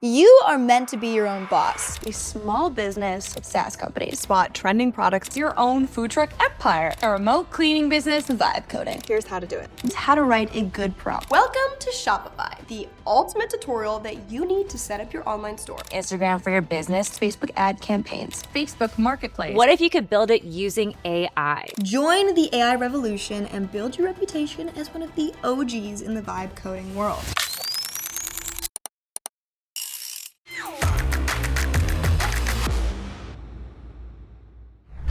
You are meant to be your own boss. A small business, SaaS companies. spot trending products, your own food truck empire, a remote cleaning business, Vibe coding. Here's how to do it. It's how to write a good prompt. Welcome to Shopify, the ultimate tutorial that you need to set up your online store. Instagram for your business, Facebook ad campaigns, Facebook Marketplace. What if you could build it using AI? Join the AI revolution and build your reputation as one of the OGs in the vibe coding world.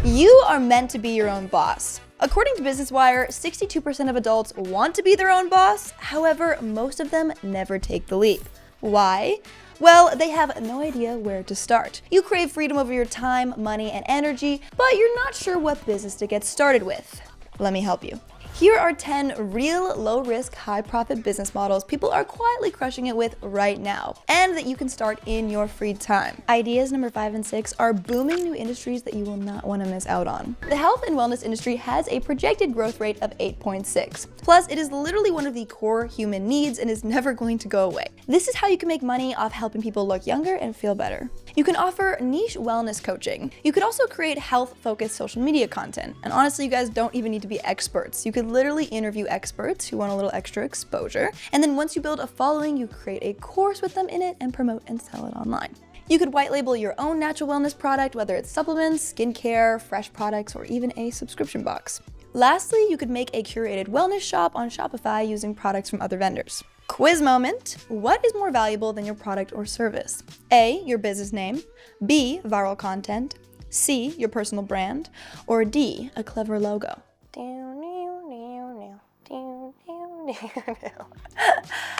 You are meant to be your own boss. According to Business Wire, 62% of adults want to be their own boss. However, most of them never take the leap. Why? Well, they have no idea where to start. You crave freedom over your time, money, and energy, but you're not sure what business to get started with. Let me help you. Here are 10 real low-risk, high-profit business models people are quietly crushing it with right now, and that you can start in your free time. Ideas number 5 and 6 are booming new industries that you will not want to miss out on. The health and wellness industry has a projected growth rate of 8.6. Plus, it is literally one of the core human needs and is never going to go away. This is how you can make money off helping people look younger and feel better. You can offer niche wellness coaching. You could also create health-focused social media content. And honestly, you guys don't even need to be experts. You could literally interview experts who want a little extra exposure. And then once you build a following, you create a course with them in it and promote and sell it online. You could white label your own natural wellness product, whether it's supplements, skincare, fresh products, or even a subscription box. Lastly, you could make a curated wellness shop on Shopify using products from other vendors. Quiz moment. What is more valuable than your product or service? A, your business name. B, viral content. C, your personal brand. Or D, a clever logo.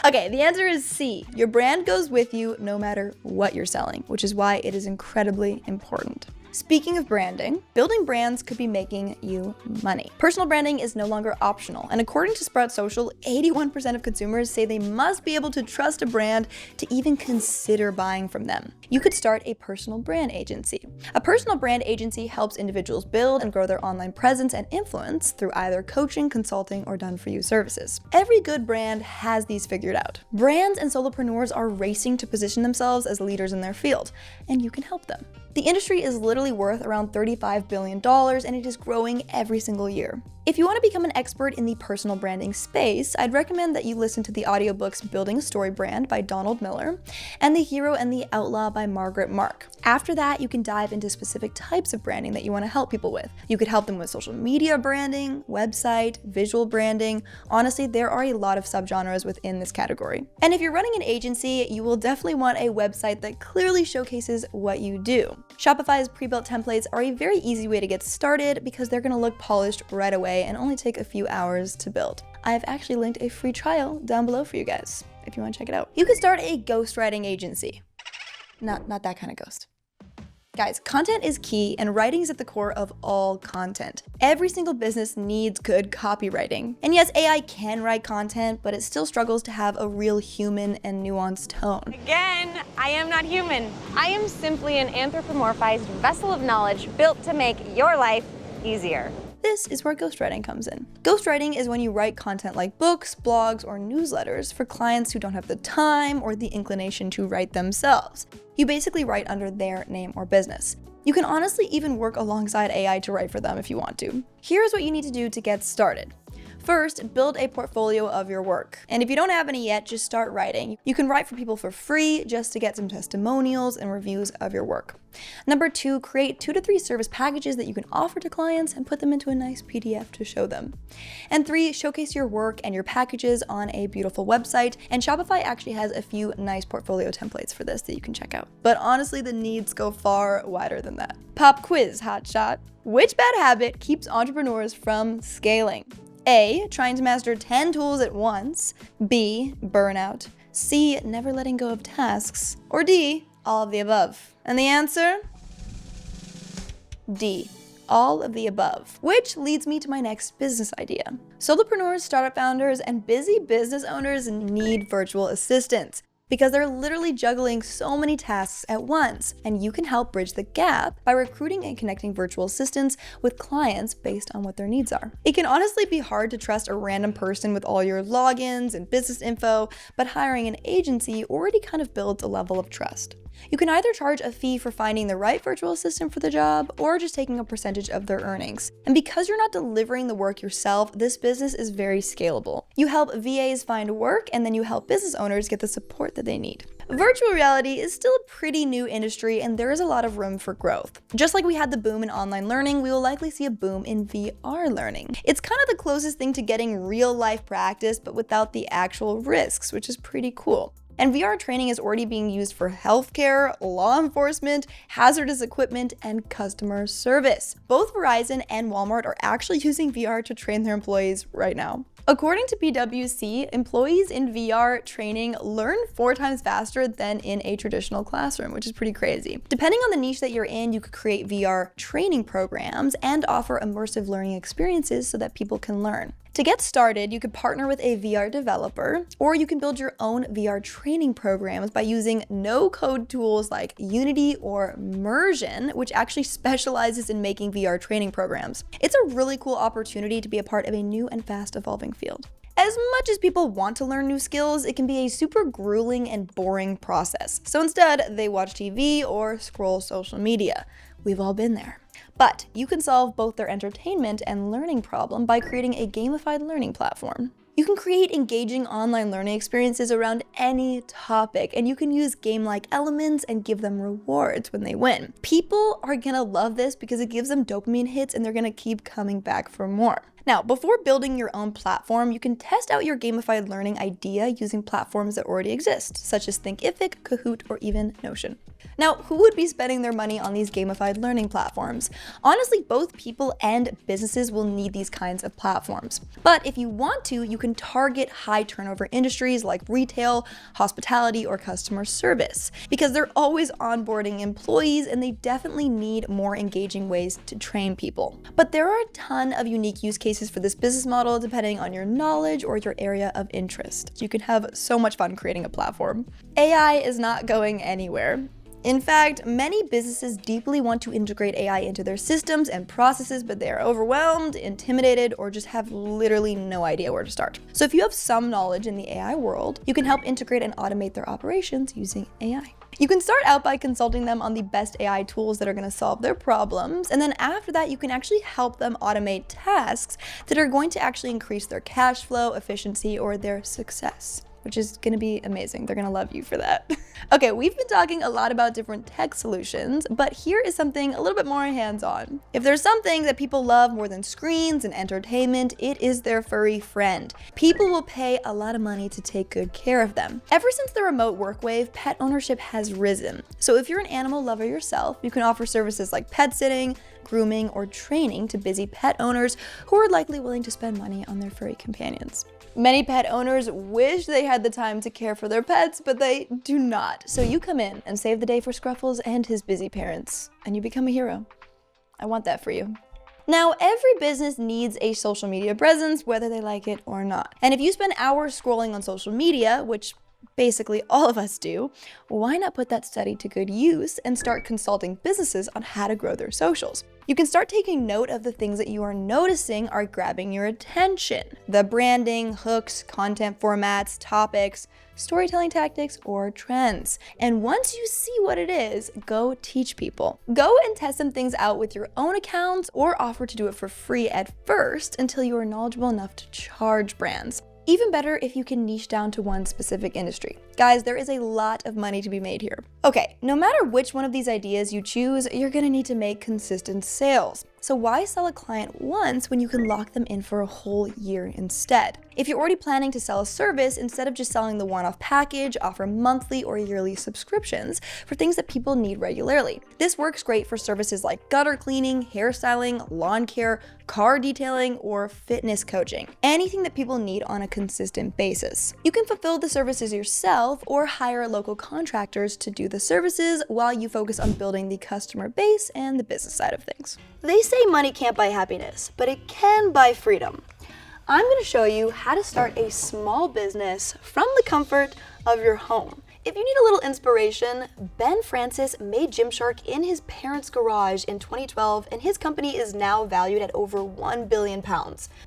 Okay, the answer is C. Your brand goes with you no matter what you're selling, which is why it is incredibly important. Speaking of branding, building brands could be making you money. Personal branding is no longer optional, and according to Sprout Social, 81% of consumers say they must be able to trust a brand to even consider buying from them. You could start a personal brand agency. A personal brand agency helps individuals build and grow their online presence and influence through either coaching, consulting, or done-for-you services. Every good brand has these figured out. Brands and solopreneurs are racing to position themselves as leaders in their field, and you can help them. The industry is literally worth around $35 billion, and it is growing every single year. If you want to become an expert in the personal branding space, I'd recommend that you listen to the audiobooks Building a Story Brand by Donald Miller and The Hero and the Outlaw by Margaret Mark. After that, you can dive into specific types of branding that you want to help people with. You could help them with social media branding, website, visual branding. Honestly, there are a lot of subgenres within this category. And if you're running an agency, you will definitely want a website that clearly showcases what you do. Shopify's pre-built templates are a very easy way to get started because they're going to look polished right away and only take a few hours to build. I've actually linked a free trial down below for you guys if you want to check it out. You could start a ghostwriting agency. Not that kind of ghost. Guys, content is key and writing is at the core of all content. Every single business needs good copywriting. And yes, AI can write content, but it still struggles to have a real human and nuanced tone. Again, I am not human. I am simply an anthropomorphized vessel of knowledge built to make your life easier. This is where ghostwriting comes in. Ghostwriting is when you write content like books, blogs, or newsletters for clients who don't have the time or the inclination to write themselves. You basically write under their name or business. You can honestly even work alongside AI to write for them if you want to. Here's what you need to do to get started. First, build a portfolio of your work. And if you don't have any yet, just start writing. You can write for people for free just to get some testimonials and reviews of your work. Number 2, create 2 to 3 service packages that you can offer to clients and put them into a nice PDF to show them. And 3, showcase your work and your packages on a beautiful website. And Shopify actually has a few nice portfolio templates for this that you can check out. But honestly, the needs go far wider than that. Pop quiz, hotshot. Which bad habit keeps entrepreneurs from scaling? A, trying to master 10 tools at once. B, burnout. C, never letting go of tasks. Or D, all of the above. And the answer? D, all of the above. Which leads me to my next business idea. Solopreneurs, startup founders, and busy business owners need virtual assistants. because they're literally juggling so many tasks at once, and you can help bridge the gap by recruiting and connecting virtual assistants with clients based on what their needs are. It can honestly be hard to trust a random person with all your logins and business info, but hiring an agency already kind of builds a level of trust. You can either charge a fee for finding the right virtual assistant for the job or just taking a percentage of their earnings. And because you're not delivering the work yourself, this business is very scalable. You help VAs find work, and then you help business owners get the support that they need. Virtual reality is still a pretty new industry, and there is a lot of room for growth. Just like we had the boom in online learning, we will likely see a boom in VR learning. It's kind of the closest thing to getting real life practice, but without the actual risks, which is pretty cool. And VR training is already being used for healthcare, law enforcement, hazardous equipment, and customer service. Both Verizon and Walmart are actually using VR to train their employees right now. According to PwC, employees in VR training learn 4 times faster than in a traditional classroom, which is pretty crazy. Depending on the niche that you're in, you could create VR training programs and offer immersive learning experiences so that people can learn. To get started, you could partner with a VR developer, or you can build your own VR training programs by using no-code tools like Unity or Immersion, which actually specializes in making VR training programs. It's a really cool opportunity to be a part of a new and fast-evolving field. As much as people want to learn new skills, it can be a super grueling and boring process. So instead, they watch TV or scroll social media. We've all been there. But you can solve both their entertainment and learning problem by creating a gamified learning platform. You can create engaging online learning experiences around any topic, and you can use game-like elements and give them rewards when they win. People are gonna love this because it gives them dopamine hits, and they're gonna keep coming back for more. Now, before building your own platform, you can test out your gamified learning idea using platforms that already exist, such as Thinkific, Kahoot, or even Notion. Now, who would be spending their money on these gamified learning platforms? Honestly, both people and businesses will need these kinds of platforms. But if you want to, you can target high turnover industries like retail, hospitality, or customer service, because they're always onboarding employees and they definitely need more engaging ways to train people. But there are a ton of unique use cases for this business model depending on your knowledge or your area of interest. You can have so much fun creating a platform. AI is not going anywhere. In fact, many businesses deeply want to integrate AI into their systems and processes, but they are overwhelmed, intimidated, or just have literally no idea where to start. So if you have some knowledge in the AI world, you can help integrate and automate their operations using AI. You can start out by consulting them on the best AI tools that are going to solve their problems, and then after that, you can actually help them automate tasks that are going to actually increase their cash flow, efficiency, or their success, which is gonna be amazing. They're gonna love you for that. Okay, we've been talking a lot about different tech solutions, but here is something a little bit more hands-on. If there's something that people love more than screens and entertainment, it is their furry friend. People will pay a lot of money to take good care of them. Ever since the remote work wave, pet ownership has risen. So if you're an animal lover yourself, you can offer services like pet sitting, grooming, or training to busy pet owners who are likely willing to spend money on their furry companions. Many pet owners wish they had the time to care for their pets, but they do not. So you come in and save the day for Scruffles and his busy parents, and you become a hero. I want that for you. Now, every business needs a social media presence, whether they like it or not. And if you spend hours scrolling on social media, which basically all of us do, why not put that study to good use and start consulting businesses on how to grow their socials? You can start taking note of the things that you are noticing are grabbing your attention. The branding, hooks, content formats, topics, storytelling tactics, or trends. And once you see what it is, go teach people. Go and test some things out with your own accounts or offer to do it for free at first until you are knowledgeable enough to charge brands. Even better if you can niche down to one specific industry. Guys, there is a lot of money to be made here. Okay, no matter which one of these ideas you choose, you're gonna need to make consistent sales. So why sell a client once when you can lock them in for a whole year instead? If you're already planning to sell a service, instead of just selling the one-off package, offer monthly or yearly subscriptions for things that people need regularly. This works great for services like gutter cleaning, hairstyling, lawn care, car detailing, or fitness coaching. Anything that people need on a consistent basis. You can fulfill the services yourself or hire local contractors to do the services while you focus on building the customer base and the business side of things. They say money can't buy happiness, but it can buy freedom. I'm going to show you how to start a small business from the comfort of your home. If you need a little inspiration, Ben Francis made Gymshark in his parents' garage in 2012, and his company is now valued at over £1 billion.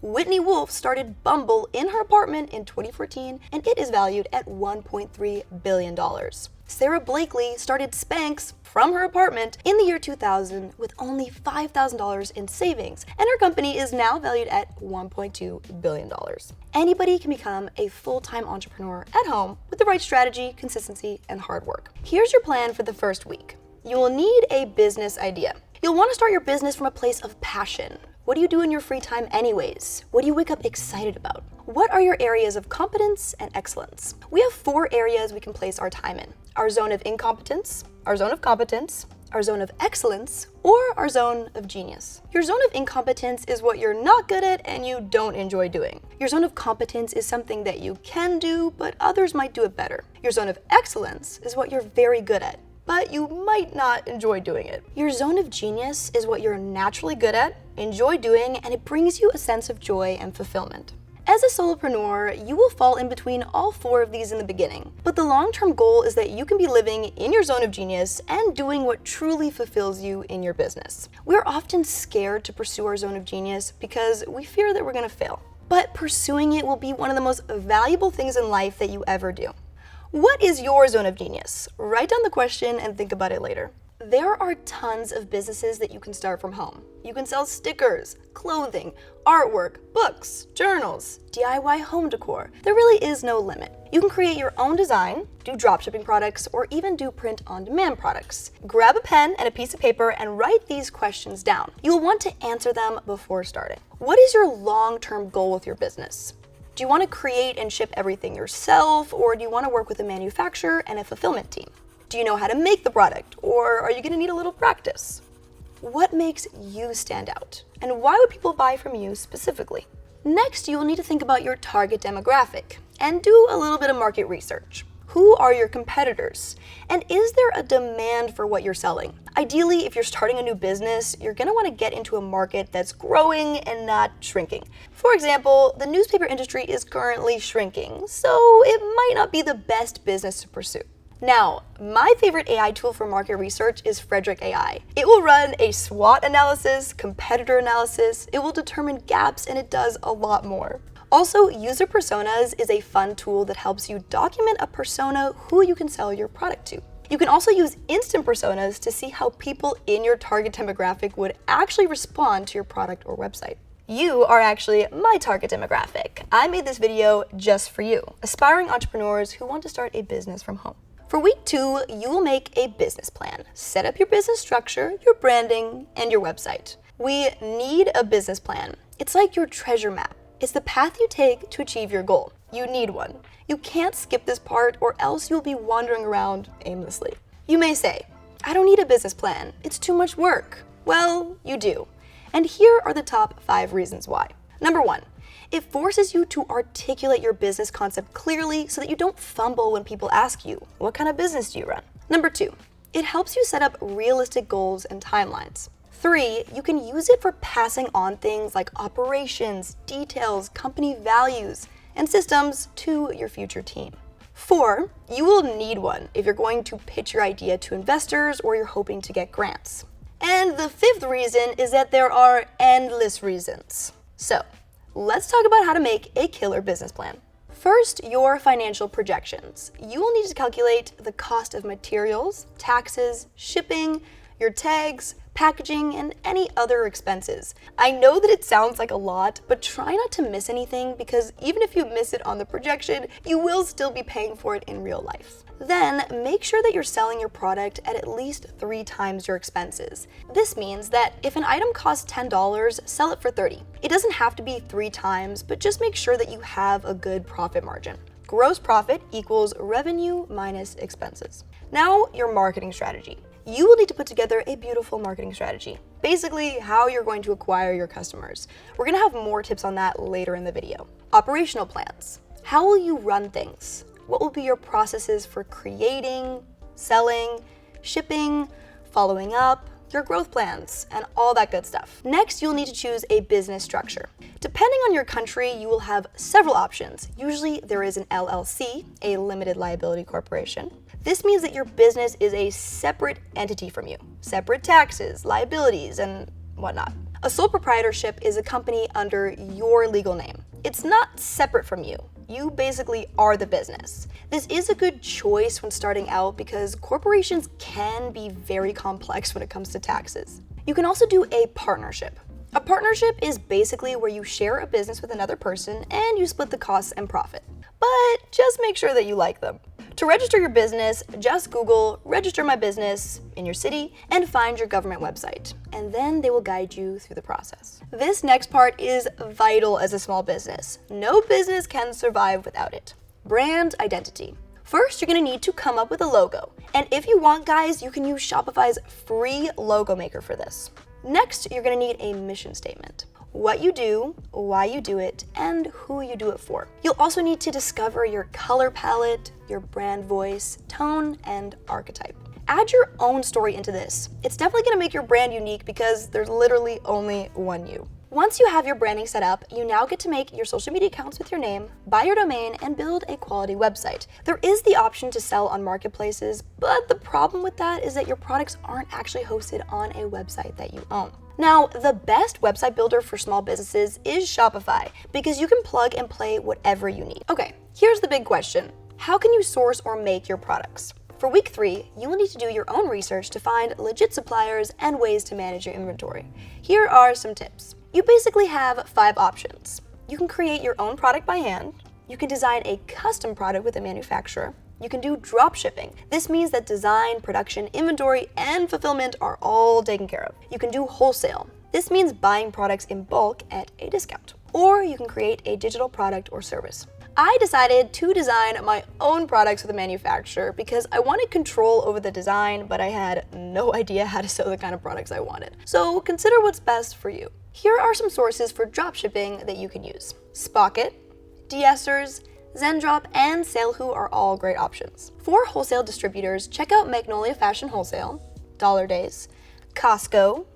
Whitney Wolf started Bumble in her apartment in 2014, and it is valued at $1.3 billion. Sarah Blakely started Spanx from her apartment in the year 2000 with only $5,000 in savings, and her company is now valued at $1.2 billion. Anybody can become a full-time entrepreneur at home with the right strategy, consistency, and hard work. Here's your plan for the first week. You will need a business idea. You'll want to start your business from a place of passion. What do you do in your free time anyways? What do you wake up excited about? What are your areas of competence and excellence? We have 4 areas we can place our time in: our zone of incompetence, our zone of competence, our zone of excellence, or our zone of genius. Your zone of incompetence is what you're not good at and you don't enjoy doing. Your zone of competence is something that you can do, but others might do it better. Your zone of excellence is what you're very good at, but you might not enjoy doing it. Your zone of genius is what you're naturally good at, enjoy doing, and it brings you a sense of joy and fulfillment. As a solopreneur, you will fall in between all 4 of these in the beginning, but the long-term goal is that you can be living in your zone of genius and doing what truly fulfills you in your business. We're often scared to pursue our zone of genius because we fear that we're gonna fail, but pursuing it will be one of the most valuable things in life that you ever do. What is your zone of genius? Write down the question and think about it later. There are tons of businesses that you can start from home. You can sell stickers, clothing, artwork, books, journals, DIY home decor. There really is no limit. You can create your own design, do dropshipping products, or even do print-on-demand products. Grab a pen and a piece of paper and write these questions down. You'll want to answer them before starting. What is your long-term goal with your business? Do you want to create and ship everything yourself, or do you want to work with a manufacturer and a fulfillment team? Do you know how to make the product, or are you going to need a little practice? What makes you stand out, and why would people buy from you specifically? Next, you will need to think about your target demographic and do a little bit of market research. Who are your competitors? And is there a demand for what you're selling? Ideally, if you're starting a new business, you're going to want to get into a market that's growing and not shrinking. For example, the newspaper industry is currently shrinking, so it might not be the best business to pursue. Now, my favorite AI tool for market research is Frederick AI. It will run a SWOT analysis, competitor analysis, it will determine gaps, and it does a lot more. Also, user personas is a fun tool that helps you document a persona who you can sell your product to. You can also use instant personas to see how people in your target demographic would actually respond to your product or website. You are actually my target demographic. I made this video just for you, aspiring entrepreneurs who want to start a business from home. For week 2, you will make a business plan. Set up your business structure, your branding, and your website. We need a business plan. It's like your treasure map. It's the path you take to achieve your goal. You need one. You can't skip this part or else you'll be wandering around aimlessly. You may say, I don't need a business plan. It's too much work. Well, you do. And here are the top 5 reasons why. Number 1. It forces you to articulate your business concept clearly so that you don't fumble when people ask you, what kind of business do you run? Number 2, it helps you set up realistic goals and timelines. 3, you can use it for passing on things like operations, details, company values, and systems to your future team. 4, you will need one if you're going to pitch your idea to investors or you're hoping to get grants. And the 5th reason is that there are endless reasons. So, let's talk about how to make a killer business plan. First, your financial projections. You will need to calculate the cost of materials, taxes, shipping, your tags, packaging, and any other expenses. I know that it sounds like a lot, but try not to miss anything because even if you miss it on the projection, you will still be paying for it in real life. Then, make sure that you're selling your product at least 3 times your expenses. This means that if an item costs $10, sell it for $30. It doesn't have to be 3 times, but just make sure that you have a good profit margin. Gross profit equals revenue minus expenses. Now, your marketing strategy. You will need to put together a beautiful marketing strategy. Basically, how you're going to acquire your customers. We're gonna have more tips on that later in the video. Operational plans. How will you run things? What will be your processes for creating, selling, shipping, following up, your growth plans, and all that good stuff. Next, you'll need to choose a business structure. Depending on your country, you will have several options. Usually there is an LLC, a limited liability corporation. This means that your business is a separate entity from you, separate taxes, liabilities, and whatnot. A sole proprietorship is a company under your legal name. It's not separate from you. You basically are the business. This is a good choice when starting out because corporations can be very complex when it comes to taxes. You can also do a partnership. A partnership is basically where you share a business with another person and you split the costs and profit. But just make sure that you like them. To register your business, just Google "register my business" in your city and find your government website, and then they will guide you through the process. This next part is vital as a small business. No business can survive without it. Brand identity. First, you're gonna need to come up with a logo. And if you want, guys, you can use Shopify's free logo maker for this. Next, you're gonna need a mission statement. What you do, why you do it, and who you do it for. You'll also need to discover your color palette, your brand voice, tone, and archetype. Add your own story into this. It's definitely gonna make your brand unique because there's literally only one you. Once you have your branding set up, you now get to make your social media accounts with your name, buy your domain, and build a quality website. There is the option to sell on marketplaces, but the problem with that is that your products aren't actually hosted on a website that you own. Now, the best website builder for small businesses is Shopify because you can plug and play whatever you need. Okay, here's the big question. How can you source or make your products? For week 3, you will need to do your own research to find legit suppliers and ways to manage your inventory. Here are some tips. You basically have 5 options. You can create your own product by hand. You can design a custom product with a manufacturer. You can do drop shipping. This means that design, production, inventory, and fulfillment are all taken care of. You can do wholesale. This means buying products in bulk at a discount. Or you can create a digital product or service. I decided to design my own products with a manufacturer because I wanted control over the design, but I had no idea how to sell the kind of products I wanted. So consider what's best for you. Here are some sources for dropshipping that you can use. Spocket, De-essers, Zendrop, and Salehoo are all great options. For wholesale distributors, check out Magnolia Fashion Wholesale, Dollar Days, Costco,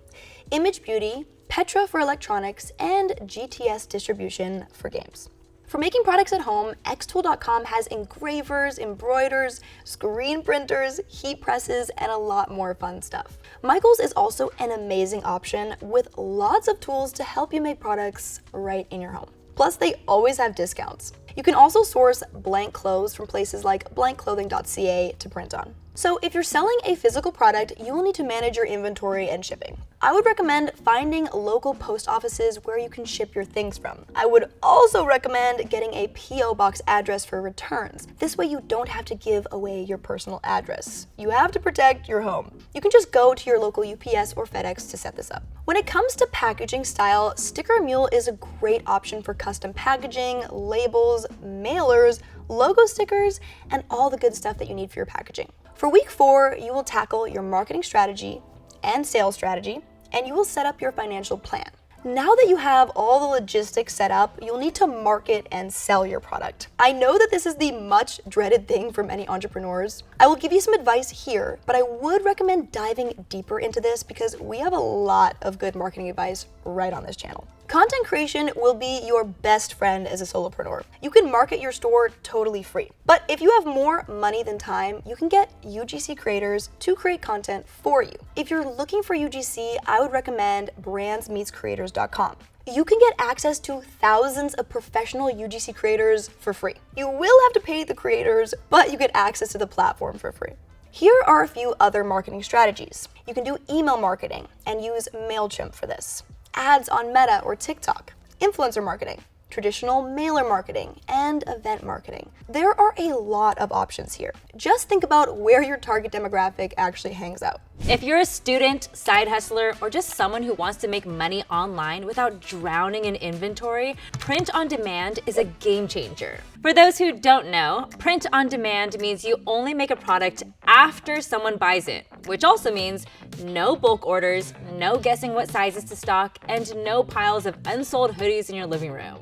Image Beauty, Petra for electronics, and GTS Distribution for games. For making products at home, xtool.com has engravers, embroiders, screen printers, heat presses, and a lot more fun stuff. Michaels is also an amazing option with lots of tools to help you make products right in your home. Plus, they always have discounts. You can also source blank clothes from places like blankclothing.ca to print on. So if you're selling a physical product, you will need to manage your inventory and shipping. I would recommend finding local post offices where you can ship your things from. I would also recommend getting a PO box address for returns. This way you don't have to give away your personal address. You have to protect your home. You can just go to your local UPS or FedEx to set this up. When it comes to packaging style, Sticker Mule is a great option for custom packaging, labels, mailers, logo stickers, and all the good stuff that you need for your packaging. For week 4, you will tackle your marketing strategy and sales strategy, and you will set up your financial plan. Now that you have all the logistics set up, you'll need to market and sell your product. I know that this is the much dreaded thing for many entrepreneurs. I will give you some advice here, but I would recommend diving deeper into this because we have a lot of good marketing advice right on this channel. Content creation will be your best friend as a solopreneur. You can market your store totally free. But if you have more money than time, you can get UGC creators to create content for you. If you're looking for UGC, I would recommend brandsmeetscreators.com. You can get access to thousands of professional UGC creators for free. You will have to pay the creators, but you get access to the platform for free. Here are a few other marketing strategies. You can do email marketing and use MailChimp for this. Ads on Meta or TikTok, influencer marketing, traditional mailer marketing, and event marketing. There are a lot of options here. Just think about where your target demographic actually hangs out. If you're a student, side hustler, or just someone who wants to make money online without drowning in inventory, print on demand is a game changer. For those who don't know, print on demand means you only make a product after someone buys it, which also means no bulk orders, no guessing what sizes to stock, and no piles of unsold hoodies in your living room.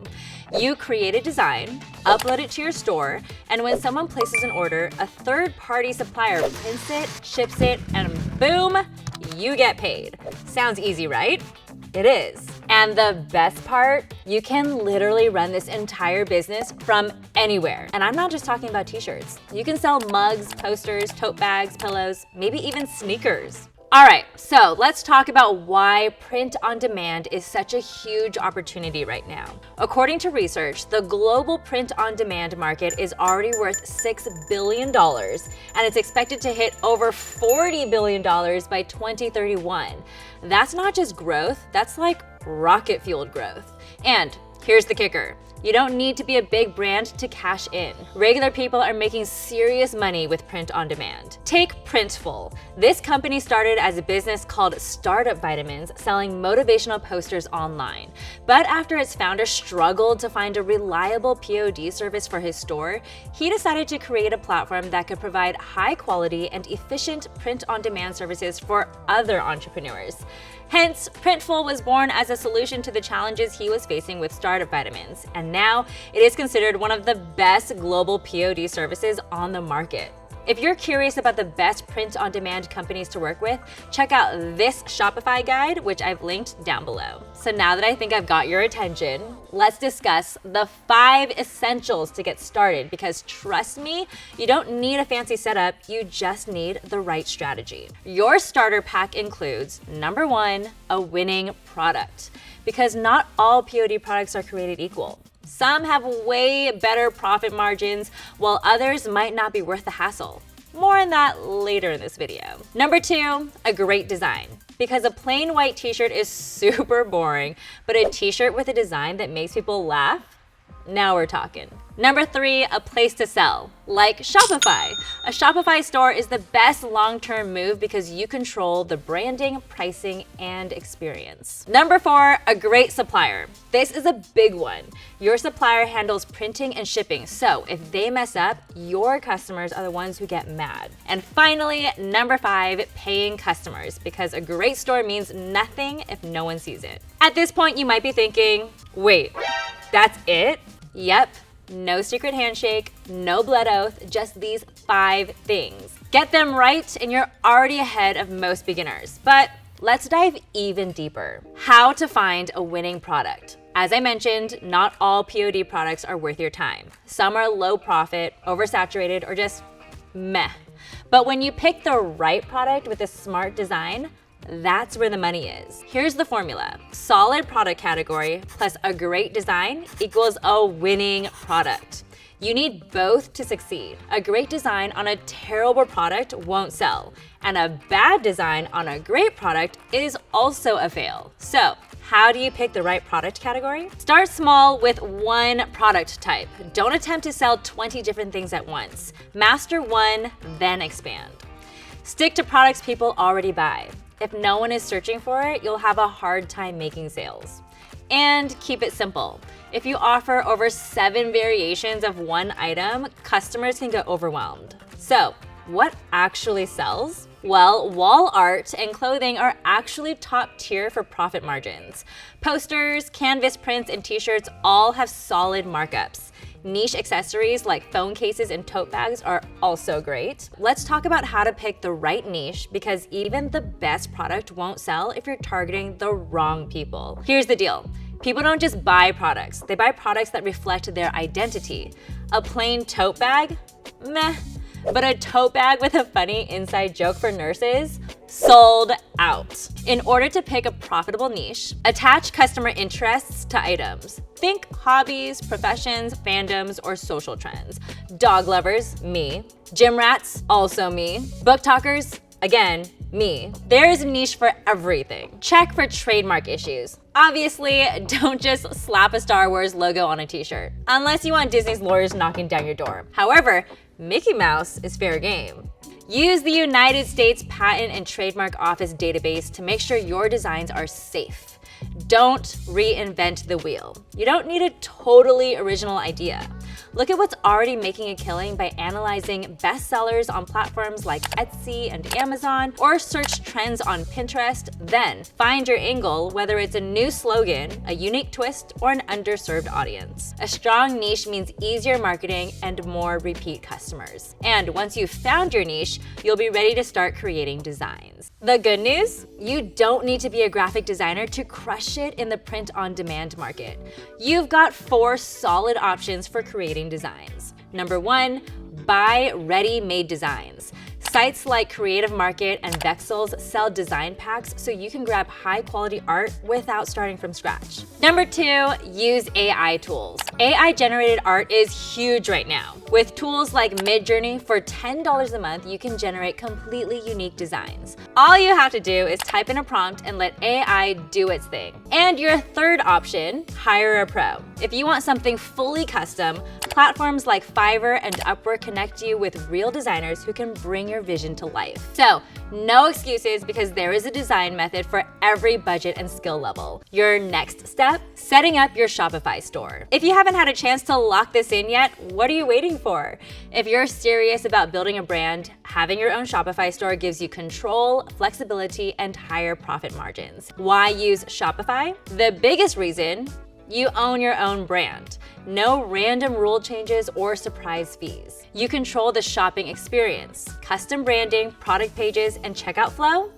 You create a design, upload it to your store, and when someone places an order, a third-party supplier prints it, ships it, and boom, you get paid. Sounds easy, right? It is. And the best part, you can literally run this entire business from anywhere. And I'm not just talking about t-shirts. You can sell mugs, posters, tote bags, pillows, maybe even sneakers. All right, so let's talk about why print on demand is such a huge opportunity right now. According to research, the global print on demand market is already worth $6 billion, and it's expected to hit over $40 billion by 2031. That's not just growth, that's like rocket-fueled growth. And here's the kicker. You don't need to be a big brand to cash in. Regular people are making serious money with print on demand. Take Printful. This company started as a business called Startup Vitamins, selling motivational posters online. But after its founder struggled to find a reliable POD service for his store, he decided to create a platform that could provide high quality and efficient print on demand services for other entrepreneurs. Hence, Printful was born as a solution to the challenges he was facing with Startup Vitamins, and now it is considered one of the best global POD services on the market. If you're curious about the best print-on-demand companies to work with, check out this Shopify guide, which I've linked down below. So now that I think I've got your attention, let's discuss the 5 essentials to get started, because trust me, you don't need a fancy setup, you just need the right strategy. Your starter pack includes, number 1, a winning product, because not all POD products are created equal. Some have way better profit margins, while others might not be worth the hassle. More on that later in this video. Number 2, a great design. Because a plain white t-shirt is super boring, but a t-shirt with a design that makes people laugh? Now we're talking. Number 3, a place to sell, like Shopify. A Shopify store is the best long-term move because you control the branding, pricing, and experience. Number 4, a great supplier. This is a big one. Your supplier handles printing and shipping, so if they mess up, your customers are the ones who get mad. And finally, number 5, paying customers, because a great store means nothing if no one sees it. At this point, you might be thinking, wait, that's it? Yep. No secret handshake, no blood oath, just these 5 things. Get them right and you're already ahead of most beginners. But let's dive even deeper. How to find a winning product. As I mentioned, not all POD products are worth your time. Some are low profit, oversaturated, or just meh. But when you pick the right product with a smart design, that's where the money is. Here's the formula. Solid product category plus a great design equals a winning product. You need both to succeed. A great design on a terrible product won't sell, and a bad design on a great product is also a fail. So, how do you pick the right product category? Start small with one product type. Don't attempt to sell 20 different things at once. Master one, then expand. Stick to products people already buy. If no one is searching for it, you'll have a hard time making sales. And keep it simple. If you offer over 7 variations of one item, customers can get overwhelmed. So, what actually sells? Well, wall art and clothing are actually top tier for profit margins. Posters, canvas prints, and t-shirts all have solid markups. Niche accessories like phone cases and tote bags are also great. Let's talk about how to pick the right niche, because even the best product won't sell if you're targeting the wrong people. Here's the deal. People don't just buy products, they buy products that reflect their identity. A plain tote bag? Meh. But a tote bag with a funny inside joke for nurses? Sold out. In order to pick a profitable niche, attach customer interests to items. Think hobbies, professions, fandoms, or social trends. Dog lovers, me. Gym rats, also me. Book talkers, again, me. There is a niche for everything. Check for trademark issues. Obviously, don't just slap a Star Wars logo on a t-shirt, unless you want Disney's lawyers knocking down your door. However, Mickey Mouse is fair game. Use the United States Patent and Trademark Office database to make sure your designs are safe. Don't reinvent the wheel. You don't need a totally original idea. Look at what's already making a killing by analyzing bestsellers on platforms like Etsy and Amazon, or search trends on Pinterest. Then find your angle, whether it's a new slogan, a unique twist, or an underserved audience. A strong niche means easier marketing and more repeat customers. And once you've found your niche, you'll be ready to start creating designs. The good news? You don't need to be a graphic designer to crush it in the print-on-demand market. You've got 4 solid options for creating designs. Number 1, buy ready-made designs. Sites like Creative Market and Vexels sell design packs so you can grab high-quality art without starting from scratch. Number 2, use AI tools. AI-generated art is huge right now. With tools like Midjourney, for $10 a month, you can generate completely unique designs. All you have to do is type in a prompt and let AI do its thing. And your third option, hire a pro. If you want something fully custom, platforms like Fiverr and Upwork connect you with real designers who can bring your vision to life. So, no excuses, because there is a design method for every budget and skill level. Your next step, setting up your Shopify store. If you haven't had a chance to lock this in yet, what are you waiting for? If you're serious about building a brand, having your own Shopify store gives you control, flexibility, and higher profit margins. Why use Shopify? The biggest reason: you own your own brand. No random rule changes or surprise fees. You control the shopping experience. Custom branding, product pages, and checkout flow,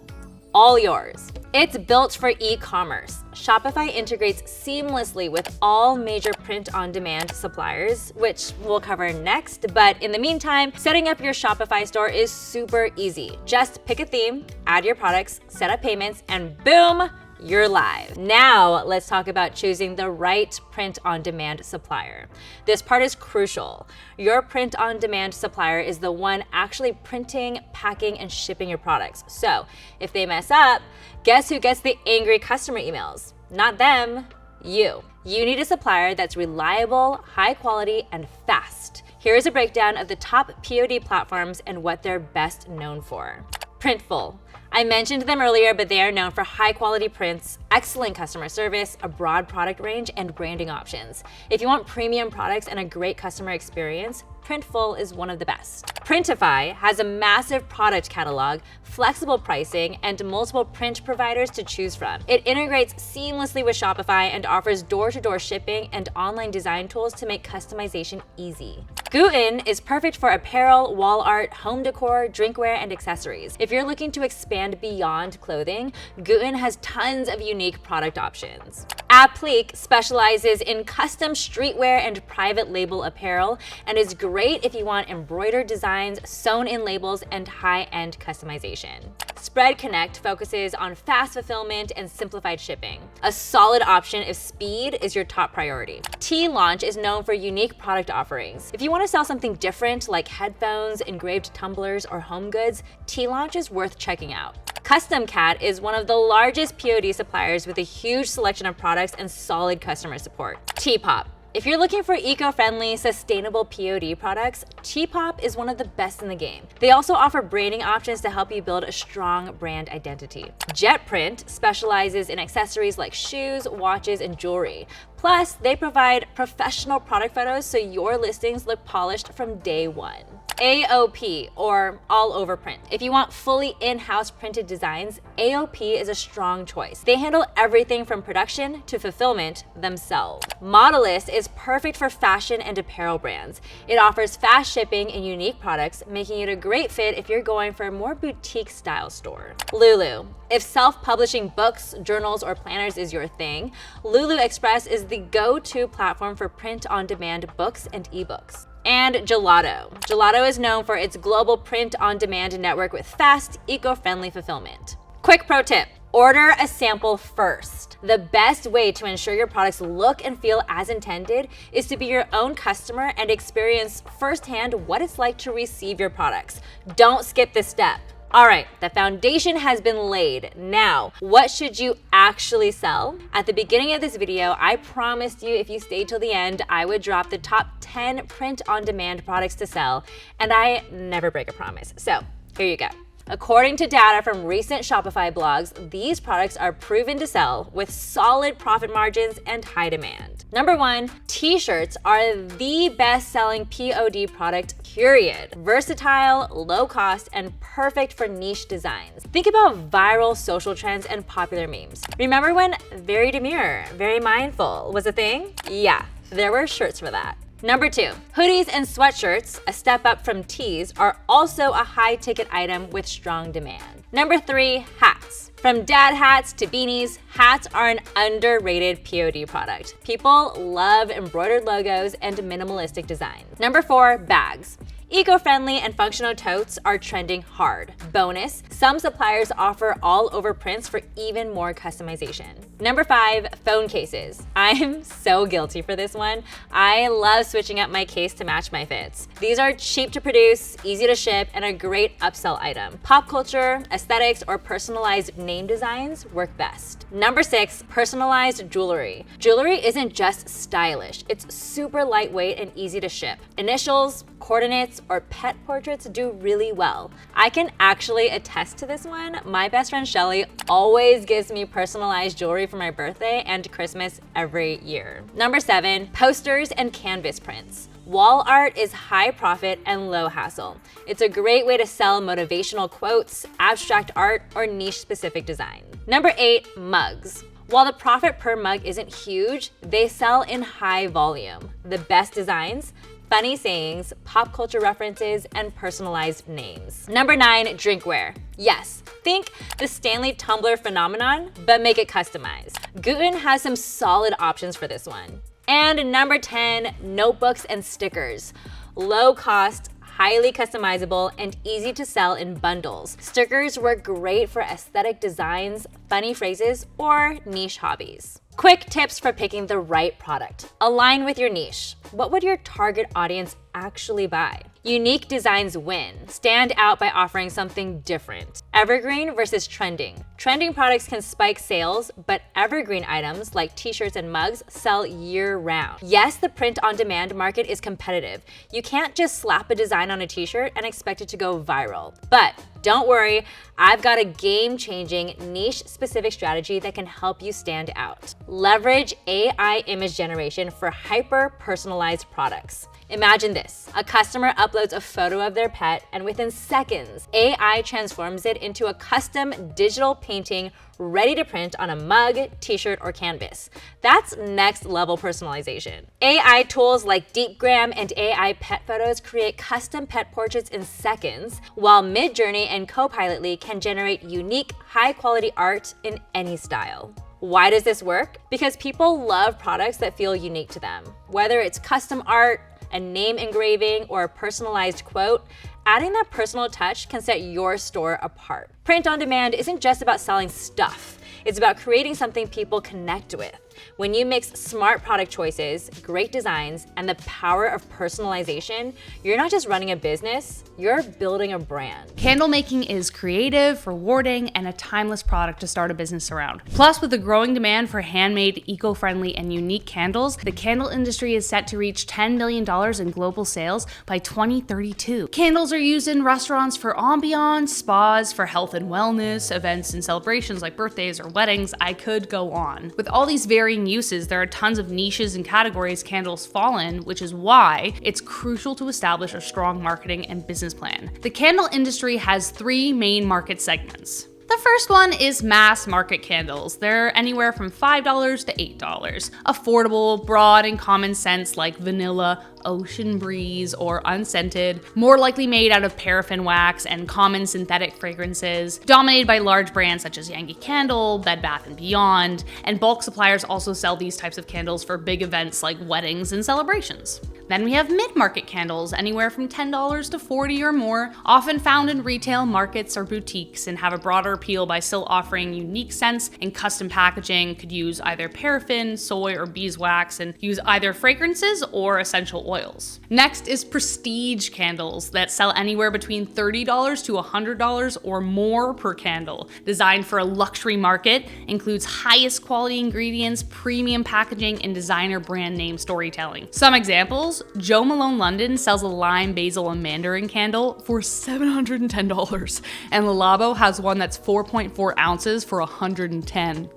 all yours. It's built for e-commerce. Shopify integrates seamlessly with all major print-on-demand suppliers, which we'll cover next. But in the meantime, setting up your Shopify store is super easy. Just pick a theme, add your products, set up payments, and boom, you're live. Now let's talk about choosing the right print-on-demand supplier. This part is crucial. Your print-on-demand supplier is the one actually printing, packing, and shipping your products. So if they mess up, guess who gets the angry customer emails? Not them, you. You need a supplier that's reliable, high quality, and fast. Here's a breakdown of the top POD platforms and what they're best known for. Printful. I mentioned them earlier, but they are known for high quality prints, excellent customer service, a broad product range, and branding options. If you want premium products and a great customer experience, Printful is one of the best. Printify has a massive product catalog, flexible pricing, and multiple print providers to choose from. It integrates seamlessly with Shopify and offers door-to-door shipping and online design tools to make customization easy. Guten is perfect for apparel, wall art, home decor, drinkware, and accessories. If you're looking to expand beyond clothing, Guten has tons of unique product options. Applique specializes in custom streetwear and private label apparel and is great if you want embroidered designs, sewn-in labels, and high-end customization. Spread Connect focuses on fast fulfillment and simplified shipping. A solid option if speed is your top priority. T-Launch is known for unique product offerings. If you want to sell something different like headphones, engraved tumblers, or home goods, T-Launch is worth checking out. Custom Cat is one of the largest POD suppliers with a huge selection of products and solid customer support. T-Pop. If you're looking for eco-friendly, sustainable POD products, T-Pop is one of the best in the game. They also offer branding options to help you build a strong brand identity. JetPrint specializes in accessories like shoes, watches, and jewelry. Plus, they provide professional product photos so your listings look polished from day one. AOP, or All Over Print. If you want fully in-house printed designs, AOP is a strong choice. They handle everything from production to fulfillment themselves. Modelist is perfect for fashion and apparel brands. It offers fast shipping and unique products, making it a great fit if you're going for a more boutique style store. Lulu. If self-publishing books, journals, or planners is your thing, Lulu Express is the go-to platform for print-on-demand books and ebooks. And Gelato. Gelato is known for its global print-on-demand network with fast, eco-friendly fulfillment. Quick pro tip: order a sample first. The best way to ensure your products look and feel as intended is to be your own customer and experience firsthand what it's like to receive your products. Don't skip this step. All right, the foundation has been laid. Now, what should you actually sell? At the beginning of this video, I promised you if you stayed till the end, I would drop the top 10 print-on-demand products to sell, and I never break a promise. So here you go. According to data from recent Shopify blogs, these products are proven to sell with solid profit margins and high demand. Number 1, t-shirts are the best-selling POD product, period. Versatile, low cost, and perfect for niche designs. Think about viral social trends and popular memes. Remember when very demure, very mindful was a thing? Yeah, there were shirts for that. Number 2, hoodies and sweatshirts, a step up from tees, are also a high-ticket item with strong demand. Number 3, hats. From dad hats to beanies, hats are an underrated POD product. People love embroidered logos and minimalistic designs. Number 4, bags. Eco-friendly and functional totes are trending hard. Bonus, some suppliers offer all-over prints for even more customization. Number 5, phone cases. I'm so guilty for this one. I love switching up my case to match my fits. These are cheap to produce, easy to ship, and a great upsell item. Pop culture, aesthetics, or personalized name designs work best. Number 6, personalized jewelry. Jewelry isn't just stylish, it's super lightweight and easy to ship. Initials, coordinates, or pet portraits do really well. I can actually attest to this one. My best friend Shelly always gives me personalized jewelry for my birthday and Christmas every year. Number 7, posters and canvas prints. Wall art is high profit and low hassle. It's a great way to sell motivational quotes, abstract art, or niche specific design. Number 8, mugs. While the profit per mug isn't huge, they sell in high volume. The best designs, funny sayings, pop culture references, and personalized names. Number 9, drinkware. Yes, think the Stanley tumbler phenomenon, but make it customized. Guten has some solid options for this one. And number 10, notebooks and stickers. Low cost, highly customizable, and easy to sell in bundles. Stickers work great for aesthetic designs, funny phrases, or niche hobbies. Quick tips for picking the right product. Align with your niche. What would your target audience actually buy? Unique designs win. Stand out by offering something different. Evergreen versus trending. Trending products can spike sales, but evergreen items like t-shirts and mugs sell year-round. Yes, the print-on-demand market is competitive. You can't just slap a design on a t-shirt and expect it to go viral. But don't worry, I've got a game-changing, niche-specific strategy that can help you stand out. Leverage AI image generation for hyper-personalized products. Imagine this, a customer uploads a photo of their pet, and within seconds, AI transforms it into a custom digital painting ready to print on a mug, t-shirt, or canvas. That's next level personalization. AI tools like DeepGram and AI Pet Photos create custom pet portraits in seconds, while Midjourney and Copilotly can generate unique, high-quality art in any style. Why does this work? Because people love products that feel unique to them. Whether it's custom art, a name engraving, or a personalized quote, adding that personal touch can set your store apart. Print on demand isn't just about selling stuff. It's about creating something people connect with. When you mix smart product choices, great designs, and the power of personalization, you're not just running a business, you're building a brand. Candle making is creative, rewarding, and a timeless product to start a business around. Plus, with the growing demand for handmade, eco-friendly, and unique candles, the candle industry is set to reach $10 billion in global sales by 2032. Candles are used in restaurants for ambiance, spas for health and wellness, events and celebrations like birthdays or weddings. I could go on. With all these varying uses, there are tons of niches and categories candles fall in, which is why it's crucial to establish a strong marketing and business plan. The candle industry has 3 main market segments. The first one is mass market candles. They're anywhere from $5 to $8. Affordable, broad, and common scents like vanilla, ocean breeze, or unscented, more likely made out of paraffin wax and common synthetic fragrances, dominated by large brands such as Yankee Candle, Bed Bath & Beyond, and bulk suppliers also sell these types of candles for big events like weddings and celebrations. Then we have mid-market candles, anywhere from $10 to $40 or more, often found in retail markets or boutiques, and have a broader appeal by still offering unique scents and custom packaging. Could use either paraffin, soy, or beeswax, and use either fragrances or essential oils. Next is prestige candles that sell anywhere between $30 to $100 or more per candle. Designed for a luxury market, includes highest quality ingredients, premium packaging, and designer brand name storytelling. Some examples: Jo Malone London sells a lime, basil, and mandarin candle for $710, and Lovable has one that's 4.4 ounces for $110.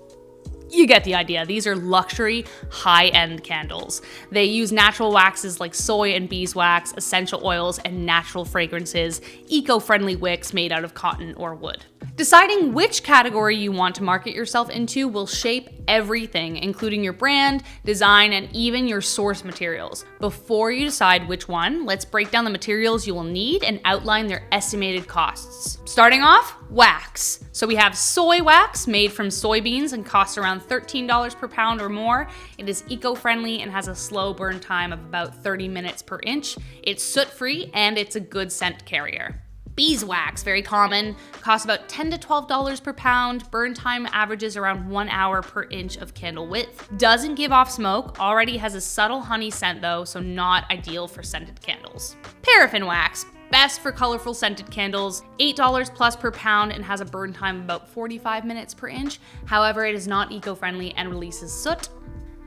You get the idea. These are luxury, high-end candles. They use natural waxes like soy and beeswax, essential oils, and natural fragrances, eco-friendly wicks made out of cotton or wood. Deciding which category you want to market yourself into will shape everything, including your brand, design, and even your source materials. Before you decide which one, let's break down the materials you will need and outline their estimated costs. Starting off, wax. So we have soy wax made from soybeans and costs around $13 per pound or more. It is eco-friendly and has a slow burn time of about 30 minutes per inch. It's soot-free and it's a good scent carrier. Beeswax, very common, costs about $10 to $12 per pound. Burn time averages around 1 hour per inch of candle width. Doesn't give off smoke, already has a subtle honey scent though, so not ideal for scented candles. Paraffin wax, best for colorful scented candles, $8 plus per pound and has a burn time of about 45 minutes per inch. However, it is not eco-friendly and releases soot.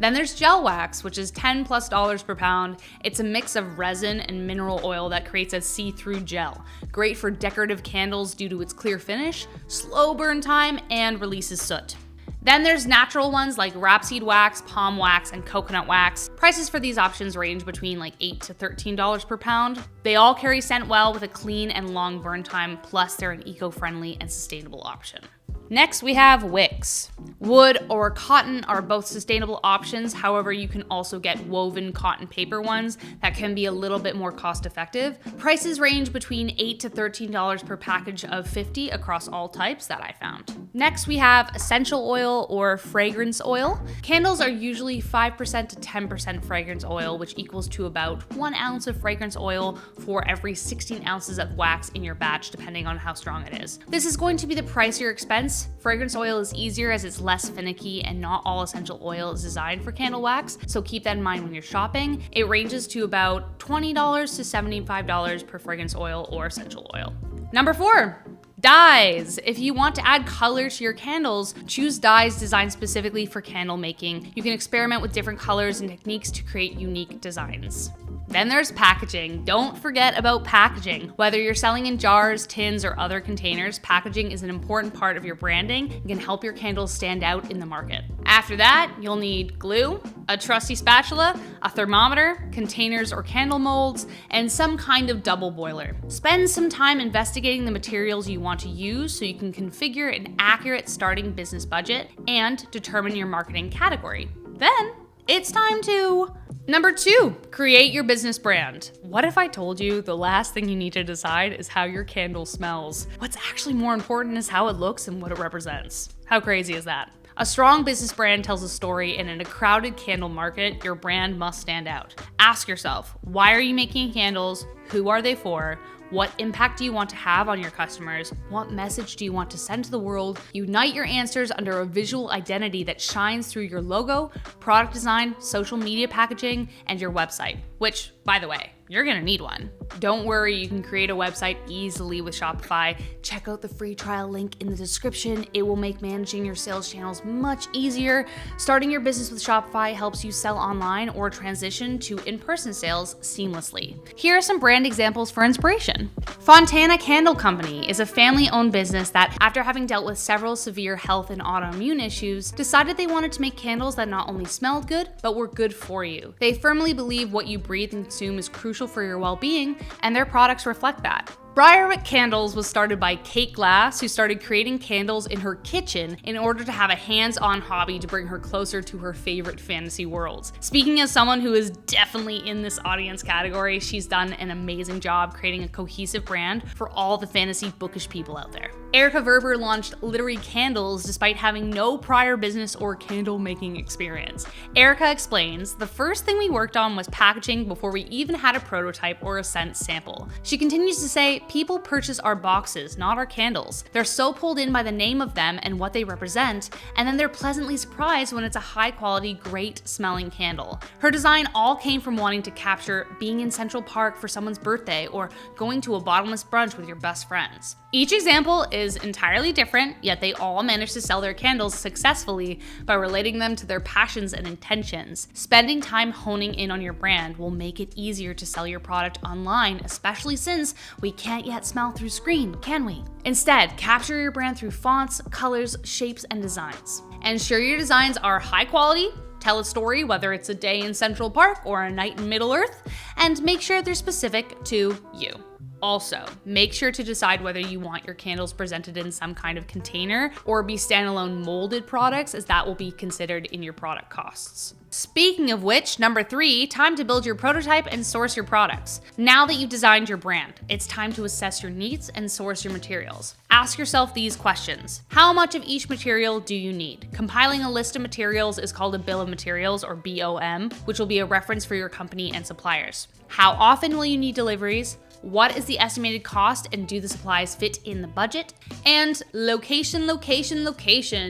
Then there's gel wax, which is $10 plus per pound. It's a mix of resin and mineral oil that creates a see-through gel. Great for decorative candles due to its clear finish, slow burn time, and releases soot. Then there's natural ones like rapeseed wax, palm wax, and coconut wax. Prices for these options range between like $8 to $13 per pound. They all carry scent well with a clean and long burn time, plus they're an eco-friendly and sustainable option. Next, we have wicks. Wood or cotton are both sustainable options. However, you can also get woven cotton paper ones that can be a little bit more cost effective. Prices range between $8 to $13 per package of 50 across all types that I found. Next, we have essential oil or fragrance oil. Candles are usually 5% to 10% fragrance oil, which equals to about 1 ounce of fragrance oil for every 16 ounces of wax in your batch, depending on how strong it is. This is going to be the pricier expense. Fragrance oil is easier as it's less finicky, and not all essential oil is designed for candle wax, so keep that in mind when you're shopping. It ranges to about $20 to $75 per fragrance oil or essential oil. Number 4, dyes. If you want to add color to your candles, choose dyes designed specifically for candle making. You can experiment with different colors and techniques to create unique designs. Then there's packaging. Don't forget about packaging. Whether you're selling in jars, tins, or other containers, packaging is an important part of your branding and can help your candles stand out in the market. After that, you'll need glue, a trusty spatula, a thermometer, containers or candle molds, and some kind of double boiler. Spend some time investigating the materials you want to use so you can configure an accurate starting business budget and determine your marketing category. Then it's time to... Number 2, create your business brand. What if I told you the last thing you need to decide is how your candle smells? What's actually more important is how it looks and what it represents. How crazy is that? A strong business brand tells a story, and in a crowded candle market, your brand must stand out. Ask yourself, why are you making candles? Who are they for? What impact do you want to have on your customers? What message do you want to send to the world? Unite your answers under a visual identity that shines through your logo, product design, social media packaging, and your website, which, by the way, you're gonna need one. Don't worry, you can create a website easily with Shopify. Check out the free trial link in the description. It will make managing your sales channels much easier. Starting your business with Shopify helps you sell online or transition to in-person sales seamlessly. Here are some brand examples for inspiration. Fontana Candle Company is a family-owned business that, after having dealt with several severe health and autoimmune issues, decided they wanted to make candles that not only smelled good, but were good for you. They firmly believe what you breathe and consume is crucial for your well-being, and their products reflect that. Briarwick Candles was started by Kate Glass, who started creating candles in her kitchen in order to have a hands-on hobby to bring her closer to her favorite fantasy worlds. Speaking as someone who is definitely in this audience category, she's done an amazing job creating a cohesive brand for all the fantasy bookish people out there. Erica Verber launched Literary Candles despite having no prior business or candle making experience. Erica explains, the first thing we worked on was packaging before we even had a prototype or a scent sample. She continues to say, people purchase our boxes, not our candles. They're so pulled in by the name of them and what they represent, and then they're pleasantly surprised when it's a high quality, great smelling candle. Her design all came from wanting to capture being in Central Park for someone's birthday or going to a bottomless brunch with your best friends. Each example is entirely different, yet they all manage to sell their candles successfully by relating them to their passions and intentions. Spending time honing in on your brand will make it easier to sell your product online, especially since we can't yet smell through screen, can we? Instead, capture your brand through fonts, colors, shapes, and designs. Ensure your designs are high quality, tell a story, whether it's a day in Central Park or a night in Middle-earth, and make sure they're specific to you. Also, make sure to decide whether you want your candles presented in some kind of container or be standalone molded products, as that will be considered in your product costs. Speaking of which, number 3, time to build your prototype and source your products. Now that you've designed your brand, it's time to assess your needs and source your materials. Ask yourself these questions. How much of each material do you need? Compiling a list of materials is called a bill of materials, or BOM, which will be a reference for your company and suppliers. How often will you need deliveries? What is the estimated cost, and do the supplies fit in the budget? And location.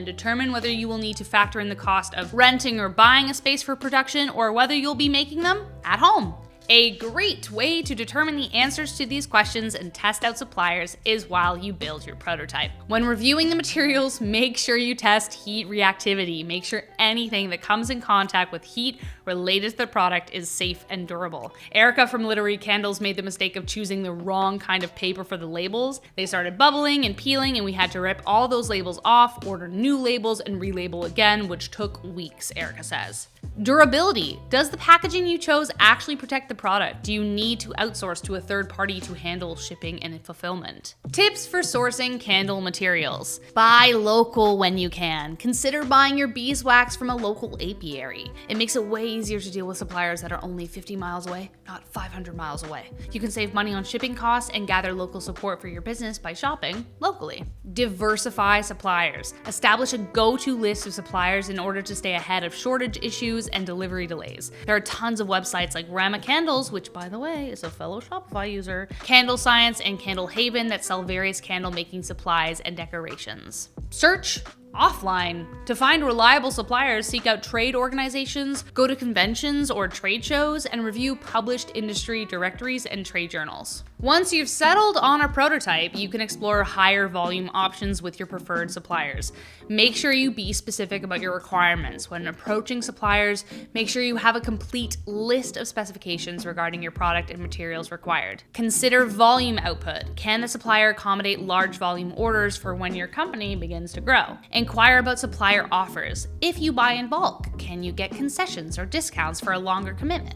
Determine whether you will need to factor in the cost of renting or buying a space for production, or whether you'll be making them at home. A great way to determine the answers to these questions and test out suppliers is while you build your prototype. When reviewing the materials, make sure you test heat reactivity. Make sure anything that comes in contact with heat related to the product is safe and durable. Erica from Literary Candles made the mistake of choosing the wrong kind of paper for the labels. They started bubbling and peeling, and we had to rip all those labels off, order new labels, and relabel again, which took weeks, Erica says. Durability. Does the packaging you chose actually protect the product? Do you need to outsource to a third party to handle shipping and fulfillment? Tips for sourcing candle materials. Buy local when you can. Consider buying your beeswax from a local apiary. It makes it way easier to deal with suppliers that are only 50 miles away, not 500 miles away. You can save money on shipping costs and gather local support for your business by shopping locally. Diversify suppliers. Establish a go-to list of suppliers in order to stay ahead of shortage issues and delivery delays. There are tons of websites like Rama Candles, which by the way is a fellow Shopify user, Candle Science, and Candle Haven that sell various candle making supplies and decorations. Search offline. To find reliable suppliers, seek out trade organizations, go to conventions or trade shows, and review published industry directories and trade journals. Once you've settled on a prototype, you can explore higher volume options with your preferred suppliers. Make sure you be specific about your requirements. When approaching suppliers, make sure you have a complete list of specifications regarding your product and materials required. Consider volume output. Can the supplier accommodate large volume orders for when your company begins to grow? Inquire about supplier offers. If you buy in bulk, can you get concessions or discounts for a longer commitment?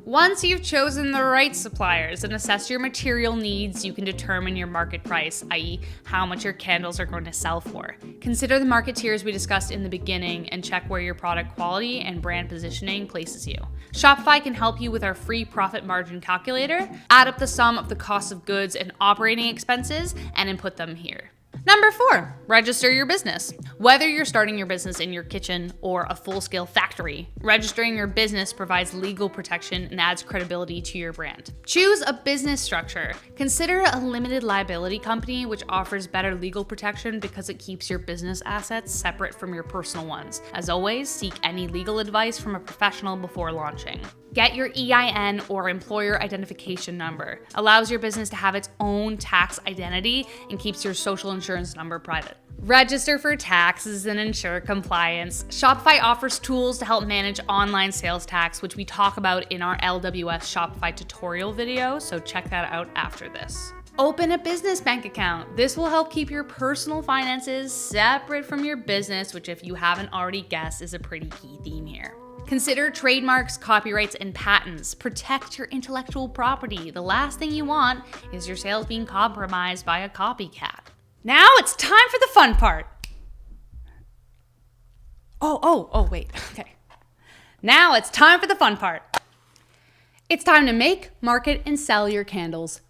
Once you've chosen the right suppliers and assess your material needs, you can determine your market price, i.e. how much your candles are going to sell for. Consider the market tiers we discussed in the beginning and check where your product quality and brand positioning places you. Shopify can help you with our free profit margin calculator. Add up the sum of the cost of goods and operating expenses and input them here. Number 4, register your business. Whether you're starting your business in your kitchen or a full-scale factory, registering your business provides legal protection and adds credibility to your brand. Choose a business structure. Consider a limited liability company, which offers better legal protection because it keeps your business assets separate from your personal ones. As always, seek any legal advice from a professional before launching. Get your EIN or employer identification number. Allows your business to have its own tax identity and keeps your social insurance number private. Register for taxes and ensure compliance. Shopify offers tools to help manage online sales tax, which we talk about in our LWS Shopify tutorial video, so check that out after this. Open a business bank account. This will help keep your personal finances separate from your business, which if you haven't already guessed is a pretty key theme here. Consider trademarks, copyrights, and patents. Protect your intellectual property. The last thing you want is your sales being compromised by a copycat. Now it's time for the fun part. Wait. Okay. Now it's time for the fun part. It's time to make, market, and sell your candles.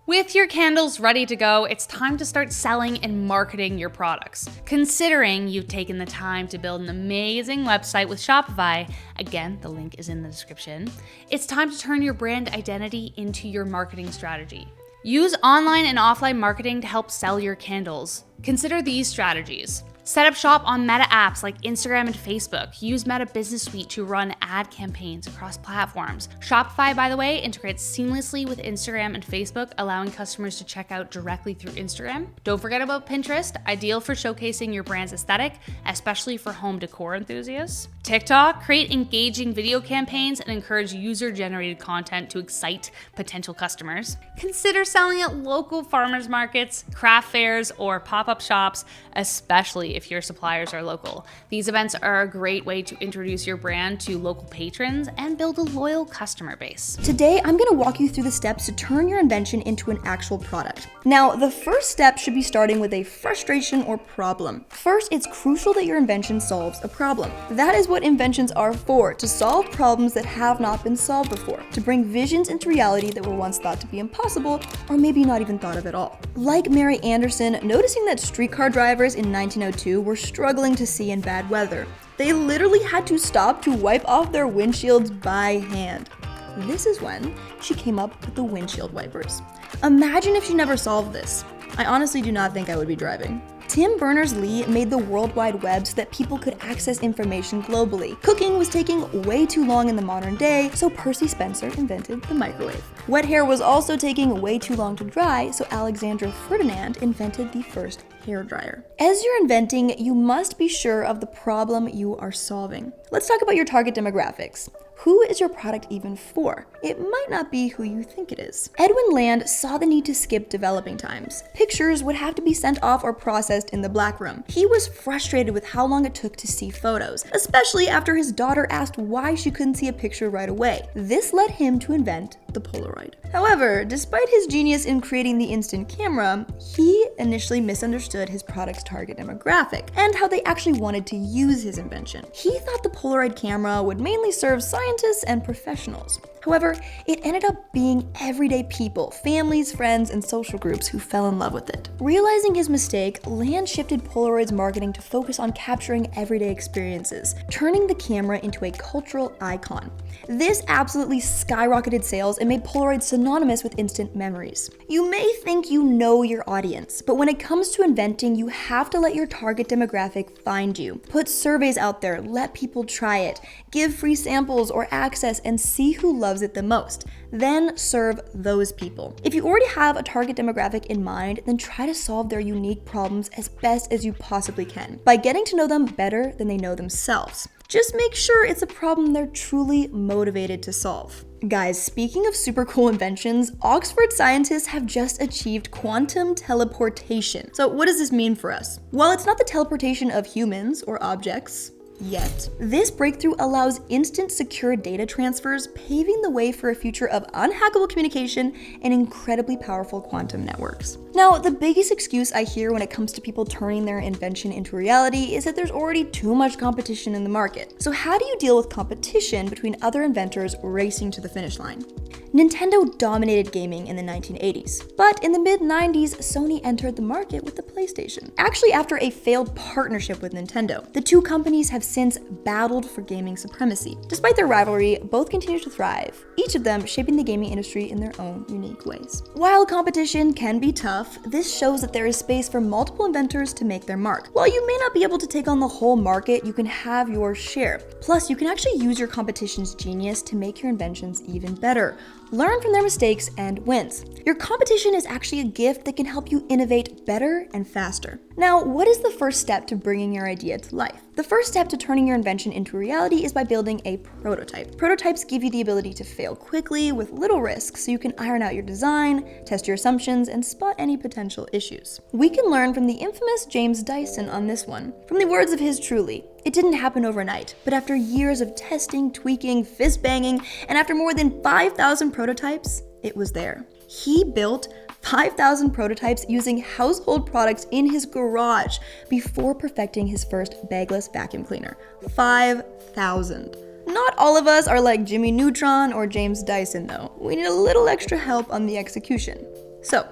With your candles ready to go, it's time to start selling and marketing your products. Considering you've taken the time to build an amazing website with Shopify, again, the link is in the description, it's time to turn your brand identity into your marketing strategy. Use online and offline marketing to help sell your candles. Consider these strategies. Set up shop on Meta apps like Instagram and Facebook. Use Meta Business Suite to run ad campaigns across platforms. Shopify, by the way, integrates seamlessly with Instagram and Facebook, allowing customers to check out directly through Instagram. Don't forget about Pinterest, ideal for showcasing your brand's aesthetic, especially for home decor enthusiasts. TikTok, create engaging video campaigns and encourage user-generated content to excite potential customers. Consider selling at local farmers markets, craft fairs, or pop-up shops, especially if your suppliers are local. These events are a great way to introduce your brand to local patrons and build a loyal customer base. Today, I'm going to walk you through the steps to turn your invention into an actual product. Now, the first step should be starting with a frustration or problem. First, it's crucial that your invention solves a problem. That is what inventions are for, to solve problems that have not been solved before, to bring visions into reality that were once thought to be impossible, or maybe not even thought of at all. Like Mary Anderson, noticing that streetcar drivers in 1902 were struggling to see in bad weather. They literally had to stop to wipe off their windshields by hand. This is when she came up with the windshield wipers. Imagine if she never solved this. I honestly do not think I would be driving. Tim Berners-Lee made the World Wide Web so that people could access information globally. Cooking was taking way too long in the modern day, so Percy Spencer invented the microwave. Wet hair was also taking way too long to dry, so Alexandra Ferdinand invented the first hairdryer. As you're inventing, you must be sure of the problem you are solving. Let's talk about your target demographics. Who is your product even for? It might not be who you think it is. Edwin Land saw the need to skip developing times. Pictures would have to be sent off or processed in the black room. He was frustrated with how long it took to see photos, especially after his daughter asked why she couldn't see a picture right away. This led him to invent the Polaroid. However, despite his genius in creating the instant camera, he initially misunderstood his product's target demographic and how they actually wanted to use his invention. He thought the Polaroid camera would mainly serve scientists and professionals. However, it ended up being everyday people, families, friends, and social groups who fell in love with it. Realizing his mistake, Land shifted Polaroid's marketing to focus on capturing everyday experiences, turning the camera into a cultural icon. This absolutely skyrocketed sales and made Polaroid synonymous with instant memories. You may think you know your audience, but when it comes to inventing, you have to let your target demographic find you. Put surveys out there, let people try it, give free samples or access, and see who loves it the most. Then serve those people. If you already have a target demographic in mind, then try to solve their unique problems as best as you possibly can by getting to know them better than they know themselves. Just make sure it's a problem they're truly motivated to solve. Guys, speaking of super cool inventions, Oxford scientists have just achieved quantum teleportation. So what does this mean for us? Well, it's not the teleportation of humans or objects yet. This breakthrough allows instant secure data transfers, paving the way for a future of unhackable communication and incredibly powerful quantum networks. Now, the biggest excuse I hear when it comes to people turning their invention into reality is that there's already too much competition in the market. So how do you deal with competition between other inventors racing to the finish line? Nintendo dominated gaming in the 1980s, but in the mid-90s, Sony entered the market with the PlayStation. Actually, after a failed partnership with Nintendo, the two companies have since battled for gaming supremacy. Despite their rivalry, both continue to thrive, each of them shaping the gaming industry in their own unique ways. While competition can be tough, this shows that there is space for multiple inventors to make their mark. While you may not be able to take on the whole market, you can have your share. Plus, you can actually use your competition's genius to make your inventions even better. Learn from their mistakes and wins. Your competition is actually a gift that can help you innovate better and faster. Now, what is the first step to bringing your idea to life? The first step to turning your invention into reality is by building a prototype. Prototypes give you the ability to fail quickly with little risk, so you can iron out your design, test your assumptions, and spot any potential issues. We can learn from the infamous James Dyson on this one. From the words of his truly, "It didn't happen overnight, but after years of testing, tweaking, fist banging, and after more than 5,000 prototypes, it was there." He built 5,000 prototypes using household products in his garage before perfecting his first bagless vacuum cleaner. 5,000. Not all of us are like Jimmy Neutron or James Dyson though. We need a little extra help on the execution. So,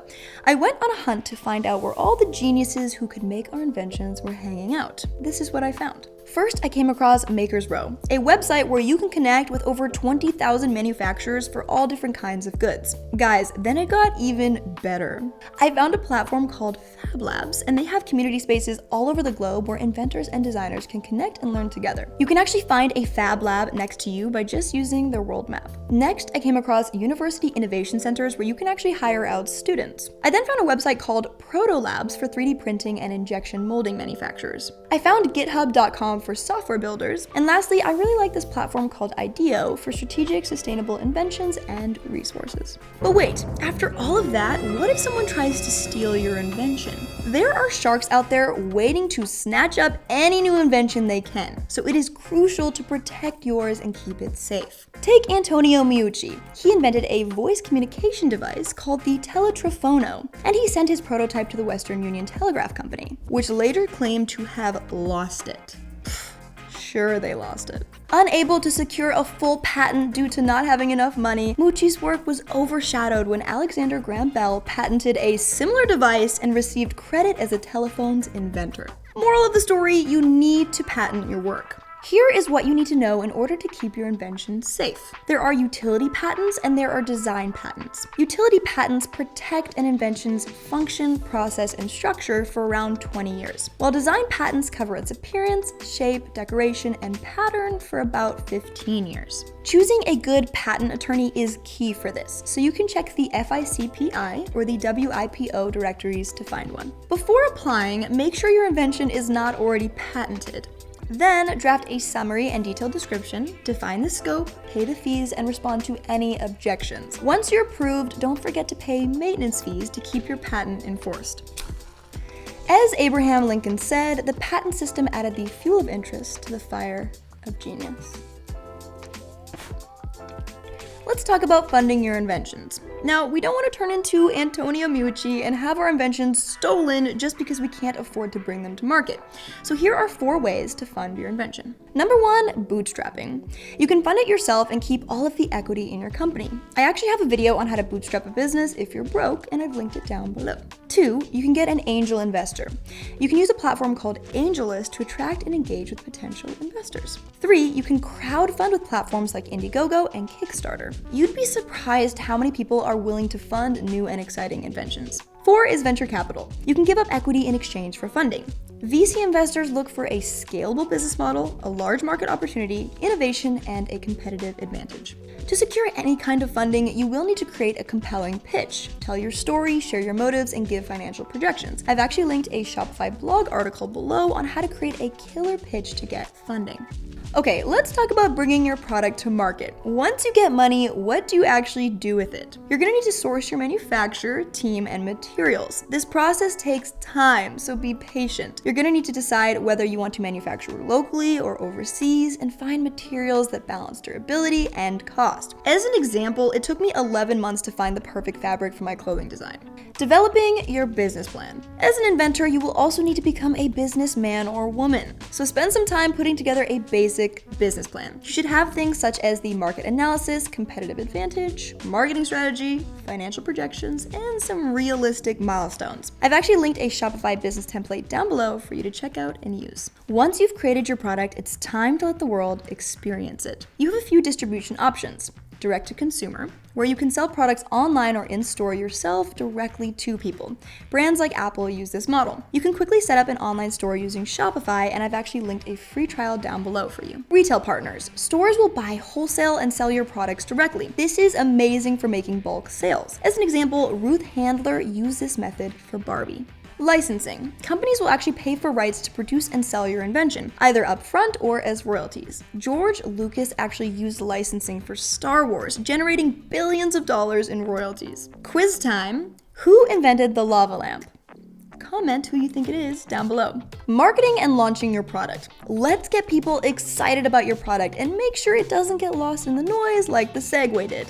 I went on a hunt to find out where all the geniuses who could make our inventions were hanging out. This is what I found. First, I came across Maker's Row, a website where you can connect with over 20,000 manufacturers for all different kinds of goods. Guys, then it got even better. I found a platform called Fab Labs, and they have community spaces all over the globe where inventors and designers can connect and learn together. You can actually find a Fab Lab next to you by just using their world map. Next, I came across University Innovation Centers where you can actually hire out students. I then found a website called Proto Labs for 3D printing and injection molding manufacturers. I found GitHub.com for software builders. And lastly, I really like this platform called IDEO for strategic, sustainable inventions and resources. But wait, after all of that, what if someone tries to steal your invention? There are sharks out there waiting to snatch up any new invention they can, so it is crucial to protect yours and keep it safe. Take Antonio Meucci. He invented a voice communication device called the Teletrafono, and he sent his prototype to the Western Union Telegraph Company, which later claimed to have lost it. Sure, they lost it. Unable to secure a full patent due to not having enough money, Meucci's work was overshadowed when Alexander Graham Bell patented a similar device and received credit as a telephone's inventor. Moral of the story, you need to patent your work. Here is what you need to know in order to keep your invention safe. There are utility patents and there are design patents. Utility patents protect an invention's function, process, and structure for around 20 years, while design patents cover its appearance, shape, decoration, and pattern for about 15 years. Choosing a good patent attorney is key for this, so you can check the FICPI or the WIPO directories to find one. Before applying, make sure your invention is not already patented. Then draft a summary and detailed description, define the scope, pay the fees, and respond to any objections. Once you're approved, don't forget to pay maintenance fees to keep your patent enforced. As Abraham Lincoln said, the patent system added the fuel of interest to the fire of genius. Let's talk about funding your inventions. Now, we don't want to turn into Antonio Meucci and have our inventions stolen just because we can't afford to bring them to market. So here are 4 ways to fund your invention. Number 1, bootstrapping. You can fund it yourself and keep all of the equity in your company. I actually have a video on how to bootstrap a business if you're broke, and I've linked it down below. 2, you can get an angel investor. You can use a platform called AngelList to attract and engage with potential investors. 3, you can crowdfund with platforms like Indiegogo and Kickstarter. You'd be surprised how many people are willing to fund new and exciting inventions. 4 is venture capital. You can give up equity in exchange for funding. VC investors look for a scalable business model, a large market opportunity, innovation, and a competitive advantage. To secure any kind of funding, you will need to create a compelling pitch. Tell your story, share your motives, and give financial projections. I've actually linked a Shopify blog article below on how to create a killer pitch to get funding. Okay, let's talk about bringing your product to market. Once you get money, what do you actually do with it? You're gonna need to source your manufacturer, team, and materials. This process takes time, so be patient. You're gonna need to decide whether you want to manufacture locally or overseas and find materials that balance durability and cost. As an example, it took me 11 months to find the perfect fabric for my clothing design. Developing your business plan. As an inventor, you will also need to become a businessman or woman. So spend some time putting together a basic business plan. You should have things such as the market analysis, competitive advantage, marketing strategy, financial projections, and some realistic milestones. I've actually linked a Shopify business template down below for you to check out and use. Once you've created your product, it's time to let the world experience it. You have a few distribution options. Direct to consumer, where you can sell products online or in-store yourself directly to people. Brands like Apple use this model. You can quickly set up an online store using Shopify, and I've actually linked a free trial down below for you. Retail partners. Stores will buy wholesale and sell your products directly. This is amazing for making bulk sales. As an example, Ruth Handler used this method for Barbie. Licensing. Companies will actually pay for rights to produce and sell your invention, either upfront or as royalties. George Lucas actually used licensing for Star Wars, generating billions of dollars in royalties. Quiz time. Who invented the lava lamp? Comment who you think it is down below. Marketing and launching your product. Let's get people excited about your product and make sure it doesn't get lost in the noise like the Segway did.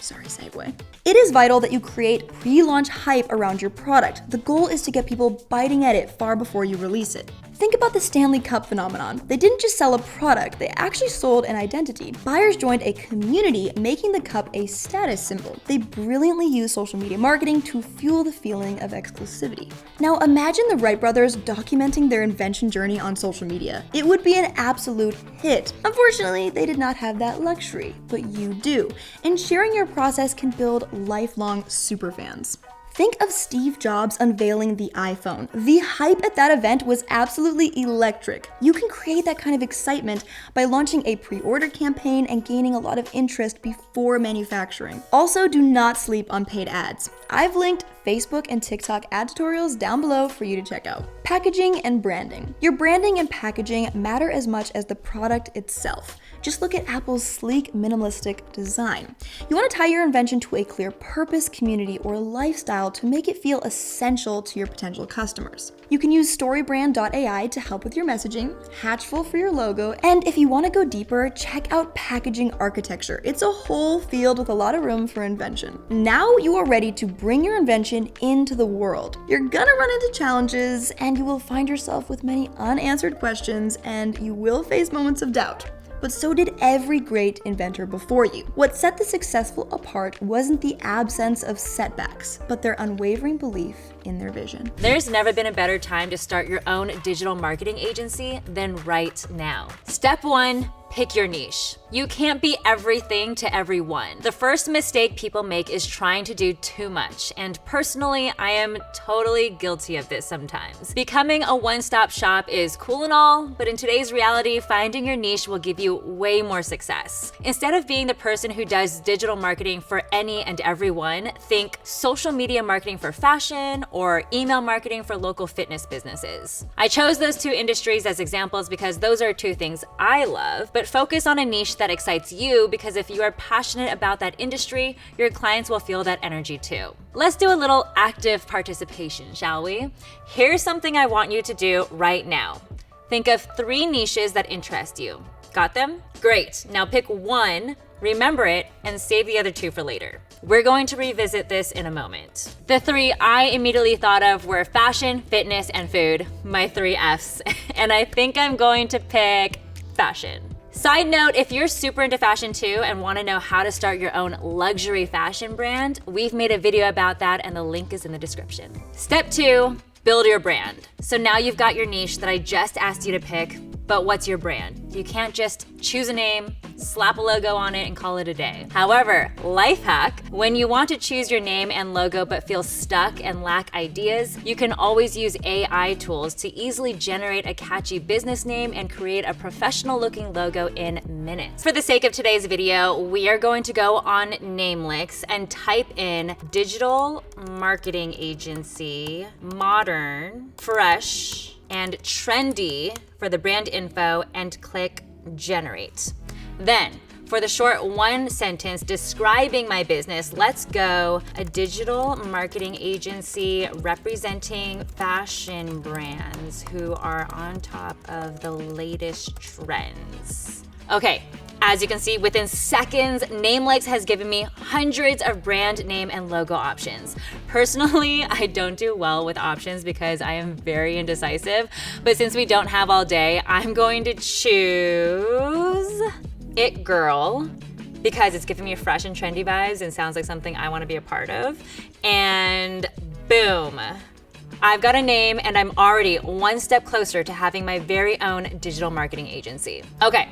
Sorry, Segway. It is vital that you create pre-launch hype around your product. The goal is to get people biting at it far before you release it. Think about the Stanley Cup phenomenon. They didn't just sell a product, they actually sold an identity. Buyers joined a community, making the cup a status symbol. They brilliantly used social media marketing to fuel the feeling of exclusivity. Now imagine the Wright brothers documenting their invention journey on social media. It would be an absolute hit. Unfortunately, they did not have that luxury, but you do. And sharing your process can build lifelong superfans. Think of Steve Jobs unveiling the iPhone. The hype at that event was absolutely electric. You can create that kind of excitement by launching a pre-order campaign and gaining a lot of interest before manufacturing. Also, do not sleep on paid ads. I've linked Facebook and TikTok ad tutorials down below for you to check out. Packaging and branding. Your branding and packaging matter as much as the product itself. Just look at Apple's sleek, minimalistic design. You want to tie your invention to a clear purpose, community, or lifestyle to make it feel essential to your potential customers. You can use storybrand.ai to help with your messaging, Hatchful for your logo, and if you want to go deeper, check out packaging architecture. It's a whole field with a lot of room for invention. Now you are ready to bring your invention into the world. You're gonna run into challenges, and you will find yourself with many unanswered questions, and you will face moments of doubt. But so did every great inventor before you. What set the successful apart wasn't the absence of setbacks, but their unwavering belief in their vision. There's never been a better time to start your own digital marketing agency than right now. Step 1, pick your niche. You can't be everything to everyone. The first mistake people make is trying to do too much, and personally, I am totally guilty of this sometimes. Becoming a one-stop shop is cool and all, but in today's reality, finding your niche will give you way more success. Instead of being the person who does digital marketing for any and everyone, think social media marketing for fashion or email marketing for local fitness businesses. I chose those two industries as examples because those are two things I love, but focus on a niche that excites you, because if you are passionate about that industry, your clients will feel that energy too. Let's do a little active participation, shall we? Here's something I want you to do right now. Think of 3 niches that interest you. Got them? Great. Now pick one, remember it, and save the other 2 for later. We're going to revisit this in a moment. The 3 I immediately thought of were fashion, fitness, and food, my 3 Fs, and I think I'm going to pick fashion. Side note, if you're super into fashion too and want to know how to start your own luxury fashion brand, we've made a video about that and the link is in the description. Step 2, build your brand. So now you've got your niche that I just asked you to pick, but what's your brand? You can't just choose a name, slap a logo on it, and call it a day. However, life hack, when you want to choose your name and logo but feel stuck and lack ideas, you can always use AI tools to easily generate a catchy business name and create a professional looking logo in minutes. For the sake of today's video, we are going to go on Namelix and type in digital marketing agency, modern, fresh, and trendy for the brand info and click generate. Then, for the short 1 sentence describing my business, let's go a digital marketing agency representing fashion brands who are on top of the latest trends. Okay, as you can see, within seconds, Namelix has given me hundreds of brand name and logo options. Personally, I don't do well with options because I am very indecisive, but since we don't have all day, I'm going to choose It Girl because it's giving me fresh and trendy vibes and sounds like something I want to be a part of. And boom, I've got a name and I'm already 1 step closer to having my very own digital marketing agency. Okay,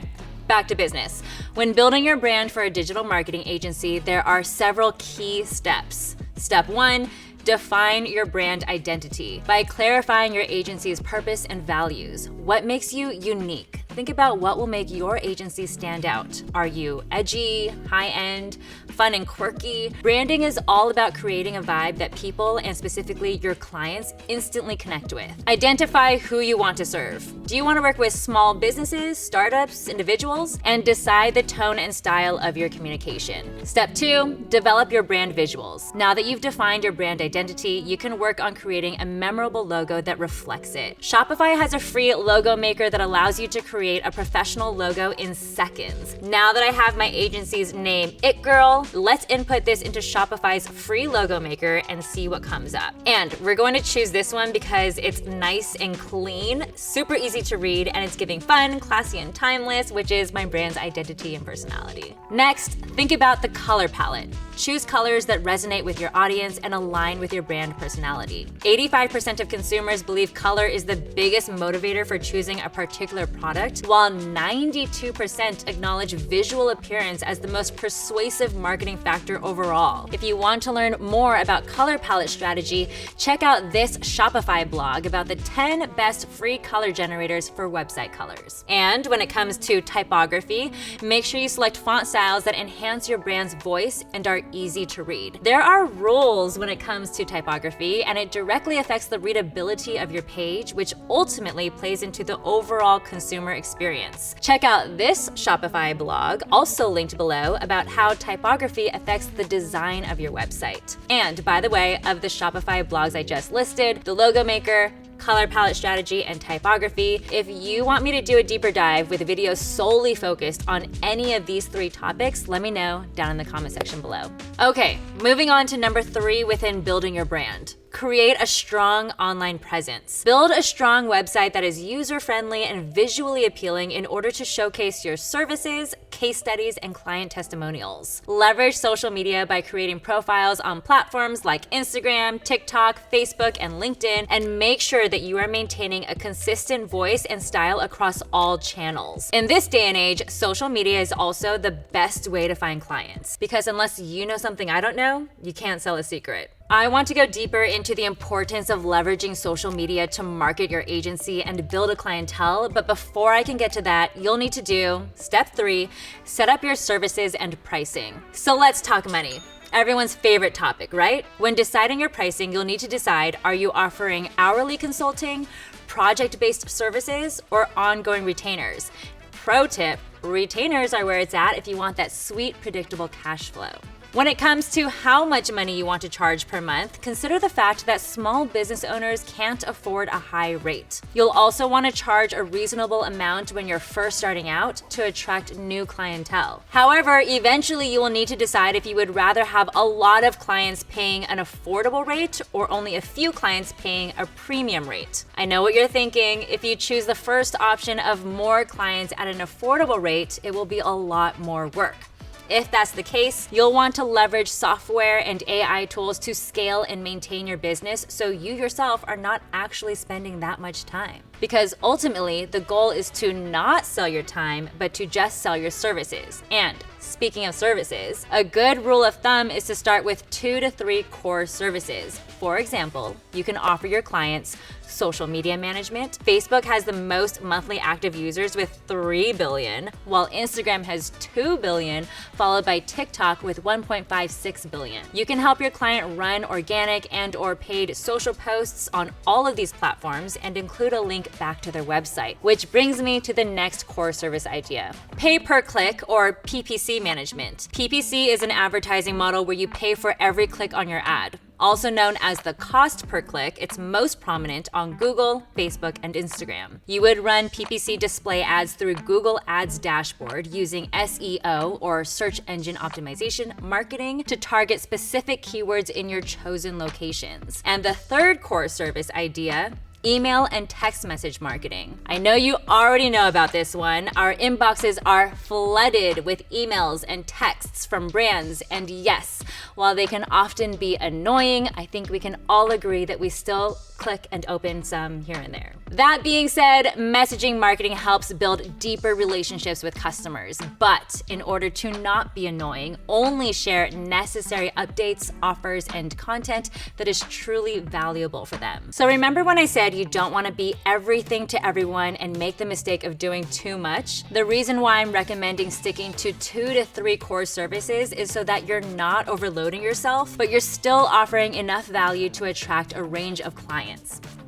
back to business. When building your brand for a digital marketing agency, there are several key steps. Step 1, define your brand identity by clarifying your agency's purpose and values. What makes you unique? Think about what will make your agency stand out. Are you edgy, high-end, fun and quirky? Branding is all about creating a vibe that people, and specifically your clients, instantly connect with. Identify who you want to serve. Do you want to work with small businesses, startups, individuals? And decide the tone and style of your communication. Step 2, develop your brand visuals. Now that you've defined your brand identity, you can work on creating a memorable logo that reflects it. Shopify has a free logo maker that allows you to create create a professional logo in seconds. Now that I have my agency's name, It Girl, let's input this into Shopify's free logo maker and see what comes up. And we're going to choose this one because it's nice and clean, super easy to read, and it's giving fun, classy, and timeless, which is my brand's identity and personality. Next, think about the color palette. Choose colors that resonate with your audience and align with your brand personality. 85% of consumers believe color is the biggest motivator for choosing a particular product, while 92% acknowledge visual appearance as the most persuasive marketing factor overall. If you want to learn more about color palette strategy, check out this Shopify blog about the 10 best free color generators for website colors. And when it comes to typography, make sure you select font styles that enhance your brand's voice and are easy to read. There are rules when it comes to typography, and it directly affects the readability of your page, which ultimately plays into the overall consumer experience. Check out this Shopify blog, also linked below, about how typography affects the design of your website. And by the way, of the Shopify blogs I just listed, the logo maker, color palette strategy, and typography. If you want me to do a deeper dive with videos solely focused on any of these 3 topics, let me know down in the comment section below. Okay, moving on to number 3 within building your brand. Create a strong online presence. Build a strong website that is user-friendly and visually appealing in order to showcase your services, case studies, and client testimonials. Leverage social media by creating profiles on platforms like Instagram, TikTok, Facebook, and LinkedIn, and make sure that you are maintaining a consistent voice and style across all channels. In this day and age, social media is also the best way to find clients, because unless you know something I don't know, you can't sell a secret. I want to go deeper into the importance of leveraging social media to market your agency and build a clientele, but before I can get to that, you'll need to do step 3, set up your services and pricing. So let's talk money. Everyone's favorite topic, right? When deciding your pricing, you'll need to decide, are you offering hourly consulting, project-based services, or ongoing retainers? Pro tip, retainers are where it's at if you want that sweet, predictable cash flow. When it comes to how much money you want to charge per month, consider the fact that small business owners can't afford a high rate. You'll also want to charge a reasonable amount when you're first starting out to attract new clientele. However, eventually you will need to decide if you would rather have a lot of clients paying an affordable rate or only a few clients paying a premium rate. I know what you're thinking. If you choose the first option of more clients at an affordable rate, it will be a lot more work. If that's the case, you'll want to leverage software and AI tools to scale and maintain your business so you yourself are not actually spending that much time. Because ultimately, the goal is to not sell your time, but to just sell your services. And speaking of services, a good rule of thumb is to start with 2 to 3 core services. For example, you can offer your clients social media management. Facebook has the most monthly active users with 3 billion, while Instagram has 2 billion, followed by TikTok with 1.56 billion. You can help your client run organic and/or paid social posts on all of these platforms and include a link back to their website, which brings me to the next core service idea. Pay per click, or PPC management. PPC is an advertising model where you pay for every click on your ad. Also known as the cost per click, it's most prominent on Google, Facebook, and Instagram. You would run PPC display ads through Google Ads dashboard using SEO, or search engine optimization marketing, to target specific keywords in your chosen locations. And the third core service idea, email and text message marketing. I know you already know about this one. Our inboxes are flooded with emails and texts from brands, and yes, while they can often be annoying, I think we can all agree that we still click and open some here and there. That being said, messaging marketing helps build deeper relationships with customers, but in order to not be annoying, only share necessary updates, offers, and content that is truly valuable for them. So remember when I said you don't want to be everything to everyone and make the mistake of doing too much? The reason why I'm recommending sticking to 2 to 3 core services is so that you're not overloading yourself, but you're still offering enough value to attract a range of clients.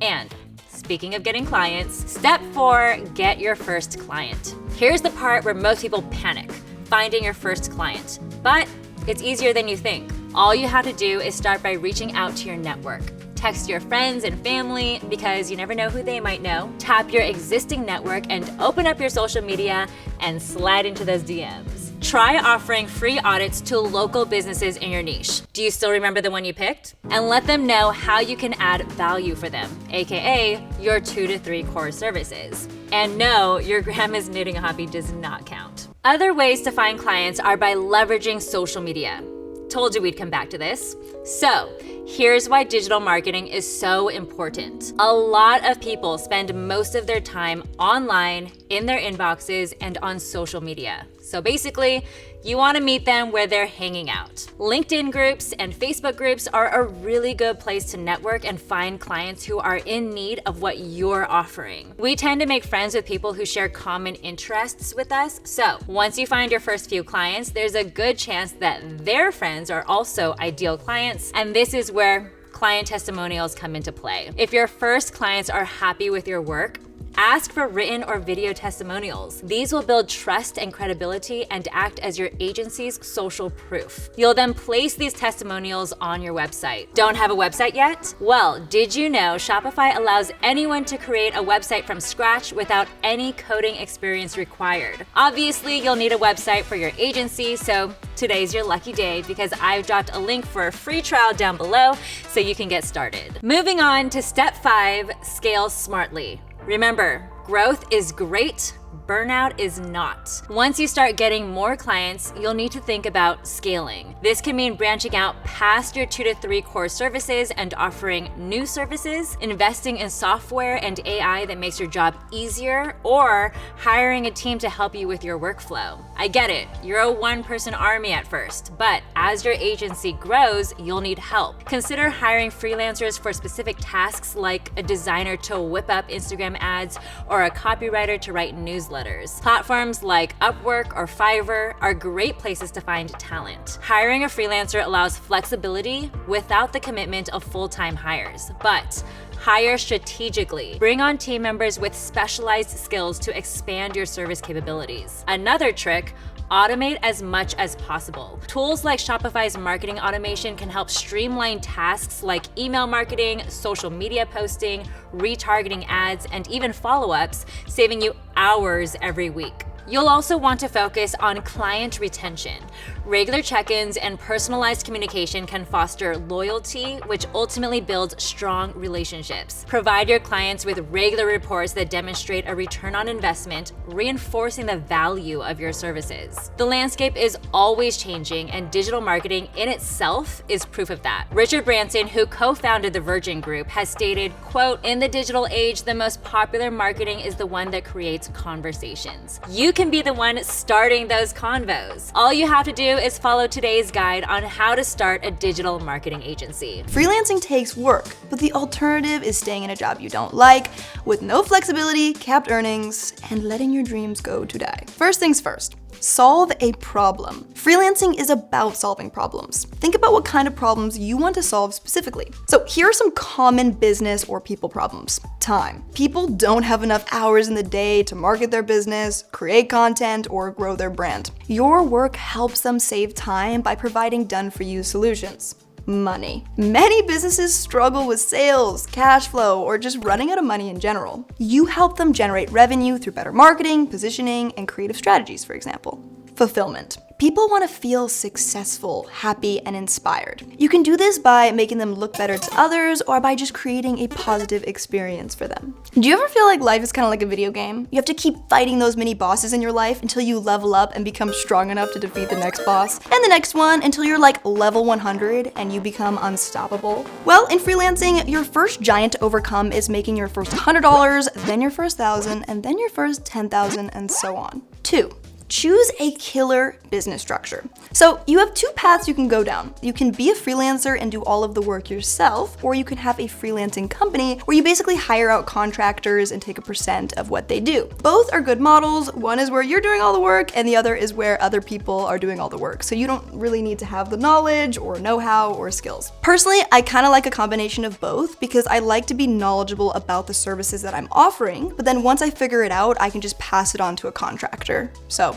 And speaking of getting clients, step 4, get your first client. Here's the part where most people panic, finding your first client. But it's easier than you think. All you have to do is start by reaching out to your network. text your friends and family because you never know who they might know. Tap your existing network and open up your social media and slide into those DMs. Try offering free audits to local businesses in your niche. Do you still remember the one you picked? And let them know how you can add value for them, aka your 2 to 3 core services. And no, your grandma's knitting hobby does not count. Other ways to find clients are by leveraging social media. Told you we'd come back to this. So, here's why digital marketing is so important. A lot of people spend most of their time online, in their inboxes, and on social media. So basically, you want to meet them where they're hanging out. LinkedIn groups and Facebook groups are a really good place to network and find clients who are in need of what you're offering. We tend to make friends with people who share common interests with us. So once you find your first few clients, there's a good chance that their friends are also ideal clients. And this is where client testimonials come into play. If your first clients are happy with your work, ask for written or video testimonials. These will build trust and credibility and act as your agency's social proof. You'll then place these testimonials on your website. Don't have a website yet? Well, did you know Shopify allows anyone to create a website from scratch without any coding experience required? Obviously, you'll need a website for your agency, so today's your lucky day because I've dropped a link for a free trial down below so you can get started. Moving on to step 5, scale smartly. Remember, growth is great, burnout is not. Once you start getting more clients, you'll need to think about scaling. This can mean branching out past your 2 to 3 core services and offering new services, investing in software and AI that makes your job easier, or hiring a team to help you with your workflow. I get it, you're a one-person army at first, but as your agency grows, you'll need help. Consider hiring freelancers for specific tasks like a designer to whip up Instagram ads or a copywriter to write newsletters. Platforms like Upwork or Fiverr are great places to find talent. Hiring a freelancer allows flexibility without the commitment of full-time hires, but hire strategically. Bring on team members with specialized skills to expand your service capabilities. Another trick, automate as much as possible. Tools like Shopify's marketing automation can help streamline tasks like email marketing, social media posting, retargeting ads, and even follow-ups, saving you hours every week. You'll also want to focus on client retention. Regular check-ins and personalized communication can foster loyalty, which ultimately builds strong relationships. Provide your clients with regular reports that demonstrate a return on investment, reinforcing the value of your services. The landscape is always changing, and digital marketing in itself is proof of that. Richard Branson, who co-founded the Virgin Group, has stated, quote, "In the digital age, the most popular marketing is the one that creates conversations." You can be the one starting those convos. All you have to do is follow today's guide on how to start a digital marketing agency. Freelancing takes work, but the alternative is staying in a job you don't like, with no flexibility, capped earnings, and letting your dreams go to die. First things first. Solve a problem. Freelancing is about solving problems. Think about what kind of problems you want to solve specifically. So here are some common business or people problems. Time. People don't have enough hours in the day to market their business, create content, or grow their brand. Your work helps them save time by providing done-for-you solutions. Money. Many businesses struggle with sales, cash flow, or just running out of money in general. You help them generate revenue through better marketing, positioning, and creative strategies, for example. Fulfillment. People want to feel successful, happy, and inspired. You can do this by making them look better to others or by just creating a positive experience for them. Do you ever feel like life is kind of like a video game? You have to keep fighting those mini bosses in your life until you level up and become strong enough to defeat the next boss, and the next one until you're like level 100 and you become unstoppable? Well, in freelancing, your first giant to overcome is making your first $100, then your first $1,000, and then your first $10,000, and so on. 2. Choose a killer business structure. So you have 2 paths you can go down. You can be a freelancer and do all of the work yourself, or you can have a freelancing company where you basically hire out contractors and take a % of what they do. Both are good models. One is where you're doing all the work, and the other is where other people are doing all the work. So you don't really need to have the knowledge or know-how or skills. Personally, I kind of like a combination of both because I like to be knowledgeable about the services that I'm offering, but then once I figure it out, I can just pass it on to a contractor. So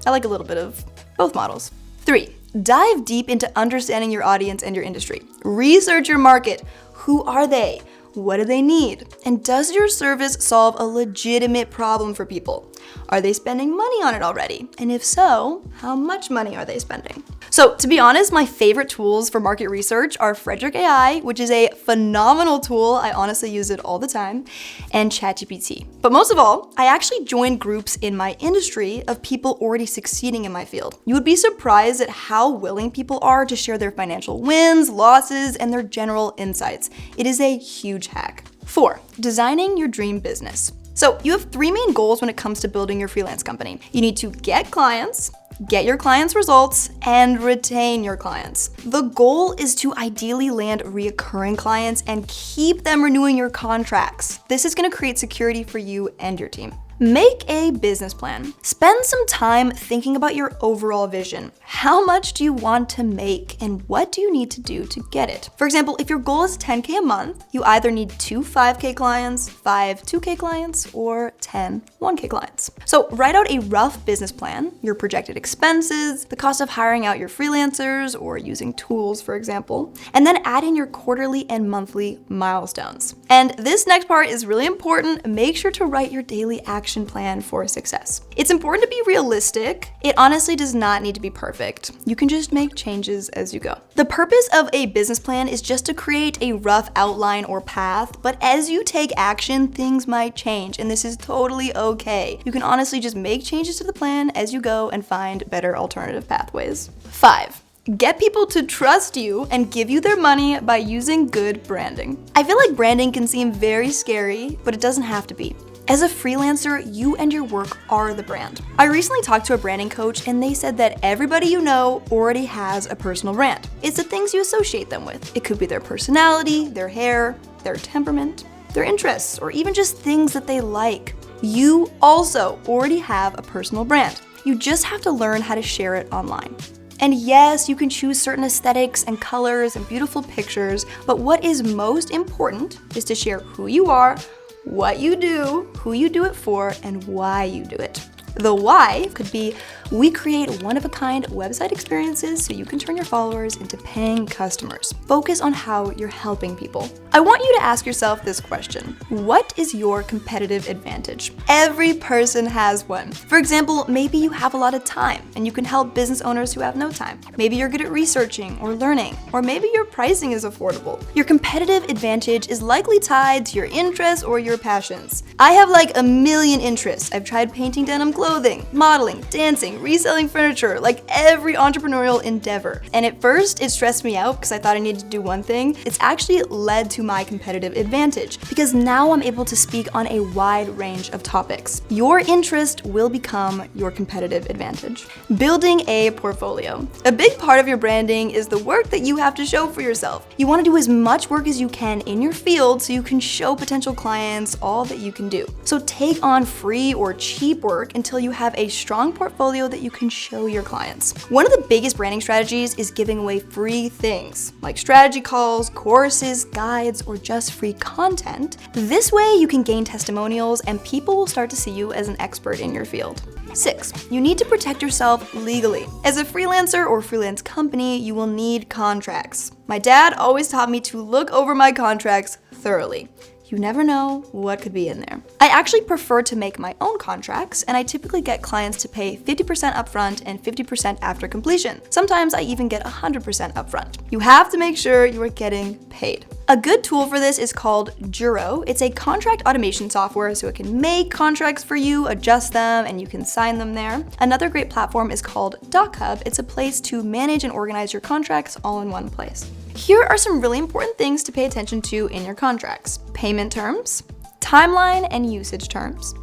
I like a little bit of both models. 3, dive deep into understanding your audience and your industry. Research your market. Who are they? What do they need? And does your service solve a legitimate problem for people? Are they spending money on it already? And if so, how much money are they spending? So to be honest, my favorite tools for market research are Frederick AI, which is a phenomenal tool. I honestly use it all the time, and ChatGPT. But most of all, I actually joined groups in my industry of people already succeeding in my field. You would be surprised at how willing people are to share their financial wins, losses, and their general insights. It is a huge hack. 4, designing your dream business. So you have 3 main goals when it comes to building your freelance company. You need to get clients, get your clients' results, and retain your clients. The goal is to ideally land reoccurring clients and keep them renewing your contracts. This is gonna create security for you and your team. Make a business plan. Spend some time thinking about your overall vision. How much do you want to make and what do you need to do to get it? For example, if your goal is 10K a month, you either need 2 5K clients, 5 2K clients, or 10 1K clients. So write out a rough business plan, your projected expenses, the cost of hiring out your freelancers or using tools, for example, and then add in your quarterly and monthly milestones. And this next part is really important. Make sure to write your daily action plan for success. It's important to be realistic. It honestly does not need to be perfect. You can just make changes as you go. The purpose of a business plan is just to create a rough outline or path, but as you take action, things might change, and this is totally okay. You can honestly just make changes to the plan as you go and find better alternative pathways. 5. Get people to trust you and give you their money by using good branding. I feel like branding can seem very scary, but it doesn't have to be. As a freelancer, you and your work are the brand. I recently talked to a branding coach and they said that everybody you know already has a personal brand. It's the things you associate them with. It could be their personality, their hair, their temperament, their interests, or even just things that they like. You also already have a personal brand. You just have to learn how to share it online. And yes, you can choose certain aesthetics and colors and beautiful pictures, but what is most important is to share who you are, what you do, who you do it for, and why you do it. The why could be, we create one-of-a-kind website experiences so you can turn your followers into paying customers. Focus on how you're helping people. I want you to ask yourself this question. What is your competitive advantage? Every person has one. For example, maybe you have a lot of time and you can help business owners who have no time. Maybe you're good at researching or learning, or maybe your pricing is affordable. Your competitive advantage is likely tied to your interests or your passions. I have like a million interests. I've tried painting denim clothing, modeling, dancing, reselling furniture, like every entrepreneurial endeavor. And at first, it stressed me out because I thought I needed to do one thing. It's actually led to my competitive advantage because now I'm able to speak on a wide range of topics. Your interest will become your competitive advantage. Building a portfolio. A big part of your branding is the work that you have to show for yourself. You want to do as much work as you can in your field so you can show potential clients all that you can do. So take on free or cheap work until you have a strong portfolio that you can show your clients. One of the biggest branding strategies is giving away free things like strategy calls, courses, guides, or just free content. This way you can gain testimonials and people will start to see you as an expert in your field. 6, you need to protect yourself legally. As a freelancer or freelance company, you will need contracts. My dad always taught me to look over my contracts thoroughly. You never know what could be in there. I actually prefer to make my own contracts, and I typically get clients to pay 50% upfront and 50% after completion. Sometimes I even get 100% upfront. You have to make sure you are getting paid. A good tool for this is called Juro. It's a contract automation software, so it can make contracts for you, adjust them, and you can sign them there. Another great platform is called DocHub. It's a place to manage and organize your contracts all in one place. Here are some really important things to pay attention to in your contracts: payment terms, timeline and usage terms,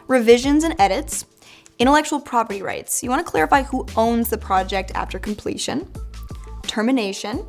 revisions and edits, intellectual property rights. You want to clarify who owns the project after completion, termination,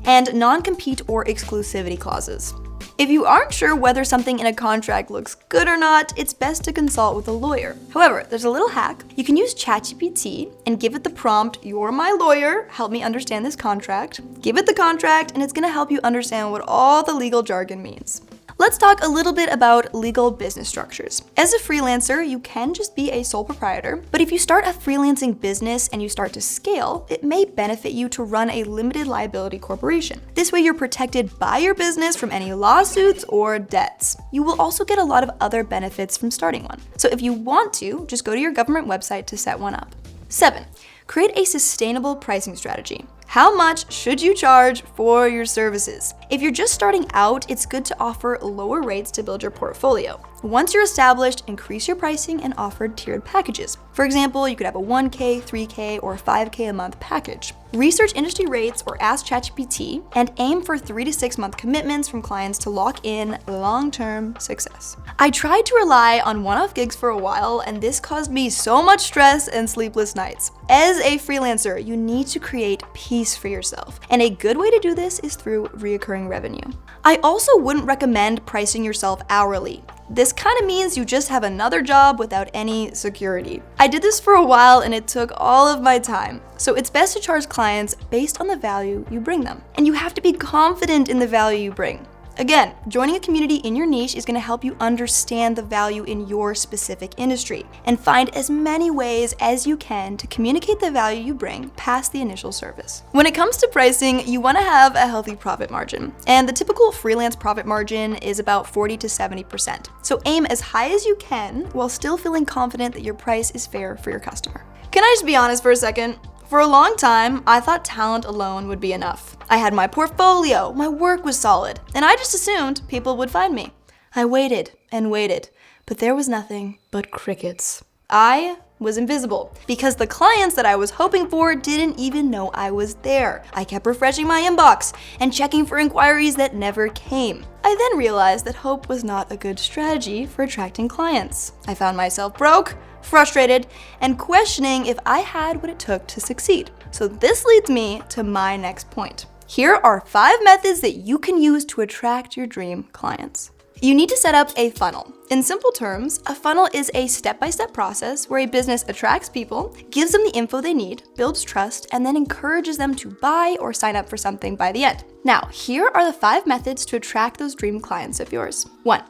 and non-compete or exclusivity clauses. If you aren't sure whether something in a contract looks good or not, it's best to consult with a lawyer. However, there's a little hack. You can use ChatGPT and give it the prompt, "You're my lawyer, help me understand this contract." Give it the contract and it's gonna help you understand what all the legal jargon means. Let's talk a little bit about legal business structures. As a freelancer, you can just be a sole proprietor, but if you start a freelancing business and you start to scale, it may benefit you to run a limited liability corporation. This way you're protected by your business from any lawsuits or debts. You will also get a lot of other benefits from starting one. So if you want to, just go to your government website to set one up. 7. Create a sustainable pricing strategy. How much should you charge for your services? If you're just starting out, it's good to offer lower rates to build your portfolio. Once you're established, increase your pricing and offer tiered packages. For example, you could have a 1K, 3K, or 5K a month package. Research industry rates or ask ChatGPT and aim for 3 to 6 month commitments from clients to lock in long-term success. I tried to rely on one-off gigs for a while, and this caused me so much stress and sleepless nights. As a freelancer, you need to create peace for yourself, and a good way to do this is through recurring revenue. I also wouldn't recommend pricing yourself hourly. This kind of means you just have another job without any security. I did this for a while and it took all of my time. So it's best to charge clients based on the value you bring them. And you have to be confident in the value you bring. Again, joining a community in your niche is going to help you understand the value in your specific industry and find as many ways as you can to communicate the value you bring past the initial service. When it comes to pricing, you want to have a healthy profit margin, and the typical freelance profit margin is about 40 to 70%. So aim as high as you can while still feeling confident that your price is fair for your customer. Can I just be honest for a second? For a long time, I thought talent alone would be enough. I had my portfolio, my work was solid, and I just assumed people would find me. I waited and waited, but there was nothing but crickets. I was invisible because the clients that I was hoping for didn't even know I was there. I kept refreshing my inbox and checking for inquiries that never came. I then realized that hope was not a good strategy for attracting clients. I found myself broke, frustrated, and questioning if I had what it took to succeed. So this leads me to my next point. Here are 5 methods that you can use to attract your dream clients. You need to set up a funnel. In simple terms, a funnel is a step-by-step process where a business attracts people, gives them the info they need, builds trust, and then encourages them to buy or sign up for something by the end. Now, here are the 5 methods to attract those dream clients of yours. 1.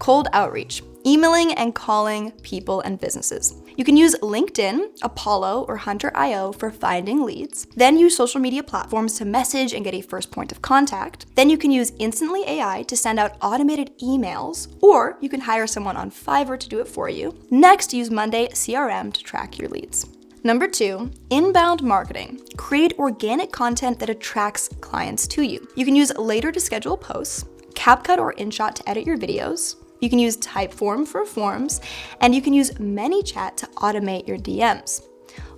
Cold outreach. Emailing and calling people and businesses. You can use LinkedIn, Apollo, or Hunter.io for finding leads. Then use social media platforms to message and get a first point of contact. Then you can use Instantly AI to send out automated emails, or you can hire someone on Fiverr to do it for you. Next, use Monday CRM to track your leads. Number 2, inbound marketing. Create organic content that attracts clients to you. You can use Later to schedule posts, CapCut or InShot to edit your videos. You can use Typeform for forms, and you can use ManyChat to automate your DMs.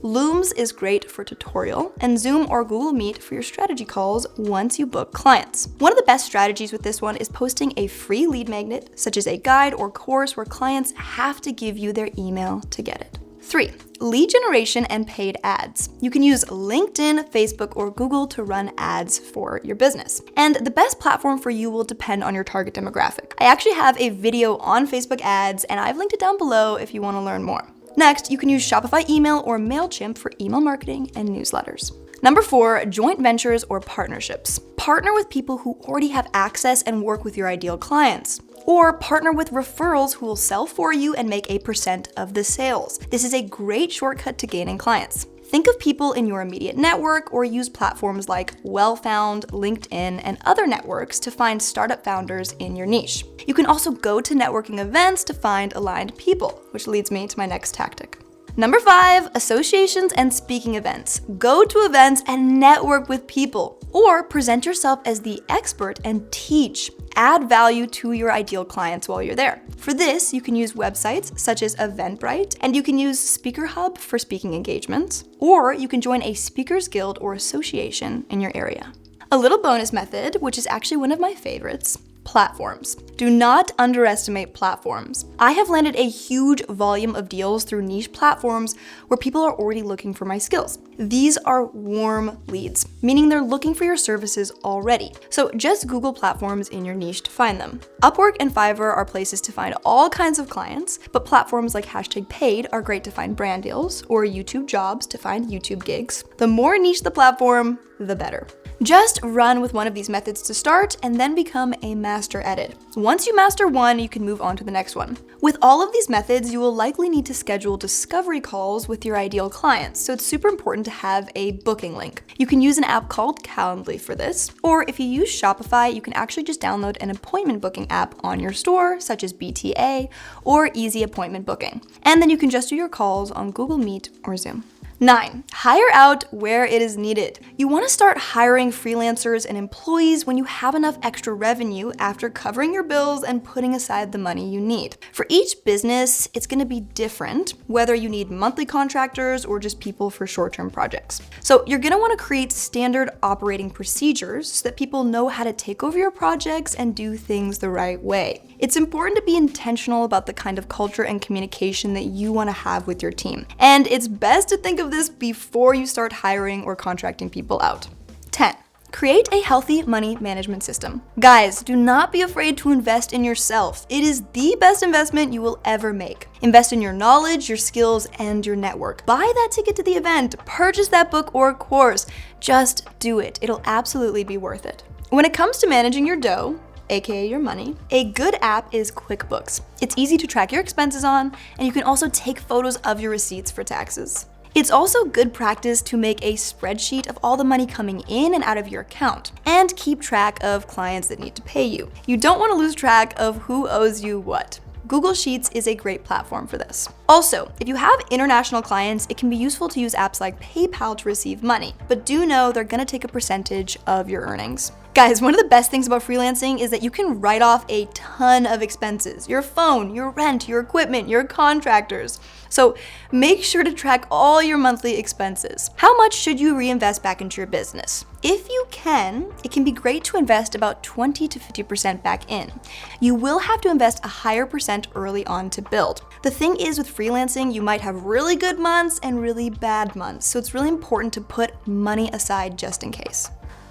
Looms is great for tutorial, and Zoom or Google Meet for your strategy calls once you book clients. One of the best strategies with this one is posting a free lead magnet, such as a guide or course where clients have to give you their email to get it. 3. Lead generation and paid ads. You can use LinkedIn, Facebook, or Google to run ads for your business. And the best platform for you will depend on your target demographic. I actually have a video on Facebook ads, and I've linked it down below if you want to learn more. Next, you can use Shopify email or MailChimp for email marketing and newsletters. Number 4, joint ventures or partnerships. Partner with people who already have access and work with your ideal clients. Or partner with referrals who will sell for you and make a % of the sales. This is a great shortcut to gaining clients. Think of people in your immediate network or use platforms like Wellfound, LinkedIn, and other networks to find startup founders in your niche. You can also go to networking events to find aligned people, which leads me to my next tactic. Number 5, associations and speaking events. Go to events and network with people, or present yourself as the expert and teach. Add value to your ideal clients while you're there. For this, you can use websites such as Eventbrite, and you can use Speaker Hub for speaking engagements, or you can join a speakers guild or association in your area. A little bonus method, which is actually one of my favorites, platforms. Do not underestimate platforms. I have landed a huge volume of deals through niche platforms where people are already looking for my skills. These are warm leads, meaning they're looking for your services already. So just Google platforms in your niche to find them. Upwork and Fiverr are places to find all kinds of clients, but platforms like #paid are great to find brand deals, or YouTube jobs to find YouTube gigs. The more niche the platform, the better. Just run with one of these methods to start and then become a master at it. Once you master one, you can move on to the next one. With all of these methods, you will likely need to schedule discovery calls with your ideal clients, so it's super important to have a booking link. You can use an app called Calendly for this, or if you use Shopify, you can actually just download an appointment booking app on your store, such as BTA or Easy Appointment Booking. And then you can just do your calls on Google Meet or Zoom. 9. Hire out where it is needed. You want to start hiring freelancers and employees when you have enough extra revenue after covering your bills and putting aside the money you need. For each business, it's going to be different, whether you need monthly contractors or just people for short-term projects. So you're going to want to create standard operating procedures so that people know how to take over your projects and do things the right way. It's important to be intentional about the kind of culture and communication that you want to have with your team. And it's best to think of this before you start hiring or contracting people out. 10. Create a healthy money management system. Guys, do not be afraid to invest in yourself. It is the best investment you will ever make. Invest in your knowledge, your skills, and your network. Buy that ticket to the event, purchase that book or course. Just do it. It'll absolutely be worth it. When it comes to managing your dough, aka your money, a good app is QuickBooks. It's easy to track your expenses on, and you can also take photos of your receipts for taxes. It's also good practice to make a spreadsheet of all the money coming in and out of your account, and keep track of clients that need to pay you. You don't want to lose track of who owes you what. Google Sheets is a great platform for this. Also, if you have international clients, it can be useful to use apps like PayPal to receive money, but do know they're gonna take a percentage of your earnings. Guys, one of the best things about freelancing is that you can write off a ton of expenses. Your phone, your rent, your equipment, your contractors. So make sure to track all your monthly expenses. How much should you reinvest back into your business? If you can, it can be great to invest about 20 to 50% back in. You will have to invest a higher percent early on to build. The thing is with freelancing, you might have really good months and really bad months, so it's really important to put money aside just in case.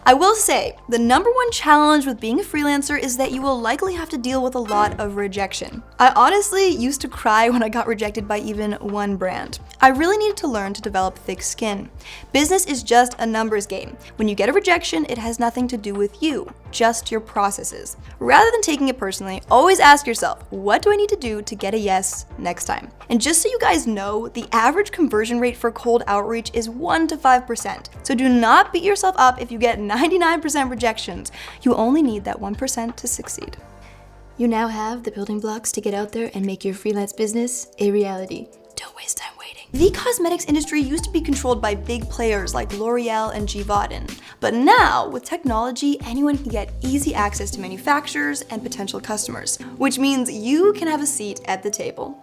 I will say, the number one challenge with being a freelancer is that you will likely have to deal with a lot of rejection. I honestly used to cry when I got rejected by even one brand. I really needed to learn to develop thick skin. Business is just a numbers game. When you get a rejection, it has nothing to do with you, just your processes. Rather than taking it personally, always ask yourself, what do I need to do to get a yes next time? And just so you guys know, the average conversion rate for cold outreach is 1 to 5%. So do not beat yourself up if you get 99% rejections. You only need that 1% to succeed. You now have the building blocks to get out there and make your freelance business a reality. Don't waste time waiting. The cosmetics industry used to be controlled by big players like L'Oreal and Givaudan. But now, with technology, anyone can get easy access to manufacturers and potential customers, which means you can have a seat at the table.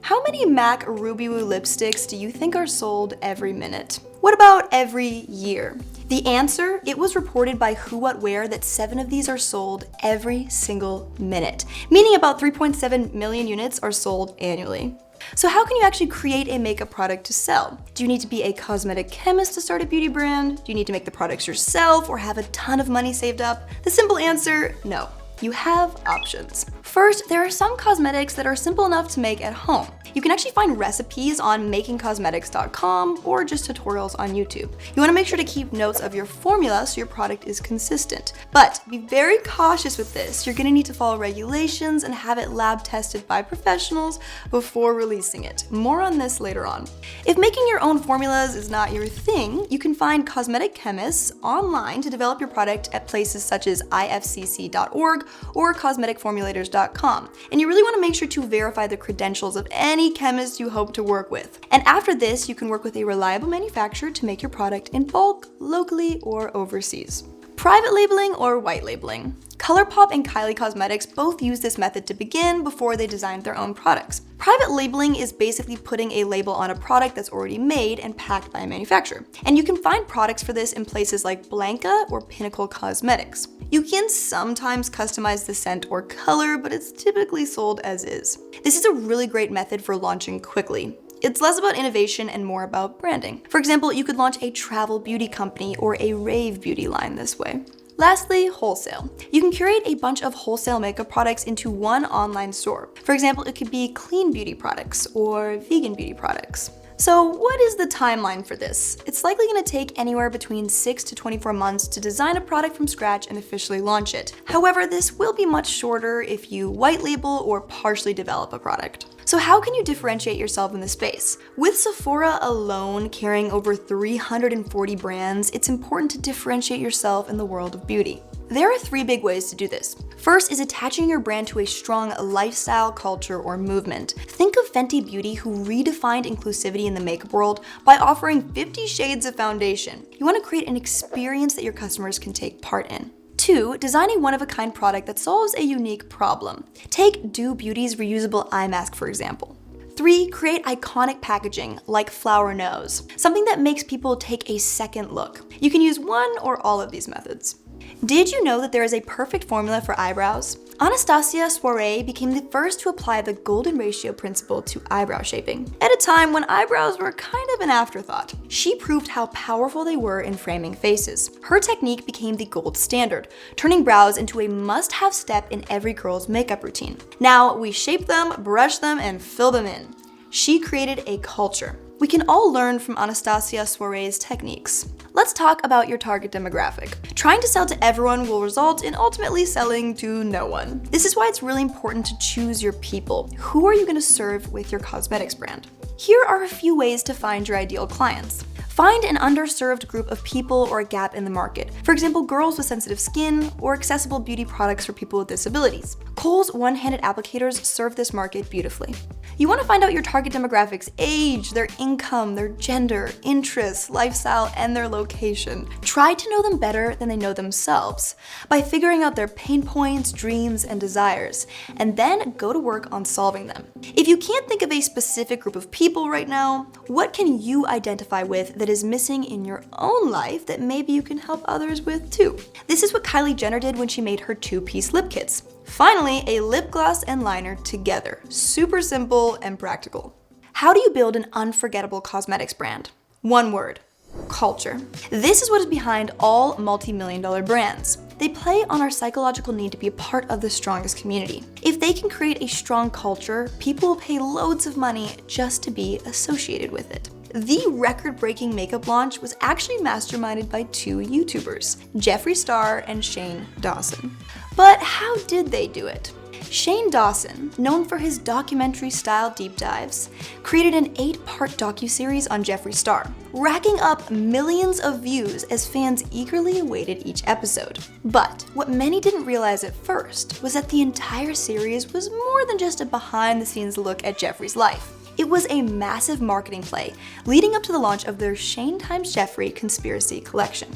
How many MAC Ruby Woo lipsticks do you think are sold every minute? What about every year? The answer, it was reported by Who What Wear that 7 of these are sold every single minute, meaning about 3.7 million units are sold annually. So how can you actually create a makeup product to sell? Do you need to be a cosmetic chemist to start a beauty brand? Do you need to make the products yourself or have a ton of money saved up? The simple answer, no. You have options. First, there are some cosmetics that are simple enough to make at home. You can actually find recipes on makingcosmetics.com or just tutorials on YouTube. You want to make sure to keep notes of your formula so your product is consistent. But be very cautious with this. You're going to need to follow regulations and have it lab tested by professionals before releasing it. More on this later on. If making your own formulas is not your thing, you can find cosmetic chemists online to develop your product at places such as ifcc.org or cosmeticformulators.com. And you really want to make sure to verify the credentials of any chemist you hope to work with. And after this, you can work with a reliable manufacturer to make your product in bulk, locally, or overseas. Private labeling or white labeling. ColourPop and Kylie Cosmetics both use this method to begin before they designed their own products. Private labeling is basically putting a label on a product that's already made and packed by a manufacturer. And you can find products for this in places like Blanca or Pinnacle Cosmetics. You can sometimes customize the scent or color, but it's typically sold as is. This is a really great method for launching quickly. It's less about innovation and more about branding. For example, you could launch a travel beauty company or a rave beauty line this way. Lastly, wholesale. You can curate a bunch of wholesale makeup products into one online store. For example, it could be clean beauty products or vegan beauty products. So what is the timeline for this? It's likely going to take anywhere between 6 to 24 months to design a product from scratch and officially launch it. However, this will be much shorter if you white label or partially develop a product. So how can you differentiate yourself in this space? With Sephora alone carrying over 340 brands, it's important to differentiate yourself in the world of beauty. There are 3 big ways to do this. First is attaching your brand to a strong lifestyle, culture, or movement. Think of Fenty Beauty, who redefined inclusivity in the makeup world by offering 50 shades of foundation. You want to create an experience that your customers can take part in. 2, design a one-of-a-kind product that solves a unique problem. Take Do Beauty's reusable eye mask, for example. 3, create iconic packaging like Flower Nose, something that makes people take a second look. You can use one or all of these methods. Did you know that there is a perfect formula for eyebrows? Anastasia Soirée became the first to apply the golden ratio principle to eyebrow shaping, at a time when eyebrows were kind of an afterthought. She proved how powerful they were in framing faces. Her technique became the gold standard, turning brows into a must-have step in every girl's makeup routine. Now we shape them, brush them, and fill them in. She created a culture. We can all learn from Anastasia Soirée's techniques. Let's talk about your target demographic. Trying to sell to everyone will result in ultimately selling to no one. This is why it's really important to choose your people. Who are you going to serve with your cosmetics brand? Here are a few ways to find your ideal clients. Find an underserved group of people or a gap in the market. For example, girls with sensitive skin or accessible beauty products for people with disabilities. Kohl's one-handed applicators serve this market beautifully. You want to find out your target demographics' age, their income, their gender, interests, lifestyle, and their location. Try to know them better than they know themselves by figuring out their pain points, dreams, and desires, and then go to work on solving them. If you can't think of a specific group of people right now, what can you identify with that is missing in your own life that maybe you can help others with too? This is what Kylie Jenner did when she made her 2-piece lip kits. Finally, a lip gloss and liner together. Super simple and practical. How do you build an unforgettable cosmetics brand? One word: culture. This is what is behind all multi-million-dollar brands. They play on our psychological need to be a part of the strongest community. If they can create a strong culture, people will pay loads of money just to be associated with it. The record-breaking makeup launch was actually masterminded by 2 YouTubers, Jeffree Star and Shane Dawson. But how did they do it? Shane Dawson, known for his documentary-style deep dives, created an 8-part docuseries on Jeffree Star, racking up millions of views as fans eagerly awaited each episode. But what many didn't realize at first was that the entire series was more than just a behind-the-scenes look at Jeffree's life. It was a massive marketing play leading up to the launch of their Shane x Jeffree Conspiracy Collection.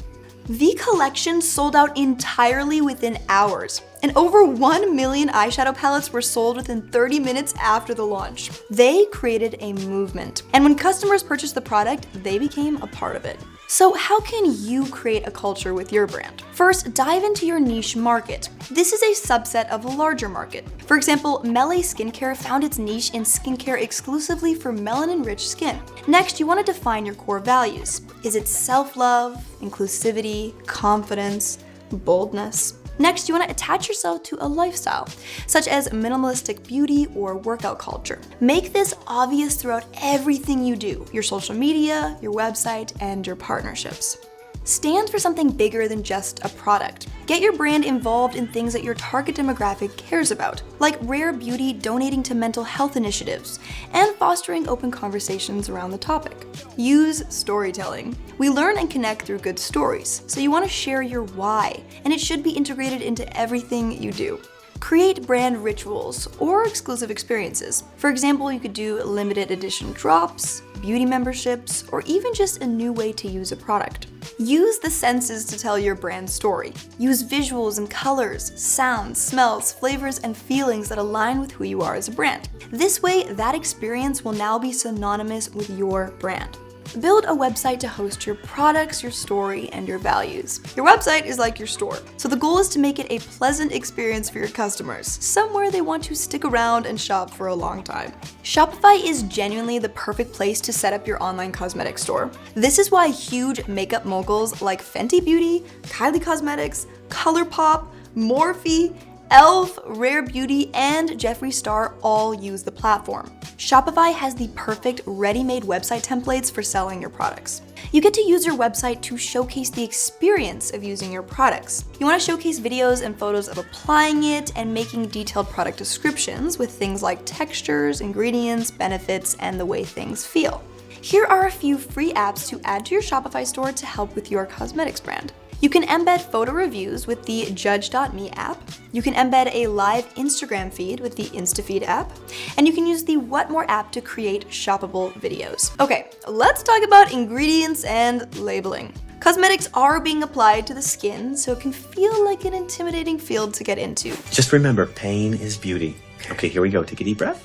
The collection sold out entirely within hours, and over 1 million eyeshadow palettes were sold within 30 minutes after the launch. They created a movement, and when customers purchased the product, they became a part of it. So how can you create a culture with your brand? First, dive into your niche market. This is a subset of a larger market. For example, Melee Skincare found its niche in skincare exclusively for melanin-rich skin. Next, you want to define your core values. Is it self-love, inclusivity, confidence, boldness? Next, you want to attach yourself to a lifestyle, such as minimalistic beauty or workout culture. Make this obvious throughout everything you do, your social media, your website, and your partnerships. Stand for something bigger than just a product. Get your brand involved in things that your target demographic cares about, like rare beauty donating to mental health initiatives, and fostering open conversations around the topic. Use storytelling. We learn and connect through good stories, so you want to share your why, and it should be integrated into everything you do. Create brand rituals or exclusive experiences. For example, you could do limited edition drops, beauty memberships, or even just a new way to use a product. Use the senses to tell your brand story. Use visuals and colors, sounds, smells, flavors, and feelings that align with who you are as a brand. This way, that experience will now be synonymous with your brand. Build a website to host your products, your story, and your values. Your website is like your store, so the goal is to make it a pleasant experience for your customers, somewhere they want to stick around and shop for a long time. Shopify is genuinely the perfect place to set up your online cosmetics store. This is why huge makeup moguls like Fenty Beauty, Kylie Cosmetics, ColourPop, Morphe, e.l.f., Rare Beauty, and Jeffree Star all use the platform. Shopify has the perfect ready-made website templates for selling your products. You get to use your website to showcase the experience of using your products. You want to showcase videos and photos of applying it and making detailed product descriptions with things like textures, ingredients, benefits, and the way things feel. Here are a few free apps to add to your Shopify store to help with your cosmetics brand. You can embed photo reviews with the Judge.me app. You can embed a live Instagram feed with the InstaFeed app. And you can use the What More app to create shoppable videos. Okay, let's talk about ingredients and labeling. Cosmetics are being applied to the skin, so it can feel like an intimidating field to get into. Just remember, pain is beauty. Okay, here we go. Take a deep breath.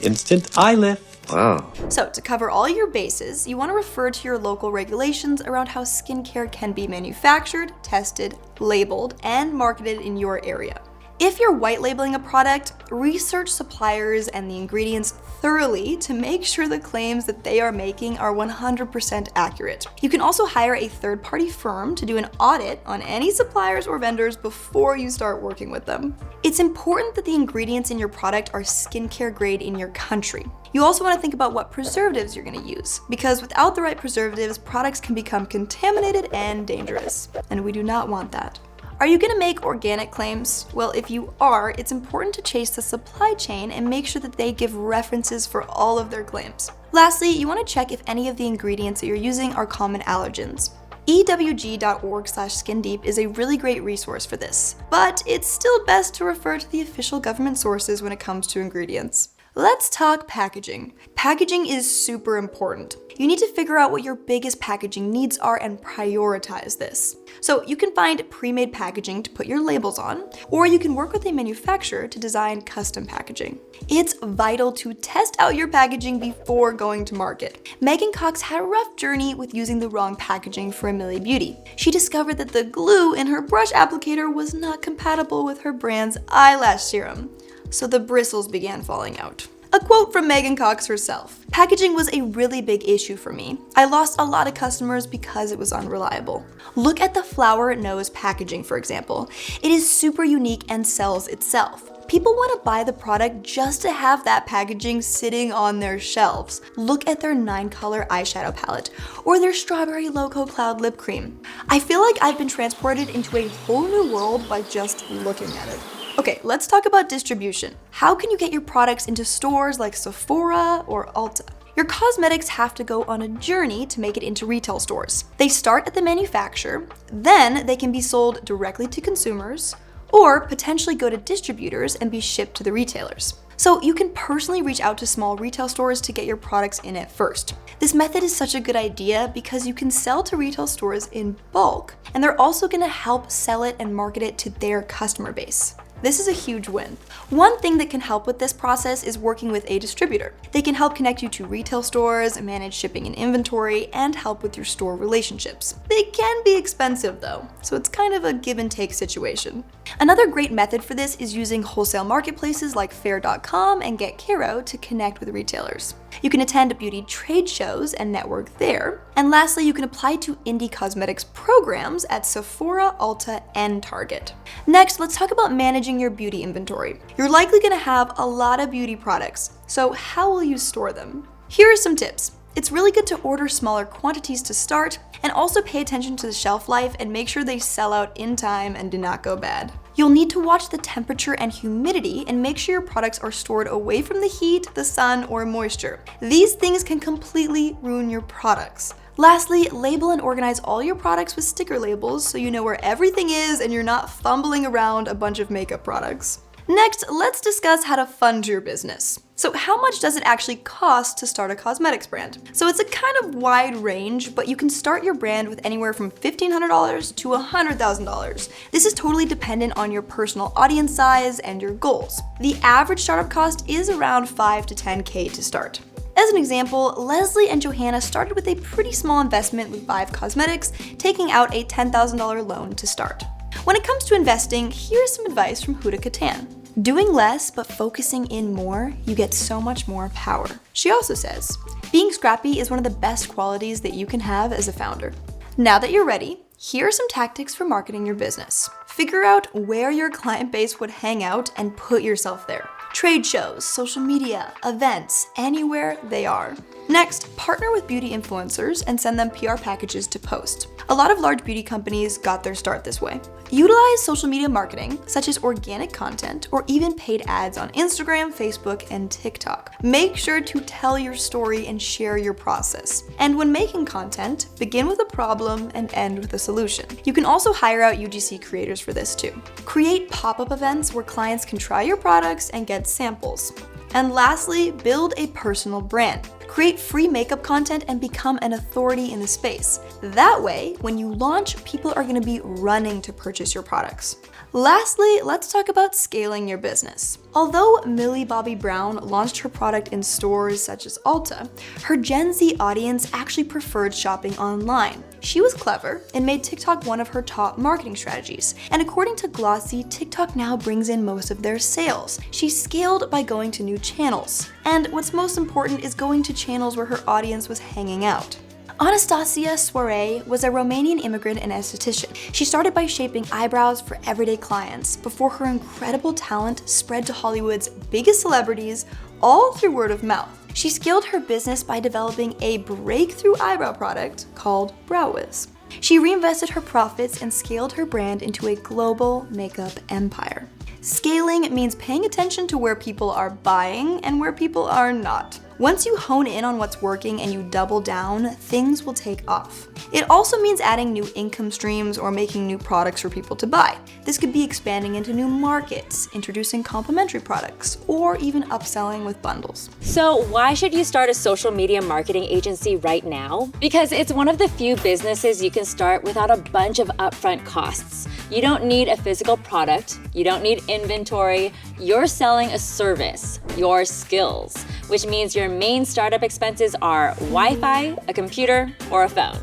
Instant eye lift. Wow. So to cover all your bases, you want to refer to your local regulations around how skincare can be manufactured, tested, labeled, and marketed in your area. If you're white labeling a product, research suppliers and the ingredients thoroughly to make sure the claims that they are making are 100% accurate. You can also hire a third-party firm to do an audit on any suppliers or vendors before you start working with them. It's important that the ingredients in your product are skincare grade in your country. You also want to think about what preservatives you're going to use, because without the right preservatives, products can become contaminated and dangerous, and we do not want that. Are you going to make organic claims? Well, if you are, it's important to chase the supply chain and make sure that they give references for all of their claims. Lastly, you want to check if any of the ingredients that you're using are common allergens. ewg.org/skindeep is a really great resource for this, but it's still best to refer to the official government sources when it comes to ingredients. Let's talk packaging. Packaging is super important. You need to figure out what your biggest packaging needs are and prioritize this. So you can find pre-made packaging to put your labels on, or you can work with a manufacturer to design custom packaging. It's vital to test out your packaging before going to market. Megan Cox had a rough journey with using the wrong packaging for Amelia Beauty. She discovered that the glue in her brush applicator was not compatible with her brand's eyelash serum, so the bristles began falling out. A quote from Megan Cox herself: "Packaging was a really big issue for me. I lost a lot of customers because it was unreliable." Look at the flower nose packaging, for example. It is super unique and sells itself. People want to buy the product just to have that packaging sitting on their shelves. Look at their 9-color eyeshadow palette or their strawberry loco cloud lip cream. I feel like I've been transported into a whole new world by just looking at it. Okay, let's talk about distribution. How can you get your products into stores like Sephora or Ulta? Your cosmetics have to go on a journey to make it into retail stores. They start at the manufacturer, then they can be sold directly to consumers, or potentially go to distributors and be shipped to the retailers. So you can personally reach out to small retail stores to get your products in at first. This method is such a good idea because you can sell to retail stores in bulk, and they're also going to help sell it and market it to their customer base. This is a huge win. One thing that can help with this process is working with a distributor. They can help connect you to retail stores, manage shipping and inventory, and help with your store relationships. They can be expensive though, so it's kind of a give and take situation. Another great method for this is using wholesale marketplaces like Faire.com and GetCaro to connect with retailers. You can attend beauty trade shows and network there. And lastly, you can apply to indie cosmetics programs at Sephora, Ulta, and Target. Next, let's talk about managing your beauty inventory. You're likely going to have a lot of beauty products, so how will you store them? Here are some tips. It's really good to order smaller quantities to start, and also pay attention to the shelf life and make sure they sell out in time and do not go bad. You'll need to watch the temperature and humidity and make sure your products are stored away from the heat, the sun, or moisture. These things can completely ruin your products. Lastly, label and organize all your products with sticker labels so you know where everything is and you're not fumbling around a bunch of makeup products. Next, let's discuss how to fund your business. So how much does it actually cost to start a cosmetics brand? So it's a kind of wide range, but you can start your brand with anywhere from $1,500 to $100,000. This is totally dependent on your personal audience size and your goals. The average startup cost is around $5 to $10K to start. As an example, Leslie and Johanna started with a pretty small investment with Vive Cosmetics, taking out a $10,000 loan to start. When it comes to investing, here's some advice from Huda Kattan. Doing less but focusing in more, you get so much more power. She also says, being scrappy is one of the best qualities that you can have as a founder. Now that you're ready, Here are some tactics for marketing your business. Figure out where your client base would hang out and put yourself there. Trade shows, social media, events, anywhere they are. Next, partner with beauty influencers and send them PR packages to post. A lot of large beauty companies got their start this way. Utilize social media marketing, such as organic content or even paid ads on Instagram, Facebook, and TikTok. Make sure to tell your story and share your process. And when making content, begin with a problem and end with a solution. You can also hire out UGC creators for this too. Create pop-up events where clients can try your products and get samples. And lastly, build a personal brand. Create free makeup content and become an authority in the space. That way, when you launch, people are going to be running to purchase your products. Lastly, let's talk about scaling your business. Although Millie Bobby Brown launched her product in stores such as Ulta, her Gen Z audience actually preferred shopping online. She was clever and made TikTok one of her top marketing strategies. And according to Glossy, TikTok now brings in most of their sales. She scaled by going to new channels. And what's most important is going to channels where her audience was hanging out. Anastasia Soare was a Romanian immigrant and esthetician. She started by shaping eyebrows for everyday clients before her incredible talent spread to Hollywood's biggest celebrities, all through word of mouth. She scaled her business by developing a breakthrough eyebrow product called Brow Wiz. She reinvested her profits and scaled her brand into a global makeup empire. Scaling means paying attention to where people are buying and where people are not. Once you hone in on what's working and you double down, things will take off. It also means adding new income streams or making new products for people to buy. This could be expanding into new markets, introducing complementary products, or even upselling with bundles. So why should you start a social media marketing agency right now? Because it's one of the few businesses you can start without a bunch of upfront costs. You don't need a physical product, you don't need inventory, you're selling a service, your skills, which means your main startup expenses are Wi-Fi, a computer, or a phone.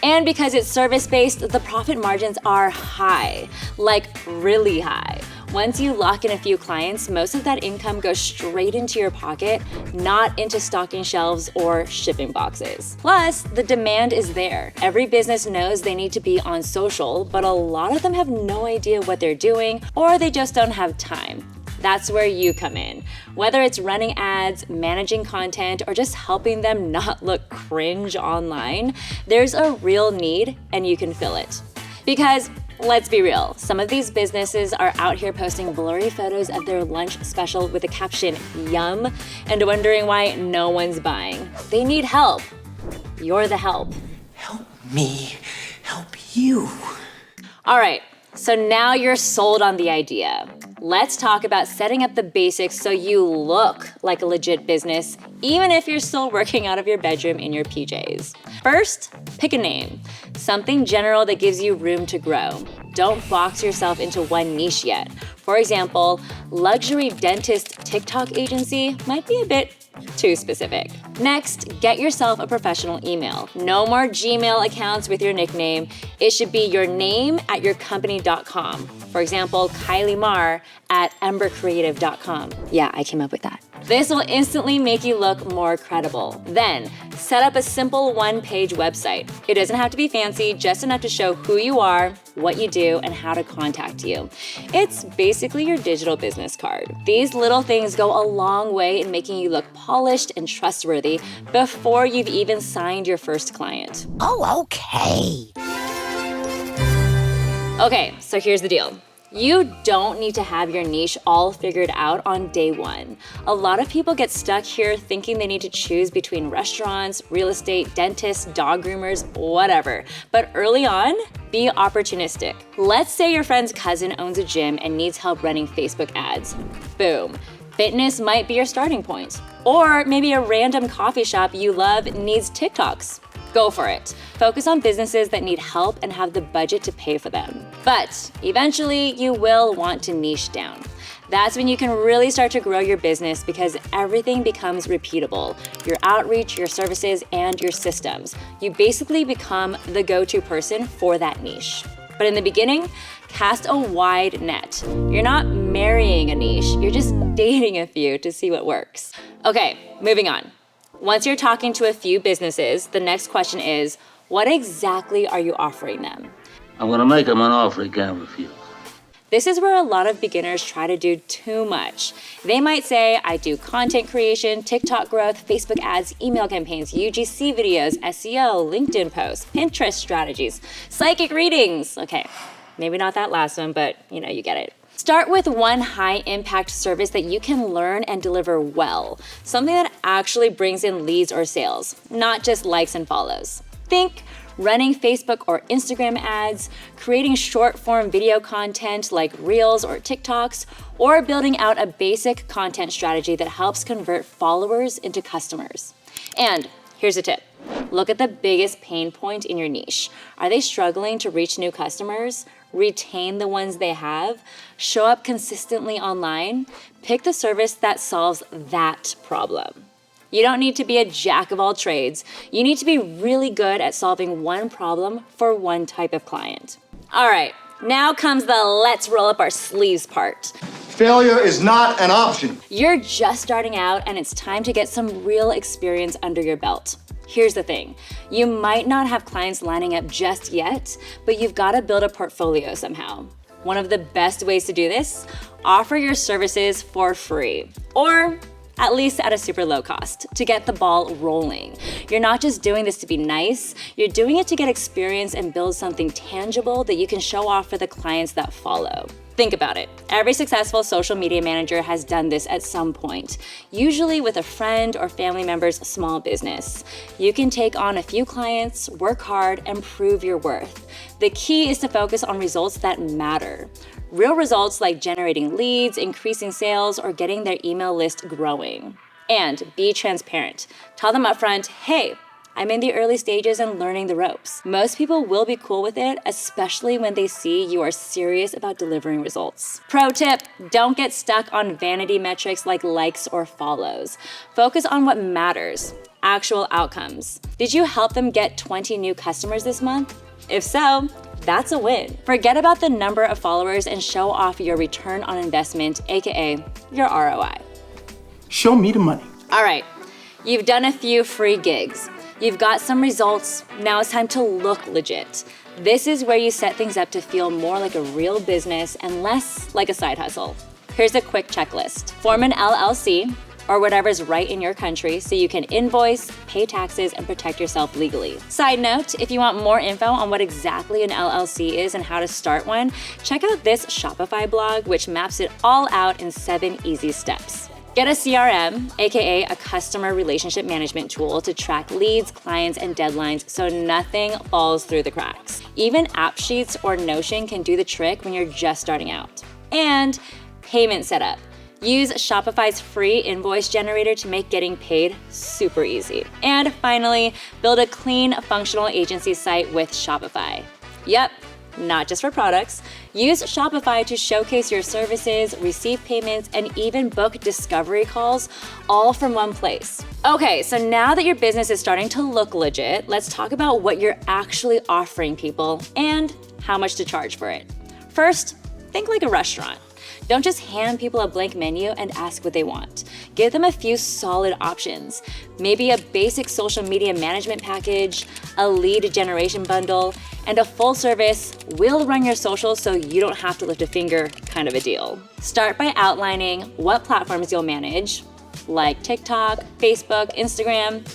And because it's service-based, the profit margins are high, like really high. Once you lock in a few clients, most of that income goes straight into your pocket, not into stocking shelves or shipping boxes. Plus, the demand is there. Every business knows they need to be on social, but a lot of them have no idea what they're doing, or they just don't have time. That's where you come in. Whether it's running ads, managing content, or just helping them not look cringe online, there's a real need and you can fill it. Because let's be real, some of these businesses are out here posting blurry photos of their lunch special with the caption, "Yum," and wondering why no one's buying. They need help. You're the help. Help me help you. All right, so now you're sold on the idea. Let's talk about setting up the basics so you look like a legit business, even if you're still working out of your bedroom in your PJs. First, pick a name. Something general that gives you room to grow. Don't box yourself into one niche yet. For example, luxury dentist TikTok agency might be a bit too specific. Next, get yourself a professional email. No more Gmail accounts with your nickname. It should be your name at yourcompany.com. For example, Kylie Marr at embercreative.com. Yeah, I came up with that. This will instantly make you look more credible. Then, set up a simple one-page website. It doesn't have to be fancy, just enough to show who you are, what you do, and how to contact you. It's basically your digital business card. These little things go a long way in making you look polished and trustworthy before you've even signed your first client. Oh, okay. Okay, so here's the deal. You don't need to have your niche all figured out on day one. A lot of people get stuck here thinking they need to choose between restaurants, real estate, dentists, dog groomers, whatever. But early on, be opportunistic. Let's say your friend's cousin owns a gym and needs help running Facebook ads. Boom. Fitness might be your starting point. Or maybe a random coffee shop you love needs TikToks. Go for it. Focus on businesses that need help and have the budget to pay for them. But eventually, you will want to niche down. That's when you can really start to grow your business because everything becomes repeatable. Your outreach, your services, and your systems. You basically become the go-to person for that niche. But in the beginning, cast a wide net. You're not marrying a niche, you're just dating a few to see what works. Okay, moving on. Once you're talking to a few businesses, the next question is, what exactly are you offering them? I'm gonna make him an offer he can't refuse. This is where a lot of beginners try to do too much. They might say, I do content creation, TikTok growth, Facebook ads, email campaigns, UGC videos, SEO, LinkedIn posts, Pinterest strategies, psychic readings. Okay, maybe not that last one, but you get it. Start with one high impact service that you can learn and deliver well. Something that actually brings in leads or sales, not just likes and follows. Think running Facebook or Instagram ads, creating short form video content like Reels or TikToks, or building out a basic content strategy that helps convert followers into customers. And here's a tip. Look at the biggest pain point in your niche. Are they struggling to reach new customers? Retain the ones they have? Show up consistently online? Pick the service that solves that problem. You don't need to be a jack of all trades. You need to be really good at solving one problem for one type of client. All right, now comes the let's roll up our sleeves part. Failure is not an option. You're just starting out and it's time to get some real experience under your belt. Here's the thing, you might not have clients lining up just yet, but you've got to build a portfolio somehow. One of the best ways to do this, offer your services for free, or at least at a super low cost, to get the ball rolling. You're not just doing this to be nice, you're doing it to get experience and build something tangible that you can show off for the clients that follow. Think about it. Every successful social media manager has done this at some point, usually with a friend or family member's small business. You can take on a few clients, work hard, and prove your worth. The key is to focus on results that matter. Real results like generating leads, increasing sales, or getting their email list growing. And be transparent. Tell them upfront, hey, I'm in the early stages and learning the ropes. Most people will be cool with it, especially when they see you are serious about delivering results. Pro tip, don't get stuck on vanity metrics like likes or follows. Focus on what matters, actual outcomes. Did you help them get 20 new customers this month? If so, that's a win. Forget about the number of followers and show off your return on investment, aka your ROI. Show me the money. All right, you've done a few free gigs. You've got some results, now it's time to look legit. This is where you set things up to feel more like a real business and less like a side hustle. Here's a quick checklist. Form an LLC, or whatever's right in your country so you can invoice, pay taxes, and protect yourself legally. Side note, if you want more info on what exactly an LLC is and how to start one, check out this Shopify blog, which maps it all out in 7 easy steps. Get a CRM, aka a customer relationship management tool to track leads, clients, and deadlines so nothing falls through the cracks. Even AppSheets or Notion can do the trick when you're just starting out. And payment setup. Use Shopify's free invoice generator to make getting paid super easy. And finally, build a clean, functional agency site with Shopify. Yep, not just for products. Use Shopify to showcase your services, receive payments, and even book discovery calls, all from one place. Okay, so now that your business is starting to look legit, let's talk about what you're actually offering people and how much to charge for it. First, think like a restaurant. Don't just hand people a blank menu and ask what they want. Give them a few solid options. Maybe a basic social media management package, a lead generation bundle, and a full service, we'll run your socials so you don't have to lift a finger kind of a deal. Start by outlining what platforms you'll manage, like TikTok, Facebook, Instagram,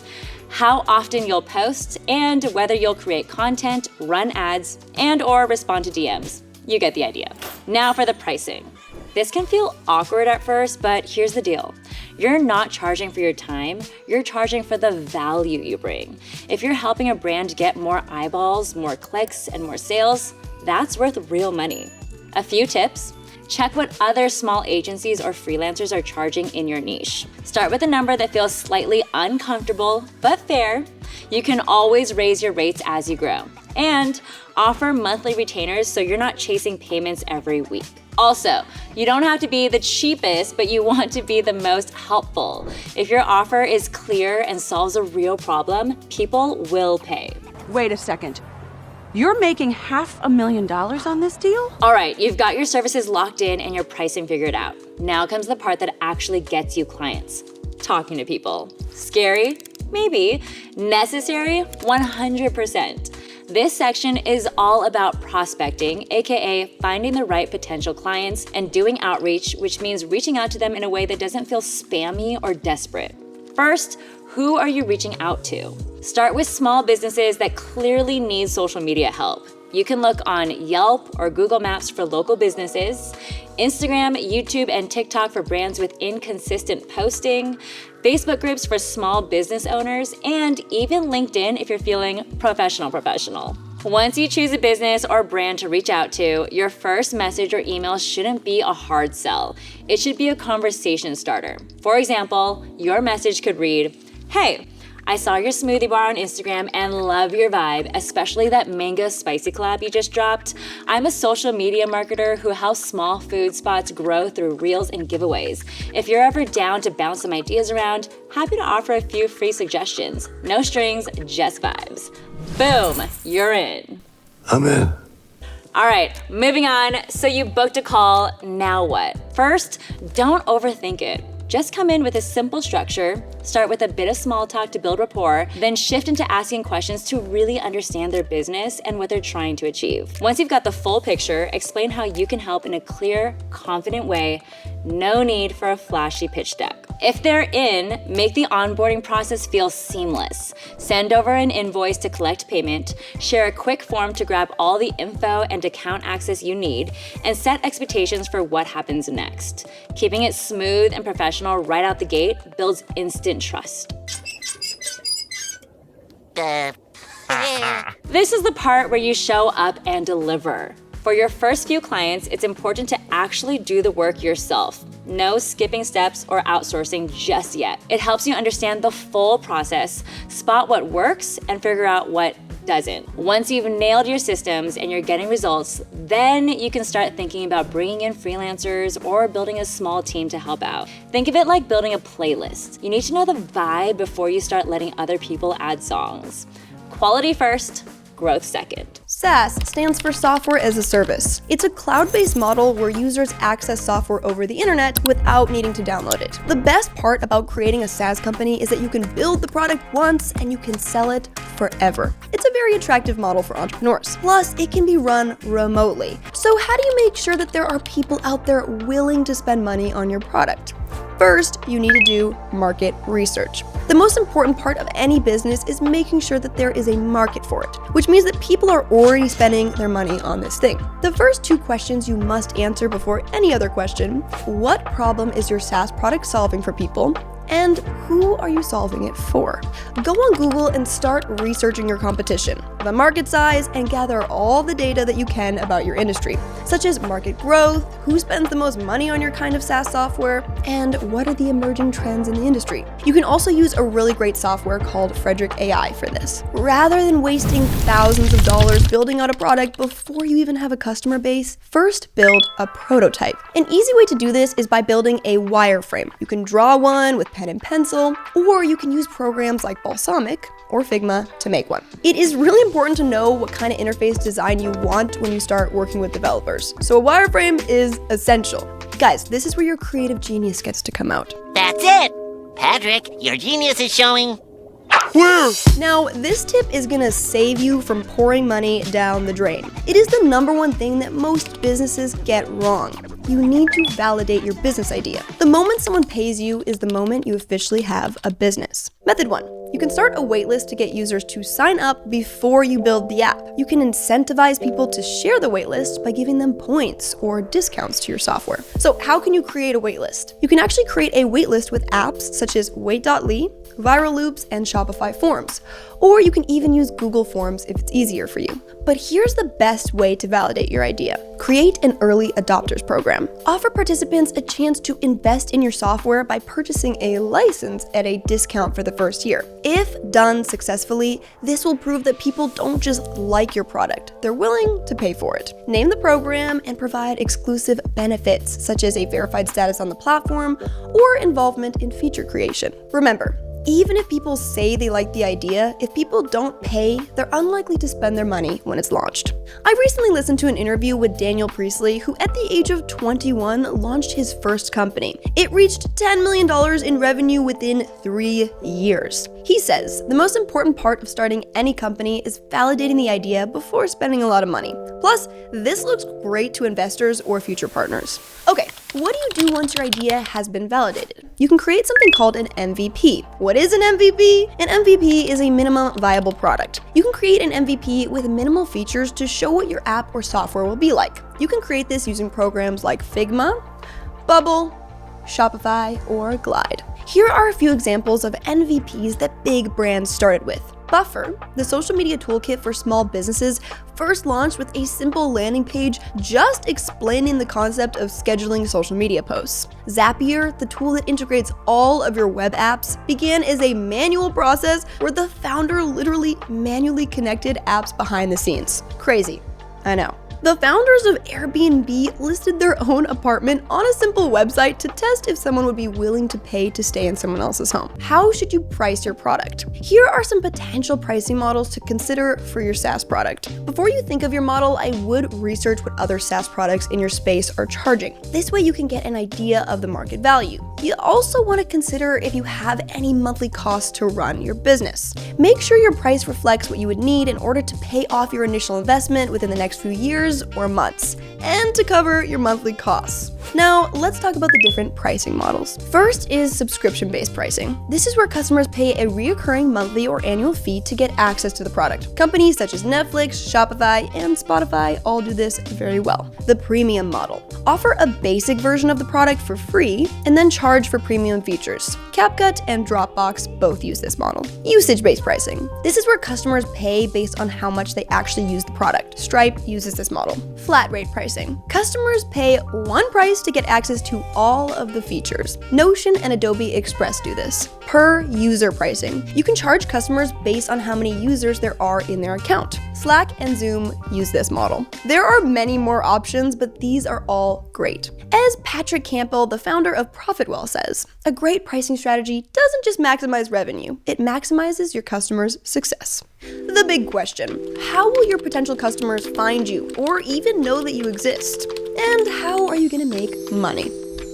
how often you'll post, and whether you'll create content, run ads, and/or respond to DMs. You get the idea. Now for the pricing. This can feel awkward at first, but here's the deal. You're not charging for your time, you're charging for the value you bring. If you're helping a brand get more eyeballs, more clicks, and more sales, that's worth real money. A few tips. Check what other small agencies or freelancers are charging in your niche. Start with a number that feels slightly uncomfortable, but fair. You can always raise your rates as you grow. And offer monthly retainers so you're not chasing payments every week. Also, you don't have to be the cheapest, but you want to be the most helpful. If your offer is clear and solves a real problem, people will pay. Wait a second. You're making $500,000 on this deal? All right, you've got your services locked in and your pricing figured out. Now comes the part that actually gets you clients. Talking to people. Scary? Maybe. Necessary? 100%. This section is all about prospecting, aka finding the right potential clients and doing outreach, which means reaching out to them in a way that doesn't feel spammy or desperate. First, who are you reaching out to? Start with small businesses that clearly need social media help. You can look on Yelp or Google Maps for local businesses, Instagram, YouTube, and TikTok for brands with inconsistent posting, Facebook groups for small business owners, and even LinkedIn if you're feeling professional. Once you choose a business or brand to reach out to, your first message or email shouldn't be a hard sell. It should be a conversation starter. For example, your message could read, "Hey, I saw your smoothie bar on Instagram and love your vibe, especially that mango spicy collab you just dropped. I'm a social media marketer who helps small food spots grow through reels and giveaways. If you're ever down to bounce some ideas around, happy to offer a few free suggestions. No strings, just vibes." Boom, you're in. I'm in. All right, moving on. So you booked a call, now what? First, don't overthink it. Just come in with a simple structure, start with a bit of small talk to build rapport, then shift into asking questions to really understand their business and what they're trying to achieve. Once you've got the full picture, explain how you can help in a clear, confident way. No need for a flashy pitch deck. If they're in, make the onboarding process feel seamless. Send over an invoice to collect payment, share a quick form to grab all the info and account access you need, and set expectations for what happens next. Keeping it smooth and professional right out the gate builds instant trust. This is the part where you show up and deliver. For your first few clients, it's important to actually do the work yourself. No skipping steps or outsourcing just yet. It helps you understand the full process, spot what works, and figure out what doesn't. Once you've nailed your systems and you're getting results, then you can start thinking about bringing in freelancers or building a small team to help out. Think of it like building a playlist. You need to know the vibe before you start letting other people add songs. Quality first, growth second. SaaS stands for Software as a Service. It's a cloud-based model where users access software over the internet without needing to download it. The best part about creating a SaaS company is that you can build the product once and you can sell it forever. It's a very attractive model for entrepreneurs. Plus, it can be run remotely. So how do you make sure that there are people out there willing to spend money on your product? First, you need to do market research. The most important part of any business is making sure that there is a market for it, which means that people are already spending their money on this thing. The first two questions you must answer before any other question: what problem is your SaaS product solving for people? And who are you solving it for? Go on Google and start researching your competition, the market size, and gather all the data that you can about your industry, such as market growth, who spends the most money on your kind of SaaS software, and what are the emerging trends in the industry. You can also use a really great software called Frederick AI for this. Rather than wasting thousands of dollars building out a product before you even have a customer base, first build a prototype. An easy way to do this is by building a wireframe. You can draw one with pen and pencil, or you can use programs like Balsamiq or Figma to make one. It is really important to know what kind of interface design you want when you start working with developers. So a wireframe is essential. Guys, this is where your creative genius gets to come out. That's it! Patrick, your genius is showing. Where? Now, this tip is gonna save you from pouring money down the drain. It is the number one thing that most businesses get wrong. You need to validate your business idea. The moment someone pays you is the moment you officially have a business. Method 1. You can start a waitlist to get users to sign up before you build the app. You can incentivize people to share the waitlist by giving them points or discounts to your software. So how can you create a waitlist? You can actually create a waitlist with apps such as Wait.ly, Viral Loops, and Shopify Forms. Or you can even use Google Forms if it's easier for you. But here's the best way to validate your idea. Create an early adopters program. Offer participants a chance to invest in your software by purchasing a license at a discount for the first year. If done successfully, this will prove that people don't just like your product, they're willing to pay for it. Name the program and provide exclusive benefits, such as a verified status on the platform or involvement in feature creation. Remember, Even if people say they like the idea, if people don't pay, they're unlikely to spend their money when it's launched. I recently listened to an interview with Daniel Priestley, who at the age of 21 launched his first company. It reached $10 million in revenue within 3 years. He says, the most important part of starting any company is validating the idea before spending a lot of money. Plus, this looks great to investors or future partners. Okay, what do you do once your idea has been validated? You can create something called an MVP. What is an MVP? An MVP is a minimum viable product. You can create an MVP with minimal features to show what your app or software will be like. You can create this using programs like Figma, Bubble, Shopify, or Glide. Here are a few examples of MVPs that big brands started with. Buffer, the social media toolkit for small businesses, first launched with a simple landing page just explaining the concept of scheduling social media posts. Zapier, the tool that integrates all of your web apps, began as a manual process where the founder literally manually connected apps behind the scenes. Crazy, I know. The founders of Airbnb listed their own apartment on a simple website to test if someone would be willing to pay to stay in someone else's home. How should you price your product? Here are some potential pricing models to consider for your SaaS product. Before you think of your model, I would research what other SaaS products in your space are charging. This way you can get an idea of the market value. You also want to consider if you have any monthly costs to run your business. Make sure your price reflects what you would need in order to pay off your initial investment within the next few years or months, and to cover your monthly costs. Now, let's talk about the different pricing models. First is subscription-based pricing. This is where customers pay a recurring monthly or annual fee to get access to the product. Companies such as Netflix, Shopify, and Spotify all do this very well. The premium model. Offer a basic version of the product for free, and then charge for premium features. CapCut and Dropbox both use this model. Usage-based pricing. This is where customers pay based on how much they actually use the product. Stripe uses this model. Flat rate pricing. Customers pay one price to get access to all of the features. Notion and Adobe Express do this. Per user pricing. You can charge customers based on how many users there are in their account. Slack and Zoom use this model. There are many more options, but these are all great. As Patrick Campbell, the founder of Profitwell, says, a great pricing strategy doesn't just maximize revenue, it maximizes your customers' success. The big question, how will your potential customers find you or even know that you exist? And how are you going to make money?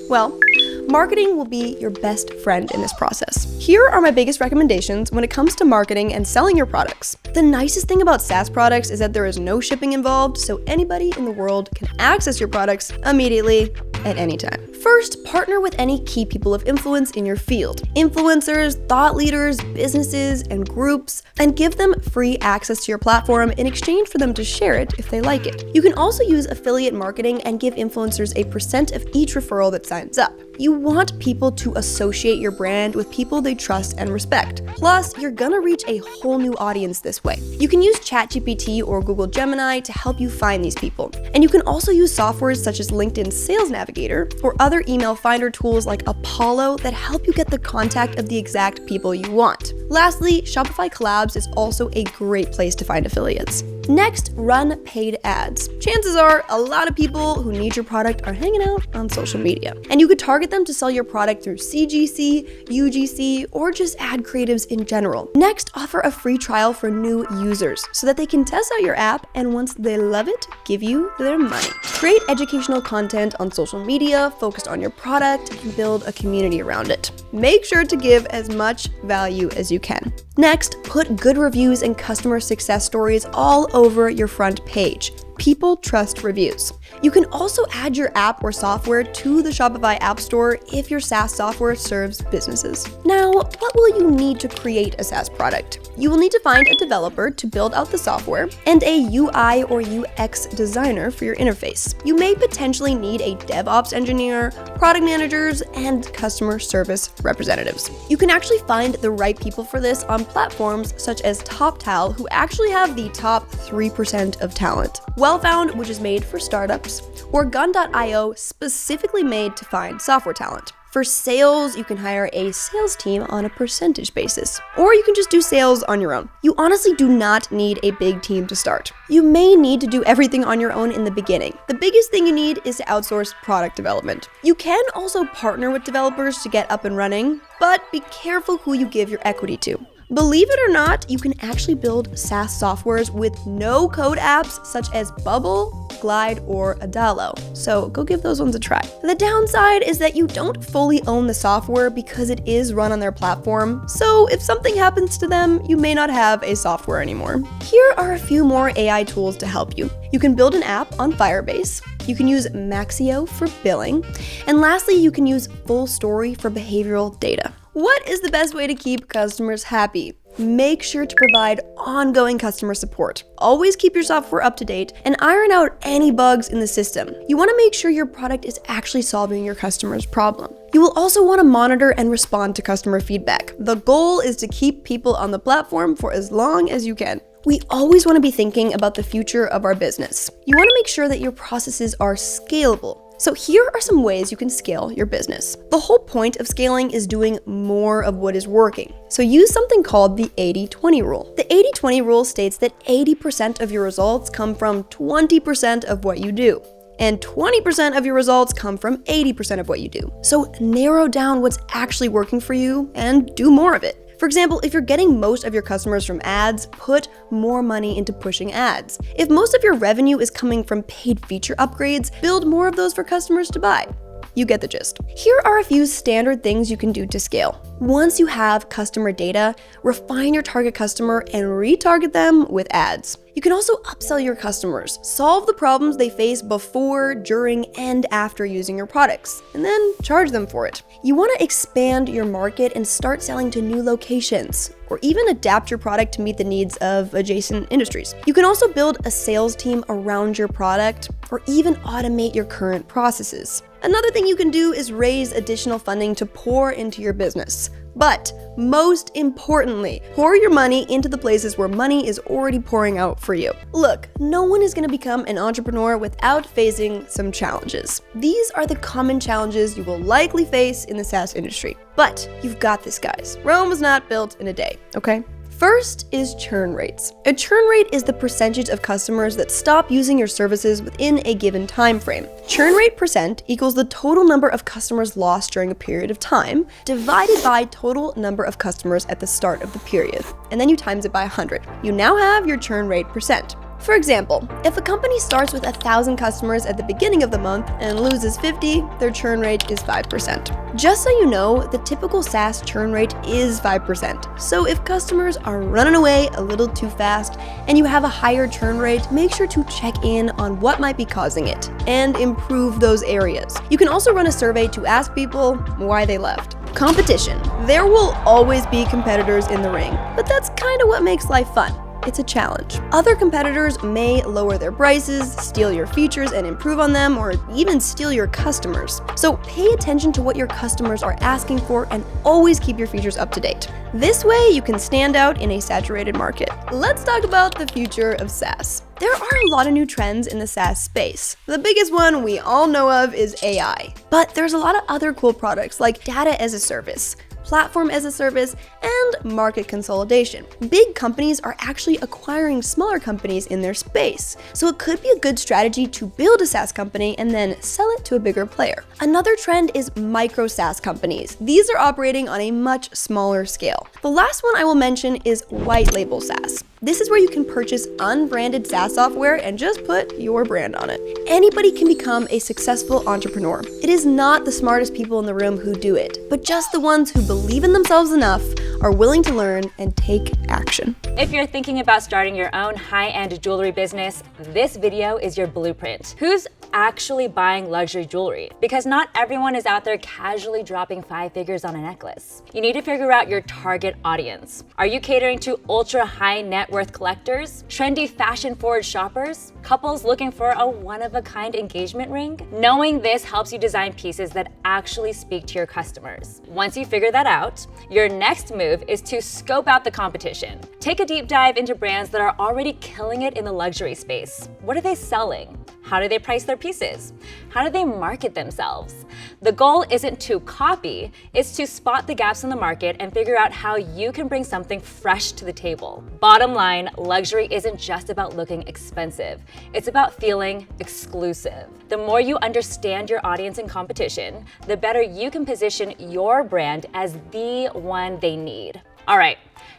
Well, marketing will be your best friend in this process. Here are my biggest recommendations when it comes to marketing and selling your products. The nicest thing about SaaS products is that there is no shipping involved, so anybody in the world can access your products immediately at any time. First, partner with any key people of influence in your field. Influencers, thought leaders, businesses, and groups, and give them free access to your platform in exchange for them to share it if they like it. You can also use affiliate marketing and give influencers a % of each referral that signs up. You want people to associate your brand with people they trust and respect. Plus, you're gonna reach a whole new audience this way. You can use ChatGPT or Google Gemini to help you find these people. And you can also use softwares such as LinkedIn Sales Navigator or other email finder tools like Apollo that help you get the contact of the exact people you want. Lastly, Shopify Collabs is also a great place to find affiliates. Next, run paid ads. Chances are a lot of people who need your product are hanging out on social media, and you could target them to sell your product through CGC, UGC, or just ad creatives in general. Next, offer a free trial for new users so that they can test out your app, and once they love it, give you their money. Create educational content on social media focused on your product and build a community around it. Make sure to give as much value as you can. Next, put good reviews and customer success stories all over your front page. People trust reviews. You can also add your app or software to the Shopify App Store if your SaaS software serves businesses. Now, what will you need to create a SaaS product? You will need to find a developer to build out the software and a UI or UX designer for your interface. You may potentially need a DevOps engineer, product managers, and customer service representatives. You can actually find the right people for this on platforms such as TopTal, who actually have the top 3% of talent. Wellfound, which is made for startups, or Gun.io, specifically made to find software talent. For sales, you can hire a sales team on a percentage basis, or you can just do sales on your own. You honestly do not need a big team to start. You may need to do everything on your own in the beginning. The biggest thing you need is to outsource product development. You can also partner with developers to get up and running, but be careful who you give your equity to. Believe it or not, you can actually build SaaS softwares with no-code apps such as Bubble, Glide, or Adalo. So go give those ones a try. The downside is that you don't fully own the software because it is run on their platform. So if something happens to them, you may not have a software anymore. Here are a few more AI tools to help you. You can build an app on Firebase. You can use Maxio for billing. And lastly, you can use FullStory for behavioral data. What is the best way to keep customers happy? Make sure to provide ongoing customer support. Always keep your software up to date and iron out any bugs in the system. You want to make sure your product is actually solving your customer's problem. You will also want to monitor and respond to customer feedback. The goal is to keep people on the platform for as long as you can. We always want to be thinking about the future of our business. You want to make sure that your processes are scalable. So here are some ways you can scale your business. The whole point of scaling is doing more of what is working. So use something called the 80-20 rule. The 80-20 rule states that 80% of your results come from 20% of what you do, and 20% of your results come from 80% of what you do. So narrow down what's actually working for you and do more of it. For example, if you're getting most of your customers from ads, put more money into pushing ads. If most of your revenue is coming from paid feature upgrades, build more of those for customers to buy. You get the gist. Here are a few standard things you can do to scale. Once you have customer data, refine your target customer and retarget them with ads. You can also upsell your customers, solve the problems they face before, during, and after using your products, and then charge them for it. You want to expand your market and start selling to new locations, or even adapt your product to meet the needs of adjacent industries. You can also build a sales team around your product, or even automate your current processes. Another thing you can do is raise additional funding to pour into your business. But most importantly, pour your money into the places where money is already pouring out for you. Look, no one is going to become an entrepreneur without facing some challenges. These are the common challenges you will likely face in the SaaS industry. But you've got this, guys. Rome was not built in a day, okay? First is churn rates. A churn rate is the percentage of customers that stop using your services within a given time frame. Churn rate percent equals the total number of customers lost during a period of time divided by total number of customers at the start of the period. And then you times it by 100. You now have your churn rate percent. For example, if a company starts with 1,000 customers at the beginning of the month and loses 50, their churn rate is 5%. Just so you know, the typical SaaS churn rate is 5%. So if customers are running away a little too fast and you have a higher churn rate, make sure to check in on what might be causing it and improve those areas. You can also run a survey to ask people why they left. Competition. There will always be competitors in the ring, but that's kind of what makes life fun. It's a challenge. Other competitors may lower their prices, steal your features and improve on them, or even steal your customers. So pay attention to what your customers are asking for and always keep your features up to date. This way you can stand out in a saturated market. Let's talk about the future of SaaS. There are a lot of new trends in the SaaS space. The biggest one we all know of is AI. But there's a lot of other cool products like data as a service, platform as a service, and market consolidation. Big companies are actually acquiring smaller companies in their space, so it could be a good strategy to build a SaaS company and then sell it to a bigger player. Another trend is micro SaaS companies. These are operating on a much smaller scale. The last one I will mention is white label SaaS. This is where you can purchase unbranded SaaS software and just put your brand on it. Anybody can become a successful entrepreneur. It is not the smartest people in the room who do it, but just the ones who believe in themselves enough, are willing to learn, and take action. If you're thinking about starting your own high-end jewelry business, this video is your blueprint. Who's actually buying luxury jewelry? Because not everyone is out there casually dropping 5 figures on a necklace. You need to figure out your target audience. Are you catering to ultra high net worth collectors, trendy fashion forward shoppers, couples looking for a one-of-a-kind engagement ring? Knowing this helps you design pieces that actually speak to your customers. Once you figure that out, your next move is to scope out the competition. Take a deep dive into brands that are already killing it in the luxury space. What are they selling? How do they price their pieces? How do they market themselves? The goal isn't to copy, it's to spot the gaps in the market and figure out how you can bring something fresh to the table. Bottom line, luxury isn't just about looking expensive. It's about feeling exclusive. The more you understand your audience and competition, the better you can position your brand as the one they need. All right.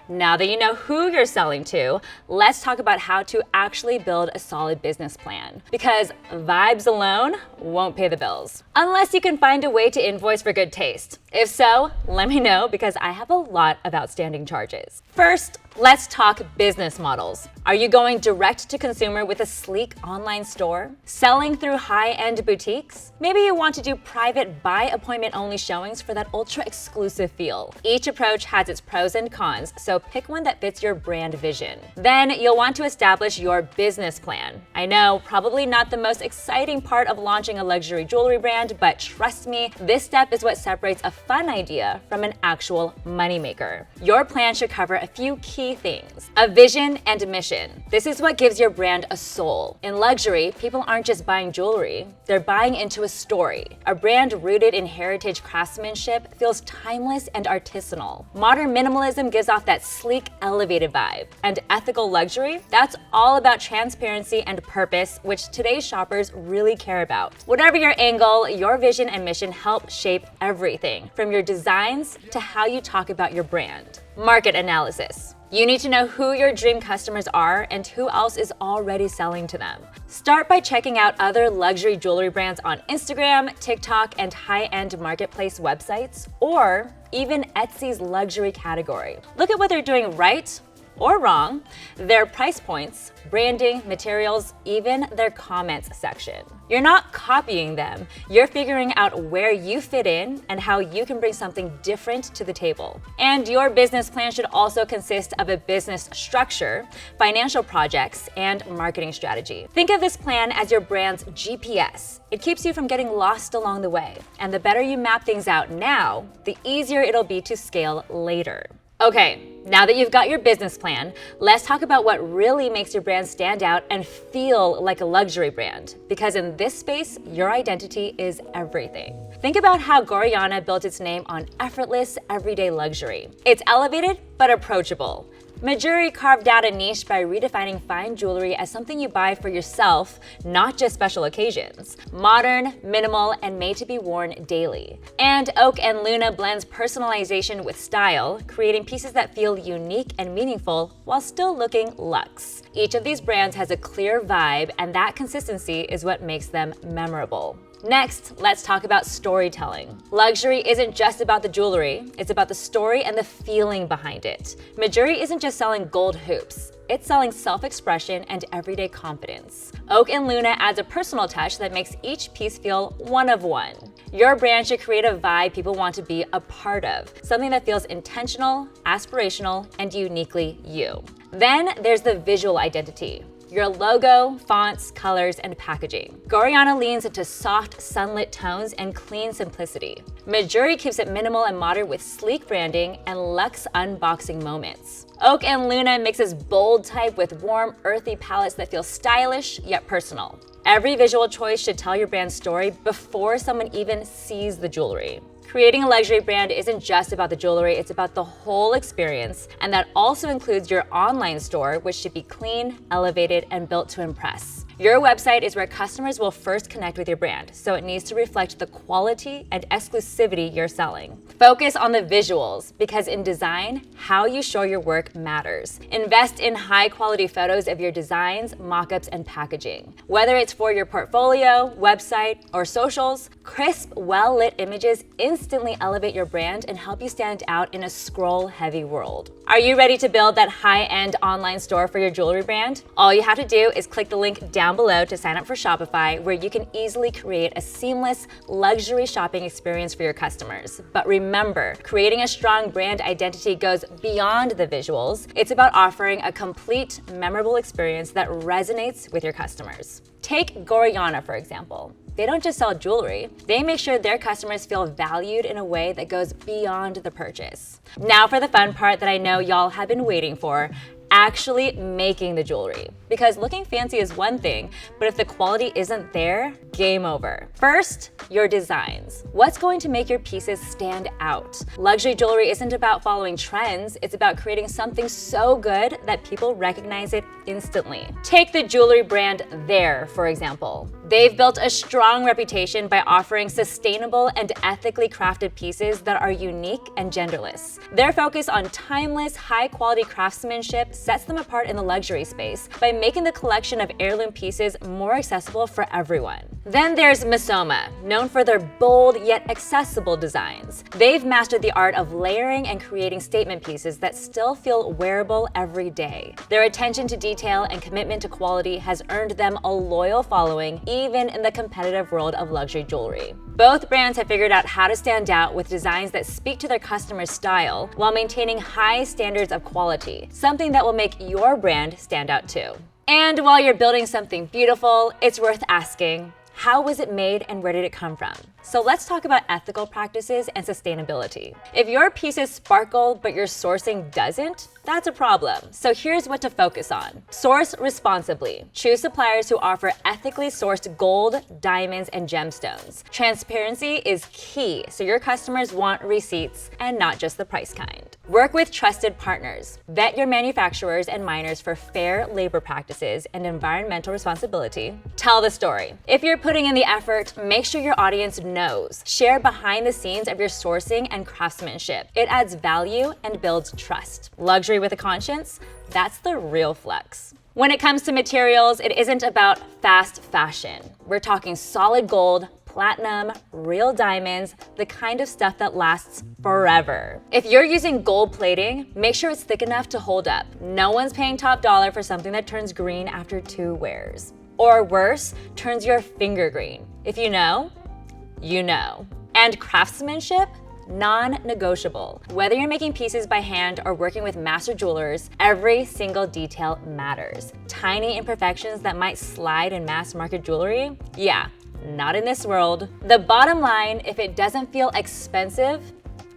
Now that you know who you're selling to, let's talk about how to actually build a solid business plan. Because vibes alone won't pay the bills, unless you can find a way to invoice for good taste. If so, let me know because I have a lot of outstanding charges. First, let's talk business models. Are you going direct to consumer with a sleek online store? Selling through high-end boutiques? Maybe you want to do private by appointment only showings for that ultra exclusive feel. Each approach has its pros and cons, so pick one that fits your brand vision. Then you'll want to establish your business plan. I know, probably not the most exciting part of launching a luxury jewelry brand, but trust me, this step is what separates a fun idea from an actual moneymaker. Your plan should cover a few key things: a vision and a mission. This is what gives your brand a soul. In luxury, people aren't just buying jewelry, they're buying into a story. A brand rooted in heritage craftsmanship feels timeless and artisanal. Modern minimalism gives off that sleek, elevated vibe. And ethical luxury, that's all about transparency and purpose, which today's shoppers really care about. Whatever your angle, your vision and mission help shape everything, from your designs to how you talk about your brand. Market analysis. You need to know who your dream customers are and who else is already selling to them. Start by checking out other luxury jewelry brands on Instagram, TikTok, and high-end marketplace websites, or even Etsy's luxury category. Look at what they're doing right or wrong, their price points, branding, materials, even their comments section. You're not copying them, you're figuring out where you fit in and how you can bring something different to the table. And your business plan should also consist of a business structure, financial projects, and marketing strategy. Think of this plan as your brand's GPS. It keeps you from getting lost along the way. And the better you map things out now, the easier it'll be to scale later. Okay, now that you've got your business plan, let's talk about what really makes your brand stand out and feel like a luxury brand. Because in this space, your identity is everything. Think about how Gorjana built its name on effortless, everyday luxury. It's elevated, but approachable. Midjourney carved out a niche by redefining fine jewelry as something you buy for yourself, not just special occasions. Modern, minimal, and made to be worn daily. And Oak and Luna blends personalization with style, creating pieces that feel unique and meaningful while still looking luxe. Each of these brands has a clear vibe, and that consistency is what makes them memorable. Next, let's talk about storytelling. Luxury isn't just about the jewelry, it's about the story and the feeling behind it. Midjourney isn't just selling gold hoops, it's selling self-expression and everyday confidence. Oak and Luna adds a personal touch that makes each piece feel one of one. Your brand should create a vibe people want to be a part of, something that feels intentional, aspirational, and uniquely you. Then there's the visual identity. Your logo, fonts, colors, and packaging. Gorjana leans into soft, sunlit tones and clean simplicity. Midjourney keeps it minimal and modern with sleek branding and luxe unboxing moments. Oak and Luna mixes bold type with warm, earthy palettes that feel stylish yet personal. Every visual choice should tell your brand's story before someone even sees the jewelry. Creating a luxury brand isn't just about the jewelry, it's about the whole experience, and that also includes your online store, which should be clean, elevated, and built to impress. Your website is where customers will first connect with your brand, so it needs to reflect the quality and exclusivity you're selling. Focus on the visuals, because in design, how you show your work matters. Invest in high-quality photos of your designs, mock-ups, and packaging. Whether it's for your portfolio, website, or socials, crisp, well-lit images instantly elevate your brand and help you stand out in a scroll-heavy world. Are you ready to build that high-end online store for your jewelry brand? All you have to do is click the link down below to sign up for Shopify, where you can easily create a seamless luxury shopping experience for your customers. But remember, creating a strong brand identity goes beyond the visuals. It's about offering a complete, memorable experience that resonates with your customers. Take Gorjana, for example. They don't just sell jewelry, they make sure their customers feel valued in a way that goes beyond the purchase. Now for the fun part that I know y'all have been waiting for, actually making the jewelry. Because looking fancy is one thing, but if the quality isn't there, game over. First, your designs. What's going to make your pieces stand out? Luxury jewelry isn't about following trends, it's about creating something so good that people recognize it instantly. Take the jewelry brand There, for example. They've built a strong reputation by offering sustainable and ethically crafted pieces that are unique and genderless. Their focus on timeless, high-quality craftsmanship sets them apart in the luxury space by making the collection of heirloom pieces more accessible for everyone. Then there's Misoma, known for their bold yet accessible designs. They've mastered the art of layering and creating statement pieces that still feel wearable every day. Their attention to detail and commitment to quality has earned them a loyal following, even in the competitive world of luxury jewelry. Both brands have figured out how to stand out with designs that speak to their customers' style while maintaining high standards of quality, something that will make your brand stand out too. And while you're building something beautiful, it's worth asking, how was it made and where did it come from? So let's talk about ethical practices and sustainability. If your pieces sparkle but your sourcing doesn't, that's a problem. So here's what to focus on. Source responsibly. Choose suppliers who offer ethically sourced gold, diamonds, and gemstones. Transparency is key, so your customers want receipts and not just the price kind. Work with trusted partners. Vet your manufacturers and miners for fair labor practices and environmental responsibility. Tell the story. If you're putting in the effort, make sure your audience knows. Share behind the scenes of your sourcing and craftsmanship. It adds value and builds trust. Luxury with a conscience? That's the real flex. When it comes to materials, it isn't about fast fashion. We're talking solid gold, platinum, real diamonds, the kind of stuff that lasts forever. If you're using gold plating, make sure it's thick enough to hold up. No one's paying top dollar for something that turns green after 2 wears. Or worse, turns your finger green. If you know, you know. And craftsmanship? Non-negotiable. Whether you're making pieces by hand or working with master jewelers, every single detail matters. Tiny imperfections that might slide in mass market jewelry? Yeah, not in this world. The bottom line, if it doesn't feel expensive,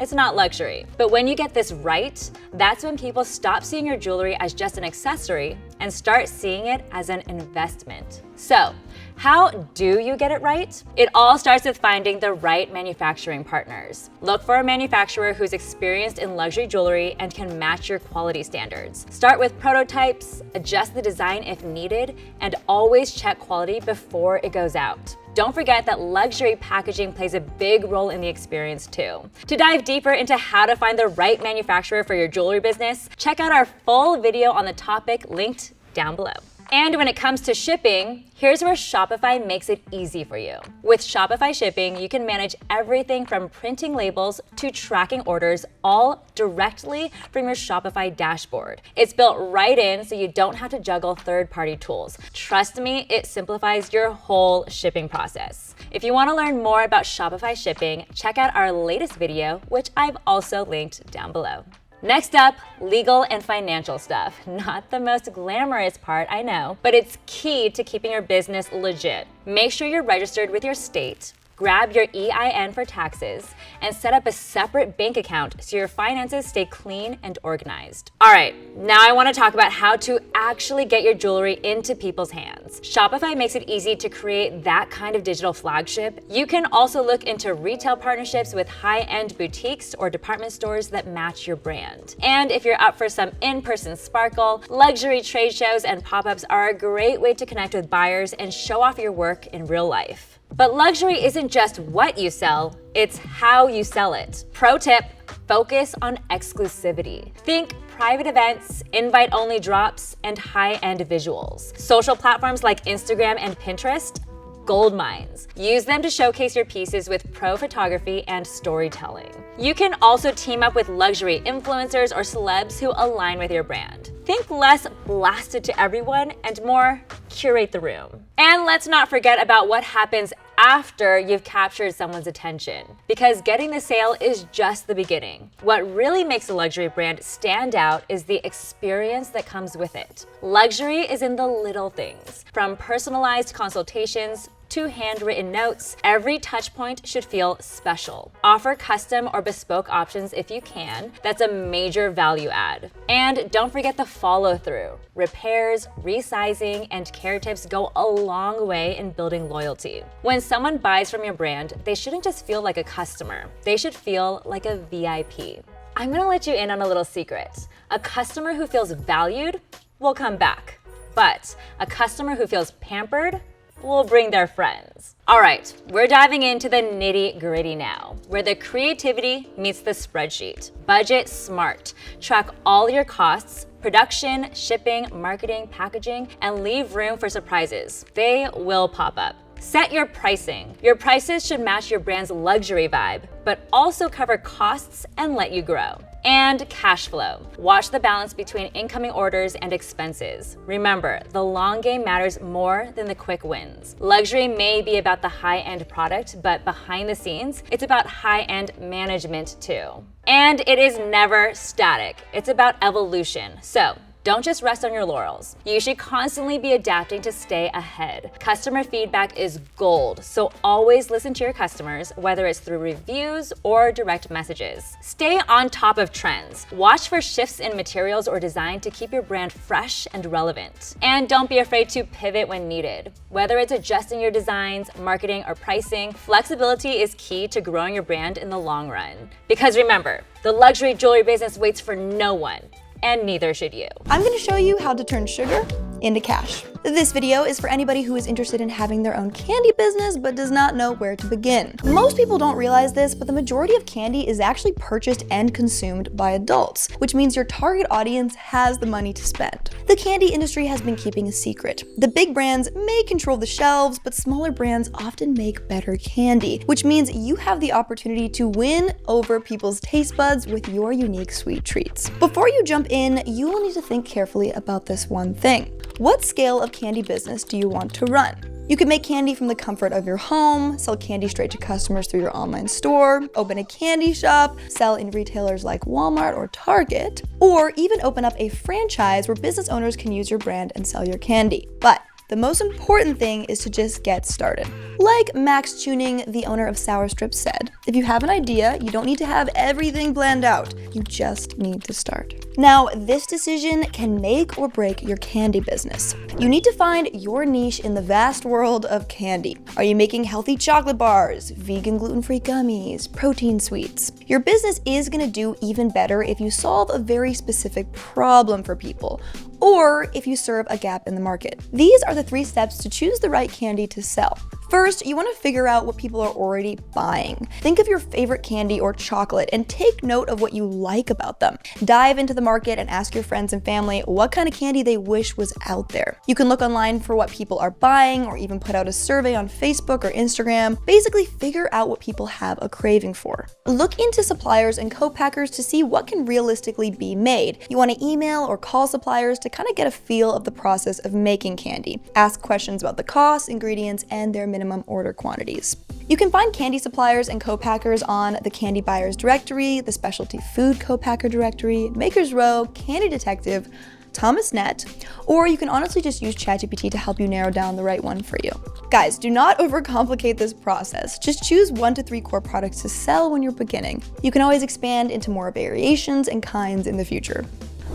it's not luxury. But when you get this right, that's when people stop seeing your jewelry as just an accessory and start seeing it as an investment. So, how do you get it right? It all starts with finding the right manufacturing partners. Look for a manufacturer who's experienced in luxury jewelry and can match your quality standards. Start with prototypes, adjust the design if needed, and always check quality before it goes out. Don't forget that luxury packaging plays a big role in the experience too. To dive deeper into how to find the right manufacturer for your jewelry business, check out our full video on the topic linked down below. And when it comes to shipping, here's where Shopify makes it easy for you. With Shopify shipping, you can manage everything from printing labels to tracking orders, all directly from your Shopify dashboard. It's built right in so you don't have to juggle third-party tools. Trust me, it simplifies your whole shipping process. If you want to learn more about Shopify shipping, check out our latest video, which I've also linked down below. Next up, legal and financial stuff. Not the most glamorous part, I know, but it's key to keeping your business legit. Make sure you're registered with your state, grab your EIN for taxes, and set up a separate bank account so your finances stay clean and organized. All right, now I want to talk about how to actually get your jewelry into people's hands. Shopify makes it easy to create that kind of digital flagship. You can also look into retail partnerships with high-end boutiques or department stores that match your brand. And if you're up for some in-person sparkle, luxury trade shows and pop-ups are a great way to connect with buyers and show off your work in real life. But luxury isn't just what you sell, it's how you sell it. Pro tip, focus on exclusivity. Think private events, invite-only drops, and high-end visuals. Social platforms like Instagram and Pinterest, gold mines. Use them to showcase your pieces with pro photography and storytelling. You can also team up with luxury influencers or celebs who align with your brand. Think less blasted to everyone and more curate the room. And let's not forget about what happens after you've captured someone's attention, because getting the sale is just the beginning. What really makes a luxury brand stand out is the experience that comes with it. Luxury is in the little things, from personalized consultations to handwritten notes, every touch point should feel special. Offer custom or bespoke options if you can. That's a major value add. And don't forget the follow through. Repairs, resizing, and care tips go a long way in building loyalty. When someone buys from your brand, they shouldn't just feel like a customer. They should feel like a VIP. I'm gonna let you in on a little secret. A customer who feels valued will come back, but a customer who feels pampered will bring their friends. All right, we're diving into the nitty-gritty now, where the creativity meets the spreadsheet. Budget smart. Track all your costs, production, shipping, marketing, packaging, and leave room for surprises. They will pop up. Set your pricing. Your prices should match your brand's luxury vibe, but also cover costs and let you grow. And cash flow. Watch the balance between incoming orders and expenses. Remember, the long game matters more than the quick wins. Luxury may be about the high-end product, but behind the scenes, it's about high-end management too. And it is never static. It's about evolution. So, don't just rest on your laurels. You should constantly be adapting to stay ahead. Customer feedback is gold, so always listen to your customers, whether it's through reviews or direct messages. Stay on top of trends. Watch for shifts in materials or design to keep your brand fresh and relevant. And don't be afraid to pivot when needed. Whether it's adjusting your designs, marketing, or pricing, flexibility is key to growing your brand in the long run. Because remember, the luxury jewelry business waits for no one. And neither should you. I'm going to show you how to turn sugar into cash. This video is for anybody who is interested in having their own candy business but does not know where to begin. Most people don't realize this, but the majority of candy is actually purchased and consumed by adults, which means your target audience has the money to spend. The candy industry has been keeping a secret. The big brands may control the shelves, but smaller brands often make better candy, which means you have the opportunity to win over people's taste buds with your unique sweet treats. Before you jump in, you will need to think carefully about this one thing. What scale of candy business do you want to run? You could make candy from the comfort of your home, sell candy straight to customers through your online store, open a candy shop, sell in retailers like Walmart or Target, or even open up a franchise where business owners can use your brand and sell your candy. But the most important thing is to just get started. Like Max Tuning, the owner of Sour Strips, said, if you have an idea, you don't need to have everything planned out. You just need to start. Now, this decision can make or break your candy business. You need to find your niche in the vast world of candy. Are you making healthy chocolate bars, vegan gluten-free gummies, protein sweets? Your business is gonna do even better if you solve a very specific problem for people, or if you serve a gap in the market. These are the 3 steps to choose the right candy to sell. First, you want to figure out what people are already buying. Think of your favorite candy or chocolate and take note of what you like about them. Dive into the market and ask your friends and family what kind of candy they wish was out there. You can look online for what people are buying or even put out a survey on Facebook or Instagram. Basically, figure out what people have a craving for. Look into suppliers and co-packers to see what can realistically be made. You want to email or call suppliers to kind of get a feel of the process of making candy. Ask questions about the costs, ingredients, and their minimum order quantities. You can find candy suppliers and co-packers on the Candy Buyers Directory, the Specialty Food Co-Packer Directory, Maker's Row, Candy Detective, ThomasNet, or you can honestly just use ChatGPT to help you narrow down the right one for you. Guys, do not overcomplicate this process. Just choose 1 to 3 core products to sell when you're beginning. You can always expand into more variations and kinds in the future.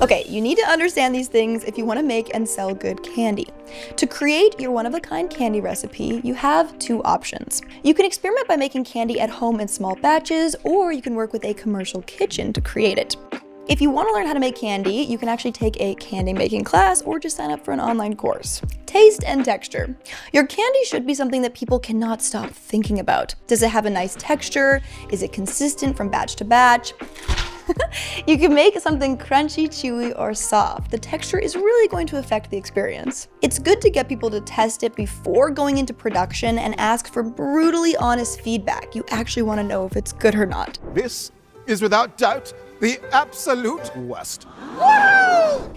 Okay, you need to understand these things if you want to make and sell good candy. To create your one-of-a-kind candy recipe, you have 2 options. You can experiment by making candy at home in small batches, or you can work with a commercial kitchen to create it. If you want to learn how to make candy, you can actually take a candy making class or just sign up for an online course. Taste and texture. Your candy should be something that people cannot stop thinking about. Does it have a nice texture? Is it consistent from batch to batch? You can make something crunchy, chewy, or soft. The texture is really going to affect the experience. It's good to get people to test it before going into production and ask for brutally honest feedback. You actually want to know if it's good or not. This is without doubt the absolute worst.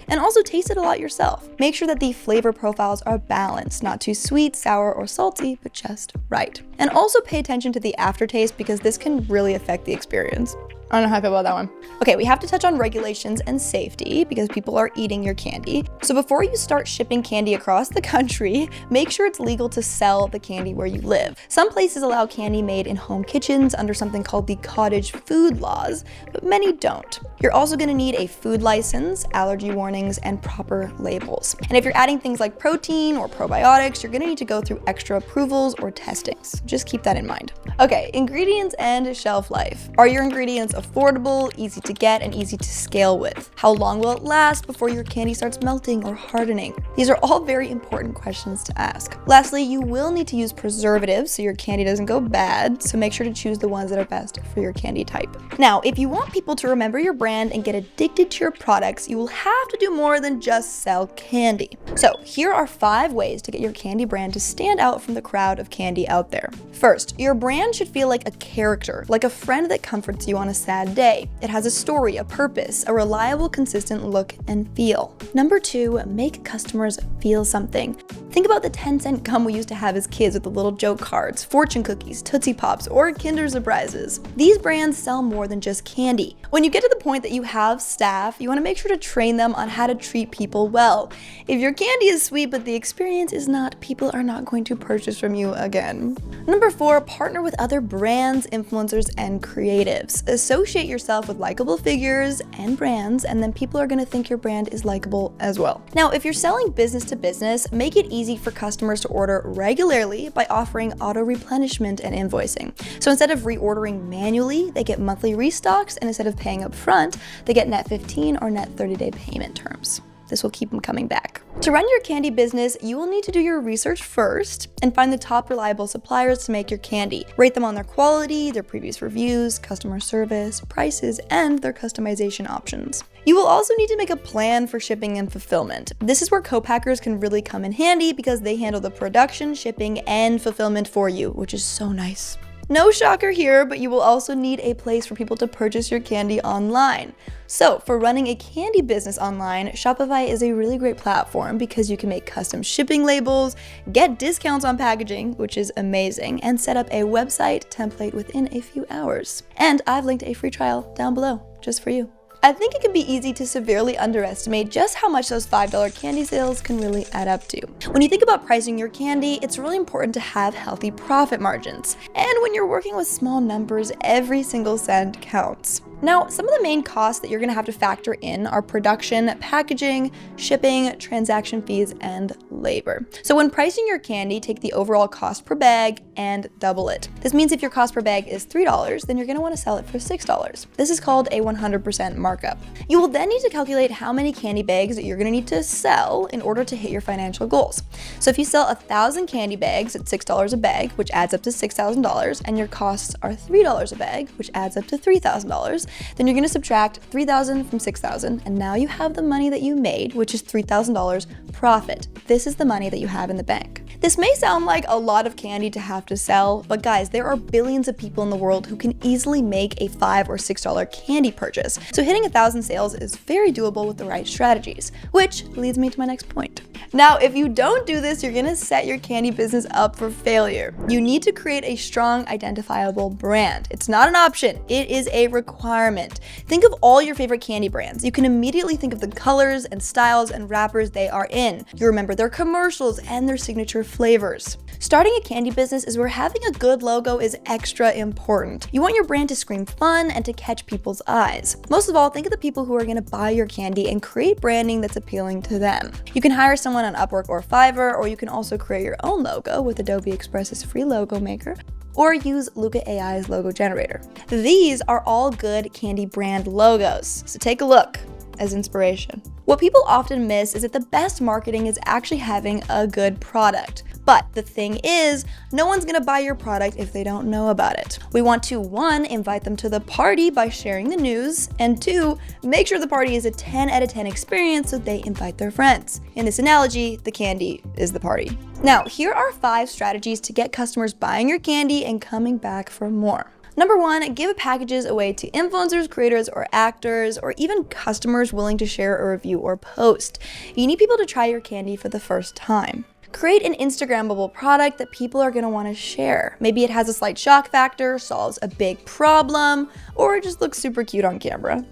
And also taste it a lot yourself. Make sure that the flavor profiles are balanced, not too sweet, sour, or salty, but just right. And also pay attention to the aftertaste because this can really affect the experience. I don't know how I feel about that one. Okay, we have to touch on regulations and safety because people are eating your candy. So before you start shipping candy across the country, make sure it's legal to sell the candy where you live. Some places allow candy made in home kitchens under something called the cottage food laws, but many don't. You're also going to need a food license, allergy warnings, and proper labels. And if you're adding things like protein or probiotics, you're going to need to go through extra approvals or testings. Just keep that in mind. Okay, ingredients and shelf life. Are your ingredients affordable, easy to get, and easy to scale with? How long will it last before your candy starts melting or hardening? These are all very important questions to ask. Lastly, you will need to use preservatives so your candy doesn't go bad, so make sure to choose the ones that are best for your candy type. Now, if you want people to remember your brand and get addicted to your products, you will have to do more than just sell candy. So here are 5 ways to get your candy brand to stand out from the crowd of candy out there. First, your brand should feel like a character, like a friend that comforts you on a sad day. It has a story, a purpose, a reliable, consistent look and feel. Number 2, make customers feel something. Think about the 10-cent gum we used to have as kids with the little joke cards, fortune cookies, Tootsie Pops, or Kinder Surprises. These brands sell more than just candy. When you get to the point that you have staff, you want to make sure to train them on how to treat people well. If your candy is sweet but the experience is not, people are not going to purchase from you again. Number 4, partner with other brands, influencers, and creatives. Associate yourself with likable figures and brands, and then people are going to think your brand is likable as well. Now, if you're selling business to business, make it easy for customers to order regularly by offering auto replenishment and invoicing. So instead of reordering manually, they get monthly restocks, and instead of paying up front, they get net 15 or net 30-day payment terms. This will keep them coming back. To run your candy business, you will need to do your research first and find the top reliable suppliers to make your candy. Rate them on their quality, their previous reviews, customer service, prices, and their customization options. You will also need to make a plan for shipping and fulfillment. This is where co-packers can really come in handy because they handle the production, shipping, and fulfillment for you, which is so nice. No shocker here, but you will also need a place for people to purchase your candy online. So for running a candy business online, Shopify is a really great platform because you can make custom shipping labels, get discounts on packaging, which is amazing, and set up a website template within a few hours. And I've linked a free trial down below just for you. I think it can be easy to severely underestimate just how much those $5 candy sales can really add up to. When you think about pricing your candy, it's really important to have healthy profit margins. And when you're working with small numbers, every single cent counts. Now, some of the main costs that you're going to have to factor in are production, packaging, shipping, transaction fees, and labor. So when pricing your candy, take the overall cost per bag and double it. This means if your cost per bag is $3, then you're going to want to sell it for $6. This is called a 100% markup. You will then need to calculate how many candy bags that you're going to need to sell in order to hit your financial goals. So if you sell 1,000 candy bags at $6 a bag, which adds up to $6,000, and your costs are $3 a bag, which adds up to $3,000, then you're going to subtract $3,000 from $6,000, and now you have the money that you made, which is $3,000 profit. This is the money that you have in the bank. This may sound like a lot of candy to have to sell, but guys, there are billions of people in the world who can easily make a $5 or $6 candy purchase. So hitting 1,000 sales is very doable with the right strategies, which leads me to my next point. Now, if you don't do this, you're going to set your candy business up for failure. You need to create a strong, identifiable brand. It's not an option, it is a requirement. Think of all your favorite candy brands. You can immediately think of the colors and styles and wrappers they are in. You remember their commercials and their signature flavors. Starting a candy business is where having a good logo is extra important. You want your brand to scream fun and to catch people's eyes. Most of all, think of the people who are going to buy your candy and create branding that's appealing to them. You can hire someone on Upwork or Fiverr, or you can also create your own logo with Adobe Express's free logo maker, or use Luca AI's logo generator. These are all good candy brand logos, so take a look as inspiration. What people often miss is that the best marketing is actually having a good product. But the thing is, no one's gonna buy your product if they don't know about it. We want to, 1, invite them to the party by sharing the news, and 2, make sure the party is a 10 out of 10 experience so they invite their friends. In this analogy, the candy is the party. Now, here are 5 strategies to get customers buying your candy and coming back for more. Number 1, give packages away to influencers, creators, or actors, or even customers willing to share a review or post. You need people to try your candy for the first time. Create an Instagrammable product that people are gonna wanna share. Maybe it has a slight shock factor, solves a big problem, or it just looks super cute on camera.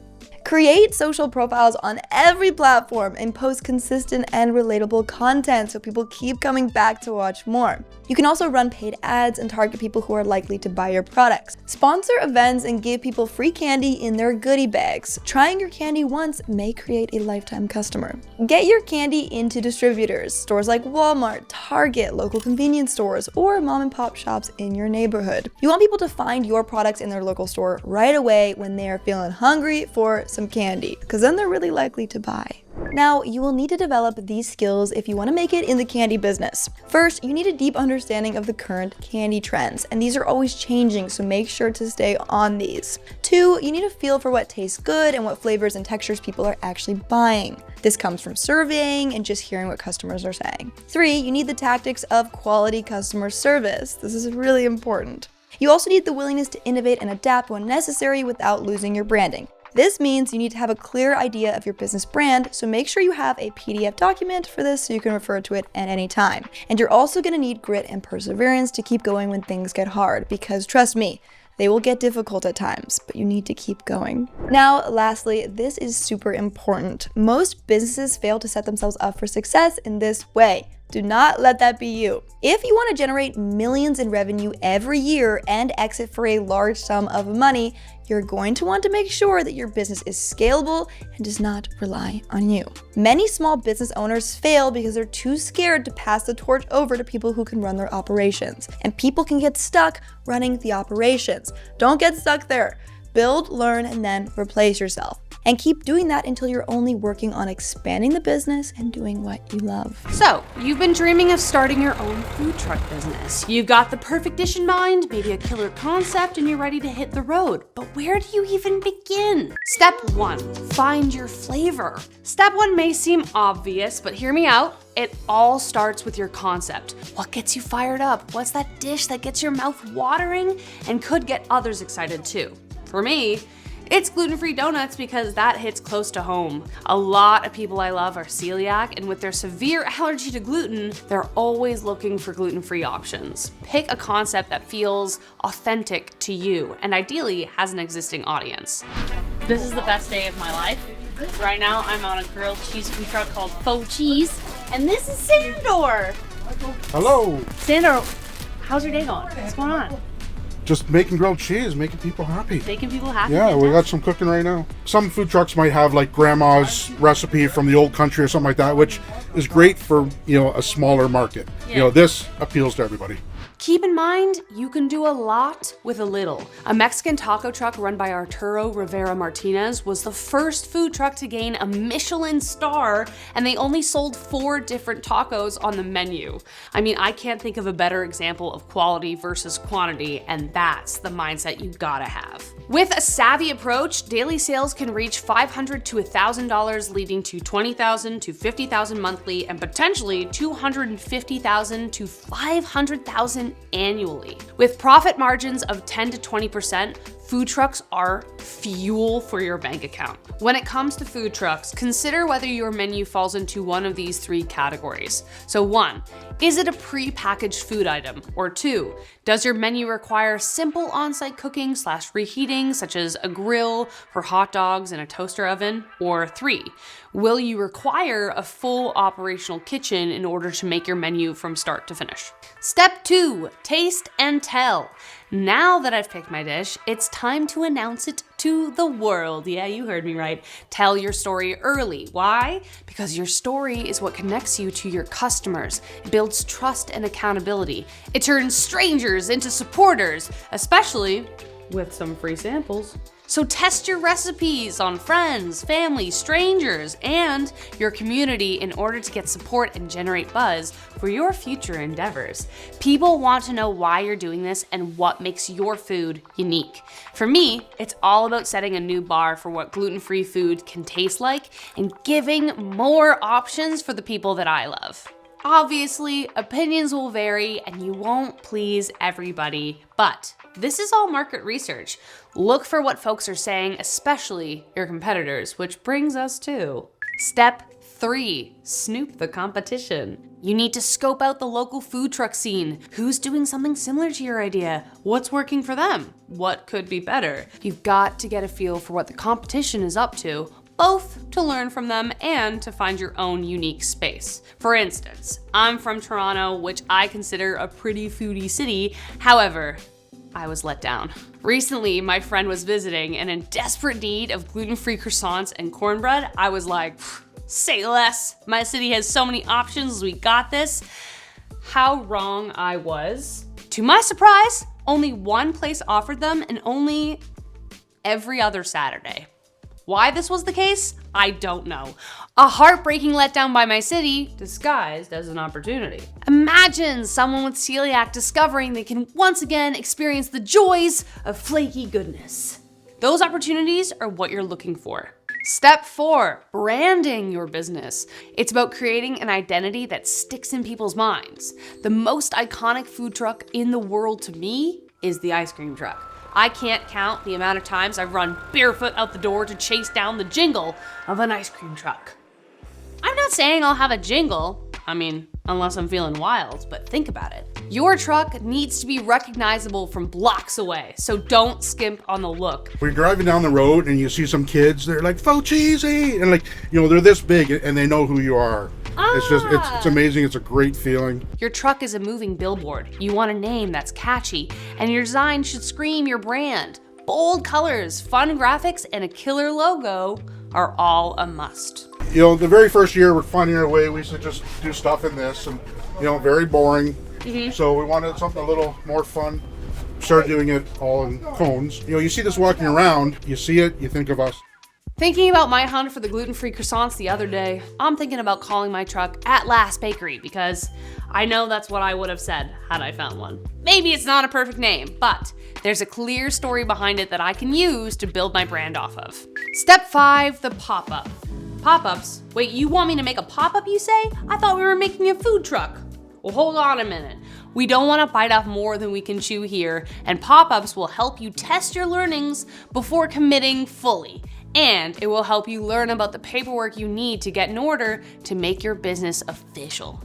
Create social profiles on every platform and post consistent and relatable content so people keep coming back to watch more. You can also run paid ads and target people who are likely to buy your products. Sponsor events and give people free candy in their goodie bags. Trying your candy once may create a lifetime customer. Get your candy into distributors, stores like Walmart, Target, local convenience stores, or mom and pop shops in your neighborhood. You want people to find your products in their local store right away when they are feeling hungry for some candy, because then they're really likely to buy. Now, you will need to develop these skills if you want to make it in the candy business. First, you need a deep understanding of the current candy trends, and these are always changing, so make sure to stay on these. 2, you need a feel for what tastes good and what flavors and textures people are actually buying. This comes from surveying and just hearing what customers are saying. 3, you need the tactics of quality customer service. This is really important. You also need the willingness to innovate and adapt when necessary without losing your branding. This means you need to have a clear idea of your business brand, so make sure you have a PDF document for this so you can refer to it at any time. And you're also going to need grit and perseverance to keep going when things get hard, because trust me, they will get difficult at times, but you need to keep going. Now, lastly, this is super important. Most businesses fail to set themselves up for success in this way. Do not let that be you. If you want to generate millions in revenue every year and exit for a large sum of money, you're going to want to make sure that your business is scalable and does not rely on you. Many small business owners fail because they're too scared to pass the torch over to people who can run their operations. And people can get stuck running the operations. Don't get stuck there. Build, learn, and then replace yourself. And keep doing that until you're only working on expanding the business and doing what you love. So, you've been dreaming of starting your own food truck business. You've got the perfect dish in mind, maybe a killer concept, and you're ready to hit the road. But where do you even begin? Step 1, find your flavor. Step 1 may seem obvious, but hear me out. It all starts with your concept. What gets you fired up? What's that dish that gets your mouth watering and could get others excited too? For me, it's gluten-free donuts because that hits close to home. A lot of people I love are celiac, and with their severe allergy to gluten, they're always looking for gluten-free options. Pick a concept that feels authentic to you and ideally has an existing audience. This is the best day of my life. Right now, I'm on a grilled cheese food truck called Faux Cheese, and this is Sandor. Hello. Sandor, how's your day going? What's going on? Just making grilled cheese, making people happy. Making people happy? Yeah, we got some cooking right now. Some food trucks might have like grandma's recipe from the old country or something like that, which is great for, a smaller market. Yeah. This appeals to everybody. Keep in mind, you can do a lot with a little. A Mexican taco truck run by Arturo Rivera Martinez was the first food truck to gain a Michelin star, and they only sold 4 different tacos on the menu. I mean, I can't think of a better example of quality versus quantity, and that's the mindset you gotta have. With a savvy approach, daily sales can reach $500 to $1,000, leading to $20,000 to $50,000 monthly, and potentially $250,000 to $500,000 annually. With profit margins of 10 to 20%, food trucks are fuel for your bank account. When it comes to food trucks, consider whether your menu falls into one of these 3 categories. So 1, is it a pre-packaged food item? Or 2, does your menu require simple on-site cooking / reheating, such as a grill for hot dogs and a toaster oven? Or 3, will you require a full operational kitchen in order to make your menu from start to finish? Step 2, taste and tell. Now that I've picked my dish, it's time to announce it to the world. Yeah, you heard me right. Tell your story early. Why? Because your story is what connects you to your customers. It builds trust and accountability. It turns strangers into supporters, especially with some free samples. So test your recipes on friends, family, strangers, and your community in order to get support and generate buzz for your future endeavors. People want to know why you're doing this and what makes your food unique. For me, it's all about setting a new bar for what gluten-free food can taste like and giving more options for the people that I love. Obviously, opinions will vary and you won't please everybody, but this is all market research. Look for what folks are saying, especially your competitors, which brings us to step 3, snoop the competition. You need to scope out the local food truck scene. Who's doing something similar to your idea? What's working for them? What could be better? You've got to get a feel for what the competition is up to, both to learn from them and to find your own unique space. For instance, I'm from Toronto, which I consider a pretty foodie city. However, I was let down. Recently, my friend was visiting and in desperate need of gluten-free croissants and cornbread. I was like, say less. My city has so many options, we got this. How wrong I was. To my surprise, only one place offered them and only every other Saturday. Why this was the case, I don't know. A heartbreaking letdown by my city, disguised as an opportunity. Imagine someone with celiac discovering they can once again experience the joys of flaky goodness. Those opportunities are what you're looking for. Step 4, branding your business. It's about creating an identity that sticks in people's minds. The most iconic food truck in the world to me is the ice cream truck. I can't count the amount of times I've run barefoot out the door to chase down the jingle of an ice cream truck. I'm not saying I'll have a jingle, unless I'm feeling wild, but think about it. Your truck needs to be recognizable from blocks away, so don't skimp on the look. When you're driving down the road and you see some kids, they're like, "Faux cheesy!" And they're this big and they know who you are. It's amazing. It's a great feeling. Your truck is a moving billboard. You want a name that's catchy, and your design should scream your brand. Bold colors, fun graphics, and a killer logo are all a must. The very first year we're finding our way, we used to just do stuff in this and, very boring. Mm-hmm. So we wanted something a little more fun. Started doing it all in cones. You see this walking around, you see it, you think of us. Thinking about my hunt for the gluten-free croissants the other day, I'm thinking about calling my truck At Last Bakery because I know that's what I would have said had I found one. Maybe it's not a perfect name, but there's a clear story behind it that I can use to build my brand off of. Step 5, the pop-up. Pop-ups? Wait, you want me to make a pop-up, you say? I thought we were making a food truck. Well, hold on a minute. We don't want to bite off more than we can chew here, and pop-ups will help you test your learnings before committing fully. And it will help you learn about the paperwork you need to get in order to make your business official.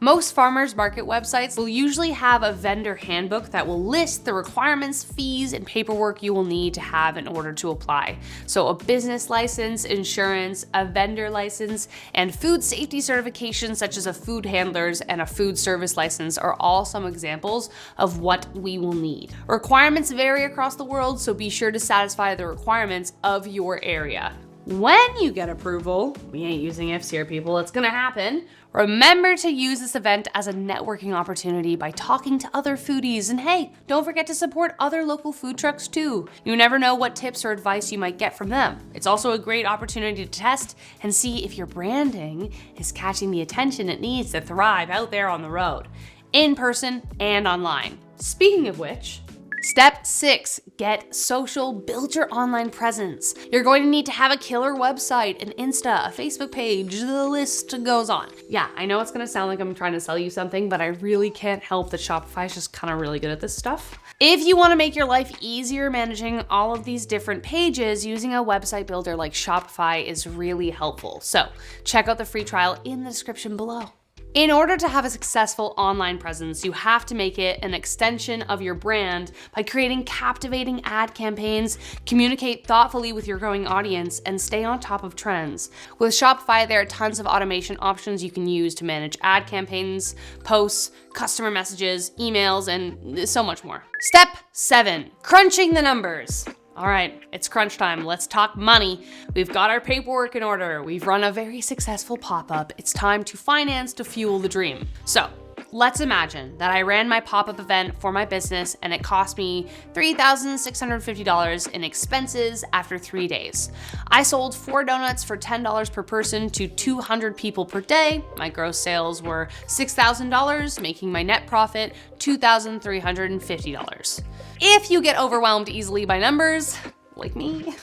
Most farmers market websites will usually have a vendor handbook that will list the requirements, fees, and paperwork you will need to have in order to apply. So a business license, insurance, a vendor license, and food safety certifications such as a food handler's and a food service license are all some examples of what we will need. Requirements vary across the world, so be sure to satisfy the requirements of your area. When you get approval, we ain't using ifs here, people, it's gonna happen. Remember to use this event as a networking opportunity by talking to other foodies, and hey, don't forget to support other local food trucks too. You never know what tips or advice you might get from them. It's also a great opportunity to test and see if your branding is catching the attention it needs to thrive out there on the road, in person and online. Speaking of which, Step 6, get social, build your online presence. You're going to need to have a killer website, an Insta, a Facebook page, the list goes on. Yeah, I know it's gonna sound like I'm trying to sell you something, but I really can't help that Shopify is just kind of really good at this stuff. If you wanna make your life easier managing all of these different pages, using a website builder like Shopify is really helpful. So check out the free trial in the description below. In order to have a successful online presence, you have to make it an extension of your brand by creating captivating ad campaigns, communicate thoughtfully with your growing audience, and stay on top of trends. With Shopify, there are tons of automation options you can use to manage ad campaigns, posts, customer messages, emails, and so much more. Step 7, crunching the numbers. All right, it's crunch time. Let's talk money. We've got our paperwork in order. We've run a very successful pop-up. It's time to finance to fuel the dream. So let's imagine that I ran my pop-up event for my business and it cost me $3,650 in expenses after 3 days. I sold 4 donuts for $10 per person to 200 people per day. My gross sales were $6,000, making my net profit $2,350. If you get overwhelmed easily by numbers, like me,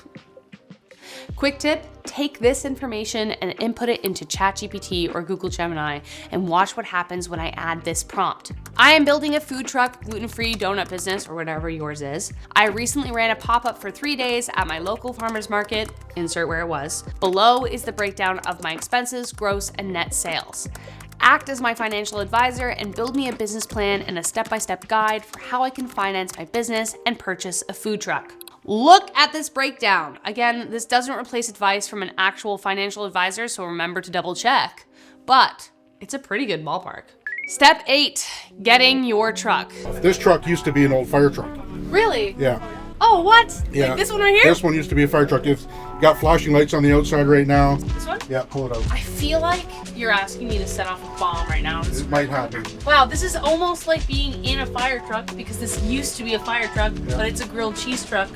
Quick tip, take this information and input it into ChatGPT or Google Gemini and watch what happens when I add this prompt. I am building a food truck, gluten-free donut business, or whatever yours is. I recently ran a pop-up for 3 days at my local farmer's market, insert where it was. Below is the breakdown of my expenses, gross and net sales. Act as my financial advisor and build me a business plan and a step-by-step guide for how I can finance my business and purchase a food truck. Look at this breakdown. Again, this doesn't replace advice from an actual financial advisor, so remember to double check, but it's a pretty good ballpark. Step 8, getting your truck. This truck used to be an old fire truck. Really? Yeah. Oh, what? Yeah. Like this one right here? This one used to be a fire truck. It's got flashing lights on the outside right now. This one? Yeah, pull it out. I feel like you're asking me to set off a bomb right now. It might happen. Wow, this is almost like being in a fire truck because this used to be a fire truck, but it's a grilled cheese truck.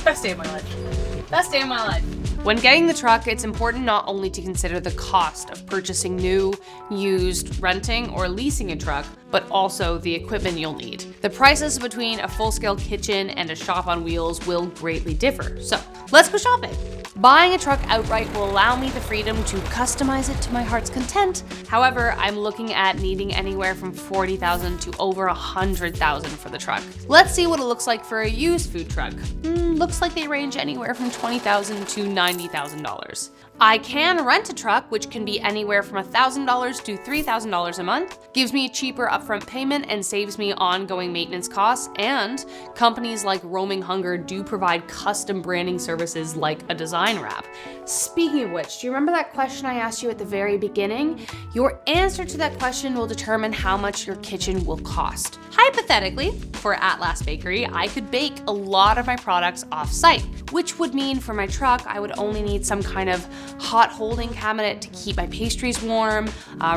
Best day of my life. Best day of my life. When getting the truck, it's important not only to consider the cost of purchasing new, used, renting, or leasing a truck, but also the equipment you'll need. The prices between a full-scale kitchen and a shop on wheels will greatly differ. So let's go shopping. Buying a truck outright will allow me the freedom to customize it to my heart's content. However, I'm looking at needing anywhere from $40,000 to over $100,000 for the truck. Let's see what it looks like for a used food truck. Looks like they range anywhere from $20,000 to $90,000. I can rent a truck, which can be anywhere from $1,000 to $3,000 a month, gives me a cheaper upfront payment and saves me ongoing maintenance costs, and companies like Roaming Hunger do provide custom branding services like a design wrap. Speaking of which, do you remember that question I asked you at the very beginning? Your answer to that question will determine how much your kitchen will cost. Hypothetically, for At Last Bakery, I could bake a lot of my products off-site, which would mean for my truck, I would only need some kind of hot holding cabinet to keep my pastries warm,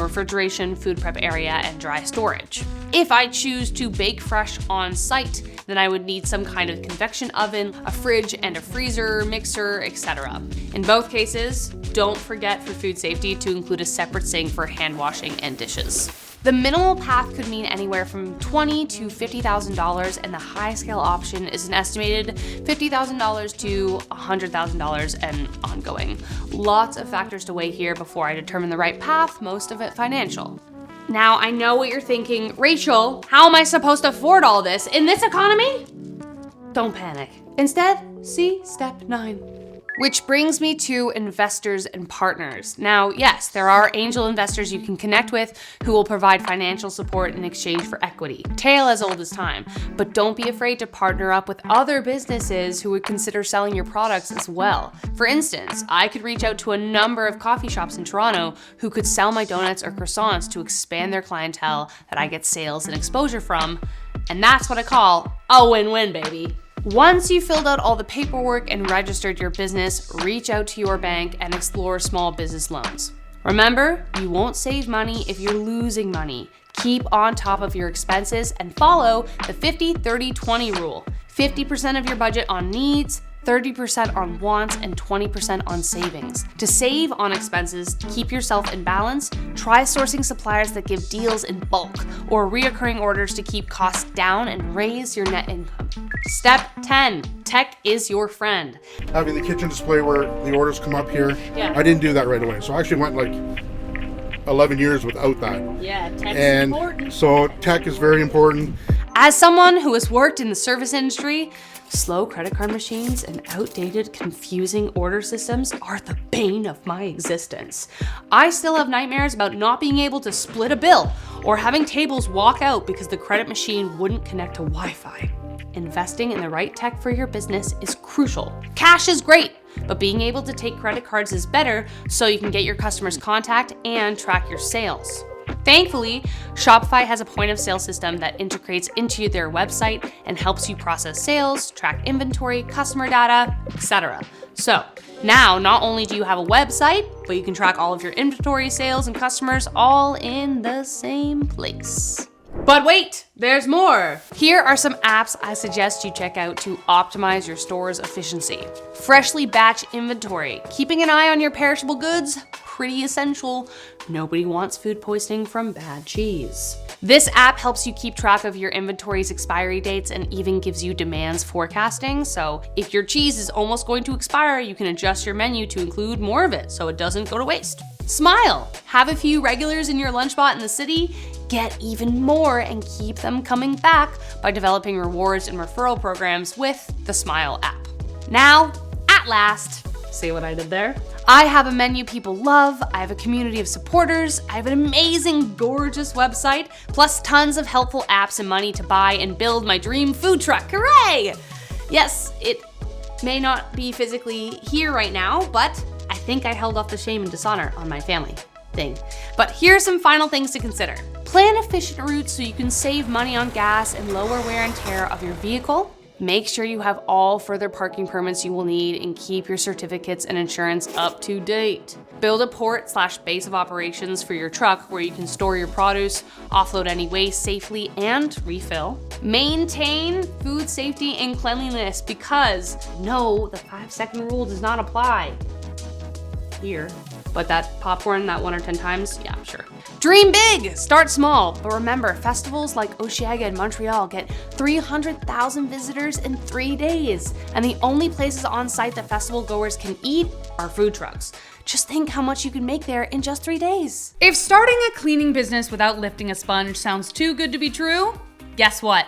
refrigeration, food prep area, and dry storage. If I choose to bake fresh on site, then I would need some kind of convection oven, a fridge and a freezer, mixer, etc. In both cases, don't forget for food safety to include a separate sink for hand washing and dishes. The minimal path could mean anywhere from $20,000 to $50,000, and the high scale option is an estimated $50,000 to $100,000 and ongoing. Lots of factors to weigh here before I determine the right path, most of it financial. Now, I know what you're thinking, Rachel, how am I supposed to afford all this in this economy? Don't panic. Instead, see step 9. Which brings me to investors and partners. Now, yes, there are angel investors you can connect with who will provide financial support in exchange for equity. Tale as old as time, but don't be afraid to partner up with other businesses who would consider selling your products as well. For instance, I could reach out to a number of coffee shops in Toronto who could sell my donuts or croissants to expand their clientele that I get sales and exposure from, and that's what I call a win-win, baby. Once you've filled out all the paperwork and registered your business, reach out to your bank and explore small business loans. Remember, you won't save money if you're losing money. Keep on top of your expenses and follow the 50-30-20 rule. 50% of your budget on needs, 30% on wants, and 20% on savings. To save on expenses, keep yourself in balance, try sourcing suppliers that give deals in bulk or reoccurring orders to keep costs down and raise your net income. Step 10, tech is your friend. Having the kitchen display where the orders come up here, I didn't do that right away. So I actually went like 11 years without that. Yeah, tech is important. So tech is very important. As someone who has worked in the service industry, slow credit card machines and outdated, confusing order systems are the bane of my existence. I still have nightmares about not being able to split a bill or having tables walk out because the credit machine wouldn't connect to Wi-Fi. Investing in the right tech for your business is crucial. Cash is great, but being able to take credit cards is better so you can get your customers' contact and track your sales. Thankfully, Shopify has a point of sale system that integrates into their website and helps you process sales, track inventory, customer data, etc. So now, not only do you have a website, but you can track all of your inventory, sales, and customers all in the same place. But wait, there's more. Here are some apps I suggest you check out to optimize your store's efficiency. Freshly batch inventory. Keeping an eye on your perishable goods? pretty essential. Nobody wants food poisoning from bad cheese. This app helps you keep track of your inventory's expiry dates and even gives you demands forecasting. So if your cheese is almost going to expire, you can adjust your menu to include more of it so it doesn't go to waste. Smile! Have a few regulars in your lunch spot in the city, get even more and keep them coming back by developing rewards and referral programs with the Smile app. Now, at last, see what I did there? I have a menu people love, I have a community of supporters, I have an amazing, gorgeous website, plus tons of helpful apps and money to buy and build my dream food truck. Hooray! Yes, it may not be physically here right now, but I think I held off the shame and dishonor on my family thing. But here are some final things to consider. Plan efficient routes so you can save money on gas and lower wear and tear of your vehicle. Make sure you have all further parking permits you will need and keep your certificates and insurance up to date. Build a port/base of operations for your truck where you can store your produce, offload any waste safely, and refill. Maintain food safety and cleanliness because no, the 5-second rule does not apply here. But that popcorn, that 1 or 10 times, yeah, sure. Dream big, start small. But remember, festivals like Osheaga in Montreal get 300,000 visitors in 3 days. And the only places on site that festival goers can eat are food trucks. Just think how much you can make there in just 3 days. If starting a cleaning business without lifting a sponge sounds too good to be true, guess what?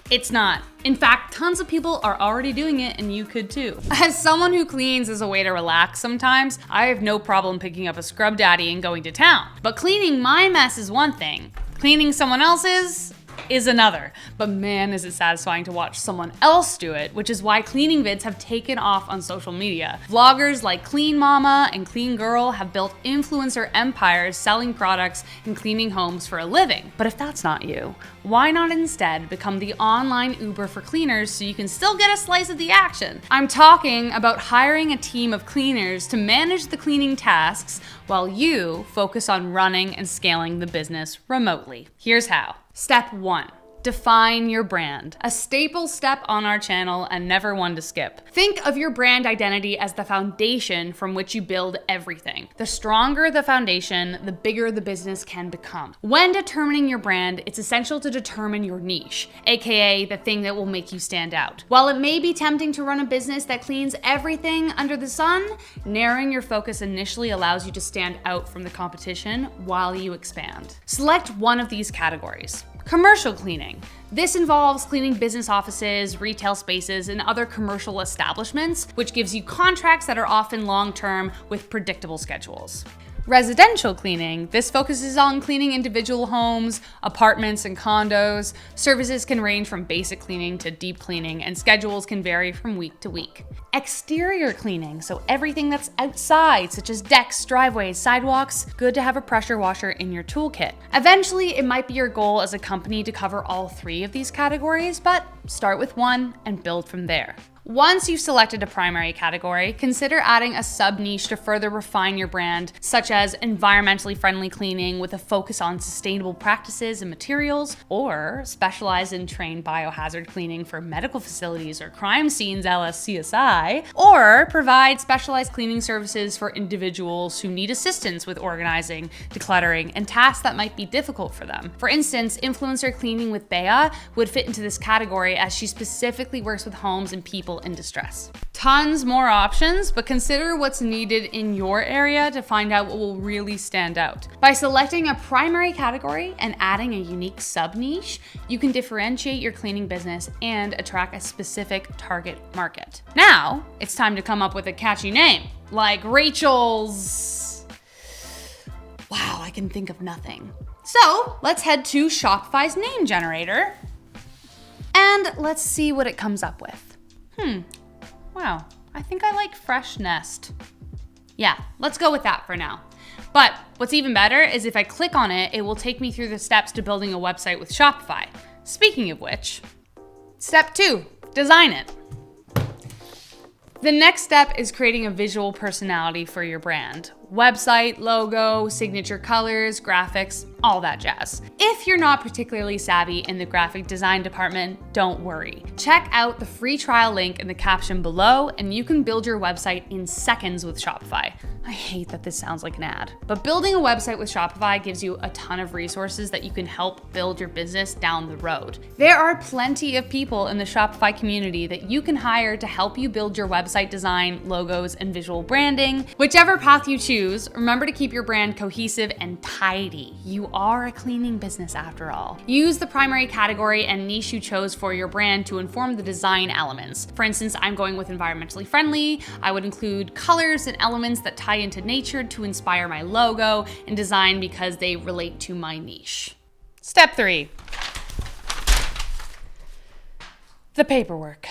It's not. In fact, tons of people are already doing it and you could too. As someone who cleans as a way to relax sometimes, I have no problem picking up a scrub daddy and going to town. But cleaning my mess is one thing. Cleaning someone else's is another. But man, is it satisfying to watch someone else do it, which is why cleaning vids have taken off on social media. Vloggers like Clean Mama and Clean Girl have built influencer empires selling products and cleaning homes for a living. But if that's not you, why not instead become the online Uber for cleaners so you can still get a slice of the action? I'm talking about hiring a team of cleaners to manage the cleaning tasks while you focus on running and scaling the business remotely. Here's how. Step 1. Define your brand. A staple step on our channel and never one to skip. Think of your brand identity as the foundation from which you build everything. The stronger the foundation, the bigger the business can become. When determining your brand, it's essential to determine your niche, aka the thing that will make you stand out. While it may be tempting to run a business that cleans everything under the sun, narrowing your focus initially allows you to stand out from the competition while you expand. Select one of these categories. Commercial cleaning. This involves cleaning business offices, retail spaces, and other commercial establishments, which gives you contracts that are often long-term with predictable schedules. Residential cleaning. This focuses on cleaning individual homes, apartments, and condos. Services can range from basic cleaning to deep cleaning, and schedules can vary from week to week. Exterior cleaning, so everything that's outside, such as decks, driveways, sidewalks, good to have a pressure washer in your toolkit. Eventually, it might be your goal as a company to cover all 3 of these categories, but start with one and build from there. Once you've selected a primary category, consider adding a sub-niche to further refine your brand, such as environmentally friendly cleaning with a focus on sustainable practices and materials, or specialize in trained biohazard cleaning for medical facilities or crime scenes a la CSI, or provide specialized cleaning services for individuals who need assistance with organizing, decluttering, and tasks that might be difficult for them. For instance, influencer cleaning with Bea would fit into this category as she specifically works with homes and people in distress. Tons more options, but consider what's needed in your area to find out what will really stand out. By selecting a primary category and adding a unique sub-niche, you can differentiate your cleaning business and attract a specific target market. Now, it's time to come up with a catchy name, like Rachel's... Wow, I can think of nothing. So, let's head to Shopify's name generator, and let's see what it comes up with. Wow, I think I like Fresh Nest. Yeah, let's go with that for now. But what's even better is if I click on it, it will take me through the steps to building a website with Shopify. Speaking of which, step 2, design it. The next step is creating a visual personality for your brand. Website, logo, signature colors, graphics, all that jazz. If you're not particularly savvy in the graphic design department, don't worry. Check out the free trial link in the caption below and you can build your website in seconds with Shopify. I hate that this sounds like an ad, but building a website with Shopify gives you a ton of resources that you can help build your business down the road. There are plenty of people in the Shopify community that you can hire to help you build your website design, logos, and visual branding. Whichever path you choose, remember to keep your brand cohesive and tidy. You are a cleaning business after all. Use the primary category and niche you chose for your brand to inform the design elements. For instance, I'm going with environmentally friendly. I would include colors and elements that tie into nature to inspire my logo, and design because they relate to my niche. Step 3. The paperwork.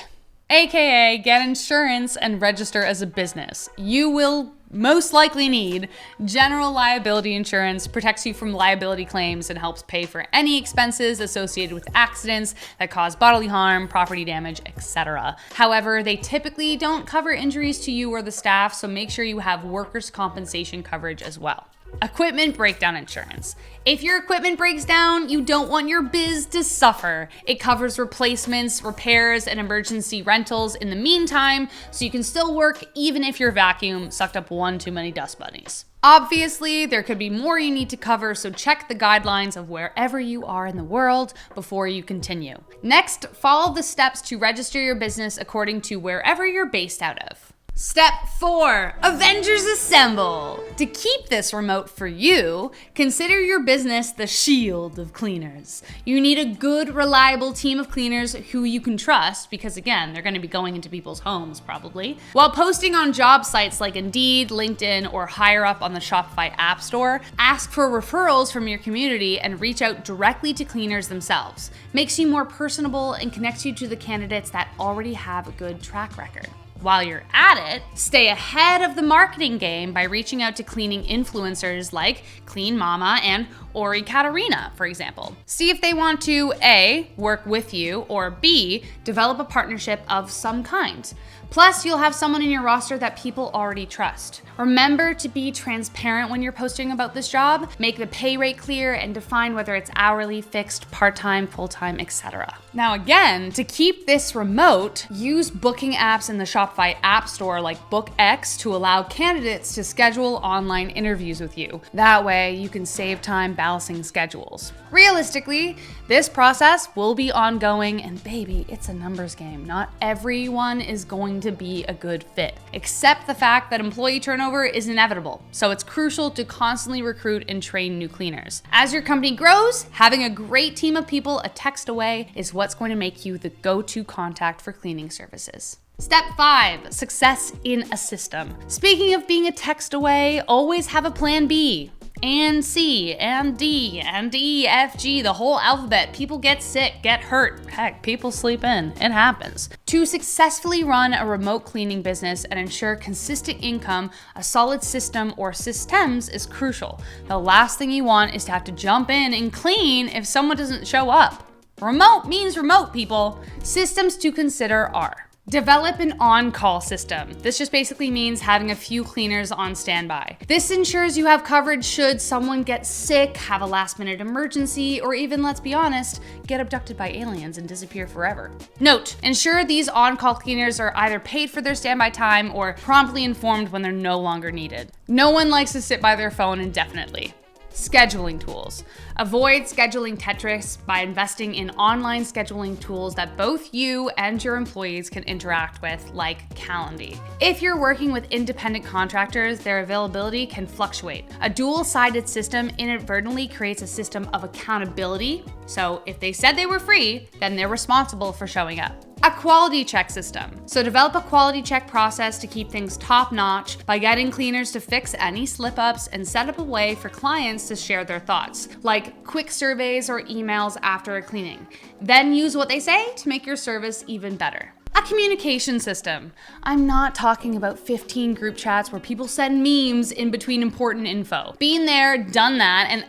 AKA get insurance and register as a business. You will most likely need general liability insurance, protects you from liability claims and helps pay for any expenses associated with accidents that cause bodily harm, property damage, etc. However, they typically don't cover injuries to you or the staff, so make sure you have workers' compensation coverage as well. Equipment breakdown insurance. If your equipment breaks down, you don't want your biz to suffer. It covers replacements, repairs, and emergency rentals in the meantime, so you can still work even if your vacuum sucked up one too many dust bunnies. Obviously, there could be more you need to cover, so check the guidelines of wherever you are in the world before you continue. Next, follow the steps to register your business according to wherever you're based out of. Step 4, Avengers Assemble. To keep this remote for you, consider your business the shield of cleaners. You need a good, reliable team of cleaners who you can trust because, again, they're going to be going into people's homes probably. While posting on job sites like Indeed, LinkedIn, or higher up on the Shopify App Store, ask for referrals from your community and reach out directly to cleaners themselves. Makes you more personable and connects you to the candidates that already have a good track record. While you're at it, stay ahead of the marketing game by reaching out to cleaning influencers like Clean Mama and Ori Katarina, for example. See if they want to A, work with you, or B, develop a partnership of some kind. Plus, you'll have someone in your roster that people already trust. Remember to be transparent when you're posting about this job, make the pay rate clear, and define whether it's hourly, fixed, part-time, full-time, etc. Now again, to keep this remote, use booking apps in the Shopify App Store like BookX to allow candidates to schedule online interviews with you. That way, you can save time balancing schedules. Realistically, this process will be ongoing, and baby, it's a numbers game. Not everyone is going to be a good fit. Accept the fact that employee turnover is inevitable, so it's crucial to constantly recruit and train new cleaners. As your company grows, having a great team of people a text away is what's going to make you the go-to contact for cleaning services. Step 5, success in a system. Speaking of being a text away, always have a plan B. And C, and D, and E, F, G, the whole alphabet. People get sick, get hurt. Heck, people sleep in. It happens. To successfully run a remote cleaning business and ensure consistent income, a solid system or systems is crucial. The last thing you want is to have to jump in and clean if someone doesn't show up. Remote means remote, people. Systems to consider are: develop an on-call system. This just basically means having a few cleaners on standby. This ensures you have coverage should someone get sick, have a last-minute emergency, or even, let's be honest, get abducted by aliens and disappear forever. Note, ensure these on-call cleaners are either paid for their standby time or promptly informed when they're no longer needed. No one likes to sit by their phone indefinitely. Scheduling tools. Avoid scheduling Tetris by investing in online scheduling tools that both you and your employees can interact with, like Calendly. If you're working with independent contractors, their availability can fluctuate. A dual-sided system inadvertently creates a system of accountability, so if they said they were free, then they're responsible for showing up. A quality check system. So develop a quality check process to keep things top-notch by getting cleaners to fix any slip-ups and set up a way for clients to share their thoughts, like quick surveys or emails after a cleaning. Then use what they say to make your service even better. A communication system. I'm not talking about 15 group chats where people send memes in between important info. Been there, done that, and...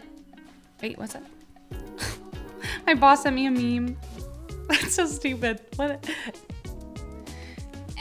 Wait, what's that? My boss sent me a meme. That's so stupid. What?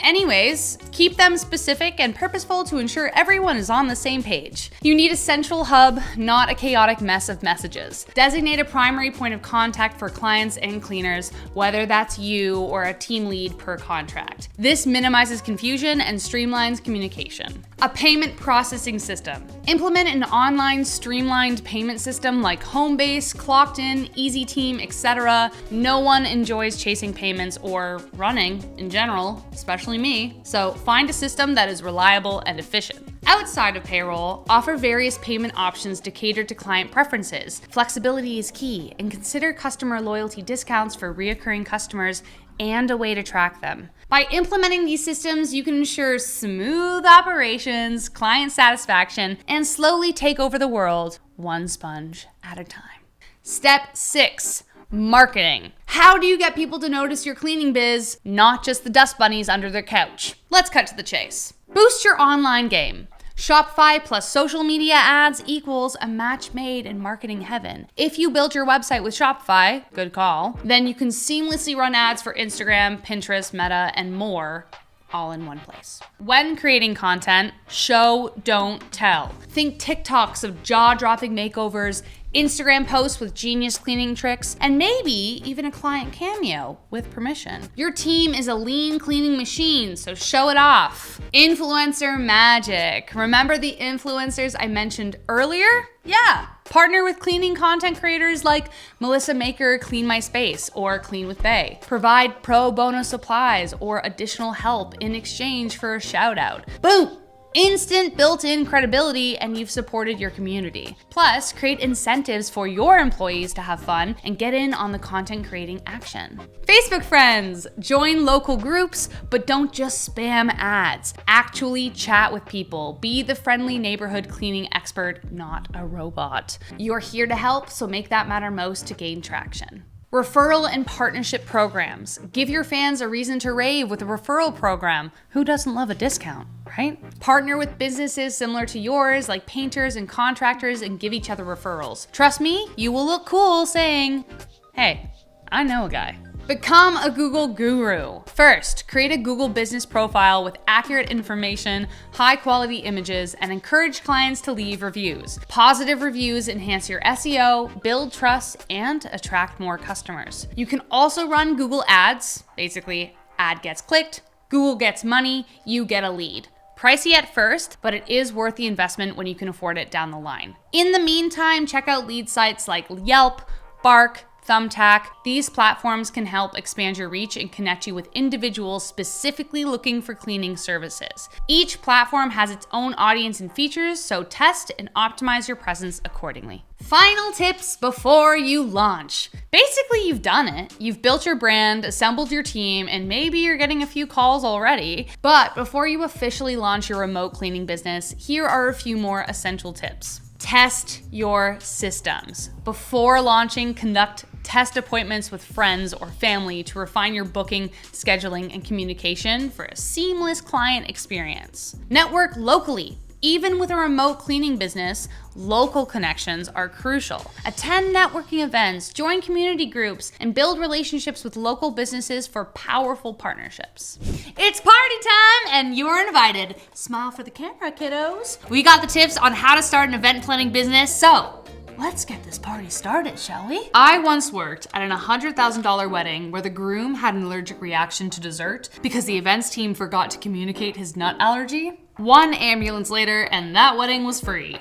Anyways, keep them specific and purposeful to ensure everyone is on the same page. You need a central hub, not a chaotic mess of messages. Designate a primary point of contact for clients and cleaners, whether that's you or a team lead per contract. This minimizes confusion and streamlines communication. A payment processing system. Implement an online streamlined payment system like Homebase, Clocked In, Easy Team, etc. No one enjoys chasing payments or running in general, especially me. So find a system that is reliable and efficient. Outside of payroll, offer various payment options to cater to client preferences. Flexibility is key, and consider customer loyalty discounts for reoccurring customers and a way to track them. By implementing these systems, you can ensure smooth operations, client satisfaction, and slowly take over the world, one sponge at a time. Step 6. Marketing. How do you get people to notice your cleaning biz, not just the dust bunnies under their couch? Let's cut to the chase. Boost your online game. Shopify plus social media ads equals a match made in marketing heaven. If you build your website with Shopify, good call, then you can seamlessly run ads for Instagram, Pinterest, Meta, and more, all in one place. When creating content, show, don't tell. Think TikToks of jaw-dropping makeovers, Instagram posts with genius cleaning tricks, and maybe even a client cameo with permission. Your team is a lean cleaning machine, so show it off. Influencer magic. Remember the influencers I mentioned earlier? Yeah. Partner with cleaning content creators like Melissa Maker, Clean My Space, or Clean with Bay. Provide pro bono supplies or additional help in exchange for a shout out. Boom! Instant built-in credibility, and you've supported your community. Plus, create incentives for your employees to have fun and get in on the content creating action. Facebook friends, join local groups, but don't just spam ads. Actually chat with people. Be the friendly neighborhood cleaning expert, not a robot. You're here to help, so make that matter most to gain traction. Referral and partnership programs. Give your fans a reason to rave with a referral program. Who doesn't love a discount, right? Partner with businesses similar to yours, like painters and contractors, and give each other referrals. Trust me, you will look cool saying, hey, I know a guy. Become a Google guru. First, create a Google business profile with accurate information, high quality images, and encourage clients to leave reviews. Positive reviews enhance your SEO, build trust, and attract more customers. You can also run Google Ads. Basically, ad gets clicked, Google gets money, you get a lead. Pricey at first, but it is worth the investment when you can afford it down the line. In the meantime, check out lead sites like Yelp, Bark, Thumbtack. These platforms can help expand your reach and connect you with individuals specifically looking for cleaning services. Each platform has its own audience and features, so test and optimize your presence accordingly. Final tips before you launch. Basically, you've done it. You've built your brand, assembled your team, and maybe you're getting a few calls already. But before you officially launch your remote cleaning business, here are a few more essential tips. Test your systems. Before launching, conduct test appointments with friends or family to refine your booking, scheduling, and communication for a seamless client experience. Network locally. Even with a remote cleaning business, local connections are crucial. Attend networking events, join community groups, and build relationships with local businesses for powerful partnerships. It's party time, and you're invited. Smile for the camera, kiddos. We got the tips on how to start an event planning business, so let's get this party started, shall we? I once worked at an $100,000 wedding where the groom had an allergic reaction to dessert because the events team forgot to communicate his nut allergy. 1 ambulance later, and that wedding was free.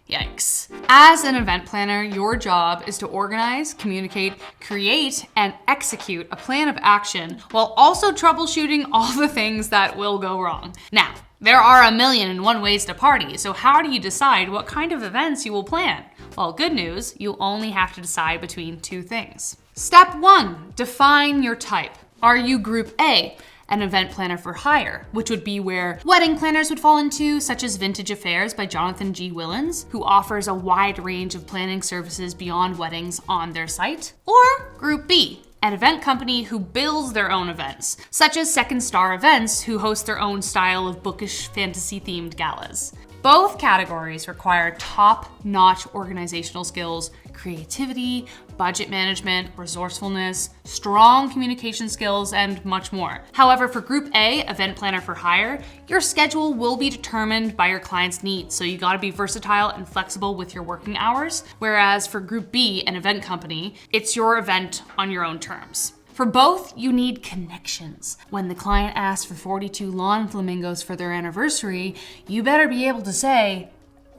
Yikes. As an event planner, your job is to organize, communicate, create, and execute a plan of action while also troubleshooting all the things that will go wrong. Now, there are 1,000,001 ways to party, so how do you decide what kind of events you will plan? Well, good news, you only have to decide between 2 things. Step 1, define your type. Are you Group A, an event planner for hire, which would be where wedding planners would fall into, such as Vintage Affairs by Jonathan G. Willens, who offers a wide range of planning services beyond weddings on their site? Or Group B, an event company who builds their own events, such as Second Star Events, who host their own style of bookish fantasy-themed galas. Both categories require top-notch organizational skills, creativity, budget management, resourcefulness, strong communication skills, and much more. However, for Group A, Event Planner for Hire, your schedule will be determined by your client's needs, so you gotta be versatile and flexible with your working hours. Whereas for Group B, an event company, it's your event on your own terms. For both, you need connections. When the client asks for 42 lawn flamingos for their anniversary, you better be able to say,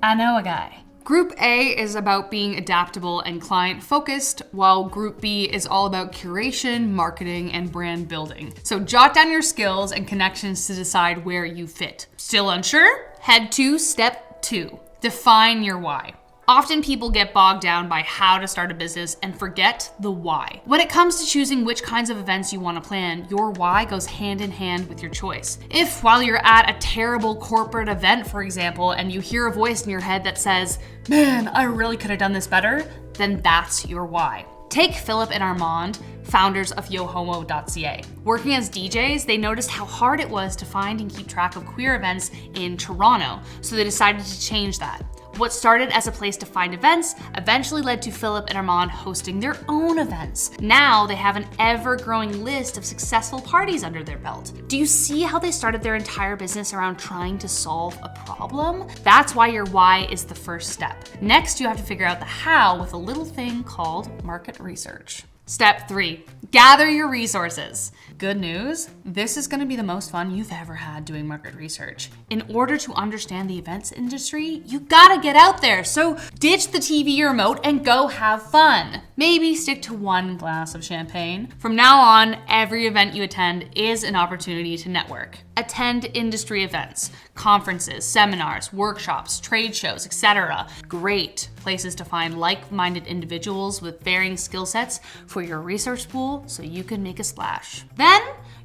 I know a guy. Group A is about being adaptable and client-focused, while Group B is all about curation, marketing, and brand building. So jot down your skills and connections to decide where you fit. Still unsure? Head to Step 2. Define your why. Often people get bogged down by how to start a business and forget the why. When it comes to choosing which kinds of events you want to plan, your why goes hand in hand with your choice. If while you're at a terrible corporate event, for example, and you hear a voice in your head that says, man, I really could have done this better, then that's your why. Take Philip and Armand, founders of yohomo.ca. Working as DJs, they noticed how hard it was to find and keep track of queer events in Toronto, so they decided to change that. What started as a place to find events eventually led to Philip and Armand hosting their own events. Now they have an ever-growing list of successful parties under their belt. Do you see how they started their entire business around trying to solve a problem? That's why your why is the first step. Next, you have to figure out the how with a little thing called market research. Step 3, gather your resources. Good news, this is going to be the most fun you've ever had doing market research. In order to understand the events industry, you gotta get out there. So ditch the TV remote and go have fun. Maybe stick to one glass of champagne. From now on, every event you attend is an opportunity to network. Attend industry events, conferences, seminars, workshops, trade shows, etc. Great places to find like-minded individuals with varying skill sets for your research pool so you can make a splash. Then,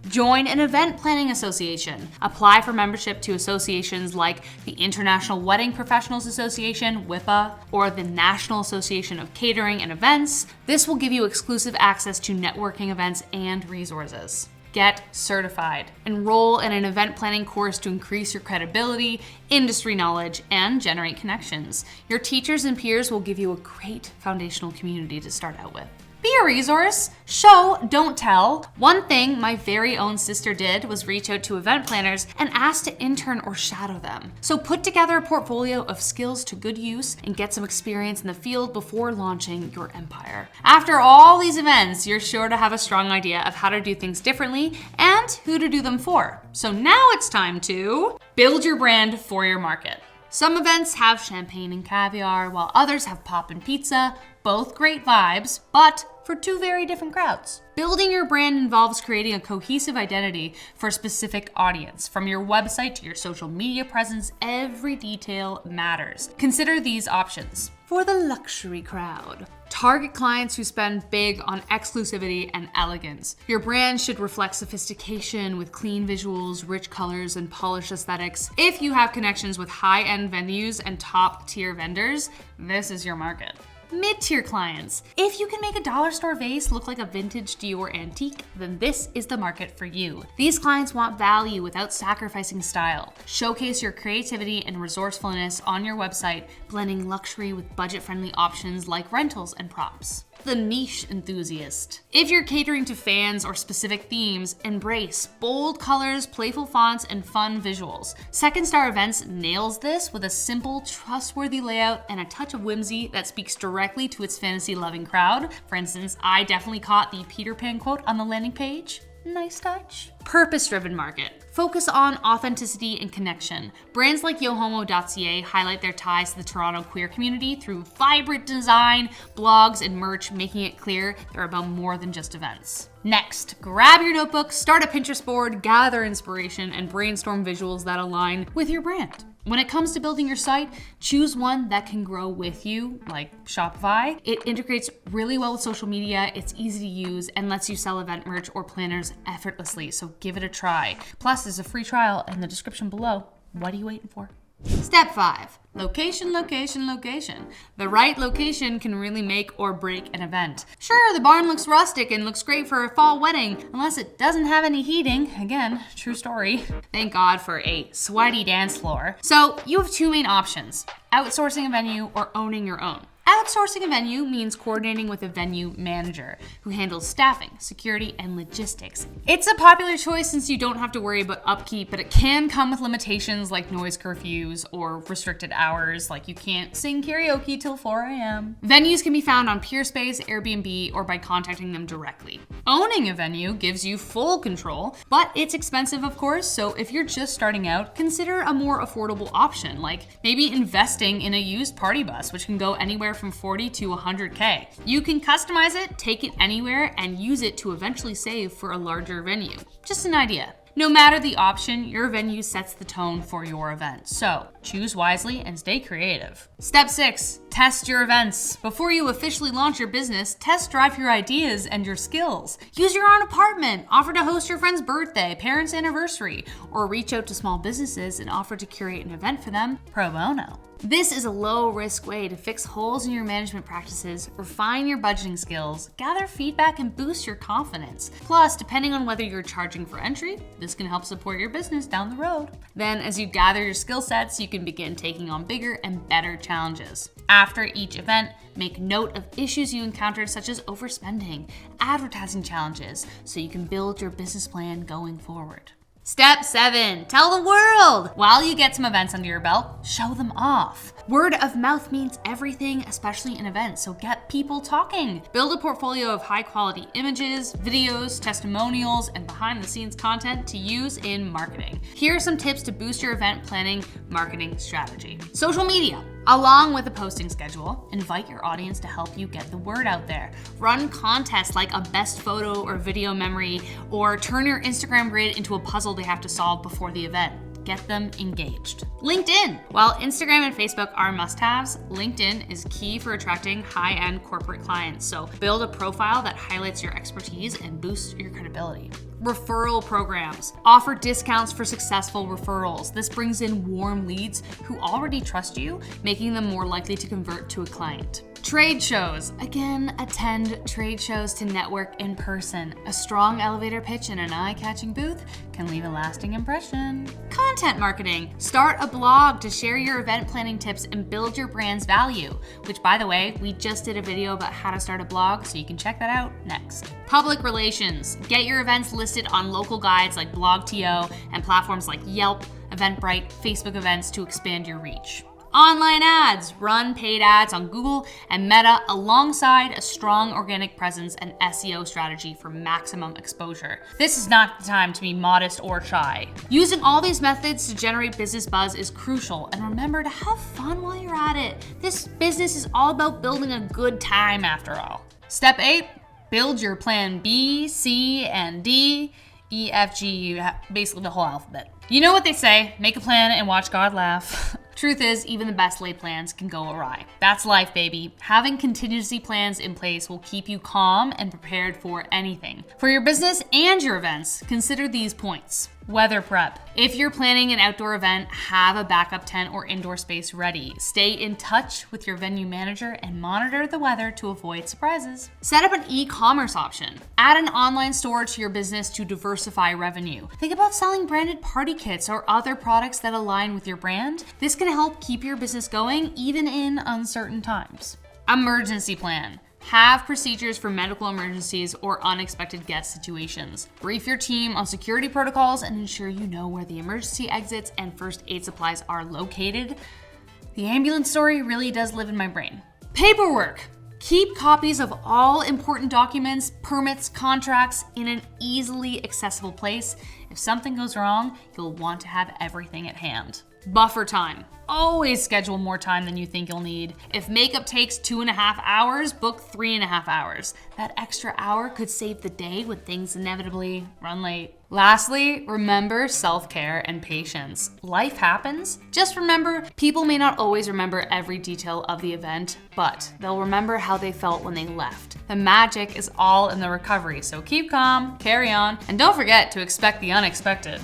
join an event planning association. Apply for membership to associations like the International Wedding Professionals Association, WIPA, or the National Association of Catering and Events. This will give you exclusive access to networking events and resources. Get certified. Enroll in an event planning course to increase your credibility, industry knowledge, and generate connections. Your teachers and peers will give you a great foundational community to start out with. Be a resource. Show, don't tell. One thing my very own sister did was reach out to event planners and ask to intern or shadow them. So put together a portfolio of skills to good use and get some experience in the field before launching your empire. After all these events, you're sure to have a strong idea of how to do things differently and who to do them for. So now it's time to build your brand for your market. Some events have champagne and caviar, while others have pop and pizza, both great vibes, but for two very different crowds. Building your brand involves creating a cohesive identity for a specific audience. From your website to your social media presence, every detail matters. Consider these options. For the luxury crowd, target clients who spend big on exclusivity and elegance. Your brand should reflect sophistication with clean visuals, rich colors, and polished aesthetics. If you have connections with high-end venues and top-tier vendors, this is your market. Mid-tier clients. If you can make a dollar store vase look like a vintage Dior antique, then this is the market for you. These clients want value without sacrificing style. Showcase your creativity and resourcefulness on your website, blending luxury with budget-friendly options like rentals and props. The niche enthusiast. If you're catering to fans or specific themes, embrace bold colors, playful fonts, and fun visuals. Second Star Events nails this with a simple, trustworthy layout and a touch of whimsy that speaks directly to its fantasy-loving crowd. For instance, I definitely caught the Peter Pan quote on the landing page. Nice touch. Purpose-driven market. Focus on authenticity and connection. Brands like yohomo.ca highlight their ties to the Toronto queer community through vibrant design, blogs, and merch, making it clear they're about more than just events. Next, grab your notebook, start a Pinterest board, gather inspiration, and brainstorm visuals that align with your brand. When it comes to building your site, choose one that can grow with you, like Shopify. It integrates really well with social media, it's easy to use, and lets you sell event merch or planners effortlessly, so give it a try. Plus, there's a free trial in the description below. What are you waiting for? Step 5. Location, location, location. The right location can really make or break an event. Sure, the barn looks rustic and looks great for a fall wedding, unless it doesn't have any heating. Again, true story. Thank God for a sweaty dance floor. So you have two main options: outsourcing a venue or owning your own. Outsourcing a venue means coordinating with a venue manager who handles staffing, security, and logistics. It's a popular choice since you don't have to worry about upkeep, but it can come with limitations like noise curfews or restricted hours, like you can't sing karaoke till 4 a.m. Venues can be found on Peerspace, Airbnb, or by contacting them directly. Owning a venue gives you full control, but it's expensive, of course, so if you're just starting out, consider a more affordable option, like maybe investing in a used party bus, which can go anywhere from 40 to 100K. You can customize it, take it anywhere, and use it to eventually save for a larger venue. Just an idea. No matter the option, your venue sets the tone for your event. So choose wisely and stay creative. Step 6, test your events. Before you officially launch your business, test drive your ideas and your skills. Use your own apartment, offer to host your friend's birthday, parents' anniversary, or reach out to small businesses and offer to curate an event for them pro bono. This is a low-risk way to fix holes in your management practices, refine your budgeting skills, gather feedback, and boost your confidence. Plus, depending on whether you're charging for entry, this can help support your business down the road. Then, as you gather your skill sets, you can begin taking on bigger and better challenges. After each event, make note of issues you encountered, such as overspending, advertising challenges, so you can build your business plan going forward. Step 7, tell the world! While you get some events under your belt, show them off. Word of mouth means everything, especially in events, so get people talking. Build a portfolio of high quality images, videos, testimonials, and behind the scenes content to use in marketing. Here are some tips to boost your event planning marketing strategy. Social media. Along with a posting schedule, invite your audience to help you get the word out there. Run contests like a best photo or video memory, or turn your Instagram grid into a puzzle they have to solve before the event. Get them engaged. LinkedIn. While Instagram and Facebook are must-haves, LinkedIn is key for attracting high-end corporate clients. So build a profile that highlights your expertise and boosts your credibility. Referral programs. Offer discounts for successful referrals. This brings in warm leads who already trust you, making them more likely to convert to a client. Trade shows. Again, attend trade shows to network in person. A strong elevator pitch and an eye-catching booth can leave a lasting impression. Content marketing. Start a blog to share your event planning tips and build your brand's value, which, by the way, we just did a video about how to start a blog, so you can check that out next. Public relations. Get your events listed on local guides like BlogTO and platforms like Yelp, Eventbrite, Facebook events to expand your reach. Online ads. Run paid ads on Google and Meta alongside a strong organic presence and SEO strategy for maximum exposure. This is not the time to be modest or shy. Using all these methods to generate business buzz is crucial, and remember to have fun while you're at it. This business is all about building a good time after all. Step 8, build your plan B, C, and D, E, F, G, basically the whole alphabet. You know what they say, make a plan and watch God laugh. Truth is, even the best laid plans can go awry. That's life, baby. Having contingency plans in place will keep you calm and prepared for anything. For your business and your events, consider these points. Weather prep. If you're planning an outdoor event, have a backup tent or indoor space ready. Stay in touch with your venue manager and monitor the weather to avoid surprises. Set up an e-commerce option. Add an online store to your business to diversify revenue. Think about selling branded party kits or other products that align with your brand. This can help keep your business going even in uncertain times. Emergency plan. Have procedures for medical emergencies or unexpected guest situations. Brief your team on security protocols and ensure you know where the emergency exits and first aid supplies are located. The ambulance story really does live in my brain. Paperwork. Keep copies of all important documents, permits, contracts in an easily accessible place. If something goes wrong, you'll want to have everything at hand. Buffer time. Always schedule more time than you think you'll need. If makeup takes 2.5 hours, book 3.5 hours. That extra hour could save the day when things inevitably run late. Lastly, remember self-care and patience. Life happens. Just remember, people may not always remember every detail of the event, but they'll remember how they felt when they left. The magic is all in the recovery, so keep calm, carry on, and don't forget to expect the unexpected.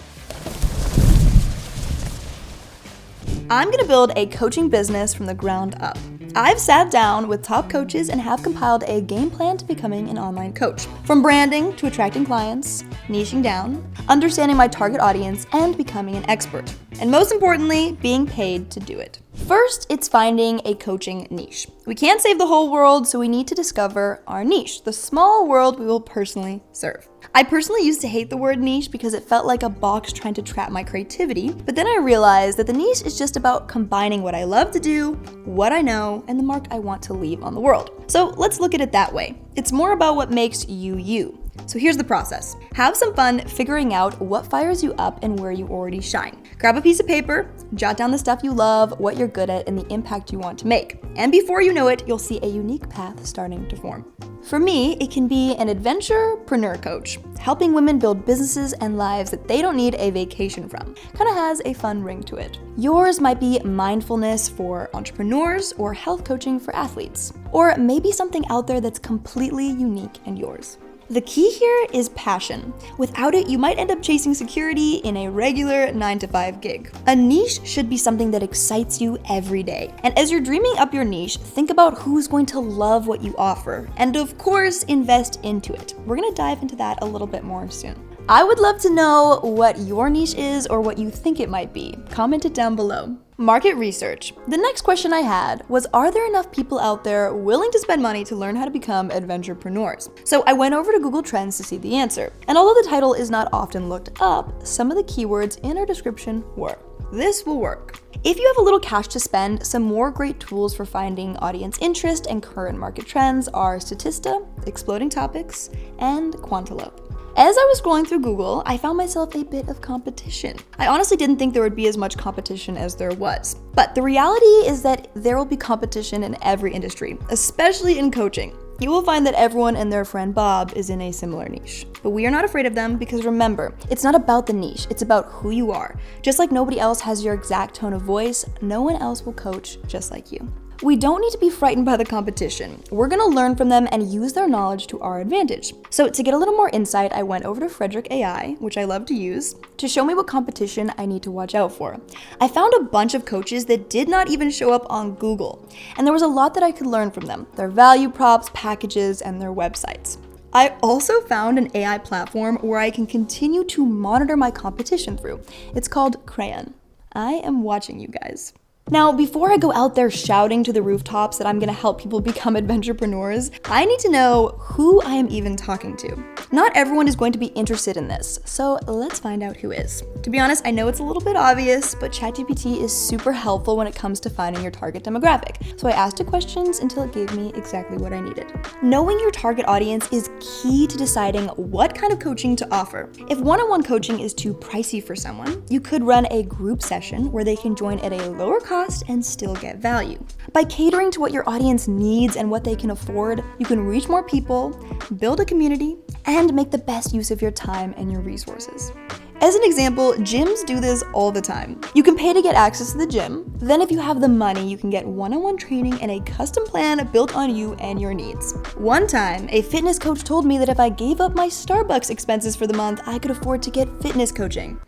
I'm gonna build a coaching business from the ground up. I've sat down with top coaches and have compiled a game plan to becoming an online coach. From branding to attracting clients, niching down, understanding my target audience, and becoming an expert. And most importantly, being paid to do it. First, it's finding a coaching niche. We can't save the whole world, so we need to discover our niche, the small world we will personally serve. I personally used to hate the word niche because it felt like a box trying to trap my creativity, but then I realized that the niche is just about combining what I love to do, what I know, and the mark I want to leave on the world. So let's look at it that way. It's more about what makes you you. So here's the process. Have some fun figuring out what fires you up and where you already shine. Grab a piece of paper, jot down the stuff you love, what you're good at, and the impact you want to make. And before you know it, you'll see a unique path starting to form. For me, it can be an adventurepreneur coach, helping women build businesses and lives that they don't need a vacation from. Kind of has a fun ring to it. Yours might be mindfulness for entrepreneurs or health coaching for athletes, or maybe something out there that's completely unique and yours. The key here is passion. Without it, you might end up chasing security in a regular 9-to-5 gig. A niche should be something that excites you every day. And as you're dreaming up your niche, think about who's going to love what you offer. And of course, invest into it. We're gonna dive into that a little bit more soon. I would love to know what your niche is or what you think it might be. Comment it down below. Market research. The next question I had was, are there enough people out there willing to spend money to learn how to become adventurepreneurs? So I went over to Google Trends to see the answer. And although the title is not often looked up, some of the keywords in our description were. This will work. If you have a little cash to spend, some more great tools for finding audience interest and current market trends are Statista, Exploding Topics, and Quantilope. As I was scrolling through Google, I found myself a bit of competition. I honestly didn't think there would be as much competition as there was. But the reality is that there will be competition in every industry, especially in coaching. You will find that everyone and their friend Bob is in a similar niche. But we are not afraid of them because remember, it's not about the niche, it's about who you are. Just like nobody else has your exact tone of voice, no one else will coach just like you. We don't need to be frightened by the competition. We're gonna learn from them and use their knowledge to our advantage. So to get a little more insight, I went over to Frederick AI, which I love to use, to show me what competition I need to watch out for. I found a bunch of coaches that did not even show up on Google, and there was a lot that I could learn from them, their value props, packages, and their websites. I also found an AI platform where I can continue to monitor my competition through. It's called Crayon. I am watching you guys. Now, before I go out there shouting to the rooftops that I'm gonna help people become adventurepreneurs, I need to know who I am even talking to. Not everyone is going to be interested in this, so let's find out who is. To be honest, I know it's a little bit obvious, but ChatGPT is super helpful when it comes to finding your target demographic. So I asked it questions until it gave me exactly what I needed. Knowing your target audience is key to deciding what kind of coaching to offer. If one-on-one coaching is too pricey for someone, you could run a group session where they can join at a lower cost and still get value. By catering to what your audience needs and what they can afford, you can reach more people, build a community, and make the best use of your time and your resources. As an example, gyms do this all the time. You can pay to get access to the gym. Then if you have the money, you can get one-on-one training and a custom plan built on you and your needs. One time, a fitness coach told me that if I gave up my Starbucks expenses for the month, I could afford to get fitness coaching.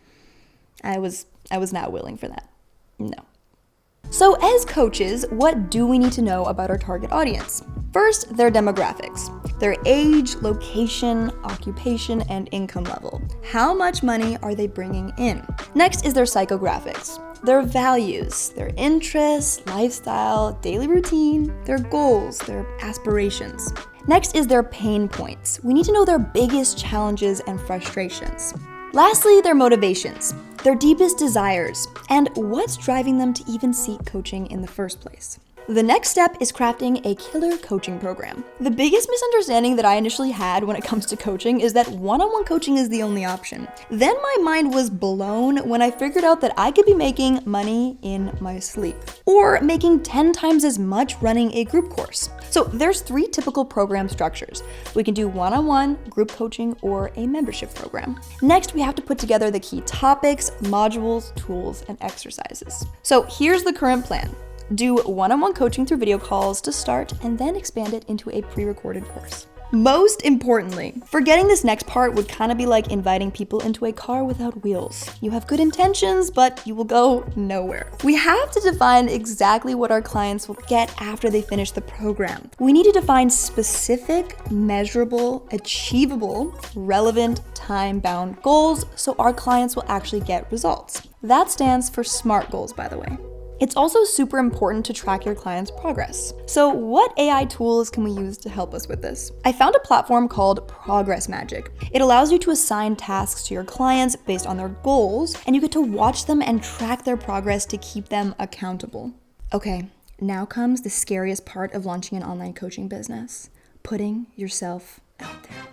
I was not willing for that. No. So as coaches, what do we need to know about our target audience? First, their demographics. Their age, location, occupation, and income level. How much money are they bringing in? Next is their psychographics. Their values, their interests, lifestyle, daily routine, their goals, their aspirations. Next is their pain points. We need to know their biggest challenges and frustrations. Lastly, their motivations, their deepest desires, and what's driving them to even seek coaching in the first place. The next step is crafting a killer coaching program. The biggest misunderstanding that I initially had when it comes to coaching is that one-on-one coaching is the only option. Then my mind was blown when I figured out that I could be making money in my sleep, or making 10 times as much running a group course. So there's 3 typical program structures. We can do one-on-one, group coaching, or a membership program. Next, we have to put together the key topics, modules, tools, and exercises. So here's the current plan. Do one-on-one coaching through video calls to start and then expand it into a pre-recorded course. Most importantly, forgetting this next part would kind of be like inviting people into a car without wheels. You have good intentions, but you will go nowhere. We have to define exactly what our clients will get after they finish the program. We need to define specific, measurable, achievable, relevant, time-bound goals so our clients will actually get results. That stands for SMART goals, by the way. It's also super important to track your clients' progress. So what AI tools can we use to help us with this? I found a platform called Progress Magic. It allows you to assign tasks to your clients based on their goals, and you get to watch them and track their progress to keep them accountable. Okay, now comes the scariest part of launching an online coaching business: putting yourself out there.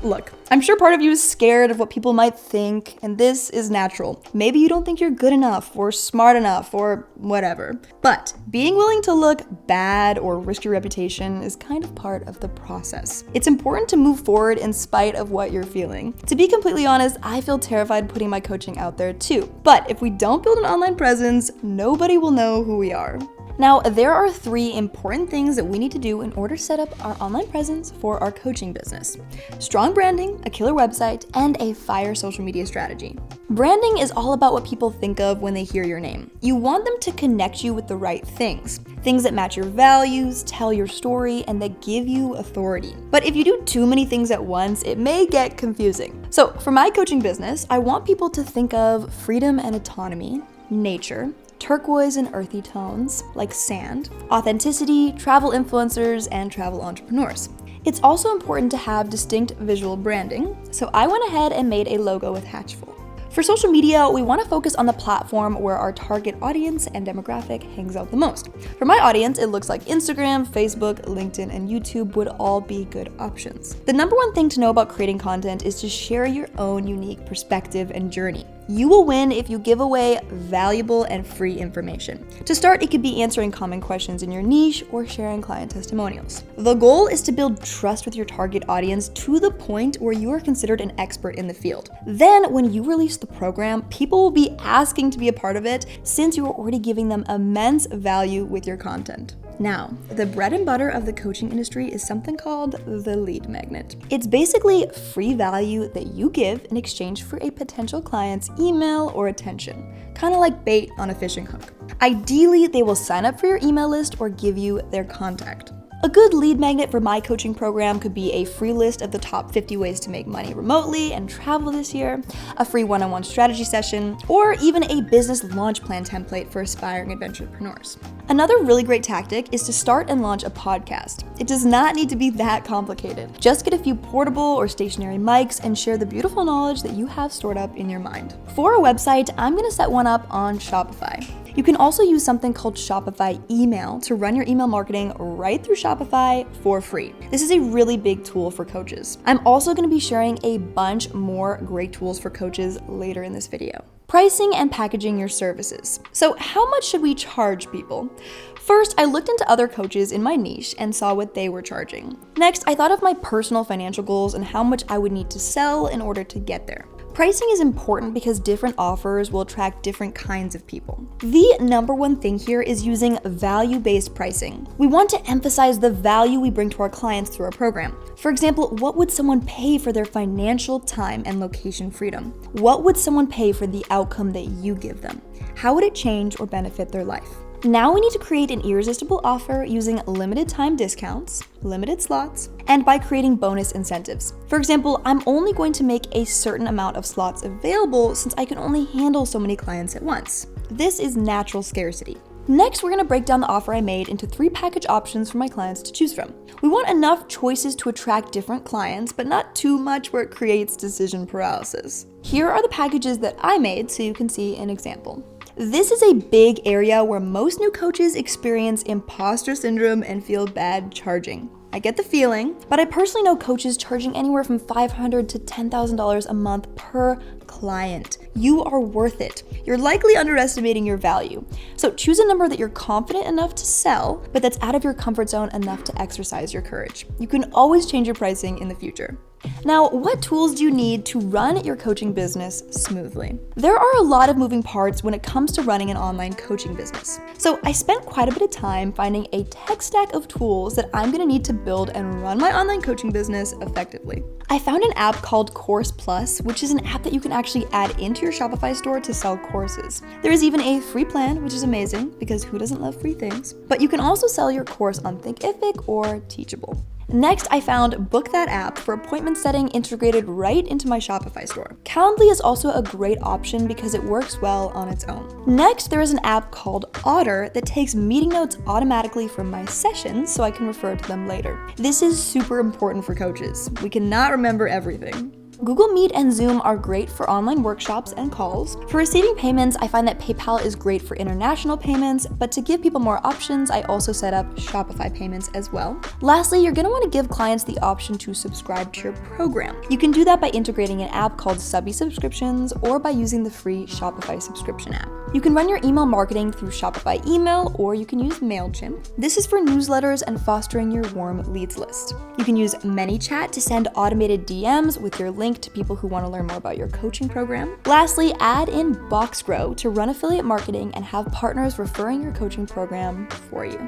Look, I'm sure part of you is scared of what people might think, and this is natural. Maybe you don't think you're good enough or smart enough or whatever. But being willing to look bad or risk your reputation is kind of part of the process. It's important to move forward in spite of what you're feeling. To be completely honest, I feel terrified putting my coaching out there too. But if we don't build an online presence, nobody will know who we are. Now, there are 3 important things that we need to do in order to set up our online presence for our coaching business: strong branding, a killer website, and a fire social media strategy. Branding is all about what people think of when they hear your name. You want them to connect you with the right things that match your values, tell your story, and that give you authority. But if you do too many things at once, it may get confusing. So for my coaching business, I want people to think of freedom and autonomy, nature, turquoise and earthy tones like sand, authenticity, travel influencers, and travel entrepreneurs. It's also important to have distinct visual branding, so I went ahead and made a logo with Hatchful. For social media, we want to focus on the platform where our target audience and demographic hangs out the most. For my audience, it looks like Instagram, Facebook, LinkedIn, and YouTube would all be good options. The number one thing to know about creating content is to share your own unique perspective and journey. You will win if you give away valuable and free information. To start, it could be answering common questions in your niche or sharing client testimonials. The goal is to build trust with your target audience to the point where you are considered an expert in the field. Then, when you release the program, people will be asking to be a part of it since you are already giving them immense value with your content. Now, the bread and butter of the coaching industry is something called the lead magnet. It's basically free value that you give in exchange for a potential client's email or attention, kind of like bait on a fishing hook. Ideally, they will sign up for your email list or give you their contact. A good lead magnet for my coaching program could be a free list of the top 50 ways to make money remotely and travel this year, a free one-on-one strategy session, or even a business launch plan template for aspiring entrepreneurs. Another really great tactic is to start and launch a podcast. It does not need to be that complicated. Just get a few portable or stationary mics and share the beautiful knowledge that you have stored up in your mind. For a website, I'm going to set one up on Shopify. You can also use something called Shopify Email to run your email marketing right through Shopify for free. This is a really big tool for coaches. I'm also going to be sharing a bunch more great tools for coaches later in this video. Pricing and packaging your services. So how much should we charge people? First, I looked into other coaches in my niche and saw what they were charging. Next, I thought of my personal financial goals and how much I would need to sell in order to get there. Pricing is important because different offers will attract different kinds of people. The number one thing here is using value-based pricing. We want to emphasize the value we bring to our clients through our program. For example, what would someone pay for their financial time and location freedom? What would someone pay for the outcome that you give them? How would it change or benefit their life? Now we need to create an irresistible offer using limited time discounts, limited slots, and by creating bonus incentives. For example, I'm only going to make a certain amount of slots available since I can only handle so many clients at once. This is natural scarcity. Next, we're going to break down the offer I made into 3 package options for my clients to choose from. We want enough choices to attract different clients, but not too much where it creates decision paralysis. Here are the packages that I made so you can see an example. This is a big area where most new coaches experience imposter syndrome and feel bad charging. I get the feeling, but I personally know coaches charging anywhere from $500 to $10,000 a month per client. You are worth it. You're likely underestimating your value. So choose a number that you're confident enough to sell, but that's out of your comfort zone enough to exercise your courage. You can always change your pricing in the future. Now, what tools do you need to run your coaching business smoothly? There are a lot of moving parts when it comes to running an online coaching business. So I spent quite a bit of time finding a tech stack of tools that I'm gonna need to build and run my online coaching business effectively. I found an app called Course Plus, which is an app that you can actually add into your Shopify store to sell courses. There is even a free plan, which is amazing because who doesn't love free things? But you can also sell your course on Thinkific or Teachable. Next, I found Book That app for appointment setting integrated right into my Shopify store. Calendly is also a great option because it works well on its own. Next, there is an app called Otter that takes meeting notes automatically from my sessions so I can refer to them later. This is super important for coaches. We cannot remember everything. Google Meet and Zoom are great for online workshops and calls. For receiving payments, I find that PayPal is great for international payments, but to give people more options, I also set up Shopify payments as well. Lastly, you're gonna wanna give clients the option to subscribe to your program. You can do that by integrating an app called Subby Subscriptions or by using the free Shopify subscription app. You can run your email marketing through Shopify Email, or you can use MailChimp. This is for newsletters and fostering your warm leads list. You can use ManyChat to send automated DMs with your link to people who want to learn more about your coaching program. Lastly, add in Boxgrow to run affiliate marketing and have partners referring your coaching program for you.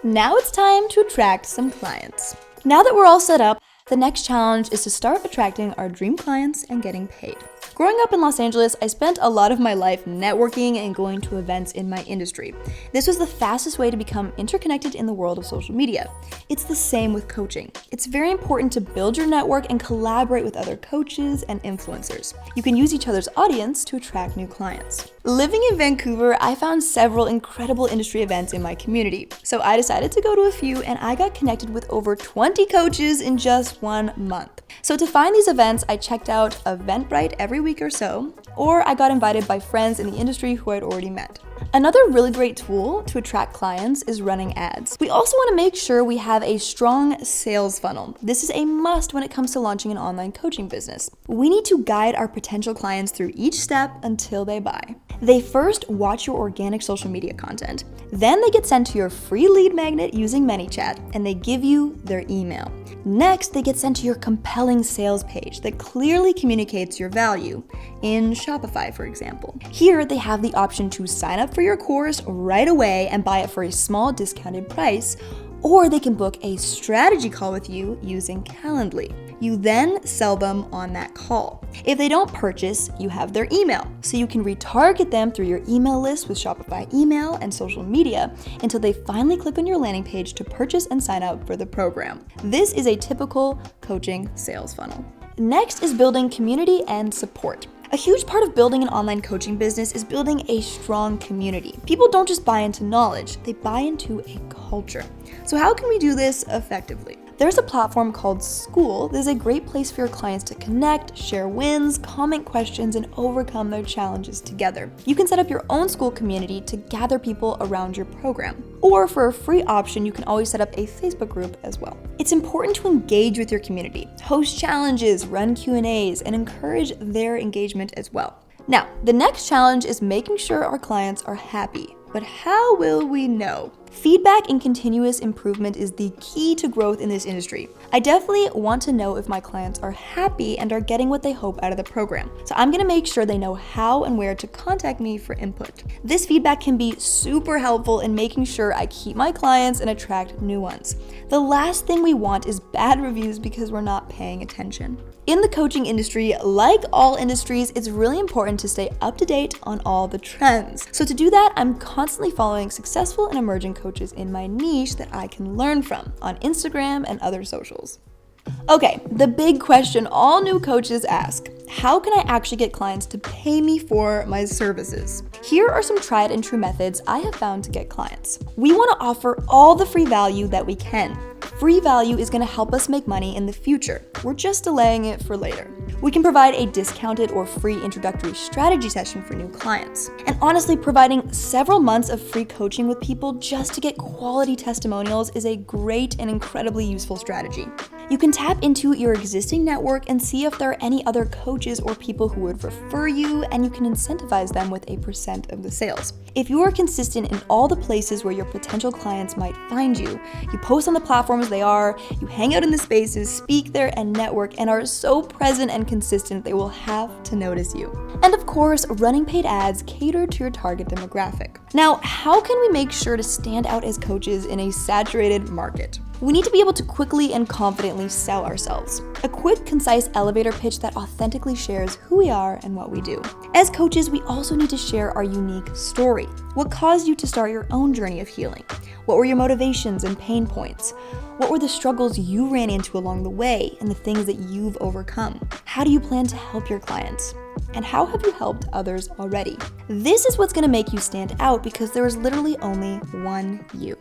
Now it's time to attract some clients. Now that we're all set up, the next challenge is to start attracting our dream clients and getting paid. Growing up in Los Angeles, I spent a lot of my life networking and going to events in my industry. This was the fastest way to become interconnected in the world of social media. It's the same with coaching. It's very important to build your network and collaborate with other coaches and influencers. You can use each other's audience to attract new clients. Living in Vancouver, I found several incredible industry events in my community. So I decided to go to a few and I got connected with over 20 coaches in just 1 month. So to find these events, I checked out Eventbrite every week or so, or I got invited by friends in the industry who I'd already met. Another really great tool to attract clients is running ads. We also want to make sure we have a strong sales funnel. This is a must when it comes to launching an online coaching business. We need to guide our potential clients through each step until they buy. They first watch your organic social media content. Then they get sent to your free lead magnet using ManyChat, and they give you their email. Next, they get sent to your compelling sales page that clearly communicates your value, in Shopify, for example. Here, they have the option to sign up for your course right away and buy it for a small discounted price, or they can book a strategy call with you using Calendly. You then sell them on that call. If they don't purchase, you have their email, so you can retarget them through your email list with Shopify email and social media until they finally click on your landing page to purchase and sign up for the program. This is a typical coaching sales funnel. Next is building community and support. A huge part of building an online coaching business is building a strong community. People don't just buy into knowledge, they buy into a culture. So how can we do this effectively? There's a platform called School. This is a great place for your clients to connect, share wins, comment questions, and overcome their challenges together. You can set up your own School community to gather people around your program. Or for a free option, you can always set up a Facebook group as well. It's important to engage with your community, host challenges, run Q&As, and encourage their engagement as well. Now, the next challenge is making sure our clients are happy. But how will we know? Feedback and continuous improvement is the key to growth in this industry. I definitely want to know if my clients are happy and are getting what they hope out of the program. So I'm gonna make sure they know how and where to contact me for input. This feedback can be super helpful in making sure I keep my clients and attract new ones. The last thing we want is bad reviews because we're not paying attention. In the coaching industry, like all industries, it's really important to stay up to date on all the trends. So to do that, I'm constantly following successful and emerging coaches in my niche that I can learn from on Instagram and other socials. Okay, the big question all new coaches ask: how can I actually get clients to pay me for my services? Here are some tried and true methods I have found to get clients. We want to offer all the free value that we can. Free value is going to help us make money in the future. We're just delaying it for later. We can provide a discounted or free introductory strategy session for new clients. And honestly, providing several months of free coaching with people just to get quality testimonials is a great and incredibly useful strategy. You can tap into your existing network and see if there are any other coaches or people who would refer you, and you can incentivize them with a % of the sales. If you are consistent in all the places where your potential clients might find you, you post on the platforms they are, you hang out in the spaces, speak there, and network, and are so present and consistent, they will have to notice you. And of course, running paid ads cater to your target demographic. Now, how can we make sure to stand out as coaches in a saturated market? We need to be able to quickly and confidently sell ourselves. A quick, concise elevator pitch that authentically shares who we are and what we do. As coaches, we also need to share our unique story. What caused you to start your own journey of healing? What were your motivations and pain points? What were the struggles you ran into along the way and the things that you've overcome? How do you plan to help your clients? And how have you helped others already? This is what's going to make you stand out, because there is literally only one you.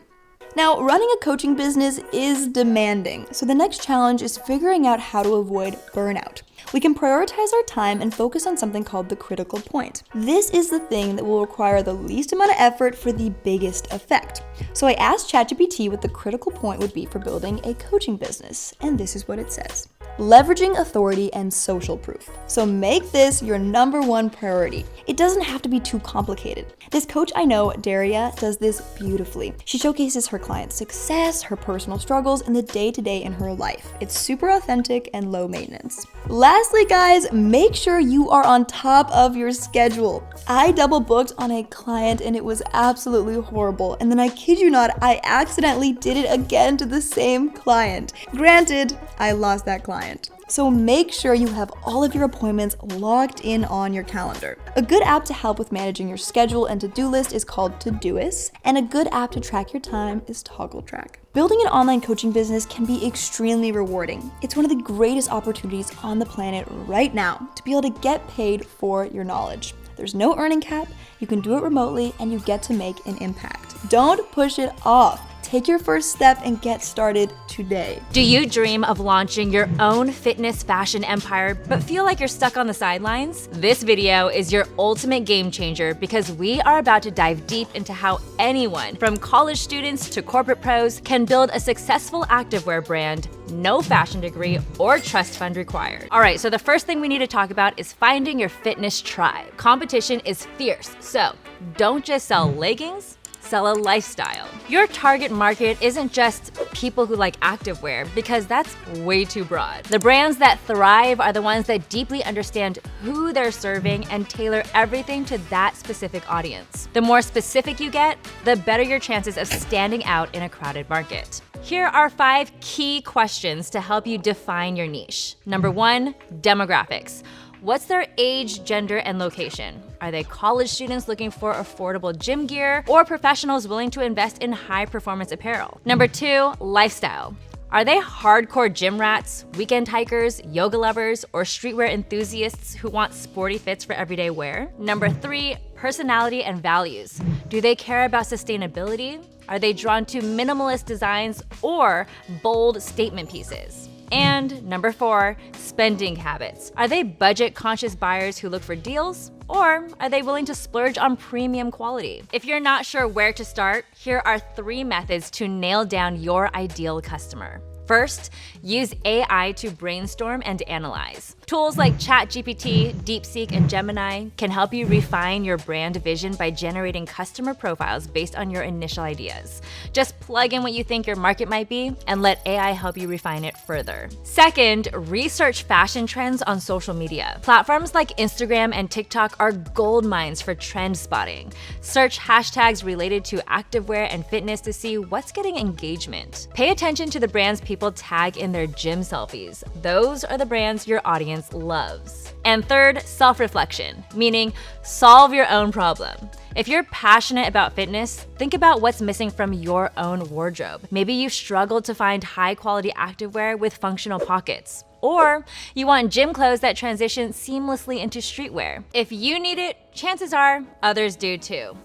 Now, running a coaching business is demanding, so the next challenge is figuring out how to avoid burnout. We can prioritize our time and focus on something called the critical point. This is the thing that will require the least amount of effort for the biggest effect. So I asked ChatGPT what the critical point would be for building a coaching business, and this is what it says. Leveraging authority and social proof. So make this your #1 priority. It doesn't have to be too complicated. This coach I know, Daria, does this beautifully. She showcases her clients' success, her personal struggles, and the day-to-day in her life. It's super authentic and low maintenance. Lastly, guys, make sure you are on top of your schedule. I double booked on a client and it was absolutely horrible. And then I kid you not, I accidentally did it again to the same client. Granted, I lost that client. So make sure you have all of your appointments logged in on your calendar. A good app to help with managing your schedule and to-do list is called Todoist, and a good app to track your time is ToggleTrack. Building an online coaching business can be extremely rewarding. It's one of the greatest opportunities on the planet right now to be able to get paid for your knowledge. There's no earning cap, you can do it remotely, and you get to make an impact. Don't push it off. Take your first step and get started today. Do you dream of launching your own fitness fashion empire but feel like you're stuck on the sidelines? This video is your ultimate game changer, because we are about to dive deep into how anyone, from college students to corporate pros, can build a successful activewear brand, no fashion degree or trust fund required. All right, so the first thing we need to talk about is finding your fitness tribe. Competition is fierce, so don't just sell leggings, sell a lifestyle. Your target market isn't just people who like activewear, because that's way too broad. The brands that thrive are the ones that deeply understand who they're serving and tailor everything to that specific audience. The more specific you get, the better your chances of standing out in a crowded market. Here are 5 key questions to help you define your niche. Number 1, demographics. What's their age, gender, and location? Are they college students looking for affordable gym gear, or professionals willing to invest in high-performance apparel? Number 2, lifestyle. Are they hardcore gym rats, weekend hikers, yoga lovers, or streetwear enthusiasts who want sporty fits for everyday wear? Number 3, personality and values. Do they care about sustainability? Are they drawn to minimalist designs or bold statement pieces? And number 4, spending habits. Are they budget-conscious buyers who look for deals? Or are they willing to splurge on premium quality? If you're not sure where to start, here are 3 methods to nail down your ideal customer. First, use AI to brainstorm and analyze. Tools like ChatGPT, DeepSeek, and Gemini can help you refine your brand vision by generating customer profiles based on your initial ideas. Just plug in what you think your market might be and let AI help you refine it further. Second, research fashion trends on social media. Platforms like Instagram and TikTok are gold mines for trend spotting. Search hashtags related to activewear and fitness to see what's getting engagement. Pay attention to the brands people tag in their gym selfies. Those are the brands your audience loves. And third, self-reflection, meaning solve your own problem. If you're passionate about fitness, think about what's missing from your own wardrobe. Maybe you've struggled to find high-quality activewear with functional pockets. Or you want gym clothes that transition seamlessly into streetwear. If you need it, chances are others do too.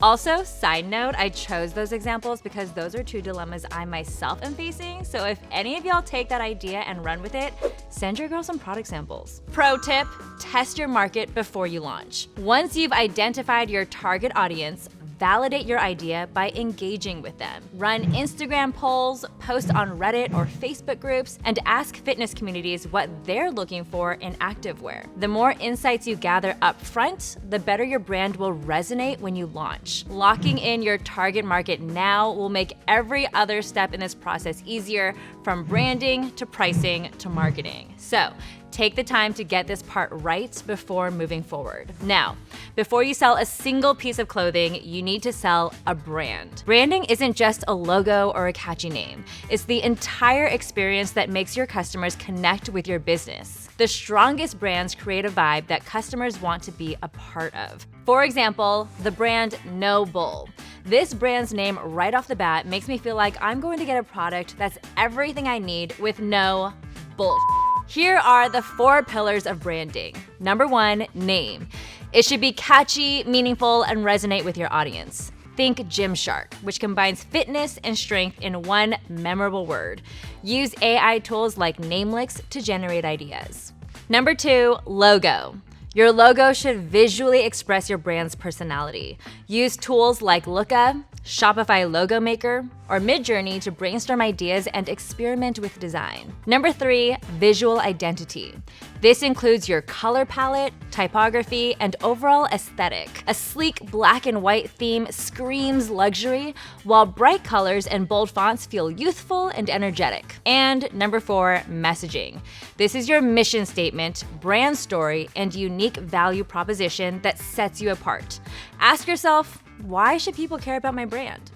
Also, side note, I chose those examples because those are two dilemmas I myself am facing. So if any of y'all take that idea and run with it, send your girl some product samples. Pro tip, test your market before you launch. Once you've identified your target audience, validate your idea by engaging with them. Run Instagram polls, post on Reddit or Facebook groups, and ask fitness communities what they're looking for in activewear. The more insights you gather up front, the better your brand will resonate when you launch. Locking in your target market now will make every other step in this process easier, from branding to pricing to marketing. So, take the time to get this part right before moving forward. Now, before you sell a single piece of clothing, you need to sell a brand. Branding isn't just a logo or a catchy name. It's the entire experience that makes your customers connect with your business. The strongest brands create a vibe that customers want to be a part of. For example, the brand No Bull. This brand's name right off the bat makes me feel like I'm going to get a product that's everything I need with no bull. Here are the 4 pillars of branding. Number 1, name. It should be catchy, meaningful, and resonate with your audience. Think Gymshark, which combines fitness and strength in one memorable word. Use AI tools like Namelix to generate ideas. Number 2, logo. Your logo should visually express your brand's personality. Use tools like Looka, Shopify Logo Maker, or Midjourney to brainstorm ideas and experiment with design. Number 3, visual identity. This includes your color palette, typography, and overall aesthetic. A sleek black and white theme screams luxury, while bright colors and bold fonts feel youthful and energetic. And number 4, messaging. This is your mission statement, brand story, and unique value proposition that sets you apart. Ask yourself, why should people care about my brand?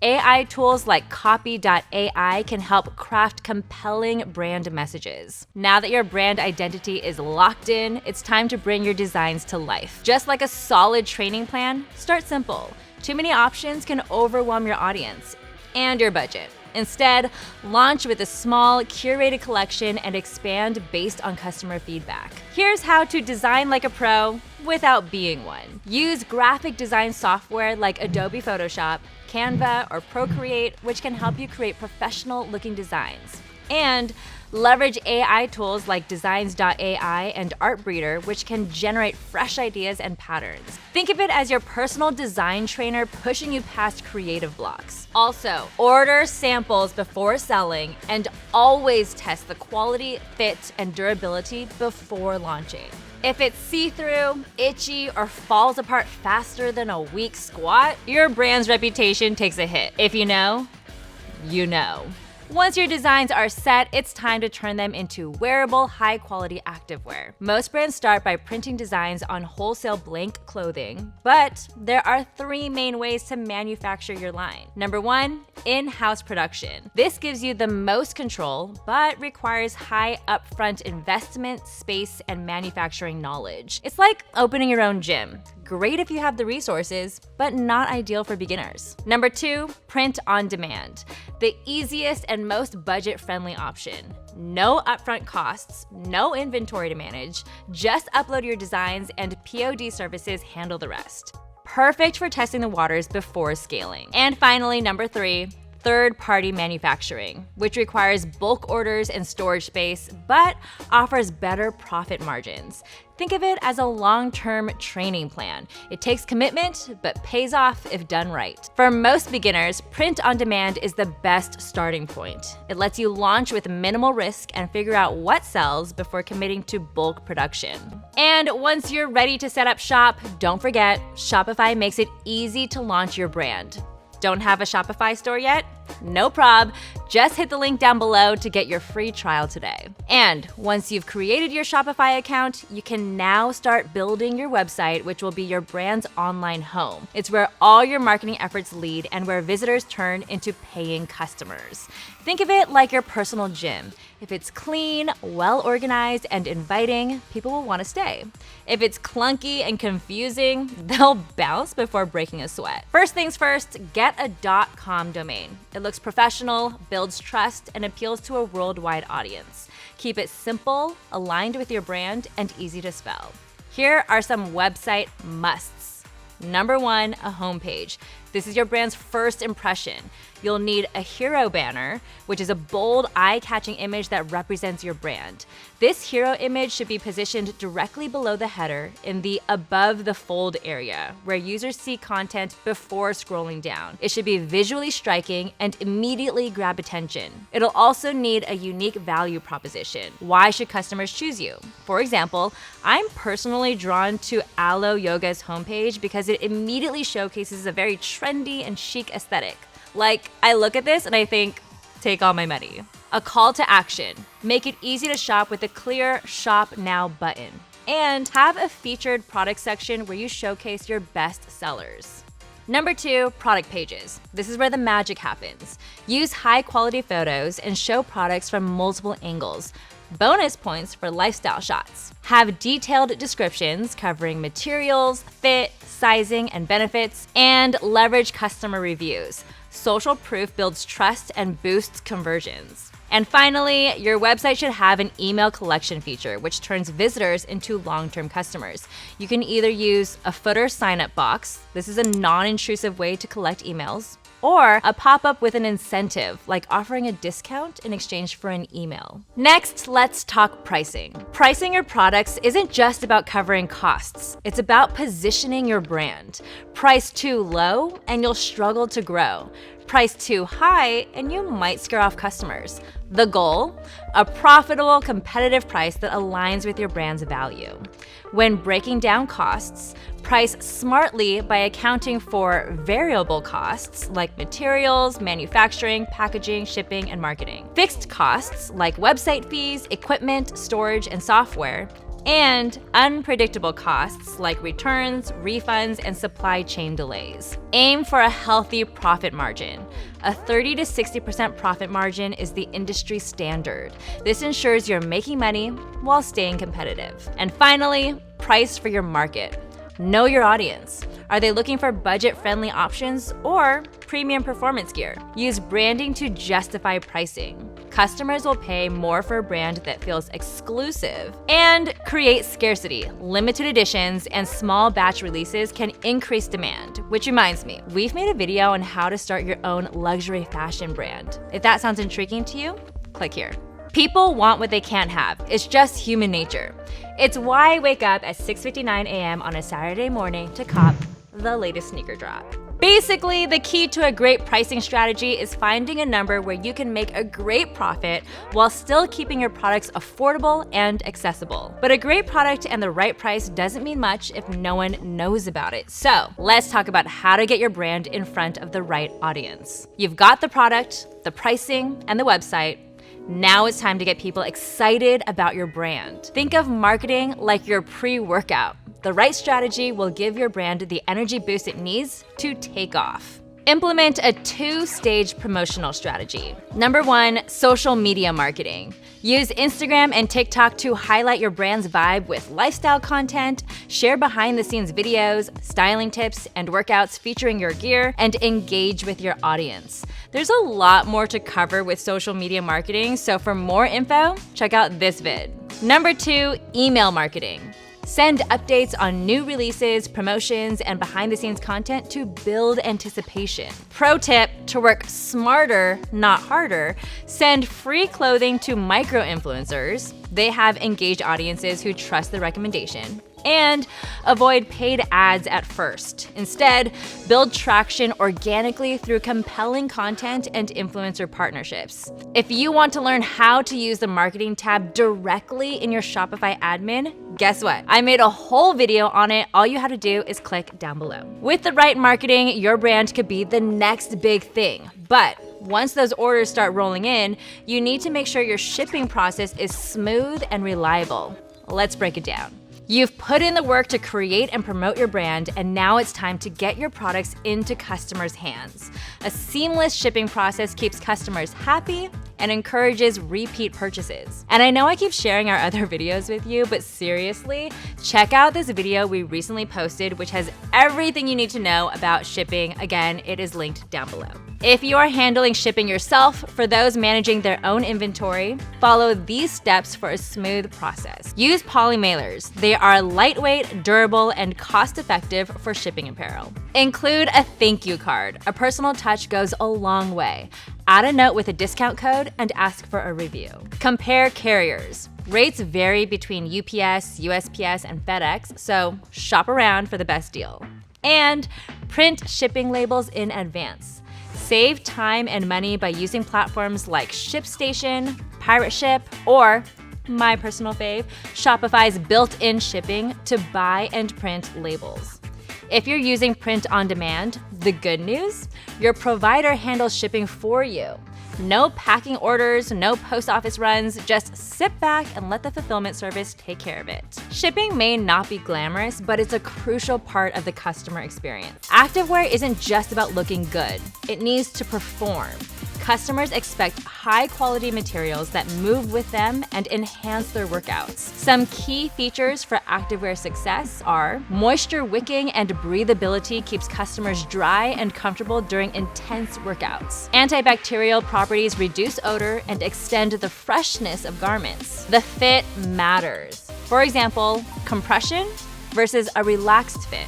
AI tools like Copy.ai can help craft compelling brand messages. Now that your brand identity is locked in, it's time to bring your designs to life. Just like a solid training plan, start simple. Too many options can overwhelm your audience and your budget. Instead, launch with a small, curated collection and expand based on customer feedback. Here's how to design like a pro without being one. Use graphic design software like Adobe Photoshop, Canva, or Procreate, which can help you create professional-looking designs. And leverage AI tools like Designs.ai and Artbreeder, which can generate fresh ideas and patterns. Think of it as your personal design trainer pushing you past creative blocks. Also, order samples before selling and always test the quality, fit, and durability before launching. If it's see-through, itchy, or falls apart faster than a weak squat, your brand's reputation takes a hit. If you know, you know. Once your designs are set, it's time to turn them into wearable, high-quality activewear. Most brands start by printing designs on wholesale blank clothing, but there are 3 main ways to manufacture your line. Number 1, in-house production. This gives you the most control, but requires high upfront investment, space, and manufacturing knowledge. It's like opening your own gym. Great if you have the resources, but not ideal for beginners. Number 2, print on demand. The easiest and most budget-friendly option. No upfront costs, no inventory to manage, just upload your designs and POD services handle the rest. Perfect for testing the waters before scaling. And finally, number 3, third-party manufacturing, which requires bulk orders and storage space, but offers better profit margins. Think of it as a long-term training plan. It takes commitment, but pays off if done right. For most beginners, print on demand is the best starting point. It lets you launch with minimal risk and figure out what sells before committing to bulk production. And once you're ready to set up shop, don't forget, Shopify makes it easy to launch your brand. Don't have a Shopify store yet? No prob. Just hit the link down below to get your free trial today. And once you've created your Shopify account, you can now start building your website, which will be your brand's online home. It's where all your marketing efforts lead and where visitors turn into paying customers. Think of it like your personal gym. If it's clean, well-organized, and inviting, people will want to stay. If it's clunky and confusing, they'll bounce before breaking a sweat. First things first, get a .com domain. It looks professional, builds trust, and appeals to a worldwide audience. Keep it simple, aligned with your brand, and easy to spell. Here are some website musts. Number 1, a homepage. This is your brand's first impression. You'll need a hero banner, which is a bold, eye-catching image that represents your brand. This hero image should be positioned directly below the header in the above the fold area, where users see content before scrolling down. It should be visually striking and immediately grab attention. It'll also need a unique value proposition. Why should customers choose you? For example, I'm personally drawn to Alo Yoga's homepage because it immediately showcases a very trendy and chic aesthetic. Like, I look at this and I think, take all my money. A call to action. Make it easy to shop with a clear Shop Now button. And have a featured product section where you showcase your best sellers. Number 2, product pages. This is where the magic happens. Use high-quality photos and show products from multiple angles. Bonus points for lifestyle shots. Have detailed descriptions covering materials, fit, sizing, and benefits, and leverage customer reviews. Social proof builds trust and boosts conversions. And finally, your website should have an email collection feature, which turns visitors into long-term customers. You can either use a footer sign-up box. This is a non-intrusive way to collect emails. Or a pop-up with an incentive, like offering a discount in exchange for an email. Next, let's talk pricing. Pricing your products isn't just about covering costs. It's about positioning your brand. Price too low, and you'll struggle to grow. Price too high, and you might scare off customers. The goal? A profitable, competitive price that aligns with your brand's value. When breaking down costs, price smartly by accounting for variable costs like materials, manufacturing, packaging, shipping, and marketing. Fixed costs like website fees, equipment, storage, and software. And unpredictable costs like returns, refunds, and supply chain delays. Aim for a healthy profit margin. A 30 to 60% profit margin is the industry standard. This ensures you're making money while staying competitive. And finally, price for your market. Know your audience. Are they looking for budget-friendly options or premium performance gear? Use branding to justify pricing. Customers will pay more for a brand that feels exclusive. And create scarcity. Limited editions and small batch releases can increase demand. Which reminds me, we've made a video on how to start your own luxury fashion brand. If that sounds intriguing to you, click here. People want what they can't have. It's just human nature. It's why I wake up at 6:59 a.m. on a Saturday morning to cop the latest sneaker drop. Basically, the key to a great pricing strategy is finding a number where you can make a great profit while still keeping your products affordable and accessible. But a great product and the right price doesn't mean much if no one knows about it. So let's talk about how to get your brand in front of the right audience. You've got the product, the pricing, and the website. Now it's time to get people excited about your brand. Think of marketing like your pre-workout. The right strategy will give your brand the energy boost it needs to take off. Implement a 2-stage promotional strategy. Number 1, social media marketing. Use Instagram and TikTok to highlight your brand's vibe with lifestyle content, share behind-the-scenes videos, styling tips, and workouts featuring your gear, and engage with your audience. There's a lot more to cover with social media marketing, so for more info, check out this vid. Number 2, email marketing. Send updates on new releases, promotions, and behind-the-scenes content to build anticipation. Pro tip, to work smarter, not harder, send free clothing to micro-influencers. They have engaged audiences who trust the recommendation. And avoid paid ads at first. Instead, build traction organically through compelling content and influencer partnerships. If you want to learn how to use the marketing tab directly in your Shopify admin, guess what? I made a whole video on it. All you have to do is click down below. With the right marketing, your brand could be the next big thing. But once those orders start rolling in, you need to make sure your shipping process is smooth and reliable. Let's break it down. You've put in the work to create and promote your brand, and now it's time to get your products into customers' hands. A seamless shipping process keeps customers happy and encourages repeat purchases. And I know I keep sharing our other videos with you, but seriously, check out this video we recently posted, which has everything you need to know about shipping. Again, it is linked down below. If you are handling shipping yourself, for those managing their own inventory, follow these steps for a smooth process. Use poly mailers. They are lightweight, durable, and cost-effective for shipping apparel. Include a thank you card. A personal touch goes a long way. Add a note with a discount code and ask for a review. Compare carriers. Rates vary between UPS, USPS, and FedEx, so shop around for the best deal. And print shipping labels in advance. Save time and money by using platforms like ShipStation, Pirate Ship, or my personal fave, Shopify's built-in shipping to buy and print labels. If you're using print on demand, the good news, your provider handles shipping for you. No packing orders, no post office runs, just sit back and let the fulfillment service take care of it. Shipping may not be glamorous, but it's a crucial part of the customer experience. Activewear isn't just about looking good, it needs to perform. Customers expect high-quality materials that move with them and enhance their workouts. Some key features for activewear success are moisture wicking and breathability keeps customers dry and comfortable during intense workouts. Antibacterial properties reduce odor and extend the freshness of garments. The fit matters. For example, compression versus a relaxed fit.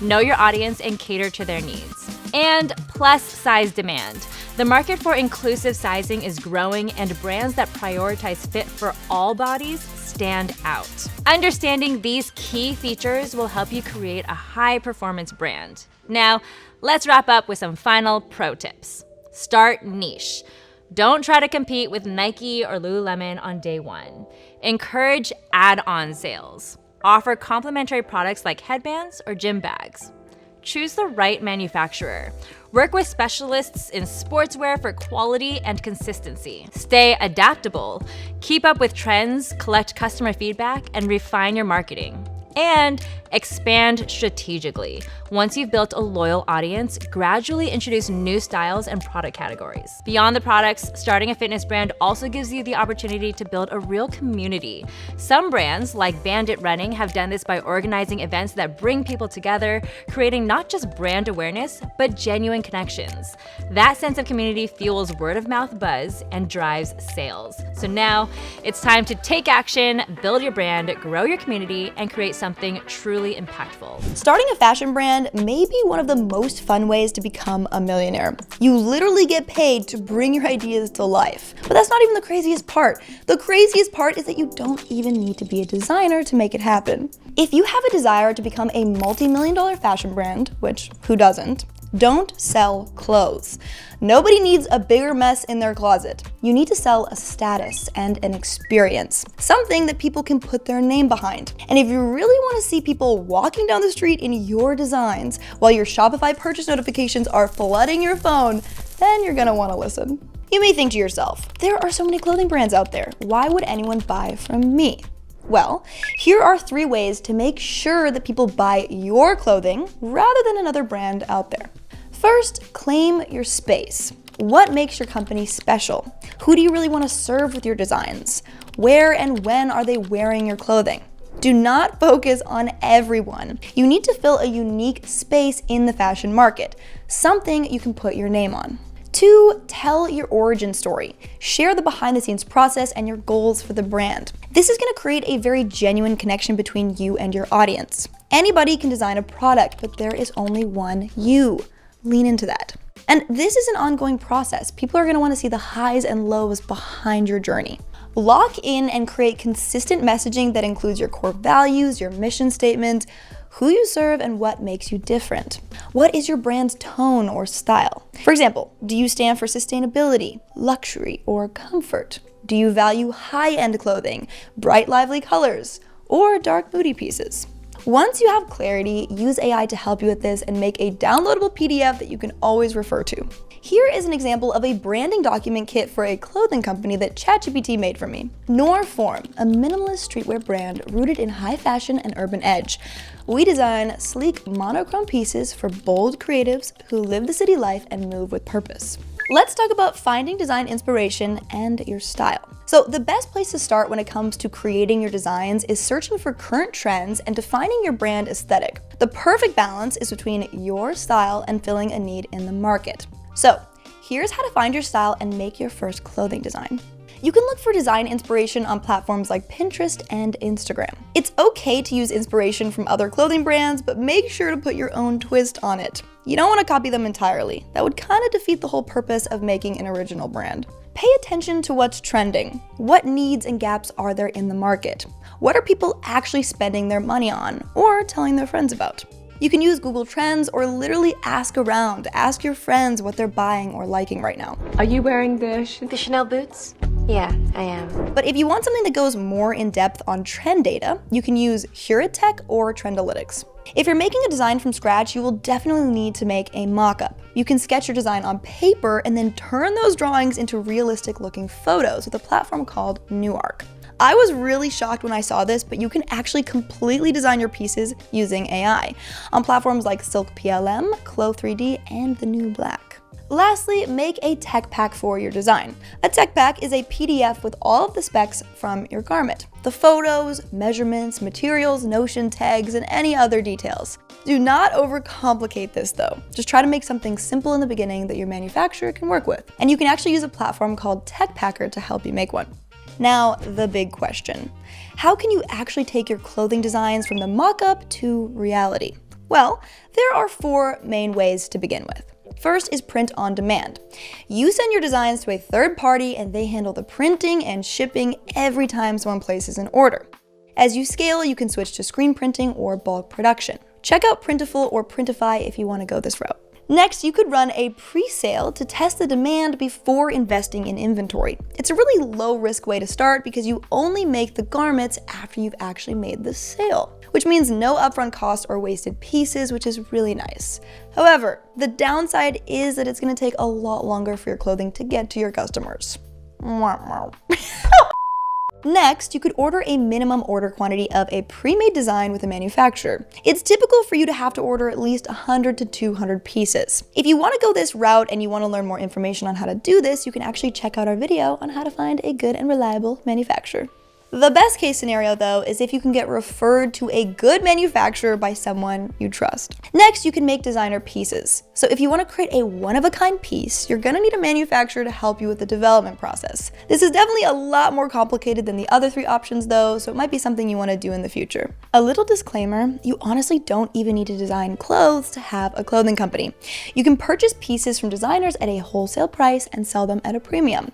Know your audience and cater to their needs. And plus size demand. The market for inclusive sizing is growing, and brands that prioritize fit for all bodies stand out. Understanding these key features will help you create a high-performance brand. Now, let's wrap up with some final pro tips. Start niche. Don't try to compete with Nike or Lululemon on day one. Encourage add-on sales. Offer complementary products like headbands or gym bags. Choose the right manufacturer. Work with specialists in sportswear for quality and consistency. Stay adaptable. Keep up with trends, collect customer feedback, and refine your marketing. And expand strategically. Once you've built a loyal audience, gradually introduce new styles and product categories. Beyond the products, starting a fitness brand also gives you the opportunity to build a real community. Some brands, like Bandit Running, have done this by organizing events that bring people together, creating not just brand awareness, but genuine connections. That sense of community fuels word-of-mouth buzz and drives sales. So now, it's time to take action, build your brand, grow your community, and create something truly impactful. Starting a fashion brand may be one of the most fun ways to become a millionaire. You literally get paid to bring your ideas to life. But that's not even the craziest part. The craziest part is that you don't even need to be a designer to make it happen. If you have a desire to become a multi-million-dollar fashion brand, which who doesn't, don't sell clothes. Nobody needs a bigger mess in their closet. You need to sell a status and an experience, something that people can put their name behind. And if you really want to see people walking down the street in your designs while your Shopify purchase notifications are flooding your phone, then you're gonna want to listen. You may think to yourself, there are so many clothing brands out there. Why would anyone buy from me? Well, here are 3 ways to make sure that people buy your clothing rather than another brand out there. First, claim your space. What makes your company special? Who do you really want to serve with your designs? Where and when are they wearing your clothing? Do not focus on everyone. You need to fill a unique space in the fashion market, something you can put your name on. 2, tell your origin story. Share the behind-the-scenes process and your goals for the brand. This is going to create a very genuine connection between you and your audience. Anybody can design a product, but there is only one you. Lean into that. And this is an ongoing process. People are going to want to see the highs and lows behind your journey. Lock in and create consistent messaging that includes your core values, your mission statement, who you serve, and what makes you different. What is your brand's tone or style? For example, do you stand for sustainability, luxury, or comfort? Do you value high-end clothing, bright, lively colors, or dark, moody pieces? Once you have clarity, use AI to help you with this and make a downloadable PDF that you can always refer to. Here is an example of a branding document kit for a clothing company that ChatGPT made for me. Norform, a minimalist streetwear brand rooted in high fashion and urban edge. We design sleek monochrome pieces for bold creatives who live the city life and move with purpose. Let's talk about finding design inspiration and your style. So the best place to start when it comes to creating your designs is searching for current trends and defining your brand aesthetic. The perfect balance is between your style and filling a need in the market. So here's how to find your style and make your first clothing design. You can look for design inspiration on platforms like Pinterest and Instagram. It's okay to use inspiration from other clothing brands, but make sure to put your own twist on it. You don't want to copy them entirely. That would kind of defeat the whole purpose of making an original brand. Pay attention to what's trending. What needs and gaps are there in the market? What are people actually spending their money on or telling their friends about? You can use Google Trends or literally ask around. Ask your friends what they're buying or liking right now. Are you wearing the Chanel boots? Yeah, I am. But if you want something that goes more in depth on trend data, you can use Tech or Trendalytics. If you're making a design from scratch, you will definitely need to make a mock-up. You can sketch your design on paper and then turn those drawings into realistic looking photos with a platform called Nuark. I was really shocked when I saw this, but you can actually completely design your pieces using AI on platforms like SilkPLM, Clo3D, and The New Black. Lastly, make a tech pack for your design. A tech pack is a PDF with all of the specs from your garment. The photos, measurements, materials, notion tags, and any other details. Do not overcomplicate this though. Just try to make something simple in the beginning that your manufacturer can work with. And you can actually use a platform called TechPacker to help you make one. Now, the big question. How can you actually take your clothing designs from the mock-up to reality? Well, there are 4 main ways to begin with. First is print on demand. You send your designs to a third party and they handle the printing and shipping every time someone places an order. As you scale, you can switch to screen printing or bulk production. Check out Printful or Printify if you want to go this route. Next, you could run a pre-sale to test the demand before investing in inventory. It's a really low-risk way to start because you only make the garments after you've actually made the sale, which means no upfront costs or wasted pieces, which is really nice. However, the downside is that it's going to take a lot longer for your clothing to get to your customers. Next, you could order a minimum order quantity of a pre-made design with a manufacturer. It's typical for you to have to order at least 100 to 200 pieces. If you want to go this route and you want to learn more information on how to do this, you can actually check out our video on how to find a good and reliable manufacturer. The best case scenario though is if you can get referred to a good manufacturer by someone you trust. Next, you can make designer pieces. So if you want to create a one-of-a-kind piece, you're gonna need a manufacturer to help you with the development process. This is definitely a lot more complicated than the other 3 options though, so it might be something you want to do in the future. A little disclaimer, you honestly don't even need to design clothes to have a clothing company. You can purchase pieces from designers at a wholesale price and sell them at a premium.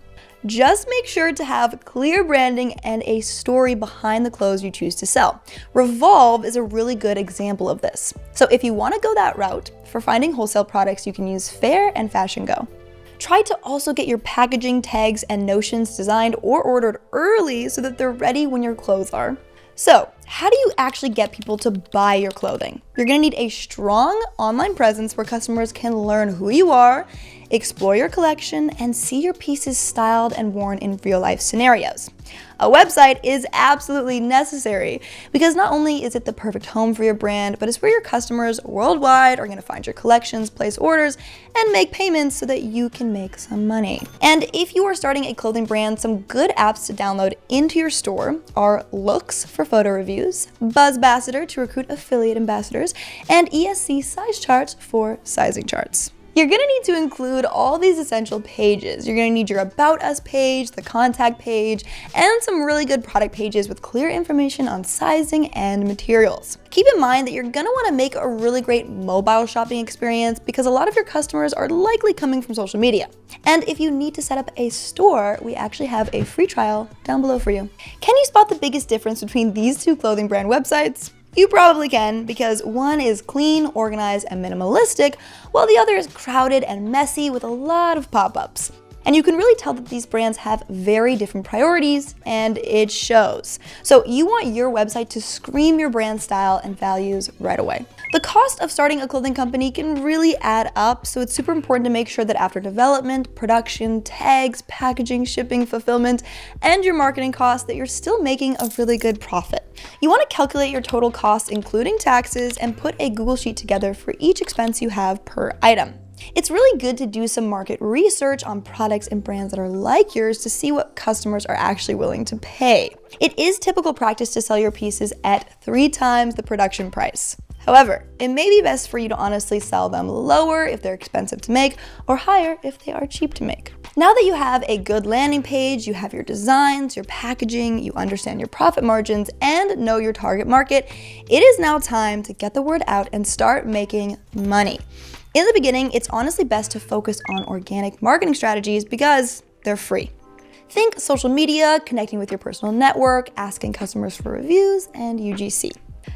Just make sure to have clear branding and a story behind the clothes you choose to sell. Revolve is a really good example of this. So if you want to go that route, for finding wholesale products, you can use Faire and Fashion Go. Try to also get your packaging, tags, and notions designed or ordered early so that they're ready when your clothes are. So, how do you actually get people to buy your clothing? You're gonna need a strong online presence where customers can learn who you are, explore your collection, and see your pieces styled and worn in real-life scenarios. A website is absolutely necessary because not only is it the perfect home for your brand, but it's where your customers worldwide are going to find your collections, place orders, and make payments so that you can make some money. And if you are starting a clothing brand, some good apps to download into your store are Looks for photo reviews, Buzzbassador to recruit affiliate ambassadors, and ESC size charts for sizing charts. You're gonna need to include all these essential pages. You're gonna need your About Us page, the contact page, and some really good product pages with clear information on sizing and materials. Keep in mind that you're gonna wanna make a really great mobile shopping experience because a lot of your customers are likely coming from social media. And if you need to set up a store, we actually have a free trial down below for you. Can you spot the biggest difference between these 2 clothing brand websites? You probably can, because one is clean, organized, and minimalistic, while the other is crowded and messy with a lot of pop-ups. And you can really tell that these brands have very different priorities, and it shows. So you want your website to scream your brand style and values right away. The cost of starting a clothing company can really add up, so it's super important to make sure that after development, production, tags, packaging, shipping, fulfillment, and your marketing costs, that you're still making a really good profit. You want to calculate your total costs, including taxes, and put a Google Sheet together for each expense you have per item. It's really good to do some market research on products and brands that are like yours to see what customers are actually willing to pay. It is typical practice to sell your pieces at 3 times the production price. However, it may be best for you to honestly sell them lower if they're expensive to make, or higher if they are cheap to make. Now that you have a good landing page, you have your designs, your packaging, you understand your profit margins, and know your target market, it is now time to get the word out and start making money. In the beginning, it's honestly best to focus on organic marketing strategies because they're free. Think social media, connecting with your personal network, asking customers for reviews, and UGC.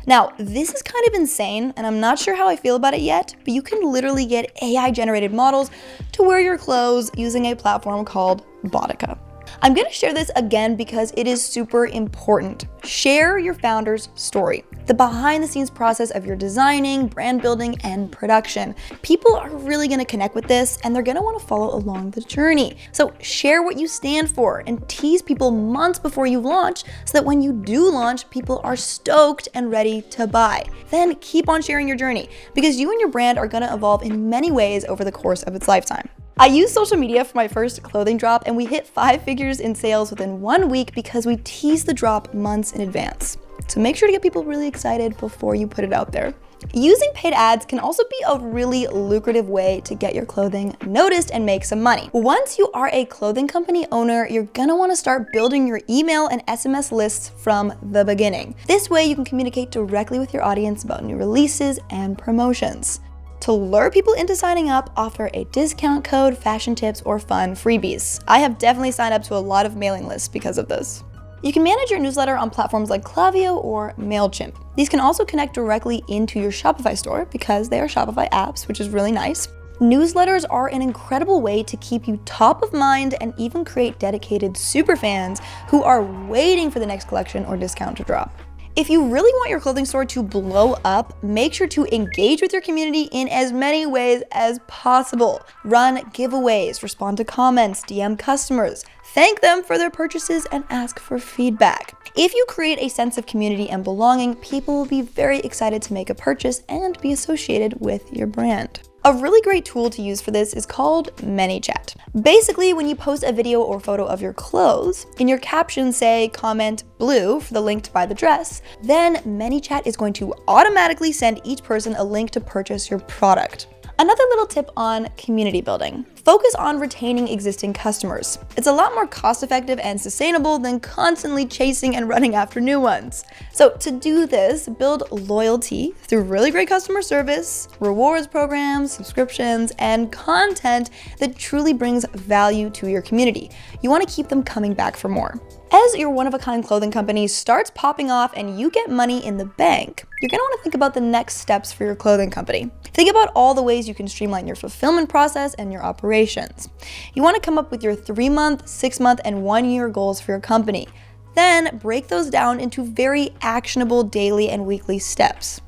Now, this is kind of insane, and I'm not sure how I feel about it yet, but you can literally get AI-generated models to wear your clothes using a platform called Boudica. I'm going to share this again because it is super important. Share your founder's story, the behind-the-scenes process of your designing, brand building, and production. People are really going to connect with this, and they're going to want to follow along the journey. So share what you stand for and tease people months before you launch so that when you do launch, people are stoked and ready to buy. Then keep on sharing your journey because you and your brand are going to evolve in many ways over the course of its lifetime. I used social media for my first clothing drop, and we hit 5 figures in sales within 1 week because we teased the drop months in advance. So make sure to get people really excited before you put it out there. Using paid ads can also be a really lucrative way to get your clothing noticed and make some money. Once you are a clothing company owner, you're gonna wanna start building your email and SMS lists from the beginning. This way you can communicate directly with your audience about new releases and promotions. To lure people into signing up, offer a discount code, fashion tips, or fun freebies. I have definitely signed up to a lot of mailing lists because of this. You can manage your newsletter on platforms like Klaviyo or MailChimp. These can also connect directly into your Shopify store because they are Shopify apps, which is really nice. Newsletters are an incredible way to keep you top of mind and even create dedicated superfans who are waiting for the next collection or discount to drop. If you really want your clothing store to blow up, make sure to engage with your community in as many ways as possible. Run giveaways, respond to comments, DM customers, thank them for their purchases, and ask for feedback. If you create a sense of community and belonging, people will be very excited to make a purchase and be associated with your brand. A really great tool to use for this is called ManyChat. Basically, when you post a video or photo of your clothes, in your caption say comment blue for the link to buy the dress, then ManyChat is going to automatically send each person a link to purchase your product. Another little tip on community building. Focus on retaining existing customers. It's a lot more cost-effective and sustainable than constantly chasing and running after new ones. So to do this, build loyalty through really great customer service, rewards programs, subscriptions, and content that truly brings value to your community. You want to keep them coming back for more. As your one-of-a-kind clothing company starts popping off and you get money in the bank, you're going to want to think about the next steps for your clothing company. Think about all the ways you can streamline your fulfillment process and your operations. You want to come up with your 3-month, 6-month, and 1-year goals for your company. Then break those down into very actionable daily and weekly steps.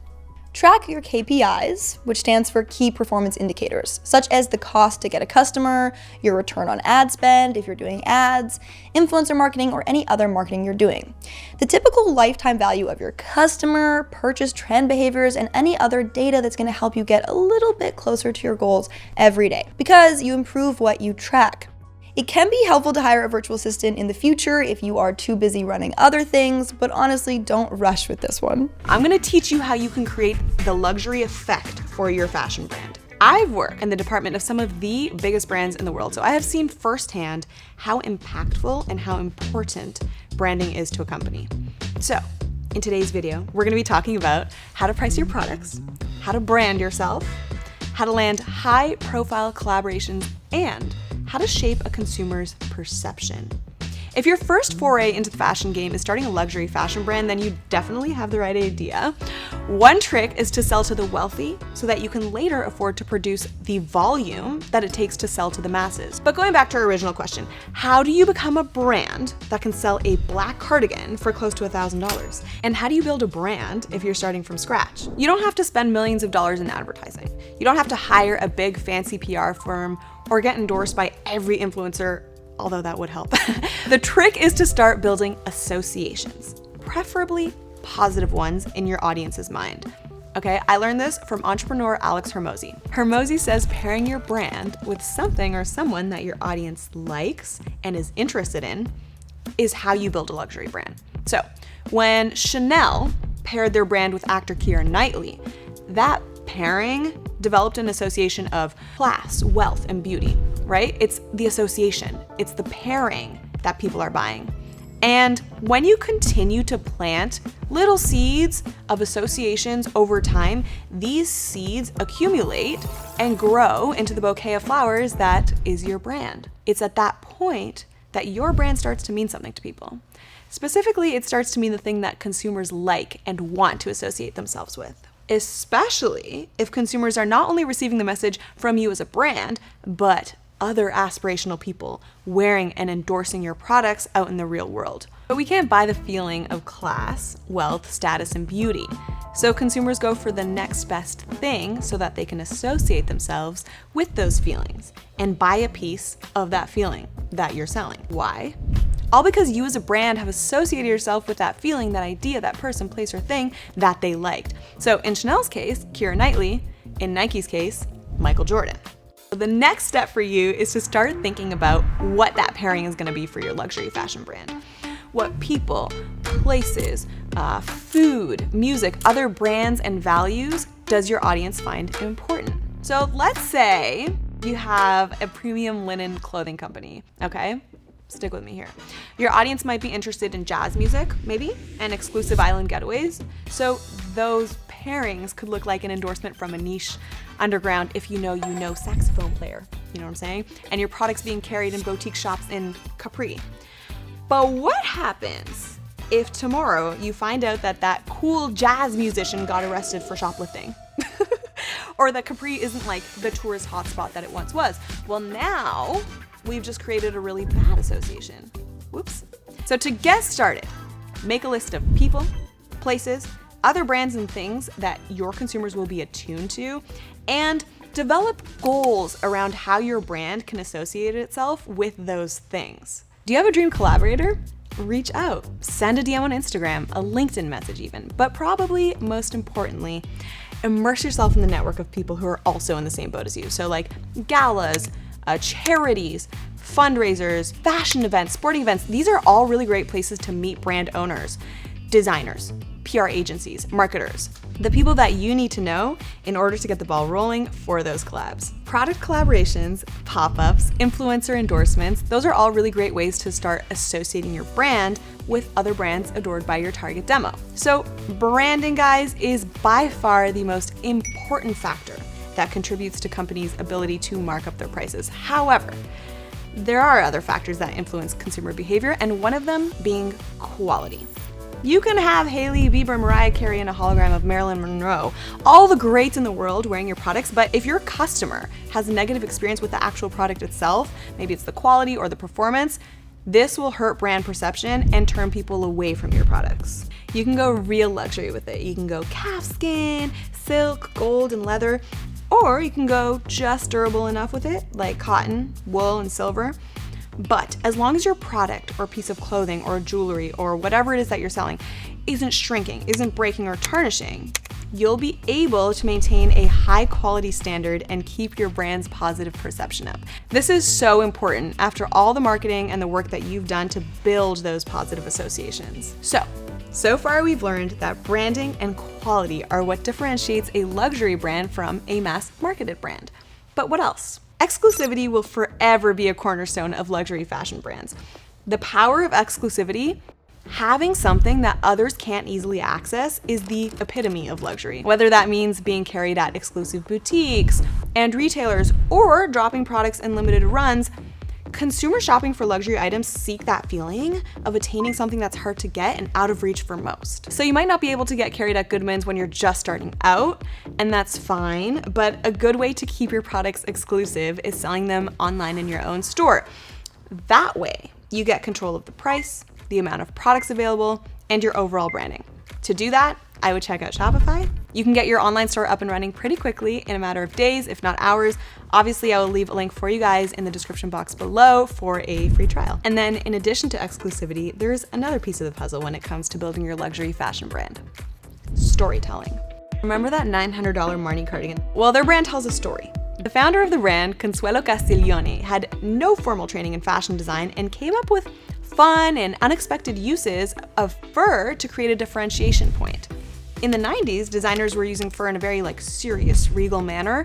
Track your KPIs, which stands for key performance indicators, such as the cost to get a customer, your return on ad spend if you're doing ads, influencer marketing, or any other marketing you're doing. The typical lifetime value of your customer, purchase trend behaviors, and any other data that's going to help you get a little bit closer to your goals every day, because you improve what you track. It can be helpful to hire a virtual assistant in the future if you are too busy running other things, but honestly, don't rush with this one. I'm gonna teach you how you can create the luxury effect for your fashion brand. I've worked in the department of some of the biggest brands in the world, so I have seen firsthand how impactful and how important branding is to a company. So, in today's video, we're gonna be talking about how to price your products, how to brand yourself, how to land high-profile collaborations, and how to shape a consumer's perception. If your first foray into the fashion game is starting a luxury fashion brand, then you definitely have the right idea. One trick is to sell to the wealthy so that you can later afford to produce the volume that it takes to sell to the masses. But going back to our original question, how do you become a brand that can sell a black cardigan for close to $1,000? And how do you build a brand if you're starting from scratch? You don't have to spend millions of dollars in advertising. You don't have to hire a big fancy PR firm or get endorsed by every influencer, although that would help. The trick is to start building associations, preferably positive ones in your audience's mind. Okay, I learned this from entrepreneur Alex Hormozi. Hormozi says pairing your brand with something or someone that your audience likes and is interested in is how you build a luxury brand. So when Chanel paired their brand with actor Keira Knightley, that pairing developed an association of class, wealth, and beauty, right? It's the association, it's the pairing that people are buying. And when you continue to plant little seeds of associations over time, these seeds accumulate and grow into the bouquet of flowers that is your brand. It's at that point that your brand starts to mean something to people. Specifically, it starts to mean the thing that consumers like and want to associate themselves with. Especially if consumers are not only receiving the message from you as a brand, but other aspirational people wearing and endorsing your products out in the real world. But we can't buy the feeling of class, wealth, status, and beauty. So consumers go for the next best thing so that they can associate themselves with those feelings and buy a piece of that feeling that you're selling. Why? All because you as a brand have associated yourself with that feeling, that idea, that person, place, or thing that they liked. So in Chanel's case, Keira Knightley. In Nike's case, Michael Jordan. The next step for you is to start thinking about what that pairing is going to be for your luxury fashion brand. What people, places, food, music, other brands, and values does your audience find important? So let's say you have a premium linen clothing company, okay? Stick with me here. Your audience might be interested in jazz music, maybe, and exclusive island getaways. So those pairings could look like an endorsement from a niche underground if you know saxophone player, you know what I'm saying? And your product's being carried in boutique shops in Capri. But what happens if tomorrow you find out that that cool jazz musician got arrested for shoplifting? Or that Capri isn't like the tourist hotspot that it once was? Well, now we've just created a really bad association. Whoops. So to get started, make a list of people, places, other brands and things that your consumers will be attuned to, and develop goals around how your brand can associate itself with those things. Do you have a dream collaborator? Reach out, send a DM on Instagram, a LinkedIn message even, but probably most importantly, immerse yourself in the network of people who are also in the same boat as you. So like galas, charities, fundraisers, fashion events, sporting events. These are all really great places to meet brand owners, designers, PR agencies, marketers, the people that you need to know in order to get the ball rolling for those collabs. Product collaborations, pop-ups, influencer endorsements, those are all really great ways to start associating your brand with other brands adored by your target demo. So branding, guys, is by far the most important factor that contributes to companies' ability to mark up their prices. However, there are other factors that influence consumer behavior, and one of them being quality. You can have Hailey Bieber, Mariah Carey, and a hologram of Marilyn Monroe, all the greats in the world wearing your products, but if your customer has a negative experience with the actual product itself, maybe it's the quality or the performance, this will hurt brand perception and turn people away from your products. You can go real luxury with it. You can go calfskin, silk, gold, and leather, or you can go just durable enough with it, like cotton, wool, and silver. But as long as your product or piece of clothing or jewelry or whatever it is that you're selling isn't shrinking, isn't breaking or tarnishing, you'll be able to maintain a high quality standard and keep your brand's positive perception up. This is so important after all the marketing and the work that you've done to build those positive associations. So far we've learned that branding and quality are what differentiates a luxury brand from a mass marketed brand. But what else? Exclusivity will forever be a cornerstone of luxury fashion brands. The power of exclusivity, having something that others can't easily access, is the epitome of luxury. Whether that means being carried at exclusive boutiques and retailers or dropping products in limited runs, consumer shopping for luxury items seek that feeling of attaining something that's hard to get and out of reach for most. So you might not be able to get carried at Goodman's when you're just starting out, and that's fine, but a good way to keep your products exclusive is selling them online in your own store. That way, you get control of the price, the amount of products available, and your overall branding. To do that, I would check out Shopify. You can get your online store up and running pretty quickly in a matter of days, if not hours. Obviously, I will leave a link for you guys in the description box below for a free trial. And then in addition to exclusivity, there's another piece of the puzzle when it comes to building your luxury fashion brand: storytelling. Remember that $900 Marni cardigan? Well, their brand tells a story. The founder of the brand, Consuelo Castiglione, had no formal training in fashion design and came up with fun and unexpected uses of fur to create a differentiation point. In the 90s, designers were using fur in a very serious, regal manner,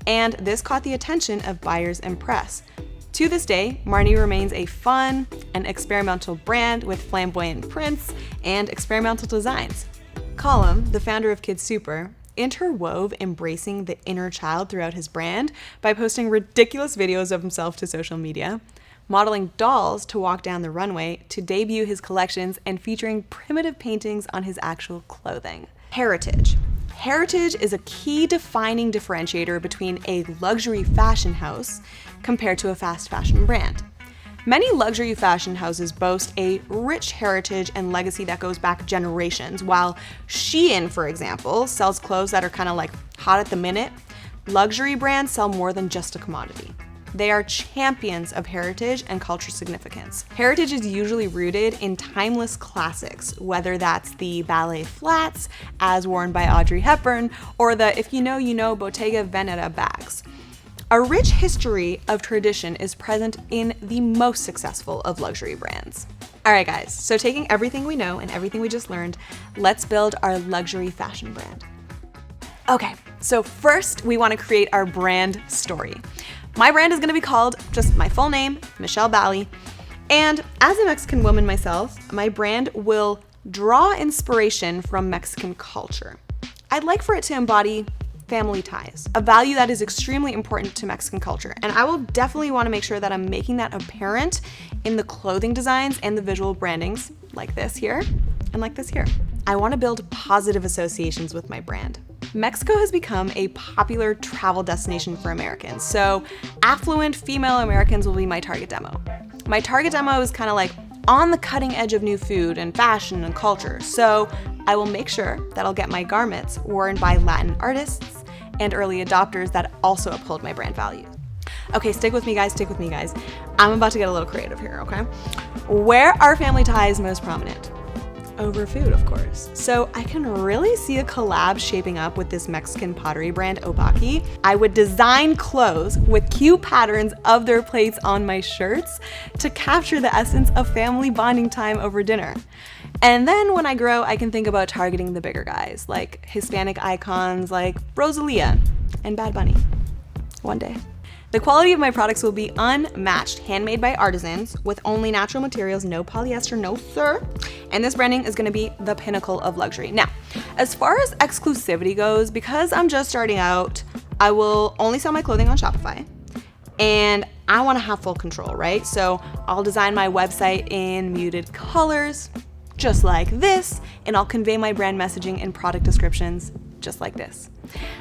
and this caught the attention of buyers and press. To this day, Marni remains a fun and experimental brand with flamboyant prints and experimental designs. Colm, the founder of Kids Super, interwove embracing the inner child throughout his brand by posting ridiculous videos of himself to social media, modeling dolls to walk down the runway to debut his collections, and featuring primitive paintings on his actual clothing. Heritage. Heritage is a key defining differentiator between a luxury fashion house compared to a fast fashion brand. Many luxury fashion houses boast a rich heritage and legacy that goes back generations, while Shein, for example, sells clothes that are kind of hot at the minute. Luxury brands sell more than just a commodity. They are champions of heritage and cultural significance. Heritage is usually rooted in timeless classics, whether that's the ballet flats, as worn by Audrey Hepburn, or the if you know, you know Bottega Veneta bags. A rich history of tradition is present in the most successful of luxury brands. All right, guys, so taking everything we know and everything we just learned, let's build our luxury fashion brand. Okay, so first we want to create our brand story. My brand is going to be called just my full name, Michelle Bally, and as a Mexican woman myself, my brand will draw inspiration from Mexican culture. I'd like for it to embody family ties, a value that is extremely important to Mexican culture. And I will definitely want to make sure that I'm making that apparent in the clothing designs and the visual brandings like this here and like this here. I want to build positive associations with my brand. Mexico has become a popular travel destination for Americans, so affluent female Americans will be my target demo. My target demo is kind of on the cutting edge of new food and fashion and culture, so I will make sure that I'll get my garments worn by Latin artists and early adopters that also uphold my brand values. Okay, stick with me guys. I'm about to get a little creative here, okay? Where are family ties most prominent? Over food, of course. So I can really see a collab shaping up with this Mexican pottery brand, Obaki. I would design clothes with cute patterns of their plates on my shirts to capture the essence of family bonding time over dinner. And then when I grow, I can think about targeting the bigger guys, like Hispanic icons like Rosalia and Bad Bunny. One day. The quality of my products will be unmatched, handmade by artisans with only natural materials, no polyester, no sir. And this branding is gonna be the pinnacle of luxury. Now, as far as exclusivity goes, because I'm just starting out, I will only sell my clothing on Shopify. And I wanna have full control, right? So I'll design my website in muted colors, just like this, and I'll convey my brand messaging and product descriptions just like this.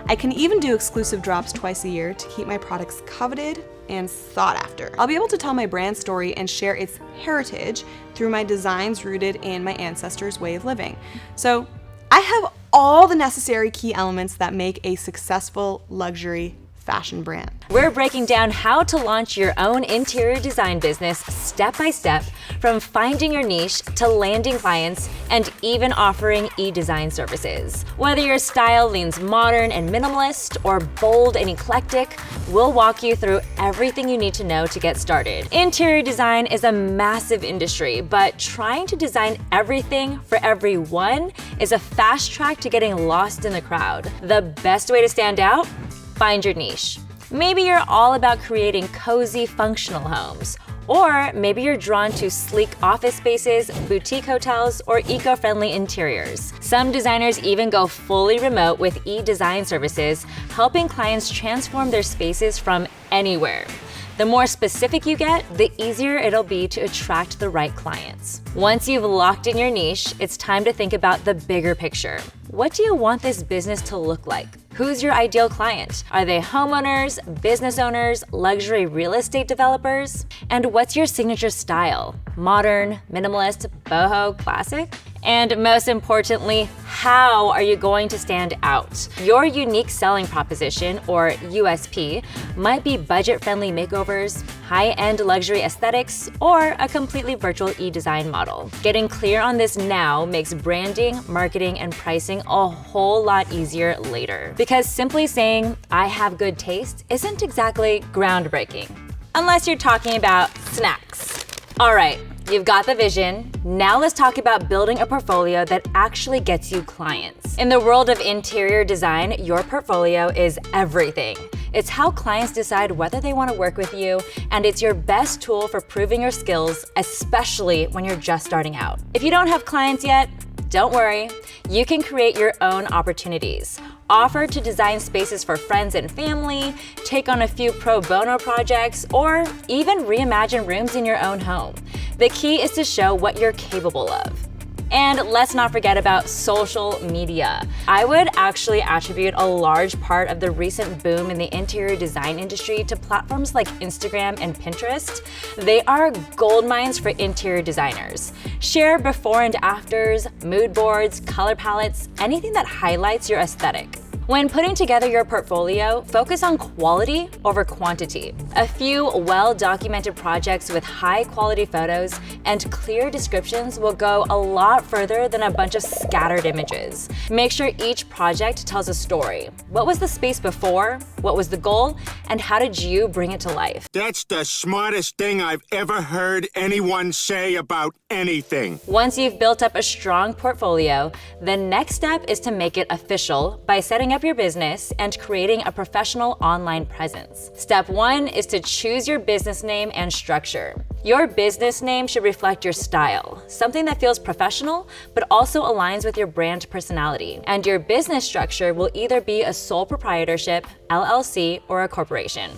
I can even do exclusive drops twice a year to keep my products coveted and sought after. I'll be able to tell my brand story and share its heritage through my designs rooted in my ancestors' way of living. So I have all the necessary key elements that make a successful luxury fashion brand. We're breaking down how to launch your own interior design business step by step, from finding your niche to landing clients and even offering e-design services. Whether your style leans modern and minimalist or bold and eclectic, we'll walk you through everything you need to know to get started. Interior design is a massive industry, but trying to design everything for everyone is a fast track to getting lost in the crowd. The best way to stand out? Find your niche. Maybe you're all about creating cozy, functional homes. Or maybe you're drawn to sleek office spaces, boutique hotels, or eco-friendly interiors. Some designers even go fully remote with e-design services, helping clients transform their spaces from anywhere. The more specific you get, the easier it'll be to attract the right clients. Once you've locked in your niche, it's time to think about the bigger picture. What do you want this business to look like? Who's your ideal client? Are they homeowners, business owners, luxury real estate developers? And what's your signature style? Modern, minimalist, boho, classic? And most importantly, how are you going to stand out? Your unique selling proposition, or USP, might be budget-friendly makeovers, high-end luxury aesthetics, or a completely virtual e-design model. Getting clear on this now makes branding, marketing, and pricing a whole lot easier later. Because simply saying, I have good taste, isn't exactly groundbreaking. Unless you're talking about snacks. All right. You've got the vision. Now let's talk about building a portfolio that actually gets you clients. In the world of interior design, your portfolio is everything. It's how clients decide whether they want to work with you, and it's your best tool for proving your skills, especially when you're just starting out. If you don't have clients yet, don't worry. You can create your own opportunities. Offer to design spaces for friends and family, take on a few pro bono projects, or even reimagine rooms in your own home. The key is to show what you're capable of. And let's not forget about social media. I would actually attribute a large part of the recent boom in the interior design industry to platforms like Instagram and Pinterest. They are gold mines for interior designers. Share before and afters, mood boards, color palettes, anything that highlights your aesthetic. When putting together your portfolio, focus on quality over quantity. A few well-documented projects with high-quality photos and clear descriptions will go a lot further than a bunch of scattered images. Make sure each project tells a story. What was the space before? What was the goal? And how did you bring it to life? That's the smartest thing I've ever heard anyone say about anything. Once you've built up a strong portfolio, the next step is to make it official by setting up your business and creating a professional online presence. Step 1 is to choose your business name and structure. Your business name should reflect your style, something that feels professional but also aligns with your brand personality. And your business structure will either be a sole proprietorship, LLC, or a corporation.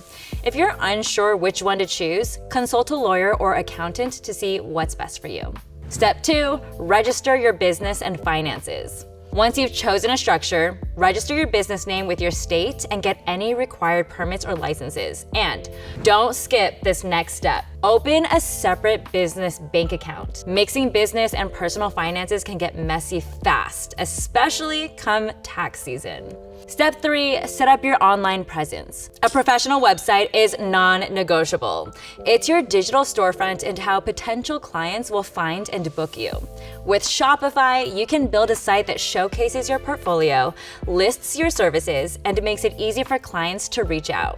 If you're unsure which one to choose, consult a lawyer or accountant to see what's best for you. Step 2, register your business and finances. Once you've chosen a structure, register your business name with your state and get any required permits or licenses. And don't skip this next step. Open a separate business bank account. Mixing business and personal finances can get messy fast, especially come tax season. Step 3, set up your online presence. A professional website is non-negotiable. It's your digital storefront and how potential clients will find and book you. With Shopify, you can build a site that showcases your portfolio, lists your services, and makes it easy for clients to reach out.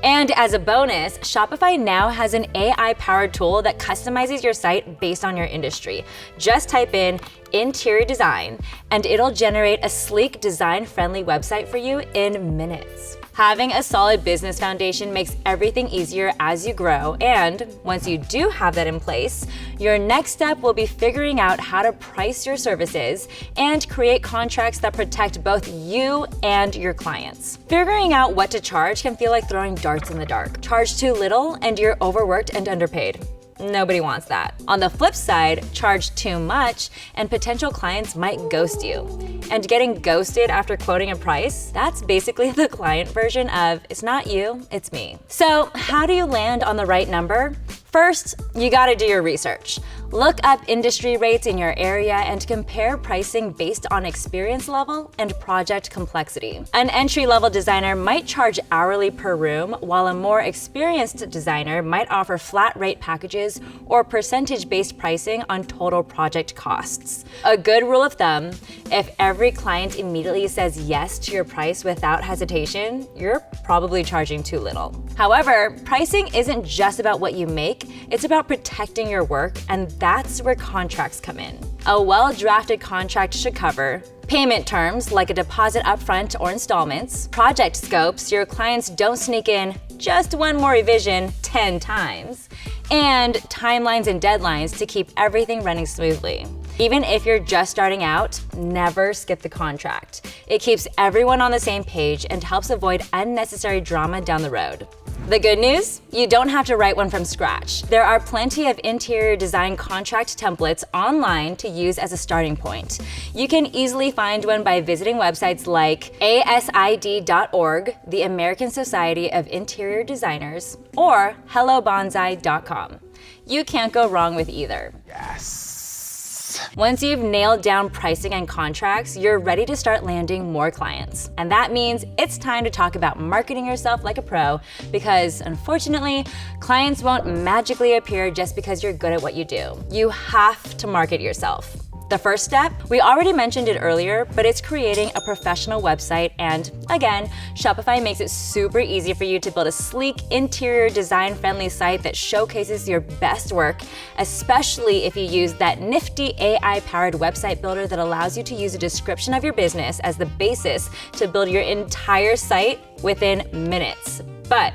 And as a bonus, Shopify now has an AI-powered tool that customizes your site based on your industry. Just type in interior design, and it'll generate a sleek, design-friendly website for you in minutes. Having a solid business foundation makes everything easier as you grow, and once you do have that in place, your next step will be figuring out how to price your services and create contracts that protect both you and your clients. Figuring out what to charge can feel like throwing darts in the dark. Charge too little and you're overworked and underpaid. Nobody wants that. On the flip side, charge too much and potential clients might ghost you. And getting ghosted after quoting a price, that's basically the client version of it's not you, it's me. So how do you land on the right number? First, you gotta do your research. Look up industry rates in your area and compare pricing based on experience level and project complexity. An entry-level designer might charge hourly per room, while a more experienced designer might offer flat rate packages or percentage-based pricing on total project costs. A good rule of thumb, if every client immediately says yes to your price without hesitation, you're probably charging too little. However, pricing isn't just about what you make, it's about protecting your work, and that's where contracts come in. A well-drafted contract should cover payment terms like a deposit upfront or installments, project scopes, your clients don't sneak in just one more revision 10 times, and timelines and deadlines to keep everything running smoothly. Even if you're just starting out, never skip the contract. It keeps everyone on the same page and helps avoid unnecessary drama down the road. The good news? You don't have to write one from scratch. There are plenty of interior design contract templates online to use as a starting point. You can easily find one by visiting websites like asid.org, the American Society of Interior Designers, or hellobonsai.com. You can't go wrong with either. Yes. Yes. Once you've nailed down pricing and contracts, you're ready to start landing more clients. And that means it's time to talk about marketing yourself like a pro, because unfortunately, clients won't magically appear just because you're good at what you do. You have to market yourself. The first step, we already mentioned it earlier, but it's creating a professional website. And again, Shopify makes it super easy for you to build a sleek, interior design-friendly site that showcases your best work, especially if you use that nifty AI-powered website builder that allows you to use a description of your business as the basis to build your entire site within minutes. But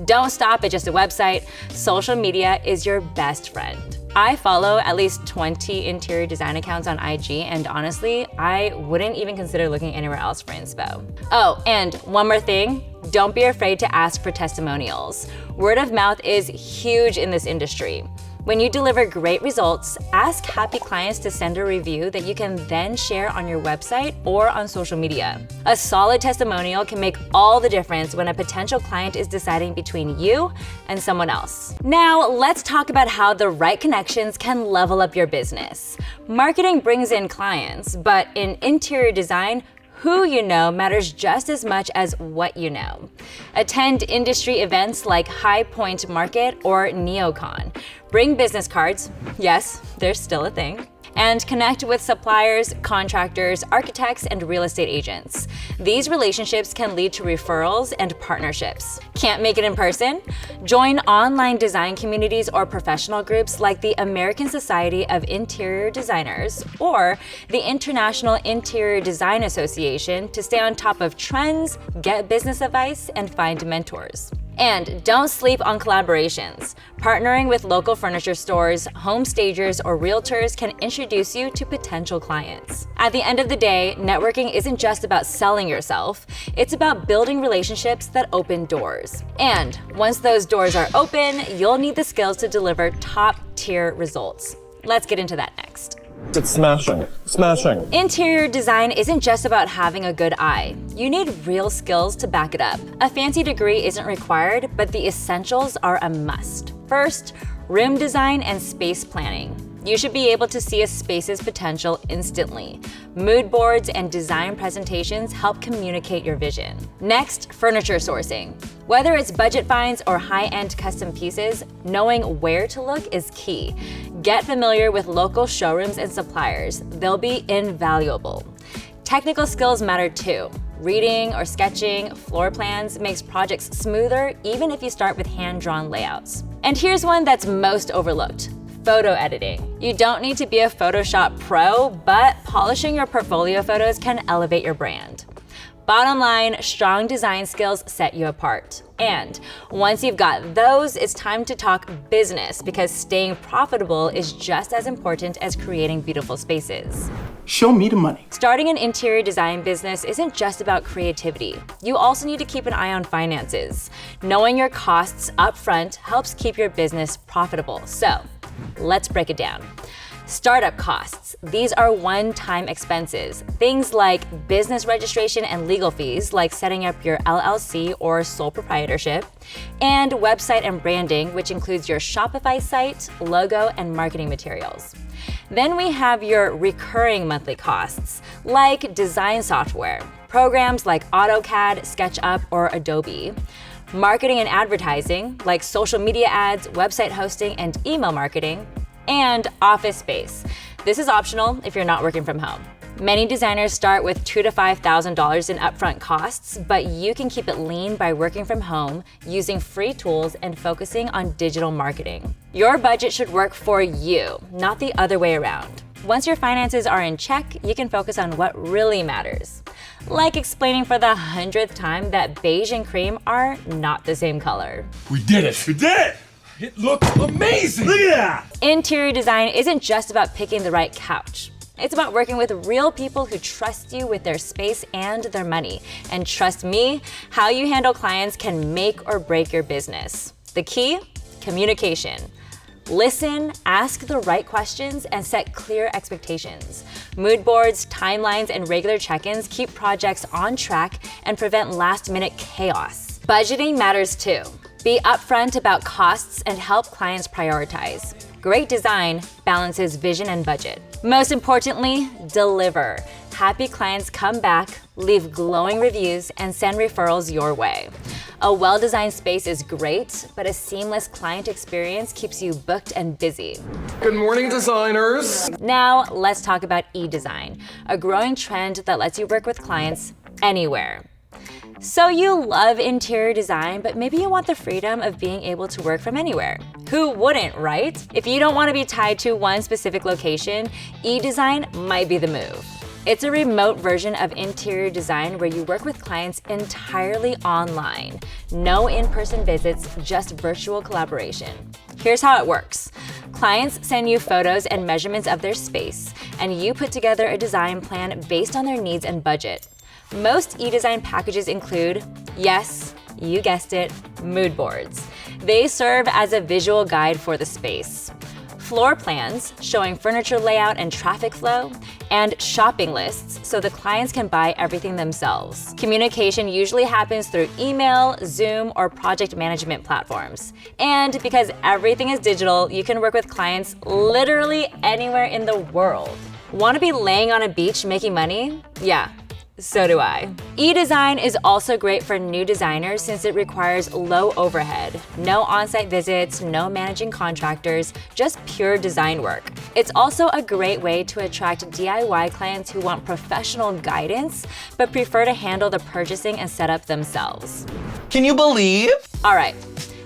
don't stop at just a website. Social media is your best friend. I follow at least 20 interior design accounts on IG, and honestly, I wouldn't even consider looking anywhere else for inspo. Oh, and one more thing, don't be afraid to ask for testimonials. Word of mouth is huge in this industry. When you deliver great results, ask happy clients to send a review that you can then share on your website or on social media. A solid testimonial can make all the difference when a potential client is deciding between you and someone else. Now, let's talk about how the right connections can level up your business. Marketing brings in clients, but in interior design, who you know matters just as much as what you know. Attend industry events like High Point Market or NeoCon. Bring business cards, yes, they're still a thing, and connect with suppliers, contractors, architects, and real estate agents. These relationships can lead to referrals and partnerships. Can't make it in person? Join online design communities or professional groups like the American Society of Interior Designers or the International Interior Design Association to stay on top of trends, get business advice, and find mentors. And don't sleep on collaborations. Partnering with local furniture stores, home stagers, or realtors can introduce you to potential clients. At the end of the day, networking isn't just about selling yourself, it's about building relationships that open doors. And once those doors are open, you'll need the skills to deliver top-tier results. Let's get into that next. It's smashing. Smashing. Interior design isn't just about having a good eye. You need real skills to back it up. A fancy degree isn't required, but the essentials are a must. First, room design and space planning. You should be able to see a space's potential instantly. Mood boards and design presentations help communicate your vision. Next, furniture sourcing. Whether it's budget finds or high-end custom pieces, knowing where to look is key. Get familiar with local showrooms and suppliers. They'll be invaluable. Technical skills matter too. Reading or sketching floor plans makes projects smoother, even if you start with hand-drawn layouts. And here's one that's most overlooked: photo editing. You don't need to be a Photoshop pro, but polishing your portfolio photos can elevate your brand. Bottom line, strong design skills set you apart. And once you've got those, it's time to talk business, because staying profitable is just as important as creating beautiful spaces. Show me the money. Starting an interior design business isn't just about creativity. You also need to keep an eye on finances. Knowing your costs up front helps keep your business profitable. So, let's break it down. Startup costs. These are one-time expenses. Things like business registration and legal fees, like setting up your LLC or sole proprietorship, and website and branding, which includes your Shopify site, logo, and marketing materials. Then we have your recurring monthly costs, like design software, programs like AutoCAD, SketchUp, or Adobe, marketing and advertising, like social media ads, website hosting, and email marketing, and office space. This is optional if you're not working from home. Many designers start with $2,000 to $5,000 in upfront costs, but you can keep it lean by working from home, using free tools, and focusing on digital marketing. Your budget should work for you, not the other way around. Once your finances are in check, you can focus on what really matters. Like explaining for the 100th time that beige and cream are not the same color. We did it. We did it. It looks amazing! Look at that! Interior design isn't just about picking the right couch. It's about working with real people who trust you with their space and their money. And trust me, how you handle clients can make or break your business. The key? Communication. Listen, ask the right questions, and set clear expectations. Mood boards, timelines, and regular check-ins keep projects on track and prevent last-minute chaos. Budgeting matters too. Be upfront about costs and help clients prioritize. Great design balances vision and budget. Most importantly, deliver. Happy clients come back, leave glowing reviews, and send referrals your way. A well-designed space is great, but a seamless client experience keeps you booked and busy. Good morning, designers. Now, let's talk about e-design, a growing trend that lets you work with clients anywhere. So you love interior design, but maybe you want the freedom of being able to work from anywhere. Who wouldn't, right? If you don't want to be tied to one specific location, e-design might be the move. It's a remote version of interior design where you work with clients entirely online. No in-person visits, just virtual collaboration. Here's how it works. Clients send you photos and measurements of their space, and you put together a design plan based on their needs and budget. Most e-design packages include, yes, you guessed it, mood boards. They serve as a visual guide for the space. Floor plans showing furniture layout and traffic flow, and shopping lists so the clients can buy everything themselves. Communication usually happens through email, Zoom, or project management platforms. And because everything is digital, you can work with clients literally anywhere in the world. Want to be laying on a beach making money? Yeah. So do I. E-design is also great for new designers since it requires low overhead. No on-site visits, no managing contractors, just pure design work. It's also a great way to attract DIY clients who want professional guidance but prefer to handle the purchasing and setup themselves. Can you believe? All right.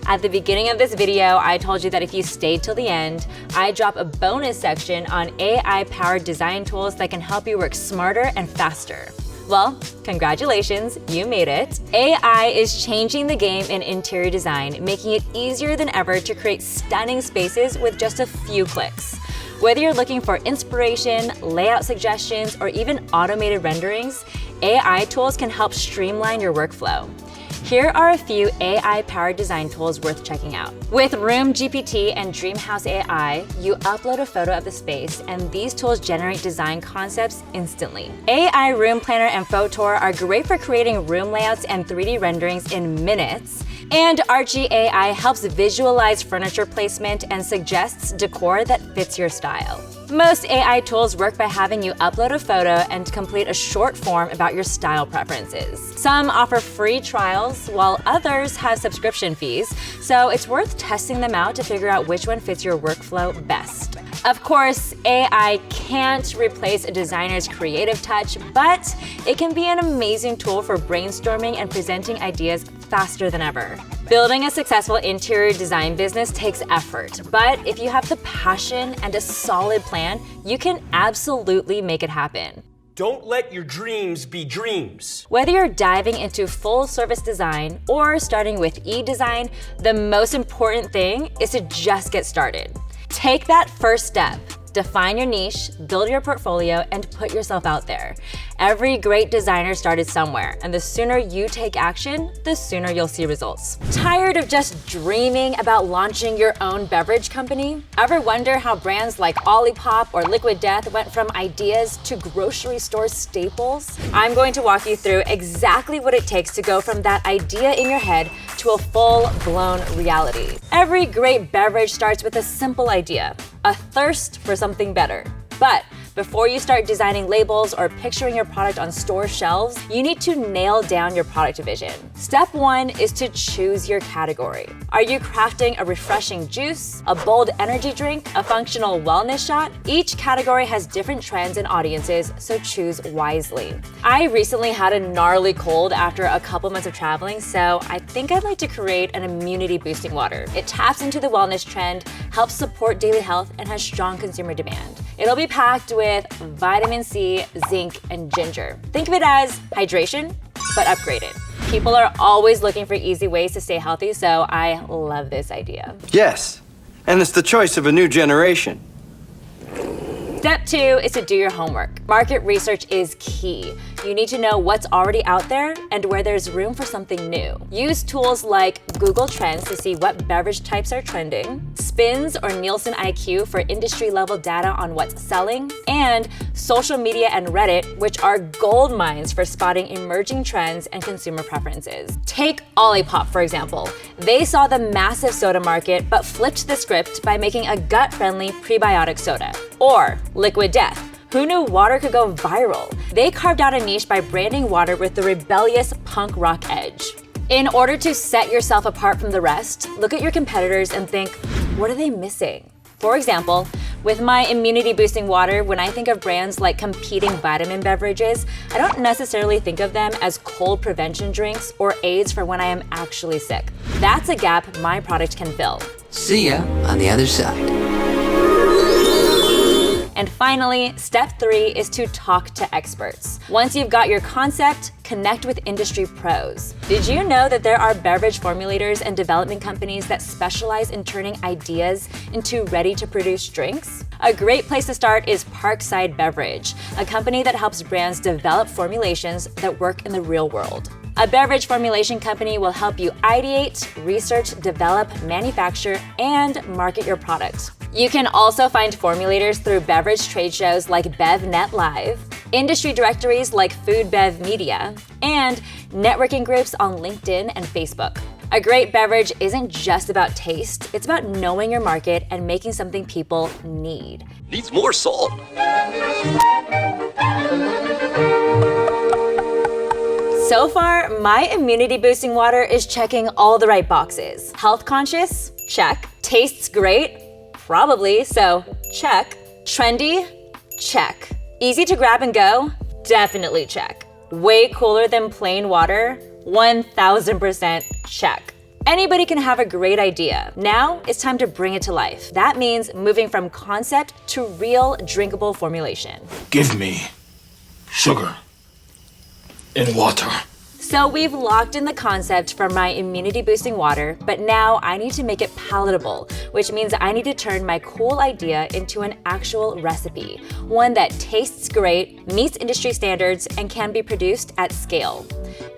At the beginning of this video, I told you that if you stayed till the end, I drop a bonus section on AI-powered design tools that can help you work smarter and faster. Well, congratulations, you made it. AI is changing the game in interior design, making it easier than ever to create stunning spaces with just a few clicks. Whether you're looking for inspiration, layout suggestions, or even automated renderings, AI tools can help streamline your workflow. Here are a few AI-powered design tools worth checking out. With Room GPT and Dreamhouse AI, you upload a photo of the space, and these tools generate design concepts instantly. AI Room Planner and Photour are great for creating room layouts and 3D renderings in minutes. And Archie AI helps visualize furniture placement and suggests decor that fits your style. Most AI tools work by having you upload a photo and complete a short form about your style preferences. Some offer free trials, while others have subscription fees, so it's worth testing them out to figure out which one fits your workflow best. Of course, AI can't replace a designer's creative touch, but it can be an amazing tool for brainstorming and presenting ideas faster than ever. Building a successful interior design business takes effort, but if you have the passion and a solid plan, you can absolutely make it happen. Don't let your dreams be dreams. Whether you're diving into full-service design or starting with e-design, the most important thing is to just get started. Take that first step. Define your niche, build your portfolio, and put yourself out there. Every great designer started somewhere, and the sooner you take action, the sooner you'll see results. Tired of just dreaming about launching your own beverage company? Ever wonder how brands like Olipop or Liquid Death went from ideas to grocery store staples? I'm going to walk you through exactly what it takes to go from that idea in your head to a full-blown reality. Every great beverage starts with a simple idea, a thirst for something better. But before you start designing labels or picturing your product on store shelves, you need to nail down your product vision. Step 1 is to choose your category. Are you crafting a refreshing juice, a bold energy drink, a functional wellness shot? Each category has different trends and audiences, so choose wisely. I recently had a gnarly cold after a couple months of traveling, so I think I'd like to create an immunity-boosting water. It taps into the wellness trend, helps support daily health, and has strong consumer demand. It'll be packed with vitamin C, zinc, and ginger. Think of it as hydration, but upgraded. People are always looking for easy ways to stay healthy, so I love this idea. Yes, and it's the choice of a new generation. Step 2 is to do your homework. Market research is key. You need to know what's already out there and where there's room for something new. Use tools like Google Trends to see what beverage types are trending, Spins or Nielsen IQ for industry-level data on what's selling, and social media and Reddit, which are gold mines for spotting emerging trends and consumer preferences. Take Olipop, for example. They saw the massive soda market, but flipped the script by making a gut-friendly prebiotic soda. Or Liquid Death. Who knew water could go viral? They carved out a niche by branding water with the rebellious punk rock edge. In order to set yourself apart from the rest, look at your competitors and think, what are they missing? For example, with my immunity-boosting water, when I think of brands like competing vitamin beverages, I don't necessarily think of them as cold prevention drinks or aids for when I am actually sick. That's a gap my product can fill. See ya on the other side. And finally, step 3 is to talk to experts. Once you've got your concept, connect with industry pros. Did you know that there are beverage formulators and development companies that specialize in turning ideas into ready-to-produce drinks? A great place to start is Parkside Beverage, a company that helps brands develop formulations that work in the real world. A beverage formulation company will help you ideate, research, develop, manufacture, and market your product. You can also find formulators through beverage trade shows like BevNet Live, industry directories like Food Bev Media, and networking groups on LinkedIn and Facebook. A great beverage isn't just about taste, it's about knowing your market and making something people need. Needs more salt. So far, my immunity-boosting water is checking all the right boxes. Health conscious? Check. Tastes great? Probably, so check. Trendy? Check. Easy to grab and go? Definitely check. Way cooler than plain water? 1000% check. Anybody can have a great idea. Now it's time to bring it to life. That means moving from concept to real drinkable formulation. Give me sugar and water. So we've locked in the concept for my immunity-boosting water, but now I need to make it palatable, which means I need to turn my cool idea into an actual recipe, one that tastes great, meets industry standards, and can be produced at scale.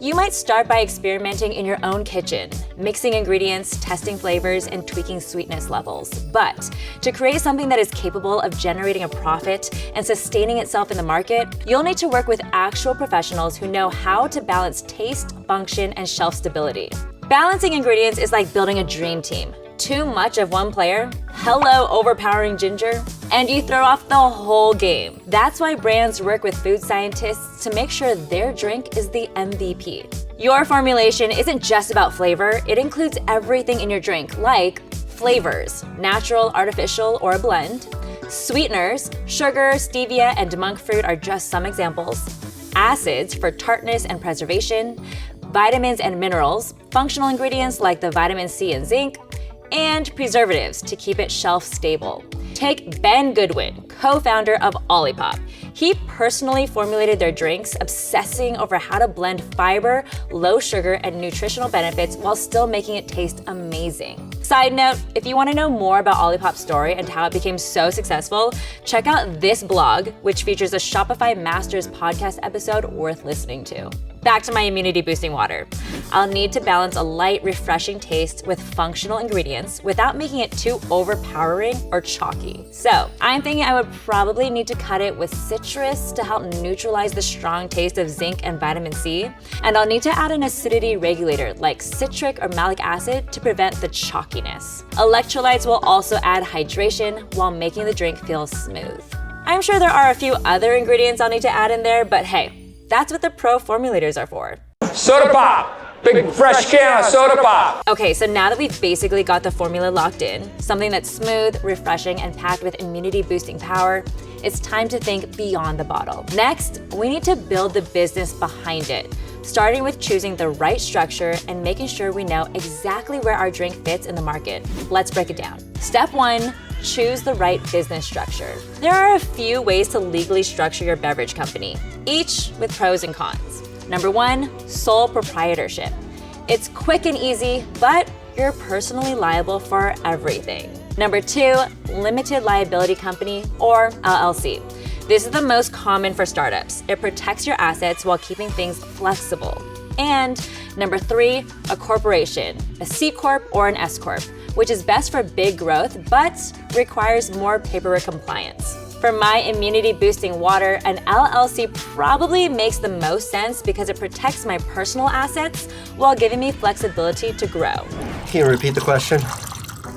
You might start by experimenting in your own kitchen, mixing ingredients, testing flavors, and tweaking sweetness levels. But to create something that is capable of generating a profit and sustaining itself in the market, you'll need to work with actual professionals who know how to balance taste, function, and shelf stability. Balancing ingredients is like building a dream team. Too much of one player? Hello, overpowering ginger. And you throw off the whole game. That's why brands work with food scientists to make sure their drink is the MVP. Your formulation isn't just about flavor, it includes everything in your drink, like flavors, natural, artificial, or a blend, sweeteners, sugar, stevia, and monk fruit are just some examples, acids for tartness and preservation, vitamins and minerals, functional ingredients like the vitamin C and zinc, and preservatives to keep it shelf stable. Take Ben Goodwin, co-founder of Olipop. He personally formulated their drinks, obsessing over how to blend fiber, low sugar, and nutritional benefits while still making it taste amazing. Side note, if you want to know more about Olipop's story and how it became so successful, check out this blog, which features a Shopify Masters podcast episode worth listening to. Back to my immunity-boosting water. I'll need to balance a light, refreshing taste with functional ingredients without making it too overpowering or chalky. So I'm thinking I would probably need to cut it with citrus to help neutralize the strong taste of zinc and vitamin C. And I'll need to add an acidity regulator like citric or malic acid to prevent the chalkiness. Electrolytes will also add hydration while making the drink feel smooth. I'm sure there are a few other ingredients I'll need to add in there, but hey, that's what the pro formulators are for. Soda pop! Big fresh can of soda pop! Okay, so now that we've basically got the formula locked in, something that's smooth, refreshing, and packed with immunity-boosting power, it's time to think beyond the bottle. Next, we need to build the business behind it, starting with choosing the right structure and making sure we know exactly where our drink fits in the market. Let's break it down. Step 1, choose the right business structure. There are a few ways to legally structure your beverage company, each with pros and cons. Number 1, sole proprietorship. It's quick and easy, but you're personally liable for everything. Number 2, limited liability company or LLC. This is the most common for startups. It protects your assets while keeping things flexible. And number 3, a corporation, a C Corp or an S Corp, which is best for big growth, but requires more paperwork compliance. For my immunity boosting water, an LLC probably makes the most sense because it protects my personal assets while giving me flexibility to grow. Can you repeat the question?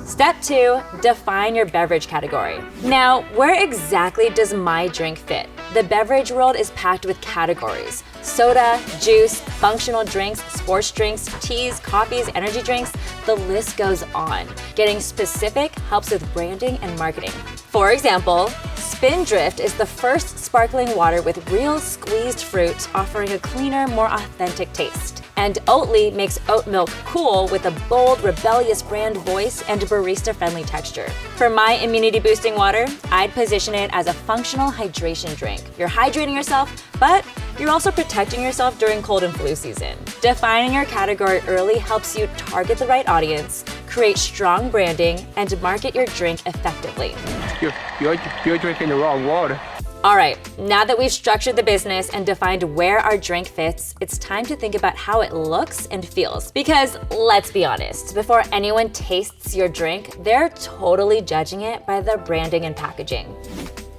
Step 2, define your beverage category. Now, where exactly does my drink fit? The beverage world is packed with categories. Soda, juice, functional drinks, sports drinks, teas, coffees, energy drinks, the list goes on. Getting specific helps with branding and marketing. For example, Spindrift is the first sparkling water with real squeezed fruit, offering a cleaner, more authentic taste. And Oatly makes oat milk cool with a bold, rebellious brand voice and barista-friendly texture. For my immunity-boosting water, I'd position it as a functional hydration drink. You're hydrating yourself, but you're also protecting yourself during cold and flu season. Defining your category early helps you target the right audience, create strong branding, and market your drink effectively. You're drinking the wrong water. All right, now that we've structured the business and defined where our drink fits, it's time to think about how it looks and feels. Because let's be honest, before anyone tastes your drink, they're totally judging it by the branding and packaging.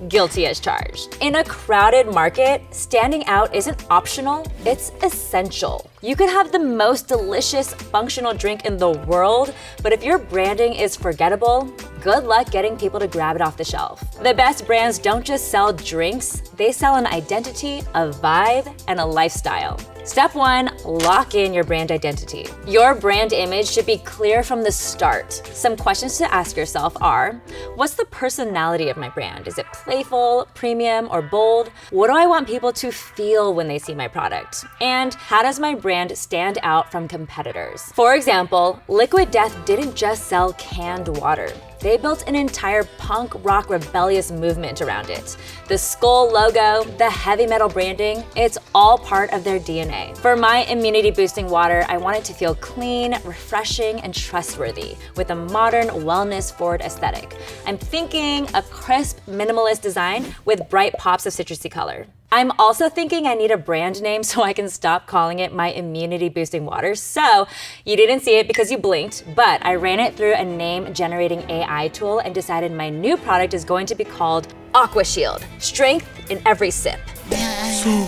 Guilty as charged. In a crowded market, standing out isn't optional, it's essential. You could have the most delicious functional drink in the world, but if your branding is forgettable, good luck getting people to grab it off the shelf. The best brands don't just sell drinks, they sell an identity, a vibe, and a lifestyle. Step 1, lock in your brand identity. Your brand image should be clear from the start. Some questions to ask yourself are, what's the personality of my brand? Is it playful, premium, or bold? What do I want people to feel when they see my product? And how does my brand stand out from competitors? For example, Liquid Death didn't just sell canned water. They built an entire punk rock rebellious movement around it. The skull logo, the heavy metal branding, it's all part of their DNA. For my immunity boosting water, I want it to feel clean, refreshing, and trustworthy with a modern wellness forward aesthetic. I'm thinking a crisp, minimalist design with bright pops of citrusy color. I'm also thinking I need a brand name so I can stop calling it my immunity boosting water. So you didn't see it because you blinked, but I ran it through a name generating AI tool and decided my new product is going to be called Aqua Shield. Strength in every sip. So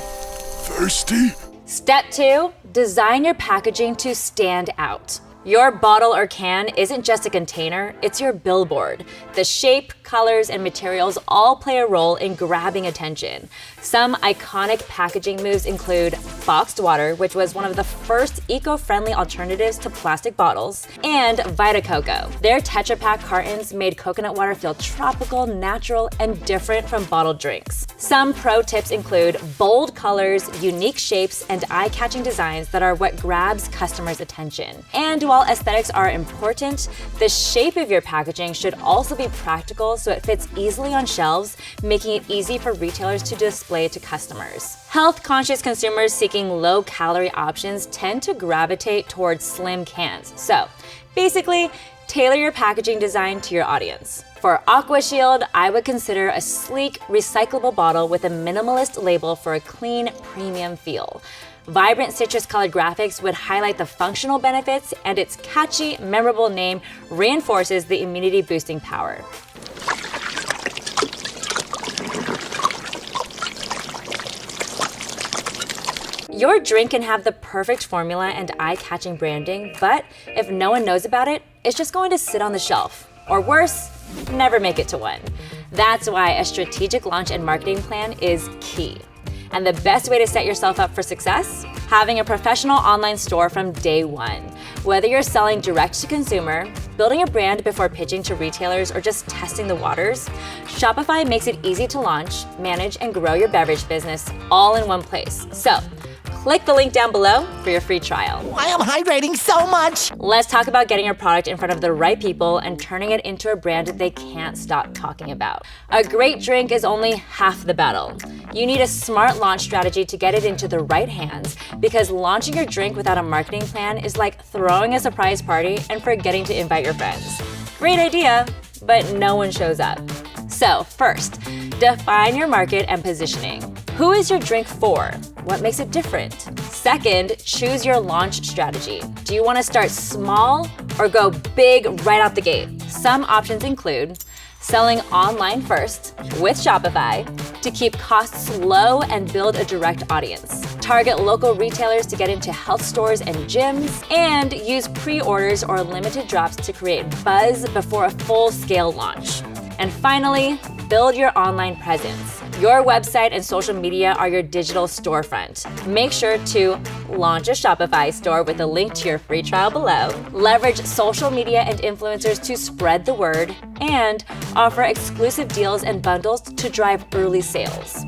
thirsty. Step 2, design your packaging to stand out. Your bottle or can isn't just a container, it's your billboard. The shape, colors, and materials all play a role in grabbing attention. Some iconic packaging moves include boxed water, which was one of the first eco-friendly alternatives to plastic bottles, and Vita Coco. Their Tetra Pak cartons made coconut water feel tropical, natural, and different from bottled drinks. Some pro tips include bold colors, unique shapes, and eye-catching designs that are what grabs customers' attention. And while aesthetics are important, the shape of your packaging should also be practical so it fits easily on shelves, making it easy for retailers to display to customers. Health-conscious consumers seeking low-calorie options tend to gravitate towards slim cans. So, basically, tailor your packaging design to your audience. For Aqua Shield, I would consider a sleek, recyclable bottle with a minimalist label for a clean, premium feel. Vibrant citrus-colored graphics would highlight the functional benefits, and its catchy, memorable name reinforces the immunity-boosting power. Your drink can have the perfect formula and eye-catching branding, but if no one knows about it, it's just going to sit on the shelf. Or worse, never make it to one. That's why a strategic launch and marketing plan is key. And the best way to set yourself up for success? Having a professional online store from day one. Whether you're selling direct to consumer, building a brand before pitching to retailers, or just testing the waters, Shopify makes it easy to launch, manage, and grow your beverage business all in one place. So, click the link down below for your free trial. Why am I hydrating so much? Let's talk about getting your product in front of the right people and turning it into a brand they can't stop talking about. A great drink is only half the battle. You need a smart launch strategy to get it into the right hands, because launching your drink without a marketing plan is like throwing a surprise party and forgetting to invite your friends. Great idea, but no one shows up. So first, Define your market and positioning. Who is your drink for? What makes it different? Second, choose your launch strategy. Do you want to start small or go big right out the gate? Some options include selling online first with Shopify to keep costs low and build a direct audience. Target local retailers to get into health stores and gyms, and use pre-orders or limited drops to create buzz before a full-scale launch. And finally, build your online presence. Your website and social media are your digital storefront. Make sure to launch a Shopify store with a link to your free trial below, leverage social media and influencers to spread the word, and offer exclusive deals and bundles to drive early sales.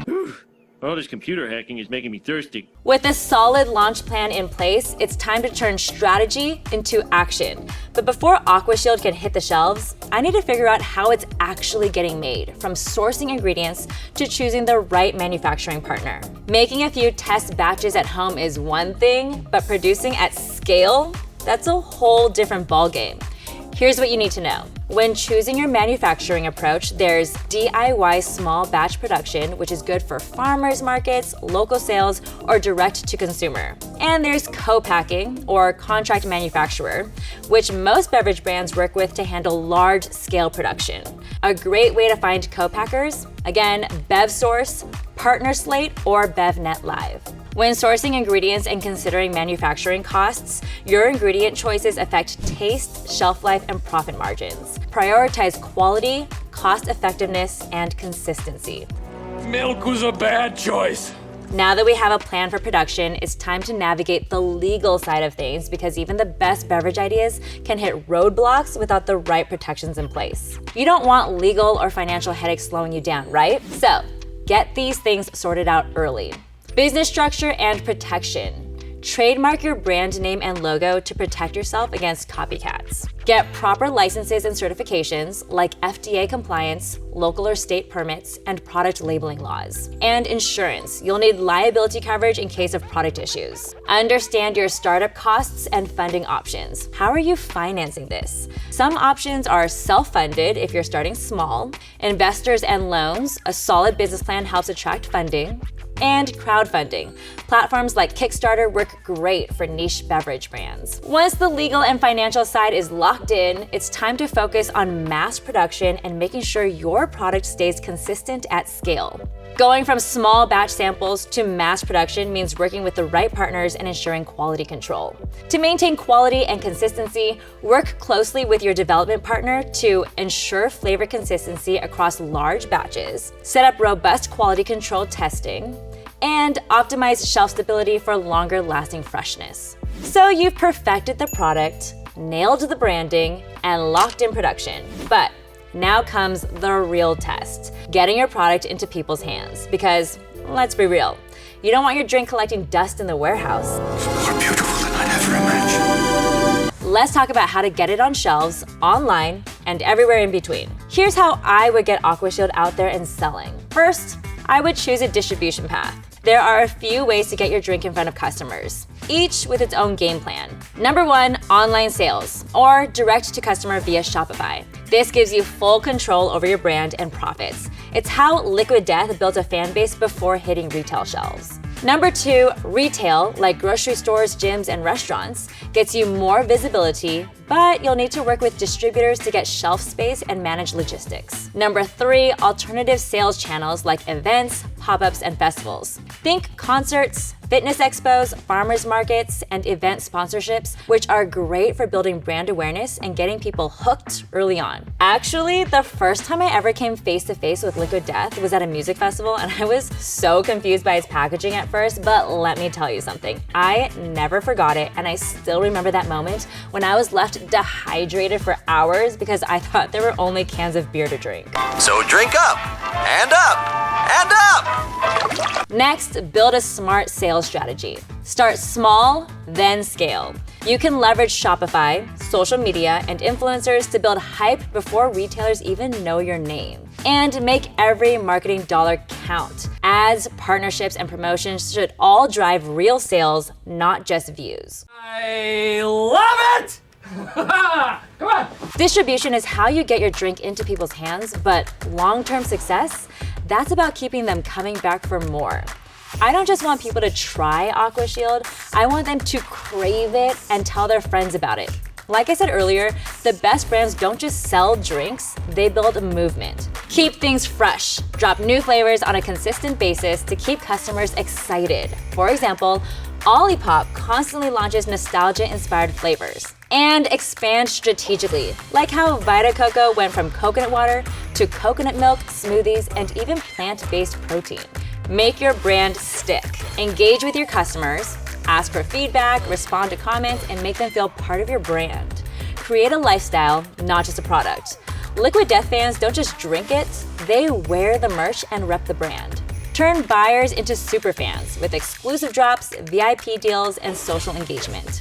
All this computer hacking is making me thirsty. With a solid launch plan in place, it's time to turn strategy into action. But before AquaShield can hit the shelves, I need to figure out how it's actually getting made, from sourcing ingredients to choosing the right manufacturing partner. Making a few test batches at home is one thing, but producing at scale, that's a whole different ballgame. Here's what you need to know. When choosing your manufacturing approach, there's DIY small batch production, which is good for farmers markets, local sales, or direct to consumer. And there's co-packing, or contract manufacturer, which most beverage brands work with to handle large-scale production. A great way to find co-packers, again, BevSource, Partner Slate, or BevNet Live. When sourcing ingredients and considering manufacturing costs, your ingredient choices affect taste, shelf life, and profit margins. Prioritize quality, cost effectiveness, and consistency. Milk was a bad choice. Now that we have a plan for production, it's time to navigate the legal side of things, because even the best beverage ideas can hit roadblocks without the right protections in place. You don't want legal or financial headaches slowing you down, right? So get these things sorted out early. Business structure and protection. Trademark your brand name and logo to protect yourself against copycats. Get proper licenses and certifications like FDA compliance, local or state permits, and product labeling laws. And insurance. You'll need liability coverage in case of product issues. Understand your startup costs and funding options. How are you financing this? Some options are self-funded if you're starting small, investors and loans. A solid business plan helps attract funding, and crowdfunding. Platforms like Kickstarter work great for niche beverage brands. Once the legal and financial side is locked in, it's time to focus on mass production and making sure your product stays consistent at scale. Going from small batch samples to mass production means working with the right partners and ensuring quality control. To maintain quality and consistency, work closely with your development partner to ensure flavor consistency across large batches, set up robust quality control testing, and optimize shelf stability for longer lasting freshness. So you've perfected the product, nailed the branding, and locked in production. But now comes the real test, getting your product into people's hands. Because, let's be real, you don't want your drink collecting dust in the warehouse. More beautiful than I'd ever imagined. Let's talk about how to get it on shelves, online, and everywhere in between. Here's how I would get AquaShield out there and selling. First, I would choose a distribution path. There are a few ways to get your drink in front of customers, each with its own game plan. Number one, online sales, or direct to customer via Shopify. This gives you full control over your brand and profits. It's how Liquid Death built a fan base before hitting retail shelves. Number two, retail, like grocery stores, gyms, and restaurants, gets you more visibility, but you'll need to work with distributors to get shelf space and manage logistics. Number three, alternative sales channels like events, pop-ups, and festivals. Think concerts, fitness expos, farmers markets, and event sponsorships, which are great for building brand awareness and getting people hooked early on. Actually, the first time I ever came face-to-face with Liquid Death was at a music festival, and I was so confused by its packaging at first, but let me tell you something. I never forgot it, and I still remember that moment when I was left dehydrated for hours because I thought there were only cans of beer to drink. So drink up, and up, and up! Next, build a smart sales strategy. Start small, then scale. You can leverage Shopify, social media, and influencers to build hype before retailers even know your name. And make every marketing dollar count. Ads, partnerships, and promotions should all drive real sales, not just views. I love it! Come on! Distribution is how you get your drink into people's hands, but long-term success, that's about keeping them coming back for more. I don't just want people to try AquaShield, I want them to crave it and tell their friends about it. Like I said earlier, the best brands don't just sell drinks, they build a movement. Keep things fresh. Drop new flavors on a consistent basis to keep customers excited. For example, Olipop constantly launches nostalgia-inspired flavors. And expand strategically, like how Vita Coco went from coconut water to coconut milk, smoothies, and even plant-based protein. Make your brand stick. Engage with your customers, ask for feedback, respond to comments, and make them feel part of your brand. Create a lifestyle, not just a product. Liquid Death fans don't just drink it, they wear the merch and rep the brand. Turn buyers into super fans with exclusive drops, VIP deals, and social engagement.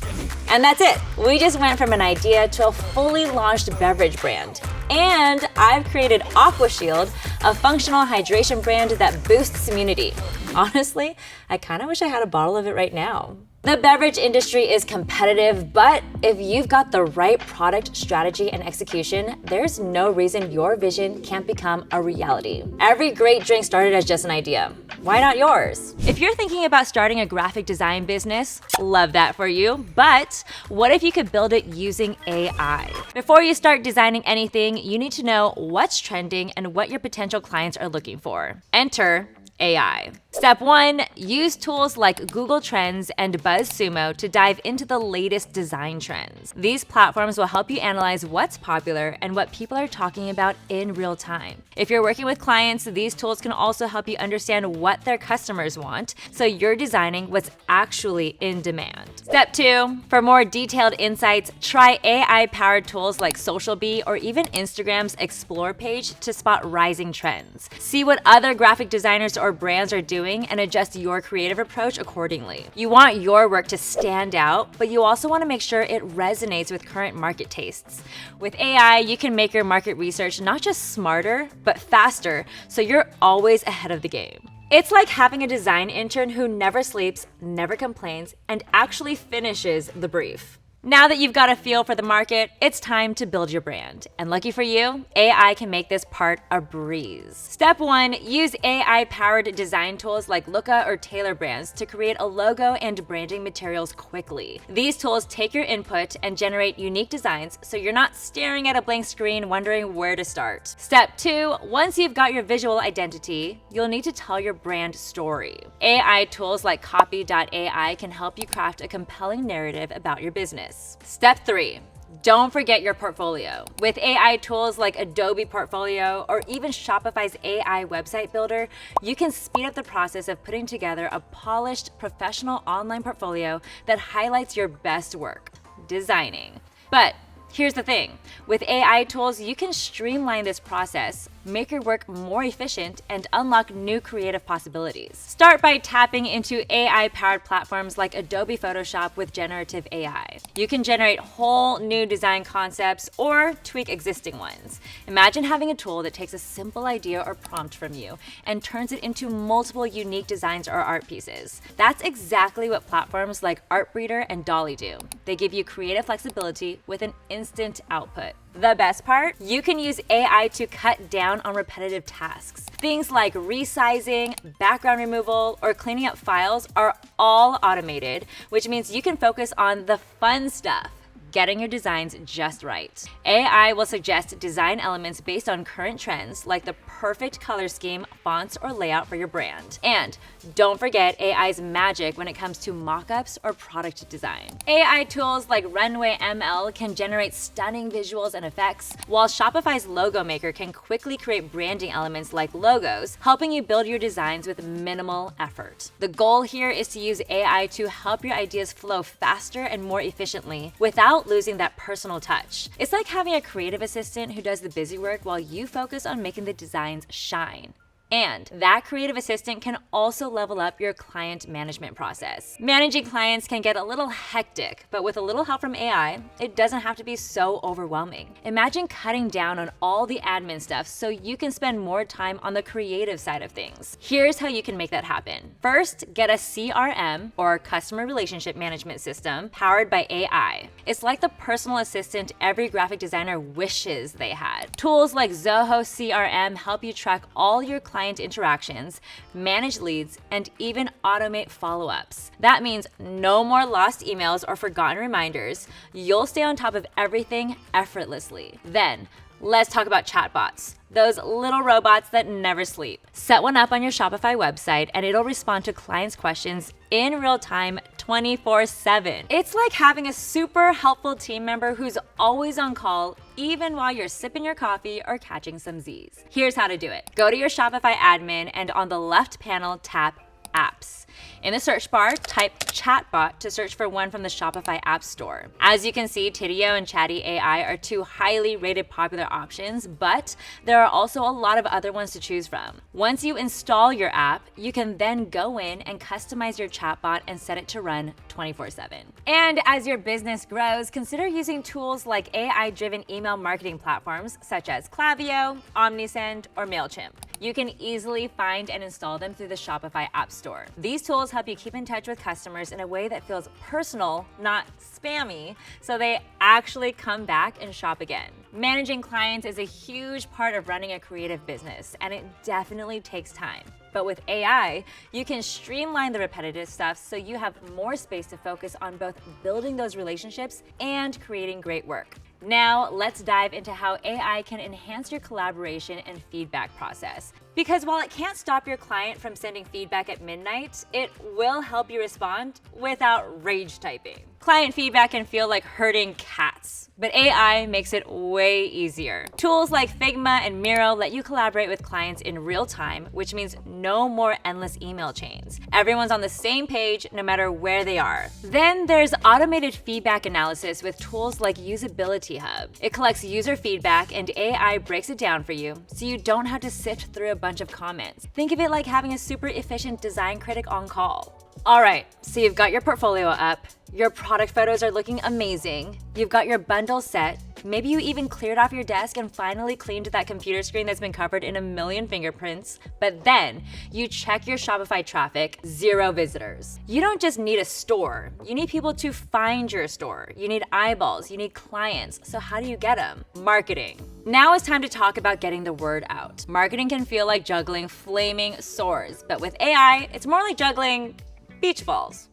And that's it. We just went from an idea to a fully launched beverage brand. And I've created AquaShield, a functional hydration brand that boosts immunity. Honestly, I kind of wish I had a bottle of it right now. The beverage industry is competitive, but if you've got the right product strategy and execution, there's no reason your vision can't become a reality. Every great drink started as just an idea. Why not yours? If you're thinking about starting a graphic design business, love that for you, but what if you could build it using AI? Before you start designing anything, you need to know what's trending and what your potential clients are looking for. Enter AI. Step 1, use tools like Google Trends and BuzzSumo to dive into the latest design trends. These platforms will help you analyze what's popular and what people are talking about in real time. If you're working with clients, these tools can also help you understand what their customers want, so you're designing what's actually in demand. Step 2, for more detailed insights, try AI-powered tools like SocialBee or even Instagram's Explore page to spot rising trends. See what other graphic designers or brands are doing and adjust your creative approach accordingly. You want your work to stand out, but you also want to make sure it resonates with current market tastes. With AI, you can make your market research not just smarter, but faster, so you're always ahead of the game. It's like having a design intern who never sleeps, never complains, and actually finishes the brief. Now that you've got a feel for the market, it's time to build your brand. And lucky for you, AI can make this part a breeze. Step 1, use AI-powered design tools like Looka or Tailor Brands to create a logo and branding materials quickly. These tools take your input and generate unique designs, so you're not staring at a blank screen wondering where to start. Step 2, once you've got your visual identity, you'll need to tell your brand story. AI tools like Copy.ai can help you craft a compelling narrative about your business. Step 3, don't forget your portfolio. With AI tools like Adobe Portfolio or even Shopify's AI website builder, you can speed up the process of putting together a polished, professional online portfolio that highlights your best work, designing. But here's the thing, with AI tools, you can streamline this process, make your work more efficient, and unlock new creative possibilities. Start by tapping into AI-powered platforms like Adobe Photoshop with generative AI. You can generate whole new design concepts or tweak existing ones. Imagine having a tool that takes a simple idea or prompt from you and turns it into multiple unique designs or art pieces. That's exactly what platforms like Artbreeder and Dolly do. They give you creative flexibility with an instant output. The best part? You can use AI to cut down on repetitive tasks. Things like resizing, background removal, or cleaning up files are all automated, which means you can focus on the fun stuff, getting your designs just right. AI will suggest design elements based on current trends, like the perfect color scheme, fonts, or layout for your brand. And don't forget AI's magic when it comes to mockups or product design. AI tools like Runway ML can generate stunning visuals and effects, while Shopify's Logo Maker can quickly create branding elements like logos, helping you build your designs with minimal effort. The goal here is to use AI to help your ideas flow faster and more efficiently without losing that personal touch. It's like having a creative assistant who does the busy work while you focus on making the designs shine. And that creative assistant can also level up your client management process. Managing clients can get a little hectic, but with a little help from AI, it doesn't have to be so overwhelming. Imagine cutting down on all the admin stuff so you can spend more time on the creative side of things. Here's how you can make that happen. First, get a CRM or customer relationship management system powered by AI. It's like the personal assistant every graphic designer wishes they had. Tools like Zoho CRM help you track all your client client interactions, manage leads, and even automate follow-ups. That means no more lost emails or forgotten reminders. You'll stay on top of everything effortlessly. Then, let's talk about chatbots. Those little robots that never sleep. Set one up on your Shopify website and it'll respond to clients' questions in real time 24/7. It's like having a super helpful team member who's always on call, even while you're sipping your coffee or catching some Z's. Here's how to do it. Go to your Shopify admin and on the left panel, tap Apps. In the search bar, type chatbot to search for one from the Shopify App Store. As you can see, Tidio and Chatty AI are two highly rated popular options, but there are also a lot of other ones to choose from. Once you install your app, you can then go in and customize your chatbot and set it to run 24/7. And as your business grows, consider using tools like AI-driven email marketing platforms such as Klaviyo, Omnisend, or MailChimp. You can easily find and install them through the Shopify App Store. These tools help you keep in touch with customers in a way that feels personal, not spammy, so they actually come back and shop again. Managing clients is a huge part of running a creative business, and it definitely takes time. But with AI, you can streamline the repetitive stuff so you have more space to focus on both building those relationships and creating great work. Now, let's dive into how AI can enhance your collaboration and feedback process. Because while it can't stop your client from sending feedback at midnight, it will help you respond without rage typing. Client feedback can feel like herding cats, but AI makes it way easier. Tools like Figma and Miro let you collaborate with clients in real time, which means no more endless email chains. Everyone's on the same page no matter where they are. Then there's automated feedback analysis with tools like Usability Hub. It collects user feedback and AI breaks it down for you, so you don't have to sift through a bunch of comments. Think of it like having a super efficient design critic on call. All right, so you've got your portfolio up, your product photos are looking amazing, you've got your bundle set, maybe you even cleared off your desk and finally cleaned that computer screen that's been covered in a million fingerprints, but then you check your Shopify traffic, 0 visitors. You don't just need a store, you need people to find your store. You need eyeballs, you need clients, so how do you get them? Marketing. Now it's time to talk about getting the word out. Marketing can feel like juggling flaming swords, but with AI, it's more like juggling beach balls.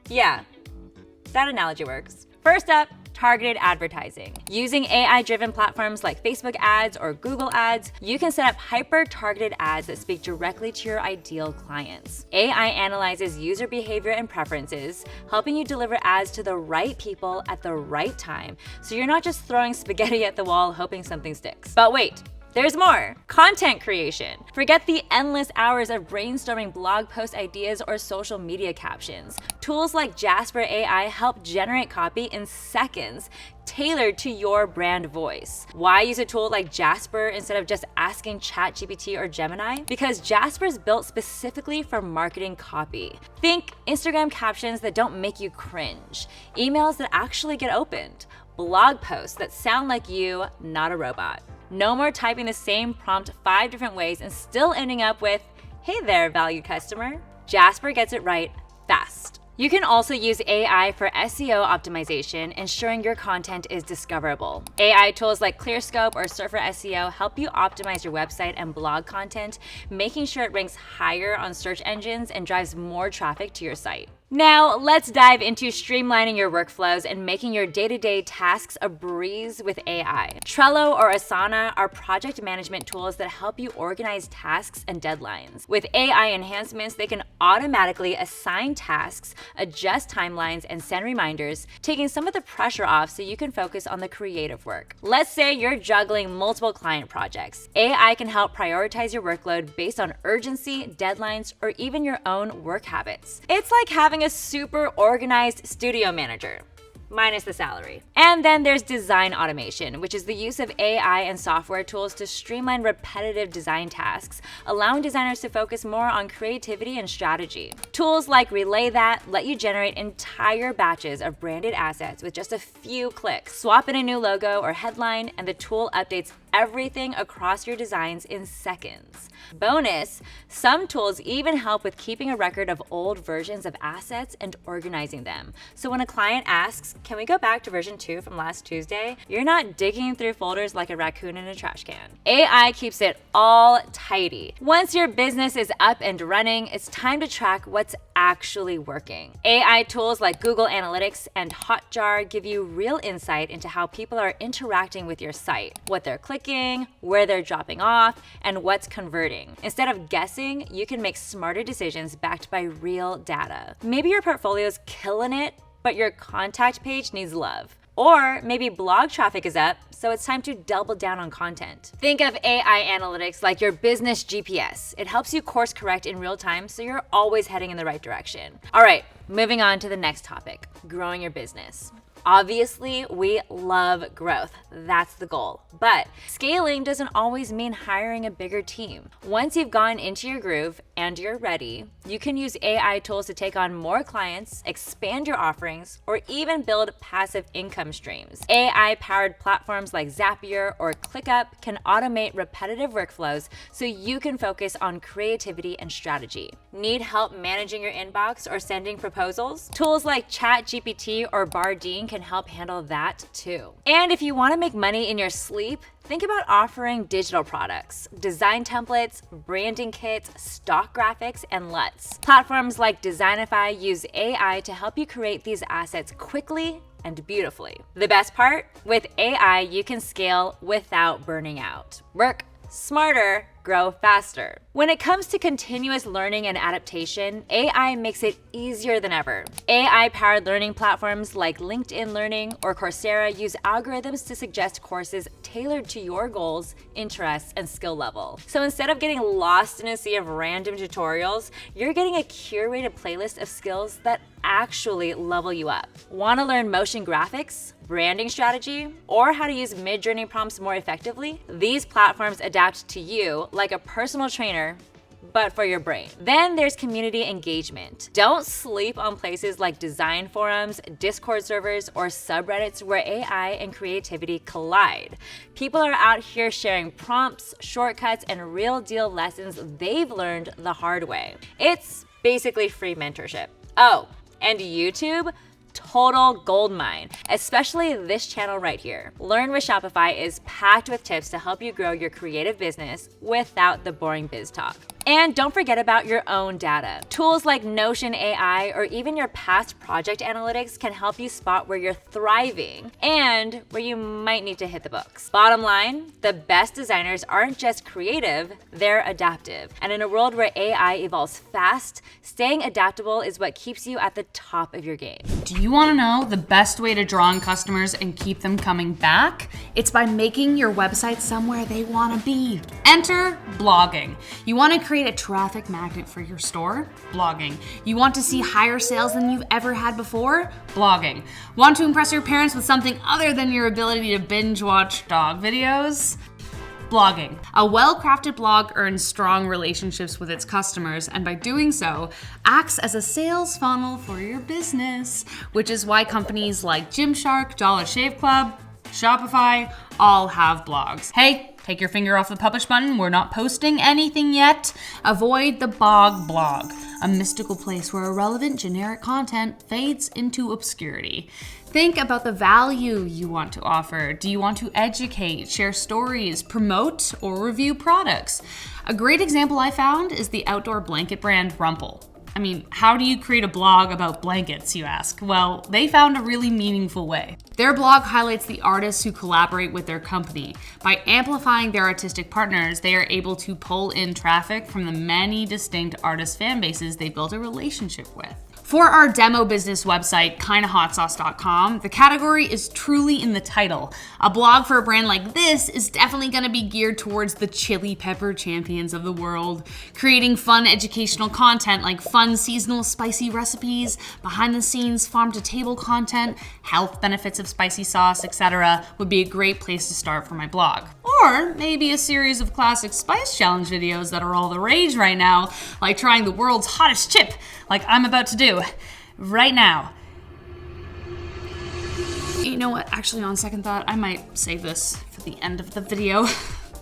Yeah, that analogy works. First up, targeted advertising. Using AI-driven platforms like Facebook ads or Google ads, you can set up hyper-targeted ads that speak directly to your ideal clients. AI analyzes user behavior and preferences, helping you deliver ads to the right people at the right time, so you're not just throwing spaghetti at the wall hoping something sticks. But wait, there's more. Content creation. Forget the endless hours of brainstorming blog post ideas or social media captions. Tools like Jasper AI help generate copy in seconds, tailored to your brand voice. Why use a tool like Jasper instead of just asking ChatGPT or Gemini? Because Jasper is built specifically for marketing copy. Think Instagram captions that don't make you cringe, emails that actually get opened, blog posts that sound like you, not a robot. No more typing the same prompt 5 different ways and still ending up with, "Hey there, valued customer." Jasper gets it right fast. You can also use AI for SEO optimization, ensuring your content is discoverable. AI tools like ClearScope or Surfer SEO help you optimize your website and blog content, making sure it ranks higher on search engines and drives more traffic to your site. Now, let's dive into streamlining your workflows and making your day-to-day tasks a breeze with AI. Trello or Asana are project management tools that help you organize tasks and deadlines. With AI enhancements, they can automatically assign tasks, adjust timelines, and send reminders, taking some of the pressure off so you can focus on the creative work. Let's say you're juggling multiple client projects. AI can help prioritize your workload based on urgency, deadlines, or even your own work habits. It's like having a super organized studio manager, minus the salary. And then there's design automation, which is the use of AI and software tools to streamline repetitive design tasks, allowing designers to focus more on creativity and strategy. Tools like Relay That let you generate entire batches of branded assets with just a few clicks. Swap in a new logo or headline, and the tool updates everything across your designs in seconds. Bonus, some tools even help with keeping a record of old versions of assets and organizing them. So when a client asks, can we go back to version 2 from last Tuesday? You're not digging through folders like a raccoon in a trash can. AI keeps it all tidy. Once your business is up and running, it's time to track what's actually working. AI tools like Google Analytics and Hotjar give you real insight into how people are interacting with your site, what they're clicking, where they're dropping off, and what's converting. Instead of guessing, you can make smarter decisions backed by real data. Maybe your portfolio's killing it, but your contact page needs love. Or maybe blog traffic is up, so it's time to double down on content. Think of AI analytics like your business GPS. It helps you course correct in real time, so you're always heading in the right direction. All right, moving on to the next topic, growing your business. Obviously, we love growth. That's the goal. But scaling doesn't always mean hiring a bigger team. Once you've gone into your groove and you're ready, you can use AI tools to take on more clients, expand your offerings, or even build passive income streams. AI-powered platforms like Zapier or ClickUp can automate repetitive workflows so you can focus on creativity and strategy. Need help managing your inbox or sending proposals? Tools like ChatGPT or Bardeen can help handle that too. And if you want to make money in your sleep, think about offering digital products, design templates, branding kits, stock graphics, and LUTs. Platforms like Designify use AI to help you create these assets quickly and beautifully. The best part? With AI, you can scale without burning out. Work smarter, grow faster. When it comes to continuous learning and adaptation, AI makes it easier than ever. AI-powered learning platforms like LinkedIn Learning or Coursera use algorithms to suggest courses tailored to your goals, interests, and skill level. So instead of getting lost in a sea of random tutorials, you're getting a curated playlist of skills that actually level you up. Want to learn motion graphics, branding strategy, or how to use Midjourney prompts more effectively? These platforms adapt to you like a personal trainer, but for your brain. Then there's community engagement. Don't sleep on places like design forums, Discord servers, or subreddits where AI and creativity collide. People are out here sharing prompts, shortcuts, and real deal lessons they've learned the hard way. It's basically free mentorship. Oh, and YouTube? Total goldmine, especially this channel right here. Learn with Shopify is packed with tips to help you grow your creative business without the boring biz talk. And don't forget about your own data. Tools like Notion AI or even your past project analytics can help you spot where you're thriving and where you might need to hit the books. Bottom line, the best designers aren't just creative, they're adaptive. And in a world where AI evolves fast, staying adaptable is what keeps you at the top of your game. Do you want to know the best way to draw in customers and keep them coming back? It's by making your website somewhere they want to be. Enter blogging. You want to create a traffic magnet for your store? Blogging. You want to see higher sales than you've ever had before? Blogging. Want to impress your parents with something other than your ability to binge watch dog videos? Blogging. A well-crafted blog earns strong relationships with its customers, and by doing so, acts as a sales funnel for your business, which is why companies like Gymshark, Dollar Shave Club, Shopify all have blogs. Hey, take your finger off the publish button. We're not posting anything yet. Avoid the bog blog, a mystical place where irrelevant generic content fades into obscurity. Think about the value you want to offer. Do you want to educate, share stories, promote, or review products? A great example I found is the outdoor blanket brand Rumble. I mean, how do you create a blog about blankets, you ask? Well, they found a really meaningful way. Their blog highlights the artists who collaborate with their company. By amplifying their artistic partners, they are able to pull in traffic from the many distinct artist fan bases they built a relationship with. For our demo business website, kindahotsauce.com, the category is truly in the title. A blog for a brand like this is definitely going to be geared towards the chili pepper champions of the world. Creating fun educational content like fun seasonal spicy recipes, behind the scenes farm to table content, health benefits of spicy sauce, etc. would be a great place to start for my blog. Or maybe a series of classic spice challenge videos that are all the rage right now, like trying the world's hottest chip, like I'm about to do right now. You know what? Actually, on second thought, I might save this for the end of the video.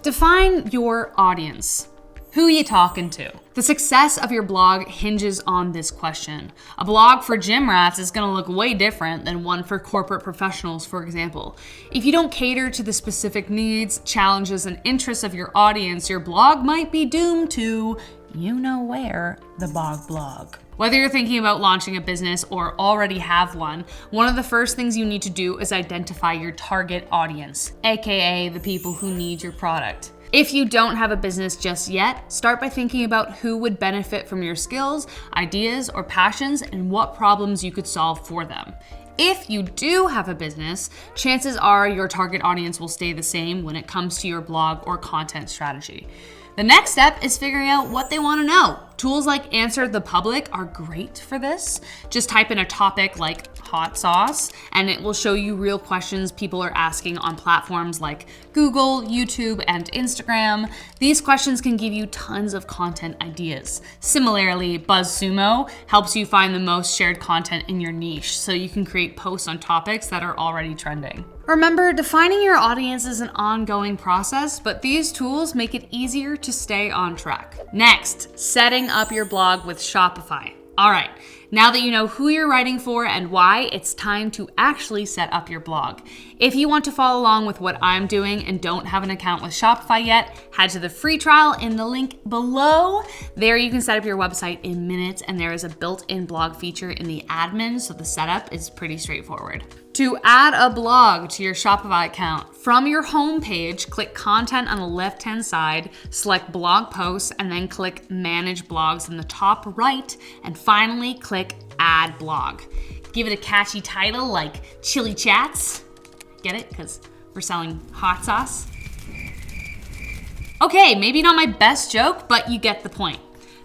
Define your audience. Who you talking to? The success of your blog hinges on this question. A blog for gym rats is gonna look way different than one for corporate professionals, for example. If you don't cater to the specific needs, challenges, and interests of your audience, your blog might be doomed to, you know where, the bog blog. Whether you're thinking about launching a business or already have one of the first things you need to do is identify your target audience, aka the people who need your product. If you don't have a business just yet, start by thinking about who would benefit from your skills, ideas, or passions, and what problems you could solve for them. If you do have a business, chances are your target audience will stay the same when it comes to your blog or content strategy. The next step is figuring out what they want to know. Tools like Answer the Public are great for this. Just type in a topic like hot sauce, and it will show you real questions people are asking on platforms like Google, YouTube, and Instagram. These questions can give you tons of content ideas. Similarly, BuzzSumo helps you find the most shared content in your niche, so you can create posts on topics that are already trending. Remember, defining your audience is an ongoing process, but these tools make it easier to stay on track. Next, setting up your blog with Shopify. All right, now that you know who you're writing for and why, it's time to actually set up your blog. If you want to follow along with what I'm doing and don't have an account with Shopify yet, head to the free trial in the link below. There you can set up your website in minutes, and there is a built-in blog feature in the admin, so the setup is pretty straightforward. To add a blog to your Shopify account, from your home page, click Content on the left-hand side, select Blog Posts, and then click Manage Blogs in the top right, and finally click Add Blog. Give it a catchy title like Chili Chats. Get it? Because we're selling hot sauce. Okay, maybe not my best joke, but you get the point.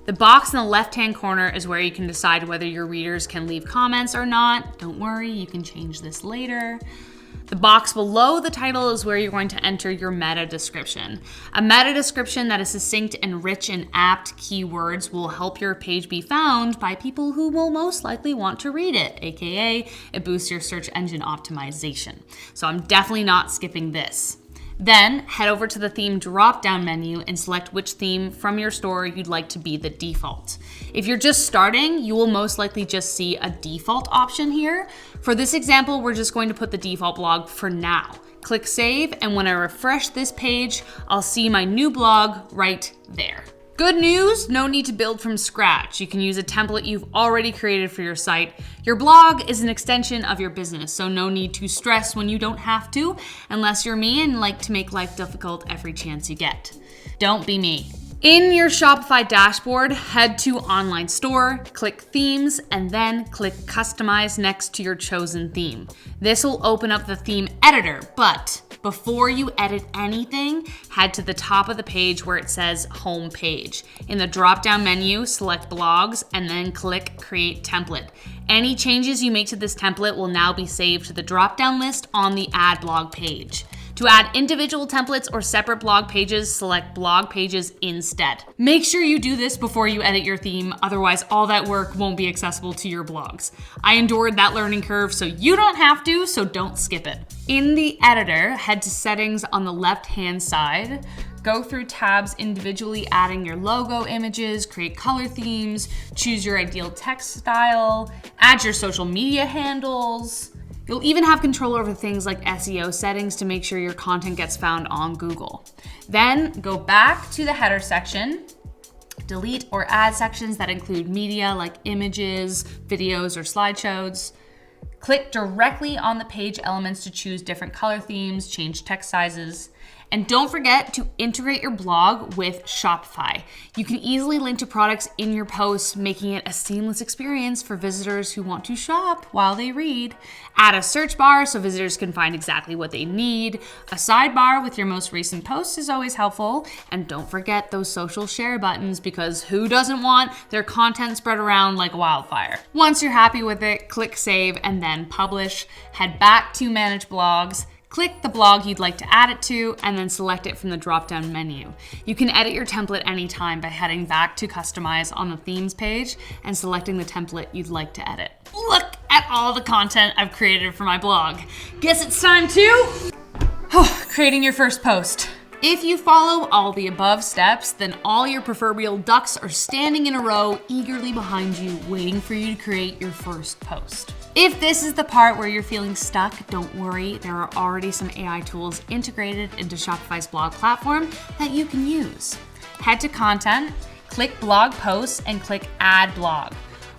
The box in the left-hand corner is where you can decide whether your readers can leave comments or not. Don't worry, you can change this later. The box below the title is where you're going to enter your meta description. A meta description that is succinct and rich in apt keywords will help your page be found by people who will most likely want to read it, aka it boosts your search engine optimization. So I'm definitely not skipping this. Then head over to the theme drop-down menu and select which theme from your store you'd like to be the default. If you're just starting, you will most likely just see a default option here. For this example, we're just going to put the default blog for now. Click save, and when I refresh this page, I'll see my new blog right there. Good news, no need to build from scratch. You can use a template you've already created for your site. Your blog is an extension of your business, so no need to stress when you don't have to, unless you're me and like to make life difficult every chance you get. Don't be me. In your Shopify dashboard, head to Online Store, click Themes, and then click Customize next to your chosen theme. This will open up the theme editor, but before you edit anything, head to the top of the page where it says Home Page. In the drop-down menu, select Blogs, and then click Create Template. Any changes you make to this template will now be saved to the drop-down list on the Add Blog page. To add individual templates or separate blog pages, select Blog Pages instead. Make sure you do this before you edit your theme, otherwise all that work won't be accessible to your blogs. I endured that learning curve, so you don't have to, so don't skip it. In the editor, head to Settings on the left-hand side. Go through tabs individually, adding your logo images, create color themes, choose your ideal text style, add your social media handles. You'll even have control over things like SEO settings to make sure your content gets found on Google. Then go back to the header section, delete or add sections that include media like images, videos, or slideshows. Click directly on the page elements to choose different color themes, change text sizes. And don't forget to integrate your blog with Shopify. You can easily link to products in your posts, making it a seamless experience for visitors who want to shop while they read. Add a search bar so visitors can find exactly what they need. A sidebar with your most recent posts is always helpful. And don't forget those social share buttons, because who doesn't want their content spread around like wildfire? Once you're happy with it, click save and then publish. Head back to Manage Blogs. Click the blog you'd like to add it to, and then select it from the drop-down menu. You can edit your template anytime by heading back to Customize on the Themes page and selecting the template you'd like to edit. Look at all the content I've created for my blog. Guess it's time to Creating your first post. If you follow all the above steps, then all your proverbial ducks are standing in a row, eagerly behind you, waiting for you to create your first post. If this is the part where you're feeling stuck, don't worry, there are already some AI tools integrated into Shopify's blog platform that you can use. Head to Content, click Blog Posts, and click Add Blog.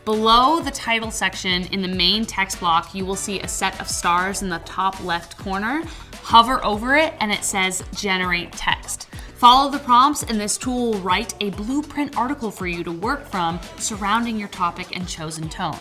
Below the title section in the main text block, you will see a set of stars in the top left corner. Hover over it and it says Generate Text. Follow the prompts and this tool will write a blueprint article for you to work from surrounding your topic and chosen tone.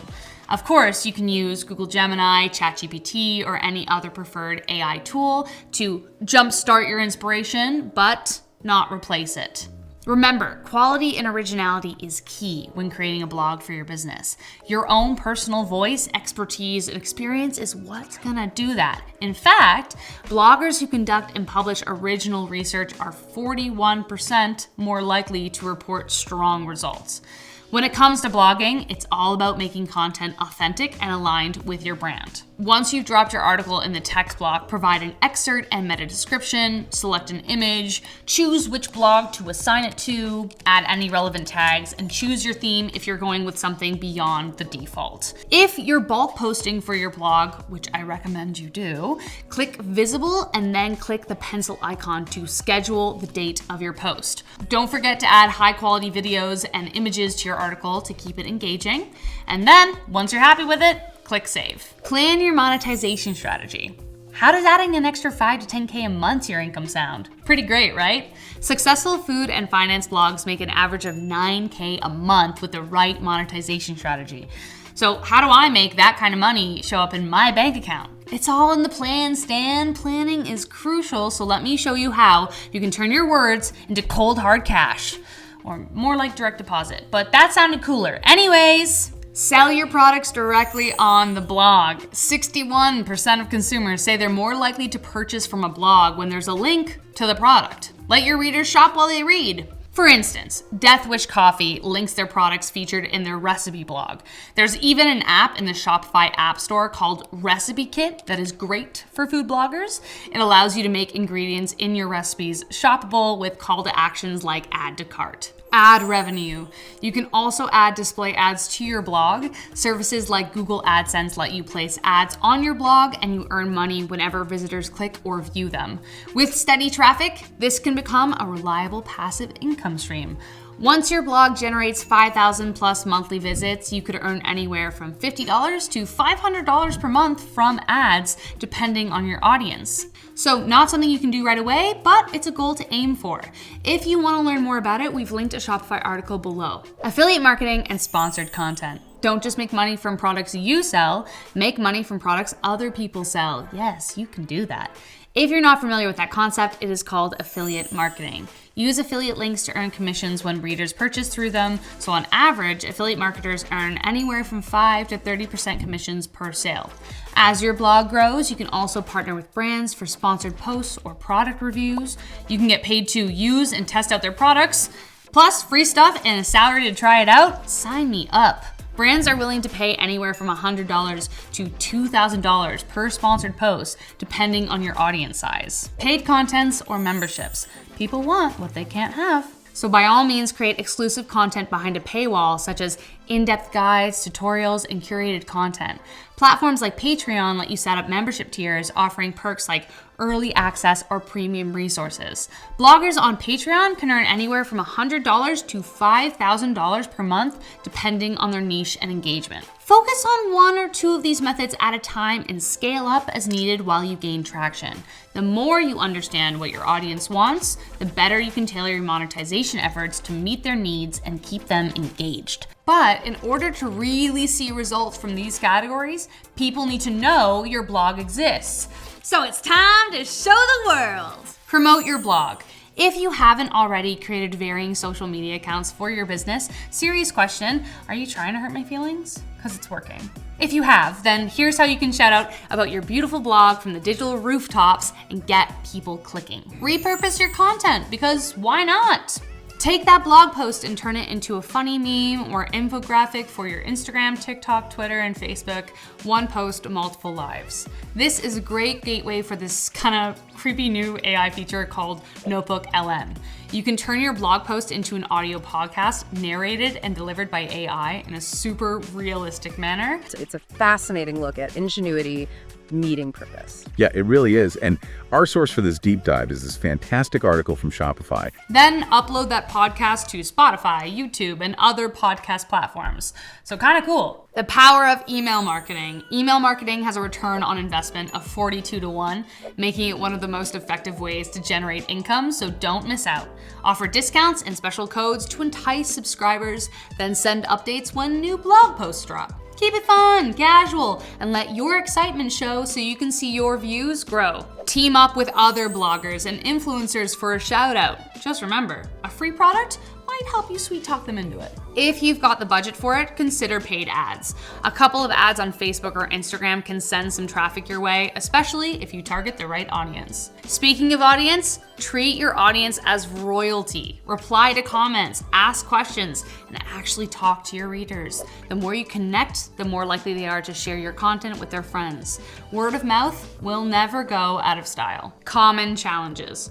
Of course, you can use Google Gemini, ChatGPT, or any other preferred AI tool to jumpstart your inspiration, but not replace it. Remember, quality and originality is key when creating a blog for your business. Your own personal voice, expertise, and experience is what's gonna do that. In fact, bloggers who conduct and publish original research are 41% more likely to report strong results. When it comes to blogging, it's all about making content authentic and aligned with your brand. Once you've dropped your article in the text block, provide an excerpt and meta description, select an image, choose which blog to assign it to, add any relevant tags, and choose your theme if you're going with something beyond the default. If you're bulk posting for your blog, which I recommend you do, click Visible and then click the pencil icon to schedule the date of your post. Don't forget to add high quality videos and images to your article to keep it engaging. And then, once you're happy with it, click Save. Plan your monetization strategy. How does adding an extra 5 to 10K a month to your income sound? Pretty great, right? Successful food and finance blogs make an average of 9K a month with the right monetization strategy. So how do I make that kind of money show up in my bank account? It's all in the plan, Stan. Planning is crucial, so let me show you how you can turn your words into cold hard cash. Or more like direct deposit, but that sounded cooler. Anyways, sell your products directly on the blog. 61% of consumers say they're more likely to purchase from a blog when there's a link to the product. Let your readers shop while they read. For instance, Death Wish Coffee links their products featured in their recipe blog. There's even an app in the Shopify App Store called Recipe Kit that is great for food bloggers. It allows you to make ingredients in your recipes shoppable with call to actions like add to cart. Ad revenue. You can also add display ads to your blog. Services like Google AdSense let you place ads on your blog and you earn money whenever visitors click or view them. With steady traffic, this can become a reliable passive income stream. Once your blog generates 5,000 plus monthly visits, you could earn anywhere from $50 to $500 per month from ads, depending on your audience. So not something you can do right away, but it's a goal to aim for. If you want to learn more about it, we've linked a Shopify article below. Affiliate marketing and sponsored content. Don't just make money from products you sell, make money from products other people sell. Yes, you can do that. If you're not familiar with that concept, it is called affiliate marketing. Use affiliate links to earn commissions when readers purchase through them. So on average, affiliate marketers earn anywhere from 5 to 30% commissions per sale. As your blog grows, you can also partner with brands for sponsored posts or product reviews. You can get paid to use and test out their products, plus free stuff and a salary to try it out. Sign me up. Brands are willing to pay anywhere from $100 to $2,000 per sponsored post, depending on your audience size. Paid contents or memberships. People want what they can't have. So by all means, create exclusive content behind a paywall, such as in-depth guides, tutorials, and curated content. Platforms like Patreon let you set up membership tiers, offering perks like early access or premium resources. Bloggers on Patreon can earn anywhere from $100 to $5,000 per month, depending on their niche and engagement. Focus on one or two of these methods at a time and scale up as needed while you gain traction. The more you understand what your audience wants, the better you can tailor your monetization efforts to meet their needs and keep them engaged. But in order to really see results from these categories, people need to know your blog exists. So it's time to show the world. Promote your blog. If you haven't already created varying social media accounts for your business, serious question, are you trying to hurt my feelings? Because it's working. If you have, then here's how you can shout out about your beautiful blog from the digital rooftops and get people clicking. Repurpose your content, because why not? Take that blog post and turn it into a funny meme or infographic for your Instagram, TikTok, Twitter, and Facebook. One post, multiple lives. This is a great gateway for this kind of creepy new AI feature called NotebookLM. You can turn your blog post into an audio podcast narrated and delivered by AI in a super realistic manner. It's a fascinating look at ingenuity meeting purpose. Yeah, it really is. And our source for this deep dive is this fantastic article from Shopify. Then upload that podcast to Spotify, YouTube, and other podcast platforms. So kind of cool. The power of email marketing. Email marketing has a return on investment of 42-1, making it one of the most effective ways to generate income, so don't miss out. Offer discounts and special codes to entice subscribers, then send updates when new blog posts drop. Keep it fun, casual, and let your excitement show so you can see your views grow. Team up with other bloggers and influencers for a shout out. Just remember, a free product might help you sweet talk them into it. If you've got the budget for it, consider paid ads. A couple of ads on Facebook or Instagram can send some traffic your way, especially if you target the right audience. Speaking of audience, treat your audience as royalty. Reply to comments, ask questions, and actually talk to your readers. The more you connect, the more likely they are to share your content with their friends. Word of mouth will never go out of style. Common challenges.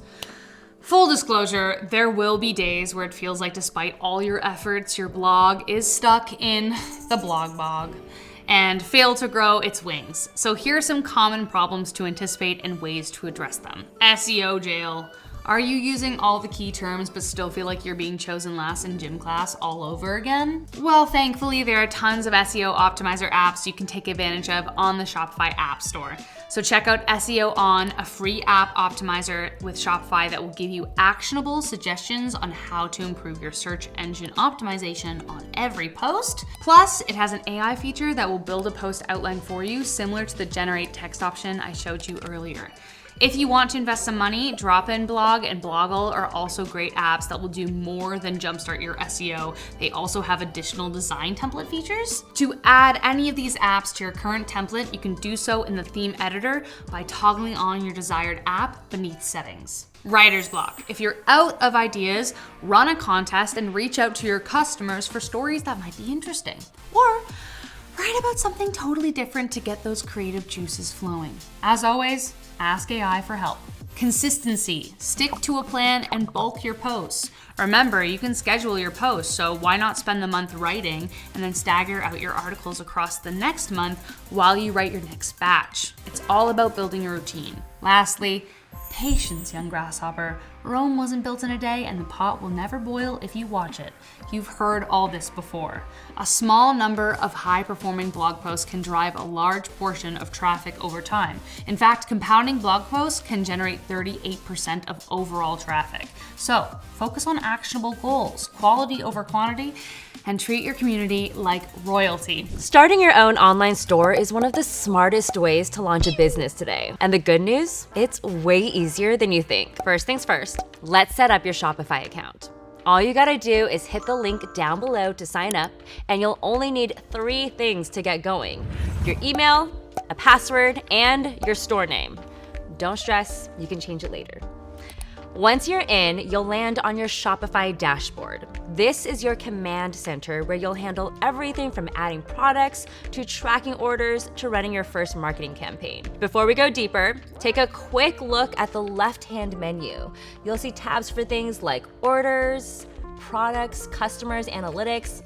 Full disclosure, there will be days where it feels like despite all your efforts, your blog is stuck in the blog bog and failed to grow its wings. So here are some common problems to anticipate and ways to address them. SEO jail. Are you using all the key terms but still feel like you're being chosen last in gym class all over again? Well, thankfully, there are tons of SEO optimizer apps you can take advantage of on the Shopify App Store. So check out SEO On, a free app optimizer with Shopify that will give you actionable suggestions on how to improve your search engine optimization on every post. Plus, it has an AI feature that will build a post outline for you, similar to the generate text option I showed you earlier. If you want to invest some money, Drop-In Blog and Bloggle are also great apps that will do more than jumpstart your SEO. They also have additional design template features. To add any of these apps to your current template, you can do so in the theme editor by toggling on your desired app beneath settings. Writer's block. If you're out of ideas, run a contest and reach out to your customers for stories that might be interesting. Or write about something totally different to get those creative juices flowing. As always, ask AI for help. Consistency. Stick to a plan and bulk your posts. Remember, you can schedule your posts, so why not spend the month writing and then stagger out your articles across the next month while you write your next batch? It's all about building a routine. Lastly, patience, young grasshopper. Rome wasn't built in a day, and the pot will never boil if you watch it. You've heard all this before. A small number of high-performing blog posts can drive a large portion of traffic over time. In fact, compounding blog posts can generate 38% of overall traffic. So, focus on actionable goals, quality over quantity, and treat your community like royalty. Starting your own online store is one of the smartest ways to launch a business today. And the good news? It's way easier than you think. First things first, let's set up your Shopify account. All you gotta do is hit the link down below to sign up, and you'll only need 3 things to get going: your email, a password, and your store name. Don't stress, you can change it later. Once you're in, you'll land on your Shopify dashboard. This is your command center where you'll handle everything from adding products to tracking orders to running your first marketing campaign. Before we go deeper, take a quick look at the left-hand menu. You'll see tabs for things like orders, products, customers, analytics,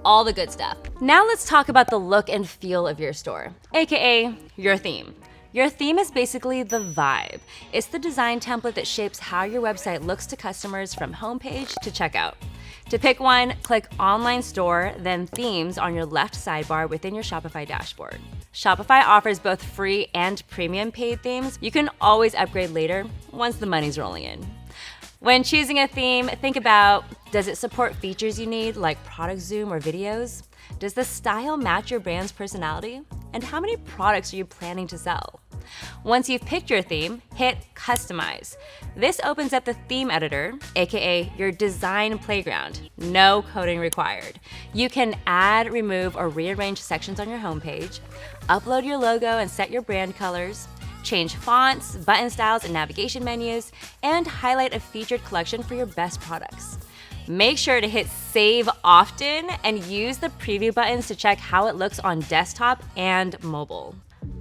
all the good stuff. Now let's talk about the look and feel of your store, aka your theme. Your theme is basically the vibe. It's the design template that shapes how your website looks to customers from homepage to checkout. To pick one, click Online Store, then Themes on your left sidebar within your Shopify dashboard. Shopify offers both free and premium paid themes. You can always upgrade later once the money's rolling in. When choosing a theme, think about, does it support features you need like product zoom or videos? Does the style match your brand's personality? And how many products are you planning to sell? Once you've picked your theme, hit Customize. This opens up the theme editor, aka your design playground. No coding required. You can add, remove, or rearrange sections on your homepage, upload your logo and set your brand colors, change fonts, button styles, and navigation menus, and highlight a featured collection for your best products. Make sure to hit Save Often and use the preview buttons to check how it looks on desktop and mobile.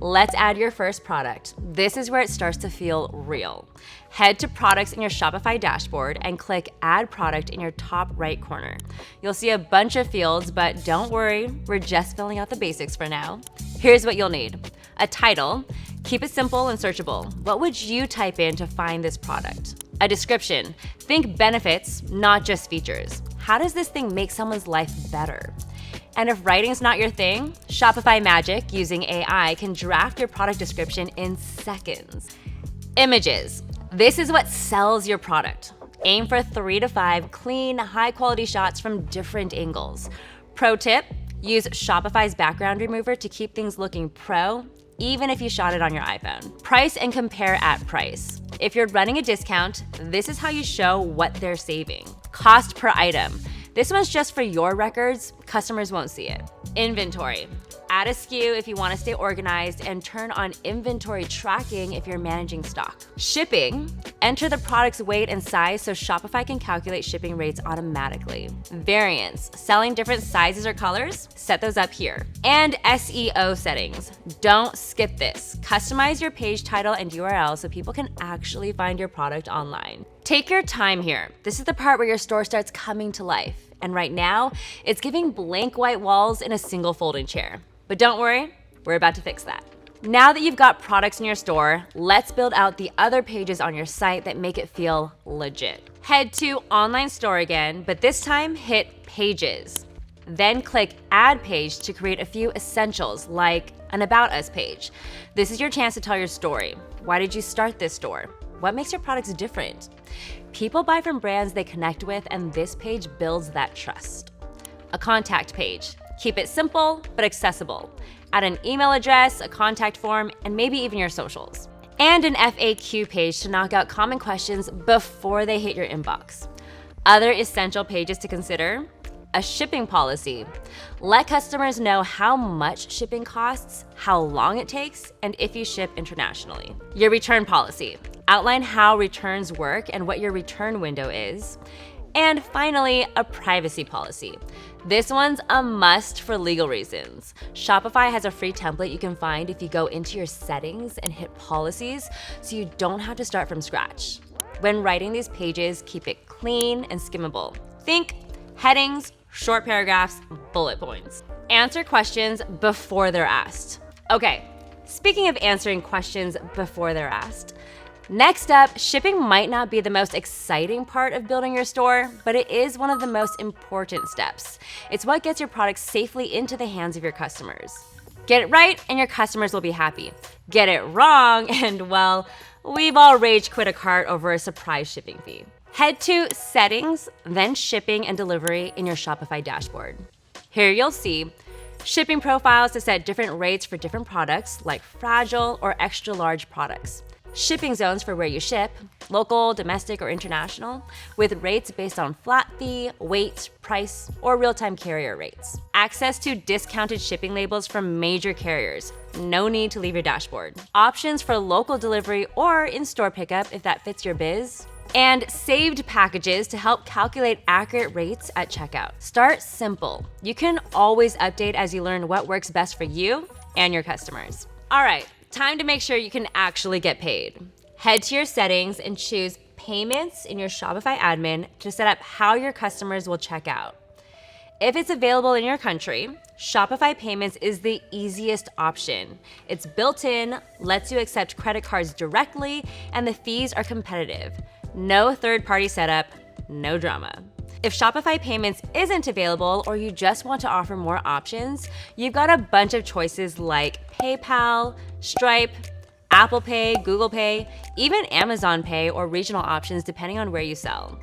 Let's add your first product. This is where it starts to feel real. Head to products in your Shopify dashboard and click add product in your top right corner. You'll see a bunch of fields, but don't worry, we're just filling out the basics for now. Here's what you'll need. A title. Keep it simple and searchable. What would you type in to find this product? A description. Think benefits, not just features. How does this thing make someone's life better? And if writing's not your thing, Shopify Magic using AI can draft your product description in seconds. Images. This is what sells your product. Aim for 3 to 5 clean, high-quality shots from different angles. Pro tip, use Shopify's background remover to keep things looking pro, even if you shot it on your iPhone. Price and compare at price. If you're running a discount, this is how you show what they're saving. Cost per item. This one's just for your records, customers won't see it. Inventory. Add a SKU if you want to stay organized and turn on inventory tracking if you're managing stock. Shipping. Enter the product's weight and size so Shopify can calculate shipping rates automatically. Variants. Selling different sizes or colors? Set those up here. And SEO settings. Don't skip this. Customize your page title and URL so people can actually find your product online. Take your time here. This is the part where your store starts coming to life. And right now, it's giving blank white walls in a single folding chair. But don't worry, we're about to fix that. Now that you've got products in your store, let's build out the other pages on your site that make it feel legit. Head to Online Store again, but this time hit Pages. Then click Add Page to create a few essentials like an About Us page. This is your chance to tell your story. Why did you start this store? What makes your products different? People buy from brands they connect with, and this page builds that trust. A contact page. Keep it simple, but accessible. Add an email address, a contact form, and maybe even your socials. And an FAQ page to knock out common questions before they hit your inbox. Other essential pages to consider: a shipping policy. Let customers know how much shipping costs, how long it takes, and if you ship internationally. Your return policy. Outline how returns work and what your return window is. And finally, a privacy policy. This one's a must for legal reasons. Shopify has a free template you can find if you go into your settings and hit policies, so you don't have to start from scratch. When writing these pages, keep it clean and skimmable. Think headings, short paragraphs, bullet points. Answer questions before they're asked. Okay, speaking of answering questions before they're asked, next up, shipping might not be the most exciting part of building your store, but it is one of the most important steps. It's what gets your products safely into the hands of your customers. Get it right and your customers will be happy. Get it wrong and, well, we've all rage quit a cart over a surprise shipping fee. Head to Settings, then Shipping and Delivery in your Shopify dashboard. Here you'll see shipping profiles to set different rates for different products like fragile or extra large products. Shipping zones for where you ship, local, domestic, or international, with rates based on flat fee, weight, price, or real-time carrier rates. Access to discounted shipping labels from major carriers. No need to leave your dashboard. Options for local delivery or in-store pickup if that fits your biz. And saved packages to help calculate accurate rates at checkout. Start simple. You can always update as you learn what works best for you and your customers. All right. Time to make sure you can actually get paid. Head to your settings and choose Payments in your Shopify admin to set up how your customers will check out. If it's available in your country, Shopify Payments is the easiest option. It's built in, lets you accept credit cards directly, and the fees are competitive. No third-party setup, no drama. If Shopify Payments isn't available or you just want to offer more options, you've got a bunch of choices like PayPal, Stripe, Apple Pay, Google Pay, even Amazon Pay or regional options depending on where you sell.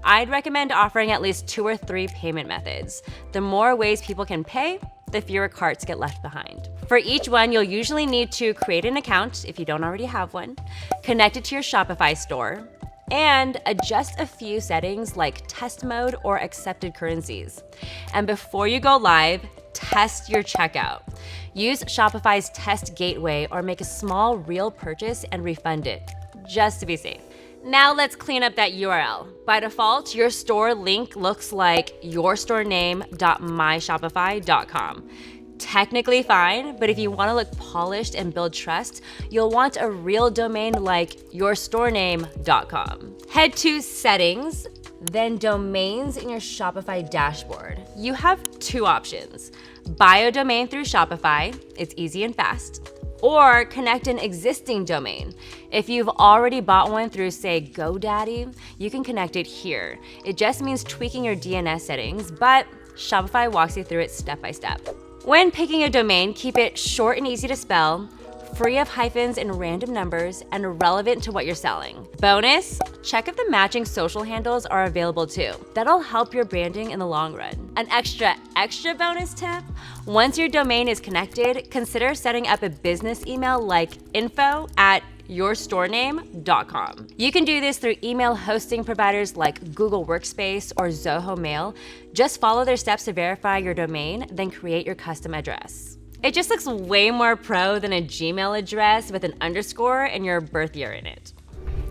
I'd recommend offering at least 2 or 3 payment methods. The more ways people can pay, the fewer carts get left behind. For each one, you'll usually need to create an account if you don't already have one, connect it to your Shopify store, and adjust a few settings like test mode or accepted currencies. And before you go live, test your checkout. Use Shopify's test gateway or make a small real purchase and refund it, just to be safe. Now let's clean up that URL. By default, your store link looks like yourstorename.myshopify.com. Technically fine, but if you want to look polished and build trust, you'll want a real domain like yourstorename.com. Head to Settings, then Domains in your Shopify dashboard. You have two options. Buy a domain through Shopify, it's easy and fast, or connect an existing domain. If you've already bought one through, say, GoDaddy, you can connect it here. It just means tweaking your DNS settings, but Shopify walks you through it step by step. When picking a domain, keep it short and easy to spell, free of hyphens and random numbers, and relevant to what you're selling. Bonus, check if the matching social handles are available too. That'll help your branding in the long run. An extra bonus tip, once your domain is connected, consider setting up a business email like info@yourstorename.com. You can do this through email hosting providers like Google Workspace or Zoho Mail. Just follow their steps to verify your domain, then create your custom address. It just looks way more pro than a Gmail address with an underscore and your birth year in it.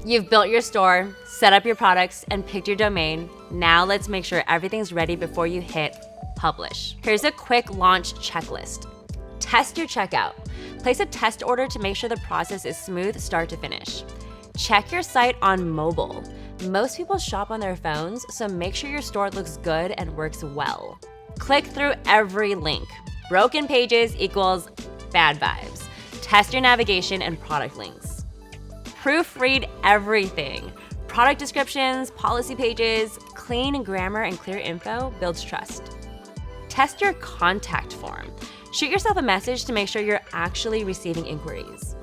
You've built your store, set up your products, and picked your domain. Now let's make sure everything's ready before you hit publish. Here's a quick launch checklist. Test your checkout. Place a test order to make sure the process is smooth start to finish. Check your site on mobile. Most people shop on their phones, so make sure your store looks good and works well. Click through every link. Broken pages equals bad vibes. Test your navigation and product links. Proofread everything. Product descriptions, policy pages, clean grammar and clear info builds trust. Test your contact form. Shoot yourself a message to make sure you're actually receiving inquiries.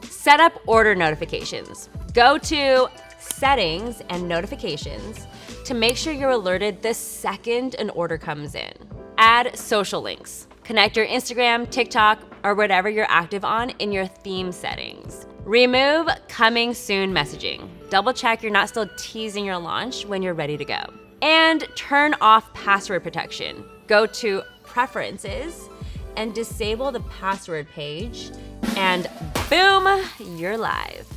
Set up order notifications. Go to Settings and Notifications to make sure you're alerted the second an order comes in. Add social links. Connect your Instagram, TikTok, or whatever you're active on in your theme settings. Remove coming soon messaging. Double check you're not still teasing your launch when you're ready to go. And turn off password protection. Go to Preferences and disable the password page, and boom, you're live.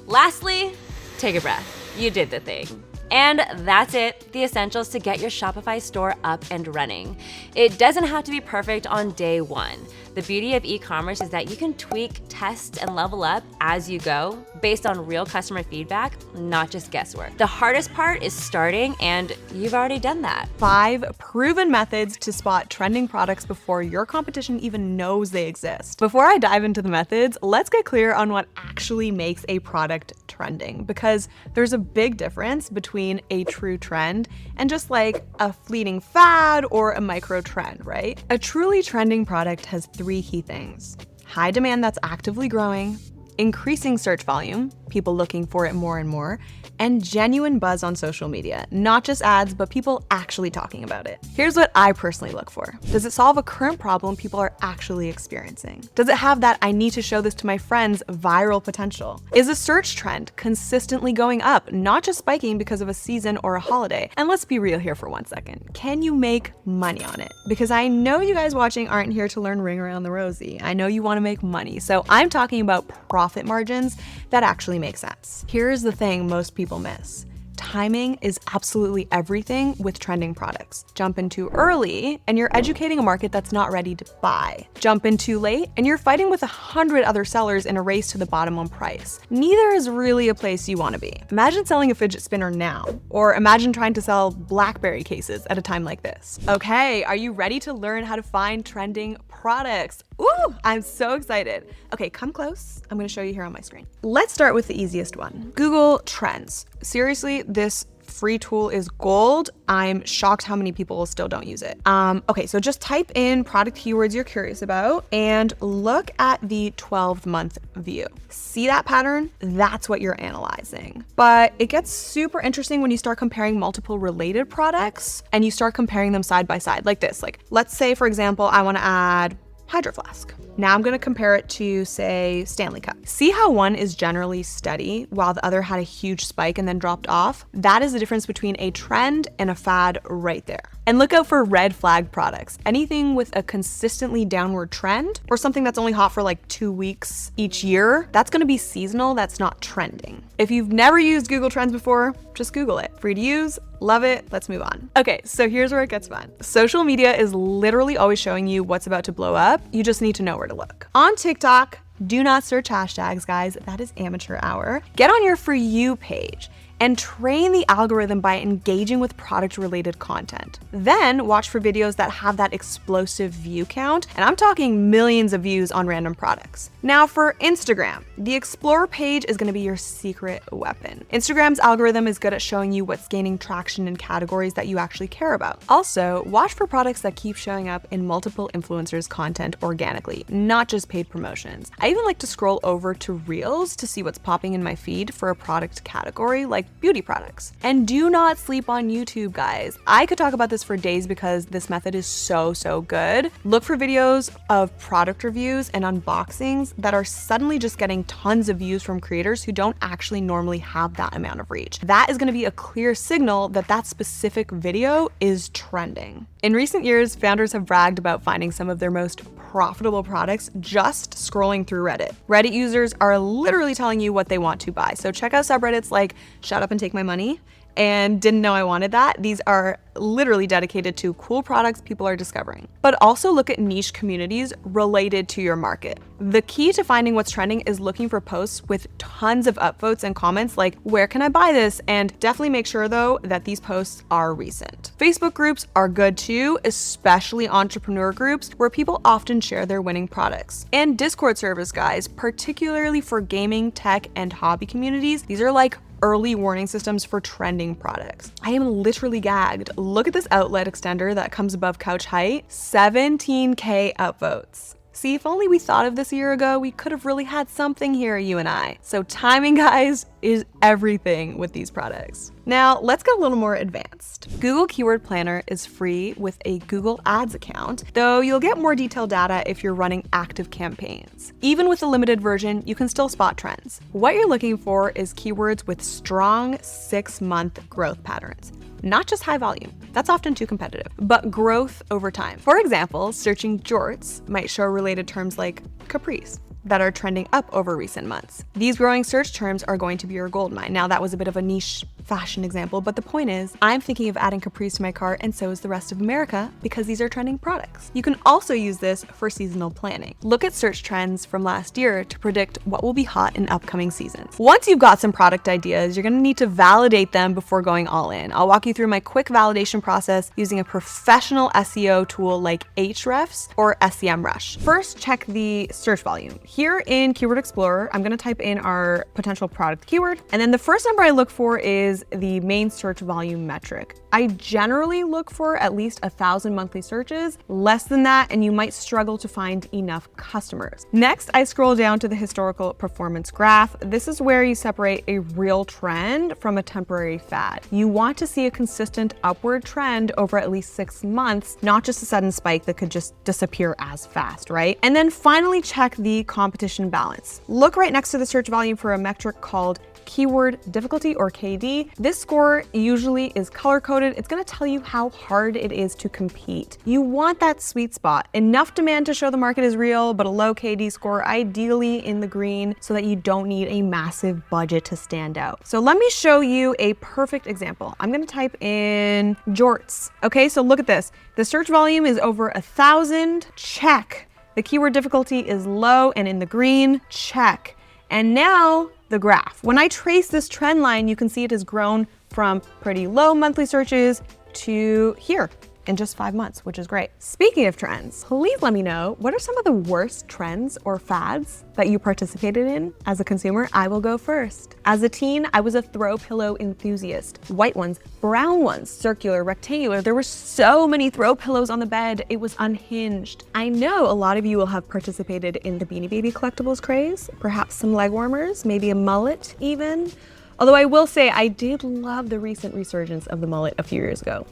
Lastly, take a breath. You did the thing. And that's it, the essentials to get your Shopify store up and running. It doesn't have to be perfect on day one. The beauty of e-commerce is that you can tweak, test, and level up as you go based on real customer feedback, not just guesswork. The hardest part is starting, and you've already done that. 5 proven methods to spot trending products before your competition even knows they exist. Before I dive into the methods, let's get clear on what actually makes a product trending, because there's a big difference between a true trend and just like a fleeting fad or a micro trend, right? A truly trending product has 3 key things: high demand that's actively growing, increasing search volume, people looking for it more and more, and genuine buzz on social media. Not just ads, but people actually talking about it. Here's what I personally look for. Does it solve a current problem people are actually experiencing? Does it have that I need to show this to my friends viral potential? Is a search trend consistently going up, not just spiking because of a season or a holiday? And let's be real here for 1 second. Can you make money on it? Because I know you guys watching aren't here to learn Ring Around the Rosie. I know you want to make money. So I'm talking about profit margins that actually make sense. Here's the thing most people miss. Timing is absolutely everything with trending products. Jump in too early and you're educating a market that's not ready to buy. Jump in too late and you're fighting with 100 other sellers in a race to the bottom on price. Neither is really a place you want to be. Imagine selling a fidget spinner now, or imagine trying to sell BlackBerry cases at a time like this. Okay, are you ready to learn how to find trending products? Ooh, I'm so excited. Okay, come close. I'm gonna show you here on my screen. Let's start with the easiest one. Google Trends. Seriously, this free tool is gold. I'm shocked how many people still don't use it. Okay, so just type in product keywords you're curious about and look at the 12-month view. See that pattern? That's what you're analyzing. But it gets super interesting when you start comparing multiple related products and you start comparing them side by side like this. Like, let's say, for example, I want to add Hydro Flask. Now I'm gonna compare it to, say, Stanley Cup. See how one is generally steady while the other had a huge spike and then dropped off? That is the difference between a trend and a fad right there. And look out for red flag products. Anything with a consistently downward trend or something that's only hot for like 2 weeks each year, that's gonna be seasonal, that's not trending. If you've never used Google Trends before, just Google it. Free to use, love it, let's move on. Okay, so here's where it gets fun. Social media is literally always showing you what's about to blow up. You just need to know where to look. On TikTok, do not search hashtags, guys. That is amateur hour. Get on your For You page and train the algorithm by engaging with product-related content. Then watch for videos that have that explosive view count, and I'm talking millions of views on random products. Now for Instagram, the Explore page is gonna be your secret weapon. Instagram's algorithm is good at showing you what's gaining traction in categories that you actually care about. Also, watch for products that keep showing up in multiple influencers' content organically, not just paid promotions. I even like to scroll over to Reels to see what's popping in my feed for a product category like beauty products. And do not sleep on YouTube, guys. I could talk about this for days because this method is so good. Look for videos of product reviews and unboxings that are suddenly just getting tons of views from creators who don't actually normally have that amount of reach. That is gonna be a clear signal that that specific video is trending. In recent years, founders have bragged about finding some of their most profitable products just scrolling through Reddit. Reddit users are literally telling you what they want to buy. So check out subreddits like Shut Up and Take My Money and Didn't Know I Wanted That. These are literally dedicated to cool products people are discovering. But also look at niche communities related to your market. The key to finding what's trending is looking for posts with tons of upvotes and comments like, where can I buy this? And definitely make sure though that these posts are recent. Facebook groups are good too, especially entrepreneur groups where people often share their winning products. And Discord servers, guys, particularly for gaming, tech, and hobby communities. These are like early warning systems for trending products. I am literally gagged. Look at this outlet extender that comes above couch height, 17K upvotes. See, if only we thought of this a year ago, we could have really had something here, you and I. So timing, guys, is everything with these products. Now, let's get a little more advanced. Google Keyword Planner is free with a Google Ads account, though you'll get more detailed data if you're running active campaigns. Even with a limited version, you can still spot trends. What you're looking for is keywords with strong 6-month growth patterns. Not just high volume, that's often too competitive, but growth over time. For example, searching jorts might show related terms like caprice that are trending up over recent months. These growing search terms are going to be your goldmine. Now, that was a bit of a niche fashion example, but the point is, I'm thinking of adding caprice to my cart, and so is the rest of America, because these are trending products. You can also use this for seasonal planning. Look at search trends from last year to predict what will be hot in upcoming seasons. Once you've got some product ideas, you're gonna need to validate them before going all in. I'll walk you through my quick validation process using a professional SEO tool like Ahrefs or SEMrush. First, check the search volume. Here in Keyword Explorer, I'm gonna type in our potential product keyword, and then the first number I look for is the main search volume metric. I generally look for at least 1,000 monthly searches. Less than that, and you might struggle to find enough customers. Next, I scroll down to the historical performance graph. This is where you separate a real trend from a temporary fad. You want to see a consistent upward trend over at least 6 months, not just a sudden spike that could just disappear as fast, right? And then finally check the competition balance. Look right next to the search volume for a metric called keyword difficulty, or KD. This score usually is color-coded. It's gonna tell you how hard it is to compete. You want that sweet spot. Enough demand to show the market is real, but a low KD score, ideally in the green, so that you don't need a massive budget to stand out. So let me show you a perfect example. I'm gonna type in jorts. Okay, so look at this. The search volume is over 1,000, check. The keyword difficulty is low and in the green, check. And now the graph. When I trace this trend line, you can see it has grown from pretty low monthly searches to here in just 5 months, which is great. Speaking of trends, please let me know, what are some of the worst trends or fads that you participated in as a consumer? I will go first. As a teen, I was a throw pillow enthusiast. White ones, brown ones, circular, rectangular. There were so many throw pillows on the bed, it was unhinged. I know a lot of you will have participated in the Beanie Baby collectibles craze, perhaps some leg warmers, maybe a mullet even. Although I will say I did love the recent resurgence of the mullet a few years ago.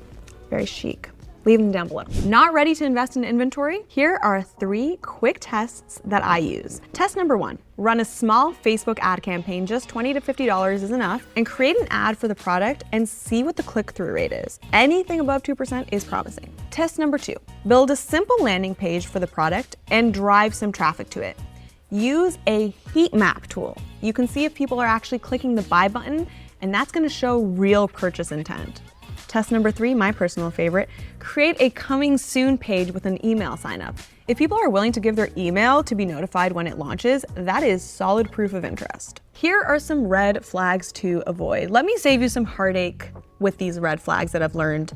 Very chic. Leave them down below. Not ready to invest in inventory? Here are 3 quick tests that I use. Test number 1, run a small Facebook ad campaign, just $20 to $50 is enough, and create an ad for the product and see what the click-through rate is. Anything above 2% is promising. Test number 2, build a simple landing page for the product and drive some traffic to it. Use a heat map tool. You can see if people are actually clicking the buy button, and that's gonna show real purchase intent. Test number 3, my personal favorite, create a coming soon page with an email sign up. If people are willing to give their email to be notified when it launches, that is solid proof of interest. Here are some red flags to avoid. Let me save you some heartache with these red flags that I've learned,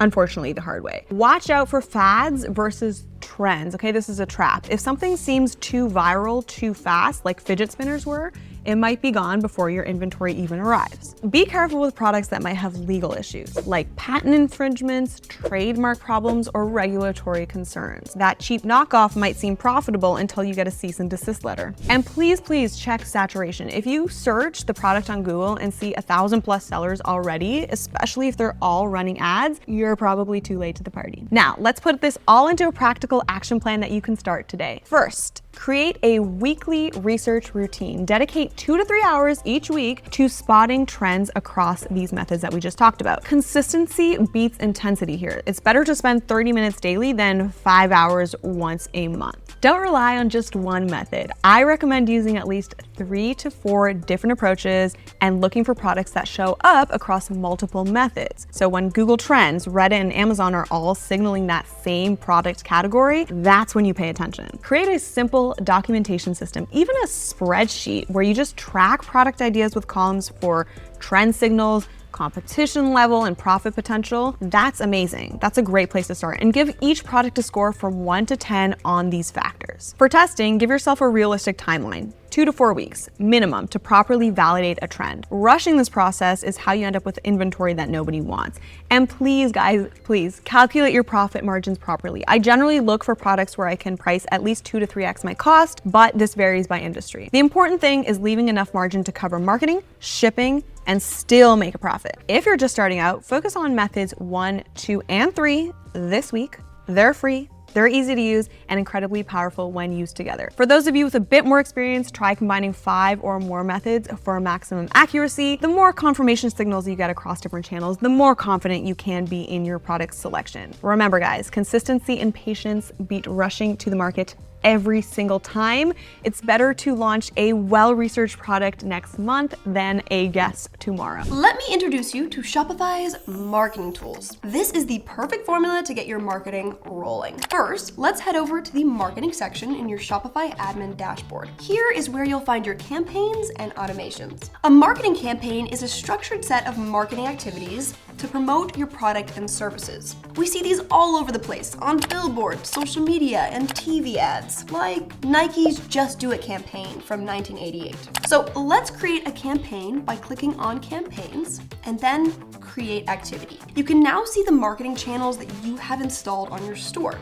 unfortunately, the hard way. Watch out for fads versus trends, okay? This is a trap. If something seems too viral too fast, like fidget spinners were, it might be gone before your inventory even arrives. Be careful with products that might have legal issues, like patent infringements, trademark problems, or regulatory concerns. That cheap knockoff might seem profitable until you get a cease and desist letter. And please, please check saturation. If you search the product on Google and see 1,000+ sellers already, especially if they're all running ads, you're probably too late to the party. Now, let's put this all into a practical action plan that you can start today. First, create a weekly research routine. Dedicate 2 to 3 hours each week to spotting trends across these methods that we just talked about. Consistency beats intensity here. It's better to spend 30 minutes daily than 5 hours once a month. Don't rely on just one method. I recommend using at least 3 to 4 different approaches and looking for products that show up across multiple methods. So when Google Trends, Reddit, and Amazon are all signaling that same product category, that's when you pay attention. Create a simple documentation system, even a spreadsheet where you just track product ideas with columns for trend signals, competition level, and profit potential. That's amazing. That's a great place to start. And give each product a score from 1 to 10 on these factors. For testing, give yourself a realistic timeline. 2 to 4 weeks minimum to properly validate a trend. Rushing this process is how you end up with inventory that nobody wants. And please, guys, please calculate your profit margins properly. I generally look for products where I can price at least 2 to 3x my cost, but this varies by industry. The important thing is leaving enough margin to cover marketing, shipping, and still make a profit. If you're just starting out, focus on methods 1, 2, and 3 this week. They're free. They're easy to use and incredibly powerful when used together. For those of you with a bit more experience, try combining 5 or more methods for maximum accuracy. The more confirmation signals you get across different channels, the more confident you can be in your product selection. Remember, guys, consistency and patience beat rushing to the market every single time. It's better to launch a well-researched product next month than a guess tomorrow. Let me introduce you to Shopify's marketing tools. This is the perfect formula to get your marketing rolling. First, let's head over to the marketing section in your Shopify admin dashboard. Here is where you'll find your campaigns and automations. A marketing campaign is a structured set of marketing activities to promote your product and services. We see these all over the place on billboards, social media, and TV ads, like Nike's Just Do It campaign from 1988. So let's create a campaign by clicking on campaigns and then create activity. You can now see the marketing channels that you have installed on your store,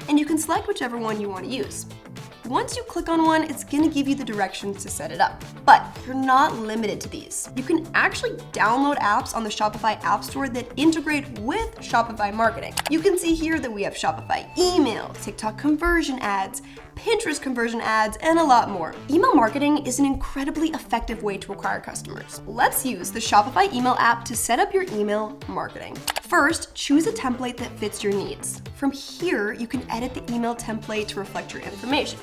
and you can select whichever one you want to use. Once you click on one, it's going to give you the directions to set it up. But you're not limited to these. You can actually download apps on the Shopify App Store that integrate with Shopify Marketing. You can see here that we have Shopify Email, TikTok conversion ads, Pinterest conversion ads, and a lot more. Email marketing is an incredibly effective way to acquire customers. Let's use the Shopify Email app to set up your email marketing. First, choose a template that fits your needs. From here, you can edit the email template to reflect your information.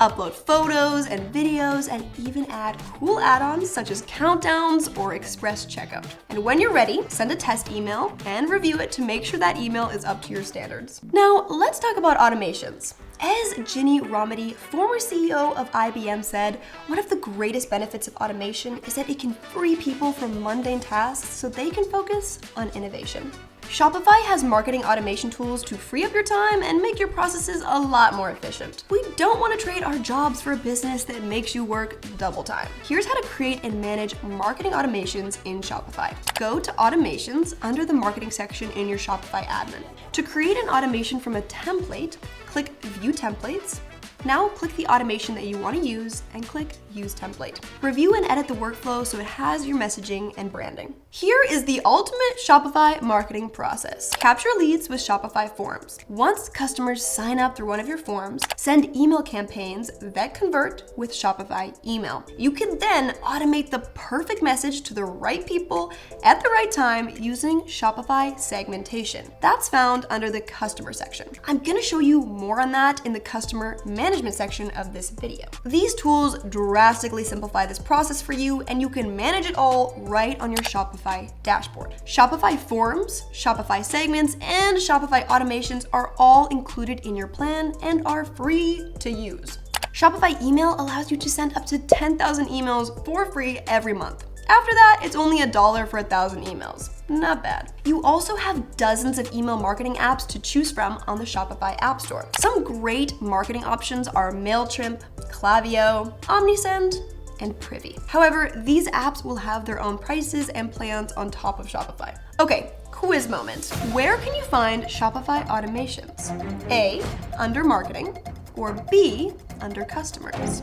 Upload photos and videos, and even add cool add-ons such as countdowns or express checkout. And when you're ready, send a test email and review it to make sure that email is up to your standards. Now, let's talk about automations. As Ginny Rometty, former CEO of IBM, said, one of the greatest benefits of automation is that it can free people from mundane tasks so they can focus on innovation. Shopify has marketing automation tools to free up your time and make your processes a lot more efficient. We don't want to trade our jobs for a business that makes you work double time. Here's how to create and manage marketing automations in Shopify. Go to Automations under the Marketing section in your Shopify admin. To create an automation from a template, click View Templates, Now click the automation that you want to use and click Use Template. Review and edit the workflow so it has your messaging and branding. Here is the ultimate Shopify marketing process. Capture leads with Shopify forms. Once customers sign up through one of your forms, send email campaigns that convert with Shopify email. You can then automate the perfect message to the right people at the right time using Shopify segmentation. That's found under the customer section. I'm gonna show you more on that in the customer management section of this video. These tools drastically simplify this process for you, and you can manage it all right on your Shopify dashboard. Shopify forms, Shopify segments, and Shopify automations are all included in your plan and are free to use. Shopify email allows you to send up to 10,000 emails for free every month. After that, it's only $1 for 1,000 emails. Not bad. You also have dozens of email marketing apps to choose from on the Shopify App Store. Some great marketing options are MailChimp, Klaviyo, Omnisend, and Privy. However, these apps will have their own prices and plans on top of Shopify. Okay, quiz moment. Where can you find Shopify automations? A, under marketing, or B, under customers?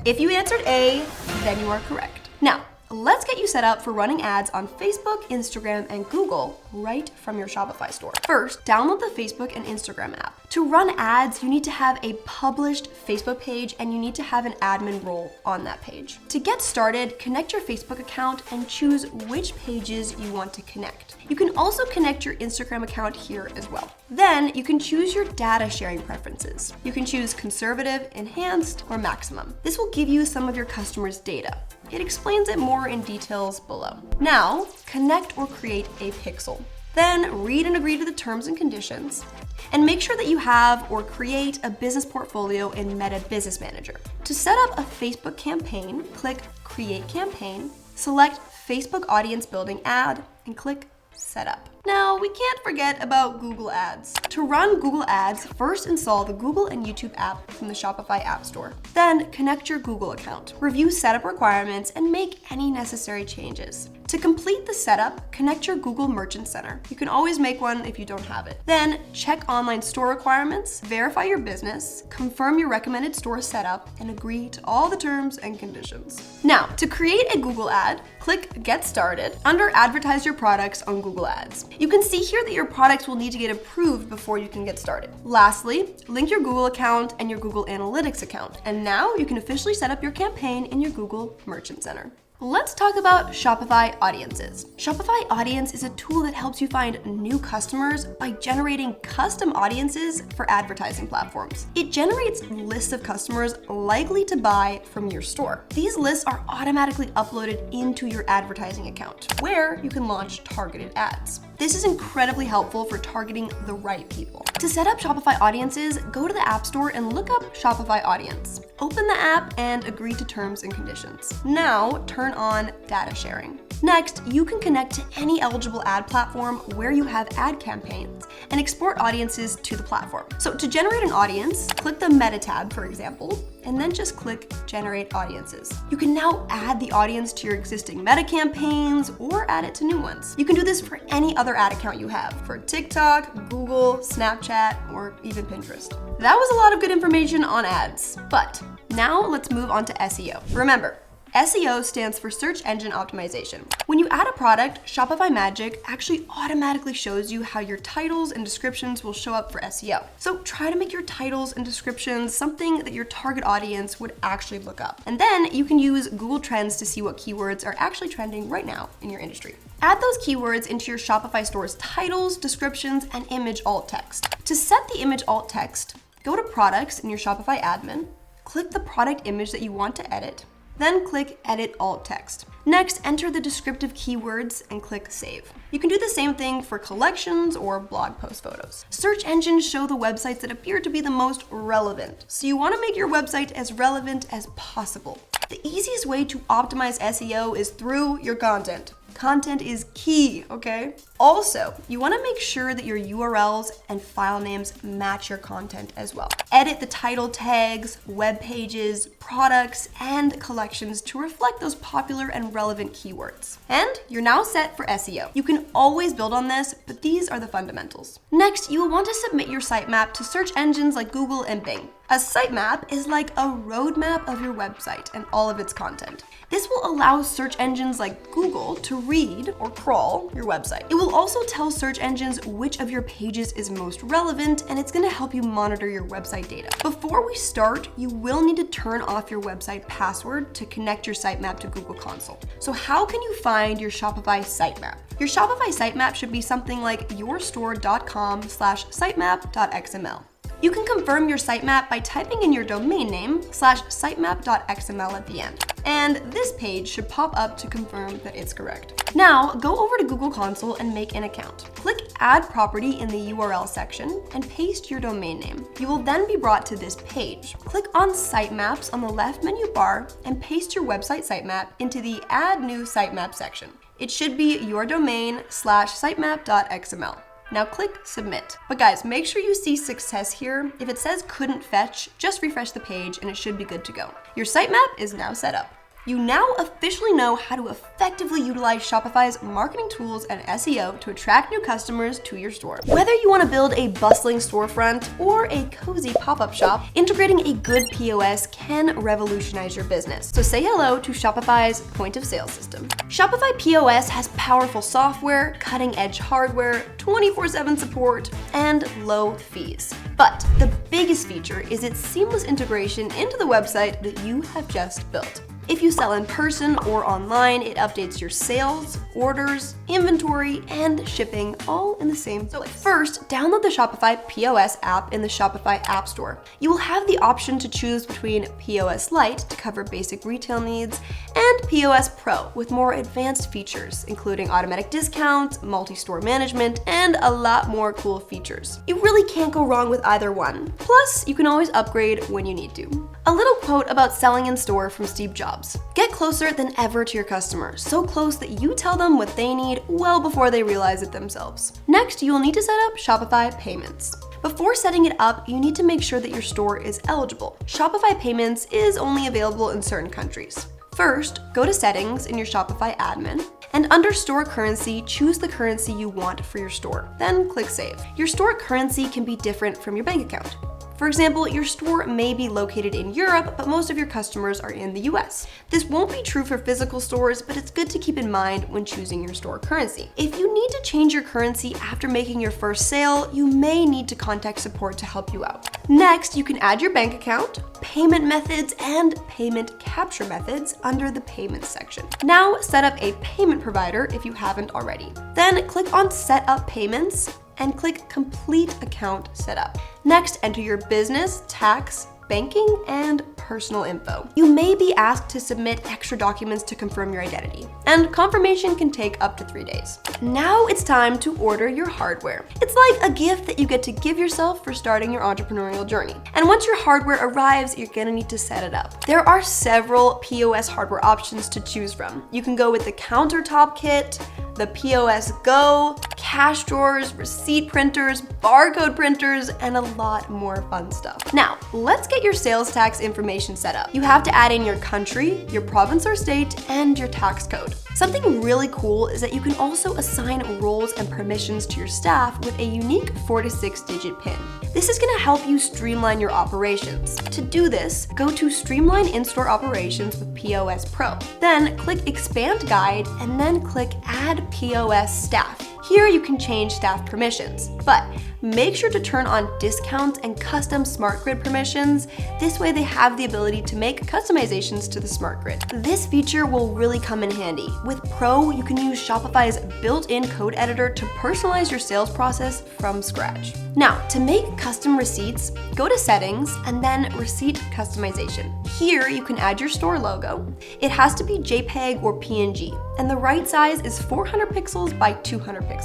If you answered A, then you are correct. Now, let's get you set up for running ads on Facebook, Instagram, and Google right from your Shopify store. First, download the Facebook and Instagram app. To run ads, you need to have a published Facebook page and you need to have an admin role on that page. To get started, connect your Facebook account and choose which pages you want to connect. You can also connect your Instagram account here as well. Then you can choose your data sharing preferences. You can choose conservative, enhanced, or maximum. This will give you some of your customers' data. It explains it more in details below. Now, connect or create a pixel. Then read and agree to the terms and conditions, and make sure that you have or create a business portfolio in Meta Business Manager. To set up a Facebook campaign, click Create Campaign, select Facebook Audience Building Ad, and click Setup. Now, we can't forget about Google Ads. To run Google Ads, first install the Google and YouTube app from the Shopify App Store. Then connect your Google account, review setup requirements, and make any necessary changes. To complete the setup, connect your Google Merchant Center. You can always make one if you don't have it. Then check online store requirements, verify your business, confirm your recommended store setup, and agree to all the terms and conditions. Now, to create a Google ad, click Get Started under Advertise Your Products on Google Ads. You can see here that your products will need to get approved before you can get started. Lastly, link your Google account and your Google Analytics account. And now you can officially set up your campaign in your Google Merchant Center. Let's talk about Shopify Audiences. Shopify Audience is a tool that helps you find new customers by generating custom audiences for advertising platforms. It generates lists of customers likely to buy from your store. These lists are automatically uploaded into your advertising account, where you can launch targeted ads. This is incredibly helpful for targeting the right people. To set up Shopify Audiences, go to the App Store and look up Shopify Audience. Open the app and agree to terms and conditions. Now, turn on data sharing. Next, you can connect to any eligible ad platform where you have ad campaigns and export audiences to the platform. So to generate an audience, click the Meta tab, for example, and then just click Generate Audiences. You can now add the audience to your existing Meta campaigns or add it to new ones. You can do this for any other ad account you have, for TikTok, Google, Snapchat, or even Pinterest. That was a lot of good information on ads, but now let's move on to SEO. Remember, SEO stands for Search Engine Optimization. When you add a product, Shopify Magic actually automatically shows you how your titles and descriptions will show up for SEO. So try to make your titles and descriptions something that your target audience would actually look up. And then you can use Google Trends to see what keywords are actually trending right now in your industry. Add those keywords into your Shopify store's titles, descriptions, and image alt text. To set the image alt text, go to Products in your Shopify admin, click the product image that you want to edit, then click Edit Alt Text. Next, enter the descriptive keywords and click Save. You can do the same thing for collections or blog post photos. Search engines show the websites that appear to be the most relevant, so you want to make your website as relevant as possible. The easiest way to optimize SEO is through your content. Content is key, okay? Also, you want to make sure that your URLs and file names match your content as well. Edit the title tags, web pages, products, and collections to reflect those popular and relevant keywords. And you're now set for SEO. You can always build on this, but these are the fundamentals. Next, you will want to submit your sitemap to search engines like Google and Bing. A sitemap is like a roadmap of your website and all of its content. This will allow search engines like Google to read or crawl your website. It will also tell search engines which of your pages is most relevant, and it's going to help you monitor your website data. Before we start, you will need to turn off your website password to connect your sitemap to Google Console. So how can you find your Shopify sitemap? Your Shopify sitemap should be something like yourstore.com/sitemap.xml. You can confirm your sitemap by typing in your domain name /sitemap.xml at the end. And this page should pop up to confirm that it's correct. Now, go over to Google Console and make an account. Click Add Property in the URL section and paste your domain name. You will then be brought to this page. Click on Sitemaps on the left menu bar and paste your website sitemap into the Add New Sitemap section. It should be your domain /sitemap.xml. Now click Submit. But guys, make sure you see success here. If it says couldn't fetch, just refresh the page and it should be good to go. Your sitemap is now set up. You now officially know how to effectively utilize Shopify's marketing tools and SEO to attract new customers to your store. Whether you want to build a bustling storefront or a cozy pop-up shop, integrating a good POS can revolutionize your business. So say hello to Shopify's point of sale system. Shopify POS has powerful software, cutting-edge hardware, 24/7 support, and low fees. But the biggest feature is its seamless integration into the website that you have just built. If you sell in person or online, it updates your sales, orders, inventory, and shipping all in the same place. First, download the Shopify POS app in the Shopify App Store. You will have the option to choose between POS Lite to cover basic retail needs and POS Pro with more advanced features, including automatic discounts, multi-store management, and a lot more cool features. You really can't go wrong with either one. Plus, you can always upgrade when you need to. A little quote about selling in store from Steve Jobs. Get closer than ever to your customers, so close that you tell them what they need well before they realize it themselves. Next, you will need to set up Shopify Payments. Before setting it up, you need to make sure that your store is eligible. Shopify Payments is only available in certain countries. First, go to Settings in your Shopify admin, and under Store Currency, choose the currency you want for your store. Then click Save. Your store currency can be different from your bank account. For example, your store may be located in Europe, but most of your customers are in the US. This won't be true for physical stores, but it's good to keep in mind when choosing your store currency. If you need to change your currency after making your first sale, you may need to contact support to help you out. Next, you can add your bank account, payment methods, and payment capture methods under the payments section. Now, set up a payment provider if you haven't already. Then click on Set Up Payments and click Complete Account Setup. Next, enter your business, tax, banking, and personal info. You may be asked to submit extra documents to confirm your identity, and confirmation can take up to 3 days. Now it's time to order your hardware. It's like a gift that you get to give yourself for starting your entrepreneurial journey. And once your hardware arrives, you're gonna need to set it up. There are several POS hardware options to choose from. You can go with the countertop kit, the POS Go, cash drawers, receipt printers, barcode printers, and a lot more fun stuff. Now, let's get your sales tax information set up. You have to add in your country, your province or state, and your tax code. Something really cool is that you can also assign roles and permissions to your staff with a unique 4 to 6 digit PIN. This is gonna help you streamline your operations. To do this, go to Streamline In-Store Operations with POS Pro. Then click Expand Guide and then click Add POS Staff. Here you can change staff permissions, but make sure to turn on discounts and custom smart grid permissions. This way they have the ability to make customizations to the smart grid. This feature will really come in handy. With Pro, you can use Shopify's built-in code editor to personalize your sales process from scratch. Now, to make custom receipts, go to Settings and then Receipt Customization. Here you can add your store logo. It has to be JPEG or PNG, and the right size is 400 pixels by 200 pixels.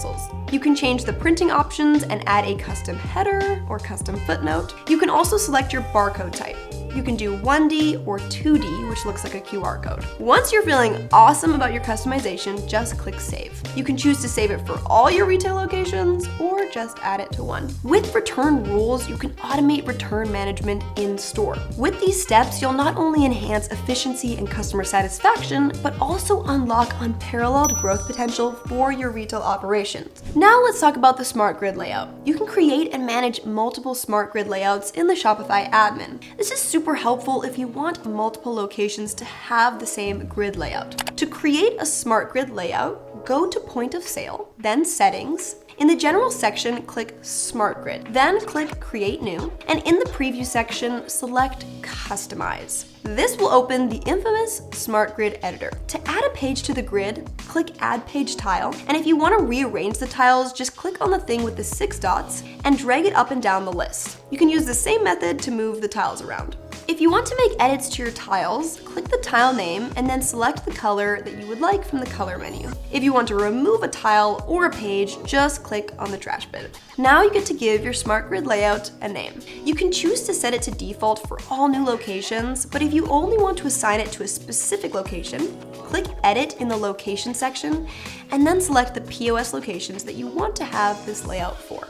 You can change the printing options and add a custom header or custom footnote. You can also select your barcode type. You can do 1D or 2D, which looks like a QR code. Once you're feeling awesome about your customization, just click Save. You can choose to save it for all your retail locations or just add it to one. With return rules, you can automate return management in store. With these steps, you'll not only enhance efficiency and customer satisfaction, but also unlock unparalleled growth potential for your retail operations. Now let's talk about the smart grid layout. You can create and manage multiple smart grid layouts in the Shopify admin. This is super helpful if you want multiple locations to have the same grid layout. To create a smart grid layout, go to Point of Sale, then Settings. In the General section, click Smart Grid, then click Create New, and in the Preview section, select Customize. This will open the infamous Smart Grid Editor. To add a page to the grid, click Add Page Tile, and if you want to rearrange the tiles, just click on the thing with the 6 dots and drag it up and down the list. You can use the same method to move the tiles around. If you want to make edits to your tiles, click the tile name and then select the color that you would like from the color menu. If you want to remove a tile or a page, just click on the trash bin. Now you get to give your smart grid layout a name. You can choose to set it to default for all new locations, but if you only want to assign it to a specific location, click Edit in the Location section and then select the POS locations that you want to have this layout for.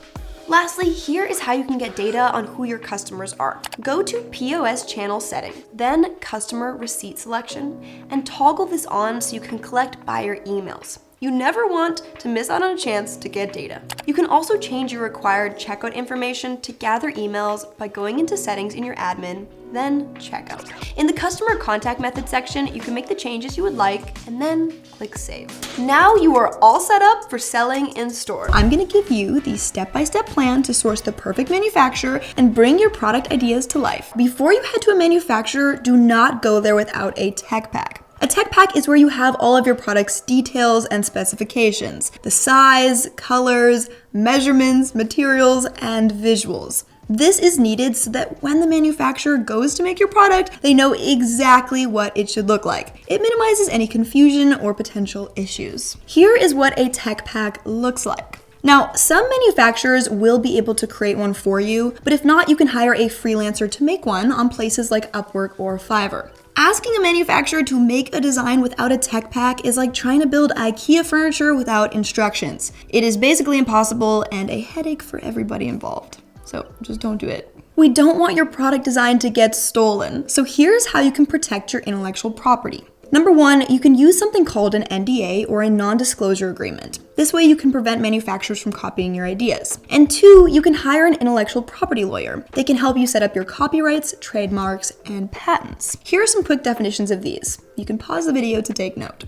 Lastly, here is how you can get data on who your customers are. Go to POS channel setting, then customer receipt selection, and toggle this on so you can collect buyer emails. You never want to miss out on a chance to get data. You can also change your required checkout information to gather emails by going into settings in your admin, then checkout. In the customer contact method section, you can make the changes you would like and then click Save. Now you are all set up for selling in store. I'm gonna give you the step-by-step plan to source the perfect manufacturer and bring your product ideas to life. Before you head to a manufacturer, do not go there without a tech pack. A tech pack is where you have all of your product's details and specifications, the size, colors, measurements, materials, and visuals. This is needed so that when the manufacturer goes to make your product, they know exactly what it should look like. It minimizes any confusion or potential issues. Here is what a tech pack looks like. Now, some manufacturers will be able to create one for you, but if not, you can hire a freelancer to make one on places like Upwork or Fiverr. Asking a manufacturer to make a design without a tech pack is like trying to build IKEA furniture without instructions. It is basically impossible and a headache for everybody involved. So just don't do it. We don't want your product design to get stolen. So here's how you can protect your intellectual property. Number one, you can use something called an NDA or a non-disclosure agreement. This way you can prevent manufacturers from copying your ideas. And two, you can hire an intellectual property lawyer. They can help you set up your copyrights, trademarks, and patents. Here are some quick definitions of these. You can pause the video to take note.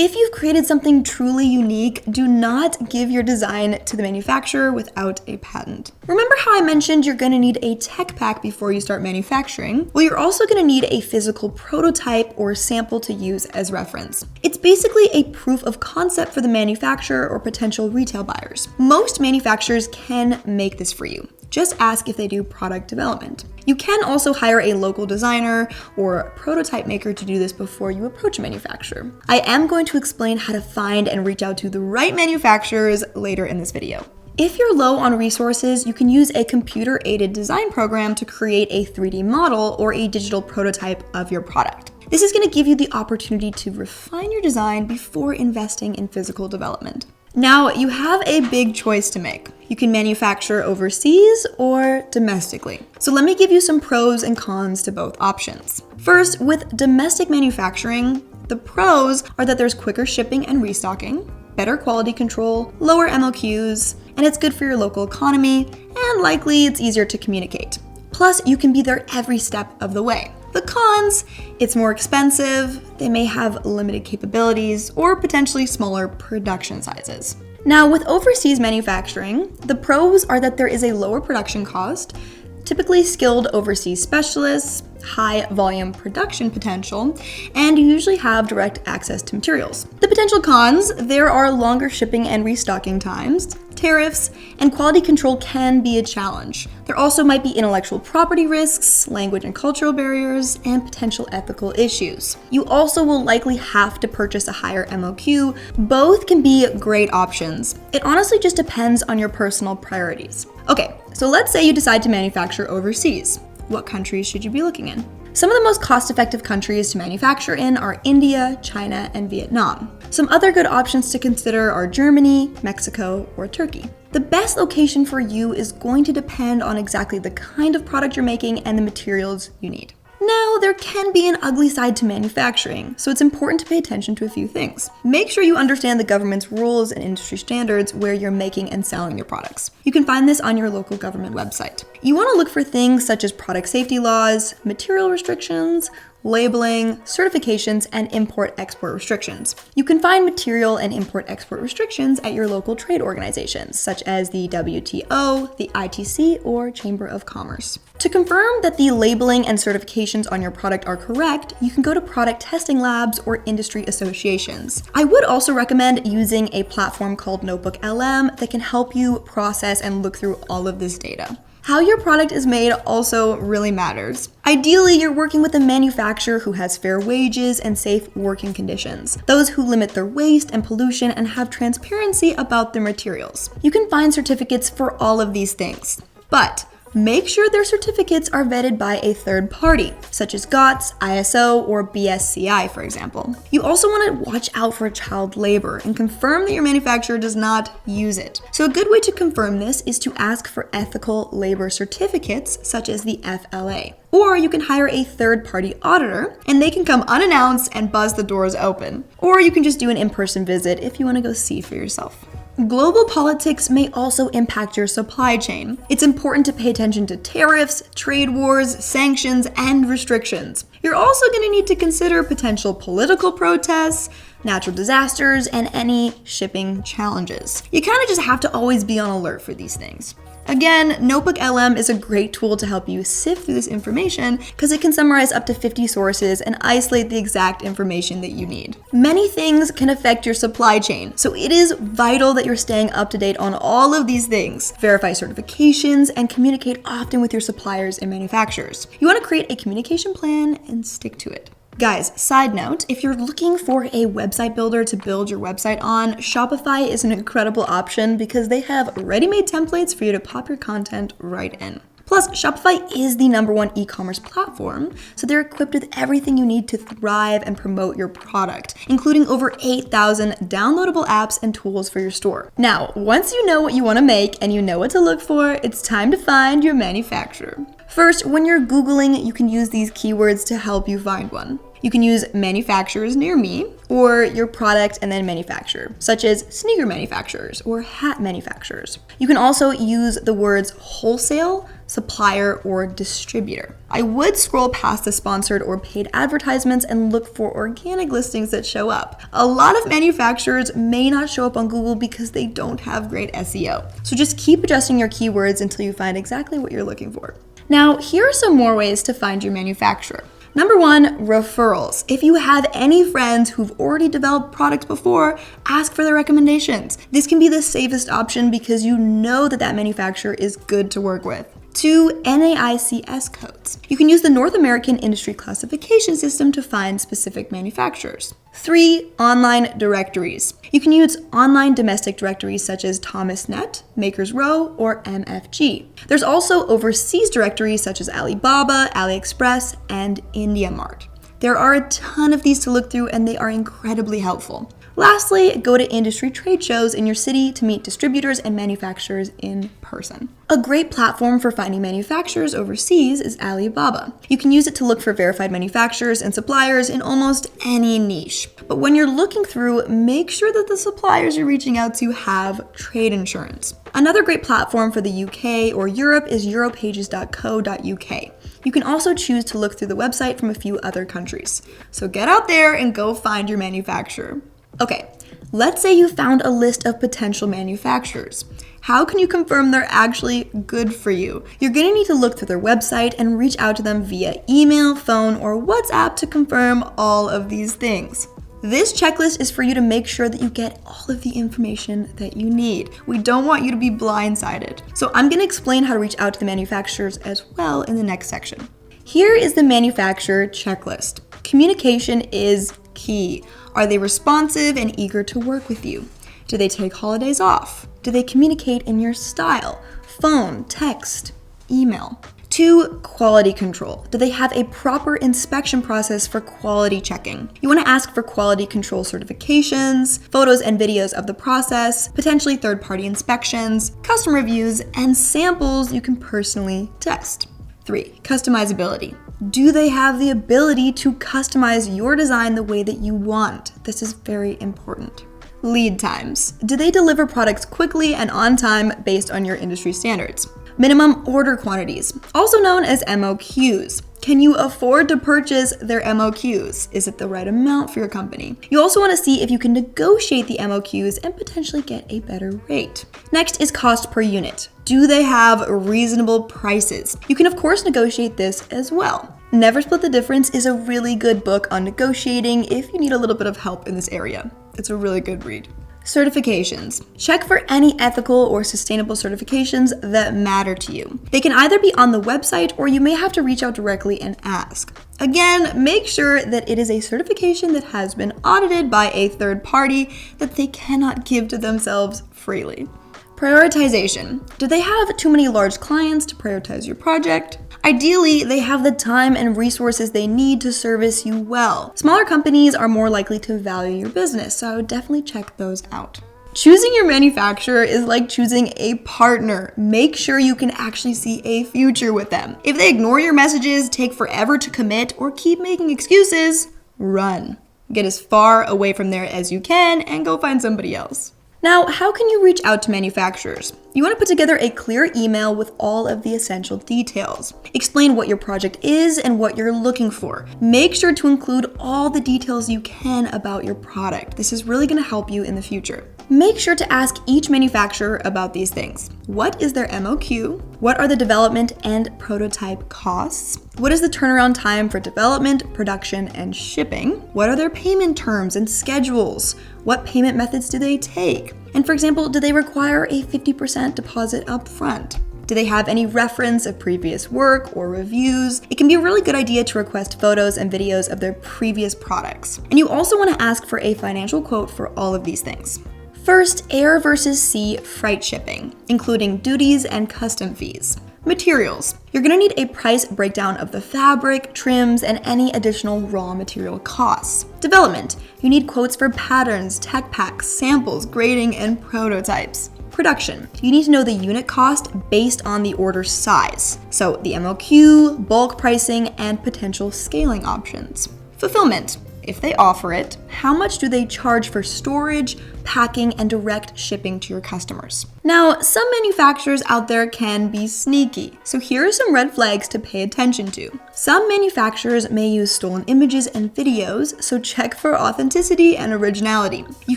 If you've created something truly unique, do not give your design to the manufacturer without a patent. Remember how I mentioned you're going to need a tech pack before you start manufacturing? Well, you're also going to need a physical prototype or sample to use as reference. It's basically a proof of concept for the manufacturer or potential retail buyers. Most manufacturers can make this for you. Just ask if they do product development. You can also hire a local designer or a prototype maker to do this before you approach a manufacturer. I am going to explain how to find and reach out to the right manufacturers later in this video. If you're low on resources, you can use a computer-aided design program to create a 3D model or a digital prototype of your product. This is going to give you the opportunity to refine your design before investing in physical development. Now, you have a big choice to make. You can manufacture overseas or domestically. So let me give you some pros and cons to both options. First, with domestic manufacturing, the pros are that there's quicker shipping and restocking, better quality control, lower MOQs, and it's good for your local economy, and likely it's easier to communicate. Plus, you can be there every step of the way. The cons, it's more expensive, they may have limited capabilities, or potentially smaller production sizes. Now, with overseas manufacturing, the pros are that there is a lower production cost, typically skilled overseas specialists, high volume production potential, and you usually have direct access to materials. The potential cons, there are longer shipping and restocking times, tariffs, and quality control can be a challenge. There also might be intellectual property risks, language and cultural barriers, and potential ethical issues. You also will likely have to purchase a higher MOQ. Both can be great options. It honestly just depends on your personal priorities. Okay, so let's say you decide to manufacture overseas. what countries should you be looking in? Some of the most cost-effective countries to manufacture in are India, China, and Vietnam. Some other good options to consider are Germany, Mexico, or Turkey. The best location for you is going to depend on exactly the kind of product you're making and the materials you need. Now, there can be an ugly side to manufacturing, so it's important to pay attention to a few things. Make sure you understand the government's rules and industry standards where you're making and selling your products. You can find this on your local government website. You want to look for things such as product safety laws, material restrictions, labeling, certifications, and import-export restrictions. You can find material and import-export restrictions at your local trade organizations, such as the WTO, the ITC, or Chamber of Commerce. To confirm that the labeling and certifications on your product are correct, you can go to product testing labs or industry associations. I would also recommend using a platform called NotebookLM that can help you process and look through all of this data. How your product is made also really matters. Ideally, you're working with a manufacturer who has fair wages and safe working conditions, those who limit their waste and pollution and have transparency about their materials. You can find certificates for all of these things, but make sure their certificates are vetted by a third party, such as GOTS, ISO, or BSCI, for example. You also want to watch out for child labor and confirm that your manufacturer does not use it. So a good way to confirm this is to ask for ethical labor certificates, such as the FLA. Or you can hire a third-party auditor, and they can come unannounced and buzz the doors open. Or you can just do an in-person visit if you want to go see for yourself. Global politics may also impact your supply chain. It's important to pay attention to tariffs, trade wars, sanctions, and restrictions. You're also going to need to consider potential political protests, natural disasters, and any shipping challenges. You kind of just have to always be on alert for these things. Again, NotebookLM is a great tool to help you sift through this information because it can summarize up to 50 sources and isolate the exact information that you need. Many things can affect your supply chain, so it is vital that you're staying up to date on all of these things. Verify certifications and communicate often with your suppliers and manufacturers. You want to create a communication plan and stick to it. Guys, side note, if you're looking for a website builder to build your website on, Shopify is an incredible option because they have ready-made templates for you to pop your content right in. Plus, Shopify is the #1 e-commerce platform, so they're equipped with everything you need to thrive and promote your product, including over 8,000 downloadable apps and tools for your store. Now, once you know what you want to make and you know what to look for, it's time to find your manufacturer. First, when you're Googling, you can use these keywords to help you find one. You can use manufacturers near me or your product and then manufacturer, such as sneaker manufacturers or hat manufacturers. You can also use the words wholesale, supplier, or distributor. I would scroll past the sponsored or paid advertisements and look for organic listings that show up. A lot of manufacturers may not show up on Google because they don't have great SEO. So just keep adjusting your keywords until you find exactly what you're looking for. Now, here are some more ways to find your manufacturer. Number 1, referrals. If you have any friends who've already developed products before, ask for their recommendations. This can be the safest option because you know that manufacturer is good to work with. 2, NAICS codes. You can use the North American Industry Classification System to find specific manufacturers. 3, online directories. You can use online domestic directories such as ThomasNet, Makers Row, or MFG. There's also overseas directories such as Alibaba, AliExpress, and IndiaMart. There are a ton of these to look through and they are incredibly helpful. Lastly, go to industry trade shows in your city to meet distributors and manufacturers in person. A great platform for finding manufacturers overseas is Alibaba. You can use it to look for verified manufacturers and suppliers in almost any niche. But when you're looking through, make sure that the suppliers you're reaching out to have trade insurance. Another great platform for the UK or Europe is europages.co.uk. You can also choose to look through the website from a few other countries. So get out there and go find your manufacturer. Okay, let's say you found a list of potential manufacturers. How can you confirm they're actually good for you? You're going to need to look through their website and reach out to them via email, phone, or WhatsApp to confirm all of these things. This checklist is for you to make sure that you get all of the information that you need. We don't want you to be blindsided. So I'm going to explain how to reach out to the manufacturers as well in the next section. Here is the manufacturer checklist. Communication is key. Are they responsive and eager to work with you? Do they take holidays off? Do they communicate in your style? Phone, text, email. 2, quality control. Do they have a proper inspection process for quality checking? You want to ask for quality control certifications, photos and videos of the process, potentially third-party inspections, custom reviews, and samples you can personally test. 3, customizability. Do they have the ability to customize your design the way that you want? This is very important. Lead times. Do they deliver products quickly and on time based on your industry standards? Minimum order quantities, also known as MOQs. Can you afford to purchase their MOQs? Is it the right amount for your company? You also want to see if you can negotiate the MOQs and potentially get a better rate. Next is cost per unit. Do they have reasonable prices? You can of course negotiate this as well. Never Split the Difference is a really good book on negotiating if you need a little bit of help in this area. It's a really good read. Certifications. Check for any ethical or sustainable certifications that matter to you. They can either be on the website or you may have to reach out directly and ask. Again, make sure that it is a certification that has been audited by a third party that they cannot give to themselves freely. Prioritization. Do they have too many large clients to prioritize your project? Ideally, they have the time and resources they need to service you well. Smaller companies are more likely to value your business, so I would definitely check those out. Choosing your manufacturer is like choosing a partner. Make sure you can actually see a future with them. If they ignore your messages, take forever to commit, or keep making excuses, run. Get as far away from there as you can and go find somebody else. Now, how can you reach out to manufacturers? You want to put together a clear email with all of the essential details. Explain what your project is and what you're looking for. Make sure to include all the details you can about your product. This is really going to help you in the future. Make sure to ask each manufacturer about these things. What is their MOQ? What are the development and prototype costs? What is the turnaround time for development, production, and shipping? What are their payment terms and schedules? What payment methods do they take? And for example, do they require a 50% deposit up front? Do they have any reference of previous work or reviews? It can be a really good idea to request photos and videos of their previous products. And you also want to ask for a financial quote for all of these things. First, air versus sea freight shipping, including duties and custom fees. Materials. You're going to need a price breakdown of the fabric, trims, and any additional raw material costs. Development. You need quotes for patterns, tech packs, samples, grading, and prototypes. Production. You need to know the unit cost based on the order size. So the MOQ, bulk pricing, and potential scaling options. Fulfillment. If they offer it, how much do they charge for storage, packing, and direct shipping to your customers? Now, some manufacturers out there can be sneaky, so here are some red flags to pay attention to. Some manufacturers may use stolen images and videos, so check for authenticity and originality. You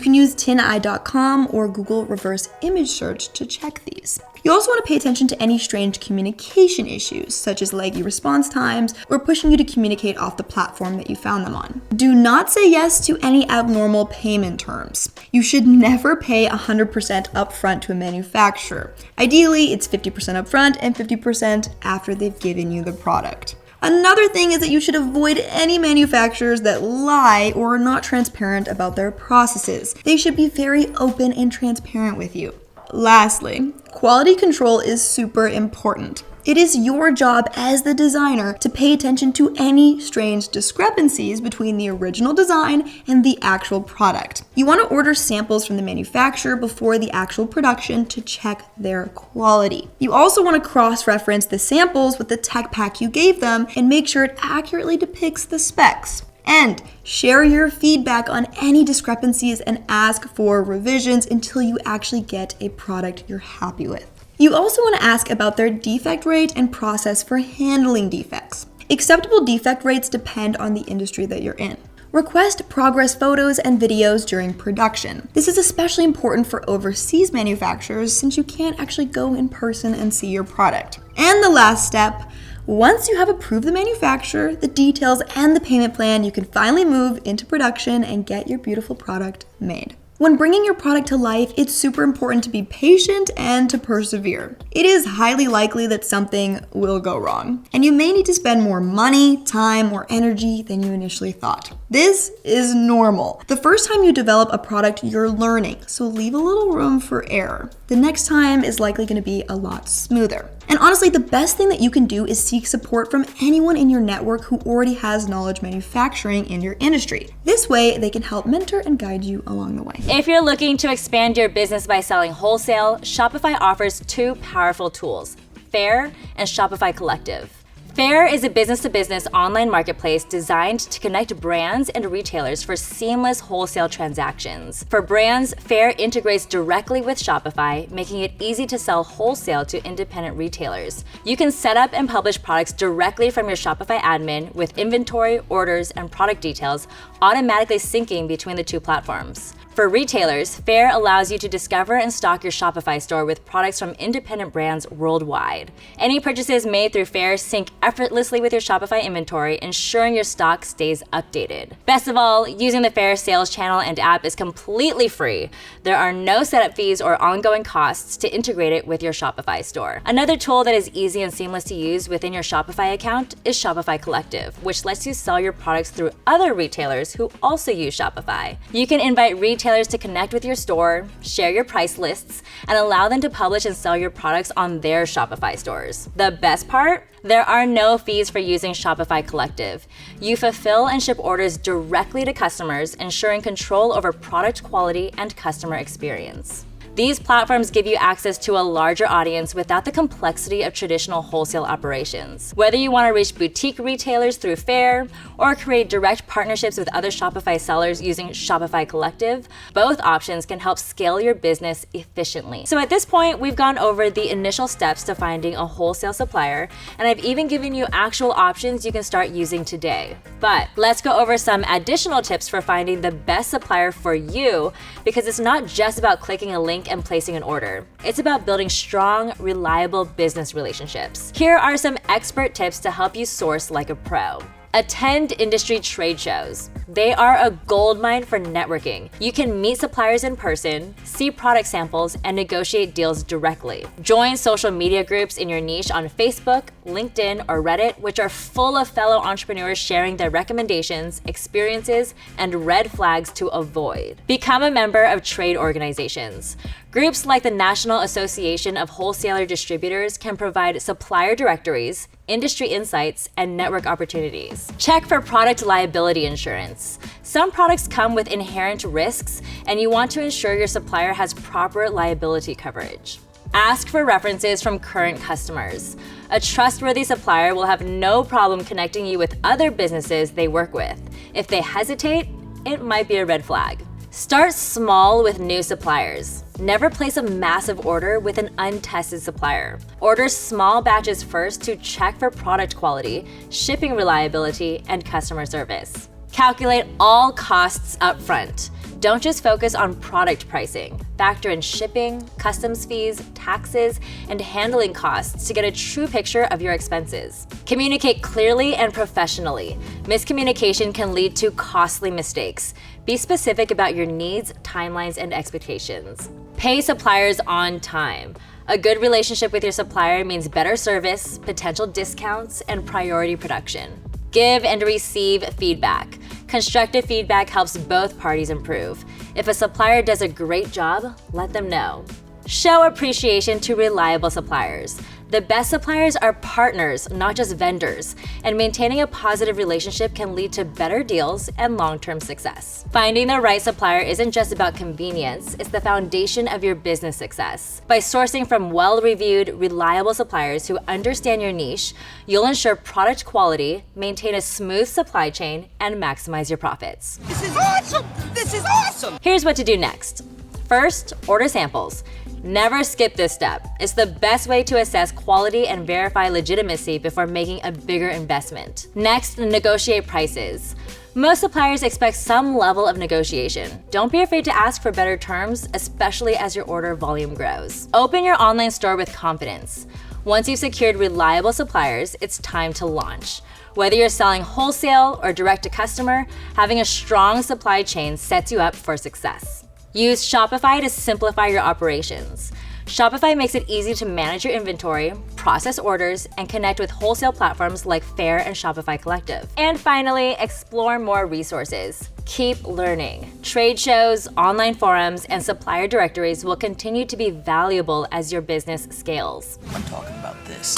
can use tineye.com or Google reverse image search to check these. You also want to pay attention to any strange communication issues, such as laggy response times or pushing you to communicate off the platform that you found them on. Do not say yes to any abnormal payment terms. You should never pay 100% upfront to a manufacturer. Ideally, it's 50% upfront and 50% after they've given you the product. Another thing is that you should avoid any manufacturers that lie or are not transparent about their processes. They should be very open and transparent with you. Lastly, quality control is super important. It is your job as the designer to pay attention to any strange discrepancies between the original design and the actual product. You want to order samples from the manufacturer before the actual production to check their quality. You also want to cross-reference the samples with the tech pack you gave them and make sure it accurately depicts the specs. And share your feedback on any discrepancies and ask for revisions until you actually get a product you're happy with. You also want to ask about their defect rate and process for handling defects. Acceptable defect rates depend on the industry that you're in. Request progress photos and videos during production. This is especially important for overseas manufacturers since you can't actually go in person and see your product. And the last step, once you have approved the manufacturer, the details, and the payment plan, you can finally move into production and get your beautiful product made. When bringing your product to life, it's super important to be patient and to persevere. It is highly likely that something will go wrong, and you may need to spend more money, time, or energy than you initially thought. This is normal. The first time you develop a product, you're learning, so leave a little room for error. The next time is likely going to be a lot smoother. And honestly, the best thing that you can do is seek support from anyone in your network who already has knowledge manufacturing in your industry. This way, they can help mentor and guide you along the way. If you're looking to expand your business by selling wholesale, Shopify offers two powerful tools, Fair and Shopify Collective. Fair is a business-to-business online marketplace designed to connect brands and retailers for seamless wholesale transactions. For brands, Fair integrates directly with Shopify, making it easy to sell wholesale to independent retailers. You can set up and publish products directly from your Shopify admin with inventory, orders, and product details automatically syncing between the two platforms. For retailers, Fair allows you to discover and stock your Shopify store with products from independent brands worldwide. Any purchases made through Fair sync effortlessly with your Shopify inventory, ensuring your stock stays updated. Best of all, using the Fair sales channel and app is completely free. There are no setup fees or ongoing costs to integrate it with your Shopify store. Another tool that is easy and seamless to use within your Shopify account is Shopify Collective, which lets you sell your products through other retailers who also use Shopify. You can invite retailers to connect with your store, share your price lists, and allow them to publish and sell your products on their Shopify stores. The best part? There are no fees for using Shopify Collective. You fulfill and ship orders directly to customers, ensuring control over product quality and customer experience. These platforms give you access to a larger audience without the complexity of traditional wholesale operations. Whether you want to reach boutique retailers through Fair or create direct partnerships with other Shopify sellers using Shopify Collective, both options can help scale your business efficiently. So at this point, we've gone over the initial steps to finding a wholesale supplier, and I've even given you actual options you can start using today. But let's go over some additional tips for finding the best supplier for you, because it's not just about clicking a link and placing an order. It's about building strong, reliable business relationships. Here are some expert tips to help you source like a pro. Attend industry trade shows. They are a goldmine for networking. You can meet suppliers in person, see product samples, and negotiate deals directly. Join social media groups in your niche on Facebook, LinkedIn, or Reddit, which are full of fellow entrepreneurs sharing their recommendations, experiences, and red flags to avoid. Become a member of trade organizations. Groups like the National Association of Wholesaler Distributors can provide supplier directories, industry insights, and network opportunities. Check for product liability insurance. Some products come with inherent risks, and you want to ensure your supplier has proper liability coverage. Ask for references from current customers. A trustworthy supplier will have no problem connecting you with other businesses they work with. If they hesitate, it might be a red flag. Start small with new suppliers. Never place a massive order with an untested supplier. Order small batches first to check for product quality, shipping reliability, and customer service. Calculate all costs up front. Don't just focus on product pricing. Factor in shipping, customs fees, taxes, and handling costs to get a true picture of your expenses. Communicate clearly and professionally. Miscommunication can lead to costly mistakes. Be specific about your needs, timelines, and expectations. Pay suppliers on time. A good relationship with your supplier means better service, potential discounts, and priority production. Give and receive feedback. Constructive feedback helps both parties improve. If a supplier does a great job, let them know. Show appreciation to reliable suppliers. The best suppliers are partners, not just vendors, and maintaining a positive relationship can lead to better deals and long-term success. Finding the right supplier isn't just about convenience, it's the foundation of your business success. By sourcing from well-reviewed, reliable suppliers who understand your niche, you'll ensure product quality, maintain a smooth supply chain, and maximize your profits. This is awesome! This is awesome! Here's what to do next. First, order samples. Never skip this step. It's the best way to assess quality and verify legitimacy before making a bigger investment. Next, negotiate prices. Most suppliers expect some level of negotiation. Don't be afraid to ask for better terms, especially as your order volume grows. Open your online store with confidence. Once you've secured reliable suppliers, it's time to launch. Whether you're selling wholesale or direct to customer, having a strong supply chain sets you up for success. Use Shopify to simplify your operations. Shopify makes it easy to manage your inventory, process orders, and connect with wholesale platforms like Fair and Shopify Collective. And finally, explore more resources. Keep learning. Trade shows, online forums, and supplier directories will continue to be valuable as your business scales. I'm talking about this.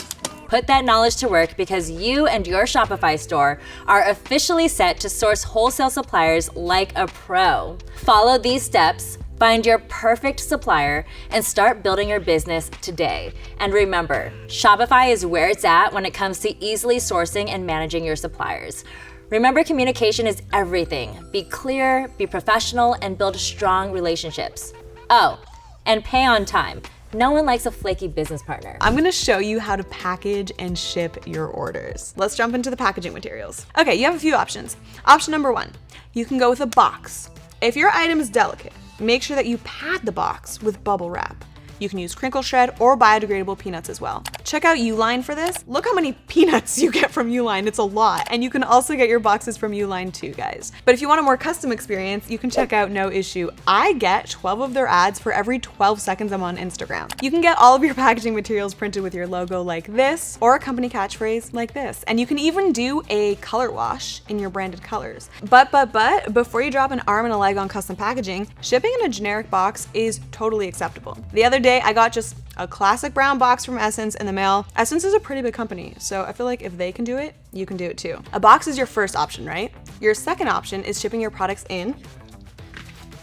Put that knowledge to work because you and your Shopify store are officially set to source wholesale suppliers like a pro. Follow these steps, find your perfect supplier, and start building your business today. And remember, Shopify is where it's at when it comes to easily sourcing and managing your suppliers. Remember, communication is everything. Be clear, be professional, and build strong relationships. Oh, and pay on time. No one likes a flaky business partner. I'm gonna show you how to package and ship your orders. Let's jump into the packaging materials. Okay, you have a few options. Option number 1, you can go with a box. If your item is delicate, make sure that you pad the box with bubble wrap. You can use crinkle shred or biodegradable peanuts as well. Check out Uline for this. Look how many peanuts you get from Uline, it's a lot. And you can also get your boxes from Uline too, guys. But if you want a more custom experience, you can check out No Issue. I get 12 of their ads for every 12 seconds I'm on Instagram. You can get all of your packaging materials printed with your logo like this, or a company catchphrase like this. And you can even do a color wash in your branded colors. But, before you drop an arm and a leg on custom packaging, shipping in a generic box is totally acceptable. The other day, I got just a classic brown box from Essence in the mail. Essence is a pretty big company, so I feel like if they can do it, you can do it too. A box is your first option, right? Your second option is shipping your products in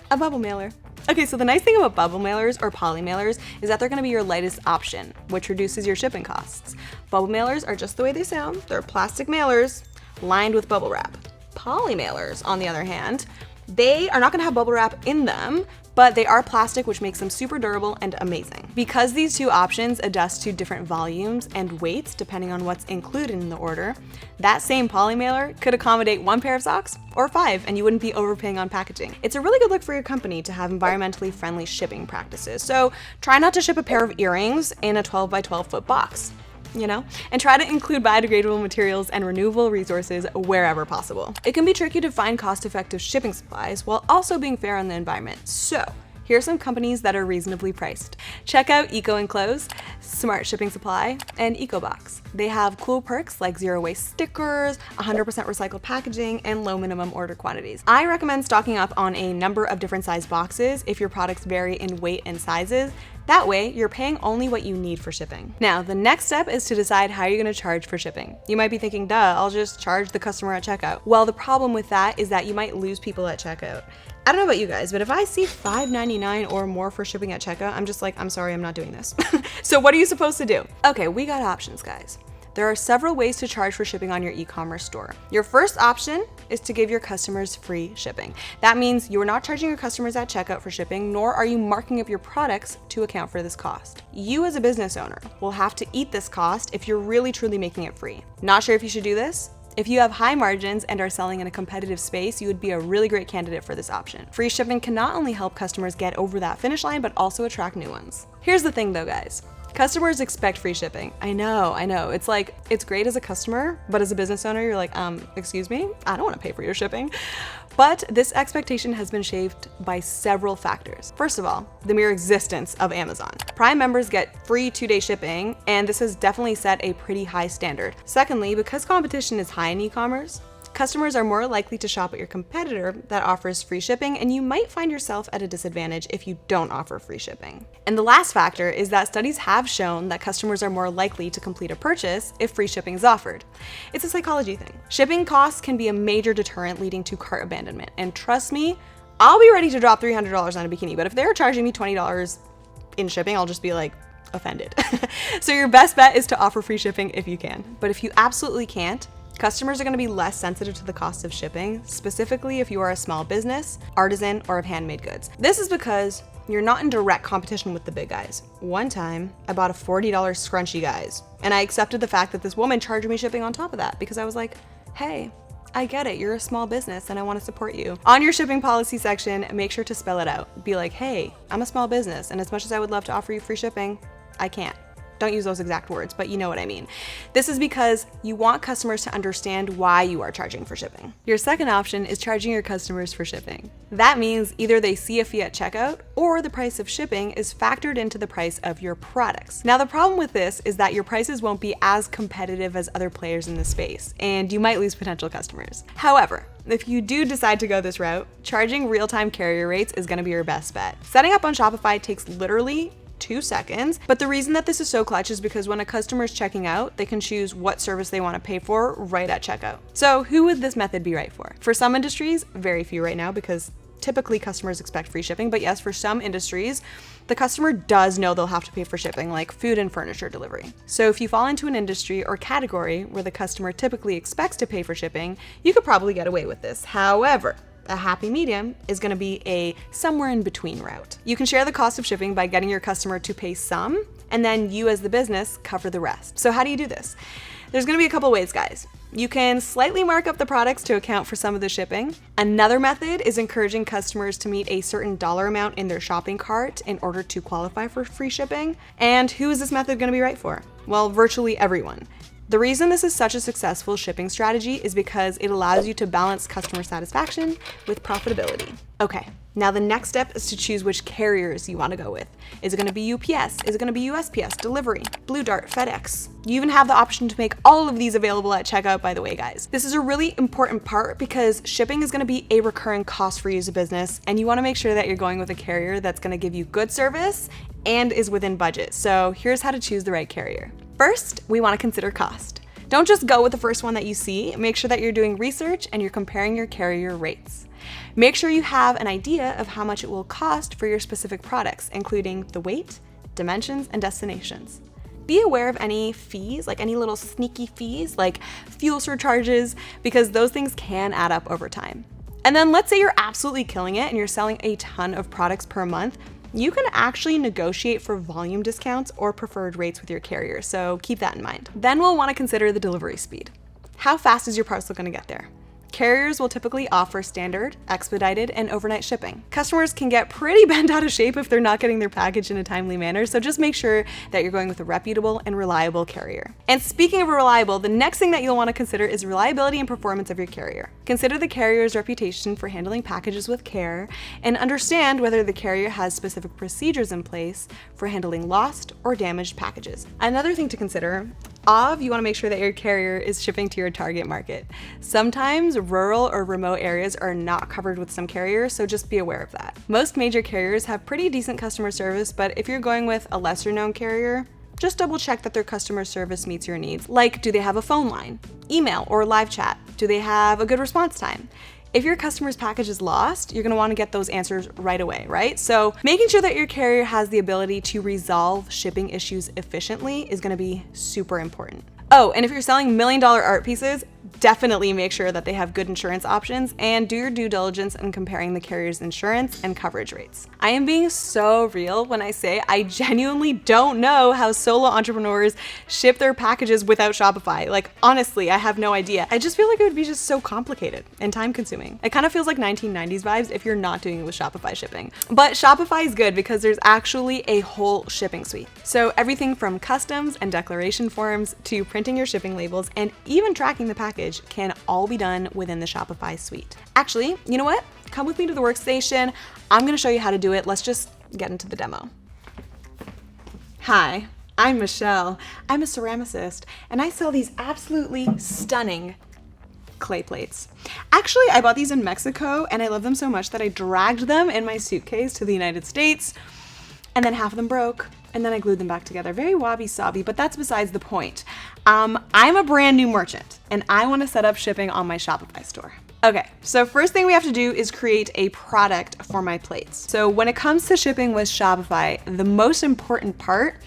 a bubble mailer. Okay, so the nice thing about bubble mailers or poly mailers is that they're gonna be your lightest option, which reduces your shipping costs. Bubble mailers are just the way they sound. They're plastic mailers lined with bubble wrap. Poly mailers, on the other hand, they are not gonna have bubble wrap in them, but they are plastic, which makes them super durable and amazing. Because these two options adjust to different volumes and weights depending on what's included in the order, that same poly mailer could accommodate 1 pair of socks or 5, and you wouldn't be overpaying on packaging. It's a really good look for your company to have environmentally friendly shipping practices. So try not to ship a pair of earrings in a 12 by 12 foot box. And try to include biodegradable materials and renewable resources wherever possible. It can be tricky to find cost-effective shipping supplies while also being fair on the environment. So here are some companies that are reasonably priced. Check out Eco & Close, Smart Shipping Supply, and EcoBox. They have cool perks like zero waste stickers, 100% recycled packaging, and low minimum order quantities. I recommend stocking up on a number of different size boxes if your products vary in weight and sizes. That way, you're paying only what you need for shipping. Now, the next step is to decide how you're gonna charge for shipping. You might be thinking, duh, I'll just charge the customer at checkout. Well, the problem with that is that you might lose people at checkout. I don't know about you guys, but if I see $5.99 or more for shipping at checkout, I'm just like, I'm sorry, I'm not doing this. So what are you supposed to do? Okay, we got options, guys. There are several ways to charge for shipping on your e-commerce store. Your first option is to give your customers free shipping. That means you are not charging your customers at checkout for shipping, nor are you marking up your products to account for this cost. You as a business owner will have to eat this cost if you're really truly making it free. Not sure if you should do this? If you have high margins and are selling in a competitive space, you would be a really great candidate for this option. Free shipping can not only help customers get over that finish line, but also attract new ones. Here's the thing though, guys. Customers expect free shipping. I know. It's like, it's great as a customer, but as a business owner, you're like, excuse me? I don't want to pay for your shipping. But this expectation has been shaped by several factors. First of all, the mere existence of Amazon. Prime members get free 2-day shipping, and this has definitely set a pretty high standard. Secondly, because competition is high in e-commerce, customers are more likely to shop at your competitor that offers free shipping, and you might find yourself at a disadvantage if you don't offer free shipping. And the last factor is that studies have shown that customers are more likely to complete a purchase if free shipping is offered. It's a psychology thing. Shipping costs can be a major deterrent leading to cart abandonment, and trust me, I'll be ready to drop $300 on a bikini, but if they're charging me $20 in shipping, I'll just be like, offended. So your best bet is to offer free shipping if you can. But if you absolutely can't, customers are going to be less sensitive to the cost of shipping, specifically if you are a small business, artisan, or of handmade goods. This is because you're not in direct competition with the big guys. One time, I bought a $40 scrunchie, guys, and I accepted the fact that this woman charged me shipping on top of that because I was like, hey, I get it, you're a small business and I want to support you. On your shipping policy section, make sure to spell it out. Be like, hey, I'm a small business, and as much as I would love to offer you free shipping, I can't. don't use those exact words, but you know what I mean. This is because you want customers to understand why you are charging for shipping. Your second option is charging your customers for shipping. That means either they see a fee at checkout or the price of shipping is factored into the price of your products. Now, the problem with this is that your prices won't be as competitive as other players in the space, and you might lose potential customers. However, if you do decide to go this route, charging real-time carrier rates is going to be your best bet. Setting up on Shopify takes literally 2 seconds, but the reason that this is so clutch is because when a customer is checking out, they can choose what service they want to pay for right at checkout. So who would this method be right for? For some industries, very few right now, because typically customers expect free shipping, but yes, for some industries, the customer does know they'll have to pay for shipping, like food and furniture delivery. So if you fall into an industry or category where the customer typically expects to pay for shipping, you could probably get away with this. However, a happy medium is going to be a somewhere in between route. You can share the cost of shipping by getting your customer to pay some, and then you as the business cover the rest. So how do you do this? There's going to be a couple ways, guys. You can slightly mark up the products to account for some of the shipping. Another method is encouraging customers to meet a certain dollar amount in their shopping cart in order to qualify for free shipping. And who is this method going to be right for? Well, virtually everyone. The reason this is such a successful shipping strategy is because it allows you to balance customer satisfaction with profitability. Okay, now the next step is to choose which carriers you want to go with. Is it going to be UPS? Is it going to be USPS, Delivery, Blue Dart, FedEx? You even have the option to make all of these available at checkout, by the way, guys. This is a really important part because shipping is going to be a recurring cost for you as a business, and you want to make sure that you're going with a carrier that's going to give you good service and is within budget. So here's how to choose the right carrier. First, we want to consider cost. Don't just go with the first one that you see. Make sure that you're doing research and you're comparing your carrier rates. Make sure you have an idea of how much it will cost for your specific products, including the weight, dimensions, and destinations. Be aware of any fees, like any little sneaky fees, like fuel surcharges, because those things can add up over time. And then let's say you're absolutely killing it and you're selling a ton of products per month. You can actually negotiate for volume discounts or preferred rates with your carrier, so keep that in mind. Then we'll want to consider the delivery speed. How fast is your parcel going to get there? Carriers will typically offer standard, expedited, and overnight shipping. Customers can get pretty bent out of shape if they're not getting their package in a timely manner, so just make sure that you're going with a reputable and reliable carrier. And speaking of reliable, the next thing that you'll want to consider is reliability and performance of your carrier. Consider the carrier's reputation for handling packages with care, and understand whether the carrier has specific procedures in place for handling lost or damaged packages. Another thing to consider, you want to make sure that your carrier is shipping to your target market. Sometimes rural or remote areas are not covered with some carriers, so just be aware of that. Most major carriers have pretty decent customer service, but if you're going with a lesser known carrier, just double check that their customer service meets your needs. Like, do they have a phone line, email, or live chat? Do they have a good response time? If your customer's package is lost, you're going to want to get those answers right away, right? So making sure that your carrier has the ability to resolve shipping issues efficiently is going to be super important. Oh, and if you're selling $1 million art pieces, definitely make sure that they have good insurance options and do your due diligence in comparing the carrier's insurance and coverage rates. I am being so real when I say I genuinely don't know how solo entrepreneurs ship their packages without Shopify. Like, honestly, I have no idea. I just feel like it would be just so complicated and time consuming. It kind of feels like 1990s vibes if you're not doing it with Shopify shipping. But Shopify is good because there's actually a whole shipping suite. So everything from customs and declaration forms to printing your shipping labels and even tracking the package can all be done within the Shopify suite. Actually, you know what? Come with me to the workstation. I'm going to show you how to do it. Let's just get into the demo. Hi, I'm Michelle. I'm a ceramicist, and I sell these absolutely stunning clay plates. Actually, I bought these in Mexico, and I love them so much that I dragged them in my suitcase to the United States, and then half of them broke, and then I glued them back together. Very wabi-sabi, but that's besides the point. I'm a brand new merchant, and I want to set up shipping on my Shopify store. Okay, so first thing we have to do is create a product for my plates. So when it comes to shipping with Shopify, the most important part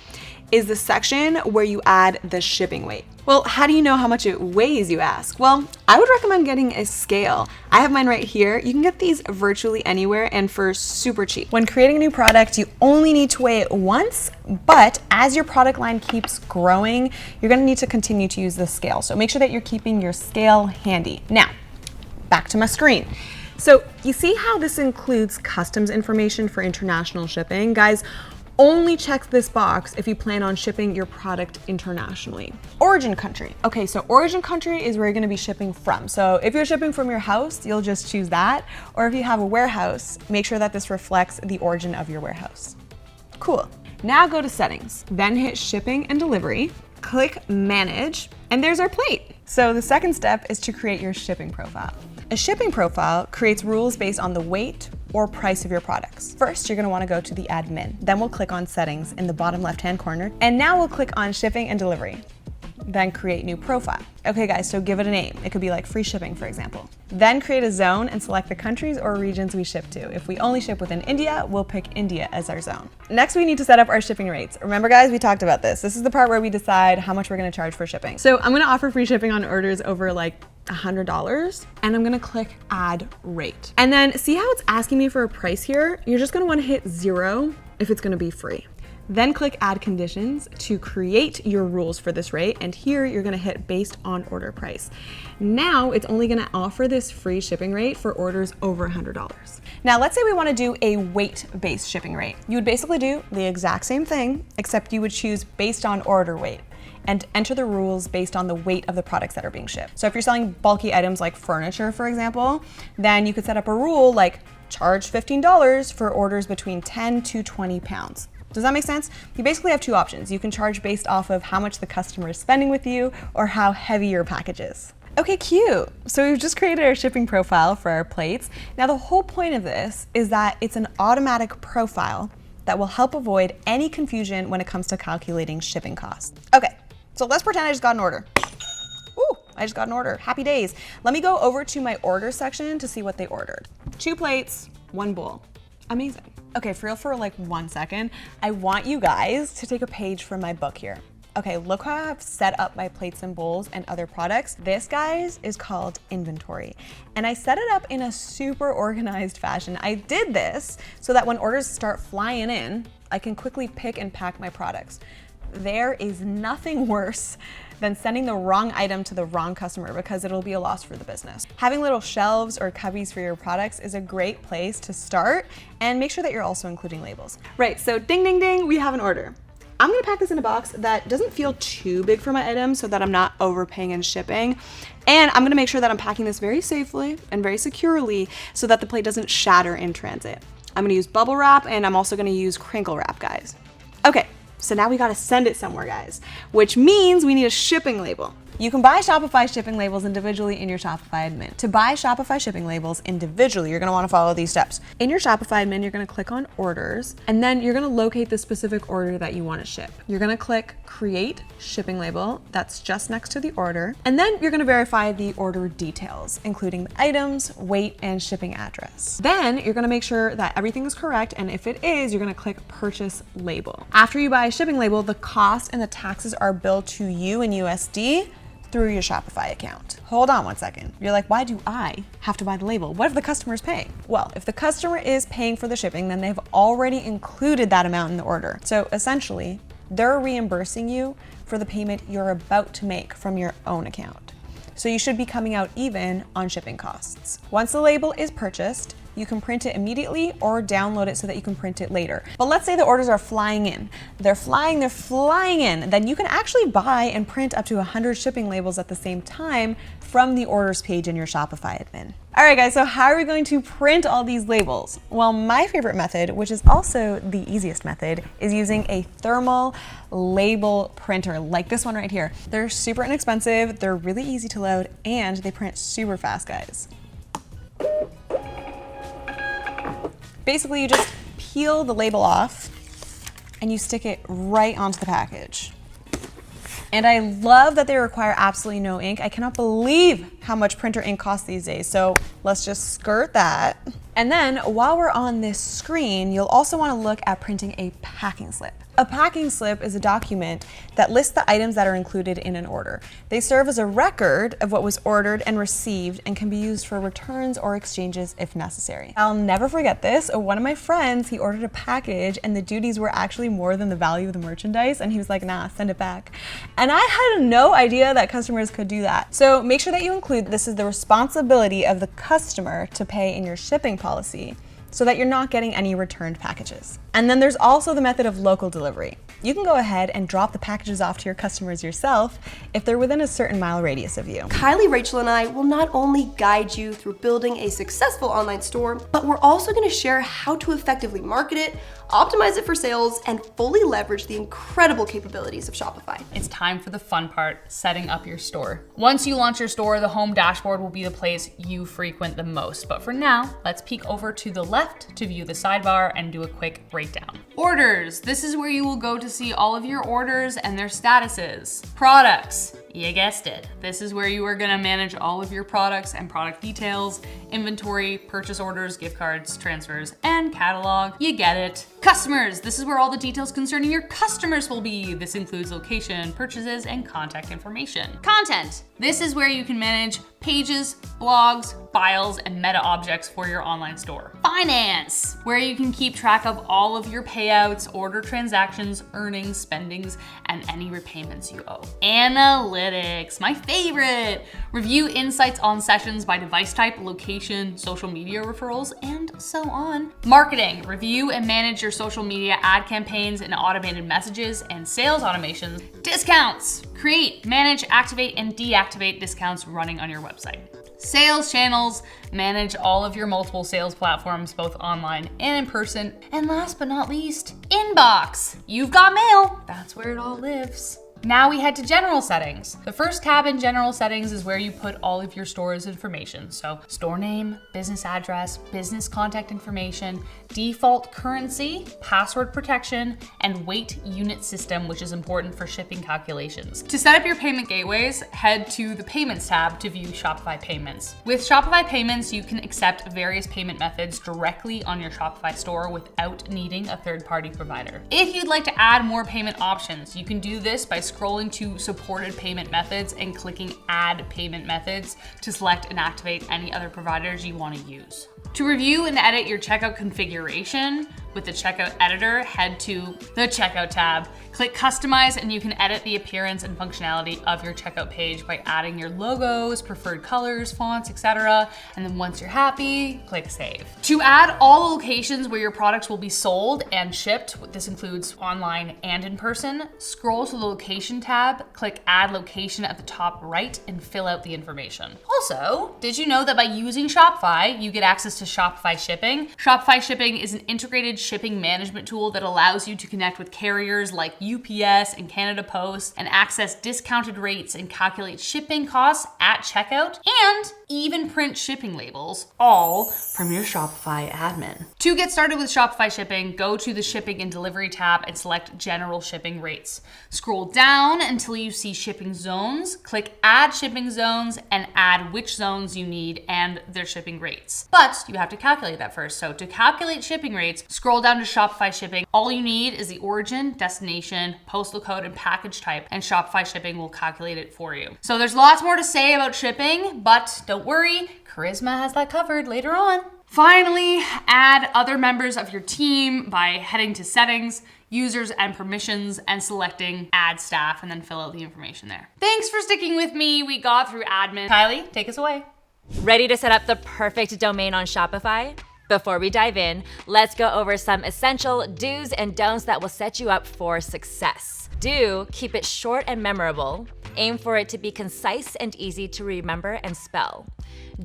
is the section where you add the shipping weight. Well, how do you know how much it weighs, you ask? Well, I would recommend getting a scale. I have mine right here. You can get these virtually anywhere and for super cheap. When creating a new product, you only need to weigh it once, but as your product line keeps growing, you're gonna need to continue to use the scale. So make sure that you're keeping your scale handy. Now, back to my screen. So you see how this includes customs information for international shipping? Guys, only check this box if you plan on shipping your product internationally. Origin country. Okay, so origin country is where you're gonna be shipping from. So if you're shipping from your house, you'll just choose that. Or if you have a warehouse, make sure that this reflects the origin of your warehouse. Cool. Now go to settings, then hit shipping and delivery, click manage, and there's our plate. So the second step is to create your shipping profile. A shipping profile creates rules based on the weight or price of your products. First, you're gonna wanna go to the admin. Then we'll click on settings in the bottom left-hand corner. And now we'll click on shipping and delivery. Then create new profile. Okay guys, so give it a name. It could be like free shipping, for example. Then create a zone and select the countries or regions we ship to. If we only ship within India, we'll pick India as our zone. Next, we need to set up our shipping rates. Remember guys, we talked about this. This is the part where we decide how much we're gonna charge for shipping. So I'm gonna offer free shipping on orders over like $100, and I'm gonna click add rate. And then see how it's asking me for a price here? You're just gonna wanna hit 0 if it's gonna be free. Then click add conditions to create your rules for this rate, and here you're gonna hit based on order price. Now it's only gonna offer this free shipping rate for orders over $100. Now let's say we wanna do a weight-based shipping rate. You would basically do the exact same thing, except you would choose based on order weight and enter the rules based on the weight of the products that are being shipped. So if you're selling bulky items like furniture, for example, then you could set up a rule like charge $15 for orders between 10 to 20 pounds. Does that make sense? You basically have two options. You can charge based off of how much the customer is spending with you or how heavy your package is. Okay, cute. So we've just created our shipping profile for our plates. Now the whole point of this is that it's an automatic profile that will help avoid any confusion when it comes to calculating shipping costs. Okay, so let's pretend I just got an order. Ooh, I just got an order. Happy days. Let me go over to my order section to see what they ordered. 2 plates, 1 bowl. Amazing. Okay, for real, for like 1 second, I want you guys to take a page from my book here. Okay, look how I've set up my plates and bowls and other products. This, guys, is called inventory. And I set it up in a super organized fashion. I did this so that when orders start flying in, I can quickly pick and pack my products. There is nothing worse than sending the wrong item to the wrong customer because it'll be a loss for the business. Having little shelves or cubbies for your products is a great place to start, and make sure that you're also including labels. Right, so ding, ding, ding, we have an order. I'm gonna pack this in a box that doesn't feel too big for my items so that I'm not overpaying in shipping. And I'm gonna make sure that I'm packing this very safely and very securely so that the plate doesn't shatter in transit. I'm gonna use bubble wrap, and I'm also gonna use crinkle wrap, guys. Okay. So now we gotta send it somewhere, guys, which means we need a shipping label. You can buy Shopify shipping labels individually in your Shopify admin. To buy Shopify shipping labels individually, you're gonna wanna follow these steps. In your Shopify admin, you're gonna click on orders, and then you're gonna locate the specific order that you wanna ship. You're gonna click create shipping label, that's just next to the order, and then you're gonna verify the order details, including the items, weight, and shipping address. Then you're gonna make sure that everything is correct, and if it is, you're gonna click purchase label. After you buy a shipping label, the cost and the taxes are billed to you in USD through your Shopify account. Hold on 1 second. You're like, why do I have to buy the label? What if the customer is paying? Well, if the customer is paying for the shipping, then they've already included that amount in the order. So essentially, they're reimbursing you for the payment you're about to make from your own account. So you should be coming out even on shipping costs. Once the label is purchased, you can print it immediately or download it so that you can print it later. But let's say the orders are flying in. They're flying in. Then you can actually buy and print up to 100 shipping labels at the same time from the orders page in your Shopify admin. All right, guys, so how are we going to print all these labels? Well, my favorite method, which is also the easiest method, is using a thermal label printer like this one right here. They're super inexpensive, they're really easy to load, and they print super fast, guys. Basically, you just peel the label off and you stick it right onto the package. And I love that they require absolutely no ink. I cannot believe how much printer ink costs these days. So let's just skirt that. And then while we're on this screen, you'll also want to look at printing a packing slip. A packing slip is a document that lists the items that are included in an order. They serve as a record of what was ordered and received and can be used for returns or exchanges if necessary. I'll never forget this. One of my friends, he ordered a package and the duties were actually more than the value of the merchandise, and he was like, nah, send it back. And I had no idea that customers could do that. So make sure that you include this is the responsibility of the customer to pay in your shipping policy. so that you're not getting any returned packages. And then there's also the method of local delivery. You can go ahead and drop the packages off to your customers yourself if they're within a certain mile radius of you. Kylie, Rachel, and I will not only guide you through building a successful online store, but we're also going to share how to effectively market it, optimize it for sales, and fully leverage the incredible capabilities of Shopify. It's time for the fun part, setting up your store. Once you launch your store, the home dashboard will be the place you frequent the most. But for now, let's peek over to the left to view the sidebar and do a quick breakdown. Orders. This is where you will go to see all of your orders and their statuses. Products. You guessed it. This is where you are gonna manage all of your products and product details, inventory, purchase orders, gift cards, transfers, and catalog. You get it. Customers. This is where all the details concerning your customers will be. This includes location, purchases, and contact information. Content. This is where you can manage pages, blogs, files, and meta objects for your online store. Finance, where you can keep track of all of your payouts, order transactions, earnings, spendings, and any repayments you owe. Analytics, my favorite. Review insights on sessions by device type, location, social media referrals, and so on. Marketing, review and manage your social media ad campaigns and automated messages and sales automations. Discounts, create, manage, activate, and deactivate discounts running on your website. Sales channels, manage all of your multiple sales platforms, both online and in person. And last but not least, inbox. You've got mail. That's where it all lives. Now we head to general settings. The first tab in general settings is where you put all of your store's information. So store name, business address, business contact information, default currency, password protection, and weight unit system, which is important for shipping calculations. To set up your payment gateways, head to the payments tab to view Shopify payments. With Shopify payments, you can accept various payment methods directly on your Shopify store without needing a third-party provider. If you'd like to add more payment options, you can do this by scrolling to supported payment methods and clicking add payment methods to select and activate any other providers you want to use. To review and edit your checkout configuration with the checkout editor, head to the checkout tab. Click customize and you can edit the appearance and functionality of your checkout page by adding your logos, preferred colors, fonts, etc. And then once you're happy, click save. To add all locations where your products will be sold and shipped, this includes online and in person, scroll to the location tab, click add location at the top right and fill out the information. Also, did you know that by using Shopify, you get access to Shopify Shipping? Shopify Shipping is an integrated shipping management tool that allows you to connect with carriers like UPS and Canada Post and access discounted rates and calculate shipping costs at checkout and even print shipping labels, all from your Shopify admin. To get started with Shopify Shipping, go to the Shipping and Delivery tab and select General Shipping Rates. Scroll down until you see Shipping Zones, click Add Shipping Zones, and add which zones you need and their shipping rates. But you have to calculate that first. So to calculate shipping rates, scroll down to Shopify Shipping. All you need is the origin, destination, postal code, and package type, and Shopify Shipping will calculate it for you. So there's lots more to say about shipping, but don't worry, Charisma has that covered later on. Finally, add other members of your team by heading to settings, users and permissions, and selecting add staff, and then fill out the information there. Thanks for sticking with me. We got through admin. Kylie, take us away. Ready to set up the perfect domain on Shopify? Before we dive in, let's go over some essential do's and don'ts that will set you up for success. Do keep it short and memorable. Aim for it to be concise and easy to remember and spell.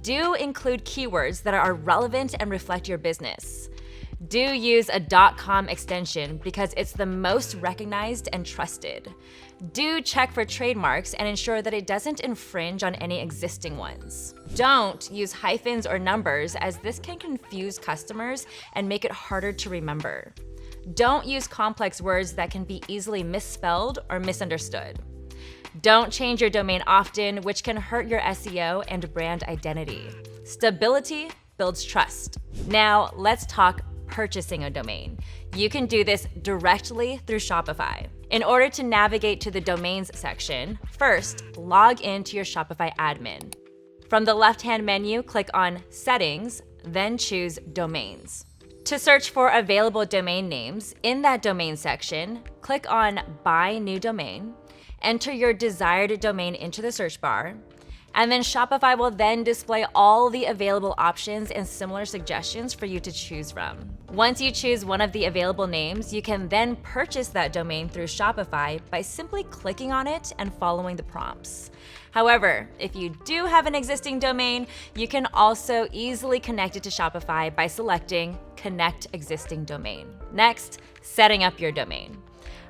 Do include keywords that are relevant and reflect your business. Do use a .com extension because it's the most recognized and trusted. Do check for trademarks and ensure that it doesn't infringe on any existing ones. Don't use hyphens or numbers as this can confuse customers and make it harder to remember. Don't use complex words that can be easily misspelled or misunderstood. Don't change your domain often, which can hurt your SEO and brand identity. Stability builds trust. Now, let's talk purchasing a domain. You can do this directly through Shopify. In order to navigate to the domains section, first log into your Shopify admin. From the left-hand menu, click on Settings, then choose Domains. To search for available domain names, in that domain section, click on Buy New Domain, enter your desired domain into the search bar, And then Shopify will then display all the available options and similar suggestions for you to choose from. Once you choose one of the available names, you can then purchase that domain through Shopify by simply clicking on it and following the prompts. However, if you do have an existing domain, you can also easily connect it to Shopify by selecting Connect Existing Domain. Next, setting up your domain.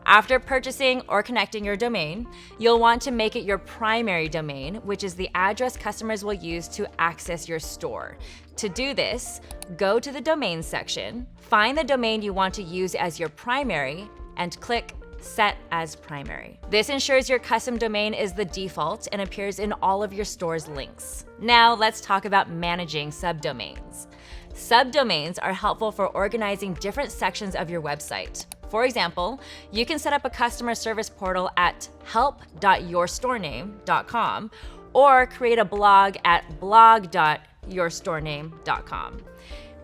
After purchasing or connecting your domain, you'll want to make it your primary domain, which is the address customers will use to access your store. To do this, go to the domain section, find the domain you want to use as your primary, and click Set as Primary. This ensures your custom domain is the default and appears in all of your store's links. Now let's talk about managing subdomains. Subdomains are helpful for organizing different sections of your website. For example, you can set up a customer service portal at help.yourstorename.com or create a blog at blog.yourstorename.com.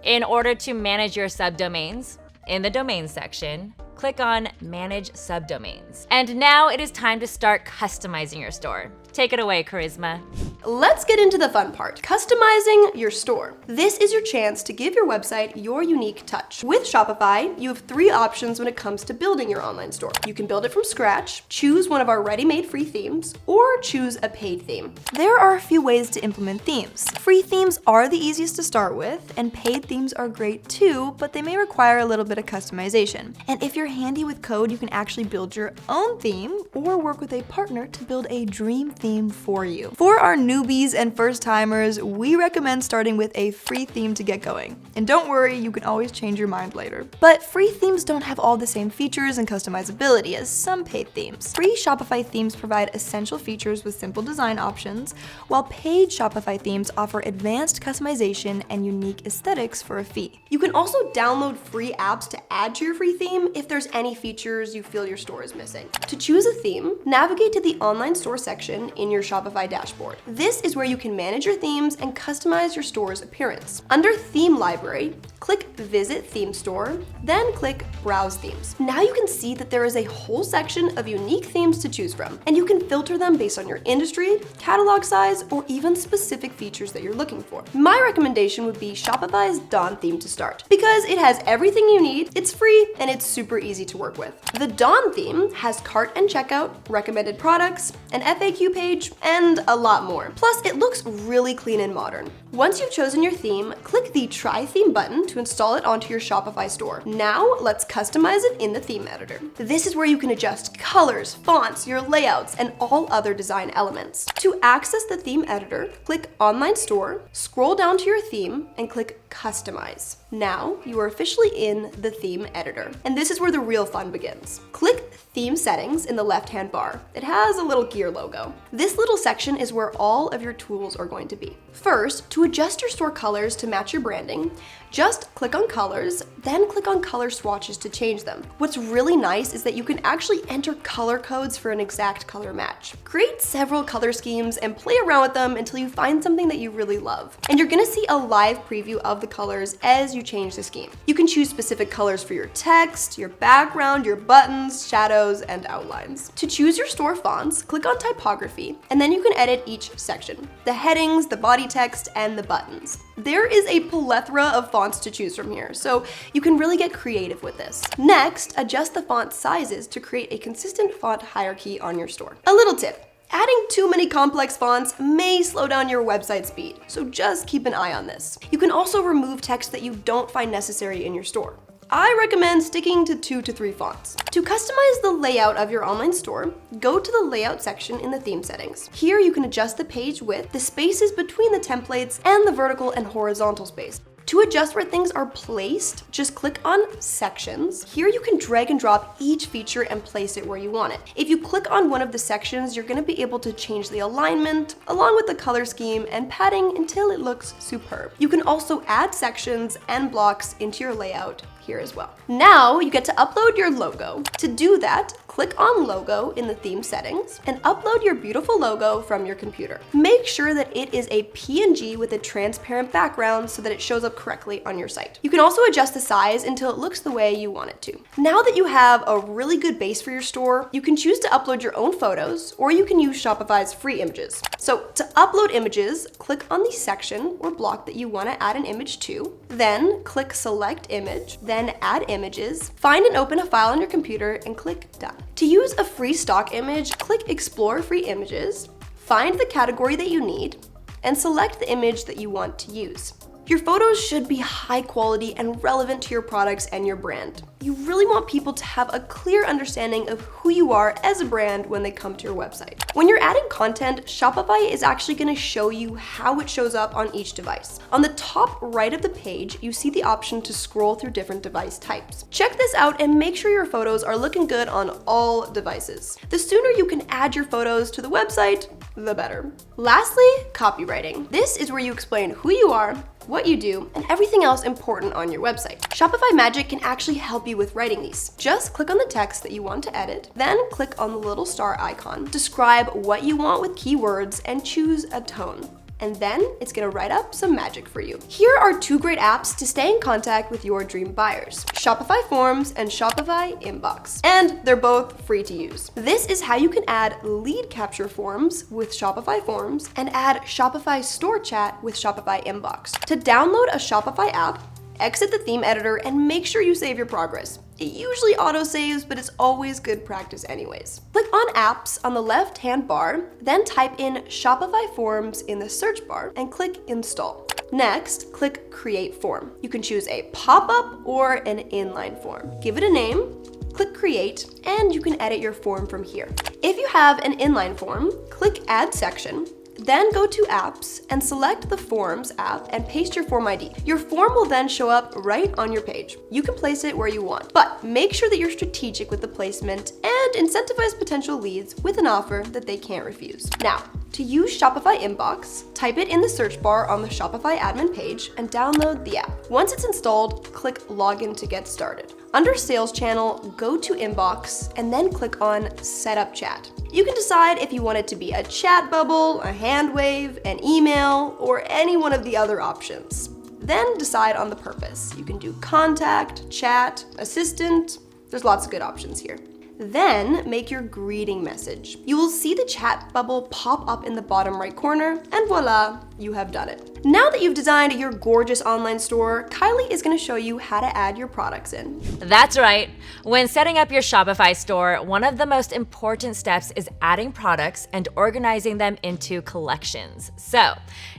In order to manage your subdomains, in the domain section, click on Manage Subdomains. And now it is time to start customizing your store. Take it away, Charisma. Let's get into the fun part, customizing your store. This is your chance to give your website your unique touch. With Shopify, you have 3 options when it comes to building your online store. You can build it from scratch, choose one of our ready-made free themes, or choose a paid theme. There are a few ways to implement themes. Free themes are the easiest to start with, and paid themes are great too, but they may require a little bit of customization. And if you're handy with code, you can actually build your own theme or work with a partner to build a dream theme for you. For our newbies and first timers, we recommend starting with a free theme to get going. And don't worry, you can always change your mind later. But free themes don't have all the same features and customizability as some paid themes. Free Shopify themes provide essential features with simple design options, while paid Shopify themes offer advanced customization and unique aesthetics for a fee. You can also download free apps to add to your free theme if there's any features you feel your store is missing. To choose a theme, navigate to the online store section in your Shopify dashboard. This is where you can manage your themes and customize your store's appearance. Under Theme Library, click Visit Theme Store, then click Browse Themes. Now you can see that there is a whole section of unique themes to choose from, and you can filter them based on your industry, catalog size, or even specific features that you're looking for. My recommendation would be Shopify's Dawn theme to start, because it has everything you need, it's free, and it's super easy to work with. The Dawn theme has cart and checkout, recommended products, an FAQ page, and a lot more. Plus, it looks really clean and modern. Once you've chosen your theme, click the Try Theme button to install it onto your Shopify store. Now, let's customize it in the theme editor. This is where you can adjust colors, fonts, your layouts, and all other design elements. To access the theme editor, click Online Store, scroll down to your theme, and click Customize. Now, you are officially in the theme editor. And this is where the real fun begins. Click Theme Settings in the left-hand bar. It has a little gear logo. This little section is where all of your tools are going to be. First, to adjust your store colors to match your branding, just click on Colors, then click on Color Swatches to change them. What's really nice is that you can actually enter color codes for an exact color match. Create several color schemes and play around with them until you find something that you really love. And you're gonna see a live preview of the colors as you change the scheme. You can choose specific colors for your text, your background, your buttons, shadows, and outlines. To choose your store fonts, click on Typography, and then you can edit each section: the headings, the body text, and the buttons. There is a plethora of fonts to choose from here, so you can really get creative with this. Next, adjust the font sizes to create a consistent font hierarchy on your store. A little tip: adding too many complex fonts may slow down your website speed, so just keep an eye on this. You can also remove text that you don't find necessary in your store. I recommend sticking to 2 to 3 fonts. To customize the layout of your online store, go to the Layout section in the theme settings. Here you can adjust the page width, the spaces between the templates, and the vertical and horizontal space. To adjust where things are placed, just click on Sections. Here you can drag and drop each feature and place it where you want it. If you click on one of the sections, you're going to be able to change the alignment, along with the color scheme and padding until it looks superb. You can also add sections and blocks into your layout here as well. Now you get to upload your logo. To do that, click on logo in the theme settings and upload your beautiful logo from your computer. Make sure that it is a PNG with a transparent background so that it shows up correctly on your site. You can also adjust the size until it looks the way you want it to. Now that you have a really good base for your store, you can choose to upload your own photos, or you can use Shopify's free images. So to upload images, click on the section or block that you want to add an image to, then click select image, then add images, find and open a file on your computer and click done. To use a free stock image, click explore free images, find the category that you need, and select the image that you want to use. Your photos should be high quality and relevant to your products and your brand. You really want people to have a clear understanding of who you are as a brand when they come to your website. When you're adding content, Shopify is actually going to show you how it shows up on each device. On the top right of the page, you see the option to scroll through different device types. Check this out and make sure your photos are looking good on all devices. The sooner you can add your photos to the website, the better. Lastly, copywriting. This is where you explain who you are, what you do, and everything else important on your website. Shopify Magic can actually help you with writing these. Just click on the text that you want to edit, then click on the little star icon. Describe what you want with keywords and choose a tone. And then it's gonna write up some magic for you. Here are two great apps to stay in contact with your dream buyers: Shopify Forms and Shopify Inbox. And they're both free to use. This is how you can add lead capture forms with Shopify Forms and add Shopify Store Chat with Shopify Inbox. To download a Shopify app, exit the theme editor and make sure you save your progress. It usually auto-saves, but it's always good practice anyways. Click on Apps on the left-hand bar, then type in Shopify Forms in the search bar and click Install. Next, click Create Form. You can choose a pop-up or an inline form. Give it a name, click Create, and you can edit your form from here. If you have an inline form, click Add Section, then go to Apps and select the Forms app and paste your form ID. Your form will then show up right on your page. You can place it where you want, but make sure that you're strategic with the placement and incentivize potential leads with an offer that they can't refuse. Now, to use Shopify Inbox, type it in the search bar on the Shopify admin page and download the app. Once it's installed, click Login to get started. Under Sales Channel, go to Inbox and then click on Setup Chat. You can decide if you want it to be a chat bubble, a hand wave, an email, or any one of the other options. Then decide on the purpose. You can do contact, chat, assistant. There's lots of good options here. Then make your greeting message. You will see the chat bubble pop up in the bottom right corner, and voila, you have done it. Now that you've designed your gorgeous online store, Kylie is going to show you how to add your products in. That's right. When setting up your Shopify store, one of the most important steps is adding products and organizing them into collections. So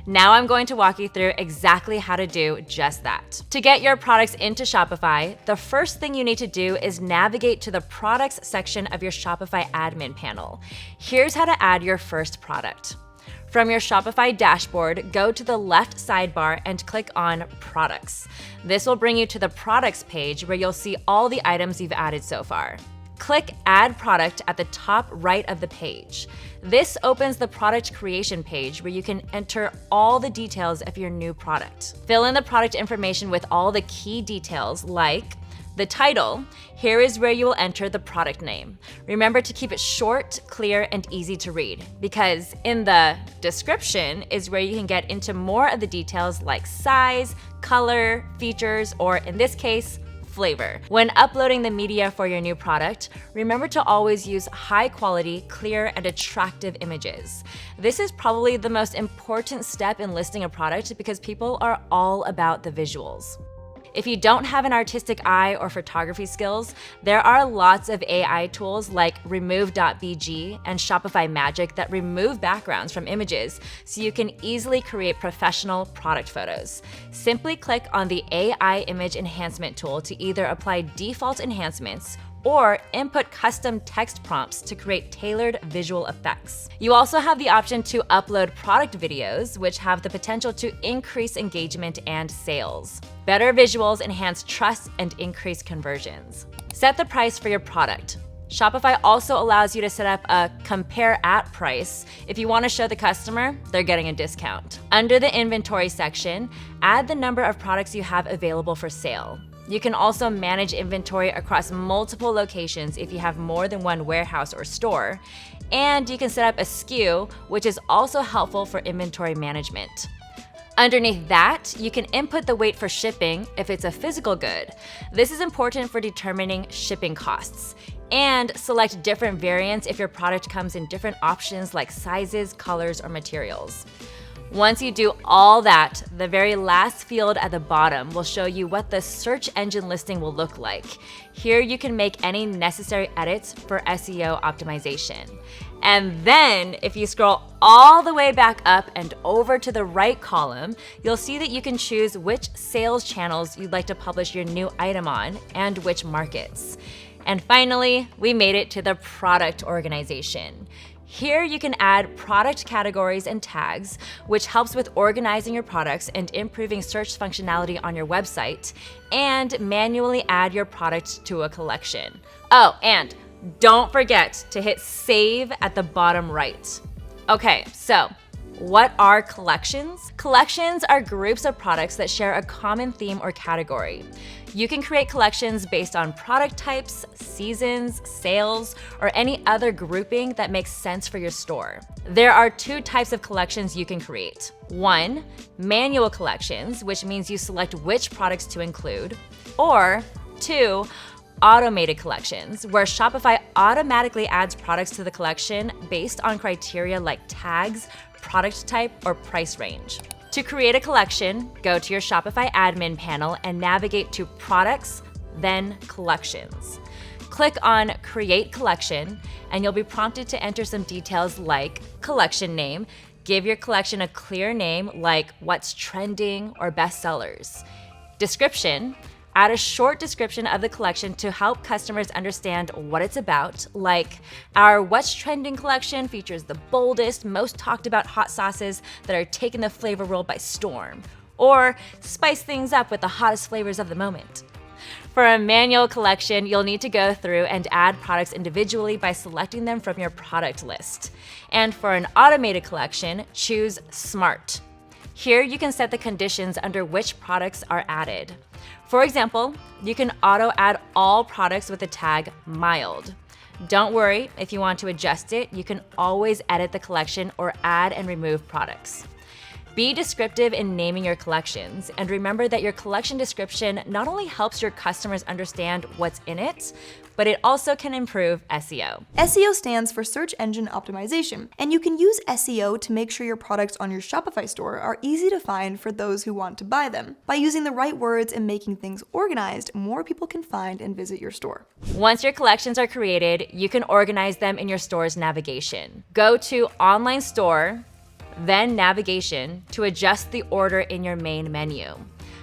now I'm going to walk you through exactly how to do just that. To get your products into Shopify, the first thing you need to do is navigate to the products section of your Shopify admin panel. Here's how to add your first product. From your Shopify dashboard, go to the left sidebar and click on Products. This will bring you to the Products page where you'll see all the items you've added so far. Click Add Product at the top right of the page. This opens the product creation page where you can enter all the details of your new product. Fill in the product information with all the key details like the title. Here is where you will enter the product name. Remember to keep it short, clear, and easy to read, because in the description is where you can get into more of the details like size, color, features, or in this case, flavor. When uploading the media for your new product, remember to always use high quality, clear, and attractive images. This is probably the most important step in listing a product because people are all about the visuals. If you don't have an artistic eye or photography skills, there are lots of AI tools like Remove.bg and Shopify Magic that remove backgrounds from images so you can easily create professional product photos. Simply click on the AI image enhancement tool to either apply default enhancements or input custom text prompts to create tailored visual effects. You also have the option to upload product videos, which have the potential to increase engagement and sales. Better visuals enhance trust and increase conversions. Set the price for your product. Shopify also allows you to set up a compare at price. If you want to show the customer, they're getting a discount. Under the inventory section, add the number of products you have available for sale. You can also manage inventory across multiple locations if you have more than one warehouse or store. And you can set up a SKU, which is also helpful for inventory management. Underneath that, you can input the weight for shipping if it's a physical good. This is important for determining shipping costs. And select different variants if your product comes in different options like sizes, colors, or materials. Once you do all that, the very last field at the bottom will show you what the search engine listing will look like. Here you can make any necessary edits for SEO optimization. And then, if you scroll all the way back up and over to the right column, you'll see that you can choose which sales channels you'd like to publish your new item on and which markets. And finally, we made it to the product organization. Here you can add product categories and tags, which helps with organizing your products and improving search functionality on your website, and manually add your product to a collection. Oh, and don't forget to hit save at the bottom right. Okay, so what are collections? Collections are groups of products that share a common theme or category. You can create collections based on product types, seasons, sales, or any other grouping that makes sense for your store. There are two types of collections you can create. One, manual collections, which means you select which products to include. Or two, automated collections, where Shopify automatically adds products to the collection based on criteria like tags, product type, or price range. To create a collection, go to your Shopify admin panel and navigate to Products, then Collections. Click on Create Collection, and you'll be prompted to enter some details like collection name. Give your collection a clear name like what's trending or bestsellers. Description. Add a short description of the collection to help customers understand what it's about, like our What's Trending collection features the boldest, most talked about hot sauces that are taking the flavor world by storm, or spice things up with the hottest flavors of the moment. For a manual collection, you'll need to go through and add products individually by selecting them from your product list. And for an automated collection, choose Smart. Here you can set the conditions under which products are added. For example, you can auto-add all products with the tag mild. Don't worry, if you want to adjust it, you can always edit the collection or add and remove products. Be descriptive in naming your collections, and remember that your collection description not only helps your customers understand what's in it, but it also can improve SEO. SEO stands for Search Engine Optimization, and you can use SEO to make sure your products on your Shopify store are easy to find for those who want to buy them. By using the right words and making things organized, more people can find and visit your store. Once your collections are created, you can organize them in your store's navigation. Go to Online Store, then Navigation to adjust the order in your main menu.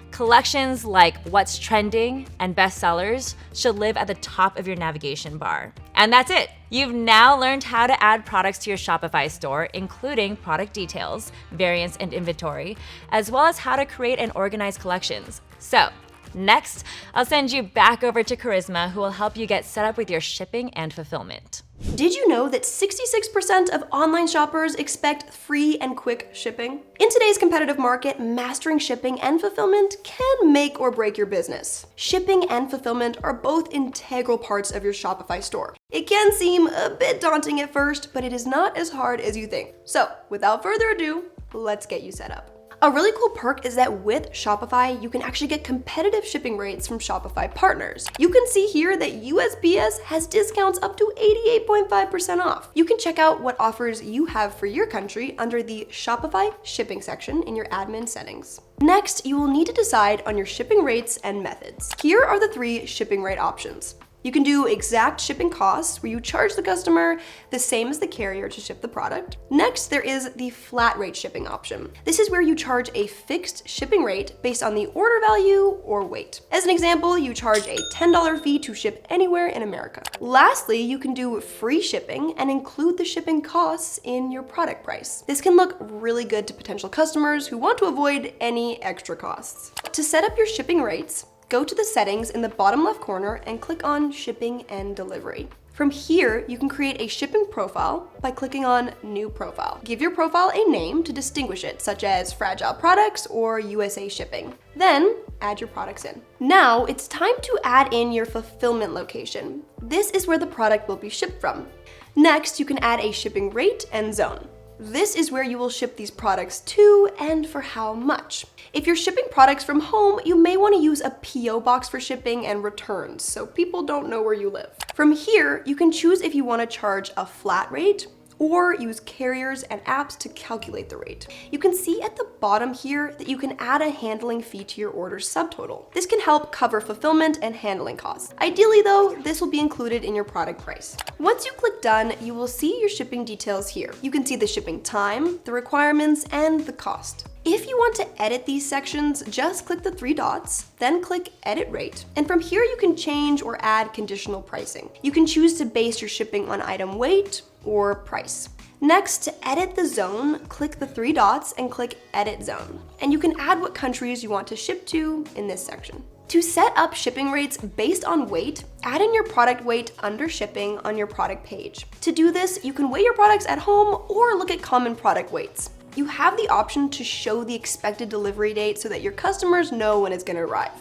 Collections like What's Trending and Bestsellers should live at the top of your navigation bar. And that's it. You've now learned how to add products to your Shopify store, including product details, variants, and inventory, as well as how to create and organize collections. So, next, I'll send you back over to Charisma, who will help you get set up with your shipping and fulfillment. Did you know that 66% of online shoppers expect free and quick shipping? In today's competitive market, mastering shipping and fulfillment can make or break your business. Shipping and fulfillment are both integral parts of your Shopify store. It can seem a bit daunting at first, but it is not as hard as you think. So, without further ado, let's get you set up. A really cool perk is that with Shopify, you can actually get competitive shipping rates from Shopify partners. You can see here that USPS has discounts up to 88.5% off. You can check out what offers you have for your country under the Shopify shipping section in your admin settings. Next, you will need to decide on your shipping rates and methods. Here are the 3 shipping rate options. You can do exact shipping costs, where you charge the customer the same as the carrier to ship the product. Next, there is the flat rate shipping option. This is where you charge a fixed shipping rate based on the order value or weight. As an example, you charge a $10 fee to ship anywhere in America. Lastly, you can do free shipping and include the shipping costs in your product price. This can look really good to potential customers who want to avoid any extra costs. To set up your shipping rates, go to the settings in the bottom left corner and click on Shipping and Delivery. From here, you can create a shipping profile by clicking on New Profile. Give your profile a name to distinguish it, such as Fragile Products or USA Shipping. Then, add your products in. Now, it's time to add in your fulfillment location. This is where the product will be shipped from. Next, you can add a shipping rate and zone. This is where you will ship these products to and for how much. If you're shipping products from home, you may want to use a PO box for shipping and returns so people don't know where you live. From here, you can choose if you want to charge a flat rate or use carriers and apps to calculate the rate. You can see at the bottom here that you can add a handling fee to your order's subtotal. This can help cover fulfillment and handling costs. Ideally though, this will be included in your product price. Once you click done, you will see your shipping details here. You can see the shipping time, the requirements, and the cost. If you want to edit these sections, just click the 3 dots, then click Edit Rate. And from here, you can change or add conditional pricing. You can choose to base your shipping on item weight or price. Next, to edit the zone, click the 3 dots and click Edit Zone. And you can add what countries you want to ship to in this section. To set up shipping rates based on weight, add in your product weight under shipping on your product page. To do this, you can weigh your products at home or look at common product weights. You have the option to show the expected delivery date so that your customers know when it's going to arrive.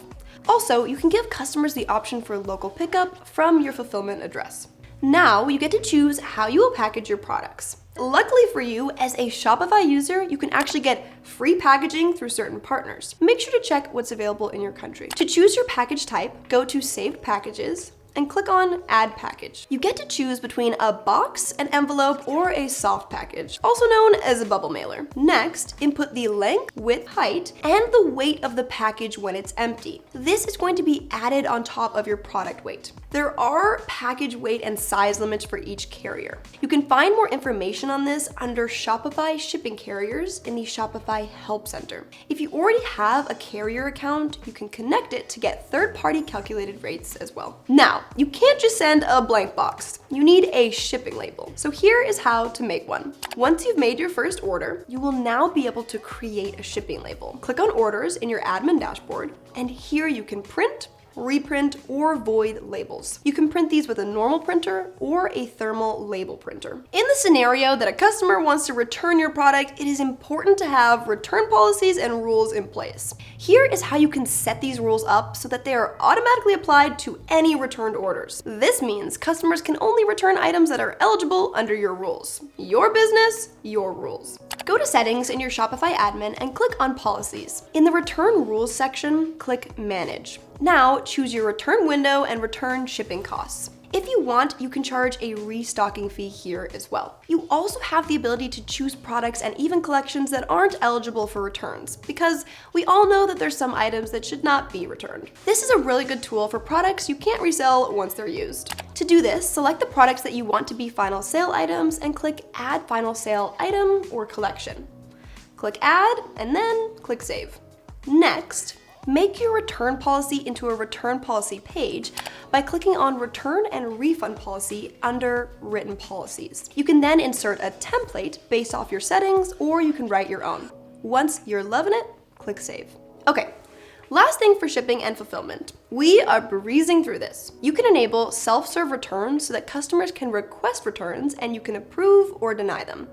Also, you can give customers the option for local pickup from your fulfillment address. Now, you get to choose how you will package your products. Luckily for you, as a Shopify user, you can actually get free packaging through certain partners. Make sure to check what's available in your country. To choose your package type, go to Saved Packages, and click on Add Package. You get to choose between a box, an envelope, or a soft package, also known as a bubble mailer. Next, input the length, width, height, and the weight of the package when it's empty. This is going to be added on top of your product weight. There are package weight and size limits for each carrier. You can find more information on this under Shopify shipping carriers in the Shopify Help Center. If you already have a carrier account, you can connect it to get third-party calculated rates as well. Now, you can't just send a blank box. You need a shipping label. So here is how to make one. Once you've made your first order, you will now be able to create a shipping label. Click on Orders in your admin dashboard, and here you can print, reprint, or void labels. You can print these with a normal printer or a thermal label printer. In the scenario that a customer wants to return your product, it is important to have return policies and rules in place. Here is how you can set these rules up so that they are automatically applied to any returned orders. This means customers can only return items that are eligible under your rules. Your business, your rules. Go to Settings in your Shopify admin and click on Policies. In the Return Rules section, click Manage. Now, choose your return window and return shipping costs. If you want, you can charge a restocking fee here as well. You also have the ability to choose products and even collections that aren't eligible for returns, because we all know that there's some items that should not be returned. This is a really good tool for products you can't resell once they're used. To do this, select the products that you want to be final sale items and click Add Final Sale Item or Collection. Click Add and then click Save. Next, make your return policy into a return policy page by clicking on Return and Refund Policy under Written Policies. You can then insert a template based off your settings, or you can write your own. Once you're loving it, click Save. Okay, last thing for shipping and fulfillment. We are breezing through this. You can enable self-serve returns so that customers can request returns and you can approve or deny them.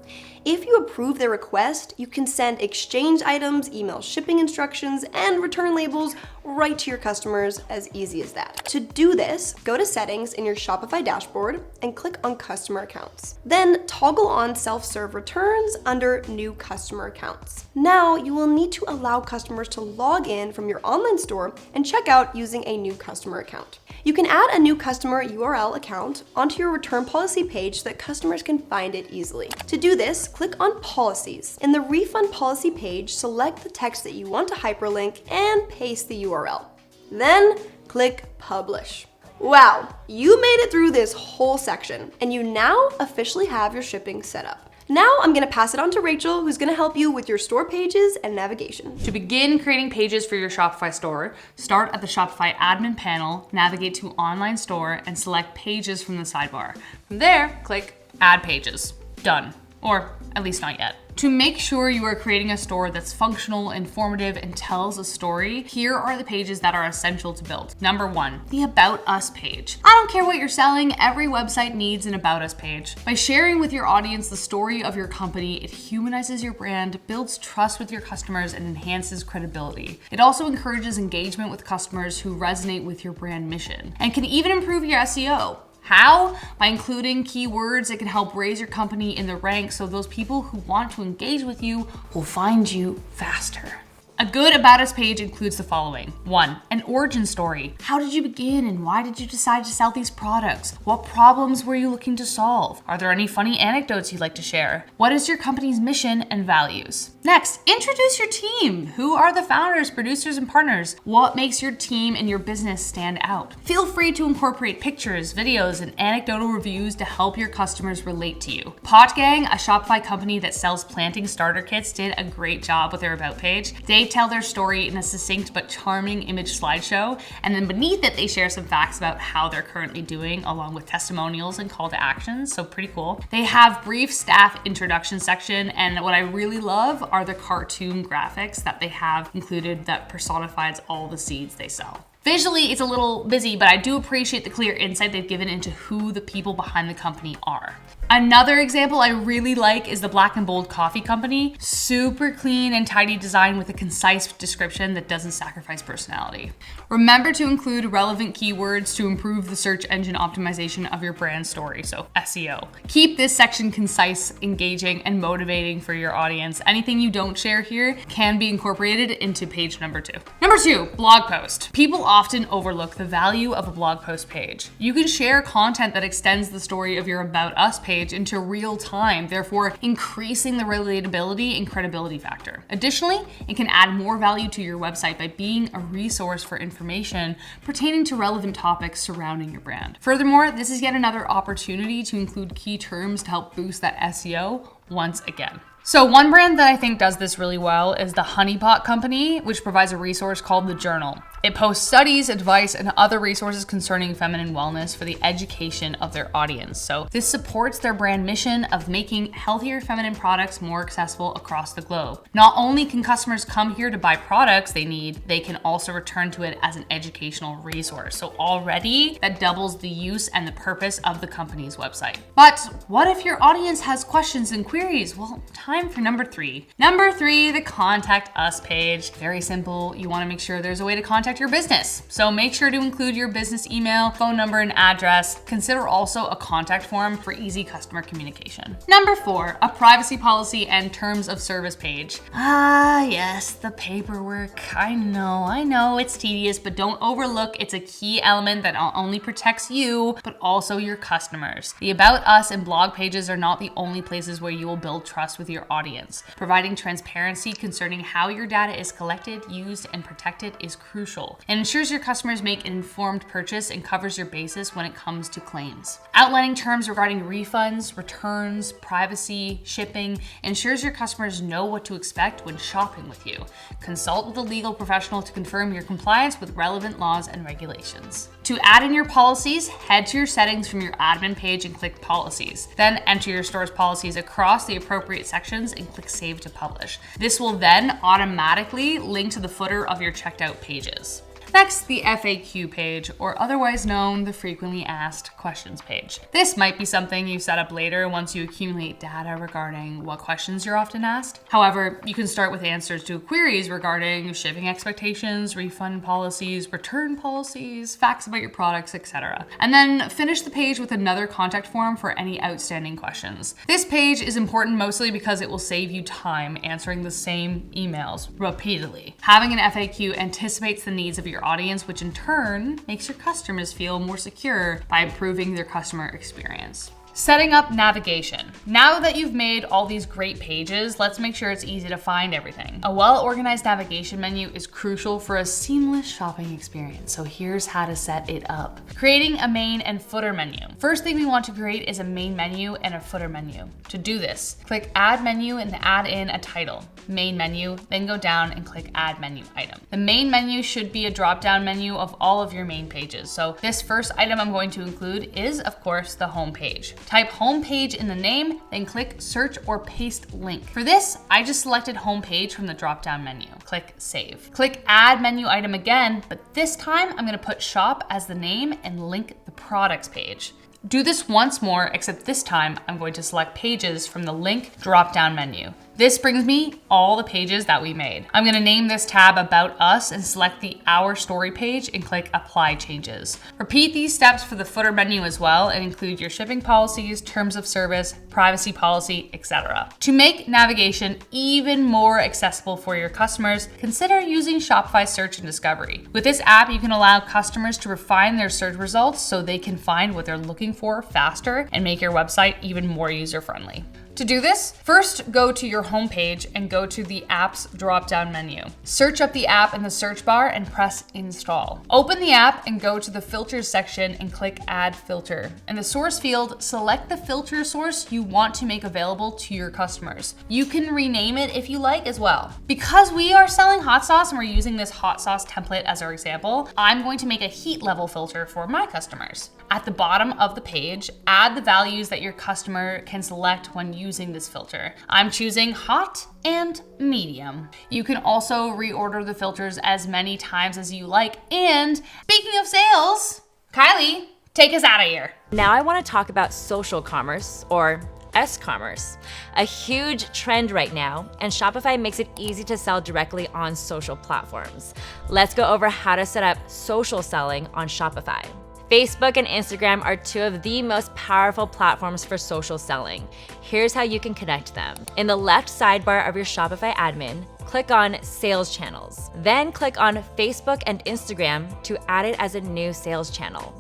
If you approve their request, you can send exchange items, email shipping instructions, and return labels right to your customers as easy as that. To do this, go to Settings in your Shopify dashboard and click on Customer Accounts. Then toggle on Self-Serve Returns under New Customer Accounts. Now you will need to allow customers to log in from your online store and check out using a new customer account. You can add a new customer URL account onto your return policy page so that customers can find it easily. To do this, click on Policies. In the Refund Policy page, select the text that you want to hyperlink and paste the URL. Then click Publish. Wow, you made it through this whole section, and you now officially have your shipping set up. Now I'm gonna pass it on to Rachel, who's gonna help you with your store pages and navigation. To begin creating pages for your Shopify store, start at the Shopify admin panel, navigate to Online Store, and select Pages from the sidebar. From there, click Add Pages. Done. Or at least not yet. To make sure you are creating a store that's functional, informative, and tells a story, here are the pages that are essential to build. Number 1, the About Us page. I don't care what you're selling, every website needs an About Us page. By sharing with your audience the story of your company, it humanizes your brand, builds trust with your customers, and enhances credibility. It also encourages engagement with customers who resonate with your brand mission, and can even improve your SEO. How? By including keywords that can help raise your company in the ranks so those people who want to engage with you will find you faster. A good About Us page includes the following. 1, an origin story. How did you begin and why did you decide to sell these products? What problems were you looking to solve? Are there any funny anecdotes you'd like to share? What is your company's mission and values? Next, introduce your team. Who are the founders, producers, and partners? What makes your team and your business stand out? Feel free to incorporate pictures, videos, and anecdotal reviews to help your customers relate to you. Potgang, a Shopify company that sells planting starter kits, did a great job with their About page. They tell their story in a succinct but charming image slideshow, and then beneath it they share some facts about how they're currently doing, along with testimonials and call to actions, so pretty cool. They have brief staff introduction section, and what I really love are the cartoon graphics that they have included that personifies all the seeds they sell. Visually, it's a little busy, but I do appreciate the clear insight they've given into who the people behind the company are. Another example I really like is the Black and Bold Coffee Company. Super clean and tidy design with a concise description that doesn't sacrifice personality. Remember to include relevant keywords to improve the search engine optimization of your brand story, so SEO. Keep this section concise, engaging, and motivating for your audience. Anything you don't share here can be incorporated into page number 2. Number 2, blog post. People often overlook the value of a blog post page. You can share content that extends the story of your About Us page into real time, therefore increasing the relatability and credibility factor. Additionally, it can add more value to your website by being a resource for information pertaining to relevant topics surrounding your brand. Furthermore, this is yet another opportunity to include key terms to help boost that SEO once again. So one brand that I think does this really well is the Honey Pot Company, which provides a resource called The Journal. It posts studies, advice, and other resources concerning feminine wellness for the education of their audience. So this supports their brand mission of making healthier feminine products more accessible across the globe. Not only can customers come here to buy products they need, they can also return to it as an educational resource. So already that doubles the use and the purpose of the company's website. But what if your audience has questions and queries? Well, time for number 3. Number 3, the Contact Us page. Very simple. You want to make sure there's a way to contact your business. So make sure to include your business email, phone number, and address. Consider also a contact form for easy customer communication. Number 4, a privacy policy and terms of service page. Ah, yes, the paperwork. I know, it's tedious, but don't overlook it's a key element that not only protects you, but also your customers. The About Us and blog pages are not the only places where you will build trust with your audience. Providing transparency concerning how your data is collected, used, and protected is crucial. It ensures your customers make an informed purchase and covers your basis when it comes to claims. Outlining terms regarding refunds, returns, privacy, shipping ensures your customers know what to expect when shopping with you. Consult with a legal professional to confirm your compliance with relevant laws and regulations. To add in your policies, head to your settings from your admin page and click Policies. Then enter your store's policies across the appropriate sections and click Save to Publish. This will then automatically link to the footer of your checked out pages. Next, the FAQ page, or otherwise known the Frequently Asked Questions page. This might be something you set up later once you accumulate data regarding what questions you're often asked. However, you can start with answers to queries regarding shipping expectations, refund policies, return policies, facts about your products, etc. And then finish the page with another contact form for any outstanding questions. This page is important mostly because it will save you time answering the same emails repeatedly. Having an FAQ anticipates the needs of your audience, which in turn makes your customers feel more secure by improving their customer experience. Setting up navigation. Now that you've made all these great pages, let's make sure it's easy to find everything. A well-organized navigation menu is crucial for a seamless shopping experience, so here's how to set it up. Creating a main and footer menu. First thing we want to create is a main menu and a footer menu. To do this, click Add Menu and add in a title, Main Menu, then go down and click Add Menu Item. The main menu should be a drop-down menu of all of your main pages, so this first item I'm going to include is, of course, the home page. Type homepage in the name, then click search or paste link. For this, I just selected homepage from the drop-down menu. Click save. Click add menu item again, but this time I'm gonna put shop as the name and link the products page. Do this once more, except this time I'm going to select pages from the link drop-down menu. This brings me all the pages that we made. I'm gonna name this tab About Us and select the Our Story page and click Apply Changes. Repeat these steps for the footer menu as well and include your shipping policies, terms of service, privacy policy, etc. To make navigation even more accessible for your customers, consider using Shopify Search and Discovery. With this app, you can allow customers to refine their search results so they can find what they're looking for faster and make your website even more user-friendly. To do this, first go to your homepage and go to the app's drop-down menu. Search up the app in the search bar and press install. Open the app and go to the filters section and click add filter. In the source field, select the filter source you want to make available to your customers. You can rename it if you like as well. Because we are selling hot sauce and we're using this hot sauce template as our example, I'm going to make a heat level filter for my customers. At the bottom of the page, add the values that your customer can select when using this filter. I'm choosing hot and medium. You can also reorder the filters as many times as you like. And speaking of sales, Kylie, take us out of here. Now I want to talk about social commerce, or S-commerce, a huge trend right now, and Shopify makes it easy to sell directly on social platforms. Let's go over how to set up social selling on Shopify. Facebook and Instagram are two of the most powerful platforms for social selling. Here's how you can connect them. In the left sidebar of your Shopify admin, click on Sales Channels. Then click on Facebook and Instagram to add it as a new sales channel.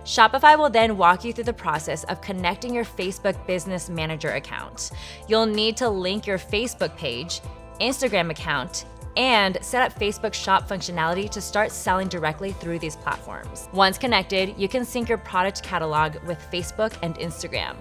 Shopify will then walk you through the process of connecting your Facebook Business Manager account. You'll need to link your Facebook page, Instagram account, and set up Facebook Shop functionality to start selling directly through these platforms. Once connected, you can sync your product catalog with Facebook and Instagram.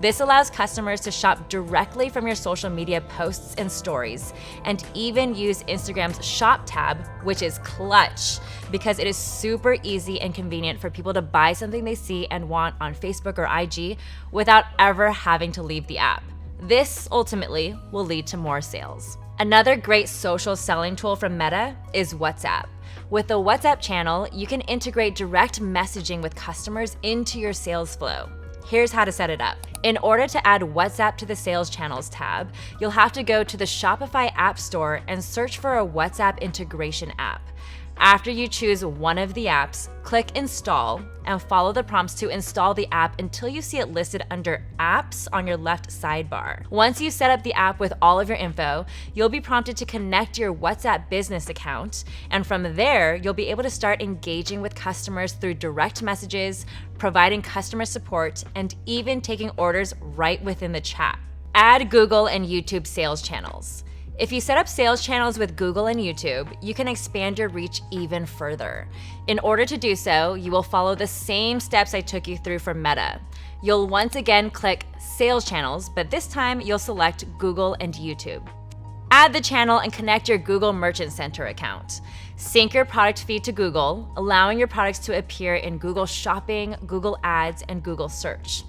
This allows customers to shop directly from your social media posts and stories, and even use Instagram's Shop tab, which is clutch because it is super easy and convenient for people to buy something they see and want on Facebook or IG without ever having to leave the app. This ultimately will lead to more sales. Another great social selling tool from Meta is WhatsApp. With the WhatsApp channel, you can integrate direct messaging with customers into your sales flow. Here's how to set it up. In order to add WhatsApp to the Sales Channels tab, you'll have to go to the Shopify App Store and search for a WhatsApp integration app. After you choose one of the apps, click Install and follow the prompts to install the app until you see it listed under Apps on your left sidebar. Once you set up the app with all of your info, you'll be prompted to connect your WhatsApp business account, and from there, you'll be able to start engaging with customers through direct messages, providing customer support, and even taking orders right within the chat. Add Google and YouTube sales channels. If you set up sales channels with Google and YouTube, you can expand your reach even further. In order to do so, you will follow the same steps I took you through for Meta. You'll once again click Sales Channels, but this time you'll select Google and YouTube. Add the channel and connect your Google Merchant Center account. Sync your product feed to Google, allowing your products to appear in Google Shopping, Google Ads, and Google Search.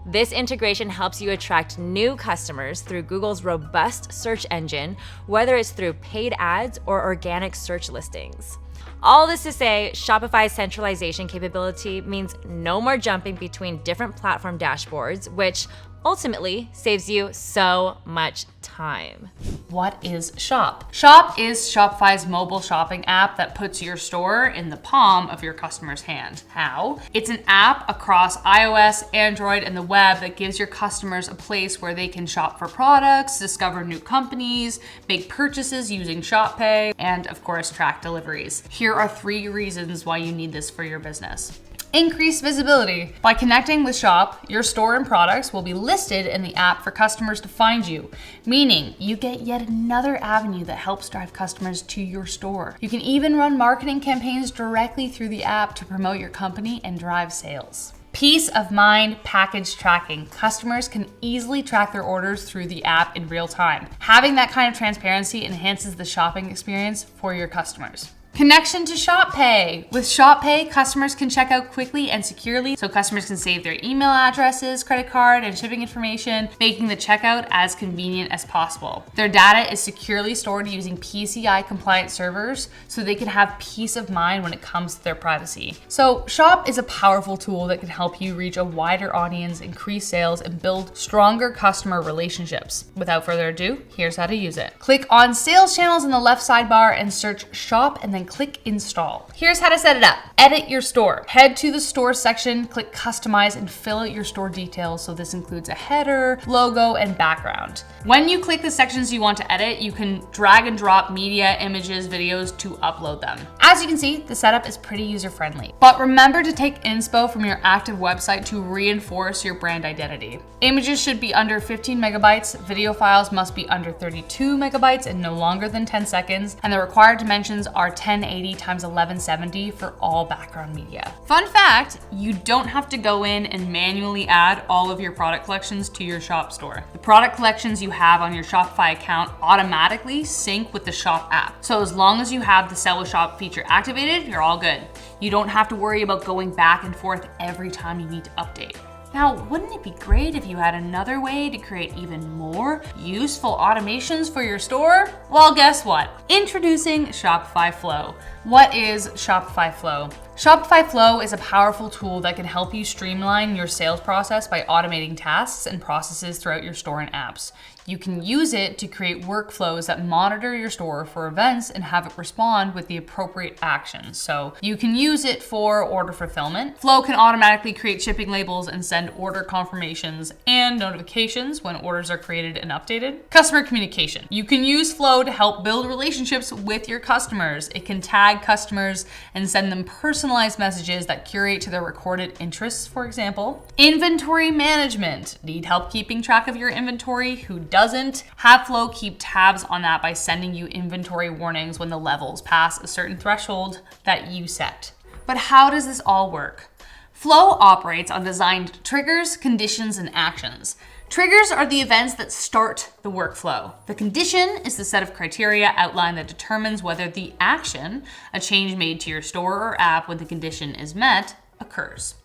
This integration helps you attract new customers through Google's robust search engine, whether it's through paid ads or organic search listings. All this to say, Shopify's centralization capability means no more jumping between different platform dashboards, which ultimately saves you so much time. What is Shop? Shop is Shopify's mobile shopping app that puts your store in the palm of your customer's hand. How? It's an app across iOS, Android, and the web that gives your customers a place where they can shop for products, discover new companies, make purchases using Shop Pay, and of course, track deliveries. Here are 3 reasons why you need this for your business. Increase visibility. By connecting with Shop, your store and products will be listed in the app for customers to find you, meaning you get yet another avenue that helps drive customers to your store. You can even run marketing campaigns directly through the app to promote your company and drive sales. Peace of mind package tracking. Customers can easily track their orders through the app in real time. Having that kind of transparency enhances the shopping experience for your customers. Connection to ShopPay. With ShopPay, customers can check out quickly and securely, so customers can save their email addresses, credit card, and shipping information, making the checkout as convenient as possible. Their data is securely stored using PCI compliant servers, so they can have peace of mind when it comes to their privacy. So Shop is a powerful tool that can help you reach a wider audience, increase sales, and build stronger customer relationships. Without further ado, here's how to use it. Click on Sales Channels in the left sidebar and search Shop, and then click Install. Here's how to set it up. Edit your store. Head to the store section, click Customize, and fill out your store details. So this includes a header, logo, and background. When you click the sections you want to edit, you can drag and drop media, images, videos to upload them. As you can see, the setup is pretty user-friendly. But remember to take inspo from your active website to reinforce your brand identity. Images should be under 15 megabytes, video files must be under 32 megabytes and no longer than 10 seconds, and the required dimensions are 1080 x 1170 for all background media. Fun fact, you don't have to go in and manually add all of your product collections to your shop store. The product collections you have on your Shopify account automatically sync with the Shop app. So as long as you have the Sell with Shop feature activated, you're all good. You don't have to worry about going back and forth every time you need to update. Now, wouldn't it be great if you had another way to create even more useful automations for your store? Well, guess what? Introducing Shopify Flow. What is Shopify Flow? Shopify Flow is a powerful tool that can help you streamline your sales process by automating tasks and processes throughout your store and apps. You can use it to create workflows that monitor your store for events and have it respond with the appropriate actions. So you can use it for order fulfillment. Flow can automatically create shipping labels and send order confirmations and notifications when orders are created and updated. Customer communication. You can use Flow to help build relationships with your customers. It can tag customers and send them personalized messages that curate to their recorded interests, for example. Inventory management. Need help keeping track of your inventory? Who doesn't? Have Flow keep tabs on that by sending you inventory warnings when the levels pass a certain threshold that you set. But how does this all work? Flow operates on designed triggers, conditions, and actions. Triggers are the events that start the workflow. The condition is the set of criteria outlined that determines whether the action, a change made to your store or app when the condition is met, occurs.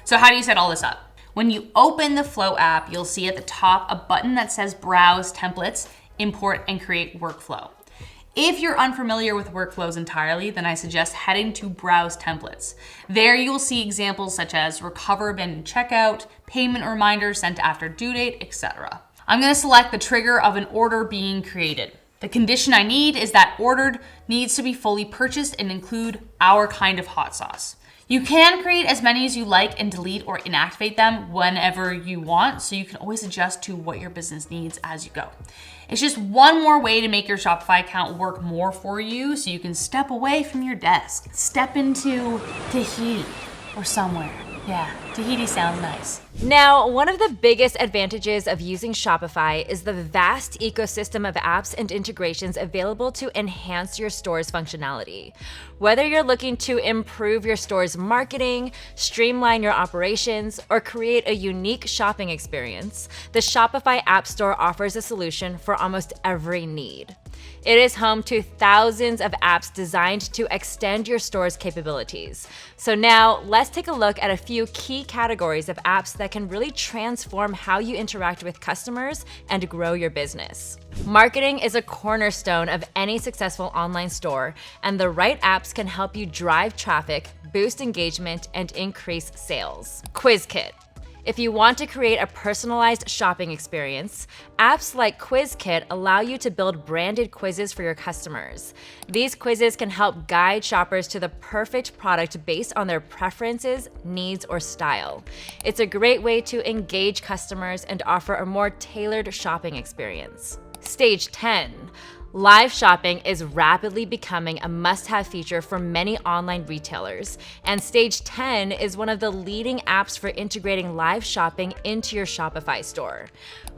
So how do you set all this up? When you open the Flow app, you'll see at the top a button that says Browse Templates, Import, and Create Workflow. If you're unfamiliar with workflows entirely, then I suggest heading to Browse Templates. There you will see examples such as Recover Abandoned Checkout, Payment Reminder sent after due date, etc. I'm going to select the trigger of an order being created. The condition I need is that ordered needs to be fully purchased and include our kind of hot sauce. You can create as many as you like and delete or inactivate them whenever you want, so you can always adjust to what your business needs as you go. It's just one more way to make your Shopify account work more for you so you can step away from your desk, step into Tahiti or somewhere. Yeah, Tahiti sounds nice. Now, one of the biggest advantages of using Shopify is the vast ecosystem of apps and integrations available to enhance your store's functionality. Whether you're looking to improve your store's marketing, streamline your operations, or create a unique shopping experience, the Shopify App Store offers a solution for almost every need. It is home to thousands of apps designed to extend your store's capabilities. So now, let's take a look at a few key categories of apps that can really transform how you interact with customers and grow your business. Marketing is a cornerstone of any successful online store, and the right apps can help you drive traffic, boost engagement, and increase sales. QuizKit. If you want to create a personalized shopping experience, apps like QuizKit allow you to build branded quizzes for your customers. These quizzes can help guide shoppers to the perfect product based on their preferences, needs, or style. It's a great way to engage customers and offer a more tailored shopping experience. Stage 10. Live shopping is rapidly becoming a must-have feature for many online retailers, and Stage 10 is one of the leading apps for integrating live shopping into your Shopify store.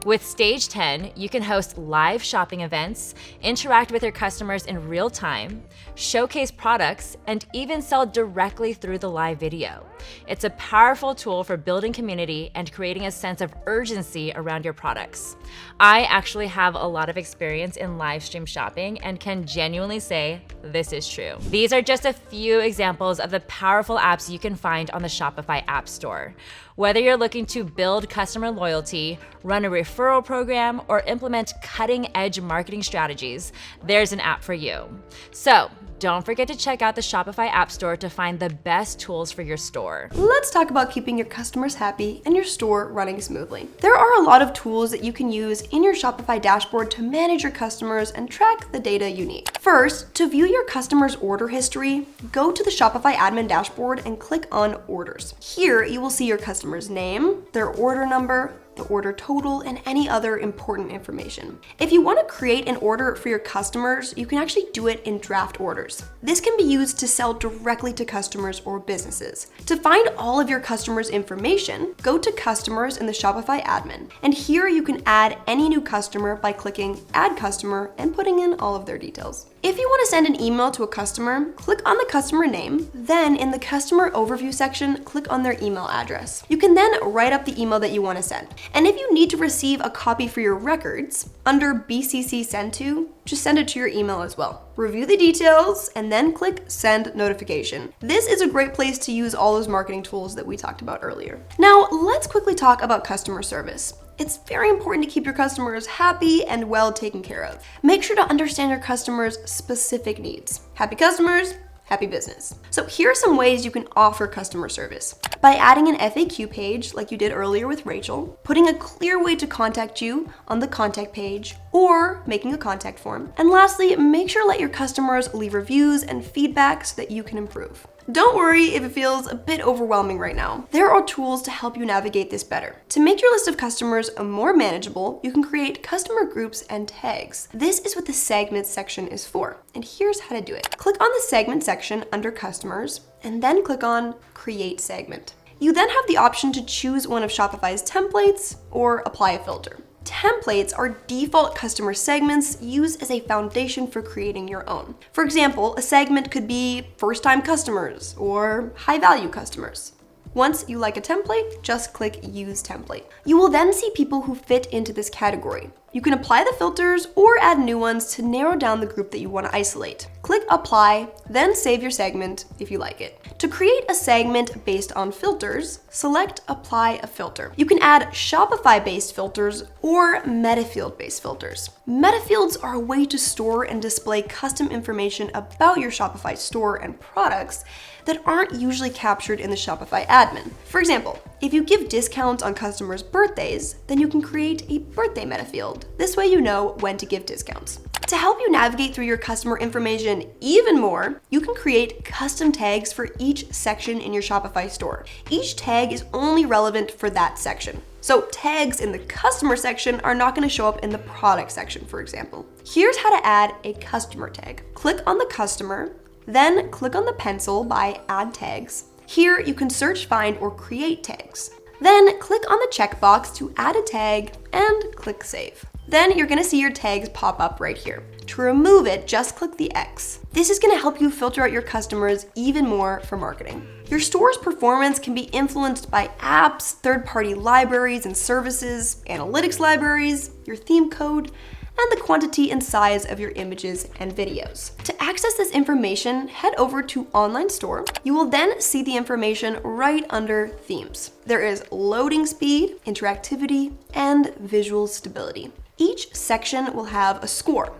With Stage 10, you can host live shopping events, interact with your customers in real time, showcase products, and even sell directly through the live video. It's a powerful tool for building community and creating a sense of urgency around your products. I actually have a lot of experience in live stream shopping and can genuinely say this is true. These are just a few examples of the powerful apps you can find on the Shopify App Store. Whether you're looking to build customer loyalty, run a referral program, or implement cutting-edge marketing strategies, there's an app for you. So, don't forget to check out the Shopify App Store to find the best tools for your store. Let's talk about keeping your customers happy and your store running smoothly. There are a lot of tools that you can use in your Shopify dashboard to manage your customers and track the data you need. First, to view your customers' order history, go to the Shopify admin dashboard and click on Orders. Here, you will see your customer's name, their order number, the order total, and any other important information. If you want to create an order for your customers, you can actually do it in draft orders. This can be used to sell directly to customers or businesses. To find all of your customers' information, go to Customers in the Shopify admin, and here you can add any new customer by clicking Add Customer and putting in all of their details. If you want to send an email to a customer, click on the customer name, then in the customer overview section, click on their email address. You can then write up the email that you want to send. And if you need to receive a copy for your records, under BCC Send To, just send it to your email as well. Review the details and then click Send Notification. This is a great place to use all those marketing tools that we talked about earlier. Now, let's quickly talk about customer service. It's very important to keep your customers happy and well taken care of. Make sure to understand your customers' specific needs. Happy customers, happy business. So here are some ways you can offer customer service. By adding an FAQ page like you did earlier with Rachel, putting a clear way to contact you on the contact page, or making a contact form. And lastly, make sure to let your customers leave reviews and feedback so that you can improve. Don't worry if it feels a bit overwhelming right now. There are tools to help you navigate this better. To make your list of customers more manageable, you can create customer groups and tags. This is what the segment section is for, and here's how to do it. Click on the segment section under Customers, and then click on Create Segment. You then have the option to choose one of Shopify's templates or apply a filter. Templates are default customer segments used as a foundation for creating your own. For example, a segment could be first-time customers or high-value customers. Once you like a template, just click Use Template. You will then see people who fit into this category. You can apply the filters or add new ones to narrow down the group that you want to isolate. Click Apply, then save your segment if you like it. To create a segment based on filters, select Apply a Filter. You can add Shopify-based filters or metafield-based filters. Metafields are a way to store and display custom information about your Shopify store and products that aren't usually captured in the Shopify admin. For example, if you give discounts on customers' birthdays, then you can create a birthday metafield. This way you know when to give discounts. To help you navigate through your customer information even more, you can create custom tags for each section in your Shopify store. Each tag is only relevant for that section. So tags in the customer section are not going to show up in the product section, for example. Here's how to add a customer tag. Click on the customer, then click on the pencil by Add Tags. Here you can search, find, or create tags. Then click on the checkbox to add a tag and click Save. Then you're gonna see your tags pop up right here. To remove it, just click the X. This is gonna help you filter out your customers even more for marketing. Your store's performance can be influenced by apps, third-party libraries and services, analytics libraries, your theme code, and the quantity and size of your images and videos. To access this information, head over to Online Store. You will then see the information right under Themes. There is loading speed, interactivity, and visual stability. Each section will have a score.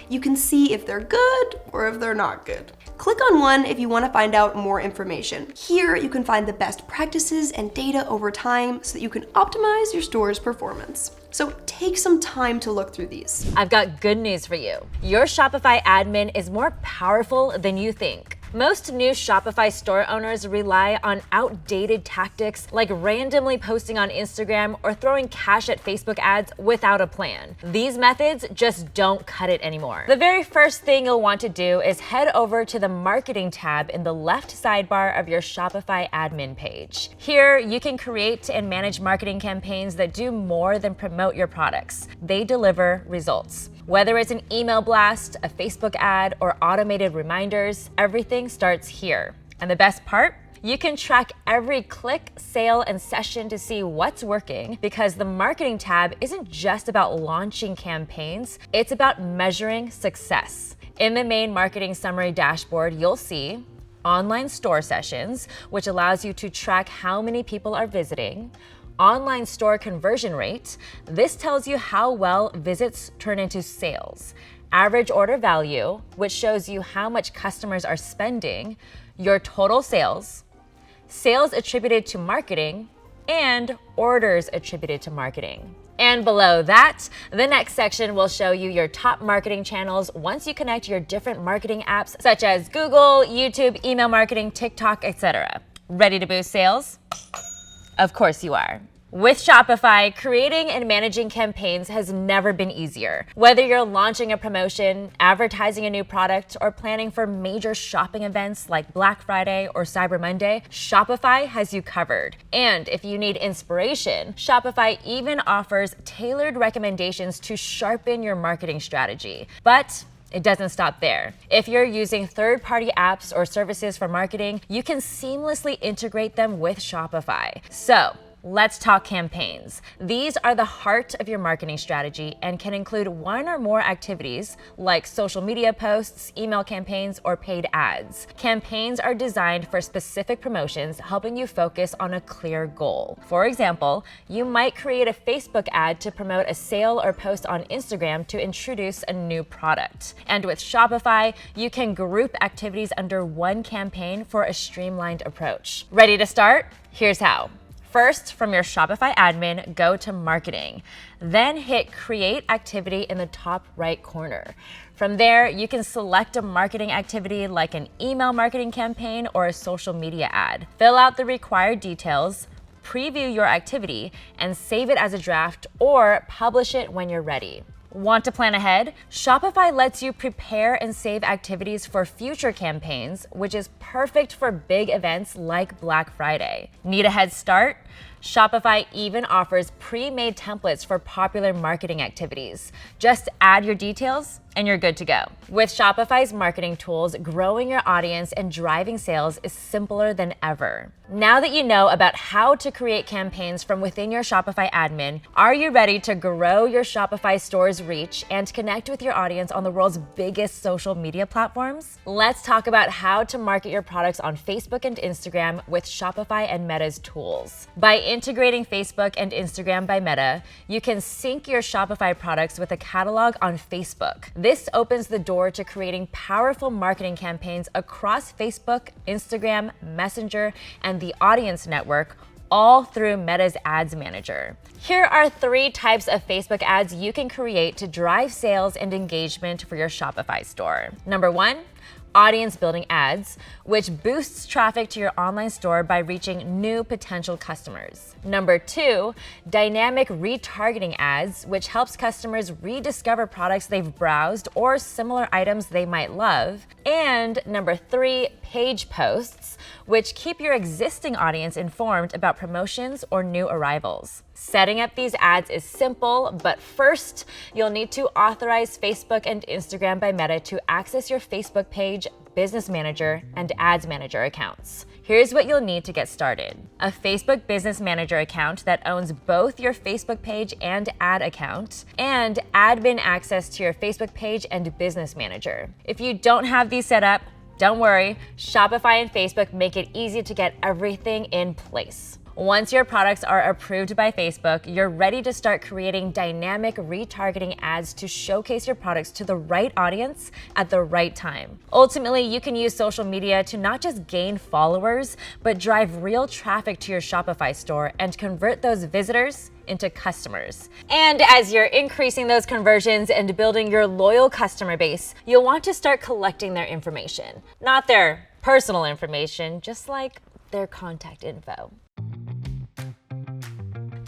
You can see if they're good or if they're not good. Click on one if you want to find out more information. Here you can find the best practices and data over time so that you can optimize your store's performance. So take some time to look through these. I've got good news for you. Your Shopify admin is more powerful than you think. Most new Shopify store owners rely on outdated tactics like randomly posting on Instagram or throwing cash at Facebook ads without a plan. These methods just don't cut it anymore. The very first thing you'll want to do is head over to the Marketing tab in the left sidebar of your Shopify admin page. Here, you can create and manage marketing campaigns that do more than promote your products. They deliver results. Whether it's an email blast, a Facebook ad, or automated reminders, everything starts here. And the best part? You can track every click, sale, and session to see what's working, because the marketing tab isn't just about launching campaigns, it's about measuring success. In the main marketing summary dashboard, you'll see online store sessions, which allows you to track how many people are visiting. Online store conversion rate. This tells you how well visits turn into sales. Average order value, which shows you how much customers are spending. Your total sales. Sales attributed to marketing, and orders attributed to marketing. And below that, the next section will show you your top marketing channels once you connect your different marketing apps such as Google, YouTube, email marketing, TikTok, etc. Ready to boost sales? Of course you are. With Shopify, creating and managing campaigns has never been easier. Whether you're launching a promotion, advertising a new product, or planning for major shopping events like Black Friday or Cyber Monday, Shopify has you covered. And if you need inspiration, Shopify even offers tailored recommendations to sharpen your marketing strategy. But it doesn't stop there. If you're using third-party apps or services for marketing, you can seamlessly integrate them with Shopify. So, let's talk campaigns. These are the heart of your marketing strategy and can include one or more activities like social media posts, email campaigns, or paid ads. Campaigns are designed for specific promotions, helping you focus on a clear goal. For example, you might create a Facebook ad to promote a sale or post on Instagram to introduce a new product. And with Shopify, you can group activities under one campaign for a streamlined approach. Ready to start? Here's how. First, from your Shopify admin, go to Marketing. Then hit Create Activity in the top right corner. From there, you can select a marketing activity like an email marketing campaign or a social media ad. Fill out the required details, preview your activity, and save it as a draft or publish it when you're ready. Want to plan ahead? Shopify lets you prepare and save activities for future campaigns, which is perfect for big events like Black Friday. Need a head start? Shopify even offers pre-made templates for popular marketing activities. Just add your details and you're good to go. With Shopify's marketing tools, growing your audience and driving sales is simpler than ever. Now that you know about how to create campaigns from within your Shopify admin, are you ready to grow your Shopify store's reach and connect with your audience on the world's biggest social media platforms? Let's talk about how to market your products on Facebook and Instagram with Shopify and Meta's tools. By integrating Facebook and Instagram by Meta, you can sync your Shopify products with a catalog on Facebook. This opens the door to creating powerful marketing campaigns across Facebook, Instagram, Messenger, and the Audience Network, all through Meta's Ads Manager. Here are 3 types of Facebook ads you can create to drive sales and engagement for your Shopify store. Number 1, audience building ads, which boosts traffic to your online store by reaching new potential customers. Number 2, dynamic retargeting ads, which helps customers rediscover products they've browsed or similar items they might love. And number 3, page posts, which keep your existing audience informed about promotions or new arrivals. Setting up these ads is simple, but first, you'll need to authorize Facebook and Instagram by Meta to access your Facebook page, Business Manager, and Ads Manager accounts. Here's what you'll need to get started. A Facebook Business Manager account that owns both your Facebook page and ad account, and admin access to your Facebook page and Business Manager. If you don't have these set up, don't worry, Shopify and Facebook make it easy to get everything in place. Once your products are approved by Facebook, you're ready to start creating dynamic retargeting ads to showcase your products to the right audience at the right time. Ultimately, you can use social media to not just gain followers, but drive real traffic to your Shopify store and convert those visitors into customers. And as you're increasing those conversions and building your loyal customer base, you'll want to start collecting their information. Not their personal information, just like their contact info.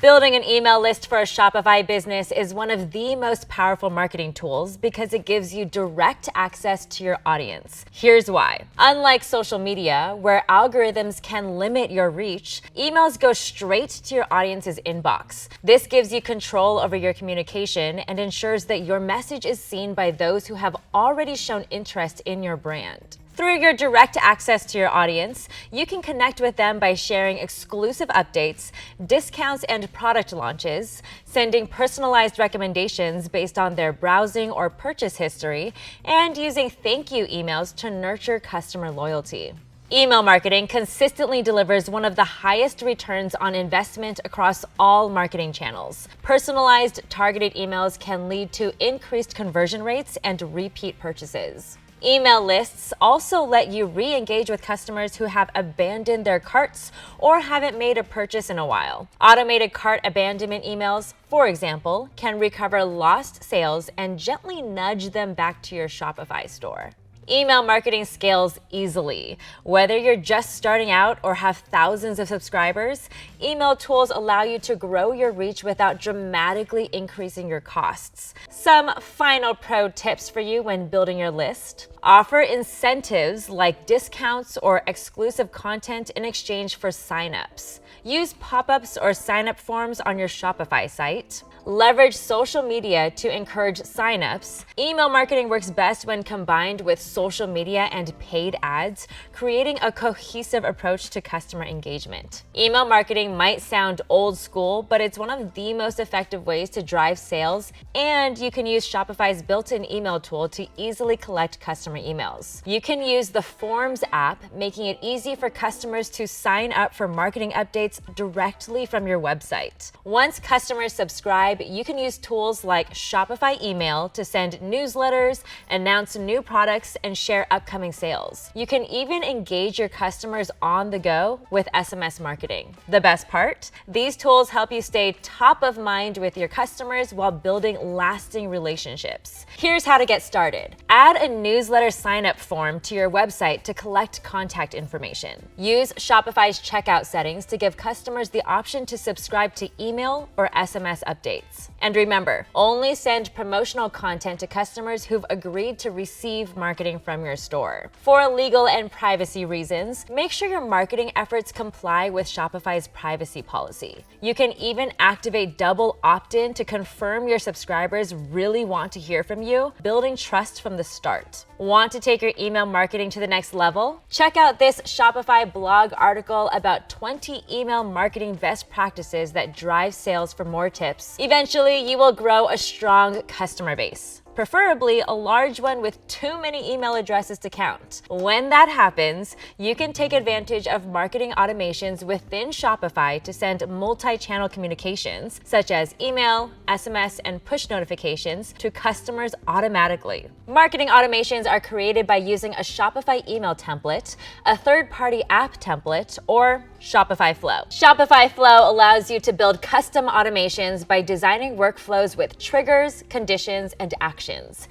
Building an email list for a Shopify business is one of the most powerful marketing tools because it gives you direct access to your audience. Here's why. Unlike social media, where algorithms can limit your reach, emails go straight to your audience's inbox. This gives you control over your communication and ensures that your message is seen by those who have already shown interest in your brand. Through your direct access to your audience, you can connect with them by sharing exclusive updates, discounts, and product launches, sending personalized recommendations based on their browsing or purchase history, and using thank you emails to nurture customer loyalty. Email marketing consistently delivers one of the highest returns on investment across all marketing channels. Personalized, targeted emails can lead to increased conversion rates and repeat purchases. Email lists also let you re-engage with customers who have abandoned their carts or haven't made a purchase in a while. Automated cart abandonment emails, for example, can recover lost sales and gently nudge them back to your Shopify store. Email marketing scales easily. Whether you're just starting out or have thousands of subscribers, email tools allow you to grow your reach without dramatically increasing your costs. Some final pro tips for you when building your list. Offer incentives like discounts or exclusive content in exchange for signups. Use pop-ups or sign-up forms on your Shopify site. Leverage social media to encourage signups. Email marketing works best when combined with social media and paid ads, creating a cohesive approach to customer engagement. Email marketing might sound old school, but it's one of the most effective ways to drive sales, and you can use Shopify's built-in email tool to easily collect customer emails. You can use the Forms app, making it easy for customers to sign up for marketing updates directly from your website. Once customers subscribe, you can use tools like Shopify Email to send newsletters, announce new products, and share upcoming sales. You can even engage your customers on the go with SMS marketing. The best part? These tools help you stay top of mind with your customers while building lasting relationships. Here's how to get started. Add a newsletter sign-up form to your website to collect contact information. Use Shopify's checkout settings to give customers the option to subscribe to email or SMS updates. And remember, only send promotional content to customers who've agreed to receive marketing from your store. For legal and privacy reasons, make sure your marketing efforts comply with Shopify's privacy policy. You can even activate double opt-in to confirm your subscribers really want to hear from you, building trust from the start. Want to take your email marketing to the next level? Check out this Shopify blog article about 20 email marketing best practices that drive sales for more tips. Eventually, you will grow a strong customer base. Preferably a large one with too many email addresses to count. When that happens, you can take advantage of marketing automations within Shopify to send multi-channel communications, such as email, SMS, and push notifications to customers automatically. Marketing automations are created by using a Shopify email template, a third-party app template, or Shopify Flow. Shopify Flow allows you to build custom automations by designing workflows with triggers, conditions, and actions.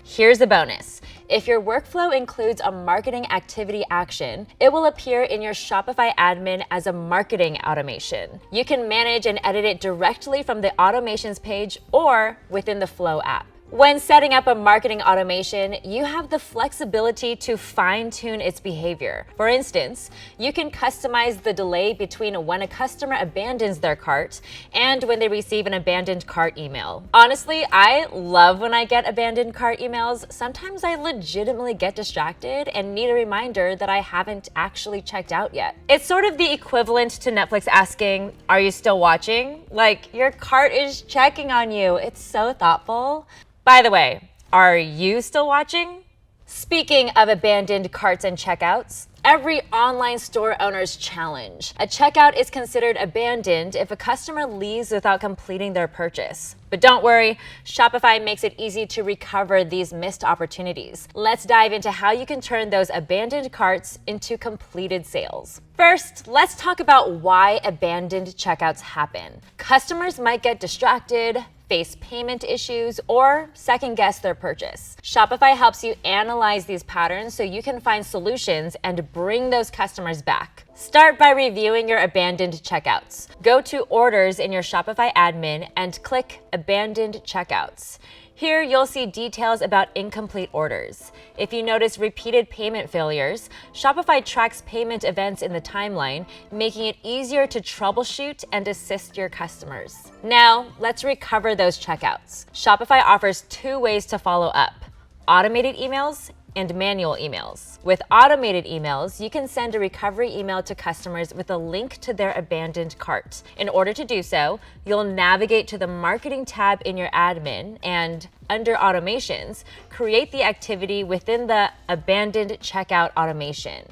Here's a bonus. If your workflow includes a marketing activity action, it will appear in your Shopify admin as a marketing automation. You can manage and edit it directly from the automations page or within the Flow app. When setting up a marketing automation, you have the flexibility to fine-tune its behavior. For instance, you can customize the delay between when a customer abandons their cart and when they receive an abandoned cart email. Honestly, I love when I get abandoned cart emails. Sometimes I legitimately get distracted and need a reminder that I haven't actually checked out yet. It's sort of the equivalent to Netflix asking, "Are you still watching?" Like, your cart is checking on you. It's so thoughtful. By the way, are you still watching? Speaking of abandoned carts and checkouts, every online store owner's challenge. A checkout is considered abandoned if a customer leaves without completing their purchase. But don't worry, Shopify makes it easy to recover these missed opportunities. Let's dive into how you can turn those abandoned carts into completed sales. First, let's talk about why abandoned checkouts happen. Customers might get distracted, face payment issues, or second guess their purchase. Shopify helps you analyze these patterns so you can find solutions and bring those customers back. Start by reviewing your abandoned checkouts. Go to Orders in your Shopify admin and click Abandoned Checkouts. Here, you'll see details about incomplete orders. If you notice repeated payment failures, Shopify tracks payment events in the timeline, making it easier to troubleshoot and assist your customers. Now, let's recover those checkouts. Shopify offers 2 ways to follow up: automated emails and manual emails. With automated emails, you can send a recovery email to customers with a link to their abandoned cart. In order to do so, you'll navigate to the marketing tab in your admin and, under automations, create the activity within the abandoned checkout automation.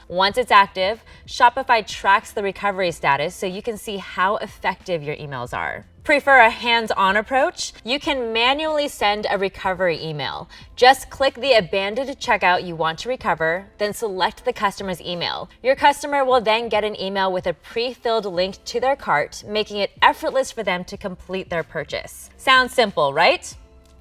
Once it's active, Shopify tracks the recovery status so you can see how effective your emails are. Prefer a hands-on approach? You can manually send a recovery email. Just click the abandoned checkout you want to recover, then select the customer's email. Your customer will then get an email with a pre-filled link to their cart, making it effortless for them to complete their purchase. Sounds simple, right?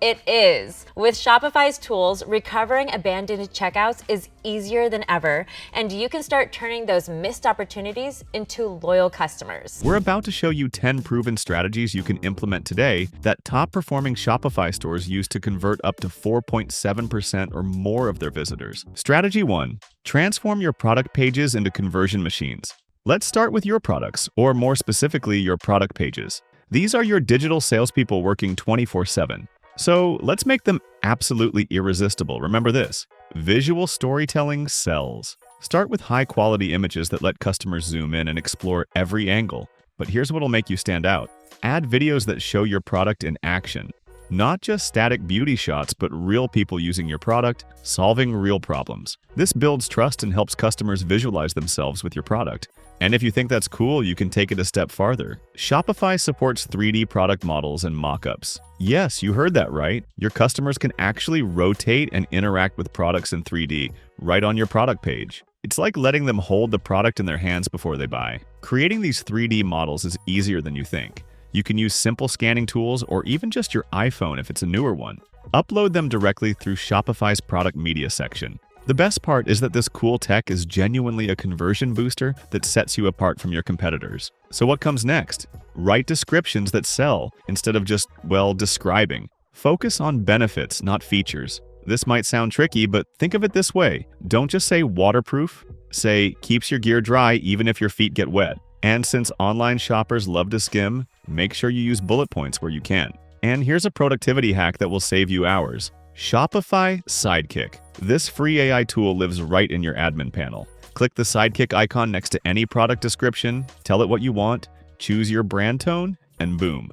It is. With Shopify's tools, recovering abandoned checkouts is easier than ever, and you can start turning those missed opportunities into loyal customers. We're about to show you 10 proven strategies you can implement today that top-performing Shopify stores use to convert up to 4.7% or more of their visitors. Strategy 1. Transform your product pages into conversion machines. Let's start with your products, or more specifically, your product pages. These are your digital salespeople working 24/7. So let's make them absolutely irresistible. Remember this: visual storytelling sells. Start with high-quality images that let customers zoom in and explore every angle. But here's what'll make you stand out. Add videos that show your product in action. Not just static beauty shots, but real people using your product, solving real problems. This builds trust and helps customers visualize themselves with your product. And if you think that's cool, you can take it a step farther. Shopify supports 3D product models and mockups. Yes, you heard that right. Your customers can actually rotate and interact with products in 3D right on your product page. It's like letting them hold the product in their hands before they buy. Creating these 3D models is easier than you think. You can use simple scanning tools or even just your iPhone if it's a newer one. Upload them directly through Shopify's product media section. The best part is that this cool tech is genuinely a conversion booster that sets you apart from your competitors. So what comes next? Write descriptions that sell instead of just, describing. Focus on benefits, not features. This might sound tricky, but think of it this way. Don't just say waterproof. Say keeps your gear dry even if your feet get wet. And since online shoppers love to skim, make sure you use bullet points where you can. And here's a productivity hack that will save you hours. Shopify Sidekick. This free AI tool lives right in your admin panel. Click the Sidekick icon next to any product description, tell it what you want, choose your brand tone, and boom.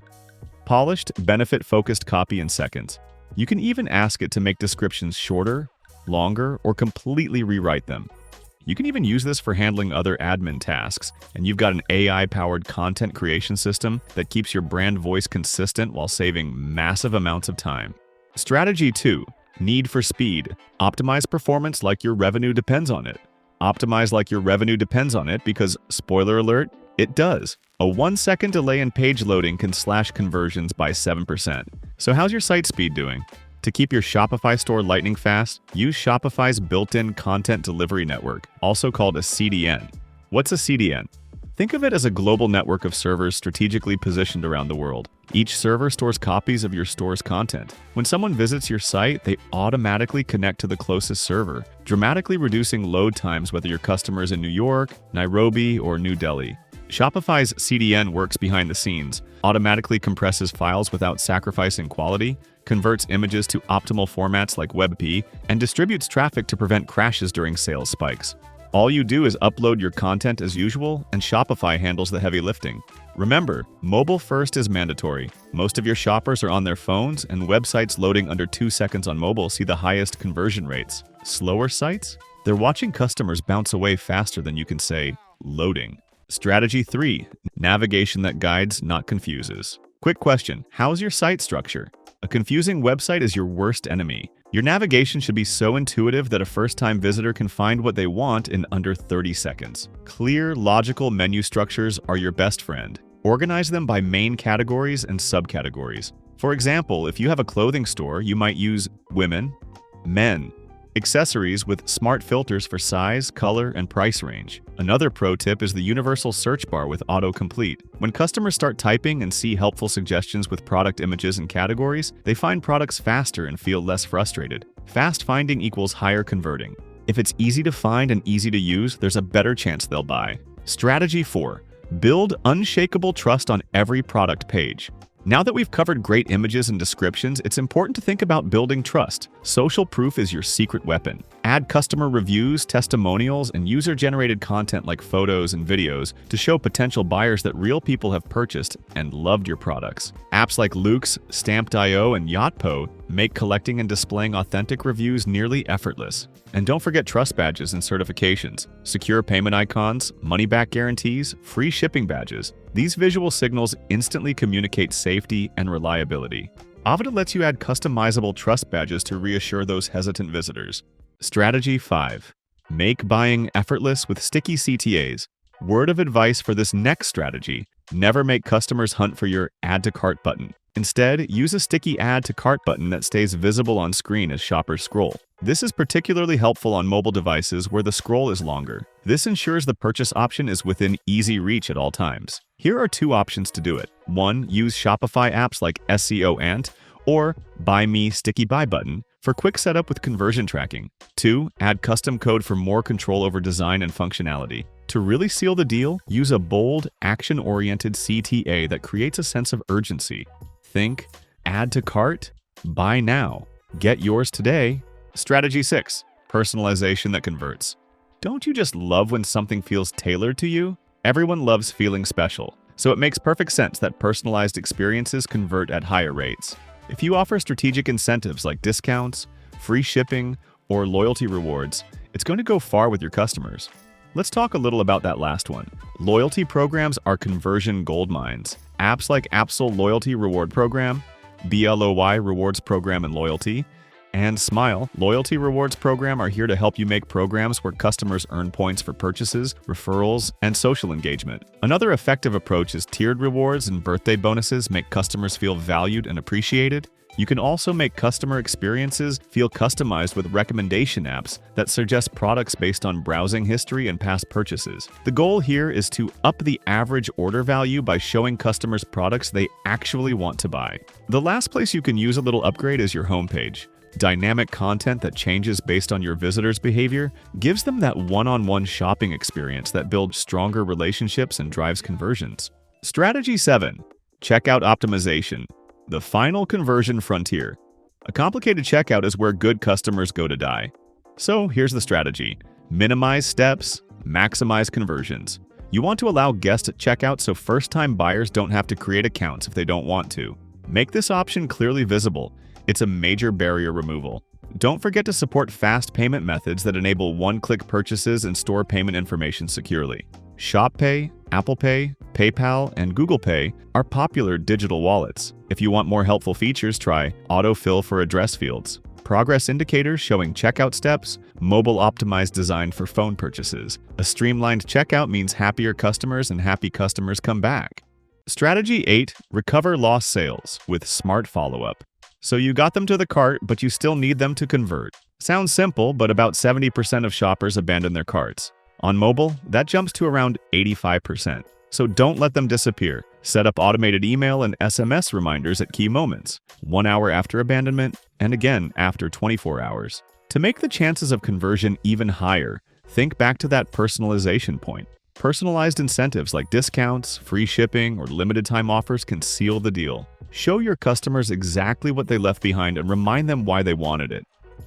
Polished, benefit-focused copy in seconds. You can even ask it to make descriptions shorter, longer, or completely rewrite them. You can even use this for handling other admin tasks, and you've got an AI-powered content creation system that keeps your brand voice consistent while saving massive amounts of time. Strategy 2. Need for speed. Optimize performance like your revenue depends on it. Optimize like your revenue depends on it because, spoiler alert, it does. A 1-second delay in page loading can slash conversions by 7%. So how's your site speed doing? To keep your Shopify store lightning fast, use Shopify's built-in content delivery network, also called a CDN. What's a CDN? Think of it as a global network of servers strategically positioned around the world. Each server stores copies of your store's content. When someone visits your site, they automatically connect to the closest server, dramatically reducing load times whether your customer is in New York, Nairobi, or New Delhi. Shopify's CDN works behind the scenes, automatically compresses files without sacrificing quality, converts images to optimal formats like WebP, and distributes traffic to prevent crashes during sales spikes. All you do is upload your content as usual, and Shopify handles the heavy lifting. Remember, mobile first is mandatory. Most of your shoppers are on their phones, and websites loading under 2 seconds on mobile see the highest conversion rates. Slower sites? They're watching customers bounce away faster than you can say, loading. Strategy 3. Navigation that guides, not confuses. Quick question, how's your site structure? A confusing website is your worst enemy. Your navigation should be so intuitive that a first-time visitor can find what they want in under 30 seconds. Clear, logical menu structures are your best friend. Organize them by main categories and subcategories. For example, if you have a clothing store, you might use women, men, accessories with smart filters for size, color, and price range. Another pro tip is the universal search bar with autocomplete. When customers start typing and see helpful suggestions with product images and categories, they find products faster and feel less frustrated. Fast finding equals higher converting. If it's easy to find and easy to use, there's a better chance they'll buy. Strategy 4. Build unshakable trust on every product page. Now that we've covered great images and descriptions, it's important to think about building trust. Social proof is your secret weapon. Add customer reviews, testimonials, and user-generated content like photos and videos to show potential buyers that real people have purchased and loved your products. Apps like Luke's, Stamped.io, and Yotpo make collecting and displaying authentic reviews nearly effortless. And don't forget trust badges and certifications, secure payment icons, money-back guarantees, free shipping badges. These visual signals instantly communicate safety and reliability. Avada lets you add customizable trust badges to reassure those hesitant visitors. Strategy 5. Make buying effortless with sticky CTAs. Word of advice for this next strategy: never make customers hunt for your Add to Cart button. Instead, use a sticky Add to Cart button that stays visible on screen as shoppers scroll. This is particularly helpful on mobile devices where the scroll is longer. This ensures the purchase option is within easy reach at all times. Here are 2 options to do it. 1. Use Shopify apps like SEO Ant or Buy Me Sticky Buy button for quick setup with conversion tracking. 2. Add custom code for more control over design and functionality. To really seal the deal, use a bold, action-oriented CTA that creates a sense of urgency. Think, add to cart, buy now. Get yours today. Strategy 6. Personalization that converts. Don't you just love when something feels tailored to you? Everyone loves feeling special, so it makes perfect sense that personalized experiences convert at higher rates. If you offer strategic incentives like discounts, free shipping, or loyalty rewards, it's going to go far with your customers. Let's talk a little about that last one. Loyalty programs are conversion goldmines. Apps like Absol Loyalty Reward Program, BLOY Rewards Program and Loyalty, and Smile Loyalty Rewards Program are here to help you make programs where customers earn points for purchases, referrals, and social engagement. Another effective approach is tiered rewards and birthday bonuses make customers feel valued and appreciated. You can also make customer experiences feel customized with recommendation apps that suggest products based on browsing history and past purchases. The goal here is to up the average order value by showing customers products they actually want to buy. The last place you can use a little upgrade is your homepage. Dynamic content that changes based on your visitors' behavior gives them that one-on-one shopping experience that builds stronger relationships and drives conversions. Strategy 7. Checkout optimization. The final conversion frontier. A complicated checkout is where good customers go to die. So here's the strategy. Minimize steps, maximize conversions. You want to allow guests at checkout so first-time buyers don't have to create accounts if they don't want to. Make this option clearly visible. It's a major barrier removal. Don't forget to support fast payment methods that enable one-click purchases and store payment information securely. Shop Pay, Apple Pay, PayPal, and Google Pay are popular digital wallets. If you want more helpful features, try autofill for address fields, progress indicators showing checkout steps, mobile-optimized design for phone purchases. A streamlined checkout means happier customers and happy customers come back. Strategy 8. Recover lost sales with smart follow-up. So you got them to the cart, but you still need them to convert. Sounds simple, but about 70% of shoppers abandon their carts. On mobile, that jumps to around 85%. So don't let them disappear. Set up automated email and SMS reminders at key moments, 1 hour after abandonment, and again after 24 hours. To make the chances of conversion even higher, think back to that personalization point. Personalized incentives like discounts, free shipping, or limited time offers can seal the deal. Show your customers exactly what they left behind and remind them why they wanted it.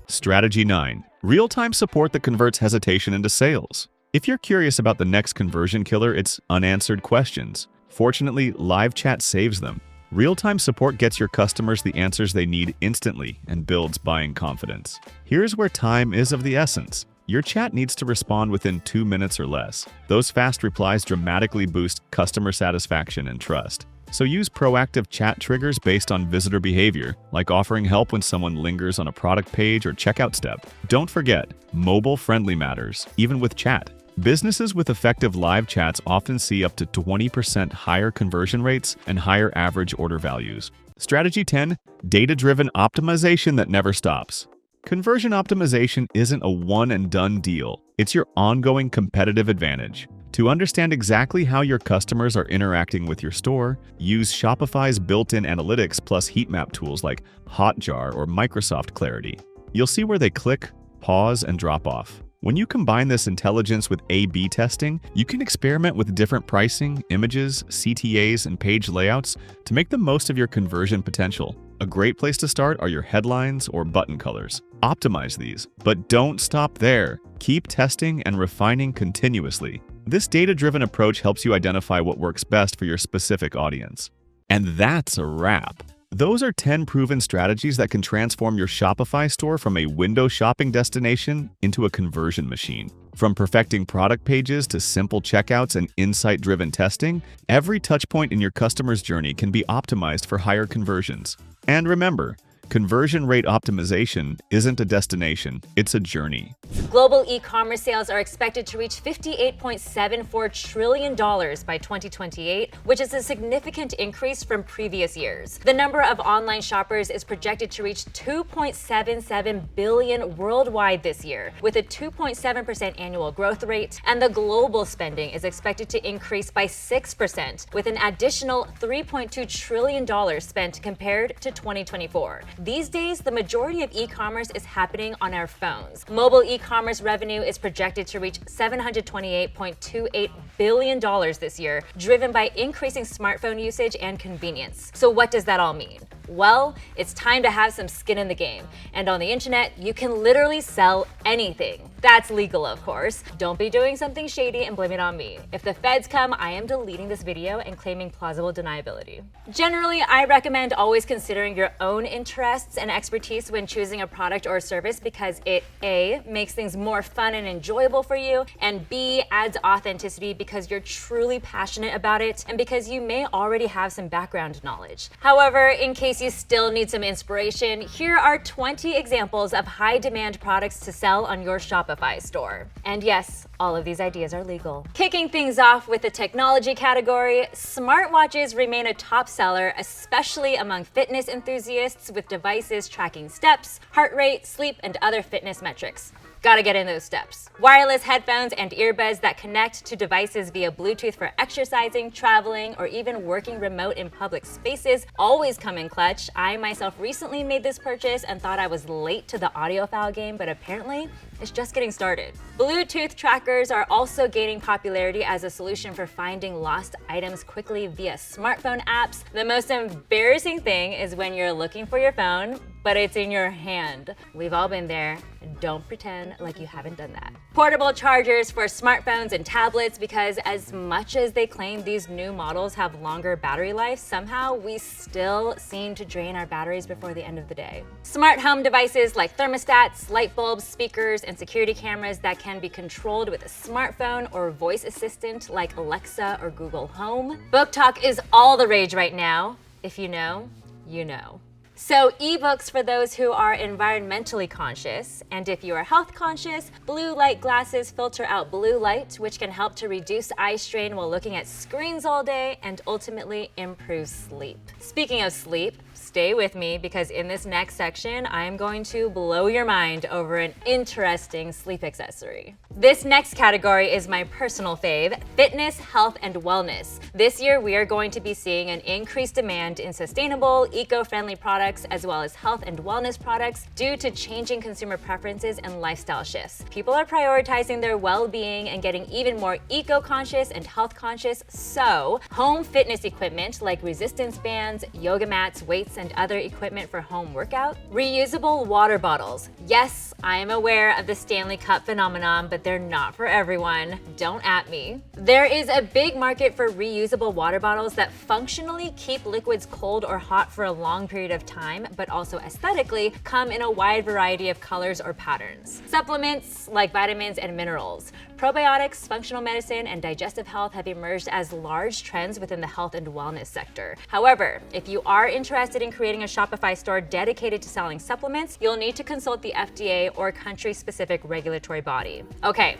Strategy 9. Real-time support that converts hesitation into sales. If you're curious about the next conversion killer, it's unanswered questions. Fortunately, live chat saves them. Real-time support gets your customers the answers they need instantly and builds buying confidence. Here's where time is of the essence. Your chat needs to respond within 2 minutes or less. Those fast replies dramatically boost customer satisfaction and trust. So use proactive chat triggers based on visitor behavior, like offering help when someone lingers on a product page or checkout step. Don't forget, mobile-friendly matters, even with chat. Businesses with effective live chats often see up to 20% higher conversion rates and higher average order values. Strategy 10. Data-driven optimization that never stops. Conversion optimization isn't a one-and-done deal. It's your ongoing competitive advantage. To understand exactly how your customers are interacting with your store, use Shopify's built-in analytics plus heat map tools like Hotjar or Microsoft Clarity. You'll see where they click, pause, and drop off. When you combine this intelligence with A/B testing, you can experiment with different pricing, images, CTAs, and page layouts to make the most of your conversion potential. A great place to start are your headlines or button colors. Optimize these, but don't stop there. Keep testing and refining continuously. This data-driven approach helps you identify what works best for your specific audience. And that's a wrap. Those are 10 proven strategies that can transform your Shopify store from a window shopping destination into a conversion machine. From perfecting product pages to simple checkouts and insight-driven testing, every touchpoint in your customer's journey can be optimized for higher conversions. And remember, conversion rate optimization isn't a destination, it's a journey. Global e-commerce sales are expected to reach $58.74 trillion by 2028, which is a significant increase from previous years. The number of online shoppers is projected to reach 2.77 billion worldwide this year, with a 2.7% annual growth rate, and the global spending is expected to increase by 6%, with an additional $3.2 trillion spent compared to 2024. These days, the majority of e-commerce is happening on our phones. Mobile e-commerce revenue is projected to reach $728.28 billion this year, driven by increasing smartphone usage and convenience. So what does that all mean? Well, it's time to have some skin in the game. And on the internet, you can literally sell anything. That's legal, of course. Don't be doing something shady and blame it on me. If the feds come, I am deleting this video and claiming plausible deniability. Generally, I recommend always considering your own interests and expertise when choosing a product or service because it A, makes things more fun and enjoyable for you, and B, adds authenticity because you're truly passionate about it and because you may already have some background knowledge. However, in case you still need some inspiration, here are 20 examples of high demand products to sell on your Shopify store. And yes, all of these ideas are legal. Kicking things off with the technology category, smartwatches remain a top seller, especially among fitness enthusiasts with devices tracking steps, heart rate, sleep, and other fitness metrics. Gotta get in those steps. Wireless headphones and earbuds that connect to devices via Bluetooth for exercising, traveling, or even working remote in public spaces always come in clutch. I myself recently made this purchase and thought I was late to the audiophile game, but apparently it's just getting started. Bluetooth trackers are also gaining popularity as a solution for finding lost items quickly via smartphone apps. The most embarrassing thing is when you're looking for your phone, but it's in your hand. We've all been there. Don't pretend like you haven't done that. Portable chargers for smartphones and tablets, because as much as they claim these new models have longer battery life, somehow we still seem to drain our batteries before the end of the day. Smart home devices like thermostats, light bulbs, speakers, and security cameras that can be controlled with a smartphone or voice assistant like Alexa or Google Home. Book talk is all the rage right now. If you know, you know. So ebooks for those who are environmentally conscious, and if you are health conscious, blue light glasses filter out blue light, which can help to reduce eye strain while looking at screens all day and ultimately improve sleep. Speaking of sleep, stay with me because in this next section, I am going to blow your mind over an interesting sleep accessory. This next category is my personal fave, fitness, health, and wellness. This year, we are going to be seeing an increased demand in sustainable, eco-friendly products, as well as health and wellness products due to changing consumer preferences and lifestyle shifts. People are prioritizing their well-being and getting even more eco-conscious and health-conscious, so home fitness equipment like resistance bands, yoga mats, weights, and other equipment for home workout. Reusable water bottles. Yes, I am aware of the Stanley Cup phenomenon, but they're not for everyone. Don't at me. There is a big market for reusable water bottles that functionally keep liquids cold or hot for a long period of time, but also aesthetically come in a wide variety of colors or patterns. Supplements like vitamins and minerals. Probiotics, functional medicine, and digestive health have emerged as large trends within the health and wellness sector. However, if you are interested in creating a Shopify store dedicated to selling supplements, you'll need to consult the FDA or country-specific regulatory body. Okay,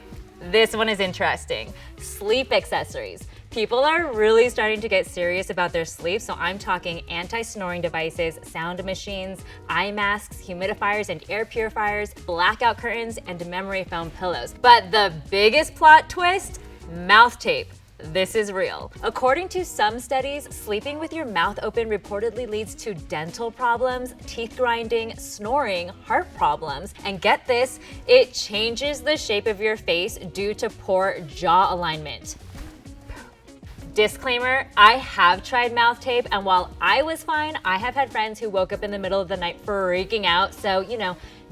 this one is interesting. Sleep accessories. People are really starting to get serious about their sleep, so I'm talking anti-snoring devices, sound machines, eye masks, humidifiers and air purifiers, blackout curtains, and memory foam pillows. But the biggest plot twist? Mouth tape. this is real. According to some studies, sleeping with your mouth open reportedly leads to dental problems, teeth grinding, snoring, heart problems, and get this, it changes the shape of your face due to poor jaw alignment. Disclaimer, I have tried mouth tape, and while I was fine, I have had friends who woke up in the middle of the night freaking out, so,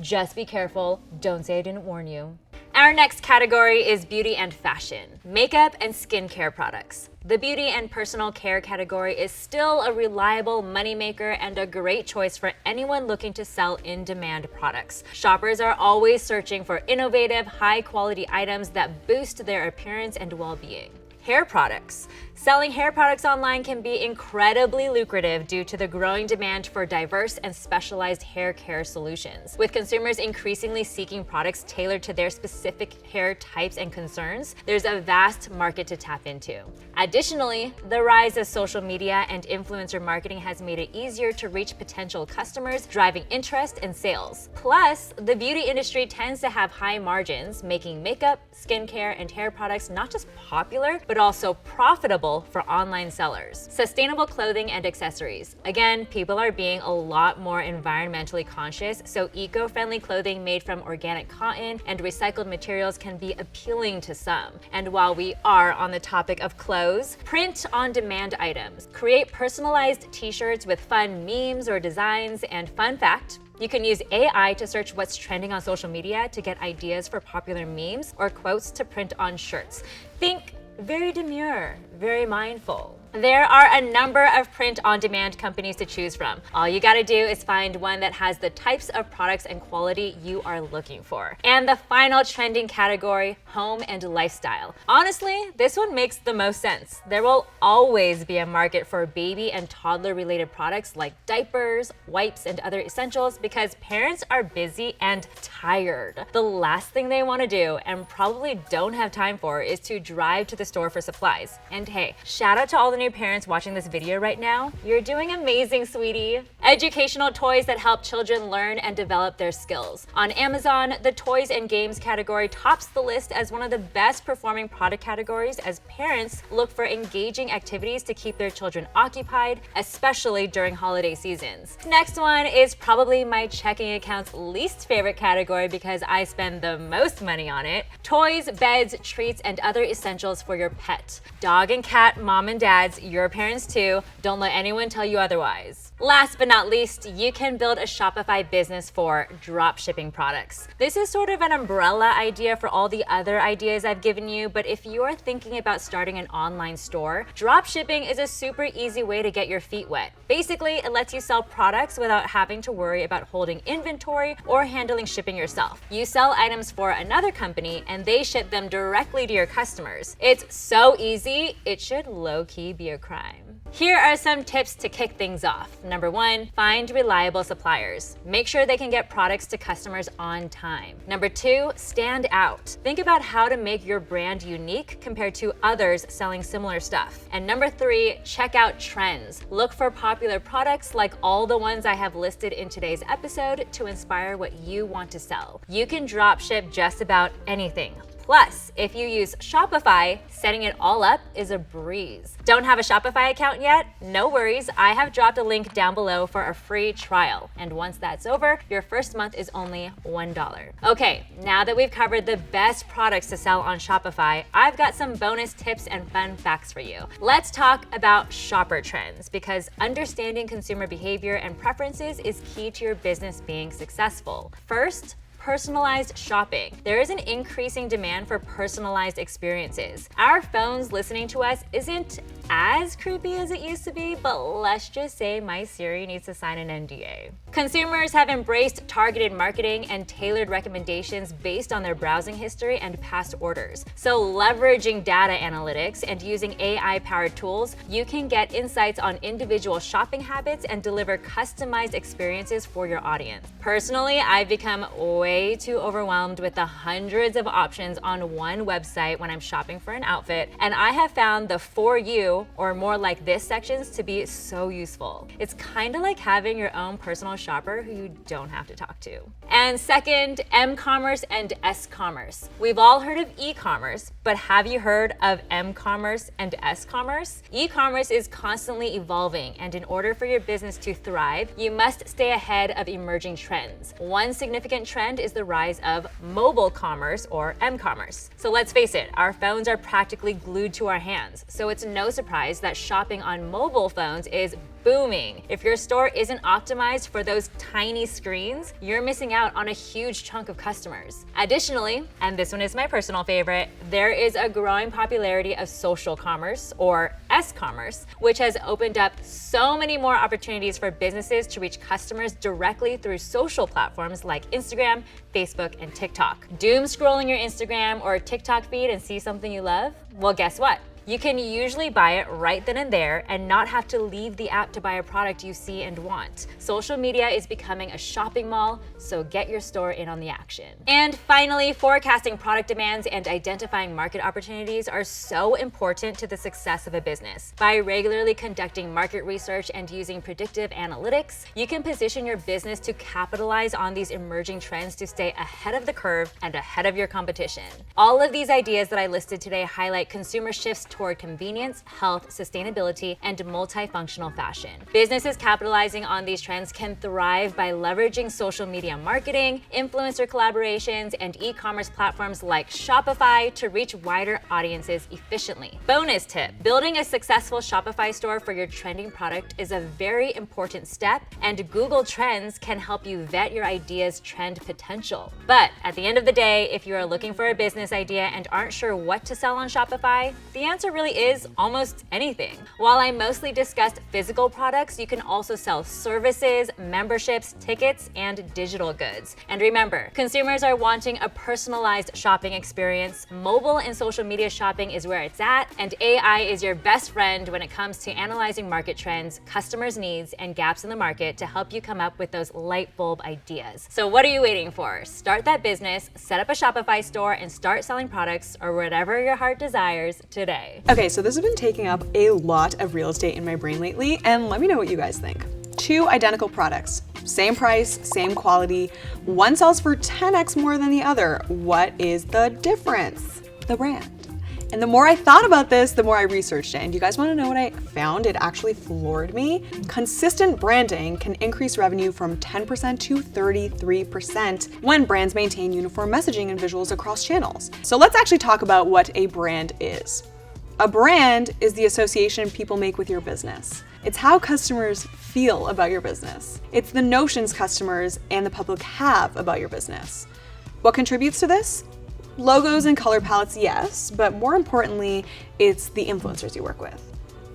just be careful. Don't say I didn't warn you. Our next category is beauty and fashion, makeup and skincare products. The beauty and personal care category is still a reliable moneymaker and a great choice for anyone looking to sell in-demand products. Shoppers are always searching for innovative, high-quality items that boost their appearance and well-being. Hair products. Selling hair products online can be incredibly lucrative due to the growing demand for diverse and specialized hair care solutions. With consumers increasingly seeking products tailored to their specific hair types and concerns, there's a vast market to tap into. Additionally, the rise of social media and influencer marketing has made it easier to reach potential customers, driving interest and sales. Plus, the beauty industry tends to have high margins, making makeup, skincare, and hair products not just popular, but also profitable for online sellers. Sustainable clothing and accessories. Again, people are being a lot more environmentally conscious, so eco-friendly clothing made from organic cotton and recycled materials can be appealing to some. And while we are on the topic of clothes, print-on-demand items. Create personalized t-shirts with fun memes or designs, and fun fact, you can use AI to search what's trending on social media to get ideas for popular memes or quotes to print on shirts. Think very demure, very mindful. There are a number of print-on-demand companies to choose from. All you gotta do is find one that has the types of products and quality you are looking for. And the final trending category, home and lifestyle. Honestly, this one makes the most sense. There will always be a market for baby and toddler-related products like diapers, wipes, and other essentials because parents are busy and tired. The last thing they wanna do, and probably don't have time for, is to drive to the store for supplies. And hey, shout out to all the new parents watching this video right now. You're doing amazing, sweetie. Educational toys that help children learn and develop their skills. On Amazon, the toys and games category tops the list as one of the best performing product categories as parents look for engaging activities to keep their children occupied, especially during holiday seasons. Next one is probably my checking account's least favorite category because I spend the most money on it. Toys, beds, treats, and other essentials for your pet. Dog and cat, mom and dads, your parents too. Don't let anyone tell you otherwise. Last but not least, you can build a Shopify business for drop shipping products. This is sort of an umbrella idea for all the other ideas I've given you, but if you're thinking about starting an online store, drop shipping is a super easy way to get your feet wet. Basically, it lets you sell products without having to worry about holding inventory or handling shipping yourself. You sell items for another company and they ship them directly to your customers. It's so easy, it should low-key be a crime. Here are some tips to kick things off. Number 1, find reliable suppliers. Make sure they can get products to customers on time. Number 2, stand out. Think about how to make your brand unique compared to others selling similar stuff. And number 3, check out trends. Look for popular products like all the ones I have listed in today's episode to inspire what you want to sell. You can drop ship just about anything. Plus, if you use Shopify, setting it all up is a breeze. Don't have a Shopify account yet? No worries, I have dropped a link down below for a free trial. And once that's over, your first month is only $1. Okay, now that we've covered the best products to sell on Shopify, I've got some bonus tips and fun facts for you. Let's talk about shopper trends, because understanding consumer behavior and preferences is key to your business being successful. First, personalized shopping. There is an increasing demand for personalized experiences. Our phones listening to us isn't as creepy as it used to be, but let's just say my Siri needs to sign an NDA. Consumers have embraced targeted marketing and tailored recommendations based on their browsing history and past orders. So leveraging data analytics and using AI-powered tools, you can get insights on individual shopping habits and deliver customized experiences for your audience. Personally, I've become way too overwhelmed with the hundreds of options on one website when I'm shopping for an outfit, and I have found the For You you, or more like this sections, to be so useful. It's kind of like having your own personal shopper who you don't have to talk to. And second, M-commerce and S-commerce. We've all heard of e-commerce, but have you heard of M-commerce and S-commerce? E-commerce is constantly evolving, and in order for your business to thrive, you must stay ahead of emerging trends. One significant trend is the rise of mobile commerce, or M-commerce. So let's face it, our phones are practically glued to our hands, so it's no surprise that shopping on mobile phones is booming. If your store isn't optimized for those tiny screens, you're missing out on a huge chunk of customers. Additionally, and this one is my personal favorite, there is a growing popularity of social commerce, or S-commerce, which has opened up so many more opportunities for businesses to reach customers directly through social platforms like Instagram, Facebook, and TikTok. Doom scrolling your Instagram or TikTok feed and see something you love? Well, guess what? You can usually buy it right then and there and not have to leave the app to buy a product you see and want. Social media is becoming a shopping mall, so get your store in on the action. And finally, forecasting product demands and identifying market opportunities are so important to the success of a business. By regularly conducting market research and using predictive analytics, you can position your business to capitalize on these emerging trends to stay ahead of the curve and ahead of your competition. All of these ideas that I listed today highlight consumer shifts toward convenience, health, sustainability, and multifunctional fashion. Businesses capitalizing on these trends can thrive by leveraging social media marketing, influencer collaborations, and e-commerce platforms like Shopify to reach wider audiences efficiently. Bonus tip: building a successful Shopify store for your trending product is a very important step, and Google Trends can help you vet your idea's trend potential. But at the end of the day, if you are looking for a business idea and aren't sure what to sell on Shopify, the answer really is almost anything. While I mostly discussed physical products, you can also sell services, memberships, tickets, and digital goods. And remember, consumers are wanting a personalized shopping experience. Mobile and social media shopping is where it's at, and AI is your best friend when it comes to analyzing market trends, customers' needs, and gaps in the market to help you come up with those light bulb ideas. So what are you waiting for? Start that business, set up a Shopify store, and start selling products or whatever your heart desires today. Okay, so this has been taking up a lot of real estate in my brain lately, and let me know what you guys think. Two identical products, same price, same quality. One sells for 10x more than the other. What is the difference? The brand. And the more I thought about this, the more I researched it. And you guys want to know what I found? It actually floored me. Consistent branding can increase revenue from 10% to 33% when brands maintain uniform messaging and visuals across channels. So let's actually talk about what a brand is. A brand is the association people make with your business. It's how customers feel about your business. It's the notions customers and the public have about your business. What contributes to this? Logos and color palettes, yes, but more importantly, it's the influencers you work with.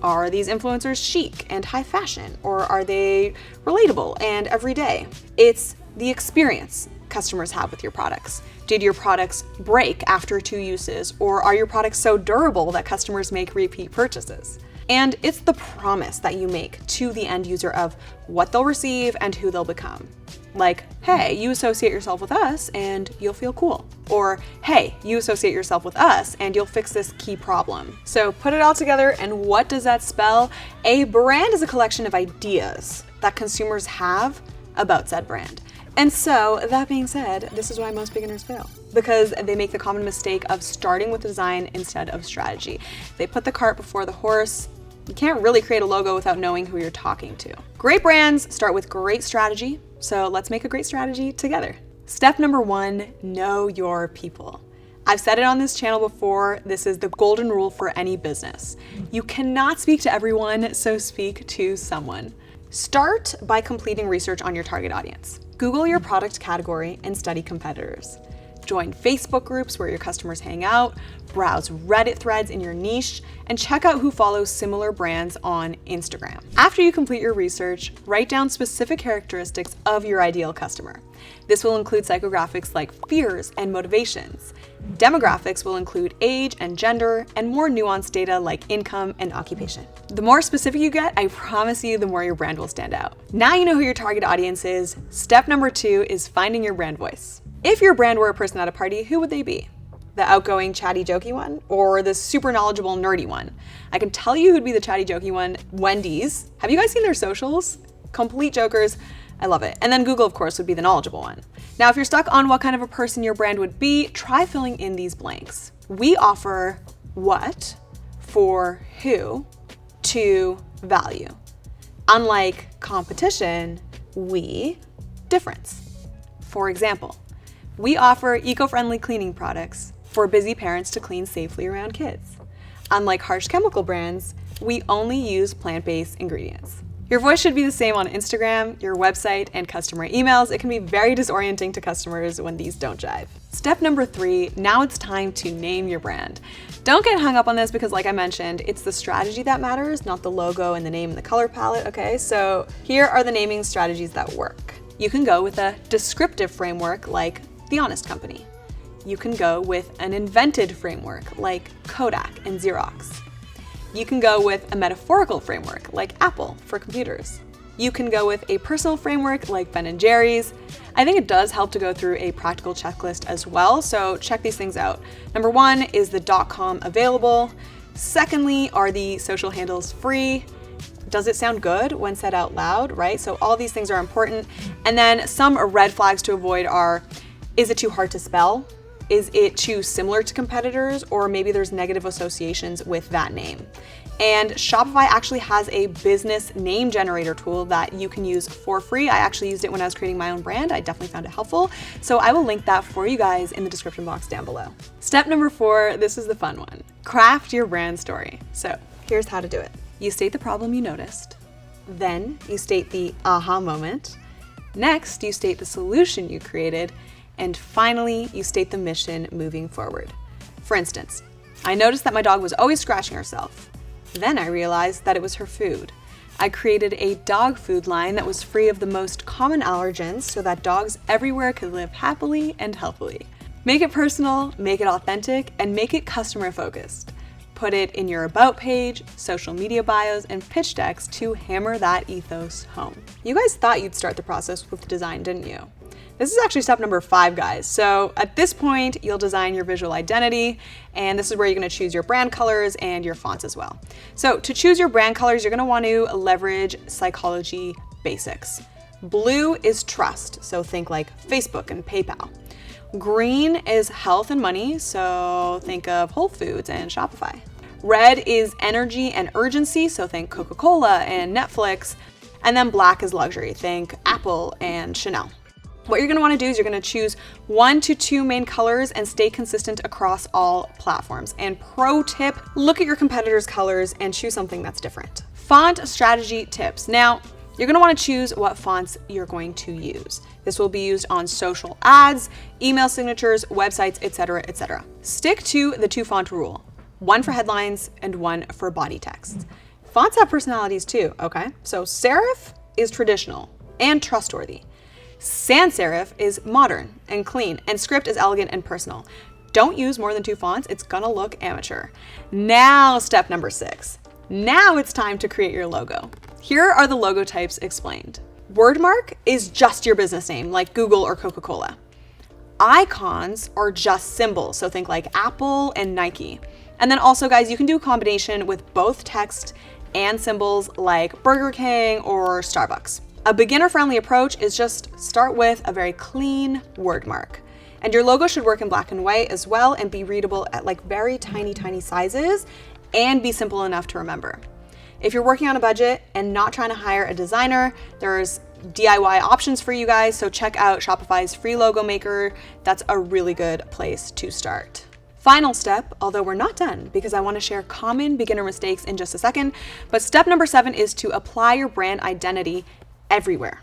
Are these influencers chic and high fashion, or are they relatable and everyday? It's the experience customers have with your products. Did your products break after 2 uses, or are your products so durable that customers make repeat purchases? And it's the promise that you make to the end user of what they'll receive and who they'll become. Like, hey, you associate yourself with us and you'll feel cool. Or, hey, you associate yourself with us and you'll fix this key problem. So put it all together, and what does that spell? A brand is a collection of ideas that consumers have about said brand. And so, that being said, this is why most beginners fail. Because they make the common mistake of starting with design instead of strategy. They put the cart before the horse. You can't really create a logo without knowing who you're talking to. Great brands start with great strategy, so let's make a great strategy together. Step number 1, know your people. I've said it on this channel before, this is the golden rule for any business. You cannot speak to everyone, so speak to someone. Start by completing research on your target audience. Google your product category and study competitors. Join Facebook groups where your customers hang out, browse Reddit threads in your niche, and check out who follows similar brands on Instagram. After you complete your research, write down specific characteristics of your ideal customer. This will include psychographics like fears and motivations. Demographics will include age and gender, and more nuanced data like income and occupation. The more specific you get, I promise you, the more your brand will stand out. Now you know who your target audience is. Step number 2 is finding your brand voice. If your brand were a person at a party, who would they be? The outgoing, chatty, jokey one, or the super knowledgeable, nerdy one? I can tell you who'd be the chatty, jokey one, Wendy's. Have you guys seen their socials? Complete jokers. I love it. And then Google, of course, would be the knowledgeable one. Now, if you're stuck on what kind of a person your brand would be, try filling in these blanks. We offer what, for who, to value. Unlike competition, we difference. For example, we offer eco-friendly cleaning products for busy parents to clean safely around kids. Unlike harsh chemical brands, we only use plant-based ingredients. Your voice should be the same on Instagram, your website, and customer emails. It can be very disorienting to customers when these don't jive. Step number 3, now it's time to name your brand. Don't get hung up on this because, like I mentioned, it's the strategy that matters, not the logo and the name and the color palette, okay? So here are the naming strategies that work. You can go with a descriptive framework like The Honest Company. You can go with an invented framework like Kodak and Xerox. You can go with a metaphorical framework like Apple for computers. You can go with a personal framework like Ben & Jerry's. I think it does help to go through a practical checklist as well, so check these things out. Number 1, is the .com available? Secondly, are the social handles free? Does it sound good when said out loud, right? So all these things are important. And then some red flags to avoid are, is it too hard to spell? Is it too similar to competitors, or maybe there's negative associations with that name? And Shopify actually has a business name generator tool that you can use for free. I actually used it when I was creating my own brand. I definitely found it helpful. So I will link that for you guys in the description box down below. Step number 4, this is the fun one. Craft your brand story. So here's how to do it. You state the problem you noticed. Then you state the aha moment. Next, you state the solution you created. And finally, you state the mission moving forward. For instance, I noticed that my dog was always scratching herself. Then I realized that it was her food. I created a dog food line that was free of the most common allergens so that dogs everywhere could live happily and healthily. Make it personal, make it authentic, and make it customer focused. Put it in your about page, social media bios, and pitch decks to hammer that ethos home. You guys thought you'd start the process with design, didn't you? This is actually step number 5, guys. So at this point, you'll design your visual identity, and this is where you're gonna choose your brand colors and your fonts as well. So to choose your brand colors, you're gonna want to leverage psychology basics. Blue is trust, so think like Facebook and PayPal. Green is health and money, so think of Whole Foods and Shopify. Red is energy and urgency, so think Coca-Cola and Netflix. And then black is luxury, think Apple and Chanel. What you're gonna wanna do is you're gonna choose 1 to 2 main colors and stay consistent across all platforms. And pro tip, look at your competitors' colors and choose something that's different. Font strategy tips. Now, you're gonna wanna choose what fonts you're going to use. This will be used on social ads, email signatures, websites, etc., etc. Stick to the 2-font rule, 1 for headlines and 1 for body text. Fonts have personalities too, okay? So serif is traditional and trustworthy. Sans serif is modern and clean, and script is elegant and personal. Don't use more than 2 fonts, it's gonna look amateur. Now, step number 6. Now it's time to create your logo. Here are the logo types explained. Wordmark is just your business name, like Google or Coca-Cola. Icons are just symbols, so think like Apple and Nike. And then also, guys, you can do a combination with both text and symbols like Burger King or Starbucks. A beginner-friendly approach is just start with a very clean word mark. And your logo should work in black and white as well and be readable at like very tiny sizes and be simple enough to remember. If you're working on a budget and not trying to hire a designer, there's DIY options for you guys, so check out Shopify's free logo maker. That's a really good place to start. Final step, although we're not done because I want to share common beginner mistakes in just a second, but step number 7 is to apply your brand identity everywhere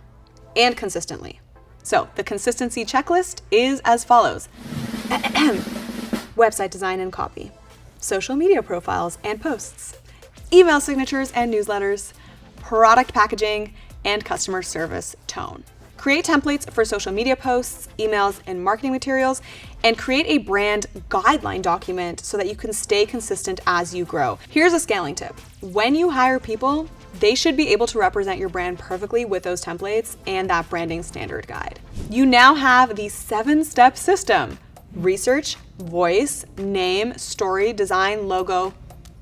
and consistently. So the consistency checklist is as follows. Website design and copy, social media profiles and posts, email signatures and newsletters, product packaging, and customer service tone. Create templates for social media posts, emails, and marketing materials, and create a brand guideline document so that you can stay consistent as you grow. Here's a scaling tip. When you hire people, they should be able to represent your brand perfectly with those templates and that branding standard guide. You now have the 7-step system. Research, voice, name, story, design, logo,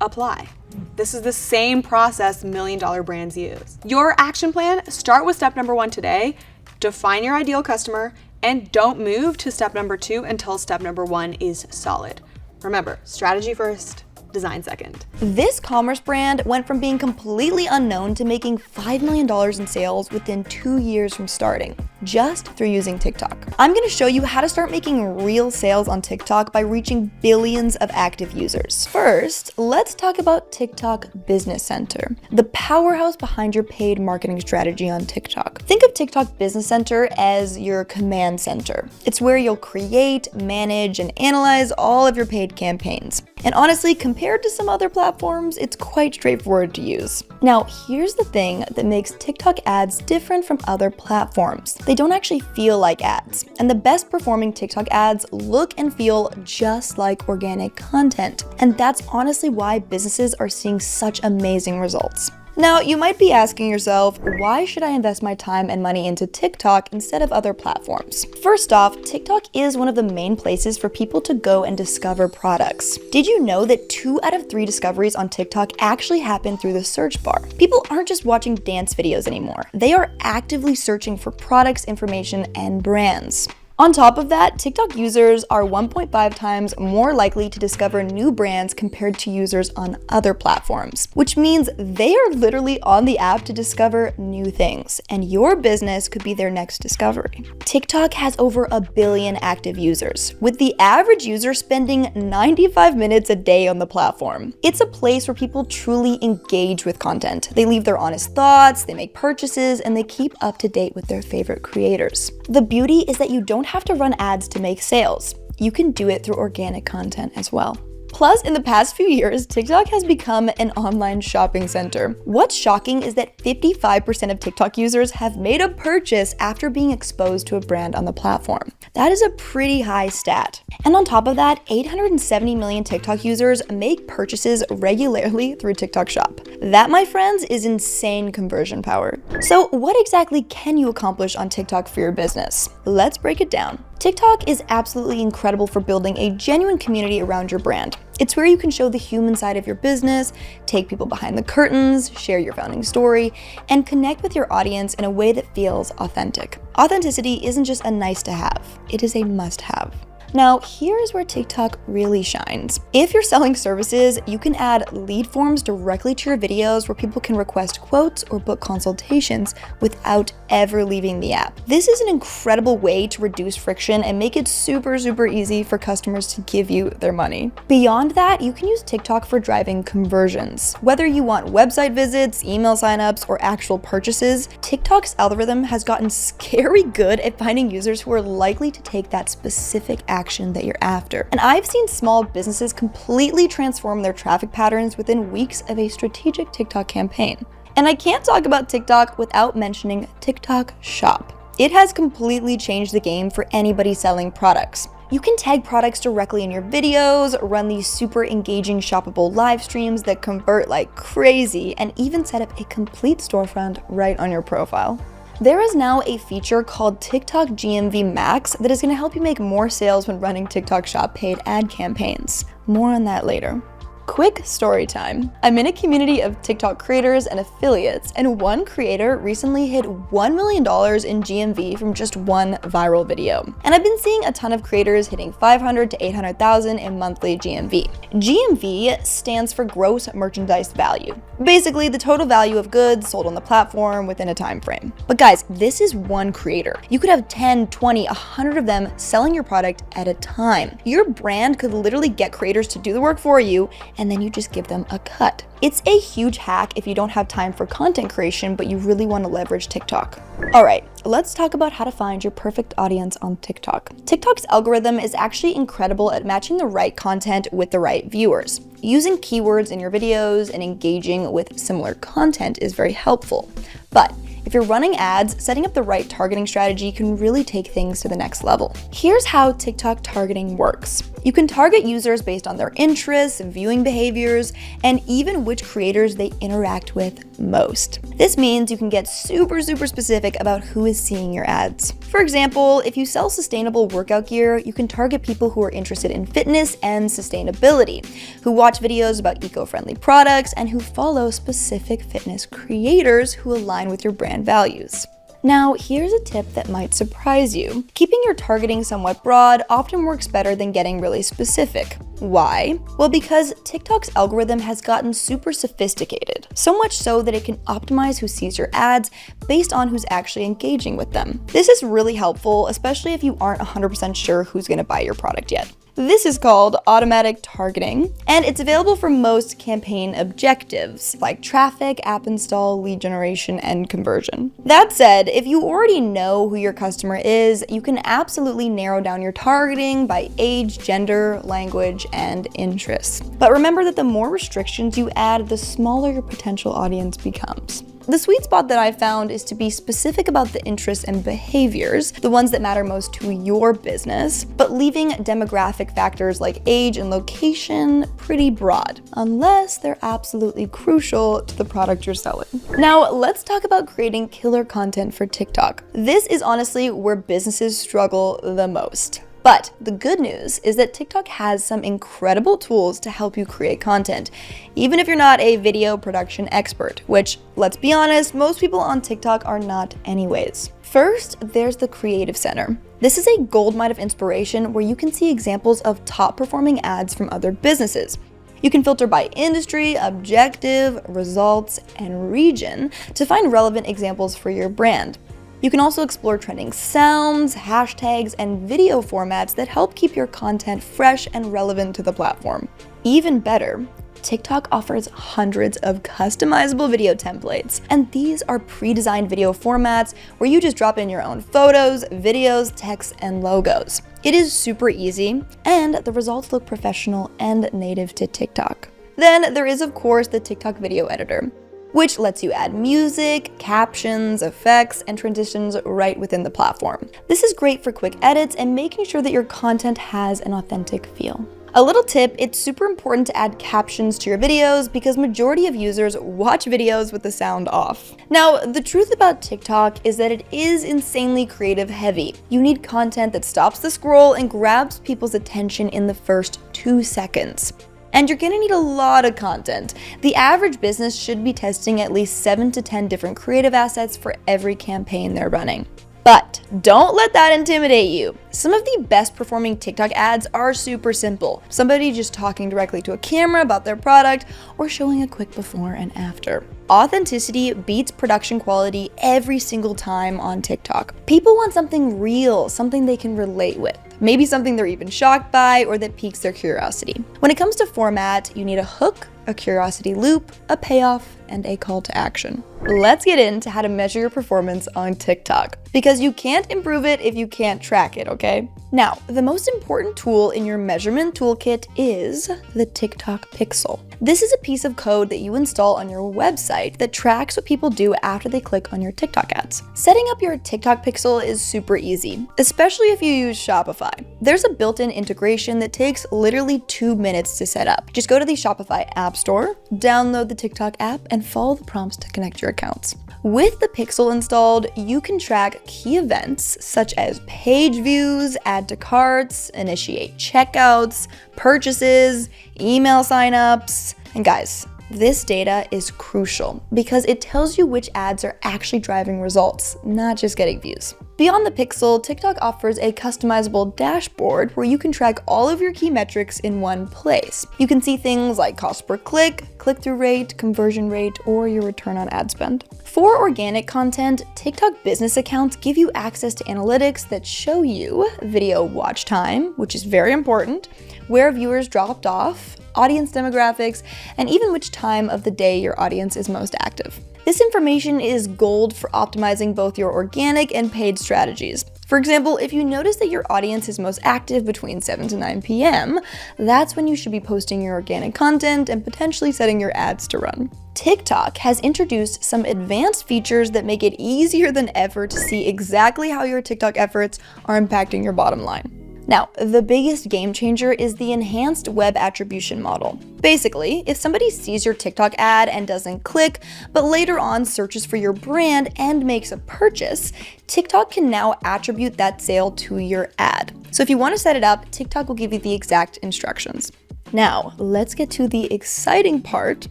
apply. This is the same process million-dollar brands use. Your action plan, start with step number 1 today, define your ideal customer, and don't move to step number 2 until step number 1 is solid. Remember, strategy first, design second. This commerce brand went from being completely unknown to making $5 million in sales within 2 years from starting, just through using TikTok. I'm gonna show you how to start making real sales on TikTok by reaching billions of active users. First, let's talk about TikTok Business Center, the powerhouse behind your paid marketing strategy on TikTok. Think of TikTok Business Center as your command center. It's where you'll create, manage, and analyze all of your paid campaigns. And honestly, compared to some other platforms, it's quite straightforward to use. Now, here's the thing that makes TikTok ads different from other platforms. They don't actually feel like ads, and the best performing TikTok ads look and feel just like organic content. And that's honestly why businesses are seeing such amazing results. Now, you might be asking yourself, why should I invest my time and money into TikTok instead of other platforms? First off, TikTok is one of the main places for people to go and discover products. Did you know that 2 out of 3 discoveries on TikTok actually happen through the search bar? People aren't just watching dance videos anymore. They are actively searching for products, information, and brands. On top of that, TikTok users are 1.5 times more likely to discover new brands compared to users on other platforms, which means they are literally on the app to discover new things, and your business could be their next discovery. TikTok has over 1 billion active users, with the average user spending 95 minutes a day on the platform. It's a place where people truly engage with content. They leave their honest thoughts, they make purchases, and they keep up to date with their favorite creators. The beauty is that you don't have to run ads to make sales. You can do it through organic content as well. Plus, in the past few years, TikTok has become an online shopping center. What's shocking is that 55% of TikTok users have made a purchase after being exposed to a brand on the platform. That is a pretty high stat. And on top of that, 870 million TikTok users make purchases regularly through TikTok Shop. That, my friends, is insane conversion power. So what exactly can you accomplish on TikTok for your business? Let's break it down. TikTok is absolutely incredible for building a genuine community around your brand. It's where you can show the human side of your business, take people behind the curtains, share your founding story, and connect with your audience in a way that feels authentic. Authenticity isn't just a nice to have, it is a must have. Now, here's where TikTok really shines. If you're selling services, you can add lead forms directly to your videos where people can request quotes or book consultations without ever leaving the app. This is an incredible way to reduce friction and make it super easy for customers to give you their money. Beyond that, you can use TikTok for driving conversions. Whether you want website visits, email signups, or actual purchases, TikTok's algorithm has gotten scary good at finding users who are likely to take that specific action that you're after. And I've seen small businesses completely transform their traffic patterns within weeks of a strategic TikTok campaign. And I can't talk about TikTok without mentioning TikTok Shop. It has completely changed the game for anybody selling products. You can tag products directly in your videos, run these super engaging shoppable live streams that convert like crazy, and even set up a complete storefront right on your profile. There is now a feature called TikTok GMV Max that is going to help you make more sales when running TikTok Shop paid ad campaigns. More on that later. Quick story time. I'm in a community of TikTok creators and affiliates, and one creator recently hit $1 million in GMV from just one viral video. And I've been seeing a ton of creators hitting 500 to 800,000 in monthly GMV. GMV stands for gross merchandise value. Basically, the total value of goods sold on the platform within a time frame. But guys, this is one creator. You could have 10, 20, 100 of them selling your product at a time. Your brand could literally get creators to do the work for you, and then you just give them a cut. It's a huge hack if you don't have time for content creation, but you really want to leverage TikTok. All right, let's talk about how to find your perfect audience on TikTok. TikTok's algorithm is actually incredible at matching the right content with the right viewers. Using keywords in your videos and engaging with similar content is very helpful. But if you're running ads, setting up the right targeting strategy can really take things to the next level. Here's how TikTok targeting works. You can target users based on their interests, viewing behaviors, and even which creators they interact with most. This means you can get super specific about who is seeing your ads. For example, if you sell sustainable workout gear, you can target people who are interested in fitness and sustainability, who watch videos about eco-friendly products, and who follow specific fitness creators who align with your brand values. Now, here's a tip that might surprise you. Keeping your targeting somewhat broad often works better than getting really specific. Why? Well, because TikTok's algorithm has gotten super sophisticated, so much so that it can optimize who sees your ads based on who's actually engaging with them. This is really helpful, especially if you aren't 100% sure who's going to buy your product yet. This is called automatic targeting, and it's available for most campaign objectives like traffic, app install, lead generation, and conversion. That said, if you already know who your customer is, you can absolutely narrow down your targeting by age, gender, language, and interests. But remember that the more restrictions you add, the smaller your potential audience becomes. The sweet spot that I've found is to be specific about the interests and behaviors, the ones that matter most to your business, but leaving demographic factors like age and location pretty broad, unless they're absolutely crucial to the product you're selling. Now, let's talk about creating killer content for TikTok. This is honestly where businesses struggle the most. But the good news is that TikTok has some incredible tools to help you create content, even if you're not a video production expert, which, let's be honest, most people on TikTok are not anyways. First, there's the Creative Center. This is a goldmine of inspiration where you can see examples of top performing ads from other businesses. You can filter by industry, objective, results, and region to find relevant examples for your brand. You can also explore trending sounds, hashtags, and video formats that help keep your content fresh and relevant to the platform. Even better, TikTok offers hundreds of customizable video templates, and these are pre-designed video formats where you just drop in your own photos, videos, text, and logos. It is super easy, and the results look professional and native to TikTok. Then there is, of course, the TikTok video editor, which lets you add music, captions, effects, and transitions right within the platform. This is great for quick edits and making sure that your content has an authentic feel. A little tip, it's super important to add captions to your videos because majority of users watch videos with the sound off. Now, the truth about TikTok is that it is insanely creative heavy. You need content that stops the scroll and grabs people's attention in the first 2 seconds. And you're gonna need a lot of content. The average business should be testing at least 7 to 10 different creative assets for every campaign they're running. But don't let that intimidate you. Some of the best performing TikTok ads are super simple. Somebody just talking directly to a camera about their product or showing a quick before and after. Authenticity beats production quality every single time on TikTok. People want something real, something they can relate with. Maybe something they're even shocked by or that piques their curiosity. When it comes to format, you need a hook, a curiosity loop, a payoff, and a call to action. Let's get into how to measure your performance on TikTok, because you can't improve it if you can't track it, okay? Now, the most important tool in your measurement toolkit is the TikTok Pixel. This is a piece of code that you install on your website that tracks what people do after they click on your TikTok ads. Setting up your TikTok Pixel is super easy, especially if you use Shopify. There's a built-in integration that takes literally 2 minutes to set up. Just go to the Shopify App Store, download the TikTok app, and follow the prompts to connect your accounts. With the Pixel installed, you can track key events such as page views, add to carts, initiate checkouts, purchases, email signups. And guys, this data is crucial because it tells you which ads are actually driving results, not just getting views. Beyond the Pixel, TikTok offers a customizable dashboard where you can track all of your key metrics in one place. You can see things like cost per click, click-through rate, conversion rate, or your return on ad spend. For organic content, TikTok business accounts give you access to analytics that show you video watch time, which is very important, where viewers dropped off, audience demographics, and even which time of the day your audience is most active. This information is gold for optimizing both your organic and paid strategies. For example, if you notice that your audience is most active between 7 to 9 p.m., that's when you should be posting your organic content and potentially setting your ads to run. TikTok has introduced some advanced features that make it easier than ever to see exactly how your TikTok efforts are impacting your bottom line. Now, the biggest game changer is the enhanced web attribution model. Basically, if somebody sees your TikTok ad and doesn't click, but later on searches for your brand and makes a purchase, TikTok can now attribute that sale to your ad. So if you want to set it up, TikTok will give you the exact instructions. Now, let's get to the exciting part,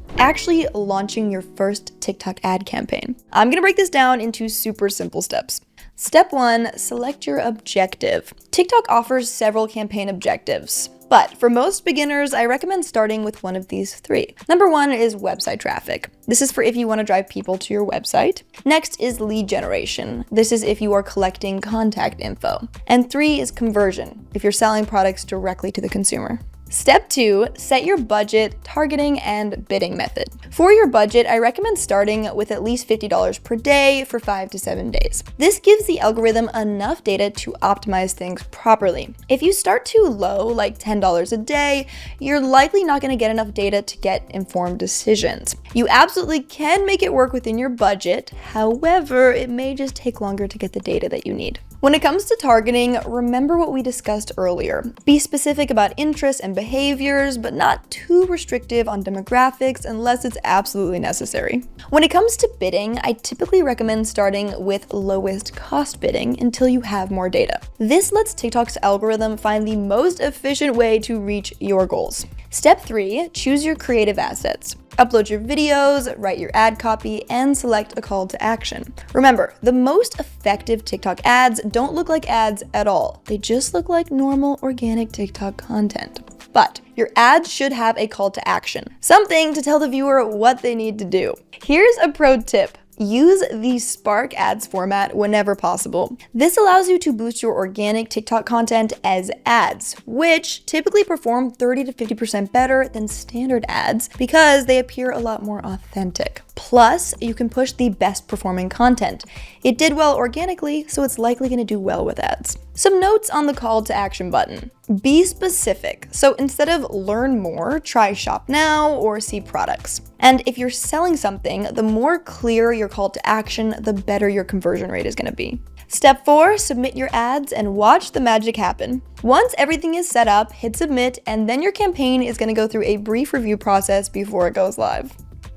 actually launching your first TikTok ad campaign. I'm gonna break this down into super simple steps. Step 1, select your objective. TikTok offers several campaign objectives, but for most beginners, I recommend starting with one of these 3. Number 1 is website traffic. This is for if you want to drive people to your website. Next is lead generation. This is if you are collecting contact info. And 3 is conversion, if you're selling products directly to the consumer. Step 2, set your budget, targeting, and bidding method. For your budget, I recommend starting with at least $50 per day for 5 to 7 days. This gives the algorithm enough data to optimize things properly. If you start too low, like $10 a day, you're likely not going to get enough data to get informed decisions. You absolutely can make it work within your budget, however, it may just take longer to get the data that you need. When it comes to targeting, remember what we discussed earlier. Be specific about interests and behaviors, but not too restrictive on demographics unless it's absolutely necessary. When it comes to bidding, I typically recommend starting with lowest cost bidding until you have more data. This lets TikTok's algorithm find the most efficient way to reach your goals. Step 3, choose your creative assets. Upload your videos, write your ad copy, and select a call to action. Remember, the most effective TikTok ads don't look like ads at all. They just look like normal organic TikTok content. But your ads should have a call to action, something to tell the viewer what they need to do. Here's a pro tip. Use the Spark Ads format whenever possible. This allows you to boost your organic TikTok content as ads, which typically perform 30 to 50% better than standard ads because they appear a lot more authentic. Plus, you can push the best performing content. It did well organically, so it's likely going to do well with ads. Some notes on the call to action button. Be specific. So instead of learn more, try shop now or see products. And if you're selling something, the more clear your call to action, the better your conversion rate is going to be. Step 4, submit your ads and watch the magic happen. Once everything is set up, hit submit, and then your campaign is going to go through a brief review process before it goes live.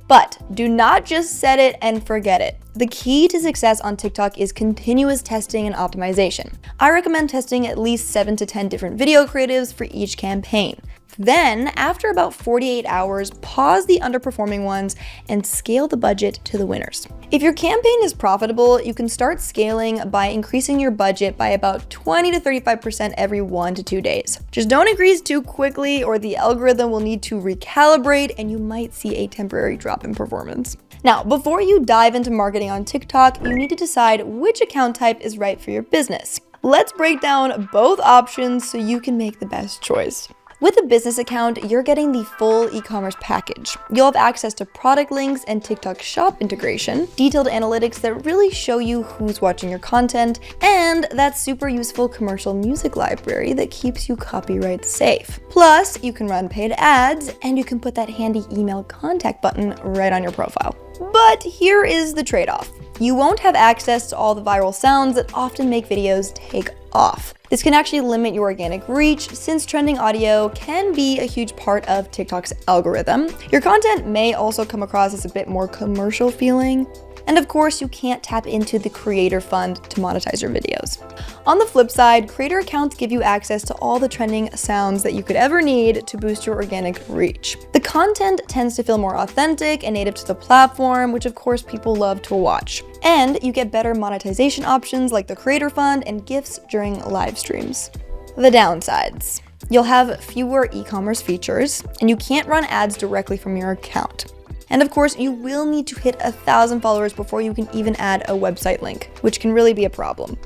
But do not just set it and forget it. The key to success on TikTok is continuous testing and optimization. I recommend testing at least 7 to 10 different video creatives for each campaign. Then, after about 48 hours, pause the underperforming ones and scale the budget to the winners. If your campaign is profitable, you can start scaling by increasing your budget by about 20 to 35% every 1 to 2 days. Just don't increase too quickly or the algorithm will need to recalibrate and you might see a temporary drop in performance. Now, before you dive into marketing on TikTok, you need to decide which account type is right for your business. Let's break down both options so you can make the best choice. With a business account, you're getting the full e-commerce package. You'll have access to product links and TikTok shop integration, detailed analytics that really show you who's watching your content, and that super useful commercial music library that keeps you copyright safe. Plus, you can run paid ads, and you can put that handy email contact button right on your profile. But here is the trade-off. You won't have access to all the viral sounds that often make videos take off. This can actually limit your organic reach since trending audio can be a huge part of TikTok's algorithm. Your content may also come across as a bit more commercial feeling. And of course, you can't tap into the creator fund to monetize your videos. On the flip side, creator accounts give you access to all the trending sounds that you could ever need to boost your organic reach. The content tends to feel more authentic and native to the platform, which of course people love to watch. And you get better monetization options like the creator fund and gifts during live streams. The downsides. You'll have fewer e-commerce features, and you can't run ads directly from your account. And of course, you will need to hit 1,000 followers before you can even add a website link, which can really be a problem.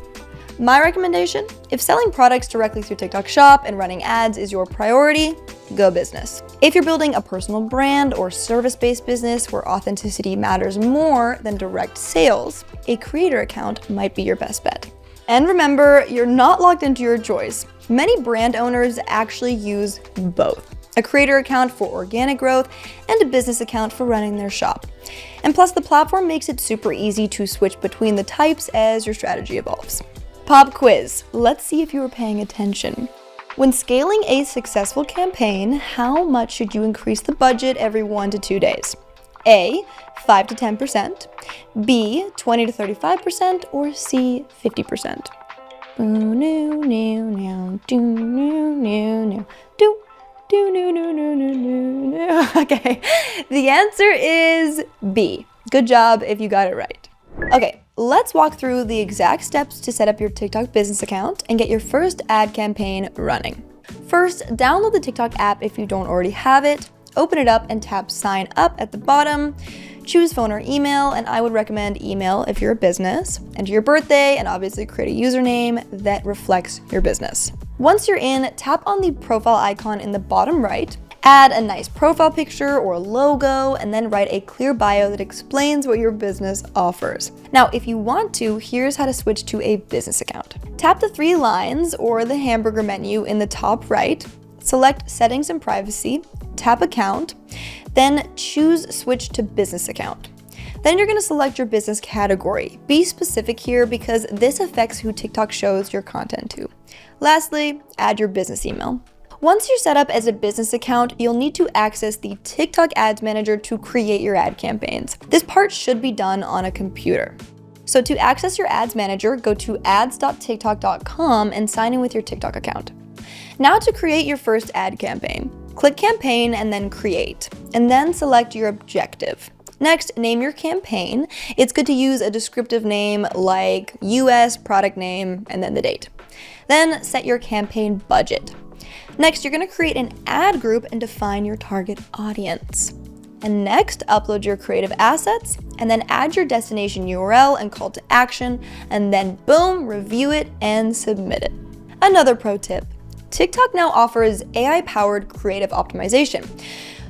My recommendation, if selling products directly through TikTok Shop and running ads is your priority, go business. If you're building a personal brand or service-based business where authenticity matters more than direct sales, a creator account might be your best bet. And remember, you're not locked into your choice. Many brand owners actually use both. A creator account for organic growth, and a business account for running their shop. And plus, the platform makes it super easy to switch between the types as your strategy evolves. Pop quiz. Let's see if you were paying attention. When scaling a successful campaign, how much should you increase the budget every 1 to 2 days? A, 5 to 10%, B, 20 to 35%, or C, 50%? Okay, the answer is B. Good job if you got it right. Okay, let's walk through the exact steps to set up your TikTok business account and get your first ad campaign running. First, download the TikTok app if you don't already have it. Open it up and tap sign up at the bottom. Choose phone or email, and I would recommend email if you're a business. Enter your birthday and obviously create a username that reflects your business. Once you're in, tap on the profile icon in the bottom right. Add a nice profile picture or logo, and then write a clear bio that explains what your business offers. Now, if you want to, here's how to switch to a business account. Tap the 3 lines or the hamburger menu in the top right, select Settings and Privacy, tap Account, then choose Switch to Business Account. Then you're gonna select your business category. Be specific here because this affects who TikTok shows your content to. Lastly, add your business email. Once you're set up as a business account, you'll need to access the TikTok Ads Manager to create your ad campaigns. This part should be done on a computer. So to access your Ads Manager, go to ads.tiktok.com and sign in with your TikTok account. Now to create your first ad campaign. Click Campaign and then Create, and then select your objective. Next, name your campaign. It's good to use a descriptive name like US, product name, and then the date. Then set your campaign budget. Next, you're gonna create an ad group and define your target audience. And next, upload your creative assets, and then add your destination URL and call to action, and then boom, review it and submit it. Another pro tip, TikTok now offers AI-powered creative optimization.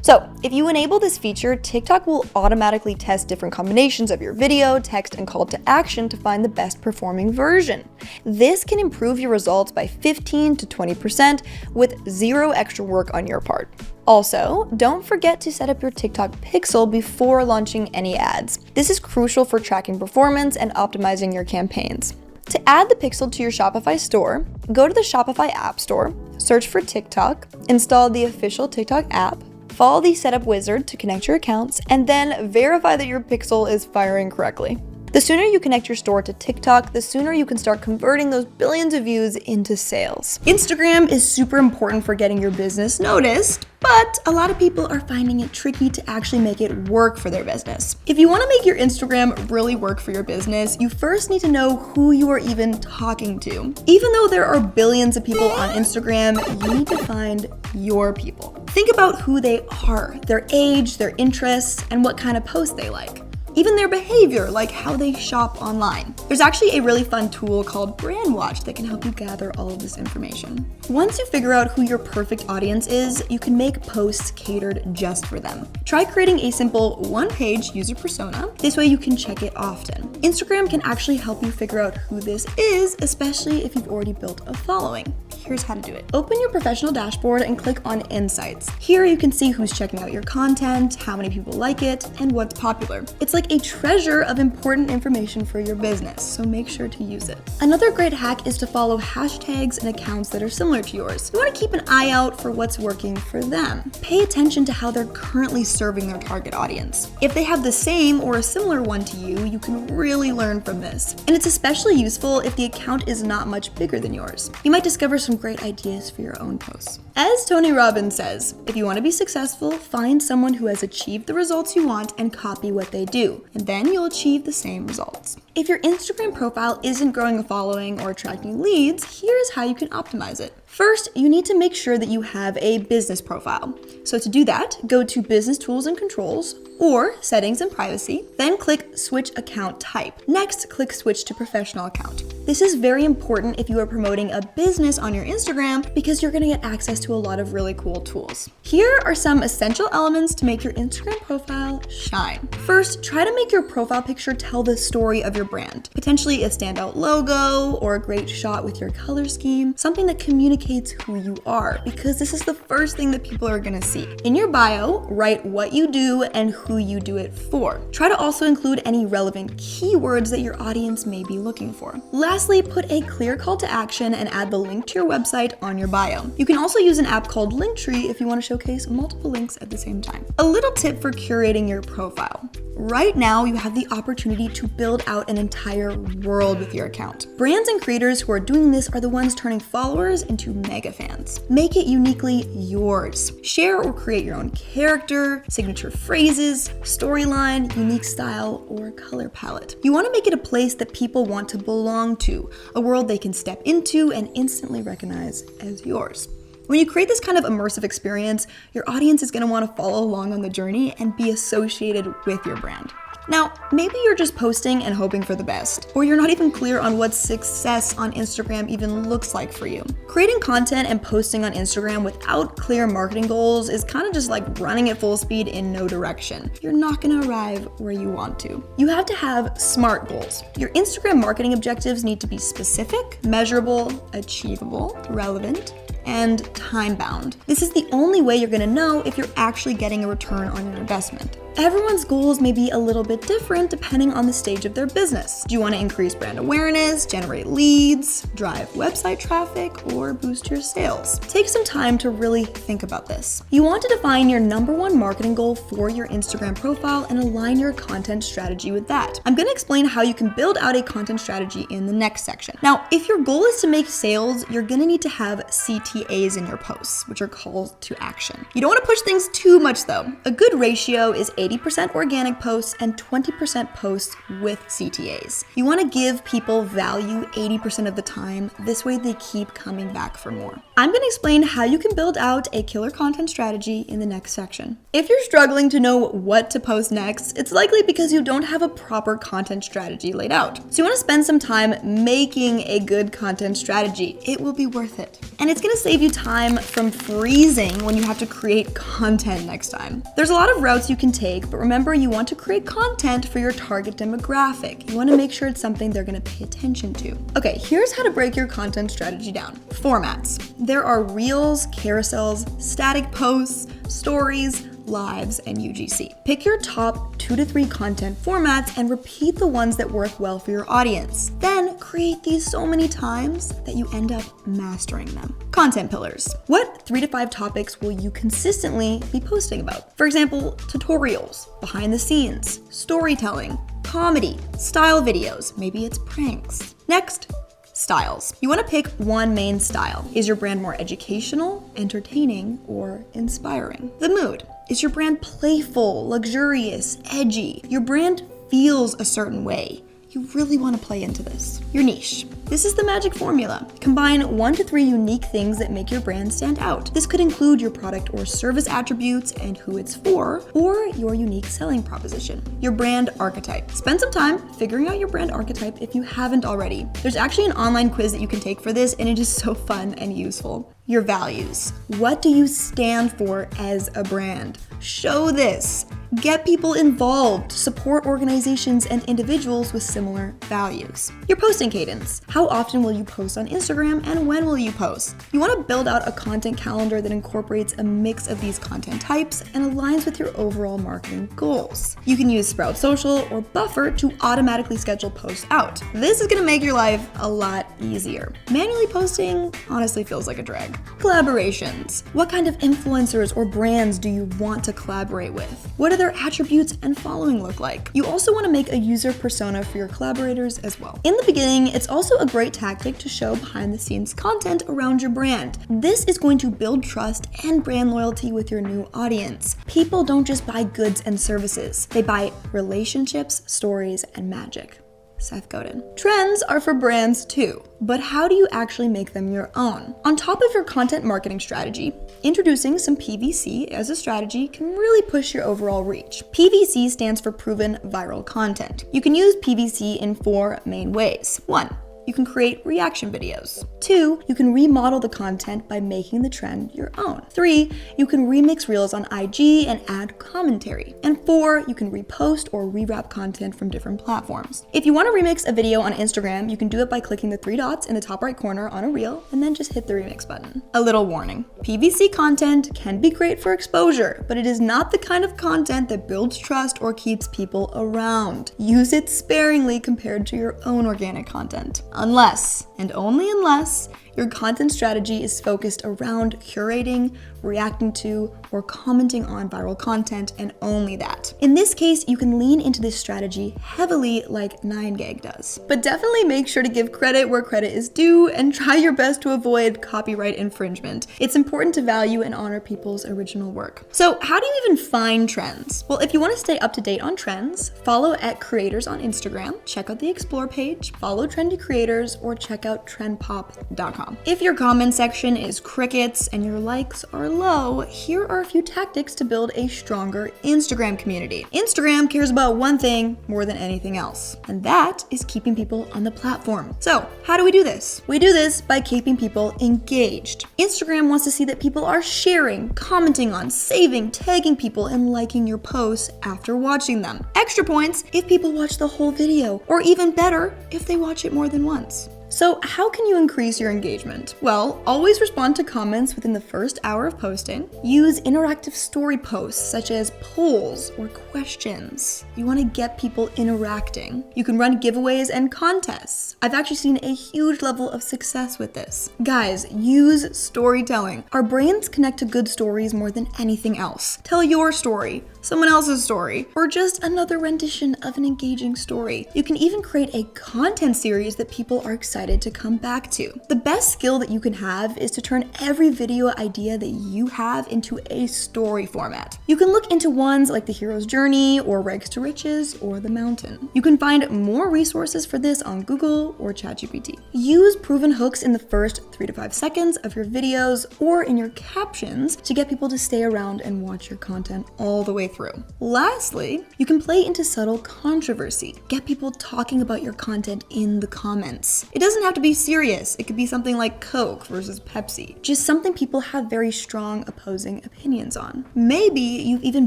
So if you enable this feature, TikTok will automatically test different combinations of your video, text, and call to action to find the best performing version. This can improve your results by 15 to 20% with zero extra work on your part. Also, don't forget to set up your TikTok pixel before launching any ads. This is crucial for tracking performance and optimizing your campaigns. To add the pixel to your Shopify store, go to the Shopify App Store, search for TikTok, install the official TikTok app, follow the setup wizard to connect your accounts, and then verify that your pixel is firing correctly. The sooner you connect your store to TikTok, the sooner you can start converting those billions of views into sales. Instagram is super important for getting your business noticed, but a lot of people are finding it tricky to actually make it work for their business. If you want to make your Instagram really work for your business, you first need to know who you are even talking to. Even though there are billions of people on Instagram, you need to find your people. Think about who they are, their age, their interests, and what kind of posts they like. Even their behavior, like how they shop online. There's actually a really fun tool called Brand Watch that can help you gather all of this information. Once you figure out who your perfect audience is, you can make posts catered just for them. Try creating a simple one-page user persona. This way you can check it often. Instagram can actually help you figure out who this is, especially if you've already built a following. Here's how to do it. Open your professional dashboard and click on Insights. Here you can see who's checking out your content, how many people like it, and what's popular. It's like a treasure of important information for your business, so make sure to use it. Another great hack is to follow hashtags and accounts that are similar to yours. You want to keep an eye out for what's working for them. Pay attention to how they're currently serving their target audience. If they have the same or a similar one to you, you can really learn from this. And it's especially useful if the account is not much bigger than yours. You might discover some great ideas for your own posts. As Tony Robbins says, if you want to be successful, find someone who has achieved the results you want and copy what they do, and then you'll achieve the same results. If your Instagram profile isn't growing a following or attracting leads, here's how you can optimize it. First, you need to make sure that you have a business profile. So to do that, go to Business Tools and Controls or Settings and Privacy, then click Switch Account Type. Next, click Switch to Professional Account. This is very important if you are promoting a business on your Instagram because you're going to get access to a lot of really cool tools. Here are some essential elements to make your Instagram profile shine. First, try to make your profile picture tell the story of your your brand. Potentially a standout logo or a great shot with your color scheme, something that communicates who you are, because this is the first thing that people are gonna see. In your bio, write what you do and who you do it for. Try to also include any relevant keywords that your audience may be looking for. Lastly, put a clear call to action and add the link to your website on your bio. You can also use an app called Linktree if you want to showcase multiple links at the same time. A little tip for curating your profile. Right now, you have the opportunity to build out an entire world with your account. Brands and creators who are doing this are the ones turning followers into mega fans. Make it uniquely yours. Share or create your own character, signature phrases, storyline, unique style, or color palette. You want to make it a place that people want to belong to, a world they can step into and instantly recognize as yours. When you create this kind of immersive experience, your audience is going to want to follow along on the journey and be associated with your brand. Now, maybe you're just posting and hoping for the best, or you're not even clear on what success on Instagram even looks like for you. Creating content and posting on Instagram without clear marketing goals is kind of just like running at full speed in no direction. You're not going to arrive where you want to. You have to have SMART goals. Your Instagram marketing objectives need to be specific, measurable, achievable, relevant, and time-bound. This is the only way you're gonna know if you're actually getting a return on your investment. Everyone's goals may be a little bit different depending on the stage of their business. Do you want to increase brand awareness, generate leads, drive website traffic, or boost your sales? Take some time to really think about this. You want to define your #1 marketing goal for your Instagram profile and align your content strategy with that. I'm going to explain how you can build out a content strategy in the next section. Now, if your goal is to make sales, you're going to need to have CTAs in your posts, which are calls to action. You don't want to push things too much though. A good ratio is 80% organic posts and 20% posts with CTAs. You want to give people value 80% of the time. This way they keep coming back for more. I'm going to explain how you can build out a killer content strategy in the next section. If you're struggling to know what to post next, it's likely because you don't have a proper content strategy laid out. So you want to spend some time making a good content strategy. It will be worth it. And it's going to save you time from freezing when you have to create content next time. There's a lot of routes you can take, but remember, you want to create content for your target demographic. You want to make sure it's something they're going to pay attention to. Okay, here's how to break your content strategy down. Formats. There are reels, carousels, static posts, stories, lives, and UGC. Pick your top 2 to 3 content formats and repeat the ones that work well for your audience. Then create these so many times that you end up mastering them. Content pillars. What 3 to 5 topics will you consistently be posting about? For example, tutorials, behind the scenes, storytelling, comedy, style videos, maybe it's pranks. Next, styles. You want to pick one main style. Is your brand more educational, entertaining, or inspiring? The mood. Is your brand playful, luxurious, edgy? Your brand feels a certain way. You really want to play into this. Your niche. This is the magic formula. Combine 1 to 3 unique things that make your brand stand out. This could include your product or service attributes and who it's for, or your unique selling proposition. Your brand archetype. Spend some time figuring out your brand archetype if you haven't already. There's actually an online quiz that you can take for this, and it is so fun and useful. Your values. What do you stand for as a brand? Show this. Get people involved. Support organizations and individuals with similar values. Your posting cadence. How often will you post on Instagram and when will you post? You want to build out a content calendar that incorporates a mix of these content types and aligns with your overall marketing goals. You can use Sprout Social or Buffer to automatically schedule posts out. This is going to make your life a lot easier. Manually posting honestly feels like a drag. Collaborations. What kind of influencers or brands do you want to collaborate with? What do their attributes and following look like? You also want to make a user persona for your collaborators as well. In the beginning, it's also a great tactic to show behind the scenes content around your brand. This is going to build trust and brand loyalty with your new audience. People don't just buy goods and services. They buy relationships, stories, and magic. Seth Godin. Trends are for brands too, but how do you actually make them your own? On top of your content marketing strategy, introducing some PVC as a strategy can really push your overall reach. PVC stands for proven viral content. You can use PVC in 4 main ways. 1. you can create reaction videos. 2, you can remodel the content by making the trend your own. 3, you can remix reels on IG and add commentary. And 4, you can repost or rewrap content from different platforms. If you want to remix a video on Instagram, you can do it by clicking the 3 dots in the top right corner on a reel and then just hit the remix button. A little warning, PVC content can be great for exposure, but it is not the kind of content that builds trust or keeps people around. Use it sparingly compared to your own organic content. Unless, and only unless, your content strategy is focused around curating, reacting to, or commenting on viral content, and only that. In this case, you can lean into this strategy heavily like 9gag does. But definitely make sure to give credit where credit is due and try your best to avoid copyright infringement. It's important to value and honor people's original work. So how do you even find trends? Well, if you want to stay up to date on trends, follow @creators on Instagram, check out the explore page, follow trendy creators, or check out trendpop.com. If your comment section is crickets and your likes are low, here are a few tactics to build a stronger Instagram community. Instagram cares about one thing more than anything else, and that is keeping people on the platform. So how do we do this? We do this by keeping people engaged. Instagram wants to see that people are sharing, commenting on, saving, tagging people, and liking your posts after watching them. Extra points if people watch the whole video, or even better, if they watch it more than once. So how can you increase your engagement? Well, always respond to comments within the first hour of posting. Use interactive story posts such as polls or questions. You want to get people interacting. You can run giveaways and contests. I've actually seen a huge level of success with this. Guys, use storytelling. Our brains connect to good stories more than anything else. Tell your story, someone else's story, or just another rendition of an engaging story. You can even create a content series that people are excited to come back to. The best skill that you can have is to turn every video idea that you have into a story format. You can look into ones like The Hero's Journey, or Rags to Riches, or The Mountain. You can find more resources for this on Google or ChatGPT. Use proven hooks in the first 3 to 5 seconds of your videos or in your captions to get people to stay around and watch your content all the way through. Lastly, you can play into subtle controversy. Get people talking about your content in the comments. It doesn't have to be serious. It could be something like Coke versus Pepsi. Just something people have very strong opposing opinions on. Maybe you've even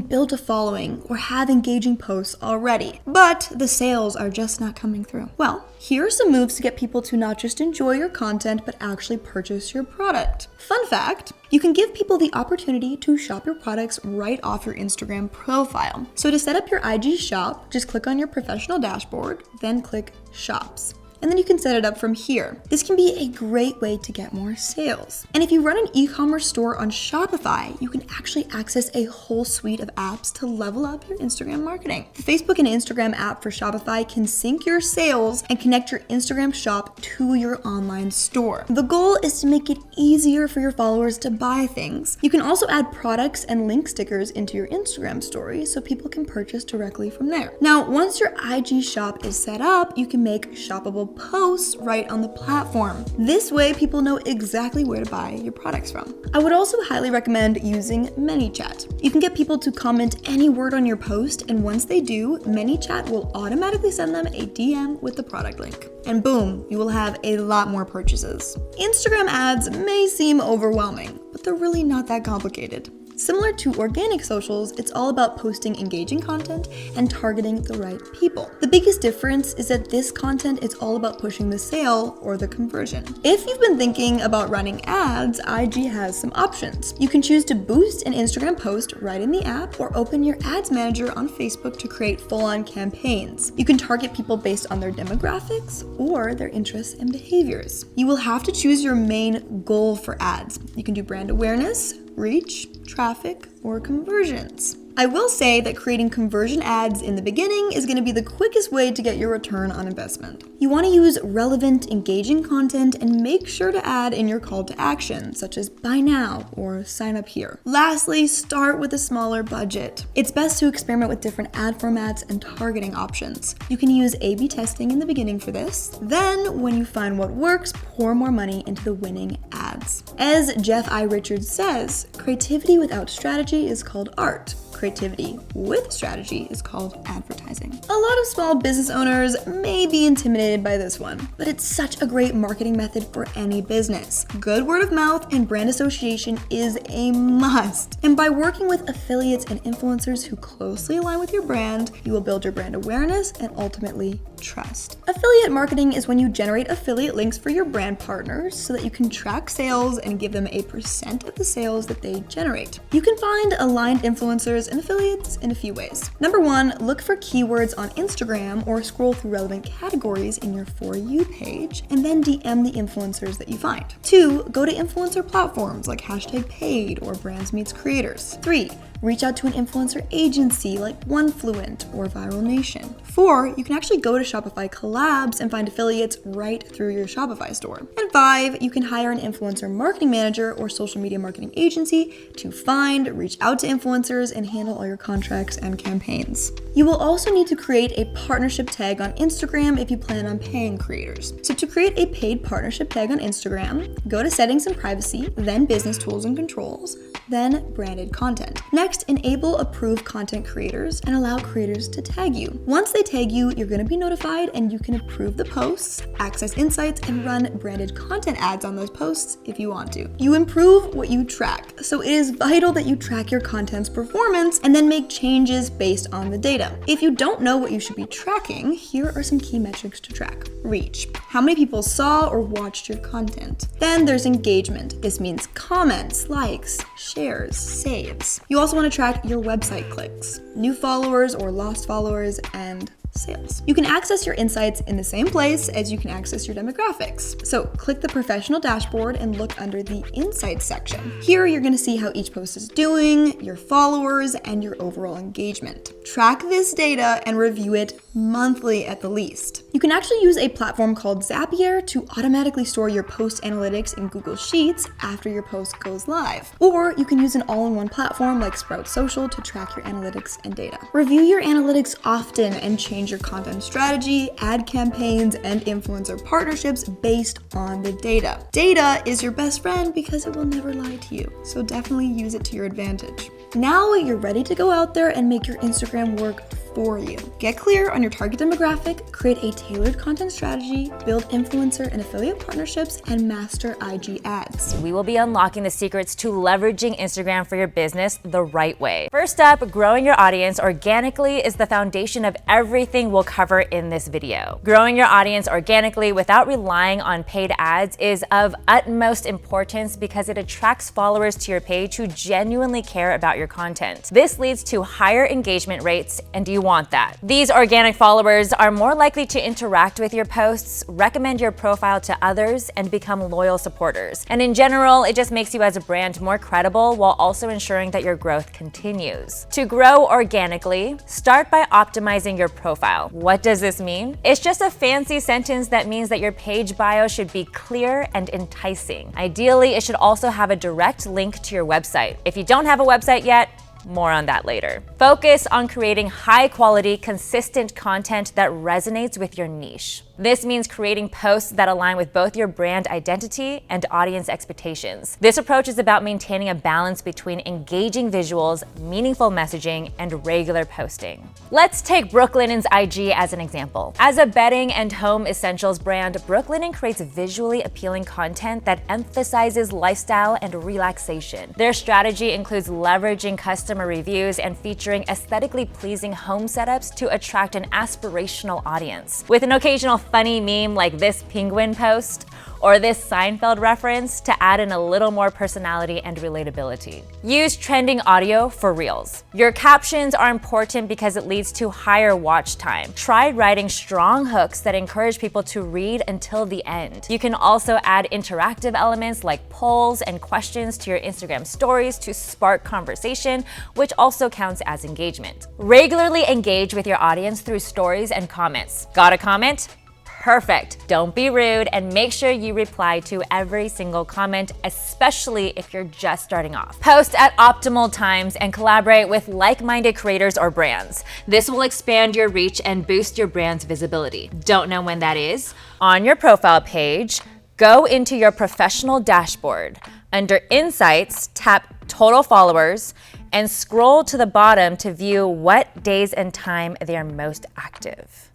built a following or have engaging posts already, but the sales are just not coming through. Well, here are some moves to get people to not just enjoy your content, but actually purchase your product. Fun fact, you can give people the opportunity to shop your products right off your Instagram profile. So to set up your IG shop, just click on your professional dashboard, then click Shops. And then you can set it up from here. This can be a great way to get more sales. And if you run an e-commerce store on Shopify, you can actually access a whole suite of apps to level up your Instagram marketing. The Facebook and Instagram app for Shopify can sync your sales and connect your Instagram shop to your online store. The goal is to make it easier for your followers to buy things. You can also add products and link stickers into your Instagram stories so people can purchase directly from there. Now, once your IG shop is set up, you can make shoppable posts right on the platform. This way, people know exactly where to buy your products from. I would also highly recommend using ManyChat. You can get people to comment any word on your post, and once they do, ManyChat will automatically send them a DM with the product link. And boom, you will have a lot more purchases. Instagram ads may seem overwhelming, but they're really not that complicated. Similar to organic socials, it's all about posting engaging content and targeting the right people. The biggest difference is that this content is all about pushing the sale or the conversion. If you've been thinking about running ads, IG has some options. You can choose to boost an Instagram post right in the app, or open your ads manager on Facebook to create full-on campaigns. You can target people based on their demographics or their interests and behaviors. You will have to choose your main goal for ads. You can do brand awareness, reach, traffic, or conversions. I will say that creating conversion ads in the beginning is going to be the quickest way to get your return on investment. You want to use relevant, engaging content and make sure to add in your call to action, such as buy now or sign up here. Lastly, start with a smaller budget. It's best to experiment with different ad formats and targeting options. You can use A/B testing in the beginning for this. Then, when you find what works, pour more money into the winning ads. As Jeff I. Richards says, creativity without strategy is called art. creativity with strategy is called advertising. A lot of small business owners may be intimidated by this one, but it's such a great marketing method for any business. Good word of mouth and brand association is a must. And by working with affiliates and influencers who closely align with your brand, you will build your brand awareness and ultimately trust. Affiliate marketing is when you generate affiliate links for your brand partners so that you can track sales and give them a % of the sales that they generate. You can find aligned influencers and affiliates in a few ways. Number one, look for keywords on Instagram or scroll through relevant categories in your For You page and then DM the influencers that you find. 2, go to influencer platforms like #paid or Brands Meets Creators. 3, reach out to an influencer agency like OneFluent or Viral Nation. 4, you can actually go to Shopify collabs and find affiliates right through your Shopify store. And 5, you can hire an influencer marketing manager or social media marketing agency to find, reach out to influencers, and handle all your contracts and campaigns. You will also need to create a partnership tag on Instagram if you plan on paying creators. So to create a paid partnership tag on Instagram, go to Settings and Privacy, then Business Tools and Controls, then Branded Content. Next, enable approved content creators and allow creators to tag you. Once they tag you, you're going to be notified and you can approve the posts, access insights, and run branded content ads on those posts if you want to. You improve what you track, so it is vital that you track your content's performance and then make changes based on the data. If you don't know what you should be tracking, here are some key metrics to track. Reach. How many people saw or watched your content? Then there's engagement. This means comments, likes, shares, saves. You also want to track your website clicks, new followers or lost followers, and sales. You can access your insights in the same place as you can access your demographics. So click the professional dashboard and look under the insights section. Here you're going to see how each post is doing, your followers, and your overall engagement. Track this data and review it monthly at the least. You can actually use a platform called Zapier to automatically store your post analytics in Google Sheets after your post goes live. Or you can use an all-in-one platform like Sprout Social to track your analytics and data. Review your analytics often and change your content strategy, ad campaigns, and influencer partnerships based on the data. Data is your best friend because it will never lie to you, so definitely use it to your advantage. Now you're ready to go out there and make your Instagram work for you. Get clear on your target demographic, create a tailored content strategy, build influencer and affiliate partnerships, and master IG ads. We will be unlocking the secrets to leveraging Instagram for your business the right way. First up, growing your audience organically is the foundation of everything we'll cover in this video. Growing your audience organically without relying on paid ads is of utmost importance because it attracts followers to your page who genuinely care about your content. This leads to higher engagement rates, and you want that. These organic followers are more likely to interact with your posts, recommend your profile to others, and become loyal supporters. And in general, it just makes you as a brand more credible while also ensuring that your growth continues. To grow organically, start by optimizing your profile. What does this mean? It's just a fancy sentence that means that your page bio should be clear and enticing. Ideally, it should also have a direct link to your website. If you don't have a website yet, more on that later. Focus on creating high quality, consistent content that resonates with your niche. This means creating posts that align with both your brand identity and audience expectations. This approach is about maintaining a balance between engaging visuals, meaningful messaging, and regular posting. Let's take Brooklinen's IG as an example. As a bedding and home essentials brand, Brooklinen creates visually appealing content that emphasizes lifestyle and relaxation. Their strategy includes leveraging customer reviews and featuring aesthetically pleasing home setups to attract an aspirational audience. With an occasional funny meme like this penguin post or this Seinfeld reference to add in a little more personality and relatability. Use trending audio for reels. Your captions are important because it leads to higher watch time. Try writing strong hooks that encourage people to read until the end. You can also add interactive elements like polls and questions to your Instagram stories to spark conversation, which also counts as engagement. Regularly engage with your audience through stories and comments. Got a comment? Perfect. Don't be rude and make sure you reply to every single comment, especially if you're just starting off. Post at optimal times and collaborate with like-minded creators or brands. This will expand your reach and boost your brand's visibility. Don't know when that is? On your profile page, go into your professional dashboard. Under Insights, tap Total Followers and scroll to the bottom to view what days and time they are most active.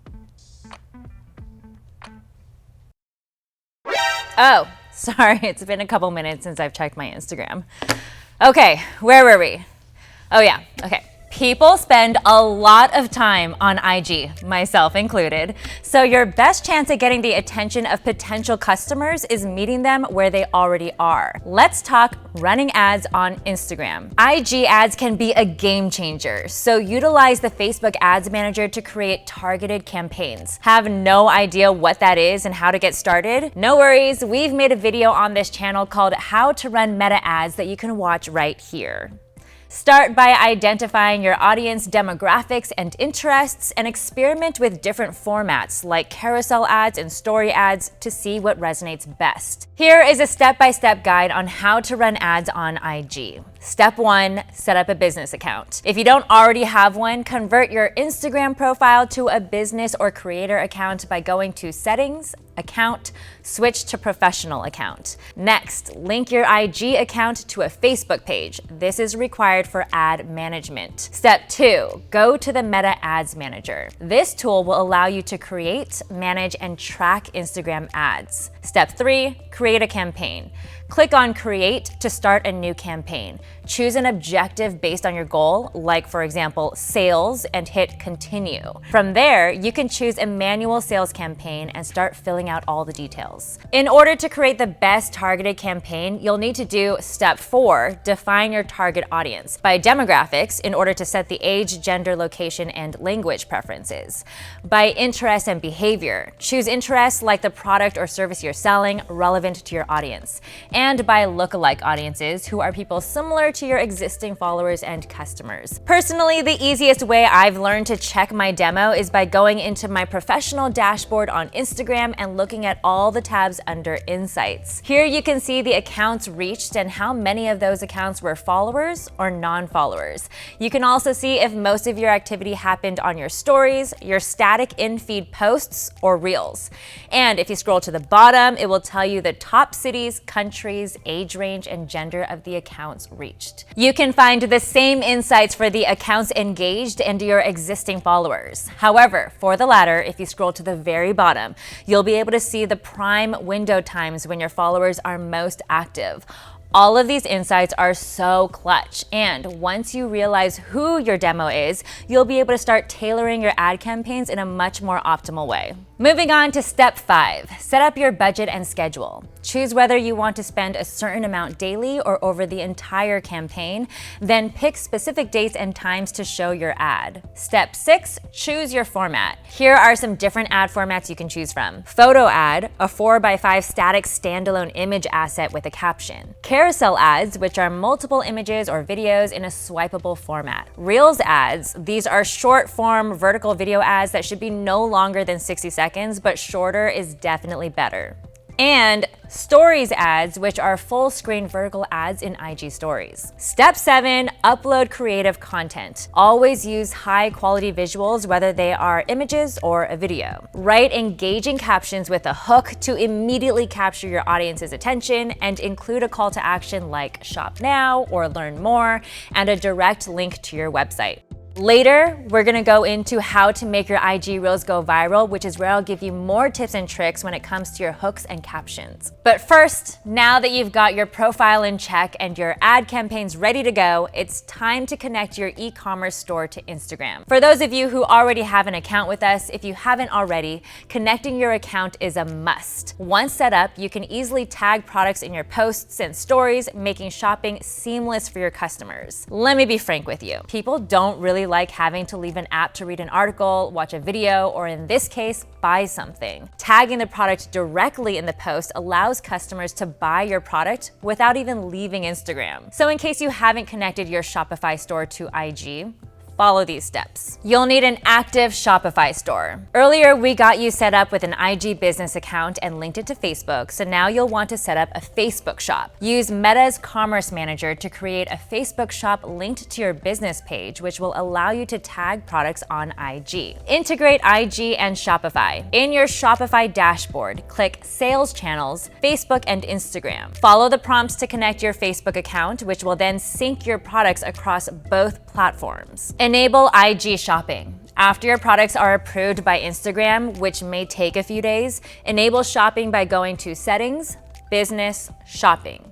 Oh, sorry, it's been a couple minutes since I've checked my Instagram. Okay, where were we? Oh yeah, okay. People spend a lot of time on IG, myself included. So your best chance at getting the attention of potential customers is meeting them where they already are. Let's talk running ads on Instagram. IG ads can be a game changer. So utilize the Facebook Ads Manager to create targeted campaigns. Have no idea what that is and how to get started? No worries, we've made a video on this channel called How to Run Meta Ads that you can watch right here. Start by identifying your audience demographics and interests and experiment with different formats like carousel ads and story ads to see what resonates best. Here is a step-by-step guide on how to run ads on IG. Step 1, set up a business account. If you don't already have one, convert your Instagram profile to a business or creator account by going to Settings, Account, switch to Professional account. Next, link your IG account to a Facebook page. This is required for ad management. Step 2, go to the Meta Ads Manager. This tool will allow you to create, manage, and track Instagram ads. Step 3, create a campaign. Click on Create to start a new campaign. Choose an objective based on your goal, like for example, sales, and hit Continue. From there, you can choose a manual sales campaign and start filling out all the details. In order to create the best targeted campaign, you'll need to do Step 4, define your target audience by demographics in order to set the age, gender, location, and language preferences. By interest and behavior, choose interests like the product or service you're selling relevant to your audience. And by lookalike audiences, who are people similar to your existing followers and customers. Personally, the easiest way I've learned to check my demo is by going into my professional dashboard on Instagram and looking at all the tabs under Insights. Here you can see the accounts reached and how many of those accounts were followers or non-followers. You can also see if most of your activity happened on your stories, your static in-feed posts, or reels. And if you scroll to the bottom, it will tell you the top cities, countries, age range, and gender of the accounts reached. You can find the same insights for the accounts engaged and your existing followers. However, for the latter, if you scroll to the very bottom, you'll be able to see the prime window times when your followers are most active. All of these insights are so clutch, and once you realize who your demo is, you'll be able to start tailoring your ad campaigns in a much more optimal way. Moving on to Step 5, set up your budget and schedule. Choose whether you want to spend a certain amount daily or over the entire campaign, then pick specific dates and times to show your ad. Step 6, choose your format. Here are some different ad formats you can choose from. Photo ad, a 4x5 static standalone image asset with a caption. Carousel ads, which are multiple images or videos in a swipeable format. Reels ads, these are short form vertical video ads that should be no longer than 60 seconds, but shorter is definitely better. And Stories ads, which are full screen vertical ads in IG Stories. Step 7, upload creative content. Always use high quality visuals, whether they are images or a video. Write engaging captions with a hook to immediately capture your audience's attention, and include a call to action like shop now or learn more, and a direct link to your website. Later, we're gonna go into how to make your IG Reels go viral, which is where I'll give you more tips and tricks when it comes to your hooks and captions. But first, now that you've got your profile in check and your ad campaigns ready to go, it's time to connect your e-commerce store to Instagram. For those of you who already have an account with us, if you haven't already, connecting your account is a must. Once set up, you can easily tag products in your posts and stories, making shopping seamless for your customers. Let me be frank with you. People don't really like having to leave an app to read an article, watch a video, or in this case, buy something. Tagging the product directly in the post allows customers to buy your product without even leaving Instagram. So in case you haven't connected your Shopify store to IG, Follow these steps. You'll need an active Shopify store. Earlier, we got you set up with an IG business account and linked it to Facebook, so now you'll want to set up a Facebook shop. Use Meta's Commerce Manager to create a Facebook shop linked to your business page, which will allow you to tag products on IG. Integrate IG and Shopify. In your Shopify dashboard, click Sales Channels, Facebook and Instagram. Follow the prompts to connect your Facebook account, which will then sync your products across both platforms. Enable IG shopping. After your products are approved by Instagram, which may take a few days, enable shopping by going to Settings, Business, Shopping.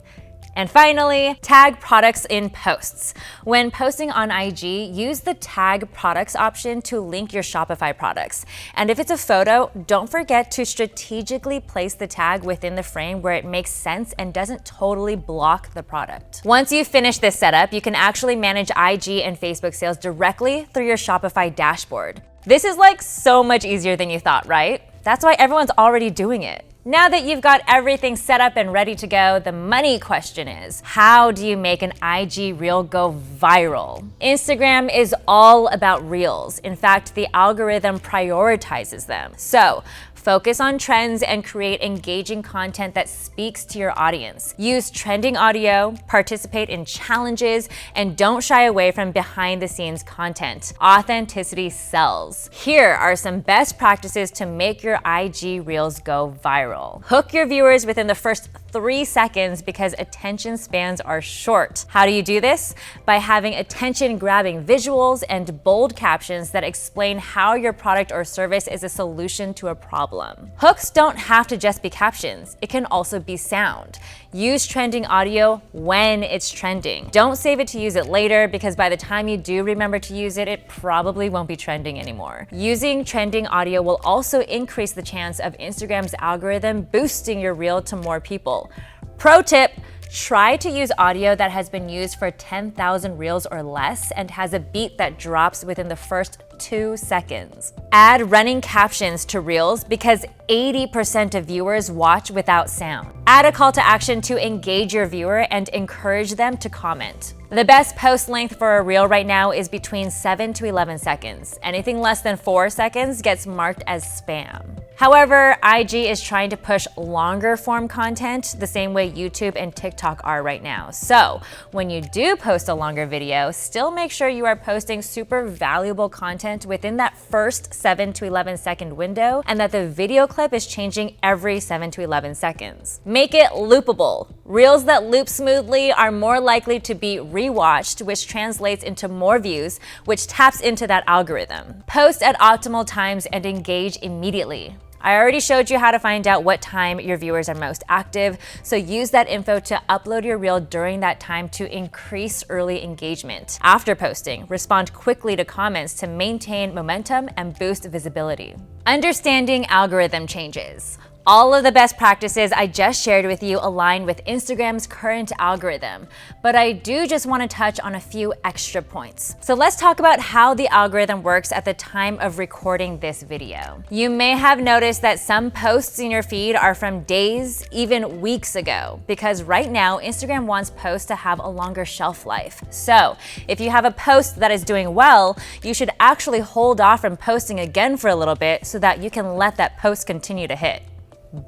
And finally, tag products in posts. When posting on IG, use the tag products option to link your Shopify products. And if it's a photo, don't forget to strategically place the tag within the frame where it makes sense and doesn't totally block the product. Once you finish this setup, you can actually manage IG and Facebook sales directly through your Shopify dashboard. This is like so much easier than you thought, right? That's why everyone's already doing it. Now that you've got everything set up and ready to go, the money question is, how do you make an IG reel go viral? Instagram is all about reels. In fact, the algorithm prioritizes them. So, focus on trends and create engaging content that speaks to your audience. Use trending audio, participate in challenges, and don't shy away from behind-the-scenes content. Authenticity sells. Here are some best practices to make your IG reels go viral. Hook your viewers within the first 3 seconds because attention spans are short. How do you do this? By having attention-grabbing visuals and bold captions that explain how your product or service is a solution to a problem. Hooks don't have to just be captions. It can also be sound. Use trending audio when it's trending. Don't save it to use it later because by the time you do remember to use it, it probably won't be trending anymore. Using trending audio will also increase the chance of Instagram's algorithm boosting your reel to more people. Pro tip: try to use audio that has been used for 10,000 reels or less and has a beat that drops within the first 2 seconds. Add running captions to reels because 80% of viewers watch without sound. Add a call to action to engage your viewer and encourage them to comment. The best post length for a reel right now is between 7 to 11 seconds. Anything less than 4 seconds gets marked as spam. However, IG is trying to push longer form content the same way YouTube and TikTok are right now. So when you do post a longer video, still make sure you are posting super valuable content within that first 7 to 11 second window and that the video clip is changing every 7 to 11 seconds. Make it loopable. Reels that loop smoothly are more likely to be rewatched, which translates into more views, which taps into that algorithm. Post at optimal times and engage immediately. I already showed you how to find out what time your viewers are most active, so use that info to upload your reel during that time to increase early engagement. After posting, respond quickly to comments to maintain momentum and boost visibility. Understanding algorithm changes. All of the best practices I just shared with you align with Instagram's current algorithm, but I do just want to touch on a few extra points. So let's talk about how the algorithm works at the time of recording this video. You may have noticed that some posts in your feed are from days, even weeks ago, because right now Instagram wants posts to have a longer shelf life. So if you have a post that is doing well, you should actually hold off from posting again for a little bit so that you can let that post continue to hit.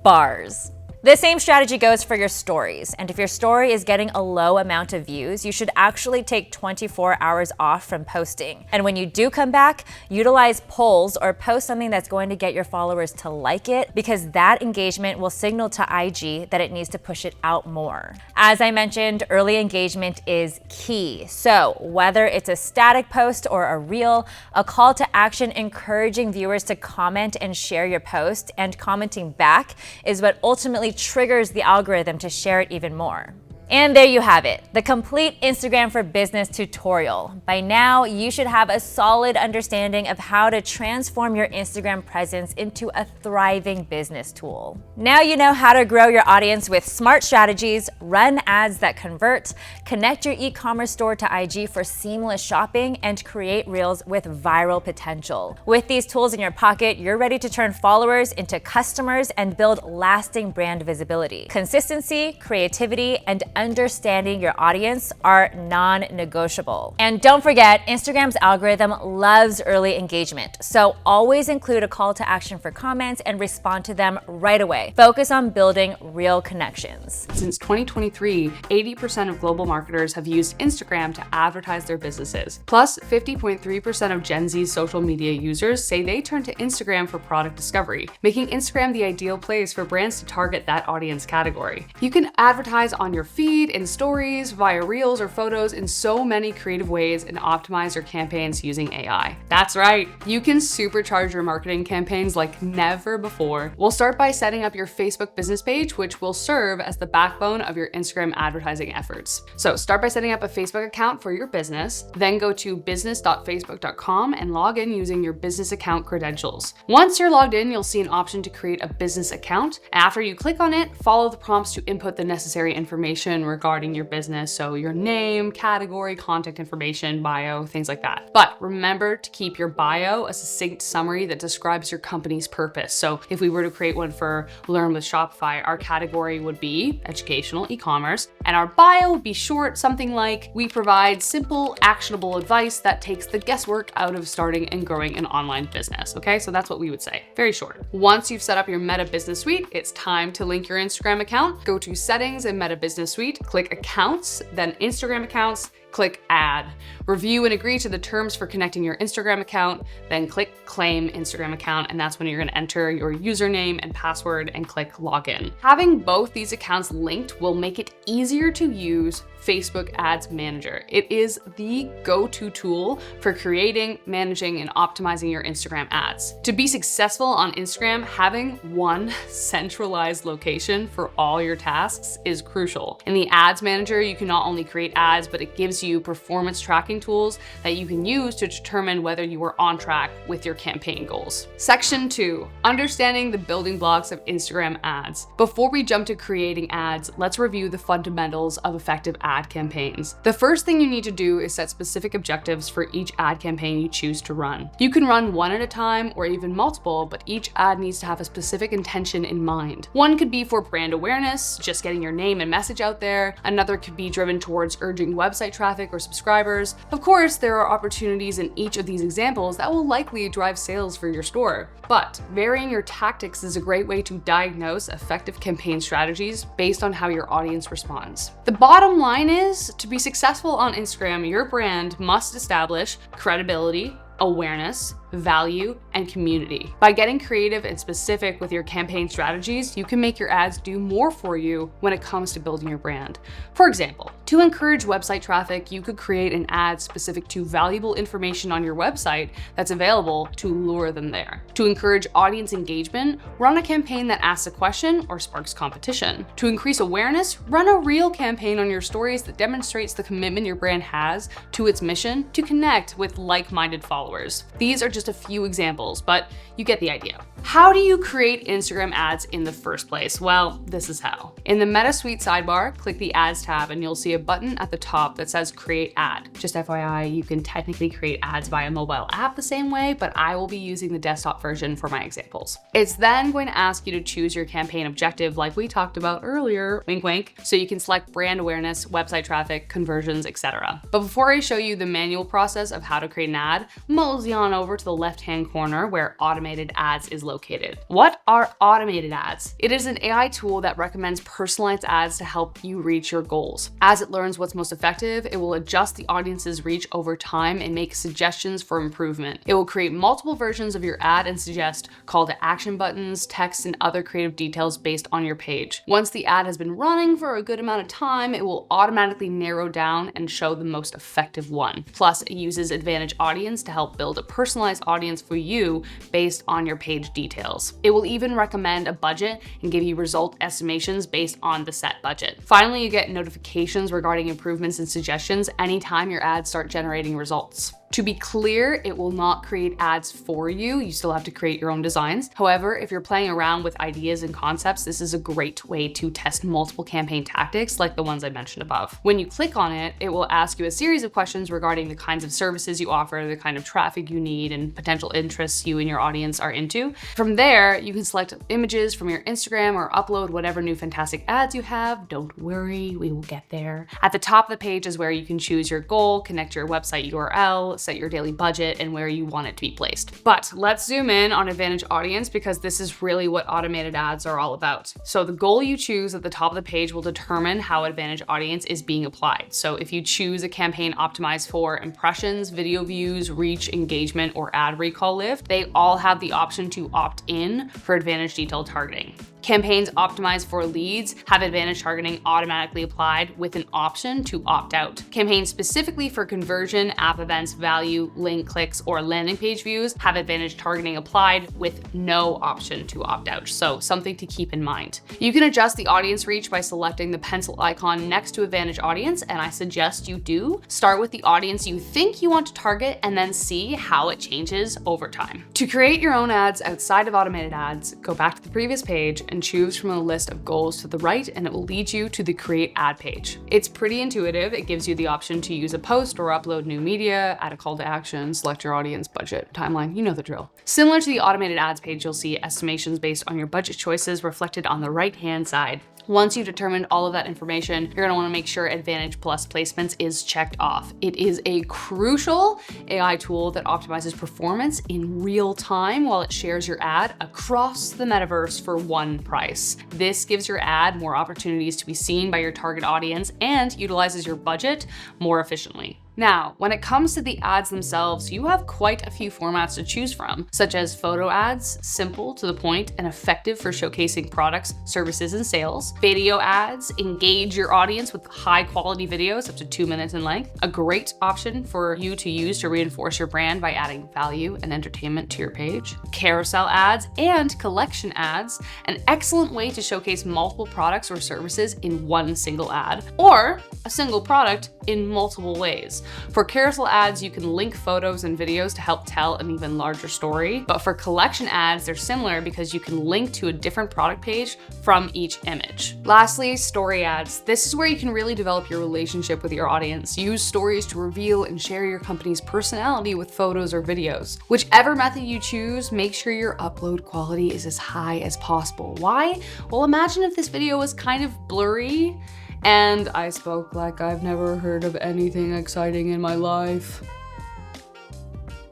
Bars. The same strategy goes for your stories, and if your story is getting a low amount of views, you should actually take 24 hours off from posting. And when you do come back, utilize polls or post something that's going to get your followers to like it, because that engagement will signal to IG that it needs to push it out more. As I mentioned, early engagement is key. So whether it's a static post or a reel, a call to action encouraging viewers to comment and share your post and commenting back is what ultimately triggers the algorithm to share it even more. And there you have it, the complete Instagram for Business tutorial. By now, you should have a solid understanding of how to transform your Instagram presence into a thriving business tool. Now you know how to grow your audience with smart strategies, run ads that convert, connect your e-commerce store to IG for seamless shopping, and create reels with viral potential. With these tools in your pocket, you're ready to turn followers into customers and build lasting brand visibility. Consistency, creativity, and understanding your audience are non-negotiable. And don't forget, Instagram's algorithm loves early engagement, so always include a call to action for comments and respond to them right away. Focus on building real connections. Since 2023, 80% of global marketers have used Instagram to advertise their businesses. Plus, 50.3% of Gen Z's social media users say they turn to Instagram for product discovery, making Instagram the ideal place for brands to target that audience category. You can advertise on your feed, in stories, via reels or photos in so many creative ways and optimize your campaigns using AI. That's right, you can supercharge your marketing campaigns like never before. We'll start by setting up your Facebook business page, which will serve as the backbone of your Instagram advertising efforts. So start by setting up a Facebook account for your business, then go to business.facebook.com and log in using your business account credentials. Once you're logged in, you'll see an option to create a business account. After you click on it, follow the prompts to input the necessary information regarding your business, so your name, category, contact information, bio, things like that. But remember to keep your bio a succinct summary that describes your company's purpose. So if we were to create one for Learn with Shopify, our category would be educational e-commerce, and our bio would be short, something like, we provide simple, actionable advice that takes the guesswork out of starting and growing an online business. Okay, so that's what we would say, very short. Once you've set up your Meta Business Suite, it's time to link your Instagram account. Go to Settings in Meta Business Suite, click Accounts, then Instagram Accounts, click Add. Review and agree to the terms for connecting your Instagram account, then click Claim Instagram Account, and that's when you're gonna enter your username and password and click Login. Having both these accounts linked will make it easier to use Facebook Ads Manager. It is the go-to tool for creating, managing, and optimizing your Instagram ads. To be successful on Instagram, having one centralized location for all your tasks is crucial. In the Ads Manager, you can not only create ads, but it gives you performance tracking tools that you can use to determine whether you are on track with your campaign goals. Section 2, understanding the building blocks of Instagram ads. Before we jump to creating ads, let's review the fundamentals of effective ad campaigns. The first thing you need to do is set specific objectives for each ad campaign you choose to run. You can run one at a time or even multiple, but each ad needs to have a specific intention in mind. One could be for brand awareness, just getting your name and message out there. Another could be driven towards urging website traffic or subscribers. Of course, there are opportunities in each of these examples that will likely drive sales for your store. But varying your tactics is a great way to diagnose effective campaign strategies based on how your audience responds. The bottom line is, to be successful on Instagram, your brand must establish credibility, awareness, value, and community. By getting creative and specific with your campaign strategies, you can make your ads do more for you when it comes to building your brand. For example, to encourage website traffic, you could create an ad specific to valuable information on your website that's available to lure them there. To encourage audience engagement, run a campaign that asks a question or sparks competition. To increase awareness, run a reel campaign on your stories that demonstrates the commitment your brand has to its mission to connect with like-minded followers. These are just a few examples, but you get the idea. How do you create Instagram ads in the first place? Well, this is how. In the Meta Suite sidebar, click the Ads tab and you'll see a button at the top that says Create Ad. Just FYI, you can technically create ads via mobile app the same way, but I will be using the desktop version for my examples. It's then going to ask you to choose your campaign objective like we talked about earlier, wink wink, so you can select brand awareness, website traffic, conversions, etc. But before I show you the manual process of how to create an ad, mosey on over to the left-hand corner where Automated Ads is located. What are automated ads? It is an AI tool that recommends personalized ads to help you reach your goals. As it learns what's most effective, it will adjust the audience's reach over time and make suggestions for improvement. It will create multiple versions of your ad and suggest call to action buttons, text, and other creative details based on your page. Once the ad has been running for a good amount of time, it will automatically narrow down and show the most effective one. Plus, it uses Advantage Audience to help build a personalized audience for you based on your page details. It will even recommend a budget and give you result estimations based on the set budget. Finally, you get notifications regarding improvements and suggestions anytime your ads start generating results. To be clear, it will not create ads for you. You still have to create your own designs. However, if you're playing around with ideas and concepts, this is a great way to test multiple campaign tactics like the ones I mentioned above. When you click on it, it will ask you a series of questions regarding the kinds of services you offer, the kind of traffic you need, and potential interests you and your audience are into. From there, you can select images from your Instagram or upload whatever new fantastic ads you have. Don't worry, we will get there. At the top of the page is where you can choose your goal, connect your website URL, set your daily budget, and where you want it to be placed. But let's zoom in on Advantage Audience because this is really what automated ads are all about. So the goal you choose at the top of the page will determine how Advantage Audience is being applied. So if you choose a campaign optimized for impressions, video views, reach, engagement, or ad recall lift, they all have the option to opt in for Advantage Detailed Targeting. Campaigns optimized for leads have Advantage targeting automatically applied with an option to opt out. Campaigns specifically for conversion, app events, value, link clicks, or landing page views have Advantage targeting applied with no option to opt out. So something to keep in mind. You can adjust the audience reach by selecting the pencil icon next to Advantage Audience, and I suggest you do. Start with the audience you think you want to target and then see how it changes over time. To create your own ads outside of automated ads, go back to the previous page and choose from a list of goals to the right, and it will lead you to the Create Ad page. It's pretty intuitive. It gives you the option to use a post or upload new media, add a call to action, select your audience, budget, timeline, you know the drill. Similar to the automated ads page, you'll see estimations based on your budget choices reflected on the right-hand side. Once you've determined all of that information, you're gonna wanna make sure Advantage Plus Placements is checked off. It is a crucial AI tool that optimizes performance in real time while it shares your ad across the metaverse for one price. This gives your ad more opportunities to be seen by your target audience and utilizes your budget more efficiently. Now, when it comes to the ads themselves, you have quite a few formats to choose from, such as photo ads, simple, to the point, and effective for showcasing products, services, and sales. Video ads, engage your audience with high quality videos up to 2 minutes in length. A great option for you to use to reinforce your brand by adding value and entertainment to your page. Carousel ads and collection ads, an excellent way to showcase multiple products or services in one single ad, or a single product in multiple ways. For carousel ads, you can link photos and videos to help tell an even larger story. But for collection ads, they're similar because you can link to a different product page from each image. Lastly, story ads. This is where you can really develop your relationship with your audience. Use stories to reveal and share your company's personality with photos or videos. Whichever method you choose, make sure your upload quality is as high as possible. Why? Well, imagine if this video was kind of blurry and I spoke like I've never heard of anything exciting in my life.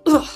Ugh.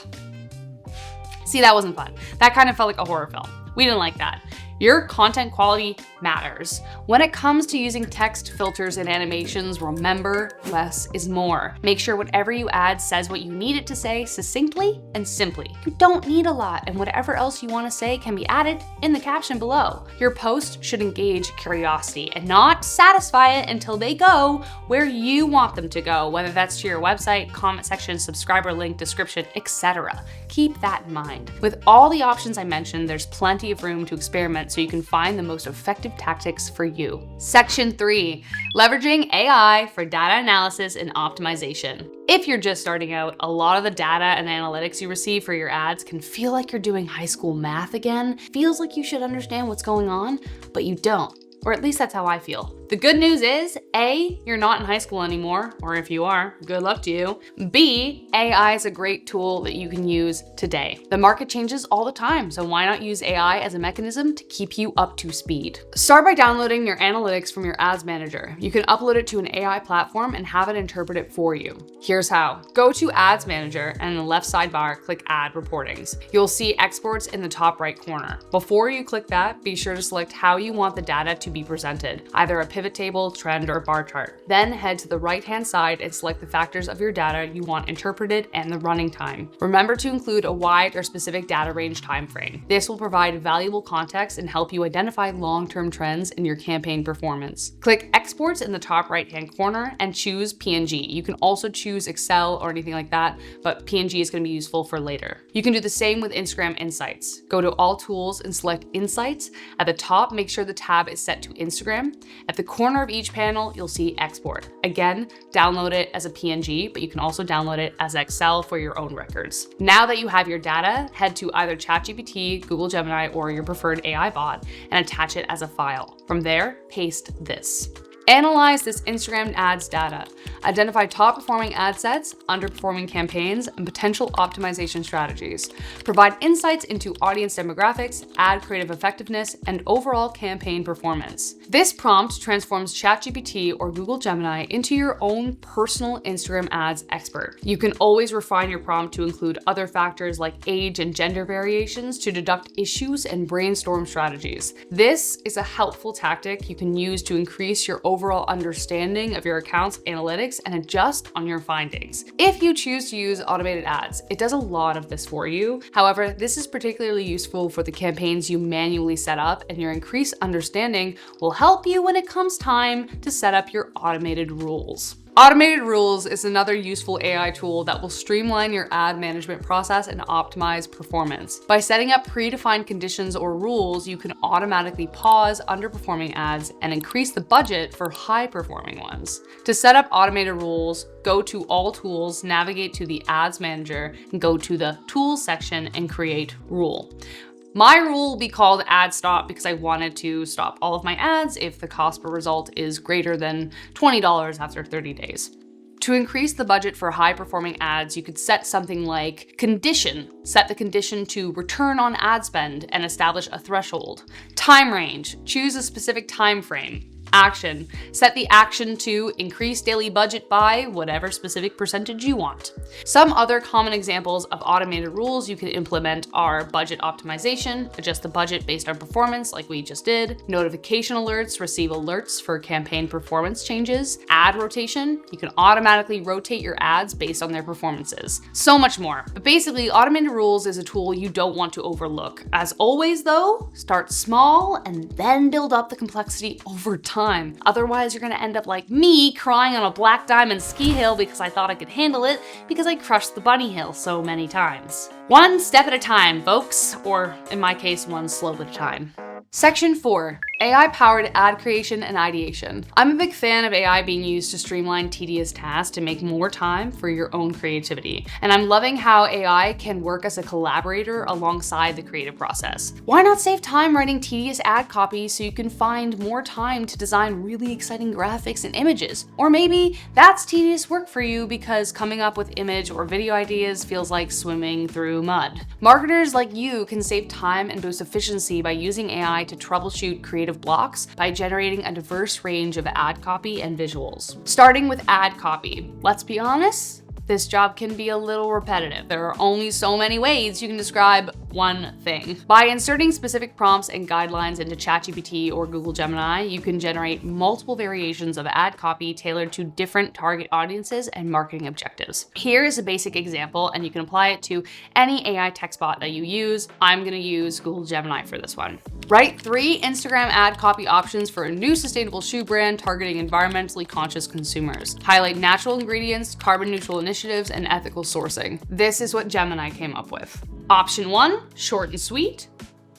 See, that wasn't fun. That kind of felt like a horror film. We didn't like that. Your content quality matters. When it comes to using text, filters, and animations, remember, less is more. Make sure whatever you add says what you need it to say succinctly and simply. You don't need a lot, and whatever else you want to say can be added in the caption below. Your post should engage curiosity and not satisfy it until they go where you want them to go, whether that's to your website, comment section, subscriber link, description, etc. Keep that in mind. With all the options I mentioned, there's plenty of room to experiment so you can find the most effective tactics for you. Section 3, leveraging AI for data analysis and optimization. If you're just starting out, a lot of the data and analytics you receive for your ads can feel like you're doing high school math again. Feels like you should understand what's going on, but you don't. Or at least that's how I feel. The good news is, A, you're not in high school anymore, or if you are, good luck to you. B, AI is a great tool that you can use today. The market changes all the time, so why not use AI as a mechanism to keep you up to speed? Start by downloading your analytics from your ads manager. You can upload it to an AI platform and have it interpret it for you. Here's how. Go to Ads Manager and in the left sidebar, click Ad Reportings. You'll see exports in the top right corner. Before you click that, be sure to select how you want the data to be presented, either a pivot table, trend, or bar chart. Then head to the right-hand side and select the factors of your data you want interpreted and the running time. Remember to include a wide or specific data range time frame. This will provide valuable context and help you identify long-term trends in your campaign performance. Click Exports in the top right-hand corner and choose PNG. You can also choose Excel or anything like that, but PNG is going to be useful for later. You can do the same with Instagram Insights. Go to All Tools and select Insights. At the top, make sure the tab is set set to Instagram. At the corner of each panel, you'll see export. Again, download it as a PNG, but you can also download it as Excel for your own records. Now that you have your data, head to either ChatGPT, Google Gemini, or your preferred AI bot and attach it as a file. From there, paste this. Analyze this Instagram ads data. Identify top performing ad sets, underperforming campaigns, and potential optimization strategies. Provide insights into audience demographics, ad creative effectiveness, and overall campaign performance. This prompt transforms ChatGPT or Google Gemini into your own personal Instagram ads expert. You can always refine your prompt to include other factors like age and gender variations to deduct issues and brainstorm strategies. This is a helpful tactic you can use to increase your overall understanding of your account's analytics and adjust on your findings. If you choose to use automated ads, it does a lot of this for you. However, this is particularly useful for the campaigns you manually set up, and your increased understanding will help you when it comes time to set up your automated rules. Automated rules is another useful AI tool that will streamline your ad management process and optimize performance. By setting up predefined conditions or rules, you can automatically pause underperforming ads and increase the budget for high-performing ones. To set up automated rules, go to All Tools, navigate to the Ads Manager, and go to the Tools section and create Rule. My rule will be called Ad Stop because I wanted to stop all of my ads if the cost per result is greater than $20 after 30 days. To increase the budget for high-performing ads, you could set something like condition. Set the condition to return on ad spend and establish a threshold. Time range. Choose a specific time frame. Action. Set the action to increase daily budget by whatever specific percentage you want. Some other common examples of automated rules you can implement are budget optimization, adjust the budget based on performance like we just did, notification alerts, receive alerts for campaign performance changes, ad rotation, you can automatically rotate your ads based on their performances. So much more. But basically, automated rules is a tool you don't want to overlook. As always though, start small and then build up the complexity over time. Otherwise, you're gonna end up like me, crying on a black diamond ski hill because I thought I could handle it because I crushed the bunny hill so many times. One step at a time, folks, or in my case, one slope at a time. Section 4, AI-powered ad creation and ideation. I'm a big fan of AI being used to streamline tedious tasks to make more time for your own creativity. And I'm loving how AI can work as a collaborator alongside the creative process. Why not save time writing tedious ad copy so you can find more time to design really exciting graphics and images? Or maybe that's tedious work for you because coming up with image or video ideas feels like swimming through mud. Marketers like you can save time and boost efficiency by using AI to troubleshoot creative blocks by generating a diverse range of ad copy and visuals. Starting with ad copy, let's be honest, this job can be a little repetitive. There are only so many ways you can describe one thing. By inserting specific prompts and guidelines into ChatGPT or Google Gemini, you can generate multiple variations of ad copy tailored to different target audiences and marketing objectives. Here is a basic example, and you can apply it to any AI text bot that you use. I'm gonna use Google Gemini for this one. Write 3 Instagram ad copy options for a new sustainable shoe brand targeting environmentally conscious consumers. Highlight natural ingredients, carbon neutral initiatives, and ethical sourcing. This is what Gemini came up with. Option 1, short and sweet.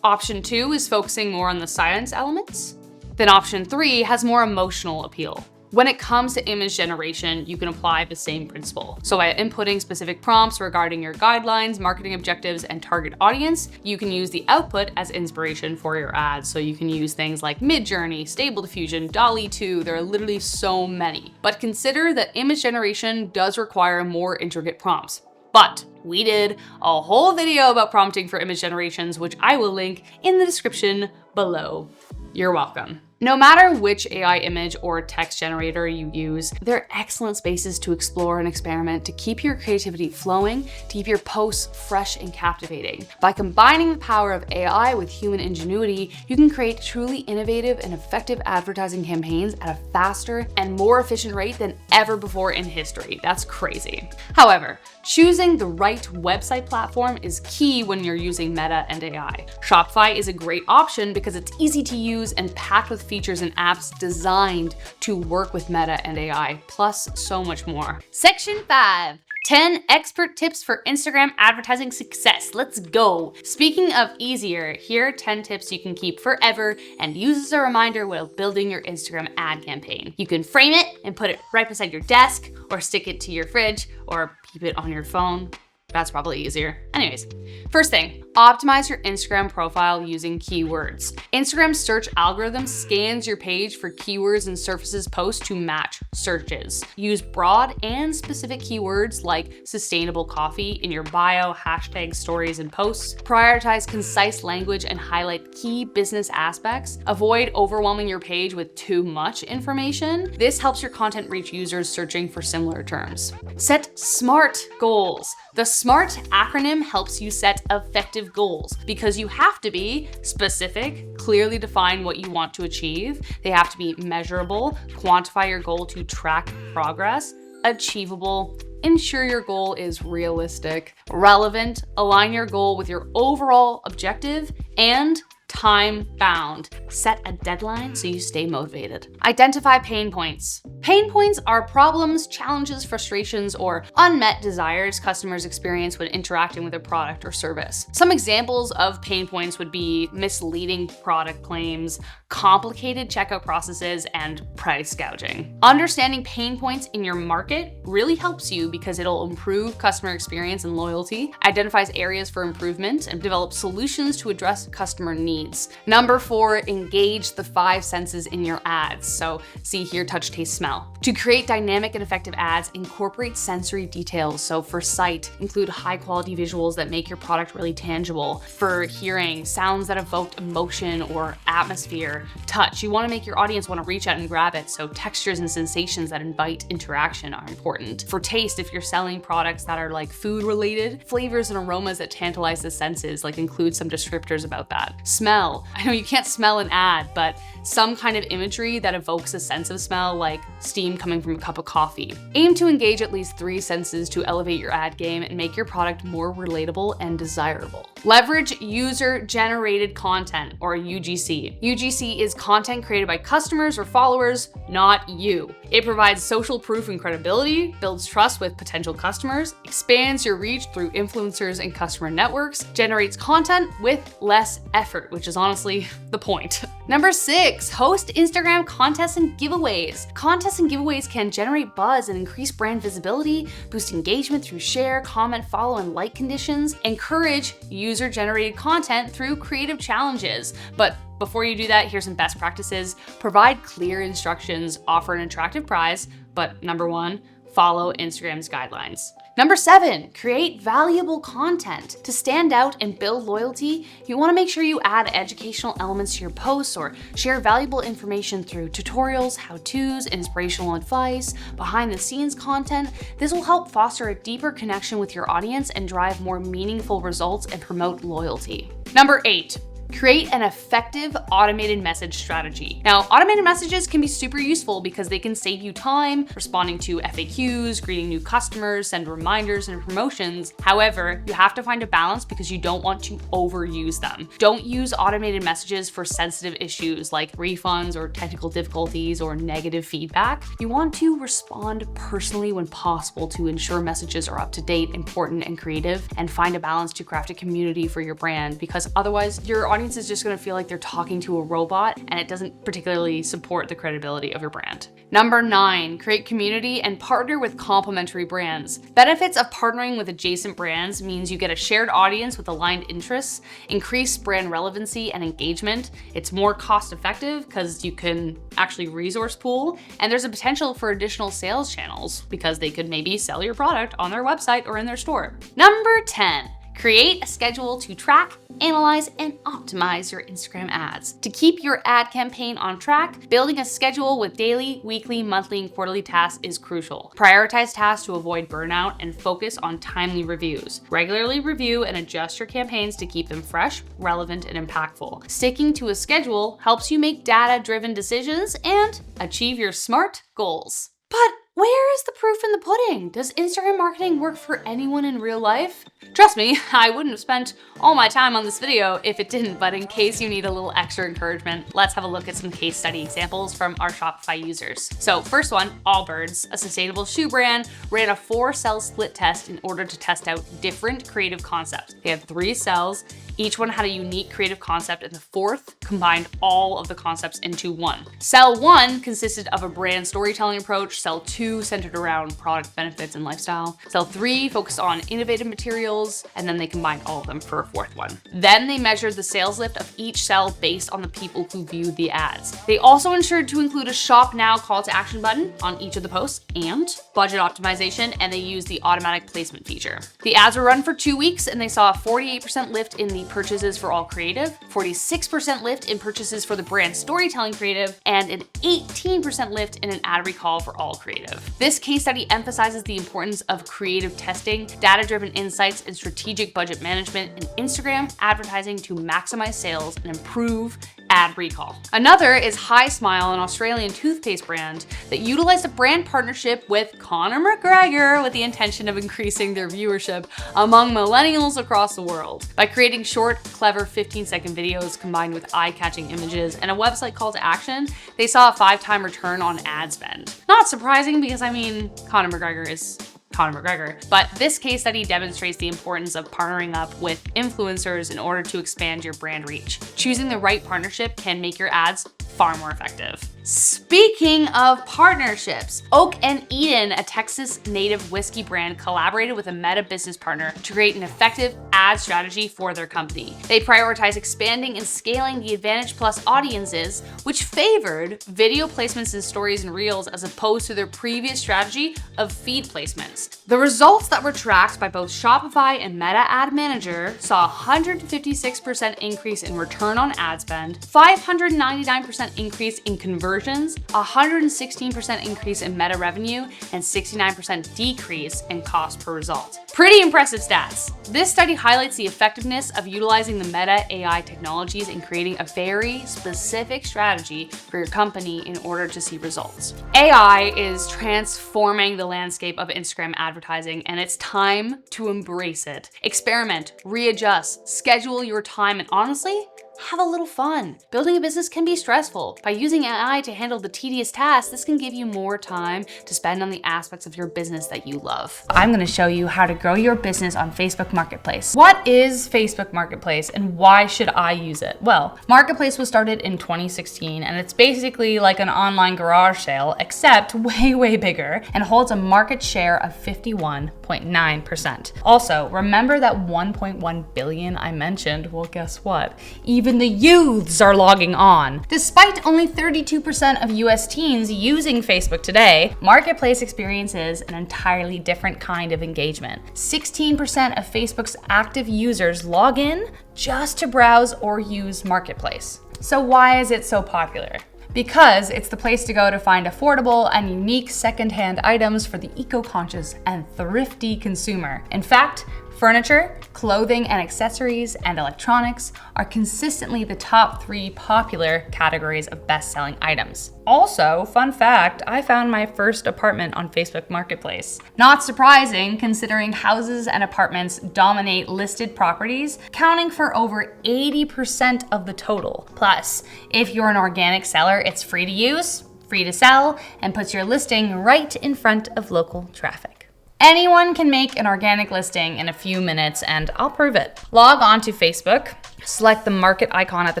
Option 2 is focusing more on the science elements. Then option 3 has more emotional appeal. When it comes to image generation, you can apply the same principle. So by inputting specific prompts regarding your guidelines, marketing objectives, and target audience, you can use the output as inspiration for your ads. So you can use things like Midjourney, Stable Diffusion, DALL-E 2, there are literally so many. But consider that image generation does require more intricate prompts. But we did a whole video about prompting for image generations, which I will link in the description below. You're welcome. No matter which AI image or text generator you use, they're excellent spaces to explore and experiment to keep your creativity flowing, to keep your posts fresh and captivating. By combining the power of AI with human ingenuity, you can create truly innovative and effective advertising campaigns at a faster and more efficient rate than ever before in history. That's crazy. However, choosing the right website platform is key when you're using Meta and AI. Shopify is a great option because it's easy to use and packed with features and apps designed to work with Meta and AI, plus so much more. Section 5, 10 expert tips for Instagram advertising success. Let's go. Speaking of easier, here are 10 tips you can keep forever and use as a reminder while building your Instagram ad campaign. You can frame it and put it right beside your desk, or stick it to your fridge, or keep it on your phone. That's probably easier. Anyways, first thing, optimize your Instagram profile using keywords. Instagram's search algorithm scans your page for keywords and surfaces posts to match searches. Use broad and specific keywords like sustainable coffee in your bio, hashtag stories, and posts. Prioritize concise language and highlight key business aspects. Avoid overwhelming your page with too much information. This helps your content reach users searching for similar terms. Set SMART goals. The SMART acronym helps you set effective goals because you have to be specific, clearly define what you want to achieve. They have to be measurable, quantify your goal to track progress, achievable, ensure your goal is realistic, relevant, align your goal with your overall objective, and time bound. Set a deadline so you stay motivated. Identify pain points. Pain points are problems, challenges, frustrations, or unmet desires customers experience when interacting with a product or service. Some examples of pain points would be misleading product claims, complicated checkout processes, and price gouging. Understanding pain points in your market really helps you because it'll improve customer experience and loyalty, identifies areas for improvement, and develops solutions to address customer needs. Number 4, engage the 5 senses in your ads. So see, hear, touch, taste, smell. To create dynamic and effective ads, incorporate sensory details. So for sight, include high quality visuals that make your product really tangible. For hearing, sounds that evoke emotion or atmosphere. Touch, you want to make your audience want to reach out and grab it. So textures and sensations that invite interaction are important. For taste, if you're selling products that are like food related, flavors and aromas that tantalize the senses, like include some descriptors about that. Smell, I know you can't smell an ad, but some kind of imagery that evokes a sense of smell, like steam coming from a cup of coffee. Aim to engage at least 3 senses to elevate your ad game and make your product more relatable and desirable. Leverage user-generated content, or UGC. UGC is content created by customers or followers, not you. It provides social proof and credibility, builds trust with potential customers, expands your reach through influencers and customer networks, generates content with less effort, which is honestly the point. Number 6, host Instagram contests and giveaways. Contests and giveaways can generate buzz and increase brand visibility, boost engagement through share, comment, follow, and like conditions, encourage user-generated content through creative challenges. But before you do that, here's some best practices. Provide clear instructions, offer an attractive prize, but number 1, follow Instagram's guidelines. Number 7, create valuable content. To stand out and build loyalty, you want to make sure you add educational elements to your posts or share valuable information through tutorials, how-tos, inspirational advice, behind-the-scenes content. This will help foster a deeper connection with your audience and drive more meaningful results and promote loyalty. Number 8, create an effective automated message strategy. Now, automated messages can be super useful because they can save you time responding to FAQs, greeting new customers, send reminders and promotions. However, you have to find a balance because you don't want to overuse them. Don't use automated messages for sensitive issues like refunds or technical difficulties or negative feedback. You want to respond personally when possible to ensure messages are up to date, important, and creative, and find a balance to craft a community for your brand, because otherwise your audience is just going to feel like they're talking to a robot, and it doesn't particularly support the credibility of your brand. Number 9, create community and partner with complementary brands. Benefits of partnering with adjacent brands means you get a shared audience with aligned interests, increased brand relevancy and engagement. It's more cost effective because you can actually resource pool, and there's a potential for additional sales channels because they could maybe sell your product on their website or in their store. Number 10, create a schedule to track, analyze, and optimize your Instagram ads. To keep your ad campaign on track, building a schedule with daily, weekly, monthly, and quarterly tasks is crucial. Prioritize tasks to avoid burnout and focus on timely reviews. Regularly review and adjust your campaigns to keep them fresh, relevant, and impactful. Sticking to a schedule helps you make data-driven decisions and achieve your SMART goals. But Where is the proof in the pudding? Does Instagram marketing work for anyone in real life? Trust me, I wouldn't have spent all my time on this video if it didn't, but in case you need a little extra encouragement, let's have a look at some case study examples from our Shopify users. So first one, Allbirds, a sustainable shoe brand, ran a 4-cell split test in order to test out different creative concepts. They had 3 cells. Each one had a unique creative concept, and the 4th combined all of the concepts into one. Cell 1 consisted of a brand storytelling approach. Cell 2 centered around product benefits and lifestyle. Cell 3 focused on innovative materials, and then they combined all of them for a 4th one. Then they measured the sales lift of each cell based on the people who viewed the ads. They also ensured to include a shop now call to action button on each of the posts and budget optimization, and they used the automatic placement feature. The ads were run for 2 weeks, and they saw a 48% lift in the purchases for all creative, 46% lift in purchases for the brand storytelling creative, and an 18% lift in an ad recall for all creative. This case study emphasizes the importance of creative testing, data-driven insights, and strategic budget management in Instagram advertising to maximize sales and improve ad recall. Another is Hi Smile, an Australian toothpaste brand that utilized a brand partnership with Conor McGregor with the intention of increasing their viewership among millennials across the world. By creating short, clever 15-second videos combined with eye-catching images and a website call to action, they saw a 5-time return on ad spend. Not surprising because, I mean, Conor McGregor is Conor McGregor. But this case study demonstrates the importance of partnering up with influencers in order to expand your brand reach. Choosing the right partnership can make your ads far more effective. Speaking of partnerships, Oak and Eden, a Texas native whiskey brand, collaborated with a Meta business partner to create an effective ad strategy for their company. They prioritize expanding and scaling the Advantage Plus audiences, which favored video placements in stories and reels as opposed to their previous strategy of feed placements. The results that were tracked by both Shopify and Meta Ad Manager saw a 156% increase in return on ad spend, 599% increase in conversions, 116% increase in meta revenue, and 69% decrease in cost per result. Pretty impressive stats. This study highlights the effectiveness of utilizing the Meta AI technologies in creating a very specific strategy for your company in order to see results. AI is transforming the landscape of Instagram advertising, and it's time to embrace it. Experiment, readjust, schedule your time, and honestly, have a little fun. Building a business can be stressful. By using AI to handle the tedious tasks, this can give you more time to spend on the aspects of your business that you love. I'm gonna show you how to grow your business on Facebook Marketplace. What is Facebook Marketplace and why should I use it? Well, Marketplace was started in 2016 and it's basically like an online garage sale, except way bigger, and holds a market share of 51.9%. Also, remember that 1.1 billion I mentioned? Well, guess what? Even the youths are logging on. Despite only 32% of US teens using Facebook today, Marketplace experiences an entirely different kind of engagement. 16% of Facebook's active users log in just to browse or use Marketplace. So why is it so popular? Because it's the place to go to find affordable and unique secondhand items for the eco-conscious and thrifty consumer. In fact, furniture, clothing and accessories, and electronics are consistently the top 3 popular categories of best-selling items. Also, fun fact, I found my first apartment on Facebook Marketplace. Not surprising, considering houses and apartments dominate listed properties, accounting for over 80% of the total. Plus, if you're an organic seller, it's free to use, free to sell, and puts your listing right in front of local traffic. Anyone can make an organic listing in a few minutes, and I'll prove it. Log on to Facebook, select the market icon at the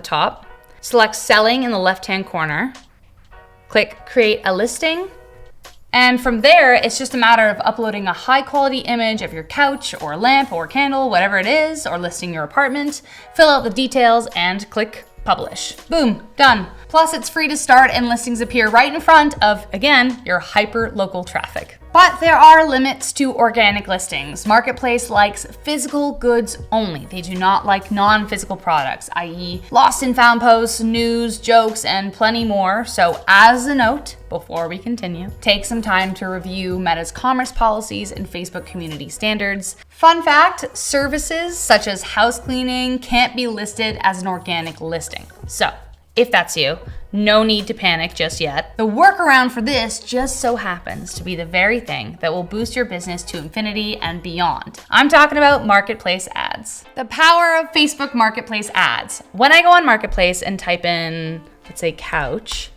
top, select selling in the left-hand corner, click create a listing, and from there, it's just a matter of uploading a high-quality image of your couch or lamp or candle, whatever it is, or listing your apartment, fill out the details, and click publish. Boom, done. Plus, it's free to start and listings appear right in front of, again, your hyper-local traffic. But there are limits to organic listings. Marketplace likes physical goods only. They do not like non-physical products, i.e. lost and found posts, news, jokes, and plenty more. So as a note, before we continue, take some time to review Meta's commerce policies and Facebook community standards. Fun fact, services such as house cleaning can't be listed as an organic listing. So if that's you, No need to panic just yet. The workaround for this just so happens to be the very thing that will boost your business to infinity and beyond. I'm talking about marketplace ads. The power of Facebook marketplace ads. When I go on Marketplace and type in, let's say, couch,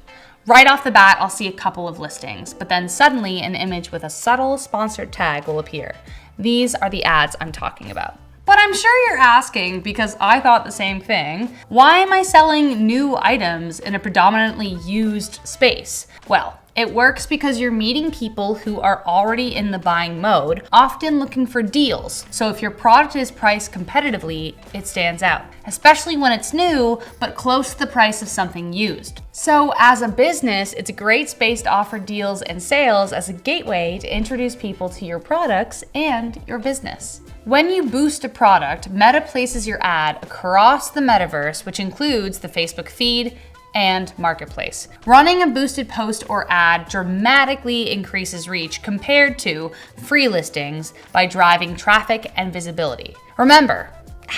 right off the bat, I'll see a couple of listings, but then suddenly an image with a subtle sponsored tag will appear. These are the ads I'm talking about. But I'm sure you're asking, because I thought the same thing, why am I selling new items in a predominantly used space? Well, it works because you're meeting people who are already in the buying mode, often looking for deals. So if your product is priced competitively, it stands out, especially when it's new, but close to the price of something used. So as a business, it's a great space to offer deals and sales as a gateway to introduce people to your products and your business. When you boost a product, Meta places your ad across the metaverse, which includes the Facebook feed and marketplace. Running a boosted post or ad dramatically increases reach compared to free listings by driving traffic and visibility. Remember,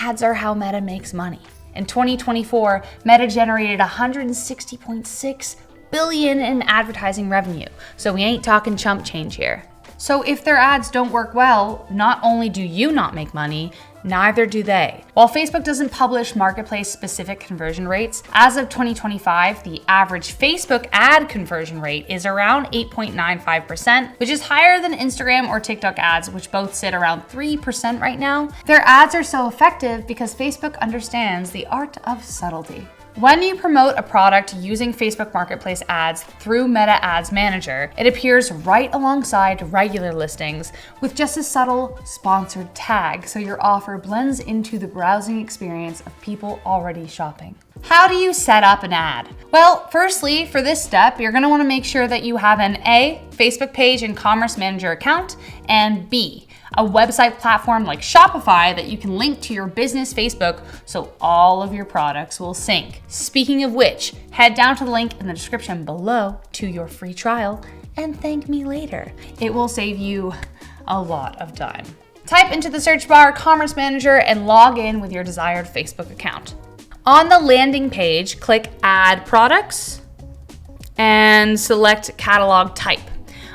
ads are how Meta makes money. In 2024, Meta generated $160.6 billion in advertising revenue, so we ain't talking chump change here. So if their ads don't work well, not only do you not make money, neither do they. While Facebook doesn't publish marketplace-specific conversion rates, as of 2025, the average Facebook ad conversion rate is around 8.95%, which is higher than Instagram or TikTok ads, which both sit around 3% right now. Their ads are so effective because Facebook understands the art of subtlety. When you promote a product using Facebook Marketplace ads through Meta Ads Manager, it appears right alongside regular listings with just a subtle sponsored tag, so your offer blends into the browsing experience of people already shopping. How do you set up an ad? Well, firstly, for this step, you're gonna wanna make sure that you have an A, Facebook page and Commerce Manager account, and B, a website platform like Shopify that you can link to your business Facebook so all of your products will sync. Speaking of which, head down to the link in the description below to your free trial and thank me later. It will save you a lot of time. Type into the search bar Commerce Manager and log in with your desired Facebook account. On the landing page, click Add Products and select Catalog Type.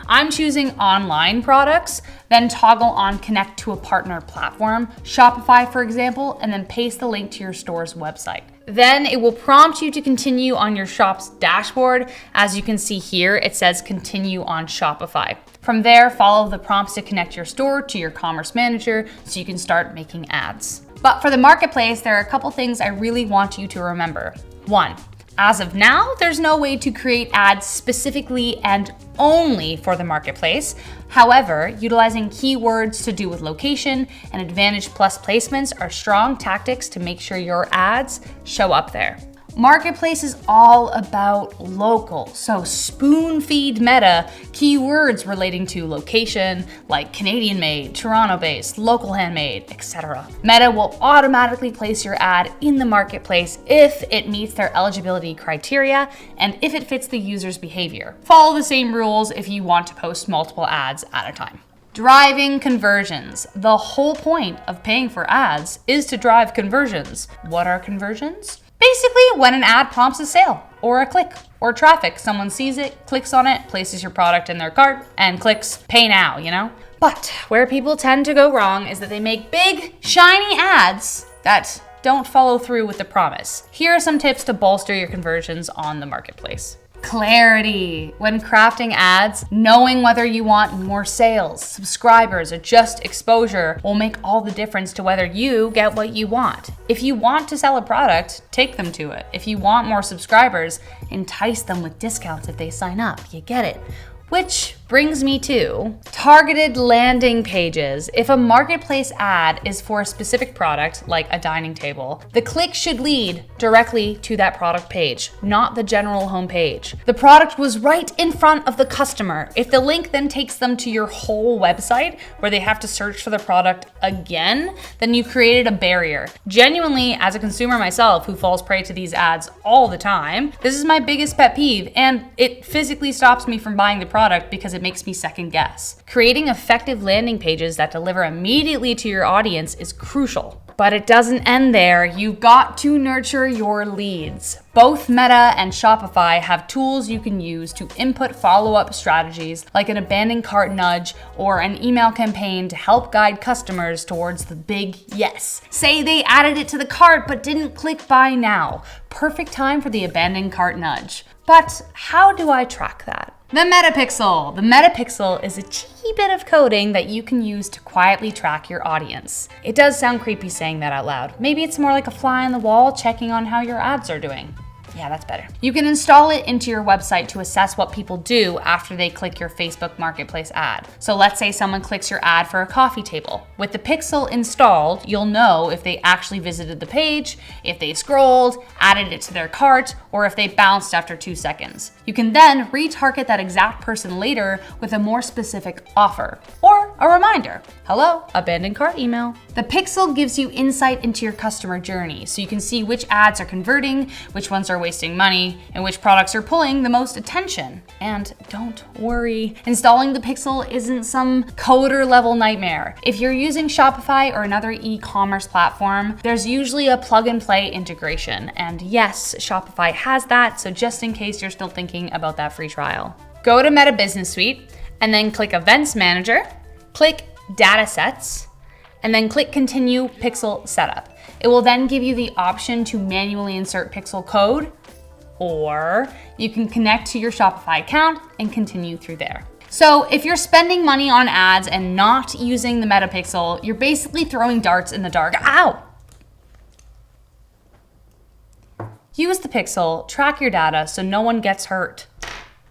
I'm choosing online products, then toggle on Connect to a partner platform, Shopify for example, and then paste the link to your store's website. Then it will prompt you to continue on your shop's dashboard. As you can see here, it says continue on Shopify. From there, follow the prompts to connect your store to your Commerce Manager so you can start making ads. But for the marketplace, there are a couple things I really want you to remember. 1. As of now, there's no way to create ads specifically and only for the marketplace. However, utilizing keywords to do with location and Advantage Plus placements are strong tactics to make sure your ads show up there. Marketplace is all about local, so spoon feed Meta keywords relating to location like Canadian made, Toronto based, local handmade, etc. Meta will automatically place your ad in the marketplace if it meets their eligibility criteria and if it fits the user's behavior. Follow the same rules if you want to post multiple ads at a time. Driving conversions. The whole point of paying for ads is to drive conversions. What are conversions? Basically, when an ad prompts a sale, or a click, or traffic, someone sees it, clicks on it, places your product in their cart, and clicks pay now, you know? But where people tend to go wrong is that they make big, shiny ads that don't follow through with the promise. Here are some tips to bolster your conversions on the marketplace. Clarity. When crafting ads, knowing whether you want more sales, subscribers, or just exposure will make all the difference to whether you get what you want. If you want to sell a product, take them to it. If you want more subscribers, entice them with discounts if they sign up. You get it. Which brings me to targeted landing pages. If a marketplace ad is for a specific product, like a dining table, the click should lead directly to that product page, not the general homepage. The product was right in front of the customer. If the link then takes them to your whole website where they have to search for the product again, then you created a barrier. Genuinely, as a consumer myself who falls prey to these ads all the time, this is my biggest pet peeve, and it physically stops me from buying the product because it makes me second guess. Creating effective landing pages that deliver immediately to your audience is crucial. But it doesn't end there. You've got to nurture your leads. Both Meta and Shopify have tools you can use to input follow-up strategies like an abandoned cart nudge or an email campaign to help guide customers towards the big yes. Say they added it to the cart but didn't click buy now. Perfect time for the abandoned cart nudge. But how do I track that? The Metapixel. The Metapixel is a cheeky bit of coding that you can use to quietly track your audience. It does sound creepy saying that out loud. Maybe it's more like a fly on the wall checking on how your ads are doing. Yeah, that's better. You can install it into your website to assess what people do after they click your Facebook Marketplace ad. So let's say someone clicks your ad for a coffee table. With the Pixel installed, you'll know if they actually visited the page, if they scrolled, added it to their cart, or if they bounced after 2 seconds. You can then retarget that exact person later with a more specific offer or a reminder. Hello, abandoned cart email. The Pixel gives you insight into your customer journey, so you can see which ads are converting, which ones are wasting money, and which products are pulling the most attention. And don't worry, installing the Pixel isn't some coder level nightmare. If you're using Shopify or another e-commerce platform, there's usually a plug and play integration. And yes, Shopify has that, so just in case you're still thinking about that free trial. Go to Meta Business Suite and then click Events Manager, click Datasets, and then click Continue Pixel Setup. It will then give you the option to manually insert Pixel code, or you can connect to your Shopify account and continue through there. So if you're spending money on ads and not using the Metapixel, you're basically throwing darts in the dark. Ow! Use the Pixel, track your data so no one gets hurt.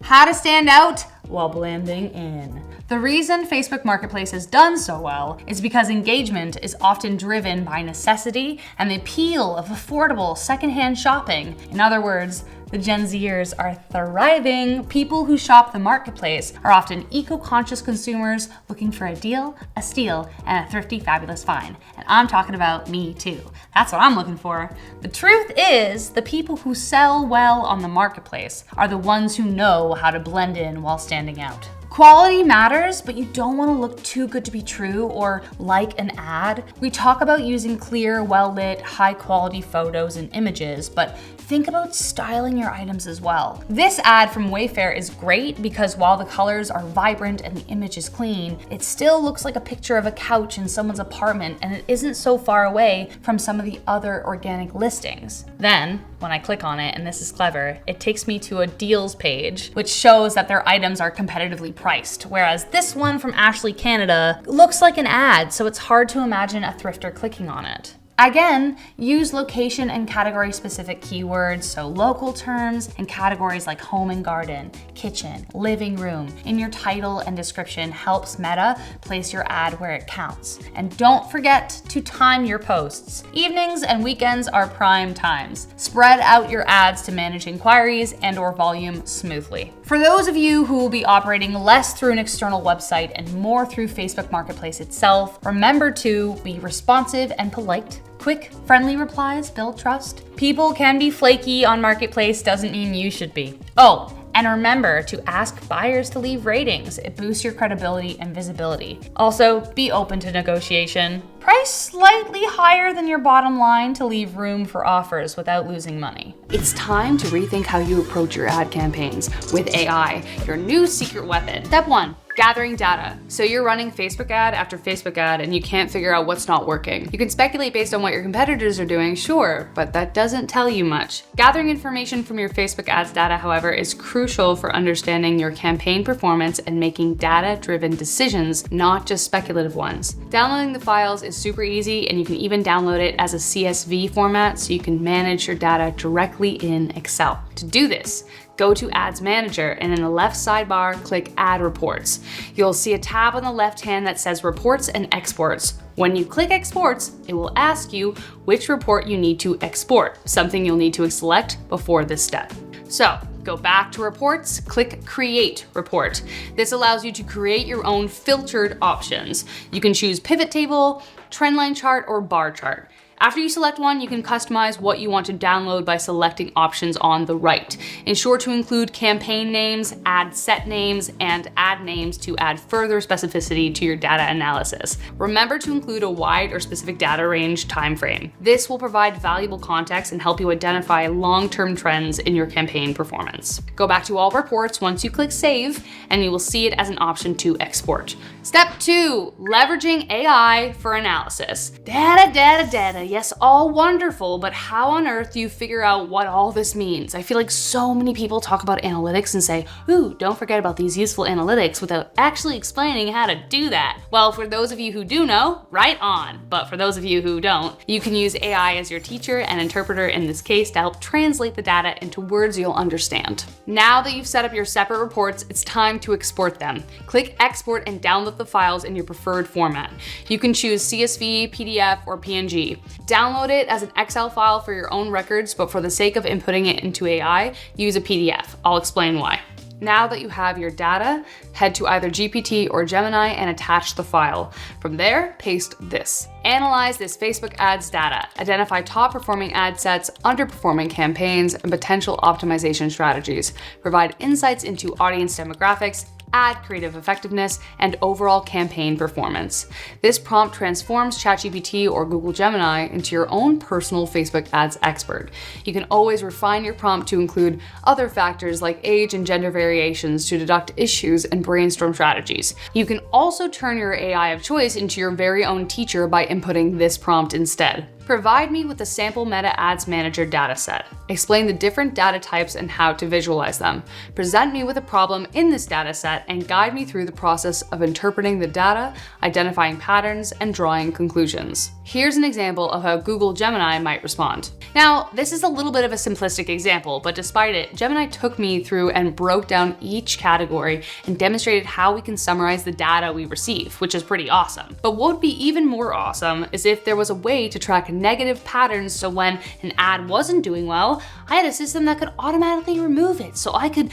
How to stand out while blending in. The reason Facebook Marketplace has done so well is because engagement is often driven by necessity and the appeal of affordable secondhand shopping. In other words, the Gen Zers are thriving. People who shop the marketplace are often eco-conscious consumers looking for a deal, a steal, and a thrifty, fabulous find. And I'm talking about me too. That's what I'm looking for. The truth is, the people who sell well on the marketplace are the ones who know how to blend in while standing out. Quality matters, but you don't want to look too good to be true or like an ad. We talk about using clear, well-lit, high-quality photos and images, but think about styling your items as well. This ad from Wayfair is great because while the colors are vibrant and the image is clean, it still looks like a picture of a couch in someone's apartment, and it isn't so far away from some of the other organic listings. Then, when I click on it, and this is clever, it takes me to a deals page, which shows that their items are competitively priced, whereas this one from Ashley Canada looks like an ad, so it's hard to imagine a thrifter clicking on it. Again, use location and category specific keywords, so local terms and categories like home and garden, kitchen, living room in your title and description helps Meta place your ad where it counts. And don't forget to time your posts. Evenings and weekends are prime times. Spread out your ads to manage inquiries and/or volume smoothly. For those of you who will be operating less through an external website and more through Facebook Marketplace itself, remember to be responsive and polite. Quick, friendly replies build trust. People can be flaky on Marketplace, doesn't mean you should be. Oh, and remember to ask buyers to leave ratings. It boosts your credibility and visibility. Also, be open to negotiation. Price slightly higher than your bottom line to leave room for offers without losing money. It's time to rethink how you approach your ad campaigns with AI, your new secret weapon. Step 1. Gathering data. So you're running Facebook ad after Facebook ad and you can't figure out what's not working. You can speculate based on what your competitors are doing, sure, but that doesn't tell you much. Gathering information from your Facebook ads data, however, is crucial for understanding your campaign performance and making data-driven decisions, not just speculative ones. Downloading the files is super easy, and you can even download it as a CSV format so you can manage your data directly in Excel. To do this, go to Ads Manager and in the left sidebar, click Ad Reports. You'll see a tab on the left hand that says Reports and Exports. When you click Exports, it will ask you which report you need to export, something you'll need to select before this step. So, go back to Reports, click Create Report. This allows you to create your own filtered options. You can choose Pivot Table, Trendline Chart, or Bar Chart. After you select one, you can customize what you want to download by selecting options on the right. Ensure to include campaign names, ad set names, and ad names to add further specificity to your data analysis. Remember to include a wide or specific data range time frame. This will provide valuable context and help you identify long-term trends in your campaign performance. Go back to all reports once you click save, and you will see it as an option to export. Step 2, leveraging AI for analysis. Data, data, data. Yes, all wonderful, but how on earth do you figure out what all this means? I feel like so many people talk about analytics and say, ooh, don't forget about these useful analytics without actually explaining how to do that. Well, for those of you who do know, right on. But for those of you who don't, you can use AI as your teacher and interpreter in this case to help translate the data into words you'll understand. Now that you've set up your separate reports, it's time to export them. Click export and download the files in your preferred format. You can choose CSV, PDF, or PNG. Download it as an Excel file for your own records, but for the sake of inputting it into AI, use a PDF. I'll explain why. Now that you have your data, head to either GPT or Gemini and attach the file. From there, paste this. Analyze this Facebook ads data. Identify top performing ad sets, underperforming campaigns, and potential optimization strategies. Provide insights into audience demographics, ad creative effectiveness, and overall campaign performance. This prompt transforms ChatGPT or Google Gemini into your own personal Facebook ads expert. You can always refine your prompt to include other factors like age and gender variations to deduct issues and brainstorm strategies. You can also turn your AI of choice into your very own teacher by inputting this prompt instead. Provide me with a sample Meta Ads Manager dataset. Explain the different data types and how to visualize them. Present me with a problem in this dataset and guide me through the process of interpreting the data, identifying patterns, and drawing conclusions. Here's an example of how Google Gemini might respond. Now, this is a little bit of a simplistic example, but despite it, Gemini took me through and broke down each category and demonstrated how we can summarize the data we receive, which is pretty awesome. But what would be even more awesome is if there was a way to track negative patterns, so when an ad wasn't doing well, I had a system that could automatically remove it. So I could,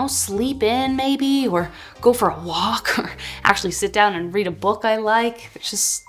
sleep in maybe, or go for a walk, or actually sit down and read a book I like. It's just...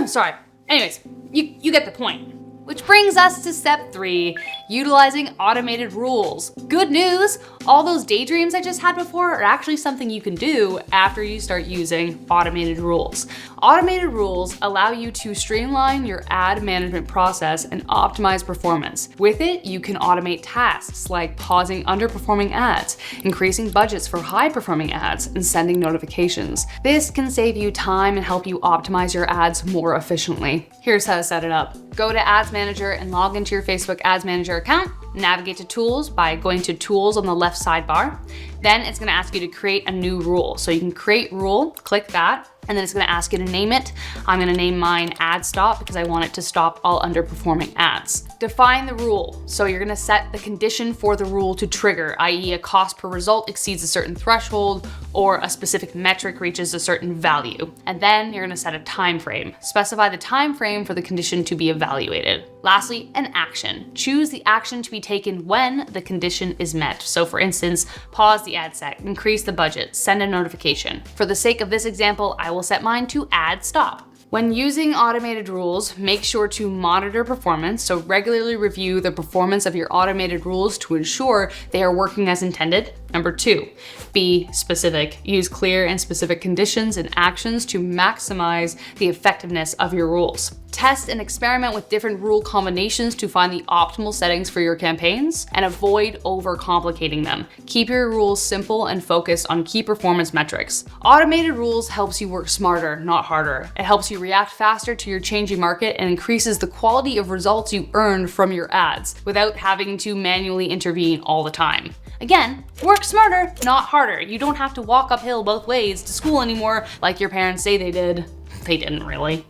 Sorry. Anyways, you get the point. Which brings us to step 3, utilizing automated rules. Good news, all those daydreams I just had before are actually something you can do after you start using automated rules. Automated rules allow you to streamline your ad management process and optimize performance. With it, you can automate tasks like pausing underperforming ads, increasing budgets for high-performing ads, and sending notifications. This can save you time and help you optimize your ads more efficiently. Here's how to set it up. Go to Ads Manager and log into your Facebook Ads Manager account. Navigate to Tools by going to Tools on the left sidebar. Then it's gonna ask you to create a new rule. So you can create rule, click that, and then it's gonna ask you to name it. I'm gonna name mine Ad Stop because I want it to stop all underperforming ads. Define the rule. So you're gonna set the condition for the rule to trigger, i.e. a cost per result exceeds a certain threshold or a specific metric reaches a certain value. And then you're gonna set a time frame. Specify the time frame for the condition to be evaluated. Lastly, an action. Choose the action to be taken when the condition is met. So for instance, pause the ad set, increase the budget, send a notification. For the sake of this example, I will set mine to Ad Stop. When using automated rules, make sure to monitor performance, so regularly review the performance of your automated rules to ensure they are working as intended. Number 2, be specific. Use clear and specific conditions and actions to maximize the effectiveness of your rules. Test and experiment with different rule combinations to find the optimal settings for your campaigns, and avoid overcomplicating them. Keep your rules simple and focused on key performance metrics. Automated rules helps you work smarter, not harder. It helps you react faster to your changing market and increases the quality of results you earn from your ads without having to manually intervene all the time. Again, work smarter, not harder. You don't have to walk uphill both ways to school anymore like your parents say they did. They didn't really.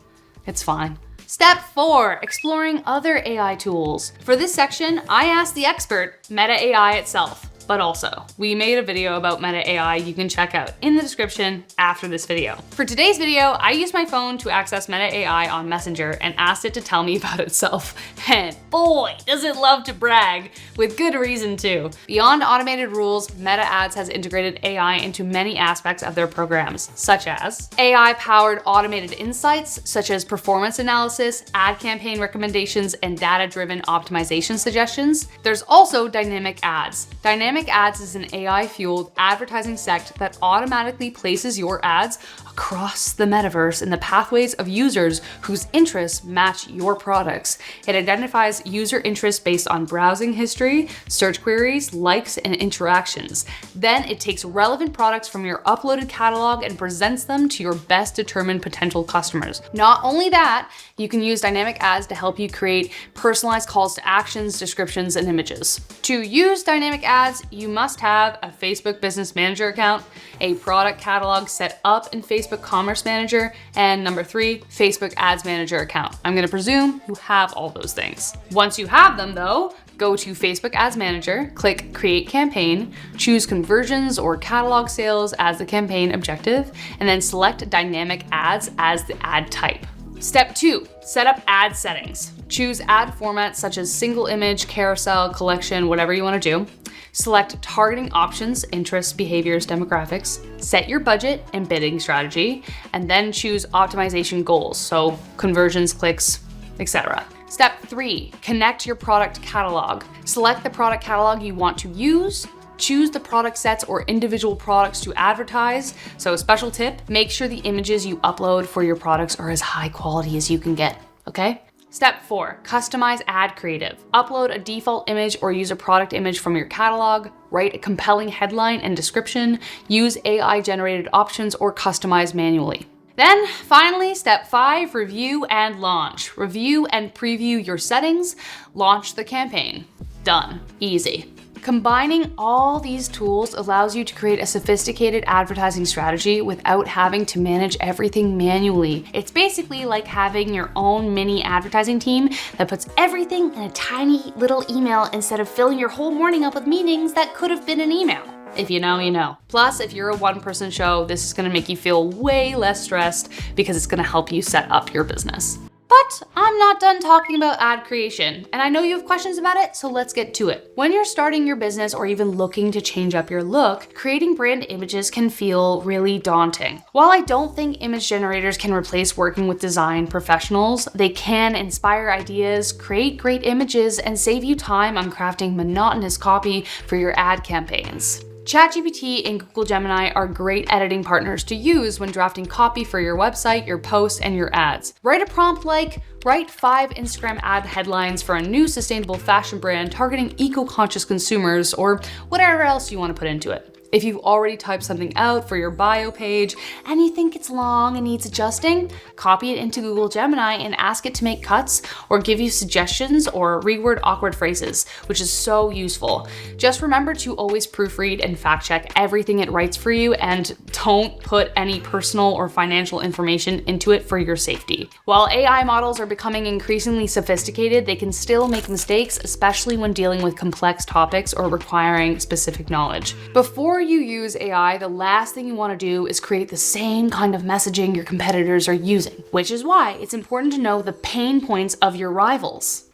It's fine. Step 4, exploring other AI tools. For this section, I asked the expert, Meta AI itself. but also, we made a video about Meta AI you can check out in the description after this video. For today's video, I used my phone to access Meta AI on Messenger and asked it to tell me about itself. And boy, does it love to brag, with good reason too. Beyond automated rules, Meta Ads has integrated AI into many aspects of their programs, such as AI-powered automated insights, such as performance analysis, ad campaign recommendations, and data-driven optimization suggestions. There's also dynamic ads. Dynamic ads is an AI-fueled advertising sect that automatically places your ads across the metaverse in the pathways of users whose interests match your products. It identifies user interests based on browsing history, search queries, likes, and interactions. Then it takes relevant products from your uploaded catalog and presents them to your best determined potential customers. Not only that, you can use dynamic ads to help you create personalized calls to actions, descriptions, and images. To use dynamic ads, you must have a Facebook Business Manager account, a product catalog set up in Facebook Commerce Manager, and number 3, Facebook Ads Manager account. I'm gonna presume you have all those things. Once you have them though, go to Facebook Ads Manager, click Create Campaign, choose conversions or catalog sales as the campaign objective, and then select Dynamic Ads as the ad type. Step 2, set up ad settings. Choose ad formats such as single image, carousel, collection, whatever you want to do. Select targeting options, interests, behaviors, demographics. Set your budget and bidding strategy, and then choose optimization goals, so conversions, clicks, etc. Step 3, connect your product catalog. Select the product catalog you want to use. Choose the product sets or individual products to advertise. So a special tip, make sure the images you upload for your products are as high quality as you can get, okay? Step 4, customize ad creative. Upload a default image or use a product image from your catalog. Write a compelling headline and description. Use AI-generated options or customize manually. Then finally, step 5, review and launch. Review and preview your settings. Launch the campaign. Done. Easy. Combining all these tools allows you to create a sophisticated advertising strategy without having to manage everything manually. It's basically like having your own mini advertising team that puts everything in a tiny little email instead of filling your whole morning up with meetings that could have been an email. If you know, you know. Plus, if you're a one-person show, this is gonna make you feel way less stressed because it's gonna help you set up your business. But I'm not done talking about ad creation, and I know you have questions about it, so let's get to it. When you're starting your business or even looking to change up your look, creating brand images can feel really daunting. While I don't think image generators can replace working with design professionals, they can inspire ideas, create great images, and save you time on crafting monotonous copy for your ad campaigns. ChatGPT and Google Gemini are great editing partners to use when drafting copy for your website, your posts, and your ads. Write a prompt like, write 5 Instagram ad headlines for a new sustainable fashion brand targeting eco-conscious consumers, or whatever else you want to put into it. If you've already typed something out for your bio page and you think it's long and needs adjusting, copy it into Google Gemini and ask it to make cuts or give you suggestions or reword awkward phrases, which is so useful. Just remember to always proofread and fact check everything it writes for you, and don't put any personal or financial information into it for your safety. While AI models are becoming increasingly sophisticated, they can still make mistakes, especially when dealing with complex topics or requiring specific knowledge. Before you use AI, the last thing you want to do is create the same kind of messaging your competitors are using, which is why it's important to know the pain points of your rivals.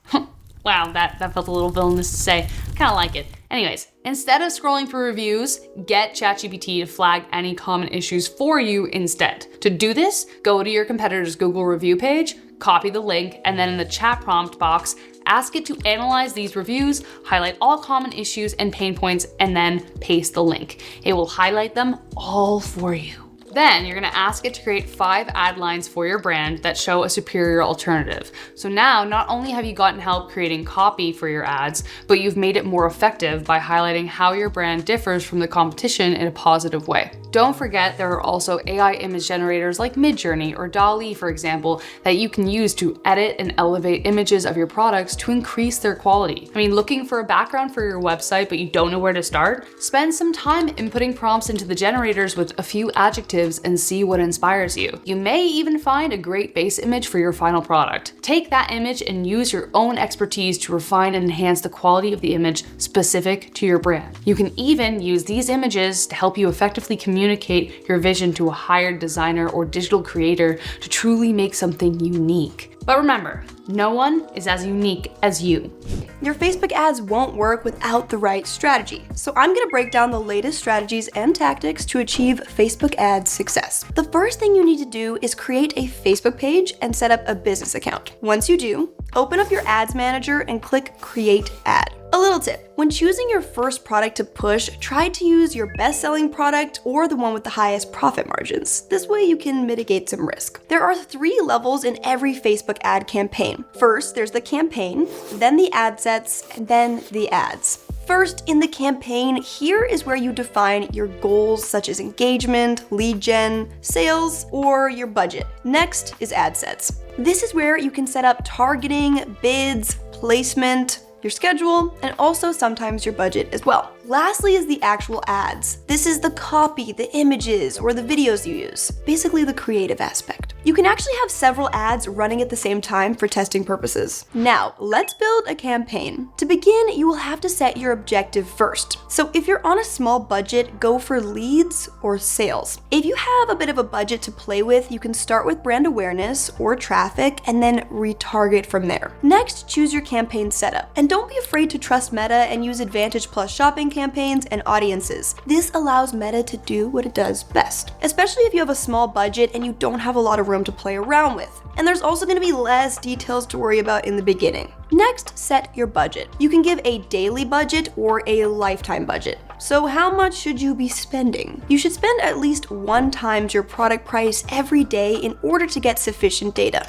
Wow, that felt a little villainous to say. Kind of like it. Anyways, instead of scrolling through reviews, get ChatGPT to flag any common issues for you instead. To do this, go to your competitor's Google review page, copy the link, and then in the chat prompt box, ask it to analyze these reviews, highlight all common issues and pain points, and then paste the link. It will highlight them all for you. Then you're gonna ask it to create 5 ad lines for your brand that show a superior alternative. So now, not only have you gotten help creating copy for your ads, but you've made it more effective by highlighting how your brand differs from the competition in a positive way. Don't forget, there are also AI image generators like Midjourney or DALL-E, for example, that you can use to edit and elevate images of your products to increase their quality. I mean, looking for a background for your website, but you don't know where to start? Spend some time inputting prompts into the generators with a few adjectives creatives and see what inspires you. You may even find a great base image for your final product. Take that image and use your own expertise to refine and enhance the quality of the image specific to your brand. You can even use these images to help you effectively communicate your vision to a hired designer or digital creator to truly make something unique. But remember, no one is as unique as you. Your Facebook ads won't work without the right strategy. So I'm gonna break down the latest strategies and tactics to achieve Facebook ads success. The first thing you need to do is create a Facebook page and set up a business account. Once you do, open up your ads manager and click Create Ad. A little tip, when choosing your first product to push, try to use your best-selling product or the one with the highest profit margins. This way you can mitigate some risk. There are 3 levels in every Facebook ad campaign. First, there's the campaign, then the ad sets, and then the ads. First, in the campaign, here is where you define your goals such as engagement, lead gen, sales, or your budget. Next is ad sets. This is where you can set up targeting, bids, placement, your schedule, and also sometimes your budget as well. Lastly is the actual ads. This is the copy, the images, or the videos you use. Basically the creative aspect. You can actually have several ads running at the same time for testing purposes. Now, let's build a campaign. To begin, you will have to set your objective first. So if you're on a small budget, go for leads or sales. If you have a bit of a budget to play with, you can start with brand awareness or traffic and then retarget from there. Next, choose your campaign setup. And don't be afraid to trust Meta and use Advantage Plus shopping campaigns and audiences. This allows Meta to do what it does best, especially if you have a small budget and you don't have a lot of room to play around with. And there's also going to be less details to worry about in the beginning. Next, set your budget. You can give a daily budget or a lifetime budget. So how much should you be spending? You should spend at least 1 times your product price every day in order to get sufficient data.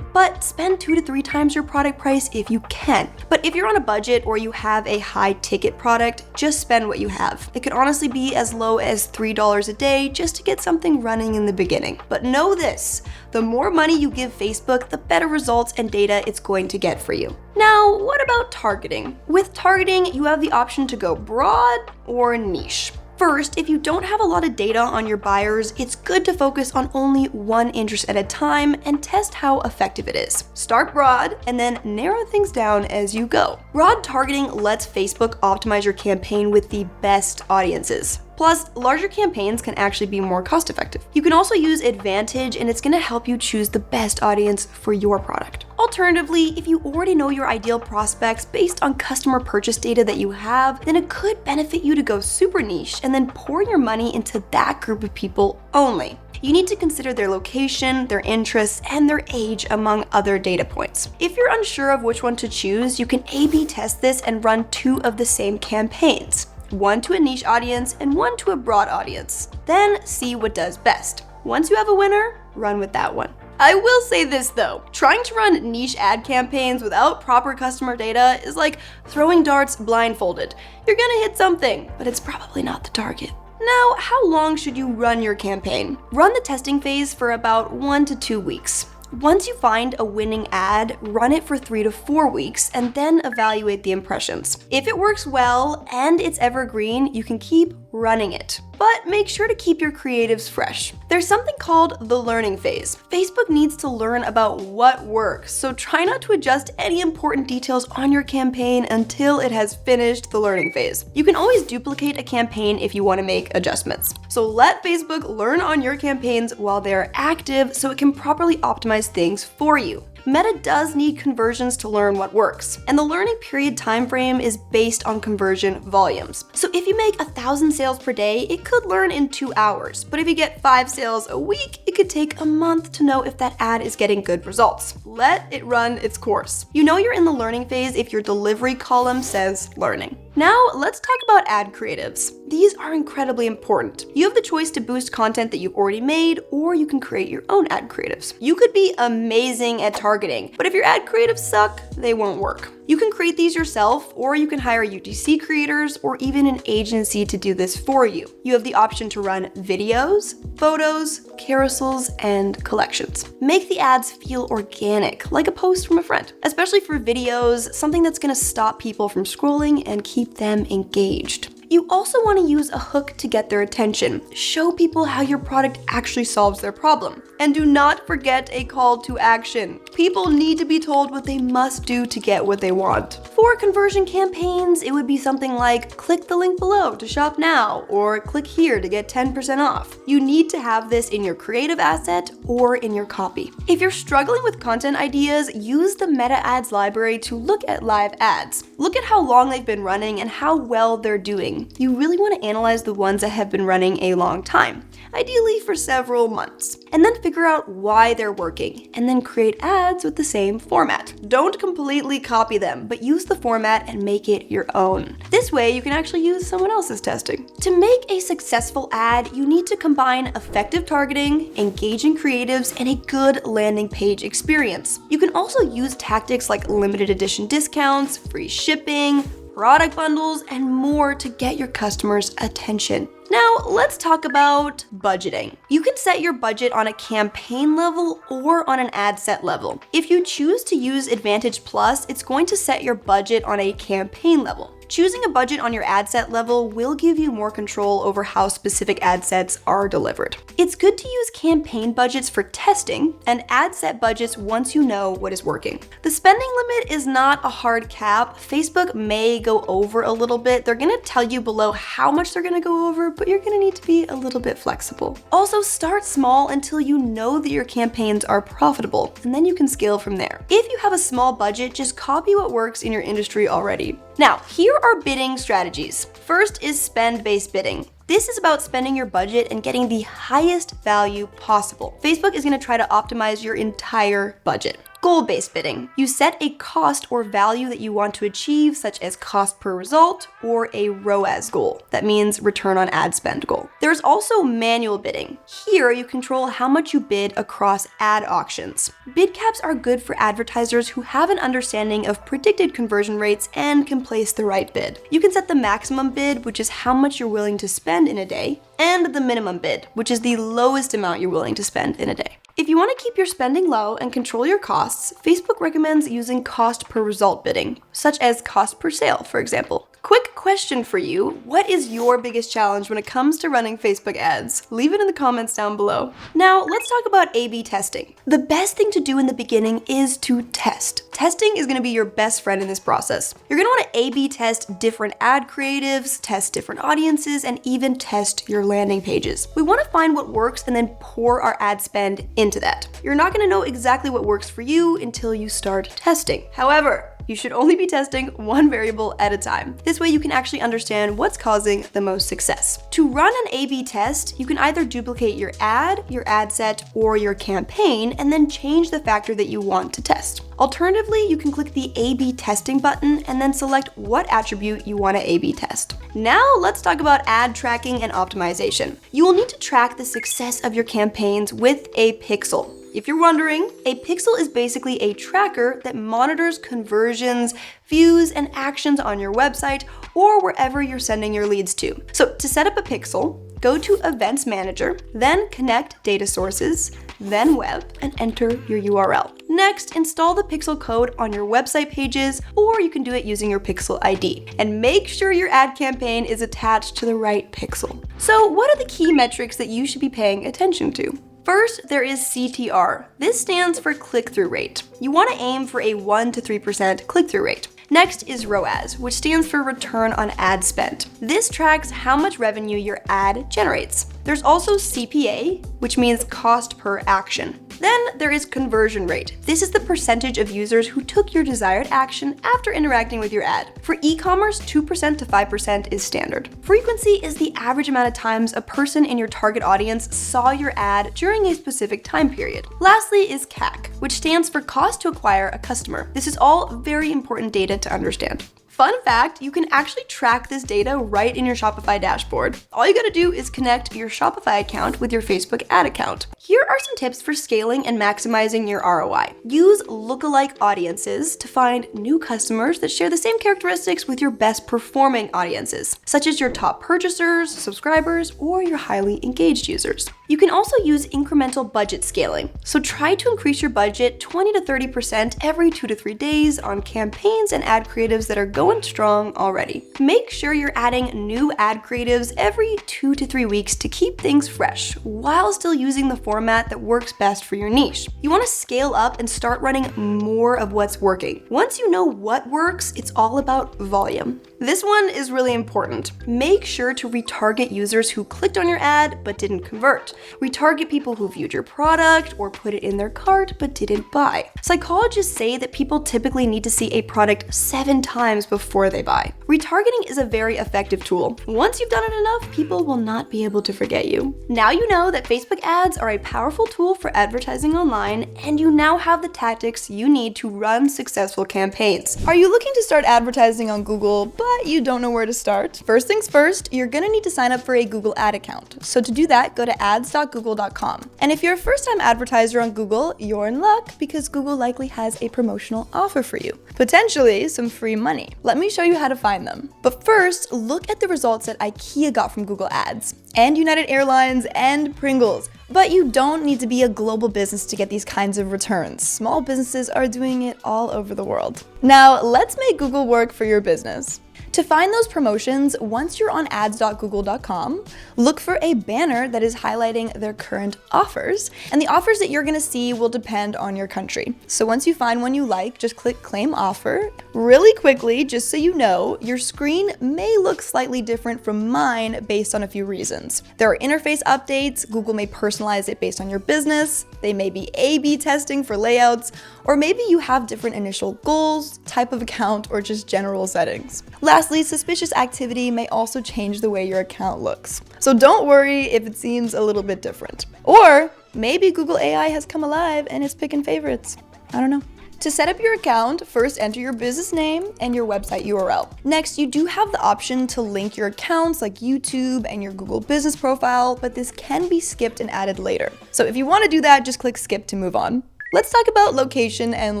But spend 2 to 3 times your product price if you can. But if you're on a budget or you have a high ticket product, just spend what you have. It could honestly be as low as $3 a day just to get something running in the beginning. But know this, the more money you give Facebook, the better results and data it's going to get for you. Now, what about targeting? With targeting, you have the option to go broad or niche. First, if you don't have a lot of data on your buyers, it's good to focus on only one interest at a time and test how effective it is. Start broad and then narrow things down as you go. Broad targeting lets Facebook optimize your campaign with the best audiences. Plus, larger campaigns can actually be more cost effective. You can also use Advantage and it's gonna help you choose the best audience for your product. Alternatively, if you already know your ideal prospects based on customer purchase data that you have, then it could benefit you to go super niche and then pour your money into that group of people only. You need to consider their location, their interests, and their age among other data points. If you're unsure of which one to choose, you can A/B test this and run 2 of the same campaigns. One to a niche audience and one to a broad audience. Then see what does best. Once you have a winner, run with that one. I will say this though, trying to run niche ad campaigns without proper customer data is like throwing darts blindfolded. You're gonna hit something, but it's probably not the target. Now, how long should you run your campaign? Run the testing phase for about 1 to 2 weeks. Once you find a winning ad, run it for 3 to 4 weeks and then evaluate the impressions. If it works well and it's evergreen, you can keep running it. But make sure to keep your creatives fresh. There's something called the learning phase. Facebook needs to learn about what works, so try not to adjust any important details on your campaign until it has finished the learning phase. You can always duplicate a campaign if you want to make adjustments. So let Facebook learn on your campaigns while they're active so it can properly optimize things for you. Meta does need conversions to learn what works, and the learning period timeframe is based on conversion volumes. So if you make 1,000 sales per day, it could learn in 2 hours, but if you get 5 sales a week, it could take a month to know if that ad is getting good results. Let it run its course. You know you're in the learning phase if your delivery column says learning. Now, let's talk about ad creatives. These are incredibly important. You have the choice to boost content that you've already made, or you can create your own ad creatives. You could be amazing at targeting, but if your ad creatives suck, they won't work. You can create these yourself, or you can hire UGC creators or even an agency to do this for you. You have the option to run videos, photos, carousels, and collections. Make the ads feel organic, like a post from a friend. Especially for videos, something that's gonna stop people from scrolling and keep them engaged. You also want to use a hook to get their attention. Show people how your product actually solves their problem. And do not forget a call to action. People need to be told what they must do to get what they want. For conversion campaigns, it would be something like click the link below to shop now, or click here to get 10% off. You need to have this in your creative asset or in your copy. If you're struggling with content ideas, use the meta ads library to look at live ads. Look at how long they've been running and how well they're doing. You really want to analyze the ones that have been running a long time, ideally for several months, and then figure out why they're working, and then create ads with the same format. Don't completely copy them, but use the format and make it your own. This way, you can actually use someone else's testing. To make a successful ad, you need to combine effective targeting, engaging creatives, and a good landing page experience. You can also use tactics like limited edition discounts, free shipping, product bundles, and more to get your customers' attention. Now, let's talk about budgeting. You can set your budget on a campaign level or on an ad set level. If you choose to use Advantage Plus, it's going to set your budget on a campaign level. Choosing a budget on your ad set level will give you more control over how specific ad sets are delivered. It's good to use campaign budgets for testing and ad set budgets once you know what is working. The spending limit is not a hard cap. Facebook may go over a little bit. They're gonna tell you below how much they're gonna go over, but you're gonna need to be a little bit flexible. Also, start small until you know that your campaigns are profitable, and then you can scale from there. If you have a small budget, just copy what works in your industry already. Now, here are bidding strategies. First is spend-based bidding. This is about spending your budget and getting the highest value possible. Facebook is going to try to optimize your entire budget. Goal-based bidding. You set a cost or value that you want to achieve, such as cost per result or a ROAS goal. That means return on ad spend goal. There's also manual bidding. Here, you control how much you bid across ad auctions. Bid caps are good for advertisers who have an understanding of predicted conversion rates and can place the right bid. You can set the maximum bid, which is how much you're willing to spend in a day, and the minimum bid, which is the lowest amount you're willing to spend in a day. If you want to keep your spending low and control your costs, Facebook recommends using cost per result bidding, such as cost per sale, for example. Quick question for you. What is your biggest challenge when it comes to running Facebook ads? Leave it in the comments down below. Now, let's talk about A/B testing. The best thing to do in the beginning is to test. Testing is going to be your best friend in this process. You're going to want to A/B test different ad creatives, test different audiences, and even test your landing pages. We want to find what works and then pour our ad spend into that. You're not going to know exactly what works for you until you start testing. However, you should only be testing one variable at a time. This way you can actually understand what's causing the most success. To run an A/B test, you can either duplicate your ad set, or your campaign, and then change the factor that you want to test. Alternatively, you can click the A/B testing button and then select what attribute you want to A/B test. Now let's talk about ad tracking and optimization. You will need to track the success of your campaigns with a pixel. If you're wondering, a pixel is basically a tracker that monitors conversions, views, and actions on your website or wherever you're sending your leads to. So to set up a pixel, go to Events Manager, then connect data sources, then web, and enter your URL. Next, install the pixel code on your website pages, or you can do it using your pixel ID. And make sure your ad campaign is attached to the right pixel. So what are the key metrics that you should be paying attention to? First, there is CTR. This stands for click-through rate. You want to aim for a 1 to 3% click-through rate. Next is ROAS, which stands for return on ad spend. This tracks how much revenue your ad generates. There's also CPA, which means cost per action. Then there is conversion rate. This is the percentage of users who took your desired action after interacting with your ad. For e-commerce, 2% to 5% is standard. Frequency is the average amount of times a person in your target audience saw your ad during a specific time period. Lastly is CAC, which stands for cost to acquire a customer. This is all very important data to understand. Fun fact, you can actually track this data right in your Shopify dashboard. All you gotta do is connect your Shopify account with your Facebook ad account. Here are some tips for scaling and maximizing your ROI. Use lookalike audiences to find new customers that share the same characteristics with your best performing audiences, such as your top purchasers, subscribers, or your highly engaged users. You can also use incremental budget scaling. So try to increase your budget 20 to 30% every 2 to 3 days on campaigns and ad creatives that are going strong already. Make sure you're adding new ad creatives every 2 to 3 weeks to keep things fresh while still using the format that works best for your niche. You want to scale up and start running more of what's working. Once you know what works, it's all about volume. This one is really important. Make sure to retarget users who clicked on your ad but didn't convert. Retarget people who viewed your product or put it in their cart but didn't buy. Psychologists say that people typically need to see a product 7 times before they buy. Retargeting is a very effective tool. Once you've done it enough, people will not be able to forget you. Now you know that Facebook ads are a powerful tool for advertising online, and you now have the tactics you need to run successful campaigns. Are you looking to start advertising on Google, but you don't know where to start? First things first, you're gonna need to sign up for a Google ad account. So to do that, go to ads.google.com. And if you're a first-time advertiser on Google, you're in luck because Google likely has a promotional offer for you. Potentially some free money. Let me show you how to find them. But first, look at the results that IKEA got from Google Ads, and United Airlines, and Pringles. But you don't need to be a global business to get these kinds of returns. Small businesses are doing it all over the world. Now, let's make Google work for your business. To find those promotions, once you're on ads.google.com, look for a banner that is highlighting their current offers, and the offers that you're gonna see will depend on your country. So once you find one you like, just click Claim Offer. Really quickly, just so you know, your screen may look slightly different from mine based on a few reasons. There are interface updates, Google may personalize it based on your business, they may be A/B testing for layouts, or maybe you have different initial goals, type of account, or just general settings. Lastly, suspicious activity may also change the way your account looks. So don't worry if it seems a little bit different. Or maybe Google AI has come alive and is picking favorites. I don't know. To set up your account, first enter your business name and your website URL. Next, you do have the option to link your accounts like YouTube and your Google business profile, but this can be skipped and added later. So if you want to do that, just click skip to move on. Let's talk about location and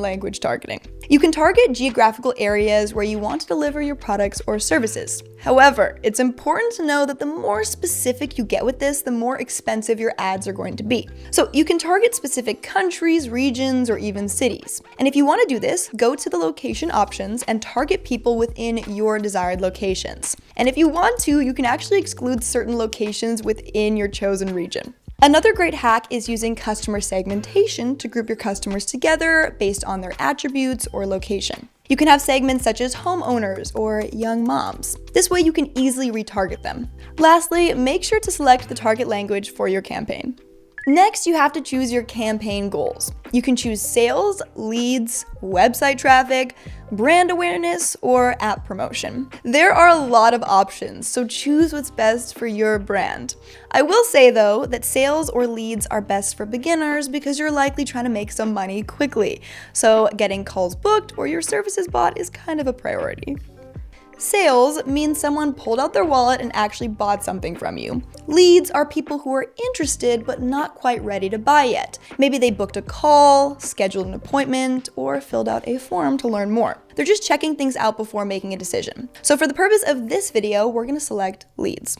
language targeting. You can target geographical areas where you want to deliver your products or services. However, it's important to know that the more specific you get with this, the more expensive your ads are going to be. So you can target specific countries, regions, or even cities. And if you want to do this, go to the location options and target people within your desired locations. And if you want to, you can actually exclude certain locations within your chosen region. Another great hack is using customer segmentation to group your customers together based on their attributes or location. You can have segments such as homeowners or young moms. This way you can easily retarget them. Lastly, make sure to select the target language for your campaign. Next, you have to choose your campaign goals. You can choose sales, leads, website traffic, brand awareness, or app promotion. There are a lot of options, so choose what's best for your brand. I will say though that sales or leads are best for beginners because you're likely trying to make some money quickly. So getting calls booked or your services bought is kind of a priority. Sales means someone pulled out their wallet and actually bought something from you. Leads are people who are interested but not quite ready to buy yet. Maybe they booked a call, scheduled an appointment, or filled out a form to learn more. They're just checking things out before making a decision. So for the purpose of this video, we're gonna select leads.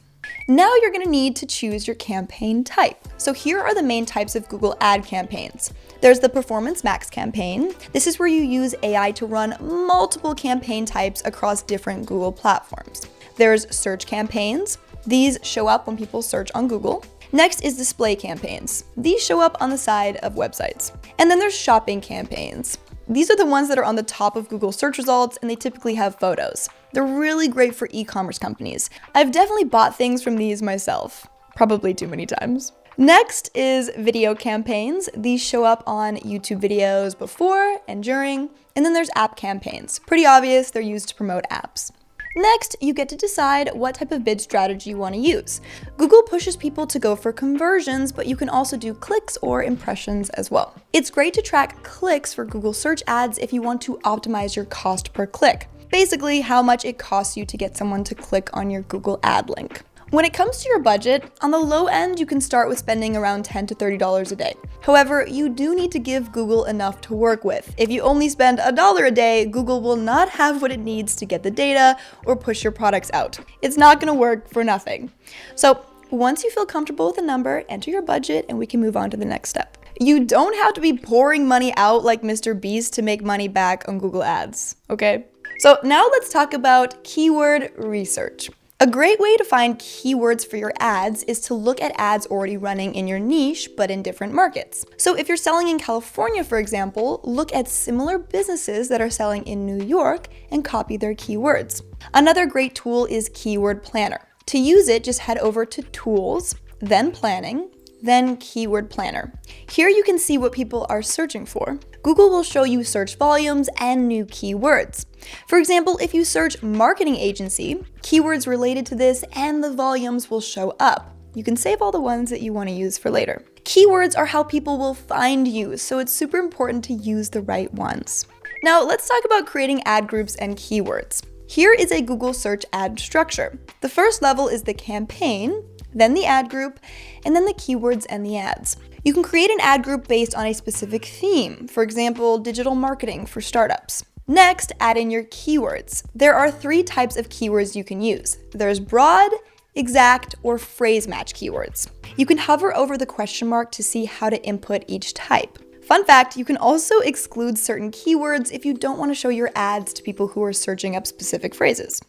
Now you're gonna need to choose your campaign type. So here are the main types of Google ad campaigns. There's the Performance Max campaign. This is where you use AI to run multiple campaign types across different Google platforms. There's search campaigns. These show up when people search on Google. Next is display campaigns. These show up on the side of websites. And then there's shopping campaigns. These are the ones that are on the top of Google search results, and they typically have photos. They're really great for e-commerce companies. I've definitely bought things from these myself, probably too many times. Next is video campaigns. These show up on YouTube videos before and during, and then there's app campaigns. Pretty obvious, they're used to promote apps. Next, you get to decide what type of bid strategy you want to use. Google pushes people to go for conversions, but you can also do clicks or impressions as well. It's great to track clicks for Google search ads if you want to optimize your cost per click. Basically, how much it costs you to get someone to click on your Google ad link. When it comes to your budget, on the low end, you can start with spending around $10 to $30 a day. However, you do need to give Google enough to work with. If you only spend $1 a day, Google will not have what it needs to get the data or push your products out. It's not gonna work for nothing. So Once you feel comfortable with a number, enter your budget and we can move on to the next step. You don't have to be pouring money out like Mr. Beast to make money back on Google Ads, okay? So now let's talk about keyword research. A great way to find keywords for your ads is to look at ads already running in your niche, but in different markets. So if you're selling in California, for example, look at similar businesses that are selling in New York and copy their keywords. Another great tool is Keyword Planner. To use it, just head over to Tools, then Planning, then Keyword Planner. Here you can see what people are searching for. Google will show you search volumes and new keywords. For example, if you search marketing agency, keywords related to this and the volumes will show up. You can save all the ones that you want to use for later. Keywords are how people will find you, so it's super important to use the right ones. Now let's talk about creating ad groups and keywords. Here is a Google search ad structure. The first level is the campaign, then the ad group, and then the keywords and the ads. You can create an ad group based on a specific theme, for example, digital marketing for startups. Next, add in your keywords. There are 3 types of keywords you can use. There's broad, exact, or phrase match keywords. You can hover over the question mark to see how to input each type. Fun fact, you can also exclude certain keywords if you don't want to show your ads to people who are searching up specific phrases.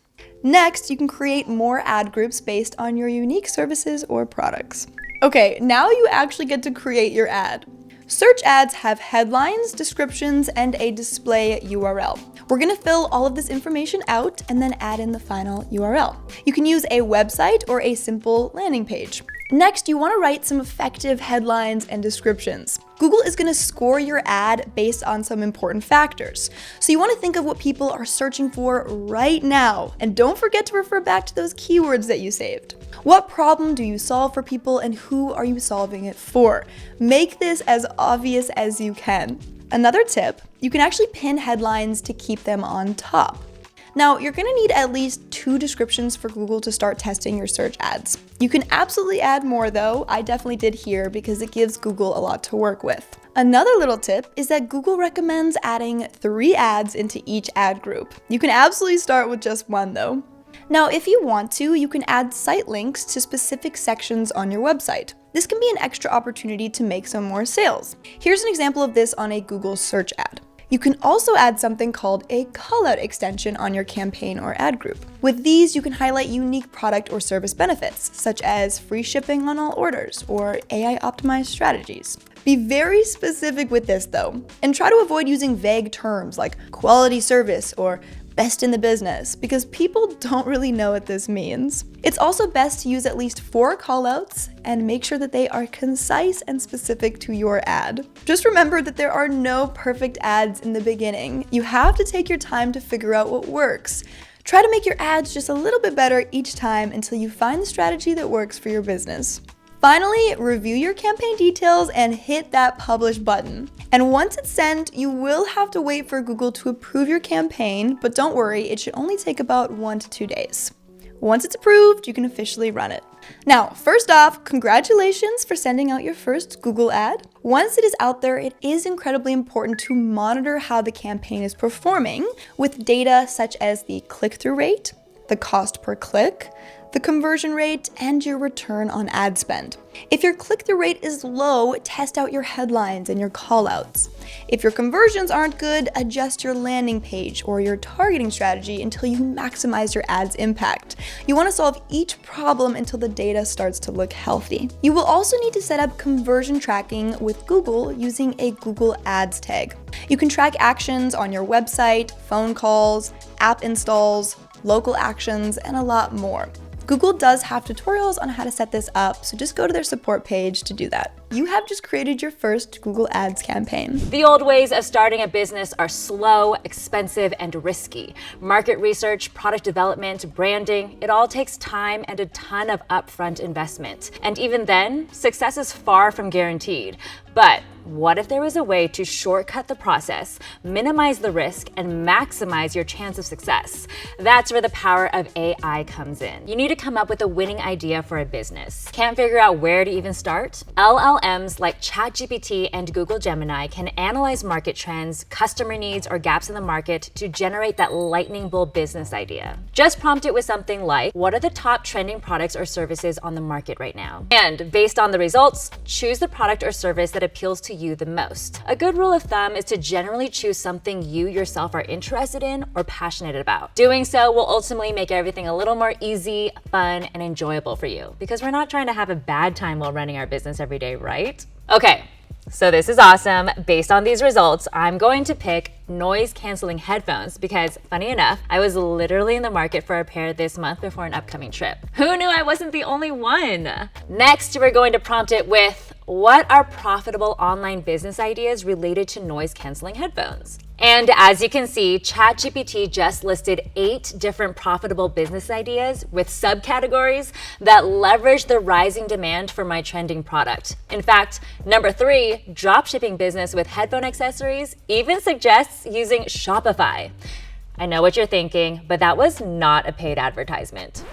Next, you can create more ad groups based on your unique services or products. Okay, now you actually get to create your ad. Search ads have headlines, descriptions, and a display URL. We're gonna fill all of this information out and then add in the final URL. You can use a website or a simple landing page. Next, you want to write some effective headlines and descriptions. Google is going to score your ad based on some important factors. So you want to think of what people are searching for right now. And don't forget to refer back to those keywords that you saved. What problem do you solve for people and who are you solving it for? Make this as obvious as you can. Another tip, you can actually pin headlines to keep them on top. Now, you're gonna need at least 2 descriptions for Google to start testing your search ads. You can absolutely add more though. I definitely did here because it gives Google a lot to work with. Another little tip is that Google recommends adding 3 ads into each ad group. You can absolutely start with just 1 though. Now, if you want to, you can add site links to specific sections on your website. This can be an extra opportunity to make some more sales. Here's an example of this on a Google search ad. You can also add something called a callout extension on your campaign or ad group. With these, you can highlight unique product or service benefits, such as free shipping on all orders or AI-optimized strategies. Be very specific with this though, and try to avoid using vague terms like quality service or best in the business, because people don't really know what this means. It's also best to use at least 4 callouts and make sure that they are concise and specific to your ad. Just remember that there are no perfect ads in the beginning. You have to take your time to figure out what works. Try to make your ads just a little bit better each time until you find the strategy that works for your business. Finally, review your campaign details and hit that publish button. And once it's sent, you will have to wait for Google to approve your campaign, but don't worry, it should only take about 1 to 2 days. Once it's approved, you can officially run it. Now, first off, congratulations for sending out your first Google ad. Once it is out there, it is incredibly important to monitor how the campaign is performing with data such as the click-through rate, the cost per click, the conversion rate, and your return on ad spend. If your click-through rate is low, test out your headlines and your callouts. If your conversions aren't good, adjust your landing page or your targeting strategy until you maximize your ad's impact. You want to solve each problem until the data starts to look healthy. You will also need to set up conversion tracking with Google using a Google Ads tag. You can track actions on your website, phone calls, app installs, local actions, and a lot more. Google does have tutorials on how to set this up, so just go to their support page to do that. You have just created your first Google Ads campaign. The old ways of starting a business are slow, expensive, and risky. Market research, product development, branding, it all takes time and a ton of upfront investment. And even then, success is far from guaranteed. But what if there was a way to shortcut the process, minimize the risk, and maximize your chance of success? That's where the power of AI comes in. You need to come up with a winning idea for a business. Can't figure out where to even start? LLMs like ChatGPT and Google Gemini can analyze market trends, customer needs, or gaps in the market to generate that lightning bolt business idea. Just prompt it with something like, what are the top trending products or services on the market right now? And based on the results, choose the product or service that appeals to you the most. A good rule of thumb is to generally choose something you yourself are interested in or passionate about. Doing so will ultimately make everything a little more easy, fun, and enjoyable for you, because we're not trying to have a bad time while running our business every day, right? Okay, so this is awesome. Based on these results, I'm going to pick noise-canceling headphones because, funny enough, I was literally in the market for a pair this month before an upcoming trip. Who knew I wasn't the only one? Next, we're going to prompt it with, what are profitable online business ideas related to noise-canceling headphones? And as you can see, ChatGPT just listed 8 different profitable business ideas with subcategories that leverage the rising demand for my trending product. In fact, number 3, dropshipping business with headphone accessories, even suggests using Shopify. I know what you're thinking, but that was not a paid advertisement.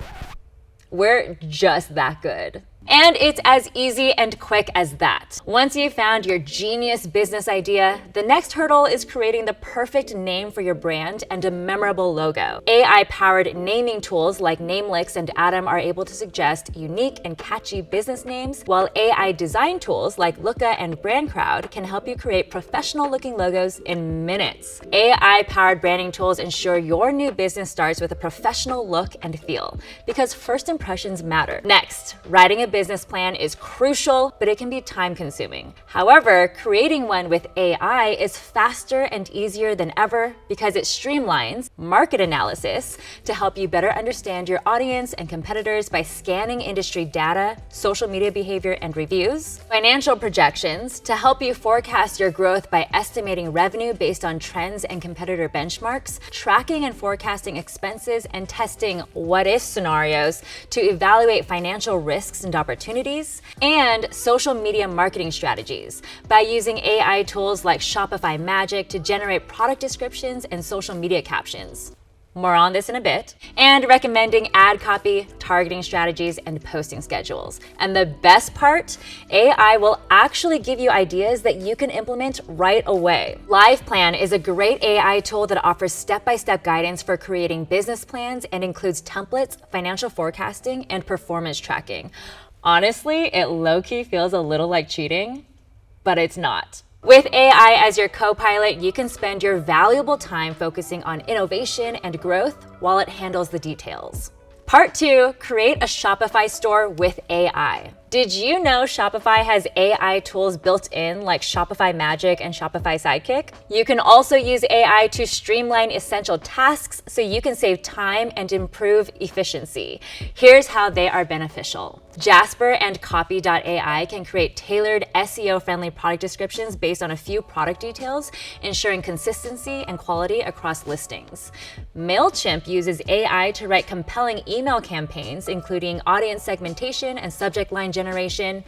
We're just that good. And it's as easy and quick as that. Once you've found your genius business idea, the next hurdle is creating the perfect name for your brand and a memorable logo. AI-powered naming tools like Namelix and Atom are able to suggest unique and catchy business names, while AI design tools like Looka and BrandCrowd can help you create professional-looking logos in minutes. AI-powered branding tools ensure your new business starts with a professional look and feel, because first impressions matter. Next, writing a business plan is crucial, but it can be time-consuming. However, creating one with AI is faster and easier than ever because it streamlines market analysis to help you better understand your audience and competitors by scanning industry data, social media behavior and reviews, financial projections to help you forecast your growth by estimating revenue based on trends and competitor benchmarks, tracking and forecasting expenses, and testing what-if scenarios to evaluate financial risks and opportunities, and social media marketing strategies by using AI tools like Shopify Magic to generate product descriptions and social media captions. More on this in a bit. And recommending ad copy, targeting strategies, and posting schedules. And the best part, AI will actually give you ideas that you can implement right away. LivePlan is a great AI tool that offers step-by-step guidance for creating business plans and includes templates, financial forecasting, and performance tracking. Honestly, it low-key feels a little like cheating, but it's not. With AI as your co-pilot, you can spend your valuable time focusing on innovation and growth while it handles the details. Part 2, create a Shopify store with AI. Did you know Shopify has AI tools built in like Shopify Magic and Shopify Sidekick? You can also use AI to streamline essential tasks so you can save time and improve efficiency. Here's how they are beneficial. Jasper and Copy.ai can create tailored SEO-friendly product descriptions based on a few product details, ensuring consistency and quality across listings. MailChimp uses AI to write compelling email campaigns, including audience segmentation and subject line generation.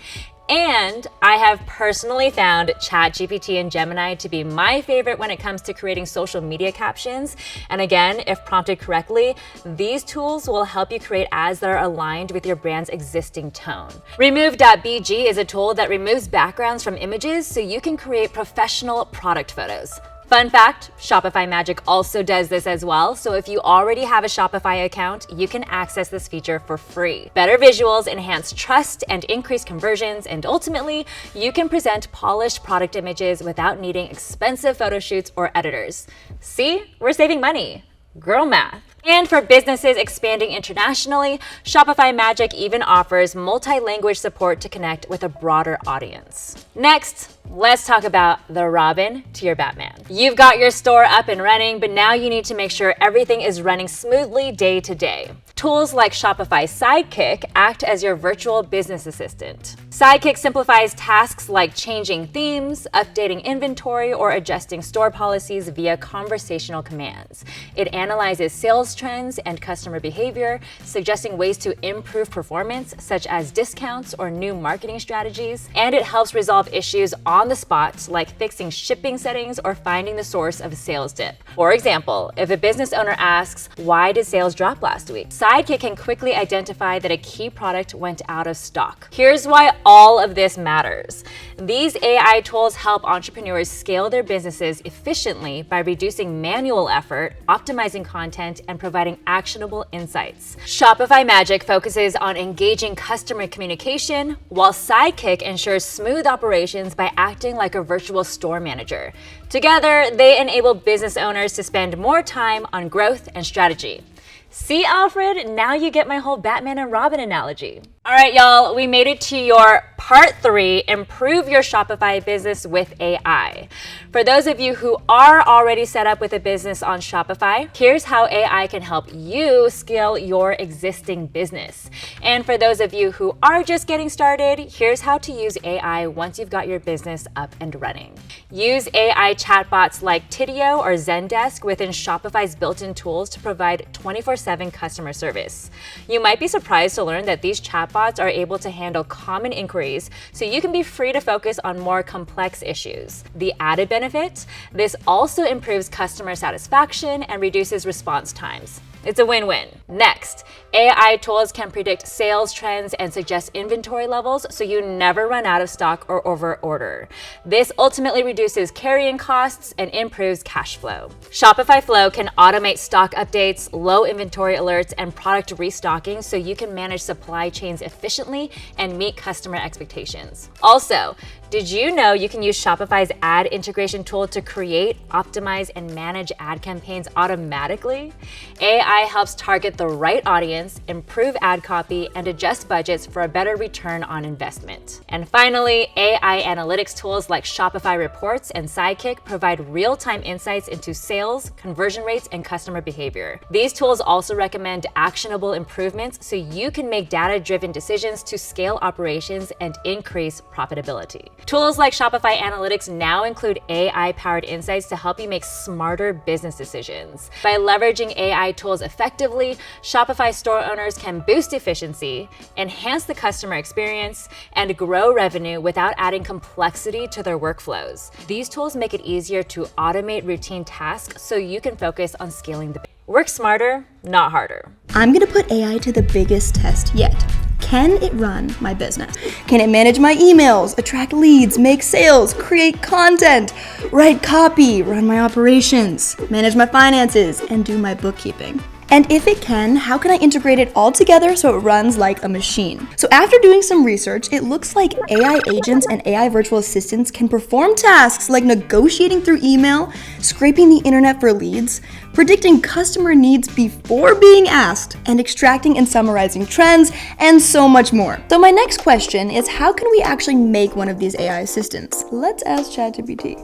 And I have personally found ChatGPT and Gemini to be my favorite when it comes to creating social media captions. And again, if prompted correctly, these tools will help you create ads that are aligned with your brand's existing tone. Remove.bg is a tool that removes backgrounds from images so you can create professional product photos. Fun fact, Shopify Magic also does this as well, so if you already have a Shopify account, you can access this feature for free. Better visuals enhance trust and increase conversions, and ultimately, you can present polished product images without needing expensive photo shoots or editors. See, we're saving money. Girl math. And for businesses expanding internationally, Shopify Magic even offers multi-language support to connect with a broader audience. Next, let's talk about the Robin to your Batman. You've got your store up and running, but now you need to make sure everything is running smoothly day to day. Tools like Shopify Sidekick act as your virtual business assistant. Sidekick simplifies tasks like changing themes, updating inventory, or adjusting store policies via conversational commands. It analyzes sales trends and customer behavior, suggesting ways to improve performance, such as discounts or new marketing strategies. And it helps resolve issues on the spot, like fixing shipping settings or finding the source of a sales dip. For example, if a business owner asks, "Why did sales drop last week?" Sidekick can quickly identify that a key product went out of stock. Here's why all of this matters. These AI tools help entrepreneurs scale their businesses efficiently by reducing manual effort, optimizing content, and providing actionable insights. Shopify Magic focuses on engaging customer communication, while Sidekick ensures smooth operations by acting like a virtual store manager. Together, they enable business owners to spend more time on growth and strategy. See, Alfred, now you get my whole Batman and Robin analogy. All right, y'all, we made it to your part 3, improve your Shopify business with AI. For those of you who are already set up with a business on Shopify, here's how AI can help you scale your existing business. And for those of you who are just getting started, here's how to use AI once you've got your business up and running. Use AI chatbots like Tidio or Zendesk within Shopify's built-in tools to provide 24/7 customer service. You might be surprised to learn that these chatbots are able to handle common inquiries, so you can be free to focus on more complex issues. The added benefit? This also improves customer satisfaction and reduces response times. It's a win-win. Next, AI tools can predict sales trends and suggest inventory levels so you never run out of stock or overorder. This ultimately reduces carrying costs and improves cash flow. Shopify Flow can automate stock updates, low inventory alerts, and product restocking so you can manage supply chains efficiently and meet customer expectations. Also, did you know you can use Shopify's ad integration tool to create, optimize, and manage ad campaigns automatically? AI helps target the right audience, improve ad copy, and adjust budgets for a better return on investment. And finally, AI analytics tools like Shopify Reports and Sidekick provide real-time insights into sales, conversion rates, and customer behavior. These tools also recommend actionable improvements so you can make data-driven decisions to scale operations and increase profitability. Tools like Shopify Analytics now include AI-powered insights to help you make smarter business decisions. By leveraging AI tools effectively, Shopify store owners can boost efficiency, enhance the customer experience, and grow revenue without adding complexity to their workflows. These tools make it easier to automate routine tasks so you can focus on scaling the business. Work smarter, not harder. I'm gonna put AI to the biggest test yet. Can it run my business? Can it manage my emails, attract leads, make sales, create content, write copy, run my operations, manage my finances, and do my bookkeeping? And if it can, how can I integrate it all together so it runs like a machine? So after doing some research, it looks like AI agents and AI virtual assistants can perform tasks like negotiating through email, scraping the internet for leads, predicting customer needs before being asked, and extracting and summarizing trends, and so much more. So my next question is, how can we actually make one of these AI assistants? Let's ask ChatGPT.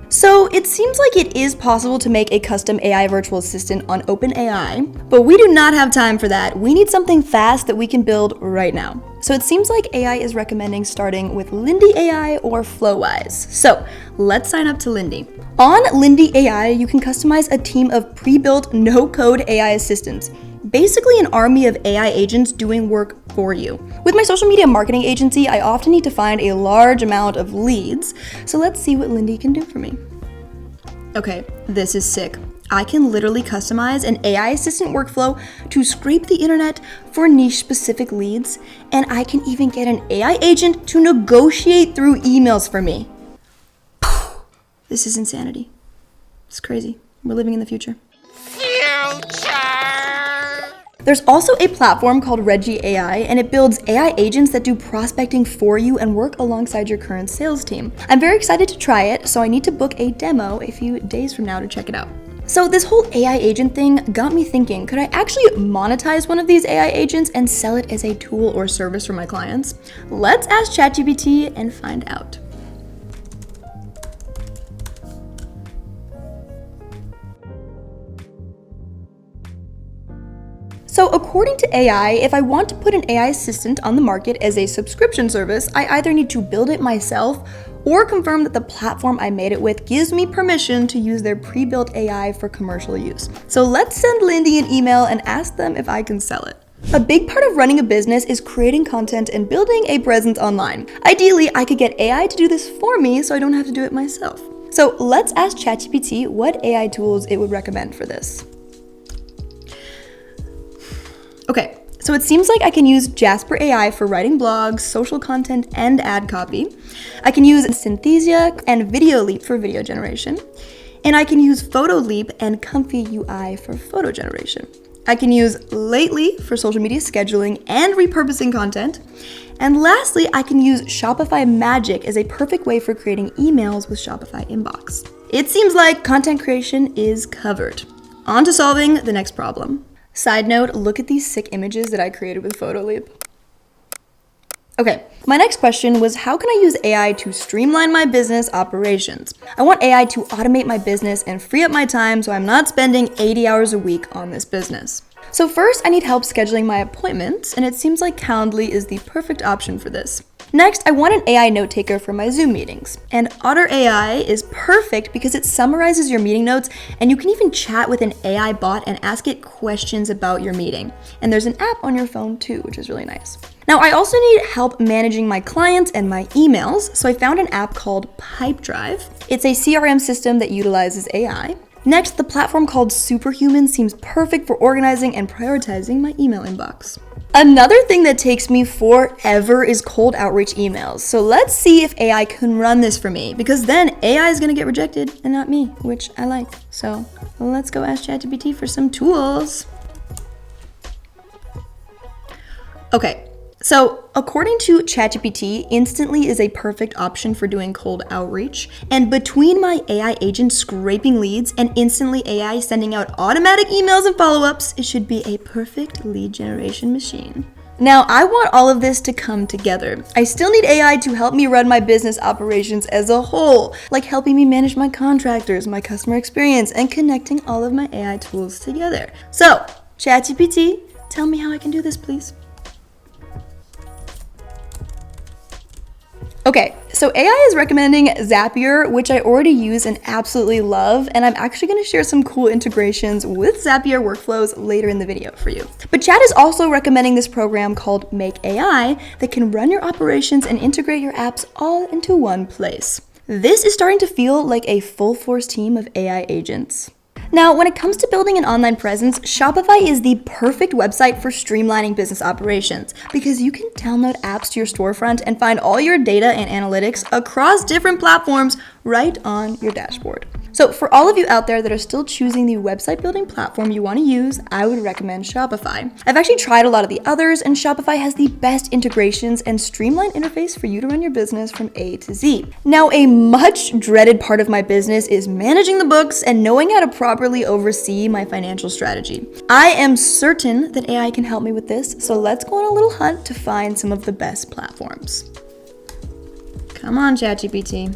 So it seems like it is possible to make a custom AI virtual assistant on OpenAI, but we do not have time for that. We need something fast that we can build right now. So it seems like AI is recommending starting with Lindy AI or Flowise. So let's sign up to Lindy. On Lindy AI, you can customize a team of pre-built no-code AI assistants. Basically an army of AI agents doing work for you. With my social media marketing agency, I often need to find a large amount of leads, so let's see what Lindy can do for me. Okay, this is sick. I can literally customize an AI assistant workflow to scrape the internet for niche specific leads, and I can even get an AI agent to negotiate through emails for me. This is insanity. It's crazy. We're living in the future. There's also a platform called Reggie AI, and it builds AI agents that do prospecting for you and work alongside your current sales team. I'm very excited to try it, so I need to book a demo a few days from now to check it out. So this whole AI agent thing got me thinking, could I actually monetize one of these AI agents and sell it as a tool or service for my clients? Let's ask ChatGPT and find out. So according to AI, if I want to put an AI assistant on the market as a subscription service, I either need to build it myself or confirm that the platform I made it with gives me permission to use their pre-built AI for commercial use. So let's send Lindy an email and ask them if I can sell it. A big part of running a business is creating content and building a presence online. Ideally, I could get AI to do this for me so I don't have to do it myself. So let's ask ChatGPT what AI tools it would recommend for this. Okay, so it seems like I can use Jasper AI for writing blogs, social content, and ad copy. I can use Synthesia and Video Leap for video generation. And I can use Photo Leap and Comfy UI for photo generation. I can use Lately for social media scheduling and repurposing content. And lastly, I can use Shopify Magic as a perfect way for creating emails with Shopify Inbox. It seems like content creation is covered. On to solving the next problem. Side note, look at these sick images that I created with Photo Leap. Okay, my next question was how can I use AI to streamline my business operations? I want AI to automate my business and free up my time so I'm not spending 80 hours a week on this business. So first, I need help scheduling my appointments, and it seems like Calendly is the perfect option for this. Next, I want an AI note taker for my Zoom meetings. And Otter AI is perfect because it summarizes your meeting notes, and you can even chat with an AI bot and ask it questions about your meeting. And there's an app on your phone too, which is really nice. Now, I also need help managing my clients and my emails, so I found an app called Pipedrive. It's a CRM system that utilizes AI. Next, the platform called Superhuman seems perfect for organizing and prioritizing my email inbox. Another thing that takes me forever is cold outreach emails. So let's see if AI can run this for me, because then AI is gonna get rejected and not me, which I like. So let's go ask ChatGPT for some tools. Okay. So according to ChatGPT, Instantly is a perfect option for doing cold outreach. And between my AI agent scraping leads and Instantly AI sending out automatic emails and follow-ups, it should be a perfect lead generation machine. Now, I want all of this to come together. I still need AI to help me run my business operations as a whole, like helping me manage my contractors, my customer experience, and connecting all of my AI tools together. So, ChatGPT, tell me how I can do this, please. Okay, so AI is recommending Zapier, which I already use and absolutely love, and I'm actually going to share some cool integrations with Zapier workflows later in the video for you. But Chat is also recommending this program called Make AI that can run your operations and integrate your apps all into one place. This is starting to feel like a full-force team of AI agents. Now, when it comes to building an online presence, Shopify is the perfect website for streamlining business operations because you can download apps to your storefront and find all your data and analytics across different platforms right on your dashboard. So for all of you out there that are still choosing the website building platform you want to use, I would recommend Shopify. I've actually tried a lot of the others, and Shopify has the best integrations and streamlined interface for you to run your business from A to Z. Now, a much dreaded part of my business is managing the books and knowing how to properly oversee my financial strategy. I am certain that AI can help me with this, so let's go on a little hunt to find some of the best platforms. Come on, ChatGPT.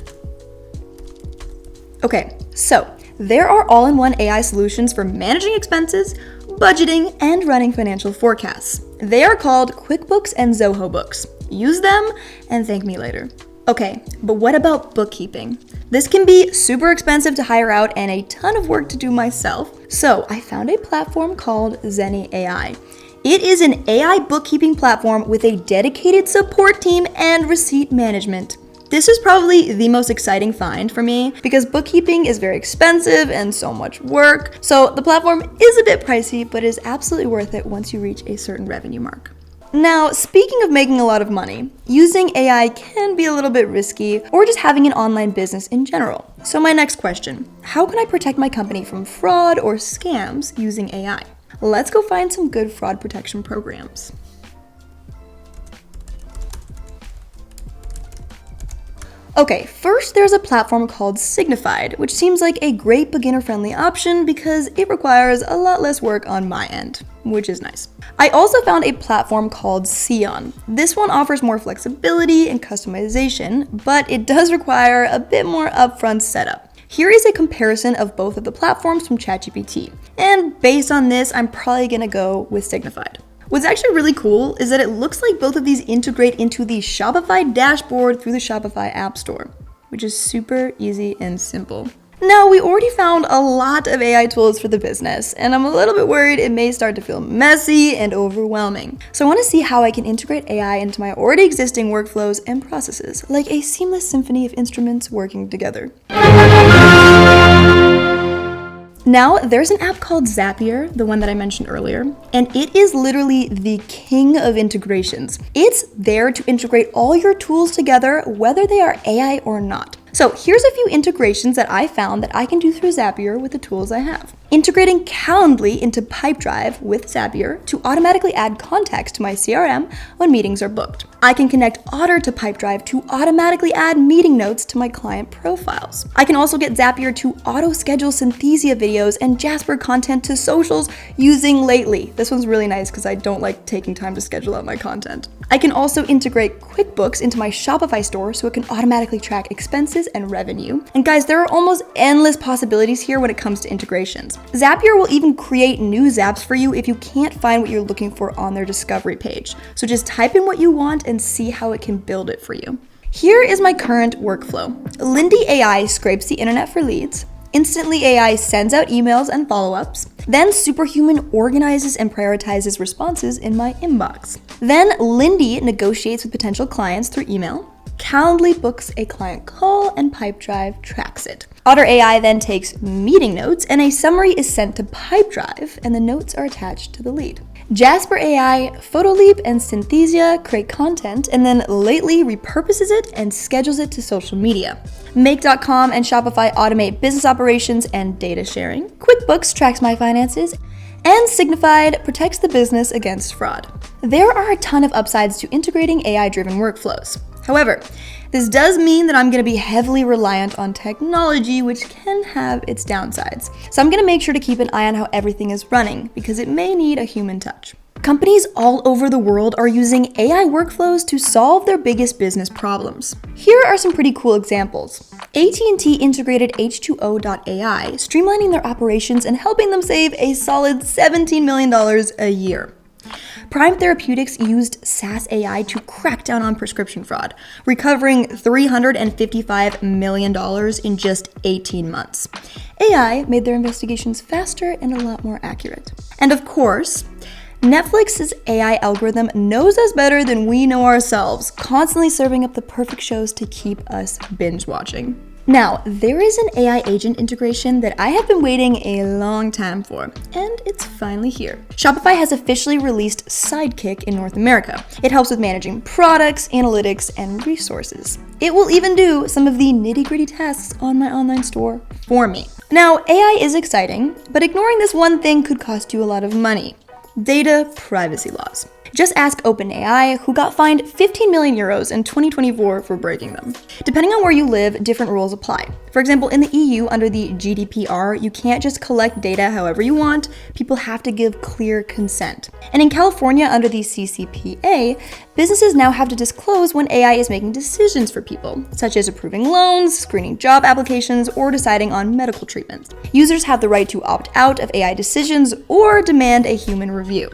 Okay, so there are all-in-one AI solutions for managing expenses, budgeting, and running financial forecasts. They are called QuickBooks and Zoho Books. Use them and thank me later. Okay, but what about bookkeeping? This can be super expensive to hire out and a ton of work to do myself. So I found a platform called Zenny AI. It is an AI bookkeeping platform with a dedicated support team and receipt management. This is probably the most exciting find for me because bookkeeping is very expensive and so much work. So the platform is a bit pricey, but is absolutely worth it once you reach a certain revenue mark. Now, speaking of making a lot of money, using AI can be a little bit risky, or just having an online business in general. So my next question, how can I protect my company from fraud or scams using AI? Let's go find some good fraud protection programs. Okay, first there's a platform called Signified, which seems like a great beginner-friendly option because it requires a lot less work on my end, which is nice. I also found a platform called Xeon. This one offers more flexibility and customization, but it does require a bit more upfront setup. Here is a comparison of both of the platforms from ChatGPT. And based on this, I'm probably gonna go with Signified. What's actually really cool is that it looks like both of these integrate into the Shopify dashboard through the Shopify App Store, which is super easy and simple. Now, we already found a lot of AI tools for the business, and I'm a little bit worried it may start to feel messy and overwhelming. So I want to see how I can integrate AI into my already existing workflows and processes, like a seamless symphony of instruments working together. Now, there's an app called Zapier, the one that I mentioned earlier, and it is literally the king of integrations. It's there to integrate all your tools together, whether they are AI or not. So here's a few integrations that I found that I can do through Zapier with the tools I have. Integrating Calendly into Pipedrive with Zapier to automatically add context to my CRM when meetings are booked. I can connect Otter to Pipedrive to automatically add meeting notes to my client profiles. I can also get Zapier to auto-schedule Synthesia videos and Jasper content to socials using Lately. This one's really nice because I don't like taking time to schedule out my content. I can also integrate QuickBooks into my Shopify store so it can automatically track expenses and revenue. And guys, there are almost endless possibilities here when it comes to integrations. Zapier will even create new Zaps for you if you can't find what you're looking for on their discovery page. So just type in what you want and see how it can build it for you. Here is my current workflow. Lindy AI scrapes the internet for leads. Instantly AI sends out emails and follow-ups. Then Superhuman organizes and prioritizes responses in my inbox. Then Lindy negotiates with potential clients through email. Calendly books a client call and Pipedrive tracks it. Otter AI then takes meeting notes and a summary is sent to Pipedrive and the notes are attached to the lead. Jasper AI, Photoleap, and Synthesia create content and then Lately repurposes it and schedules it to social media. Make.com and Shopify automate business operations and data sharing. QuickBooks tracks my finances. And Signified protects the business against fraud. There are a ton of upsides to integrating AI-driven workflows. However, this does mean that I'm going to be heavily reliant on technology, which can have its downsides. So I'm going to make sure to keep an eye on how everything is running, because it may need a human touch. Companies all over the world are using AI workflows to solve their biggest business problems. Here are some pretty cool examples. AT&T integrated H2O.ai, streamlining their operations and helping them save a solid $17 million a year. Prime Therapeutics used SaaS AI to crack down on prescription fraud, recovering $355 million in just 18 months. AI made their investigations faster and a lot more accurate. And of course, Netflix's AI algorithm knows us better than we know ourselves, constantly serving up the perfect shows to keep us binge watching. Now, there is an AI agent integration that I have been waiting a long time for, and it's finally here. Shopify has officially released Sidekick in North America. It helps with managing products, analytics, and resources. It will even do some of the nitty-gritty tasks on my online store for me. Now, AI is exciting, but ignoring this one thing could cost you a lot of money. Data privacy laws. Just ask OpenAI, who got fined 15 million euros in 2024 for breaking them. Depending on where you live, different rules apply. For example, in the EU, under the GDPR, you can't just collect data however you want. People have to give clear consent. And in California, under the CCPA, businesses now have to disclose when AI is making decisions for people, such as approving loans, screening job applications, or deciding on medical treatments. Users have the right to opt out of AI decisions or demand a human review.